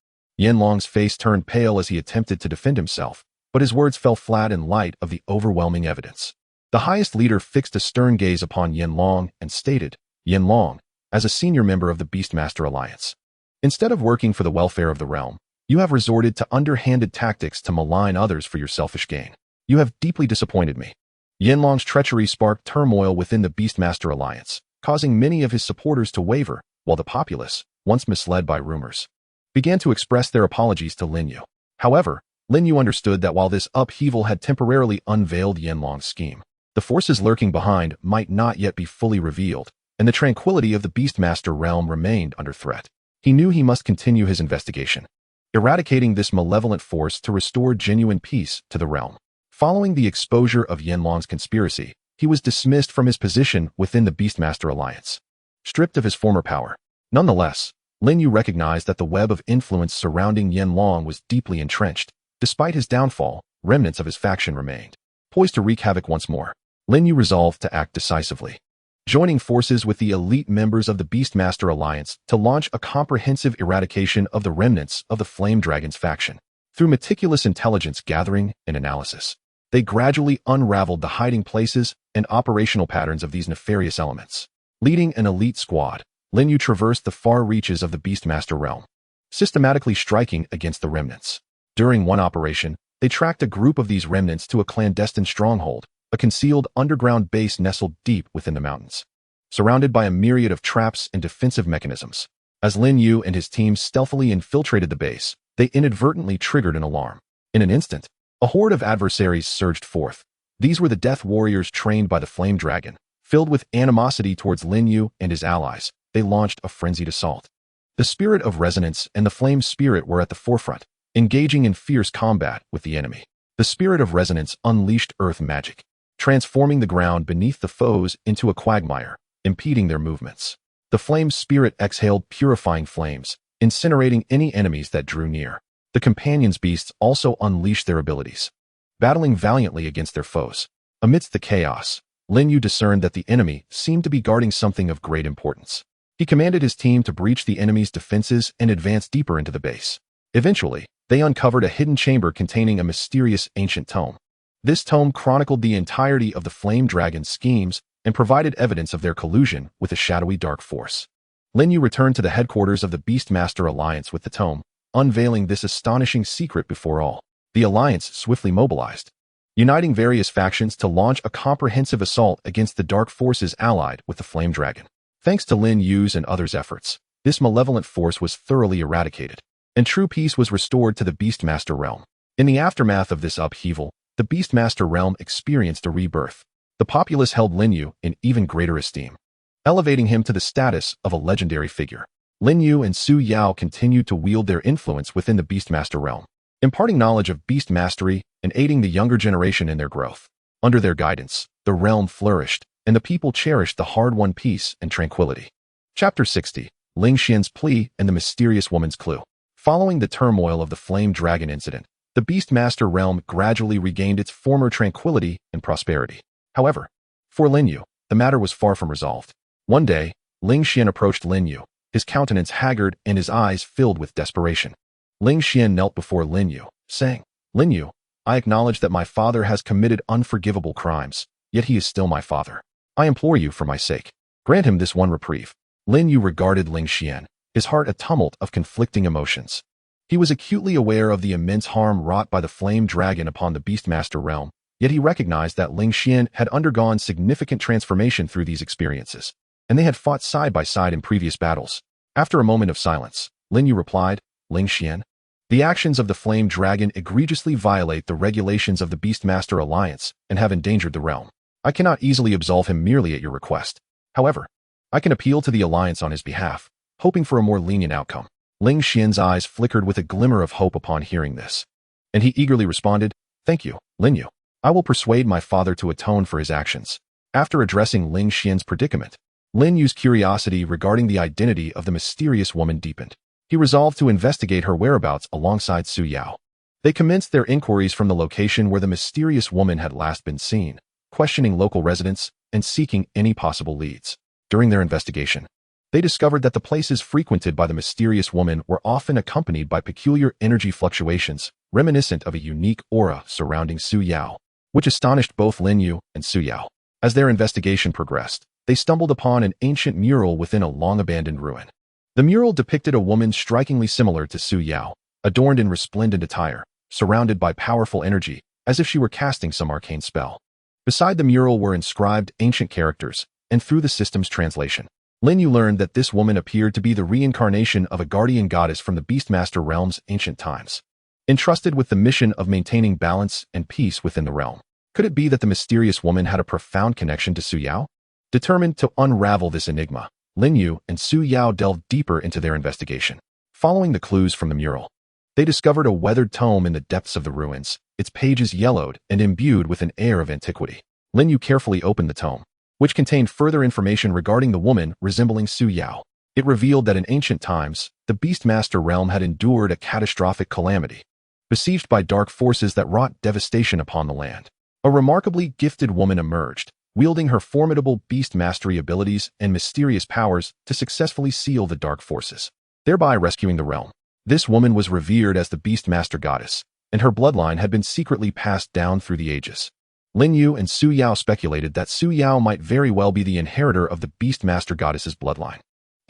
Yanlong's face turned pale as he attempted to defend himself, but his words fell flat in light of the overwhelming evidence. The highest leader fixed a stern gaze upon Yanlong and stated, "Yanlong, as a senior member of the Beastmaster Alliance, instead of working for the welfare of the realm, you have resorted to underhanded tactics to malign others for your selfish gain. You have deeply disappointed me." Yanlong's treachery sparked turmoil within the Beastmaster Alliance, causing many of his supporters to waver, while the populace, once misled by rumors, began to express their apologies to Lin Yu. However, Lin Yu understood that while this upheaval had temporarily unveiled Yanlong's scheme, the forces lurking behind might not yet be fully revealed, and the tranquility of the Beastmaster realm remained under threat. He knew he must continue his investigation, eradicating this malevolent force to restore genuine peace to the realm. Following the exposure of Yanlong's conspiracy, he was dismissed from his position within the Beastmaster Alliance, stripped of his former power. Nonetheless, Lin Yu recognized that the web of influence surrounding Yanlong was deeply entrenched. Despite his downfall, remnants of his faction remained. Poised to wreak havoc once more, Lin Yu resolved to act decisively, joining forces with the elite members of the Beastmaster Alliance to launch a comprehensive eradication of the remnants of the Flame Dragon's faction. Through meticulous intelligence gathering and analysis, they gradually unraveled the hiding places and operational patterns of these nefarious elements. Leading an elite squad, Lin Yu traversed the far reaches of the Beastmaster realm, systematically striking against the remnants. During one operation, they tracked a group of these remnants to a clandestine stronghold, a concealed underground base nestled deep within the mountains, surrounded by a myriad of traps and defensive mechanisms. As Lin Yu and his team stealthily infiltrated the base, they inadvertently triggered an alarm. In an instant, a horde of adversaries surged forth. These were the death warriors trained by the Flame Dragon. Filled with animosity towards Lin Yu and his allies, they launched a frenzied assault. The Spirit of Resonance and the Flame Spirit were at the forefront, engaging in fierce combat with the enemy. The Spirit of Resonance unleashed earth magic, transforming the ground beneath the foes into a quagmire, impeding their movements. The Flame Spirit exhaled purifying flames, incinerating any enemies that drew near. The Companions beasts also unleashed their abilities, battling valiantly against their foes. Amidst the chaos, Lin Yu discerned that the enemy seemed to be guarding something of great importance. He commanded his team to breach the enemy's defenses and advance deeper into the base. Eventually, they uncovered a hidden chamber containing a mysterious ancient tome. This tome chronicled the entirety of the Flame Dragon's schemes and provided evidence of their collusion with a shadowy dark force. Lin Yu returned to the headquarters of the Beastmaster Alliance with the tome, unveiling this astonishing secret before all. The Alliance swiftly mobilized, uniting various factions to launch a comprehensive assault against the dark forces allied with the Flame Dragon. Thanks to Lin Yu's and others' efforts, this malevolent force was thoroughly eradicated, and true peace was restored to the Beastmaster realm. In the aftermath of this upheaval, the Beastmaster realm experienced a rebirth. The populace held Lin Yu in even greater esteem, elevating him to the status of a legendary figure. Lin Yu and Su Yao continued to wield their influence within the Beastmaster realm, imparting knowledge of beast mastery and aiding the younger generation in their growth. Under their guidance, the realm flourished, and the people cherished the hard-won peace and tranquility. Chapter 60, Ling Xian's Plea and the Mysterious Woman's Clue. Following the turmoil of the Flame Dragon incident, the Beastmaster realm gradually regained its former tranquility and prosperity. However, For Lin Yu, the matter was far from resolved. One day, Ling Xian approached Lin Yu, his countenance haggard and his eyes filled with desperation. Ling Xian knelt before Lin Yu, saying, "Lin Yu, I acknowledge that my father has committed unforgivable crimes, yet he is still my father. I implore you for my sake, grant him this one reprieve." Lin Yu regarded Ling Xian, his heart a tumult of conflicting emotions. He was acutely aware of the immense harm wrought by the flame dragon upon the Beastmaster realm, yet he recognized that Ling Xian had undergone significant transformation through these experiences, and they had fought side by side in previous battles. After a moment of silence, Lin Yu replied, "Ling Xian, the actions of the flame dragon egregiously violate the regulations of the Beastmaster Alliance and have endangered the realm. I cannot easily absolve him merely at your request. However, I can appeal to the Alliance on his behalf, hoping for a more lenient outcome." Ling Xian's eyes flickered with a glimmer of hope upon hearing this, and he eagerly responded, "Thank you, Lin Yu. I will persuade my father to atone for his actions." After addressing Ling Xian's predicament, Lin Yu's curiosity regarding the identity of the mysterious woman deepened. He resolved to investigate her whereabouts alongside Su Yao. They commenced their inquiries from the location where the mysterious woman had last been seen, questioning local residents and seeking any possible leads. During their investigation, they discovered that the places frequented by the mysterious woman were often accompanied by peculiar energy fluctuations, reminiscent of a unique aura surrounding Su Yao, which astonished both Lin Yu and Su Yao. As their investigation progressed, they stumbled upon an ancient mural within a long-abandoned ruin. The mural depicted a woman strikingly similar to Su Yao, adorned in resplendent attire, surrounded by powerful energy, as if she were casting some arcane spell. Beside the mural were inscribed ancient characters, and through the system's translation, Lin Yu learned that this woman appeared to be the reincarnation of a guardian goddess from the Beastmaster realm's ancient times, entrusted with the mission of maintaining balance and peace within the realm. Could it be that the mysterious woman had a profound connection to Su Yao? Determined to unravel this enigma, Lin Yu and Su Yao delved deeper into their investigation. Following the clues from the mural, they discovered a weathered tome in the depths of the ruins, its pages yellowed and imbued with an air of antiquity. Lin Yu carefully opened the tome, which contained further information regarding the woman resembling Su Yao. It revealed that in ancient times, the Beastmaster realm had endured a catastrophic calamity, besieged by dark forces that wrought devastation upon the land. A remarkably gifted woman emerged, wielding her formidable beast mastery abilities and mysterious powers to successfully seal the dark forces, thereby rescuing the realm. This woman was revered as the Beastmaster goddess, and her bloodline had been secretly passed down through the ages. Lin Yu and Su Yao speculated that Su Yao might very well be the inheritor of the Beastmaster goddess's bloodline,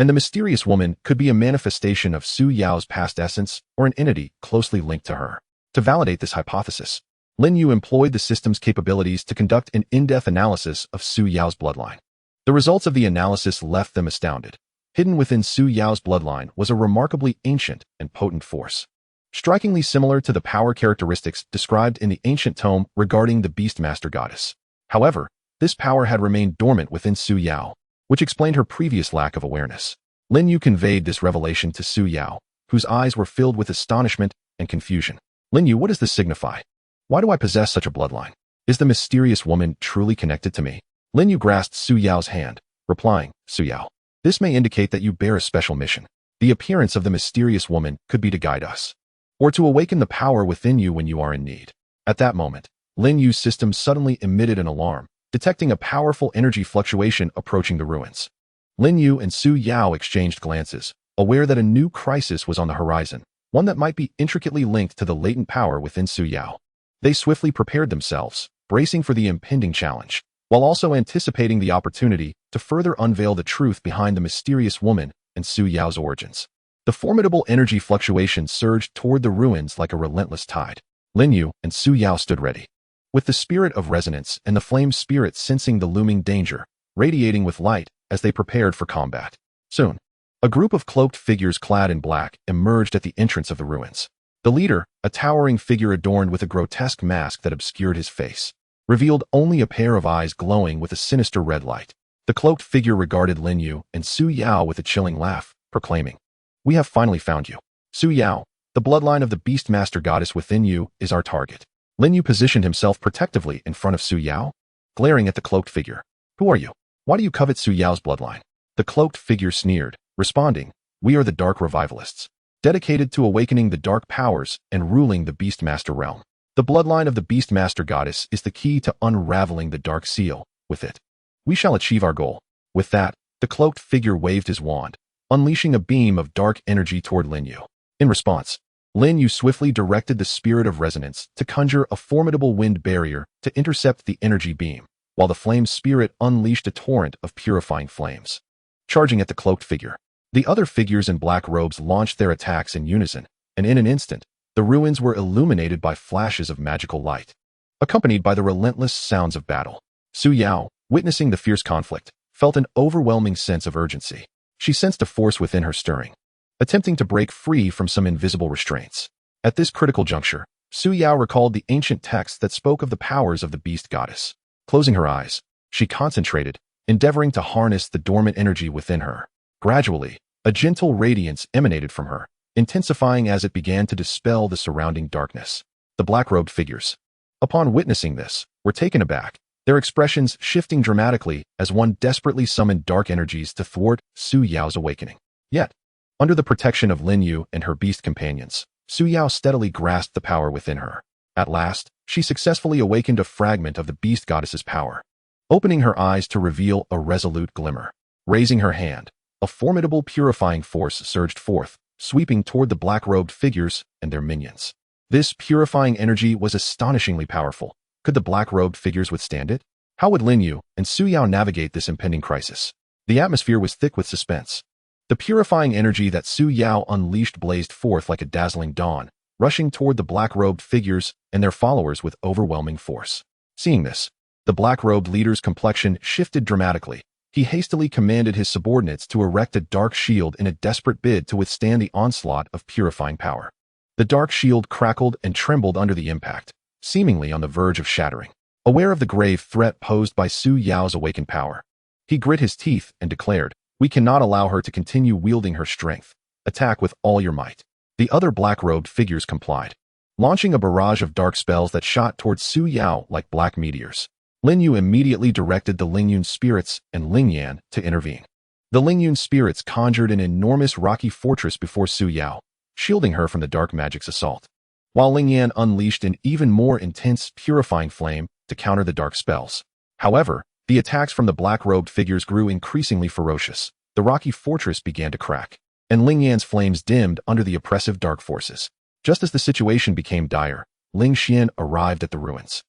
and the mysterious woman could be a manifestation of Su Yao's past essence or an entity closely linked to her. To validate this hypothesis, Lin Yu employed the system's capabilities to conduct an in-depth analysis of Su Yao's bloodline. The results of the analysis left them astounded. Hidden within Su Yao's bloodline was a remarkably ancient and potent force, strikingly similar to the power characteristics described in the ancient tome regarding the Beastmaster goddess. However, this power had remained dormant within Su Yao, which explained her previous lack of awareness. Lin Yu conveyed this revelation to Su Yao, whose eyes were filled with astonishment and confusion. "Lin Yu, what does this signify? Why do I possess such a bloodline? Is the mysterious woman truly connected to me?" Lin Yu grasped Su Yao's hand, replying, "Su Yao, this may indicate that you bear a special mission. The appearance of the mysterious woman could be to guide us, or to awaken the power within you when you are in need." At that moment, Lin Yu's system suddenly emitted an alarm, detecting a powerful energy fluctuation approaching the ruins. Lin Yu and Su Yao exchanged glances, aware that a new crisis was on the horizon, one that might be intricately linked to the latent power within Su Yao. They swiftly prepared themselves, bracing for the impending challenge, while also anticipating the opportunity to further unveil the truth behind the mysterious woman and Su Yao's origins. The formidable energy fluctuation surged toward the ruins like a relentless tide. Lin Yu and Su Yao stood ready, with the spirit of resonance and the flame spirit sensing the looming danger, radiating with light as they prepared for combat. Soon, a group of cloaked figures clad in black emerged at the entrance of the ruins. The leader, a towering figure adorned with a grotesque mask that obscured his face, revealed only a pair of eyes glowing with a sinister red light. The cloaked figure regarded Lin Yu and Su Yao with a chilling laugh, proclaiming, "We have finally found you. Su Yao, the bloodline of the Beastmaster goddess within you is our target." Lin Yu positioned himself protectively in front of Su Yao, glaring at the cloaked figure. "Who are you? Why do you covet Su Yao's bloodline?" The cloaked figure sneered, responding, "We are the Dark Revivalists, dedicated to awakening the dark powers and ruling the Beastmaster realm. The bloodline of the Beastmaster goddess is the key to unraveling the dark seal. With it, We shall achieve our goal. With that, the cloaked figure waved his wand, unleashing a beam of dark energy toward Lin Yu. In response, Lin Yu swiftly directed the spirit of resonance to conjure a formidable wind barrier to intercept the energy beam, while the flame spirit unleashed a torrent of purifying flames. Charging at the cloaked figure, the other figures in black robes launched their attacks in unison, and in an instant, the ruins were illuminated by flashes of magical light, accompanied by the relentless sounds of battle. Su Yao, witnessing the fierce conflict, felt an overwhelming sense of urgency. She sensed a force within her stirring, attempting to break free from some invisible restraints. At this critical juncture, Su Yao recalled the ancient text that spoke of the powers of the beast goddess. Closing her eyes, she concentrated, endeavoring to harness the dormant energy within her. Gradually, a gentle radiance emanated from her, intensifying as it began to dispel the surrounding darkness. The black-robed figures, upon witnessing this, were taken aback, their expressions shifting dramatically as one desperately summoned dark energies to thwart Su Yao's awakening. Yet, under the protection of Lin Yu and her beast companions, Su Yao steadily grasped the power within her. At last, she successfully awakened a fragment of the beast goddess's power, opening her eyes to reveal a resolute glimmer. Raising her hand, a formidable purifying force surged forth, sweeping toward the black-robed figures and their minions. This purifying energy was astonishingly powerful. Could the black-robed figures withstand it? How would Lin Yu and Su Yao navigate this impending crisis? The atmosphere was thick with suspense. The purifying energy that Su Yao unleashed blazed forth like a dazzling dawn, rushing toward the black-robed figures and their followers with overwhelming force. Seeing this, the black-robed leader's complexion shifted dramatically. He hastily commanded his subordinates to erect a dark shield in a desperate bid to withstand the onslaught of purifying power. The dark shield crackled and trembled under the impact, seemingly on the verge of shattering. Aware of the grave threat posed by Su Yao's awakened power, he grit his teeth and declared, "We cannot allow her to continue wielding her strength. Attack with all your might." The other black-robed figures complied, launching a barrage of dark spells that shot towards Su Yao like black meteors. Lin Yu immediately directed the Ling Yun spirits and Ling Yan to intervene. The Ling Yun spirits conjured an enormous rocky fortress before Su Yao, shielding her from the dark magic's assault, while Ling Yan unleashed an even more intense purifying flame to counter the dark spells. However, the attacks from the black-robed figures grew increasingly ferocious. The rocky fortress began to crack, and Ling Yan's flames dimmed under the oppressive dark forces. Just as the situation became dire, Ling Xian arrived at the ruins.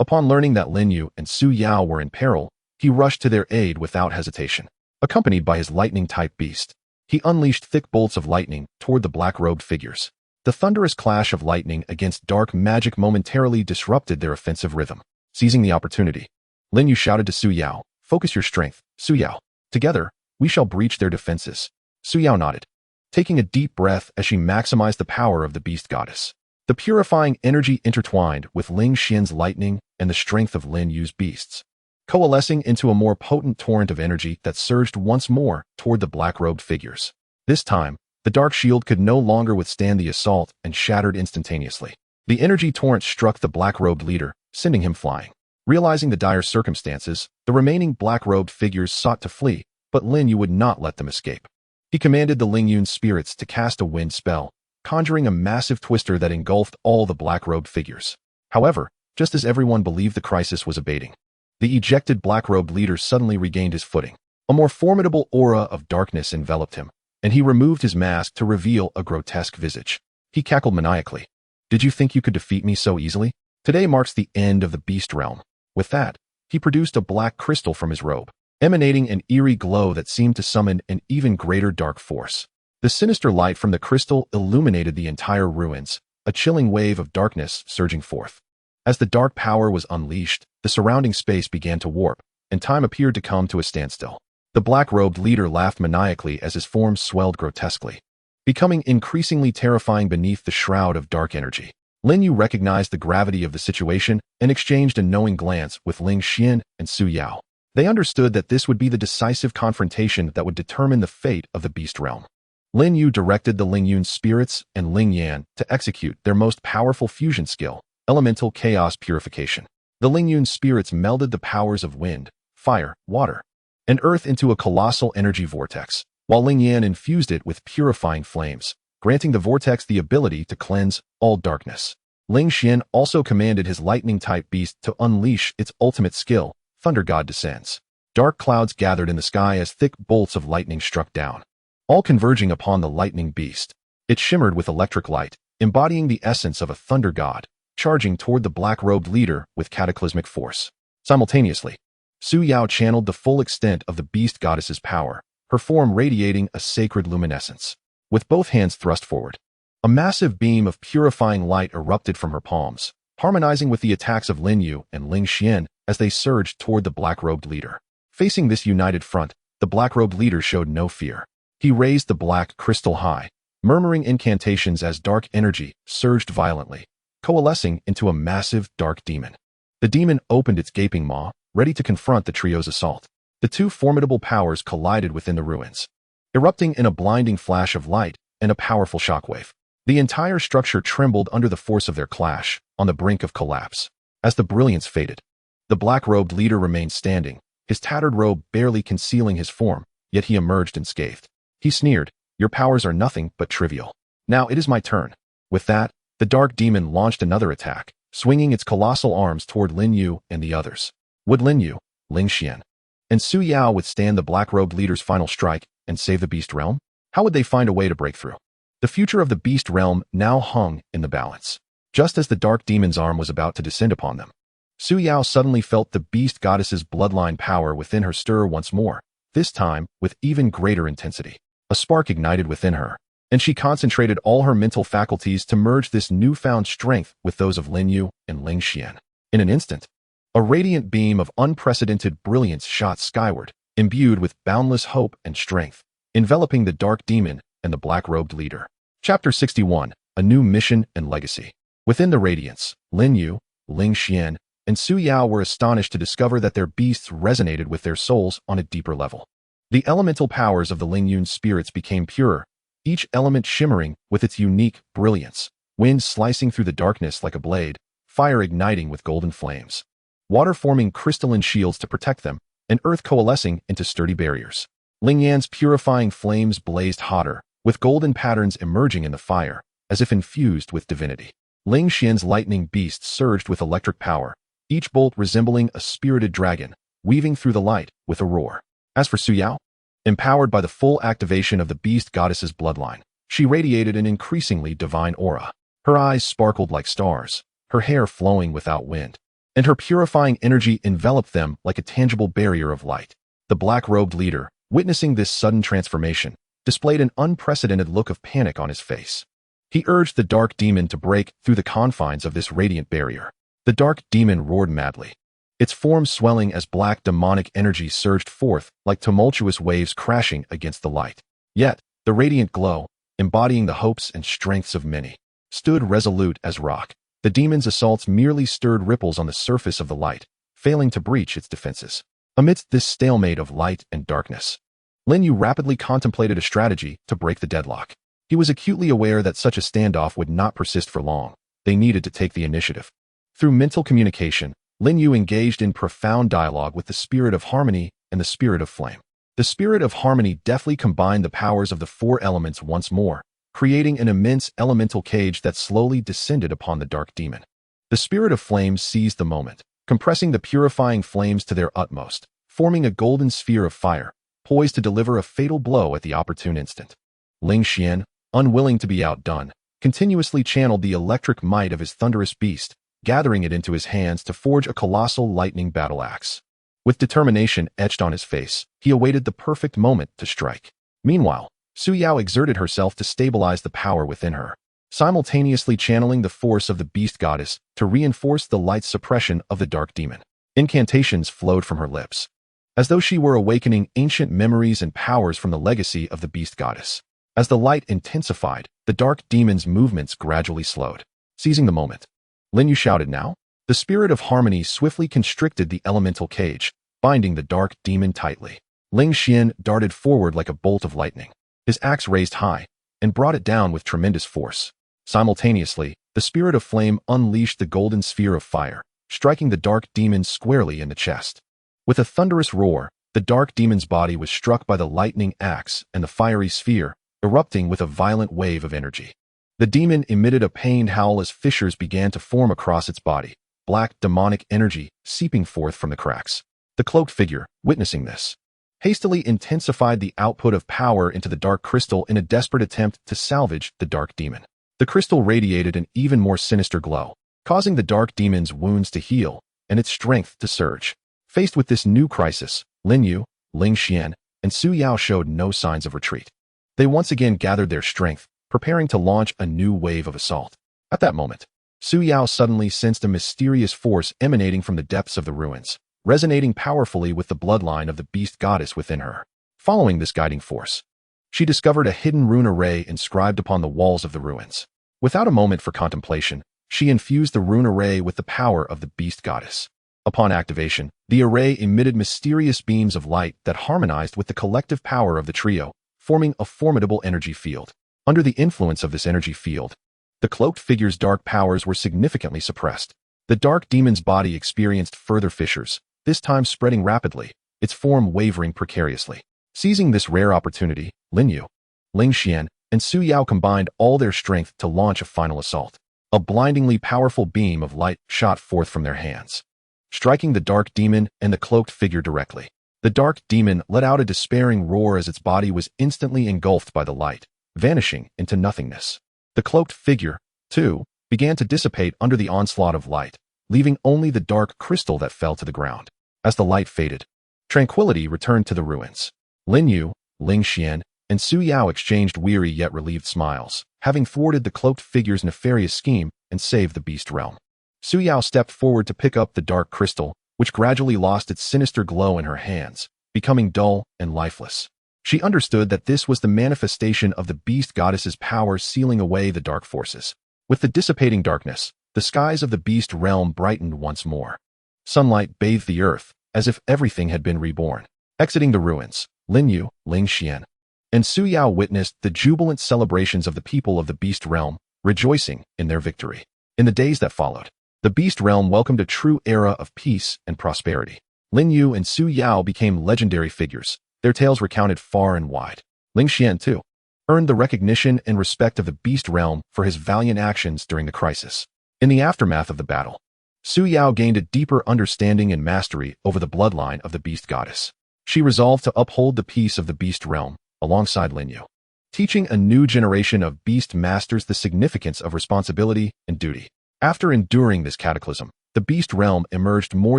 Upon learning that Lin Yu and Su Yao were in peril, he rushed to their aid without hesitation. Accompanied by his lightning-type beast, he unleashed thick bolts of lightning toward the black-robed figures. The thunderous clash of lightning against dark magic momentarily disrupted their offensive rhythm. Seizing the opportunity, Lin Yu shouted to Su Yao, "Focus your strength, Su Yao. Together, we shall breach their defenses." Su Yao nodded, taking a deep breath as she maximized the power of the beast goddess. The purifying energy intertwined with Ling Xian's lightning and the strength of Lin Yu's beasts, coalescing into a more potent torrent of energy that surged once more toward the black-robed figures. This time, the dark shield could no longer withstand the assault and shattered instantaneously. The energy torrent struck the black-robed leader, sending him flying. Realizing the dire circumstances, the remaining black-robed figures sought to flee, but Lin Yu would not let them escape. He commanded the Ling Yun spirits to cast a wind spell, conjuring a massive twister that engulfed all the black-robed figures. However, just as everyone believed the crisis was abating, the ejected black-robed leader suddenly regained his footing. A more formidable aura of darkness enveloped him, and he removed his mask to reveal a grotesque visage. He cackled maniacally. "Did you think you could defeat me so easily? Today marks the end of the beast realm." With that, he produced a black crystal from his robe, emanating an eerie glow that seemed to summon an even greater dark force. The sinister light from the crystal illuminated the entire ruins, a chilling wave of darkness surging forth. As the dark power was unleashed, the surrounding space began to warp, and time appeared to come to a standstill. The black-robed leader laughed maniacally as his form swelled grotesquely, becoming increasingly terrifying beneath the shroud of dark energy. Lin Yu recognized the gravity of the situation and exchanged a knowing glance with Ling Xian and Su Yao. They understood that this would be the decisive confrontation that would determine the fate of the beast realm. Lin Yu directed the Ling Yun spirits and Ling Yan to execute their most powerful fusion skill, elemental chaos purification. The Ling Yun spirits melded the powers of wind, fire, water, and earth into a colossal energy vortex, while Ling Yan infused it with purifying flames, granting the vortex the ability to cleanse all darkness. Ling Xian also commanded his lightning-type beast to unleash its ultimate skill, Thunder God Descends. Dark clouds gathered in the sky as thick bolts of lightning struck down, all converging upon the lightning beast. It shimmered with electric light, embodying the essence of a thunder god, charging toward the black-robed leader with cataclysmic force. Simultaneously, Su Yao channeled the full extent of the beast goddess's power, her form radiating a sacred luminescence. With both hands thrust forward, a massive beam of purifying light erupted from her palms, harmonizing with the attacks of Lin Yu and Ling Xian as they surged toward the black-robed leader. Facing this united front, the black-robed leader showed no fear. He raised the black crystal high, murmuring incantations as dark energy surged violently, coalescing into a massive dark demon. The demon opened its gaping maw, ready to confront the trio's assault. The two formidable powers collided within the ruins, erupting in a blinding flash of light and a powerful shockwave. The entire structure trembled under the force of their clash, on the brink of collapse. As the brilliance faded, the black-robed leader remained standing, his tattered robe barely concealing his form, yet he emerged unscathed. He sneered, "Your powers are nothing but trivial. Now it is my turn." With that, the dark demon launched another attack, swinging its colossal arms toward Lin Yu and the others. Would Lin Yu, Ling Xian, and Su Yao withstand the black-robed leader's final strike and save the beast realm? How would they find a way to break through? The future of the beast realm now hung in the balance. Just as the dark demon's arm was about to descend upon them, Su Yao suddenly felt the beast goddess's bloodline power within her stir once more, this time with even greater intensity. A spark ignited within her, and she concentrated all her mental faculties to merge this newfound strength with those of Lin Yu and Ling Xian. In an instant, a radiant beam of unprecedented brilliance shot skyward, imbued with boundless hope and strength, enveloping the dark demon and the black-robed leader. Chapter 61, A New Mission and Legacy. Within the radiance, Lin Yu, Ling Xian, and Su Yao were astonished to discover that their beasts resonated with their souls on a deeper level. The elemental powers of the Ling Yun's spirits became purer, each element shimmering with its unique brilliance, wind slicing through the darkness like a blade, fire igniting with golden flames, water forming crystalline shields to protect them, and earth coalescing into sturdy barriers. Ling Yan's purifying flames blazed hotter, with golden patterns emerging in the fire, as if infused with divinity. Ling Xian's lightning beast surged with electric power, each bolt resembling a spirited dragon, weaving through the light with a roar. As for Su Yao, empowered by the full activation of the beast goddess's bloodline, she radiated an increasingly divine aura. Her eyes sparkled like stars, her hair flowing without wind, and her purifying energy enveloped them like a tangible barrier of light. The black-robed leader, witnessing this sudden transformation, displayed an unprecedented look of panic on his face. He urged the dark demon to break through the confines of this radiant barrier. The dark demon roared madly, its form swelling as black demonic energy surged forth like tumultuous waves crashing against the light. Yet, the radiant glow, embodying the hopes and strengths of many, stood resolute as rock. The demon's assaults merely stirred ripples on the surface of the light, failing to breach its defenses. Amidst this stalemate of light and darkness, Lin Yu rapidly contemplated a strategy to break the deadlock. He was acutely aware that such a standoff would not persist for long. They needed to take the initiative. Through mental communication, Lin Yu engaged in profound dialogue with the spirit of harmony and the spirit of flame. The spirit of harmony deftly combined the powers of the four elements once more, creating an immense elemental cage that slowly descended upon the dark demon. The spirit of flame seized the moment, compressing the purifying flames to their utmost, forming a golden sphere of fire, poised to deliver a fatal blow at the opportune instant. Ling Xian, unwilling to be outdone, continuously channeled the electric might of his thunderous beast, gathering it into his hands to forge a colossal lightning battle axe. With determination etched on his face, he awaited the perfect moment to strike. Meanwhile, Su Yao exerted herself to stabilize the power within her, simultaneously channeling the force of the beast goddess to reinforce the light suppression of the dark demon. Incantations flowed from her lips, as though she were awakening ancient memories and powers from the legacy of the beast goddess. As the light intensified, the dark demon's movements gradually slowed. Seizing the moment, Lin Yu shouted now. The spirit of harmony swiftly constricted the elemental cage, binding the dark demon tightly. Ling Xian darted forward like a bolt of lightning, his axe raised high, and brought it down with tremendous force. Simultaneously, the spirit of flame unleashed the golden sphere of fire, striking the dark demon squarely in the chest. With a thunderous roar, the dark demon's body was struck by the lightning axe and the fiery sphere, erupting with a violent wave of energy. The demon emitted a pained howl as fissures began to form across its body, black demonic energy seeping forth from the cracks. The cloaked figure, witnessing this, hastily intensified the output of power into the dark crystal in a desperate attempt to salvage the dark demon. The crystal radiated an even more sinister glow, causing the dark demon's wounds to heal and its strength to surge. Faced with this new crisis, Lin Yu, Ling Xian, and Su Yao showed no signs of retreat. They once again gathered their strength, preparing to launch a new wave of assault. At that moment, Su Yao suddenly sensed a mysterious force emanating from the depths of the ruins, resonating powerfully with the bloodline of the beast goddess within her. Following this guiding force, she discovered a hidden rune array inscribed upon the walls of the ruins. Without a moment for contemplation, she infused the rune array with the power of the beast goddess. Upon activation, the array emitted mysterious beams of light that harmonized with the collective power of the trio, forming a formidable energy field. Under the influence of this energy field, the cloaked figure's dark powers were significantly suppressed. The dark demon's body experienced further fissures, this time spreading rapidly, its form wavering precariously. Seizing this rare opportunity, Lin Yu, Ling Xian, and Su Yao combined all their strength to launch a final assault. A blindingly powerful beam of light shot forth from their hands, striking the dark demon and the cloaked figure directly. The dark demon let out a despairing roar as its body was instantly engulfed by the light, vanishing into nothingness. The cloaked figure, too, began to dissipate under the onslaught of light, leaving only the dark crystal that fell to the ground. As the light faded, tranquility returned to the ruins. Lin Yu, Ling Xian, and Su Yao exchanged weary yet relieved smiles, having thwarted the cloaked figure's nefarious scheme and saved the beast realm. Su Yao stepped forward to pick up the dark crystal, which gradually lost its sinister glow in her hands, becoming dull and lifeless. She understood that this was the manifestation of the beast goddess's power sealing away the dark forces. With the dissipating darkness, the skies of the beast realm brightened once more. Sunlight bathed the earth, as if everything had been reborn. Exiting the ruins, Lin Yu, Ling Xian, and Su Yao witnessed the jubilant celebrations of the people of the beast realm, rejoicing in their victory. In the days that followed, the beast realm welcomed a true era of peace and prosperity. Lin Yu and Su Yao became legendary figures, their tales recounted far and wide. Ling Xian, too, earned the recognition and respect of the beast realm for his valiant actions during the crisis. In the aftermath of the battle, Su Yao gained a deeper understanding and mastery over the bloodline of the beast goddess. She resolved to uphold the peace of the beast realm alongside Lin Yu, teaching a new generation of beast masters the significance of responsibility and duty. After enduring this cataclysm, the beast realm emerged more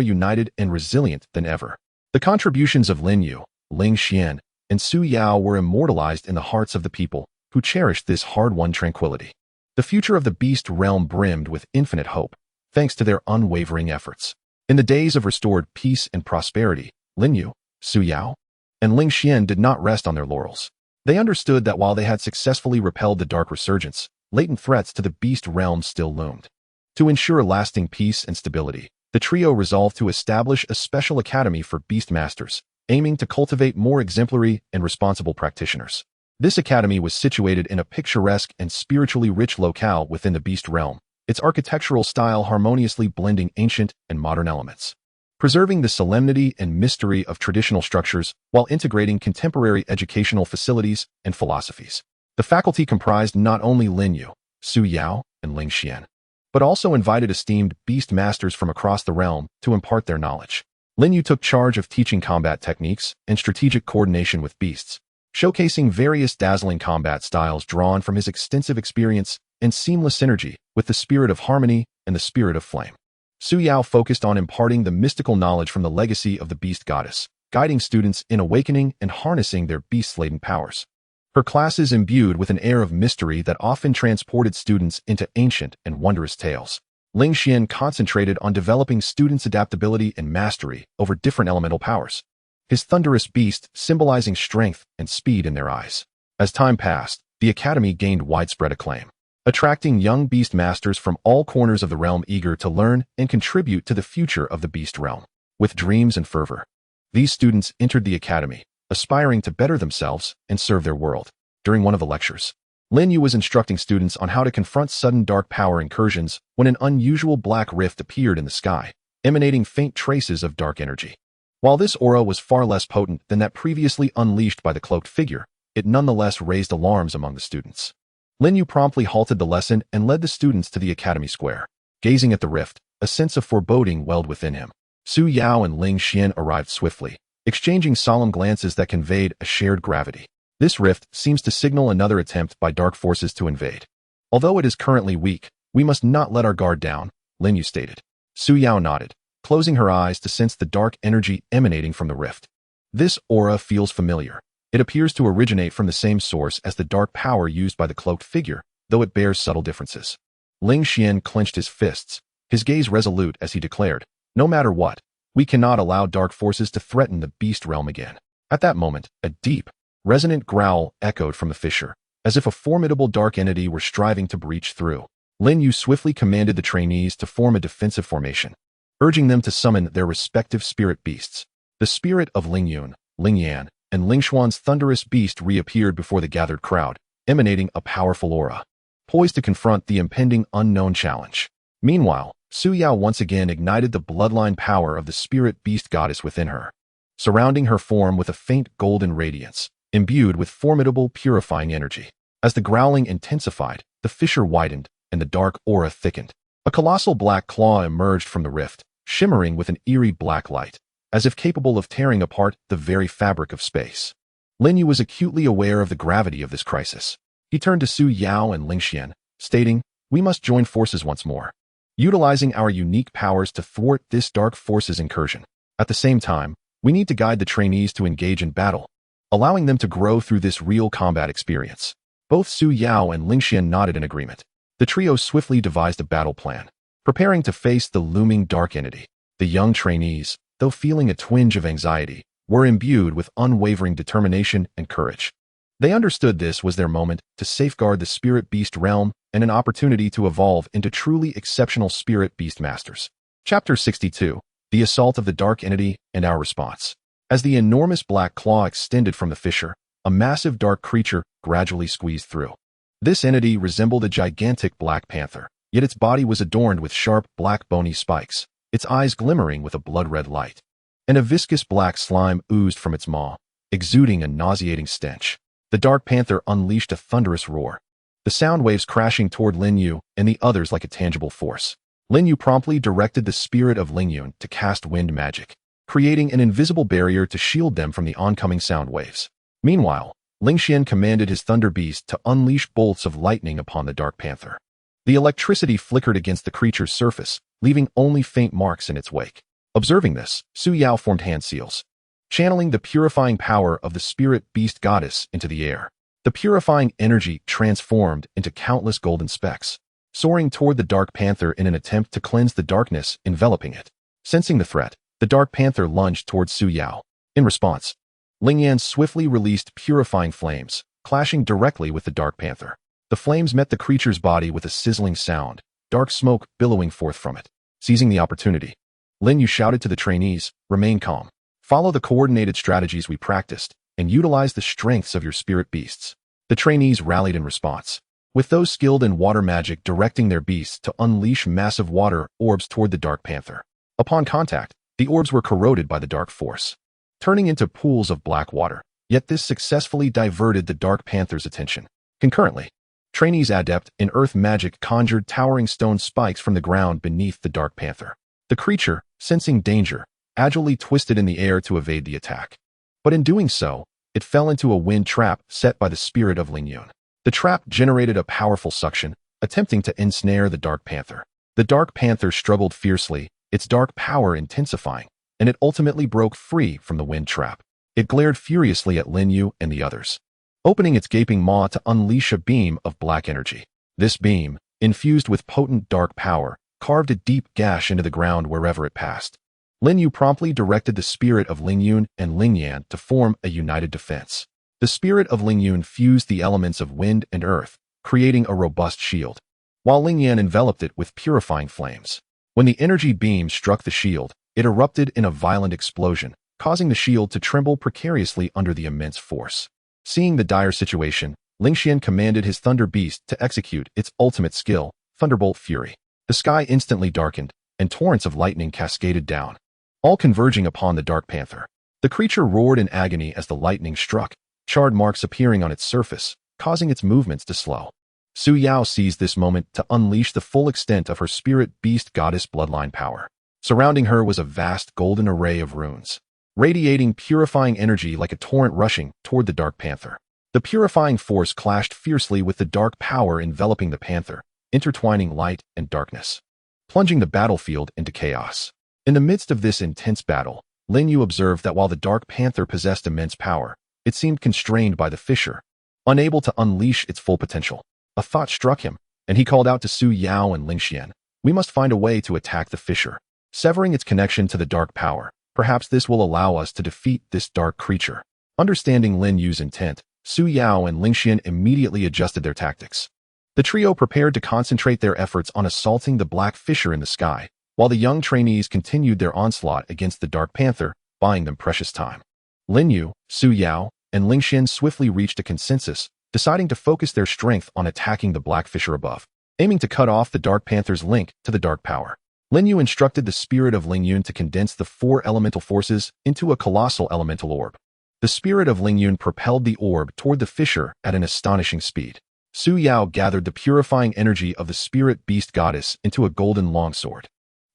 united and resilient than ever. The contributions of Lin Yu, Ling Xian, and Su Yao were immortalized in the hearts of the people who cherished this hard-won tranquility. The future of the beast realm brimmed with infinite hope, thanks to their unwavering efforts. In the days of restored peace and prosperity, Lin Yu, Su Yao, and Ling Xian did not rest on their laurels. They understood that while they had successfully repelled the dark resurgence, latent threats to the beast realm still loomed. To ensure lasting peace and stability, the trio resolved to establish a special academy for beastmasters, aiming to cultivate more exemplary and responsible practitioners. This academy was situated in a picturesque and spiritually rich locale within the beast realm, its architectural style harmoniously blending ancient and modern elements, preserving the solemnity and mystery of traditional structures while integrating contemporary educational facilities and philosophies. The faculty comprised not only Lin Yu, Su Yao, and Ling Xian, but also invited esteemed beast masters from across the realm to impart their knowledge. Lin Yu took charge of teaching combat techniques and strategic coordination with beasts, showcasing various dazzling combat styles drawn from his extensive experience and seamless synergy with the spirit of harmony and the spirit of flame. Su Yao focused on imparting the mystical knowledge from the legacy of the beast goddess, guiding students in awakening and harnessing their beast-laden powers. Her classes imbued with an air of mystery that often transported students into ancient and wondrous tales. Ling Xian concentrated on developing students' adaptability and mastery over different elemental powers, his thunderous beast symbolizing strength and speed in their eyes. As time passed, the academy gained widespread acclaim, attracting young beast masters from all corners of the realm eager to learn and contribute to the future of the beast realm. With dreams and fervor, these students entered the academy, aspiring to better themselves and serve their world. During one of the lectures, Lin Yu was instructing students on how to confront sudden dark power incursions when an unusual black rift appeared in the sky, emanating faint traces of dark energy. While this aura was far less potent than that previously unleashed by the cloaked figure, it nonetheless raised alarms among the students. Lin Yu promptly halted the lesson and led the students to the academy square. Gazing at the rift, a sense of foreboding welled within him. Su Yao and Ling Xian arrived swiftly, exchanging solemn glances that conveyed a shared gravity. This rift seems to signal another attempt by dark forces to invade. Although it is currently weak, we must not let our guard down, Lin Yu stated. Su Yao nodded, closing her eyes to sense the dark energy emanating from the rift. This aura feels familiar. It appears to originate from the same source as the dark power used by the cloaked figure, though it bears subtle differences. Ling Xian clenched his fists, his gaze resolute as he declared, "No matter what, we cannot allow dark forces to threaten the beast realm again." At that moment, a deep, resonant growl echoed from the fissure, as if a formidable dark entity were striving to breach through. Lin Yu swiftly commanded the trainees to form a defensive formation, urging them to summon their respective spirit beasts. The spirit of Ling Yun, Ling Yan, and Ling Xuan's thunderous beast reappeared before the gathered crowd, emanating a powerful aura, poised to confront the impending unknown challenge. Meanwhile, Su Yao once again ignited the bloodline power of the spirit beast goddess within her, surrounding her form with a faint golden radiance, imbued with formidable purifying energy. As the growling intensified, the fissure widened, and the dark aura thickened. A colossal black claw emerged from the rift, shimmering with an eerie black light, as if capable of tearing apart the very fabric of space. Lin Yu was acutely aware of the gravity of this crisis. He turned to Su Yao and Ling Xian, stating, "We must join forces once more, utilizing our unique powers to thwart this dark force's incursion. At the same time, we need to guide the trainees to engage in battle, allowing them to grow through this real combat experience." Both Su Yao and Ling Xian nodded in agreement. The trio swiftly devised a battle plan, preparing to face the looming dark entity. The young trainees, though feeling a twinge of anxiety, were imbued with unwavering determination and courage. They understood this was their moment to safeguard the spirit beast realm and an opportunity to evolve into truly exceptional spirit beast masters. Chapter 62, The Assault of the Dark Entity and Our Response. As the enormous black claw extended from the fissure, a massive dark creature gradually squeezed through. This entity resembled a gigantic black panther, yet its body was adorned with sharp black bony spikes, its eyes glimmering with a blood-red light. And a viscous black slime oozed from its maw, exuding a nauseating stench. The dark panther unleashed a thunderous roar, the sound waves crashing toward Lin Yu and the others like a tangible force. Lin Yu promptly directed the spirit of Ling Yun to cast wind magic, creating an invisible barrier to shield them from the oncoming sound waves. Meanwhile, Ling Xian commanded his thunder beast to unleash bolts of lightning upon the dark panther. The electricity flickered against the creature's surface, leaving only faint marks in its wake. Observing this, Su Yao formed hand seals, channeling the purifying power of the spirit beast goddess into the air. The purifying energy transformed into countless golden specks, soaring toward the dark panther in an attempt to cleanse the darkness enveloping it. Sensing the threat, the dark panther lunged towards Su Yao. In response, Ling Yan swiftly released purifying flames, clashing directly with the dark panther. The flames met the creature's body with a sizzling sound, dark smoke billowing forth from it. Seizing the opportunity, Lin Yu shouted to the trainees, "Remain calm. Follow the coordinated strategies we practiced, and utilize the strengths of your spirit beasts." The trainees rallied in response, with those skilled in water magic directing their beasts to unleash massive water orbs toward the dark panther. Upon contact, the orbs were corroded by the dark force, turning into pools of black water, yet this successfully diverted the dark panther's attention. Concurrently, trainees adept in earth magic conjured towering stone spikes from the ground beneath the dark panther. The creature, sensing danger, agilely twisted in the air to evade the attack. But in doing so, it fell into a wind trap set by the spirit of Ling Yun. The trap generated a powerful suction, attempting to ensnare the dark panther. The dark panther struggled fiercely, its dark power intensifying, and it ultimately broke free from the wind trap. It glared furiously at Lin Yu and the others, opening its gaping maw to unleash a beam of black energy. This beam, infused with potent dark power, carved a deep gash into the ground wherever it passed. Lin Yu promptly directed the spirit of Ling Yun and Ling Yan to form a united defense. The spirit of Ling Yun fused the elements of wind and earth, creating a robust shield, while Ling Yan enveloped it with purifying flames. When the energy beam struck the shield, it erupted in a violent explosion, causing the shield to tremble precariously under the immense force. Seeing the dire situation, Ling Xian commanded his thunder beast to execute its ultimate skill, Thunderbolt Fury. The sky instantly darkened, and torrents of lightning cascaded down, all converging upon the dark panther. The creature roared in agony as the lightning struck, charred marks appearing on its surface, causing its movements to slow. Su Yao seized this moment to unleash the full extent of her spirit beast goddess bloodline power. Surrounding her was a vast golden array of runes, radiating purifying energy like a torrent rushing toward the Dark Panther. The purifying force clashed fiercely with the dark power enveloping the Panther, intertwining light and darkness, plunging the battlefield into chaos. In the midst of this intense battle, Lin Yu observed that while the Dark Panther possessed immense power, it seemed constrained by the fissure, unable to unleash its full potential. A thought struck him, and he called out to Su Yao and Ling Xian. We must find a way to attack the fissure, severing its connection to the dark power. Perhaps this will allow us to defeat this dark creature. Understanding Lin Yu's intent, Su Yao and Ling Xian immediately adjusted their tactics. The trio prepared to concentrate their efforts on assaulting the black fissure in the sky, while the young trainees continued their onslaught against the Dark Panther, buying them precious time. Lin Yu, Su Yao, and Ling Xian swiftly reached a consensus, deciding to focus their strength on attacking the black fissure above, aiming to cut off the Dark Panther's link to the dark power. Lin Yu instructed the spirit of Ling Yun to condense the 4 elemental forces into a colossal elemental orb. The spirit of Ling Yun propelled the orb toward the fissure at an astonishing speed. Su Yao gathered the purifying energy of the spirit beast goddess into a golden longsword,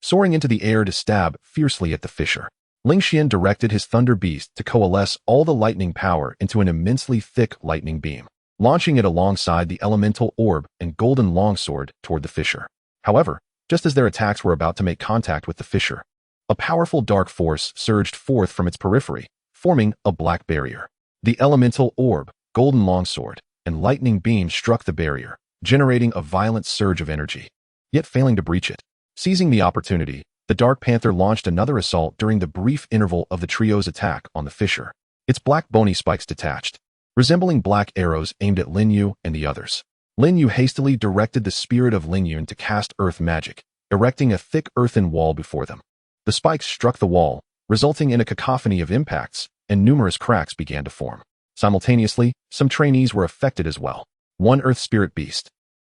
soaring into the air to stab fiercely at the fissure. Ling Xian directed his thunder beast to coalesce all the lightning power into an immensely thick lightning beam, launching it alongside the elemental orb and golden longsword toward the fissure. However, just as their attacks were about to make contact with the fissure, a powerful dark force surged forth from its periphery, forming a black barrier. The elemental orb, golden longsword, and lightning beam struck the barrier, generating a violent surge of energy, yet failing to breach it. Seizing the opportunity, the Dark Panther launched another assault during the brief interval of the trio's attack on the fissure. Its black bony spikes detached, resembling black arrows aimed at Lin Yu and the others. Lin Yu hastily directed the spirit of Ling Yun to cast earth magic, erecting a thick earthen wall before them. The spikes struck the wall, resulting in a cacophony of impacts, and numerous cracks began to form. Simultaneously, some trainees were affected as well. One earth spirit beast,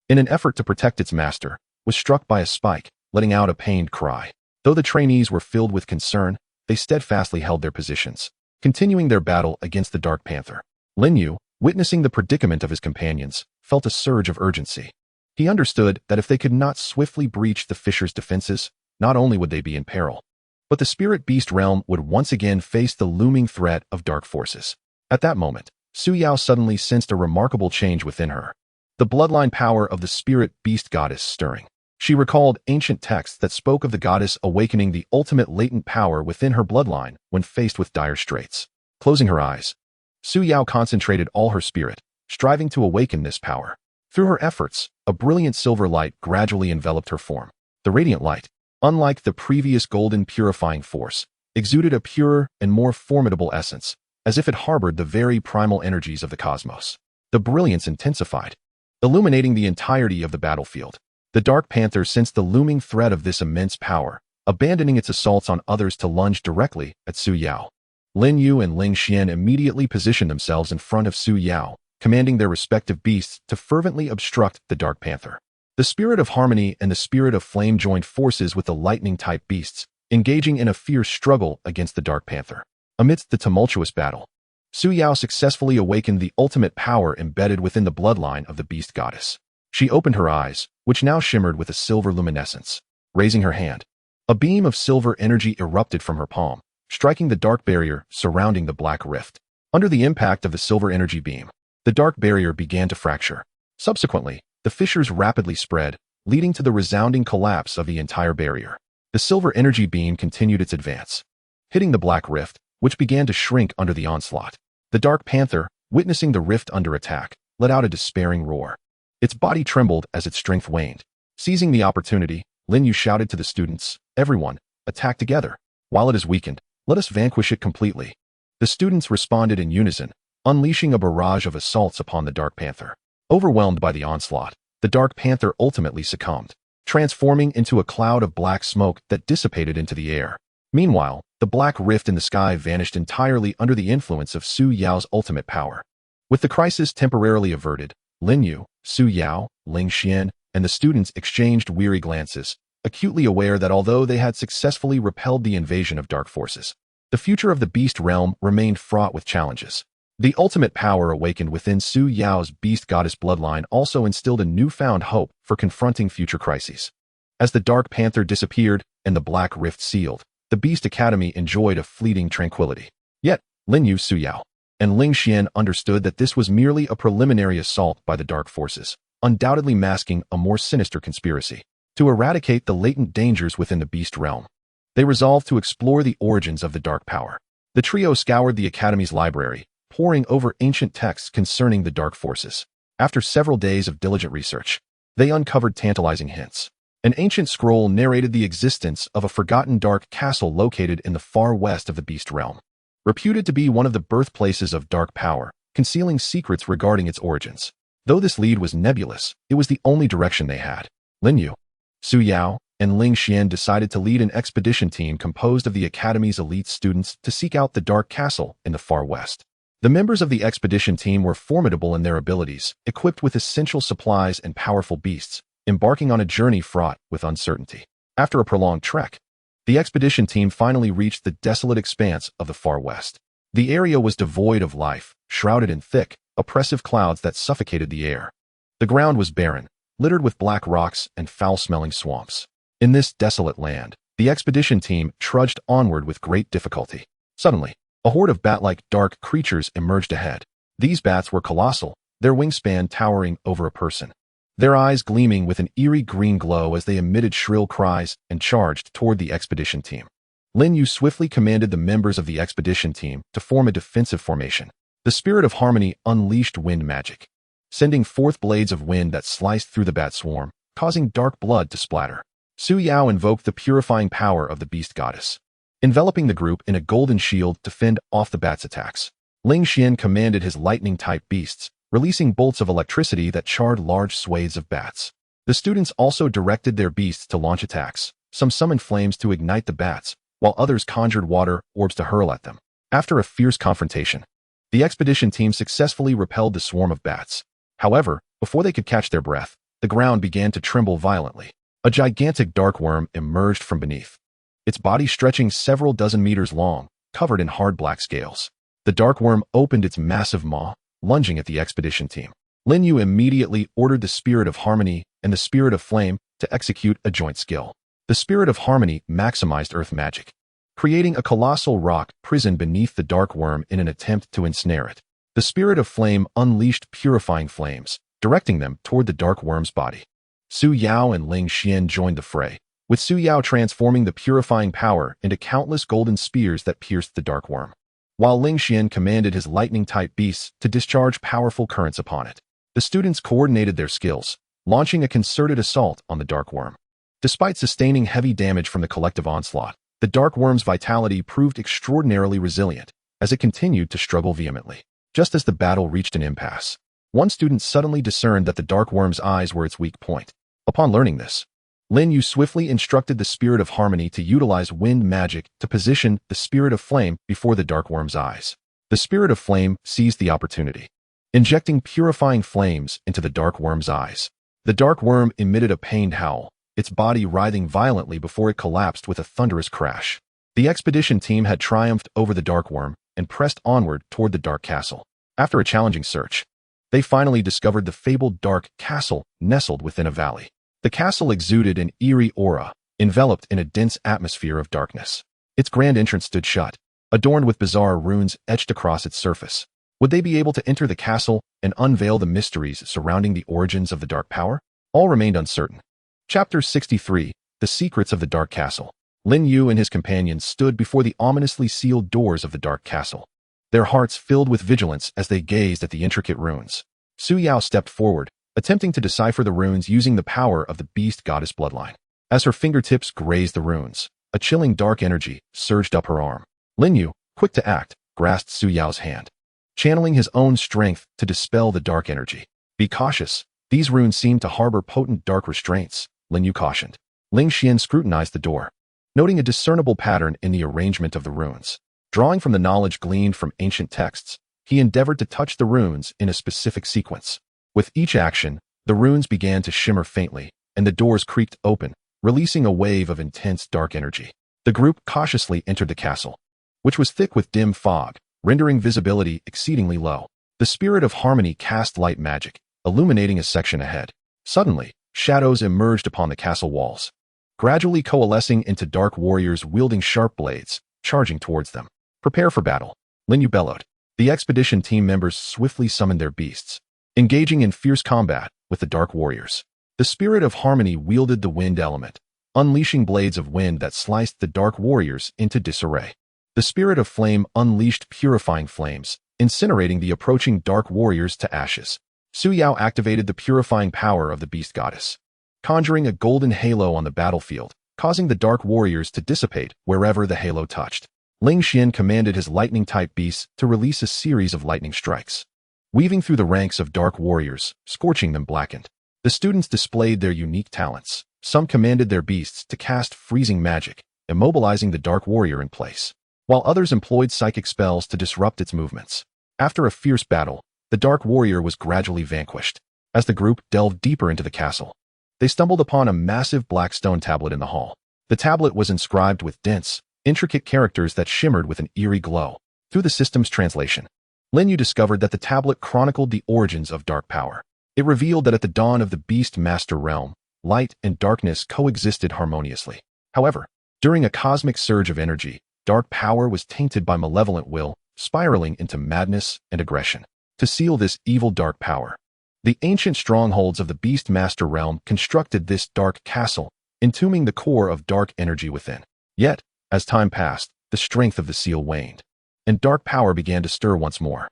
in an effort to protect its master, was struck by a spike, letting out a pained cry. Though the trainees were filled with concern, they steadfastly held their positions, continuing their battle against the Dark Panther. Lin Yu, witnessing the predicament of his companions, felt a surge of urgency. He understood that if they could not swiftly breach the fissure's defenses, not only would they be in peril, but the spirit beast realm would once again face the looming threat of dark forces. At that moment, Su Yao suddenly sensed a remarkable change within her, the bloodline power of the spirit beast goddess stirring. She recalled ancient texts that spoke of the goddess awakening the ultimate latent power within her bloodline when faced with dire straits. Closing her eyes, Su Yao concentrated all her spirit, striving to awaken this power. Through her efforts, a brilliant silver light gradually enveloped her form. The radiant light, unlike the previous golden purifying force, exuded a purer and more formidable essence, as if it harbored the very primal energies of the cosmos. The brilliance intensified, illuminating the entirety of the battlefield. The Dark Panther sensed the looming threat of this immense power, abandoning its assaults on others to lunge directly at Su Yao. Lin Yu and Ling Xian immediately positioned themselves in front of Su Yao, commanding their respective beasts to fervently obstruct the Dark Panther. The spirit of harmony and the spirit of flame joined forces with the lightning-type beasts, engaging in a fierce struggle against the Dark Panther. Amidst the tumultuous battle, Su Yao successfully awakened the ultimate power embedded within the bloodline of the beast goddess. She opened her eyes, which now shimmered with a silver luminescence. Raising her hand, a beam of silver energy erupted from her palm, striking the dark barrier surrounding the black rift. Under the impact of the silver energy beam, the dark barrier began to fracture. Subsequently, the fissures rapidly spread, leading to the resounding collapse of the entire barrier. The silver energy beam continued its advance, hitting the black rift, which began to shrink under the onslaught. The Dark Panther, witnessing the rift under attack, let out a despairing roar. Its body trembled as its strength waned. Seizing the opportunity, Lin Yu shouted to the students, "Everyone, attack together. While it is weakened, let us vanquish it completely." The students responded in unison, unleashing a barrage of assaults upon the Dark Panther. Overwhelmed by the onslaught, the Dark Panther ultimately succumbed, transforming into a cloud of black smoke that dissipated into the air. Meanwhile, the black rift in the sky vanished entirely under the influence of Su Yao's ultimate power. With the crisis temporarily averted, Lin Yu, Su Yao, Ling Xian, and the students exchanged weary glances, acutely aware that although they had successfully repelled the invasion of dark forces, the future of the beast realm remained fraught with challenges. The ultimate power awakened within Su Yao's beast goddess bloodline also instilled a newfound hope for confronting future crises. As the Dark Panther disappeared and the Black Rift sealed, the Beast Academy enjoyed a fleeting tranquility. Yet, Lin Yu, Suyao, and Ling Xian understood that this was merely a preliminary assault by the dark forces, undoubtedly masking a more sinister conspiracy to eradicate the latent dangers within the beast realm. They resolved to explore the origins of the dark power. The trio scoured the Academy's library, poring over ancient texts concerning the dark forces. After several days of diligent research, they uncovered tantalizing hints. An ancient scroll narrated the existence of a forgotten dark castle located in the far west of the beast realm, reputed to be one of the birthplaces of dark power, concealing secrets regarding its origins. Though this lead was nebulous, it was the only direction they had. Lin Yu, Suyao, and Ling Xian decided to lead an expedition team composed of the Academy's elite students to seek out the dark castle in the far west. The members of the expedition team were formidable in their abilities, equipped with essential supplies and powerful beasts, embarking on a journey fraught with uncertainty. After a prolonged trek, the expedition team finally reached the desolate expanse of the far west. The area was devoid of life, shrouded in thick, oppressive clouds that suffocated the air. The ground was barren, littered with black rocks and foul-smelling swamps. In this desolate land, the expedition team trudged onward with great difficulty. Suddenly, a horde of bat-like dark creatures emerged ahead. These bats were colossal, their wingspan towering over a person, their eyes gleaming with an eerie green glow as they emitted shrill cries and charged toward the expedition team. Lin Yu swiftly commanded the members of the expedition team to form a defensive formation. The spirit of harmony unleashed wind magic, sending forth blades of wind that sliced through the bat swarm, causing dark blood to splatter. Suyao invoked the purifying power of the beast goddess, enveloping the group in a golden shield to fend off the bat's attacks. Ling Xian commanded his lightning-type beasts, releasing bolts of electricity that charred large swathes of bats. The students also directed their beasts to launch attacks. Some summoned flames to ignite the bats, while others conjured water orbs to hurl at them. After a fierce confrontation, the expedition team successfully repelled the swarm of bats. However, before they could catch their breath, the ground began to tremble violently. A gigantic dark worm emerged from beneath, its body stretching several dozen meters long, covered in hard black scales. The dark worm opened its massive maw, lunging at the expedition team. Lin Yu immediately ordered the Spirit of Harmony and the Spirit of Flame to execute a joint skill. The Spirit of Harmony maximized earth magic, creating a colossal rock prison beneath the dark worm in an attempt to ensnare it. The Spirit of Flame unleashed purifying flames, directing them toward the dark worm's body. Suyao and Ling Xian joined the fray, with Suyao transforming the purifying power into countless golden spears that pierced the dark worm, while Ling Xian commanded his lightning-type beasts to discharge powerful currents upon it. The students coordinated their skills, launching a concerted assault on the dark worm. Despite sustaining heavy damage from the collective onslaught, the dark worm's vitality proved extraordinarily resilient as it continued to struggle vehemently. Just as the battle reached an impasse, one student suddenly discerned that the dark worm's eyes were its weak point. Upon learning this, Lin Yu swiftly instructed the Spirit of Harmony to utilize wind magic to position the Spirit of Flame before the dark worm's eyes. The Spirit of Flame seized the opportunity, injecting purifying flames into the dark worm's eyes. The dark worm emitted a pained howl, its body writhing violently before it collapsed with a thunderous crash. The expedition team had triumphed over the dark worm and pressed onward toward the dark castle. After a challenging search, they finally discovered the fabled dark castle nestled within a valley. The castle exuded an eerie aura, enveloped in a dense atmosphere of darkness. Its grand entrance stood shut, adorned with bizarre runes etched across its surface. Would they be able to enter the castle and unveil the mysteries surrounding the origins of the dark power? All remained uncertain. Chapter 63, The Secrets of the Dark Castle. Lin Yu and his companions stood before the ominously sealed doors of the dark castle, their hearts filled with vigilance as they gazed at the intricate runes. Suyao stepped forward, attempting to decipher the runes using the power of the beast goddess bloodline. As her fingertips grazed the runes, a chilling dark energy surged up her arm. Lin Yu, quick to act, grasped Suyao's hand, channeling his own strength to dispel the dark energy. Be cautious. These runes seem to harbor potent dark restraints, Lin Yu cautioned. Ling Xian scrutinized the door, noting a discernible pattern in the arrangement of the runes. Drawing from the knowledge gleaned from ancient texts, he endeavored to touch the runes in a specific sequence. With each action, the runes began to shimmer faintly, and the doors creaked open, releasing a wave of intense dark energy. The group cautiously entered the castle, which was thick with dim fog, rendering visibility exceedingly low. The Spirit of Harmony cast light magic, illuminating a section ahead. Suddenly, shadows emerged upon the castle walls, gradually coalescing into dark warriors wielding sharp blades, charging towards them. Prepare for battle, Lin Yu bellowed. The expedition team members swiftly summoned their beasts, engaging in fierce combat with the dark warriors. The spirit of harmony wielded the wind element, unleashing blades of wind that sliced the dark warriors into disarray. The spirit of flame unleashed purifying flames, incinerating the approaching dark warriors to ashes. Su Yao activated the purifying power of the beast goddess, conjuring a golden halo on the battlefield, causing the dark warriors to dissipate wherever the halo touched. Ling Xian commanded his lightning-type beasts to release a series of lightning strikes, weaving through the ranks of dark warriors, scorching them blackened. The students displayed their unique talents. Some commanded their beasts to cast freezing magic, immobilizing the dark warrior in place, while others employed psychic spells to disrupt its movements. After a fierce battle, the dark warrior was gradually vanquished. As the group delved deeper into the castle, they stumbled upon a massive black stone tablet in the hall. The tablet was inscribed with dense, intricate characters that shimmered with an eerie glow. Through the system's translation, Lin Yu discovered that the tablet chronicled the origins of dark power. It revealed that at the dawn of the Beastmaster realm, light and darkness coexisted harmoniously. However, during a cosmic surge of energy, dark power was tainted by malevolent will, spiraling into madness and aggression. To seal this evil dark power, the ancient strongholds of the Beastmaster realm constructed this dark castle, entombing the core of dark energy within. Yet, as time passed, the strength of the seal waned, and dark power began to stir once more.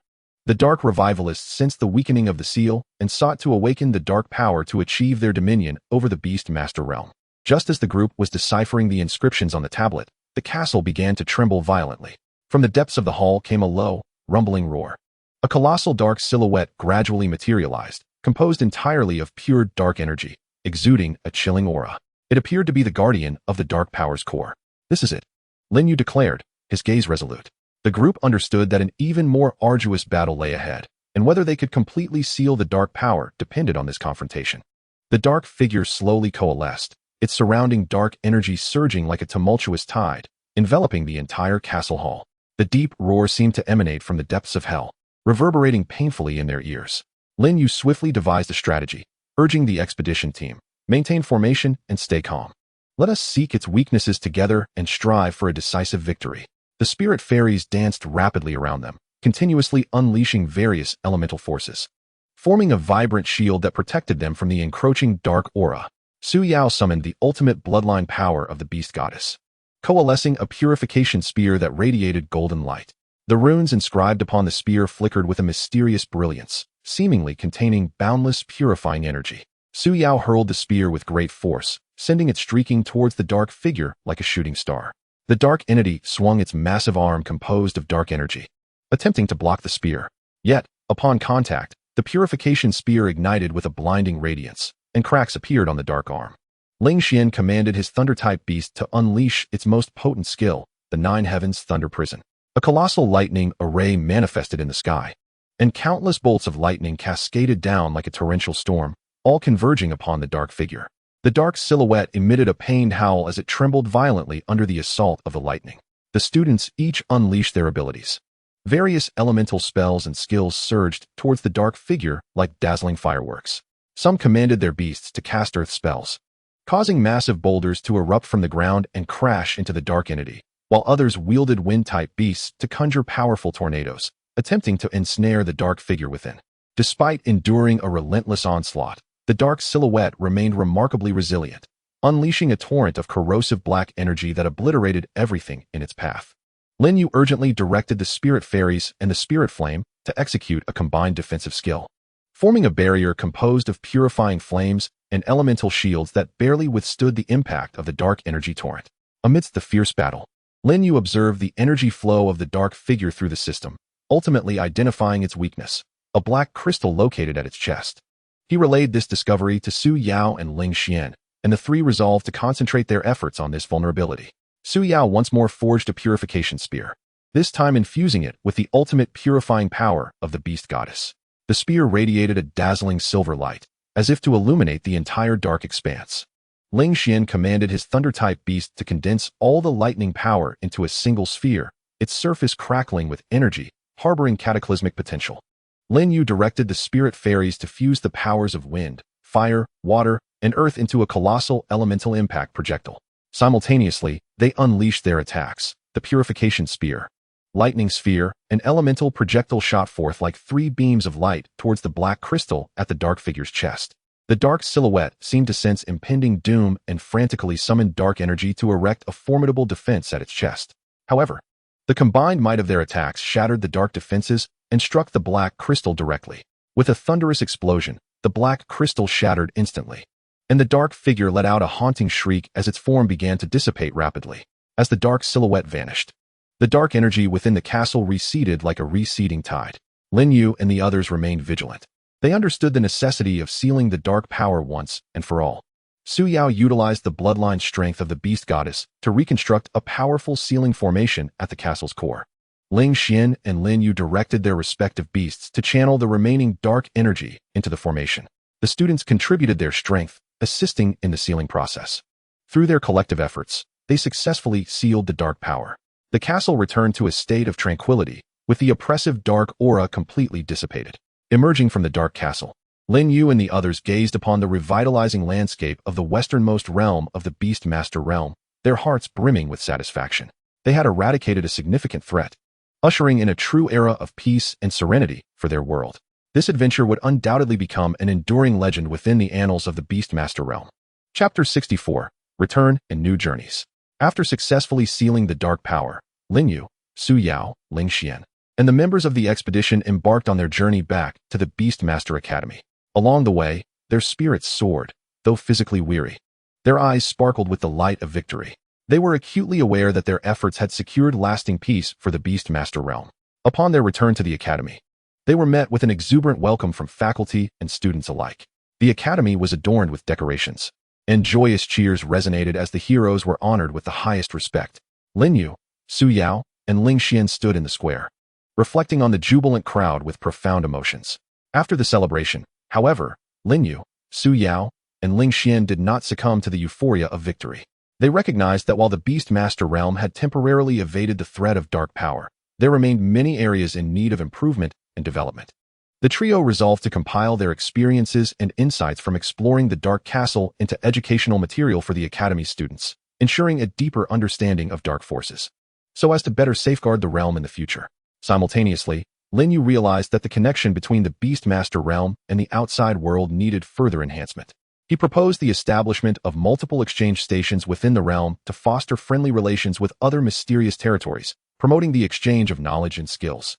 The dark revivalists sensed the weakening of the seal and sought to awaken the dark power to achieve their dominion over the Beastmaster realm. Just as the group was deciphering the inscriptions on the tablet, the castle began to tremble violently. From the depths of the hall came a low, rumbling roar. A colossal dark silhouette gradually materialized, composed entirely of pure dark energy, exuding a chilling aura. It appeared to be the guardian of the dark power's core. This is it, Lin Yu declared, his gaze resolute. The group understood that an even more arduous battle lay ahead, and whether they could completely seal the dark power depended on this confrontation. The dark figure slowly coalesced, its surrounding dark energy surging like a tumultuous tide, enveloping the entire castle hall. The deep roar seemed to emanate from the depths of hell, reverberating painfully in their ears. Lin Yu swiftly devised a strategy, urging the expedition team, maintain formation and stay calm. Let us seek its weaknesses together and strive for a decisive victory. The spirit fairies danced rapidly around them, continuously unleashing various elemental forces, forming a vibrant shield that protected them from the encroaching dark aura. Su Yao summoned the ultimate bloodline power of the beast goddess, coalescing a purification spear that radiated golden light. The runes inscribed upon the spear flickered with a mysterious brilliance, seemingly containing boundless purifying energy. Su Yao hurled the spear with great force, sending it streaking towards the dark figure like a shooting star. The dark entity swung its massive arm composed of dark energy, attempting to block the spear. Yet, upon contact, the purification spear ignited with a blinding radiance, and cracks appeared on the dark arm. Ling Xian commanded his thunder-type beast to unleash its most potent skill, the Nine Heavens Thunder Prison. A colossal lightning array manifested in the sky, and countless bolts of lightning cascaded down like a torrential storm, all converging upon the dark figure. The dark silhouette emitted a pained howl as it trembled violently under the assault of the lightning. The students each unleashed their abilities. Various elemental spells and skills surged towards the dark figure like dazzling fireworks. Some commanded their beasts to cast earth spells, causing massive boulders to erupt from the ground and crash into the dark entity, while others wielded wind-type beasts to conjure powerful tornadoes, attempting to ensnare the dark figure within. Despite enduring a relentless onslaught, the dark silhouette remained remarkably resilient, unleashing a torrent of corrosive black energy that obliterated everything in its path. Lin Yu urgently directed the spirit fairies and the spirit flame to execute a combined defensive skill, forming a barrier composed of purifying flames and elemental shields that barely withstood the impact of the dark energy torrent. Amidst the fierce battle, Lin Yu observed the energy flow of the dark figure through the system, ultimately identifying its weakness, a black crystal located at its chest. He relayed this discovery to Su Yao and Ling Xian, and the three resolved to concentrate their efforts on this vulnerability. Su Yao once more forged a purification spear, this time infusing it with the ultimate purifying power of the beast goddess. The spear radiated a dazzling silver light, as if to illuminate the entire dark expanse. Ling Xian commanded his thunder-type beast to condense all the lightning power into a single sphere, its surface crackling with energy, harboring cataclysmic potential. Lin Yu directed the spirit fairies to fuse the powers of wind, fire, water, and earth into a colossal elemental impact projectile. Simultaneously, they unleashed their attacks. The purification spear, lightning sphere, and elemental projectile shot forth like 3 beams of light towards the black crystal at the dark figure's chest. The dark silhouette seemed to sense impending doom and frantically summoned dark energy to erect a formidable defense at its chest. However, the combined might of their attacks shattered the dark defenses and struck the black crystal directly. With a thunderous explosion, the black crystal shattered instantly, and the dark figure let out a haunting shriek as its form began to dissipate rapidly. As the dark silhouette vanished, the dark energy within the castle receded like a receding tide. Lin Yu and the others remained vigilant. They understood the necessity of sealing the dark power once and for all. Su Yao utilized the bloodline strength of the beast goddess to reconstruct a powerful sealing formation at the castle's core. Ling Xian and Lin Yu directed their respective beasts to channel the remaining dark energy into the formation. The students contributed their strength, assisting in the sealing process. Through their collective efforts, they successfully sealed the dark power. The castle returned to a state of tranquility, with the oppressive dark aura completely dissipated. Emerging from the dark castle, Lin Yu and the others gazed upon the revitalizing landscape of the westernmost realm of the Beastmaster realm, their hearts brimming with satisfaction. They had eradicated a significant threat, ushering in a true era of peace and serenity for their world. This adventure would undoubtedly become an enduring legend within the annals of the Beastmaster realm. Chapter 64. Return and New Journeys. After successfully sealing the dark power, Lin Yu, Su Yao, Ling Xian, and the members of the expedition embarked on their journey back to the Beastmaster Academy. Along the way, their spirits soared, though physically weary. Their eyes sparkled with the light of victory. They were acutely aware that their efforts had secured lasting peace for the Beastmaster realm. Upon their return to the academy, they were met with an exuberant welcome from faculty and students alike. The academy was adorned with decorations, and joyous cheers resonated as the heroes were honored with the highest respect. Lin Yu, Su Yao, and Ling Xian stood in the square, reflecting on the jubilant crowd with profound emotions. After the celebration, however, Lin Yu, Su Yao, and Ling Xian did not succumb to the euphoria of victory. They recognized that while the Beastmaster realm had temporarily evaded the threat of dark power, there remained many areas in need of improvement and development. The trio resolved to compile their experiences and insights from exploring the Dark Castle into educational material for the Academy's students, ensuring a deeper understanding of dark forces, so as to better safeguard the realm in the future. Simultaneously, Lin Yu realized that the connection between the Beastmaster realm and the outside world needed further enhancement. He proposed the establishment of multiple exchange stations within the realm to foster friendly relations with other mysterious territories, promoting the exchange of knowledge and skills.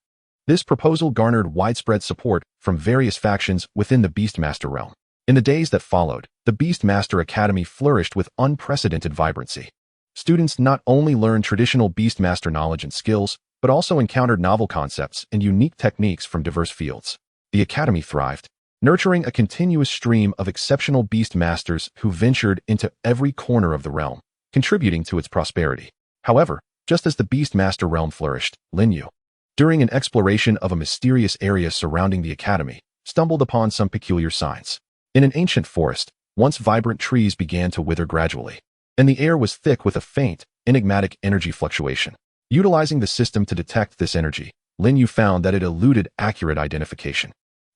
This proposal garnered widespread support from various factions within the Beastmaster realm. In the days that followed, the Beastmaster Academy flourished with unprecedented vibrancy. Students not only learned traditional Beastmaster knowledge and skills, but also encountered novel concepts and unique techniques from diverse fields. The Academy thrived, nurturing a continuous stream of exceptional Beastmasters who ventured into every corner of the realm, contributing to its prosperity. However, just as the Beastmaster realm flourished, Lin Yu, during an exploration of a mysterious area surrounding the Academy, stumbled upon some peculiar signs. In an ancient forest, once vibrant trees began to wither gradually, and the air was thick with a faint, enigmatic energy fluctuation. Utilizing the system to detect this energy, Lin Yu found that it eluded accurate identification.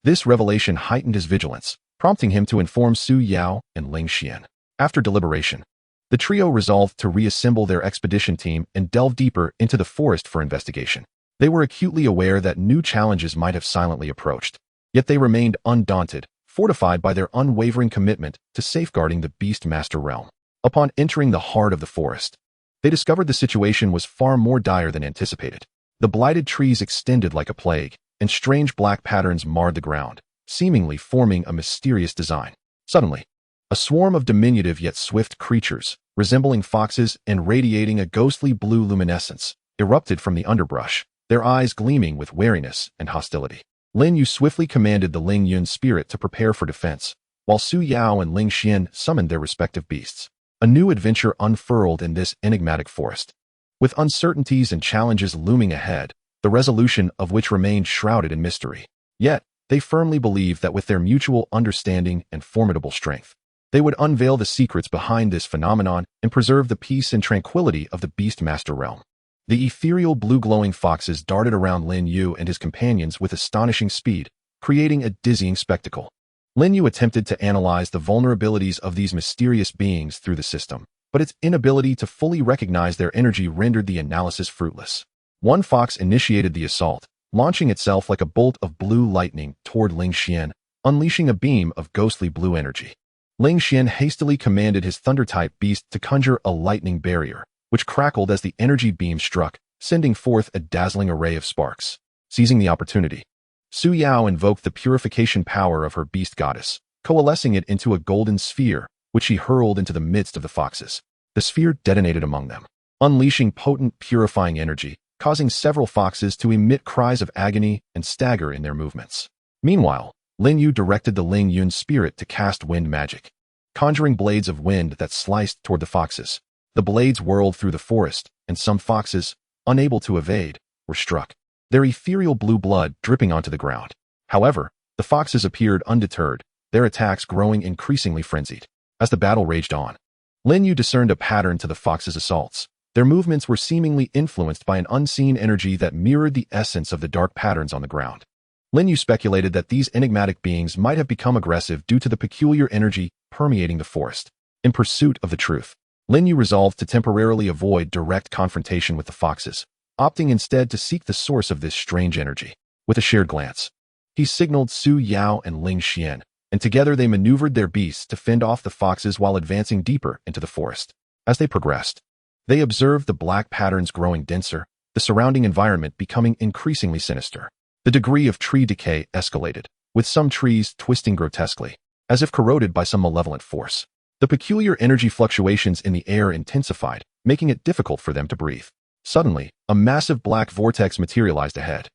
This revelation heightened his vigilance, prompting him to inform Su Yao and Ling Xian. After deliberation, the trio resolved to reassemble their expedition team and delve deeper into the forest for investigation. They were acutely aware that new challenges might have silently approached, yet they remained undaunted, fortified by their unwavering commitment to safeguarding the Beastmaster realm. Upon entering the heart of the forest, they discovered the situation was far more dire than anticipated. The blighted trees extended like a plague, and strange black patterns marred the ground, seemingly forming a mysterious design. Suddenly, a swarm of diminutive yet swift creatures, resembling foxes and radiating a ghostly blue luminescence, erupted from the underbrush, their eyes gleaming with wariness and hostility. Lin Yu swiftly commanded the Ling Yun spirit to prepare for defense, while Su Yao and Ling Xian summoned their respective beasts. A new adventure unfurled in this enigmatic forest, with uncertainties and challenges looming ahead, the resolution of which remained shrouded in mystery. Yet, they firmly believed that with their mutual understanding and formidable strength, they would unveil the secrets behind this phenomenon and preserve the peace and tranquility of the Beastmaster realm. The ethereal blue-glowing foxes darted around Lin Yu and his companions with astonishing speed, creating a dizzying spectacle. Lin Yu attempted to analyze the vulnerabilities of these mysterious beings through the system, but its inability to fully recognize their energy rendered the analysis fruitless. One fox initiated the assault, launching itself like a bolt of blue lightning toward Ling Xian, unleashing a beam of ghostly blue energy. Ling Xian hastily commanded his thunder-type beast to conjure a lightning barrier, which crackled as the energy beam struck, sending forth a dazzling array of sparks. Seizing the opportunity, Su Yao invoked the purification power of her beast goddess, coalescing it into a golden sphere, which she hurled into the midst of the foxes. The sphere detonated among them, unleashing potent purifying energy, causing several foxes to emit cries of agony and stagger in their movements. Meanwhile, Lin Yu directed the Ling Yun's spirit to cast wind magic, conjuring blades of wind that sliced toward the foxes. The blades whirled through the forest, and some foxes, unable to evade, were struck, their ethereal blue blood dripping onto the ground. However, the foxes appeared undeterred, their attacks growing increasingly frenzied. As the battle raged on, Lin Yu discerned a pattern to the foxes' assaults. Their movements were seemingly influenced by an unseen energy that mirrored the essence of the dark patterns on the ground. Lin Yu speculated that these enigmatic beings might have become aggressive due to the peculiar energy permeating the forest. In pursuit of the truth, Lin Yu resolved to temporarily avoid direct confrontation with the foxes, opting instead to seek the source of this strange energy. With a shared glance, he signaled Su Yao and Ling Xian, and together they maneuvered their beasts to fend off the foxes while advancing deeper into the forest. As they progressed, they observed the black patterns growing denser, the surrounding environment becoming increasingly sinister. The degree of tree decay escalated, with some trees twisting grotesquely, as if corroded by some malevolent force. The peculiar energy fluctuations in the air intensified, making it difficult for them to breathe. Suddenly, a massive black vortex materialized ahead,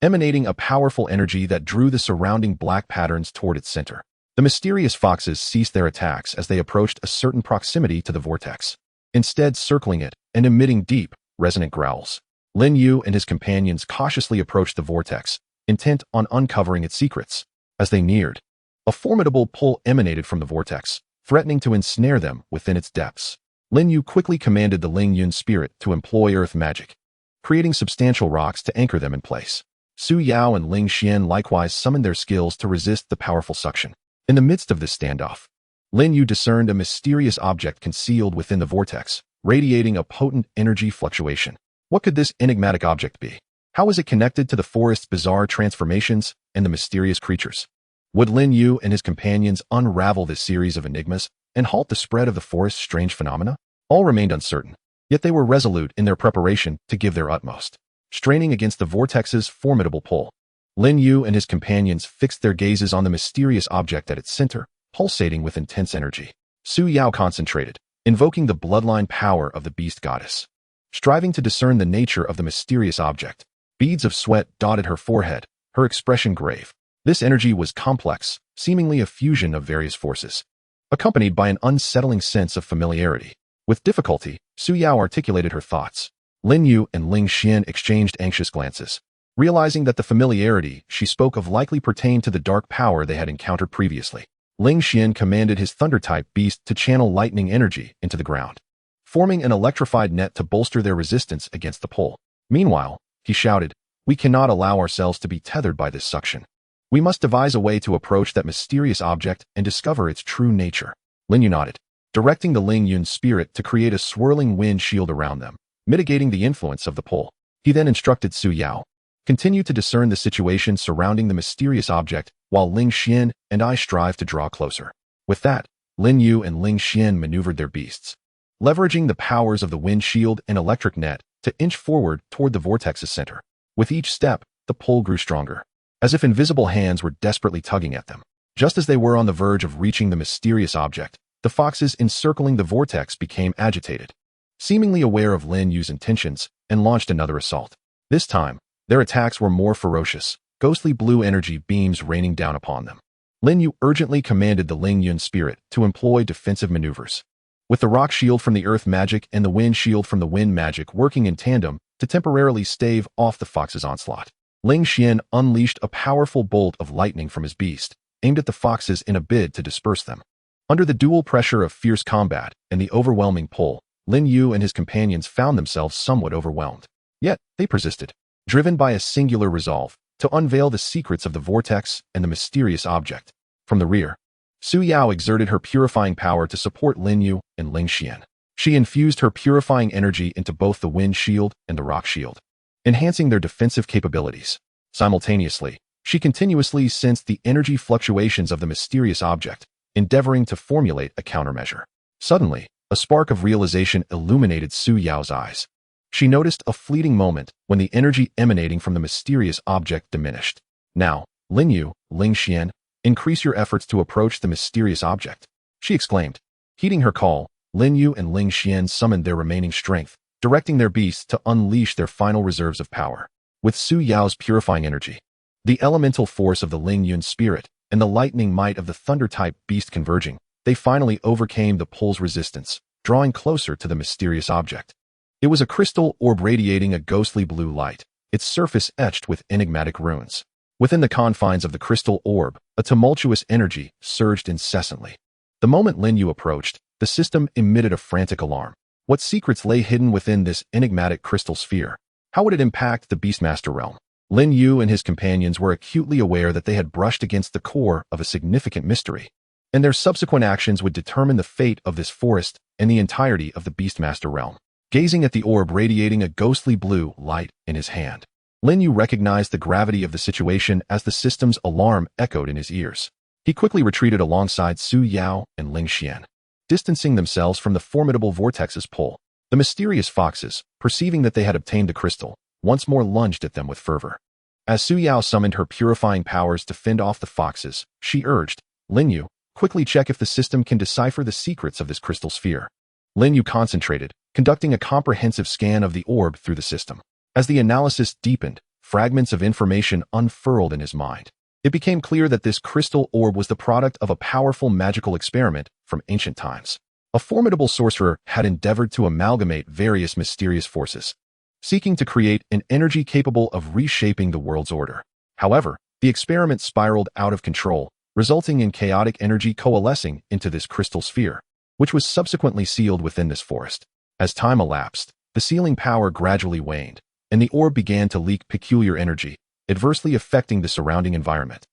emanating a powerful energy that drew the surrounding black patterns toward its center. The mysterious foxes ceased their attacks as they approached a certain proximity to the vortex, instead circling it and emitting deep, resonant growls. Lin Yu and his companions cautiously approached the vortex, intent on uncovering its secrets. As they neared, a formidable pull emanated from the vortex, threatening to ensnare them within its depths. Lin Yu quickly commanded the Ling Yun spirit to employ earth magic, creating substantial rocks to anchor them in place. Su Yao and Ling Xian likewise summoned their skills to resist the powerful suction. In the midst of this standoff, Lin Yu discerned a mysterious object concealed within the vortex, radiating a potent energy fluctuation. What could this enigmatic object be? How was it connected to the forest's bizarre transformations and the mysterious creatures? Would Lin Yu and his companions unravel this series of enigmas and halt the spread of the forest's strange phenomena? All remained uncertain, yet they were resolute in their preparation to give their utmost. Straining against the vortex's formidable pull, Lin Yu and his companions fixed their gazes on the mysterious object at its center, pulsating with intense energy. Su Yao concentrated, invoking the bloodline power of the beast goddess, striving to discern the nature of the mysterious object. Beads of sweat dotted her forehead, her expression grave. This energy was complex, seemingly a fusion of various forces, accompanied by an unsettling sense of familiarity. With difficulty, Su Yao articulated her thoughts. Lin Yu and Ling Xian exchanged anxious glances, realizing that the familiarity she spoke of likely pertained to the dark power they had encountered previously. Ling Xian commanded his thunder-type beast to channel lightning energy into the ground, forming an electrified net to bolster their resistance against the pull. Meanwhile, he shouted, "We cannot allow ourselves to be tethered by this suction. We must devise a way to approach that mysterious object and discover its true nature." Lin Yu nodded, directing the Ling Yun spirit to create a swirling wind shield around them, mitigating the influence of the pull. He then instructed Su Yao, "Continue to discern the situation surrounding the mysterious object, while Ling Xian and I strive to draw closer." With that, Lin Yu and Ling Xian maneuvered their beasts, leveraging the powers of the wind shield and electric net to inch forward toward the vortex's center. With each step, the pull grew stronger, as if invisible hands were desperately tugging at them. Just as they were on the verge of reaching the mysterious object, the foxes encircling the vortex became agitated, seemingly aware of Lin Yu's intentions, and launched another assault. This time, their attacks were more ferocious, ghostly blue energy beams raining down upon them. Lin Yu urgently commanded the Ling Yun spirit to employ defensive maneuvers, with the rock shield from the earth magic and the wind shield from the wind magic working in tandem to temporarily stave off the fox's onslaught. Ling Xian unleashed a powerful bolt of lightning from his beast, aimed at the foxes in a bid to disperse them. Under the dual pressure of fierce combat and the overwhelming pull, Lin Yu and his companions found themselves somewhat overwhelmed. Yet, they persisted, driven by a singular resolve to unveil the secrets of the vortex and the mysterious object. From the rear, Su Yao exerted her purifying power to support Lin Yu and Ling Xian. She infused her purifying energy into both the wind shield and the rock shield, enhancing their defensive capabilities. Simultaneously, she continuously sensed the energy fluctuations of the mysterious object, endeavoring to formulate a countermeasure. Suddenly, a spark of realization illuminated Su Yao's eyes. She noticed a fleeting moment when the energy emanating from the mysterious object diminished. Now, Lin Yu, Ling Xian, increase your efforts to approach the mysterious object, she exclaimed. Heeding her call, Lin Yu and Ling Xian summoned their remaining strength, directing their beasts to unleash their final reserves of power. With Su Yao's purifying energy, the elemental force of the Ling Yun spirit, and the lightning might of the thunder-type beast converging, they finally overcame the pull's resistance, drawing closer to the mysterious object. It was a crystal orb radiating a ghostly blue light, its surface etched with enigmatic runes. Within the confines of the crystal orb, a tumultuous energy surged incessantly. The moment Lin Yu approached, the system emitted a frantic alarm. What secrets lay hidden within this enigmatic crystal sphere? How would it impact the Beastmaster realm? Lin Yu and his companions were acutely aware that they had brushed against the core of a significant mystery, and their subsequent actions would determine the fate of this forest and the entirety of the Beastmaster realm. Gazing at the orb radiating a ghostly blue light in his hand, Lin Yu recognized the gravity of the situation as the system's alarm echoed in his ears. He quickly retreated alongside Su Yao and Ling Xian, distancing themselves from the formidable vortex's pull. The mysterious foxes, perceiving that they had obtained the crystal, once more lunged at them with fervor. As Su Yao summoned her purifying powers to fend off the foxes, she urged, Lin Yu, quickly check if the system can decipher the secrets of this crystal sphere. Lin Yu concentrated, conducting a comprehensive scan of the orb through the system. As the analysis deepened, fragments of information unfurled in his mind. It became clear that this crystal orb was the product of a powerful magical experiment from ancient times. A formidable sorcerer had endeavored to amalgamate various mysterious forces, seeking to create an energy capable of reshaping the world's order. However, the experiment spiraled out of control, resulting in chaotic energy coalescing into this crystal sphere, which was subsequently sealed within this forest. As time elapsed, the sealing power gradually waned, and the orb began to leak peculiar energy, adversely affecting the surrounding environment,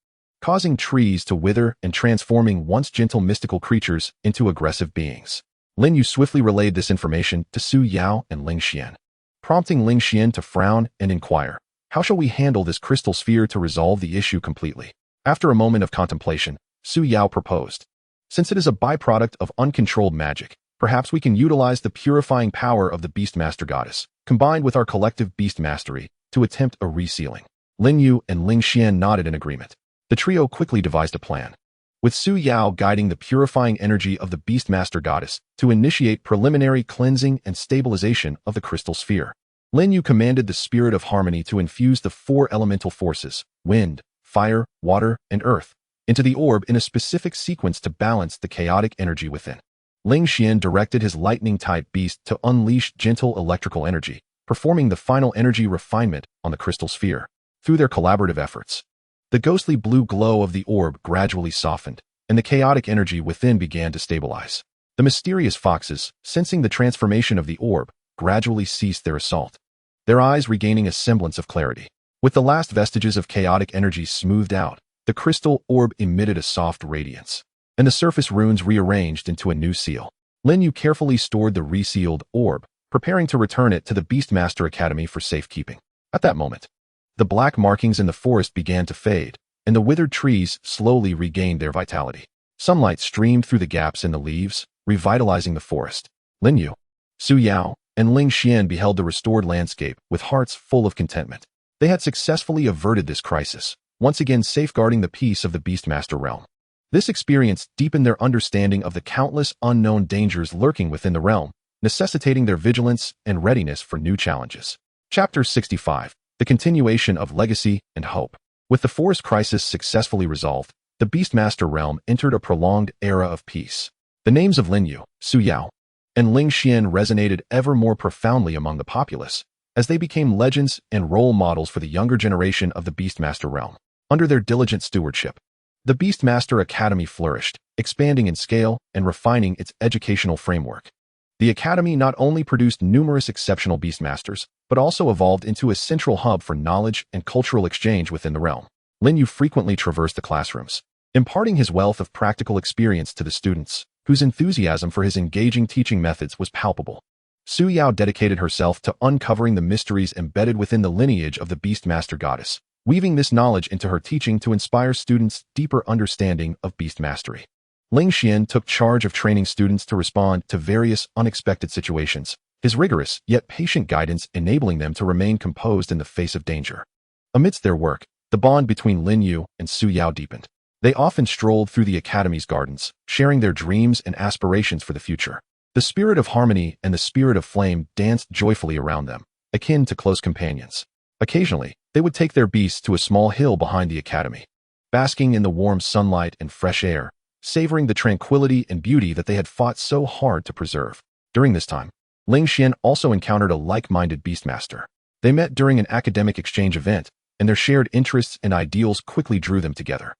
causing trees to wither and transforming once gentle mystical creatures into aggressive beings. Lin Yu swiftly relayed this information to Su Yao and Ling Xian, prompting Ling Xian to frown and inquire, how shall we handle this crystal sphere to resolve the issue completely? After a moment of contemplation, Su Yao proposed, since it is a byproduct of uncontrolled magic, perhaps we can utilize the purifying power of the Beastmaster goddess, combined with our collective beast mastery, to attempt a resealing. Lin Yu and Ling Xian nodded in agreement. The trio quickly devised a plan, with Su Yao guiding the purifying energy of the Beastmaster goddess to initiate preliminary cleansing and stabilization of the crystal sphere. Lin Yu commanded the spirit of harmony to infuse the four elemental forces, wind, fire, water, and earth, into the orb in a specific sequence to balance the chaotic energy within. Ling Xian directed his lightning-type beast to unleash gentle electrical energy, performing the final energy refinement on the crystal sphere. Through their collaborative efforts, the ghostly blue glow of the orb gradually softened, and the chaotic energy within began to stabilize. The mysterious foxes, sensing the transformation of the orb, gradually ceased their assault, their eyes regaining a semblance of clarity. With the last vestiges of chaotic energy smoothed out, the crystal orb emitted a soft radiance, and the surface runes rearranged into a new seal. Lin Yu carefully stored the resealed orb, preparing to return it to the Beastmaster Academy for safekeeping. At that moment, the black markings in the forest began to fade, and the withered trees slowly regained their vitality. Sunlight streamed through the gaps in the leaves, revitalizing the forest. Lin Yu, Su Yao, and Ling Xian beheld the restored landscape with hearts full of contentment. They had successfully averted this crisis, once again safeguarding the peace of the Beastmaster realm. This experience deepened their understanding of the countless unknown dangers lurking within the realm, necessitating their vigilance and readiness for new challenges. Chapter 65. The continuation of legacy and hope. With the forest crisis successfully resolved, the Beastmaster realm entered a prolonged era of peace. The names of Lin Yu, Su Yao, and Ling Xian resonated ever more profoundly among the populace, as they became legends and role models for the younger generation of the Beastmaster realm. Under their diligent stewardship, the Beastmaster Academy flourished, expanding in scale and refining its educational framework. The Academy not only produced numerous exceptional Beastmasters, but also evolved into a central hub for knowledge and cultural exchange within the realm. Lin Yu frequently traversed the classrooms, imparting his wealth of practical experience to the students, whose enthusiasm for his engaging teaching methods was palpable. Su Yao dedicated herself to uncovering the mysteries embedded within the lineage of the Beastmaster goddess, weaving this knowledge into her teaching to inspire students' deeper understanding of beast mastery. Ling Xian took charge of training students to respond to various unexpected situations, his rigorous yet patient guidance enabling them to remain composed in the face of danger. Amidst their work, the bond between Lin Yu and Su Yao deepened. They often strolled through the academy's gardens, sharing their dreams and aspirations for the future. The spirit of harmony and the spirit of flame danced joyfully around them, akin to close companions. Occasionally, they would take their beasts to a small hill behind the academy, basking in the warm sunlight and fresh air, savoring the tranquility and beauty that they had fought so hard to preserve. During this time, Ling Xian also encountered a like-minded beastmaster. They met during an academic exchange event, and their shared interests and ideals quickly drew them together.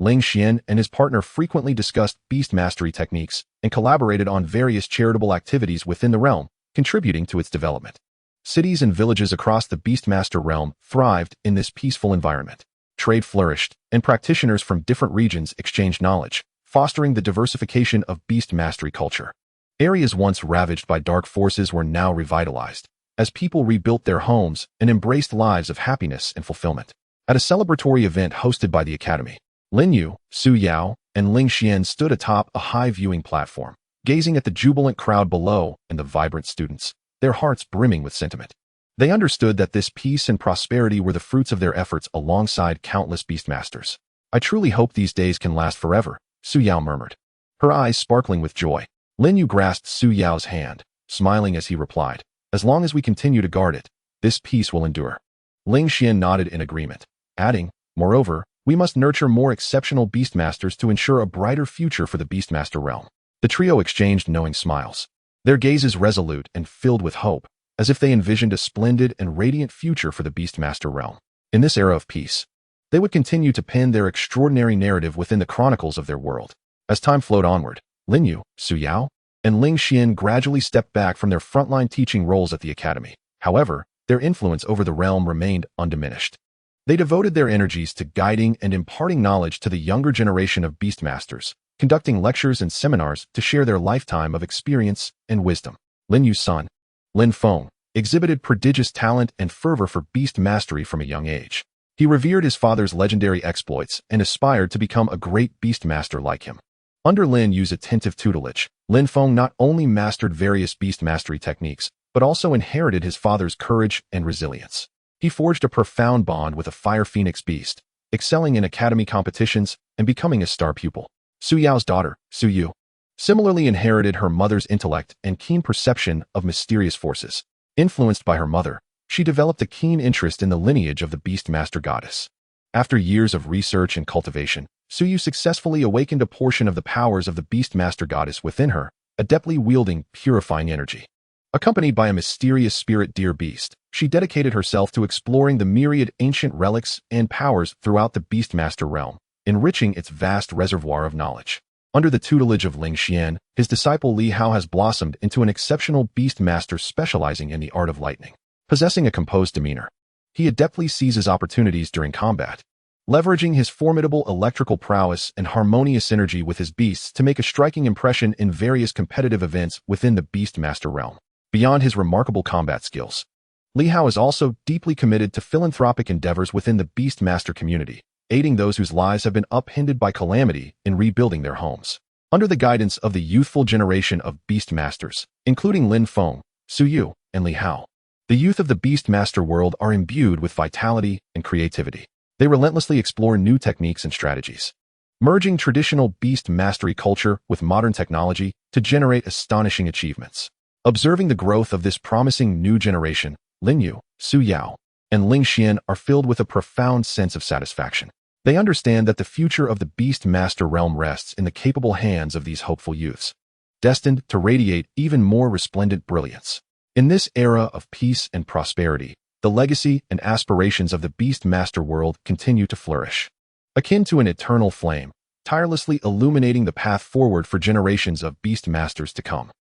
Ling Xian and his partner frequently discussed beast mastery techniques and collaborated on various charitable activities within the realm, contributing to its development. Cities and villages across the Beastmaster realm thrived in this peaceful environment. Trade flourished, and practitioners from different regions exchanged knowledge, fostering the diversification of beast mastery culture. Areas once ravaged by dark forces were now revitalized, as people rebuilt their homes and embraced lives of happiness and fulfillment. At a celebratory event hosted by the Academy, Lin Yu, Su Yao, and Ling Xian stood atop a high viewing platform, gazing at the jubilant crowd below and the vibrant students, their hearts brimming with sentiment. They understood that this peace and prosperity were the fruits of their efforts alongside countless beastmasters. "I truly hope these days can last forever," Su Yao murmured, her eyes sparkling with joy. Lin Yu grasped Su Yao's hand, smiling as he replied, "As long as we continue to guard it, this peace will endure." Ling Xian nodded in agreement, adding, "Moreover, we must nurture more exceptional beastmasters to ensure a brighter future for the Beastmaster realm." The trio exchanged knowing smiles, their gazes resolute and filled with hope, as if they envisioned a splendid and radiant future for the Beastmaster realm. In this era of peace, they would continue to pen their extraordinary narrative within the chronicles of their world. As time flowed onward, Lin Yu, Su Yao, and Ling Xian gradually stepped back from their frontline teaching roles at the academy. However, their influence over the realm remained undiminished. They devoted their energies to guiding and imparting knowledge to the younger generation of beastmasters, conducting lectures and seminars to share their lifetime of experience and wisdom. Lin Yu's son, Lin Feng, exhibited prodigious talent and fervor for beast mastery from a young age. He revered his father's legendary exploits and aspired to become a great beastmaster like him. Under Lin Yu's attentive tutelage, Lin Feng not only mastered various beast mastery techniques, but also inherited his father's courage and resilience. He forged a profound bond with a fire phoenix beast, excelling in academy competitions and becoming a star pupil. Su Yao's daughter, Su Yu, similarly inherited her mother's intellect and keen perception of mysterious forces. Influenced by her mother, she developed a keen interest in the lineage of the Beastmaster goddess. After years of research and cultivation, Su Yu successfully awakened a portion of the powers of the Beastmaster goddess within her, adeptly wielding purifying energy. Accompanied by a mysterious spirit deer beast, she dedicated herself to exploring the myriad ancient relics and powers throughout the Beastmaster realm, enriching its vast reservoir of knowledge. Under the tutelage of Ling Xian, his disciple Li Hao has blossomed into an exceptional beastmaster specializing in the art of lightning. Possessing a composed demeanor, he adeptly seizes opportunities during combat, leveraging his formidable electrical prowess and harmonious synergy with his beasts to make a striking impression in various competitive events within the Beastmaster realm. Beyond his remarkable combat skills, Li Hao is also deeply committed to philanthropic endeavors within the Beastmaster community, aiding those whose lives have been upended by calamity in rebuilding their homes. Under the guidance of the youthful generation of Beastmasters, including Lin Feng, Su Yu, and Li Hao, the youth of the Beastmaster world are imbued with vitality and creativity. They relentlessly explore new techniques and strategies, merging traditional beast mastery culture with modern technology to generate astonishing achievements. Observing the growth of this promising new generation, Lin Yu, Su Yao, and Ling Xian are filled with a profound sense of satisfaction. They understand that the future of the Beastmaster realm rests in the capable hands of these hopeful youths, destined to radiate even more resplendent brilliance. In this era of peace and prosperity, the legacy and aspirations of the Beastmaster world continue to flourish, akin to an eternal flame, tirelessly illuminating the path forward for generations of Beastmasters to come.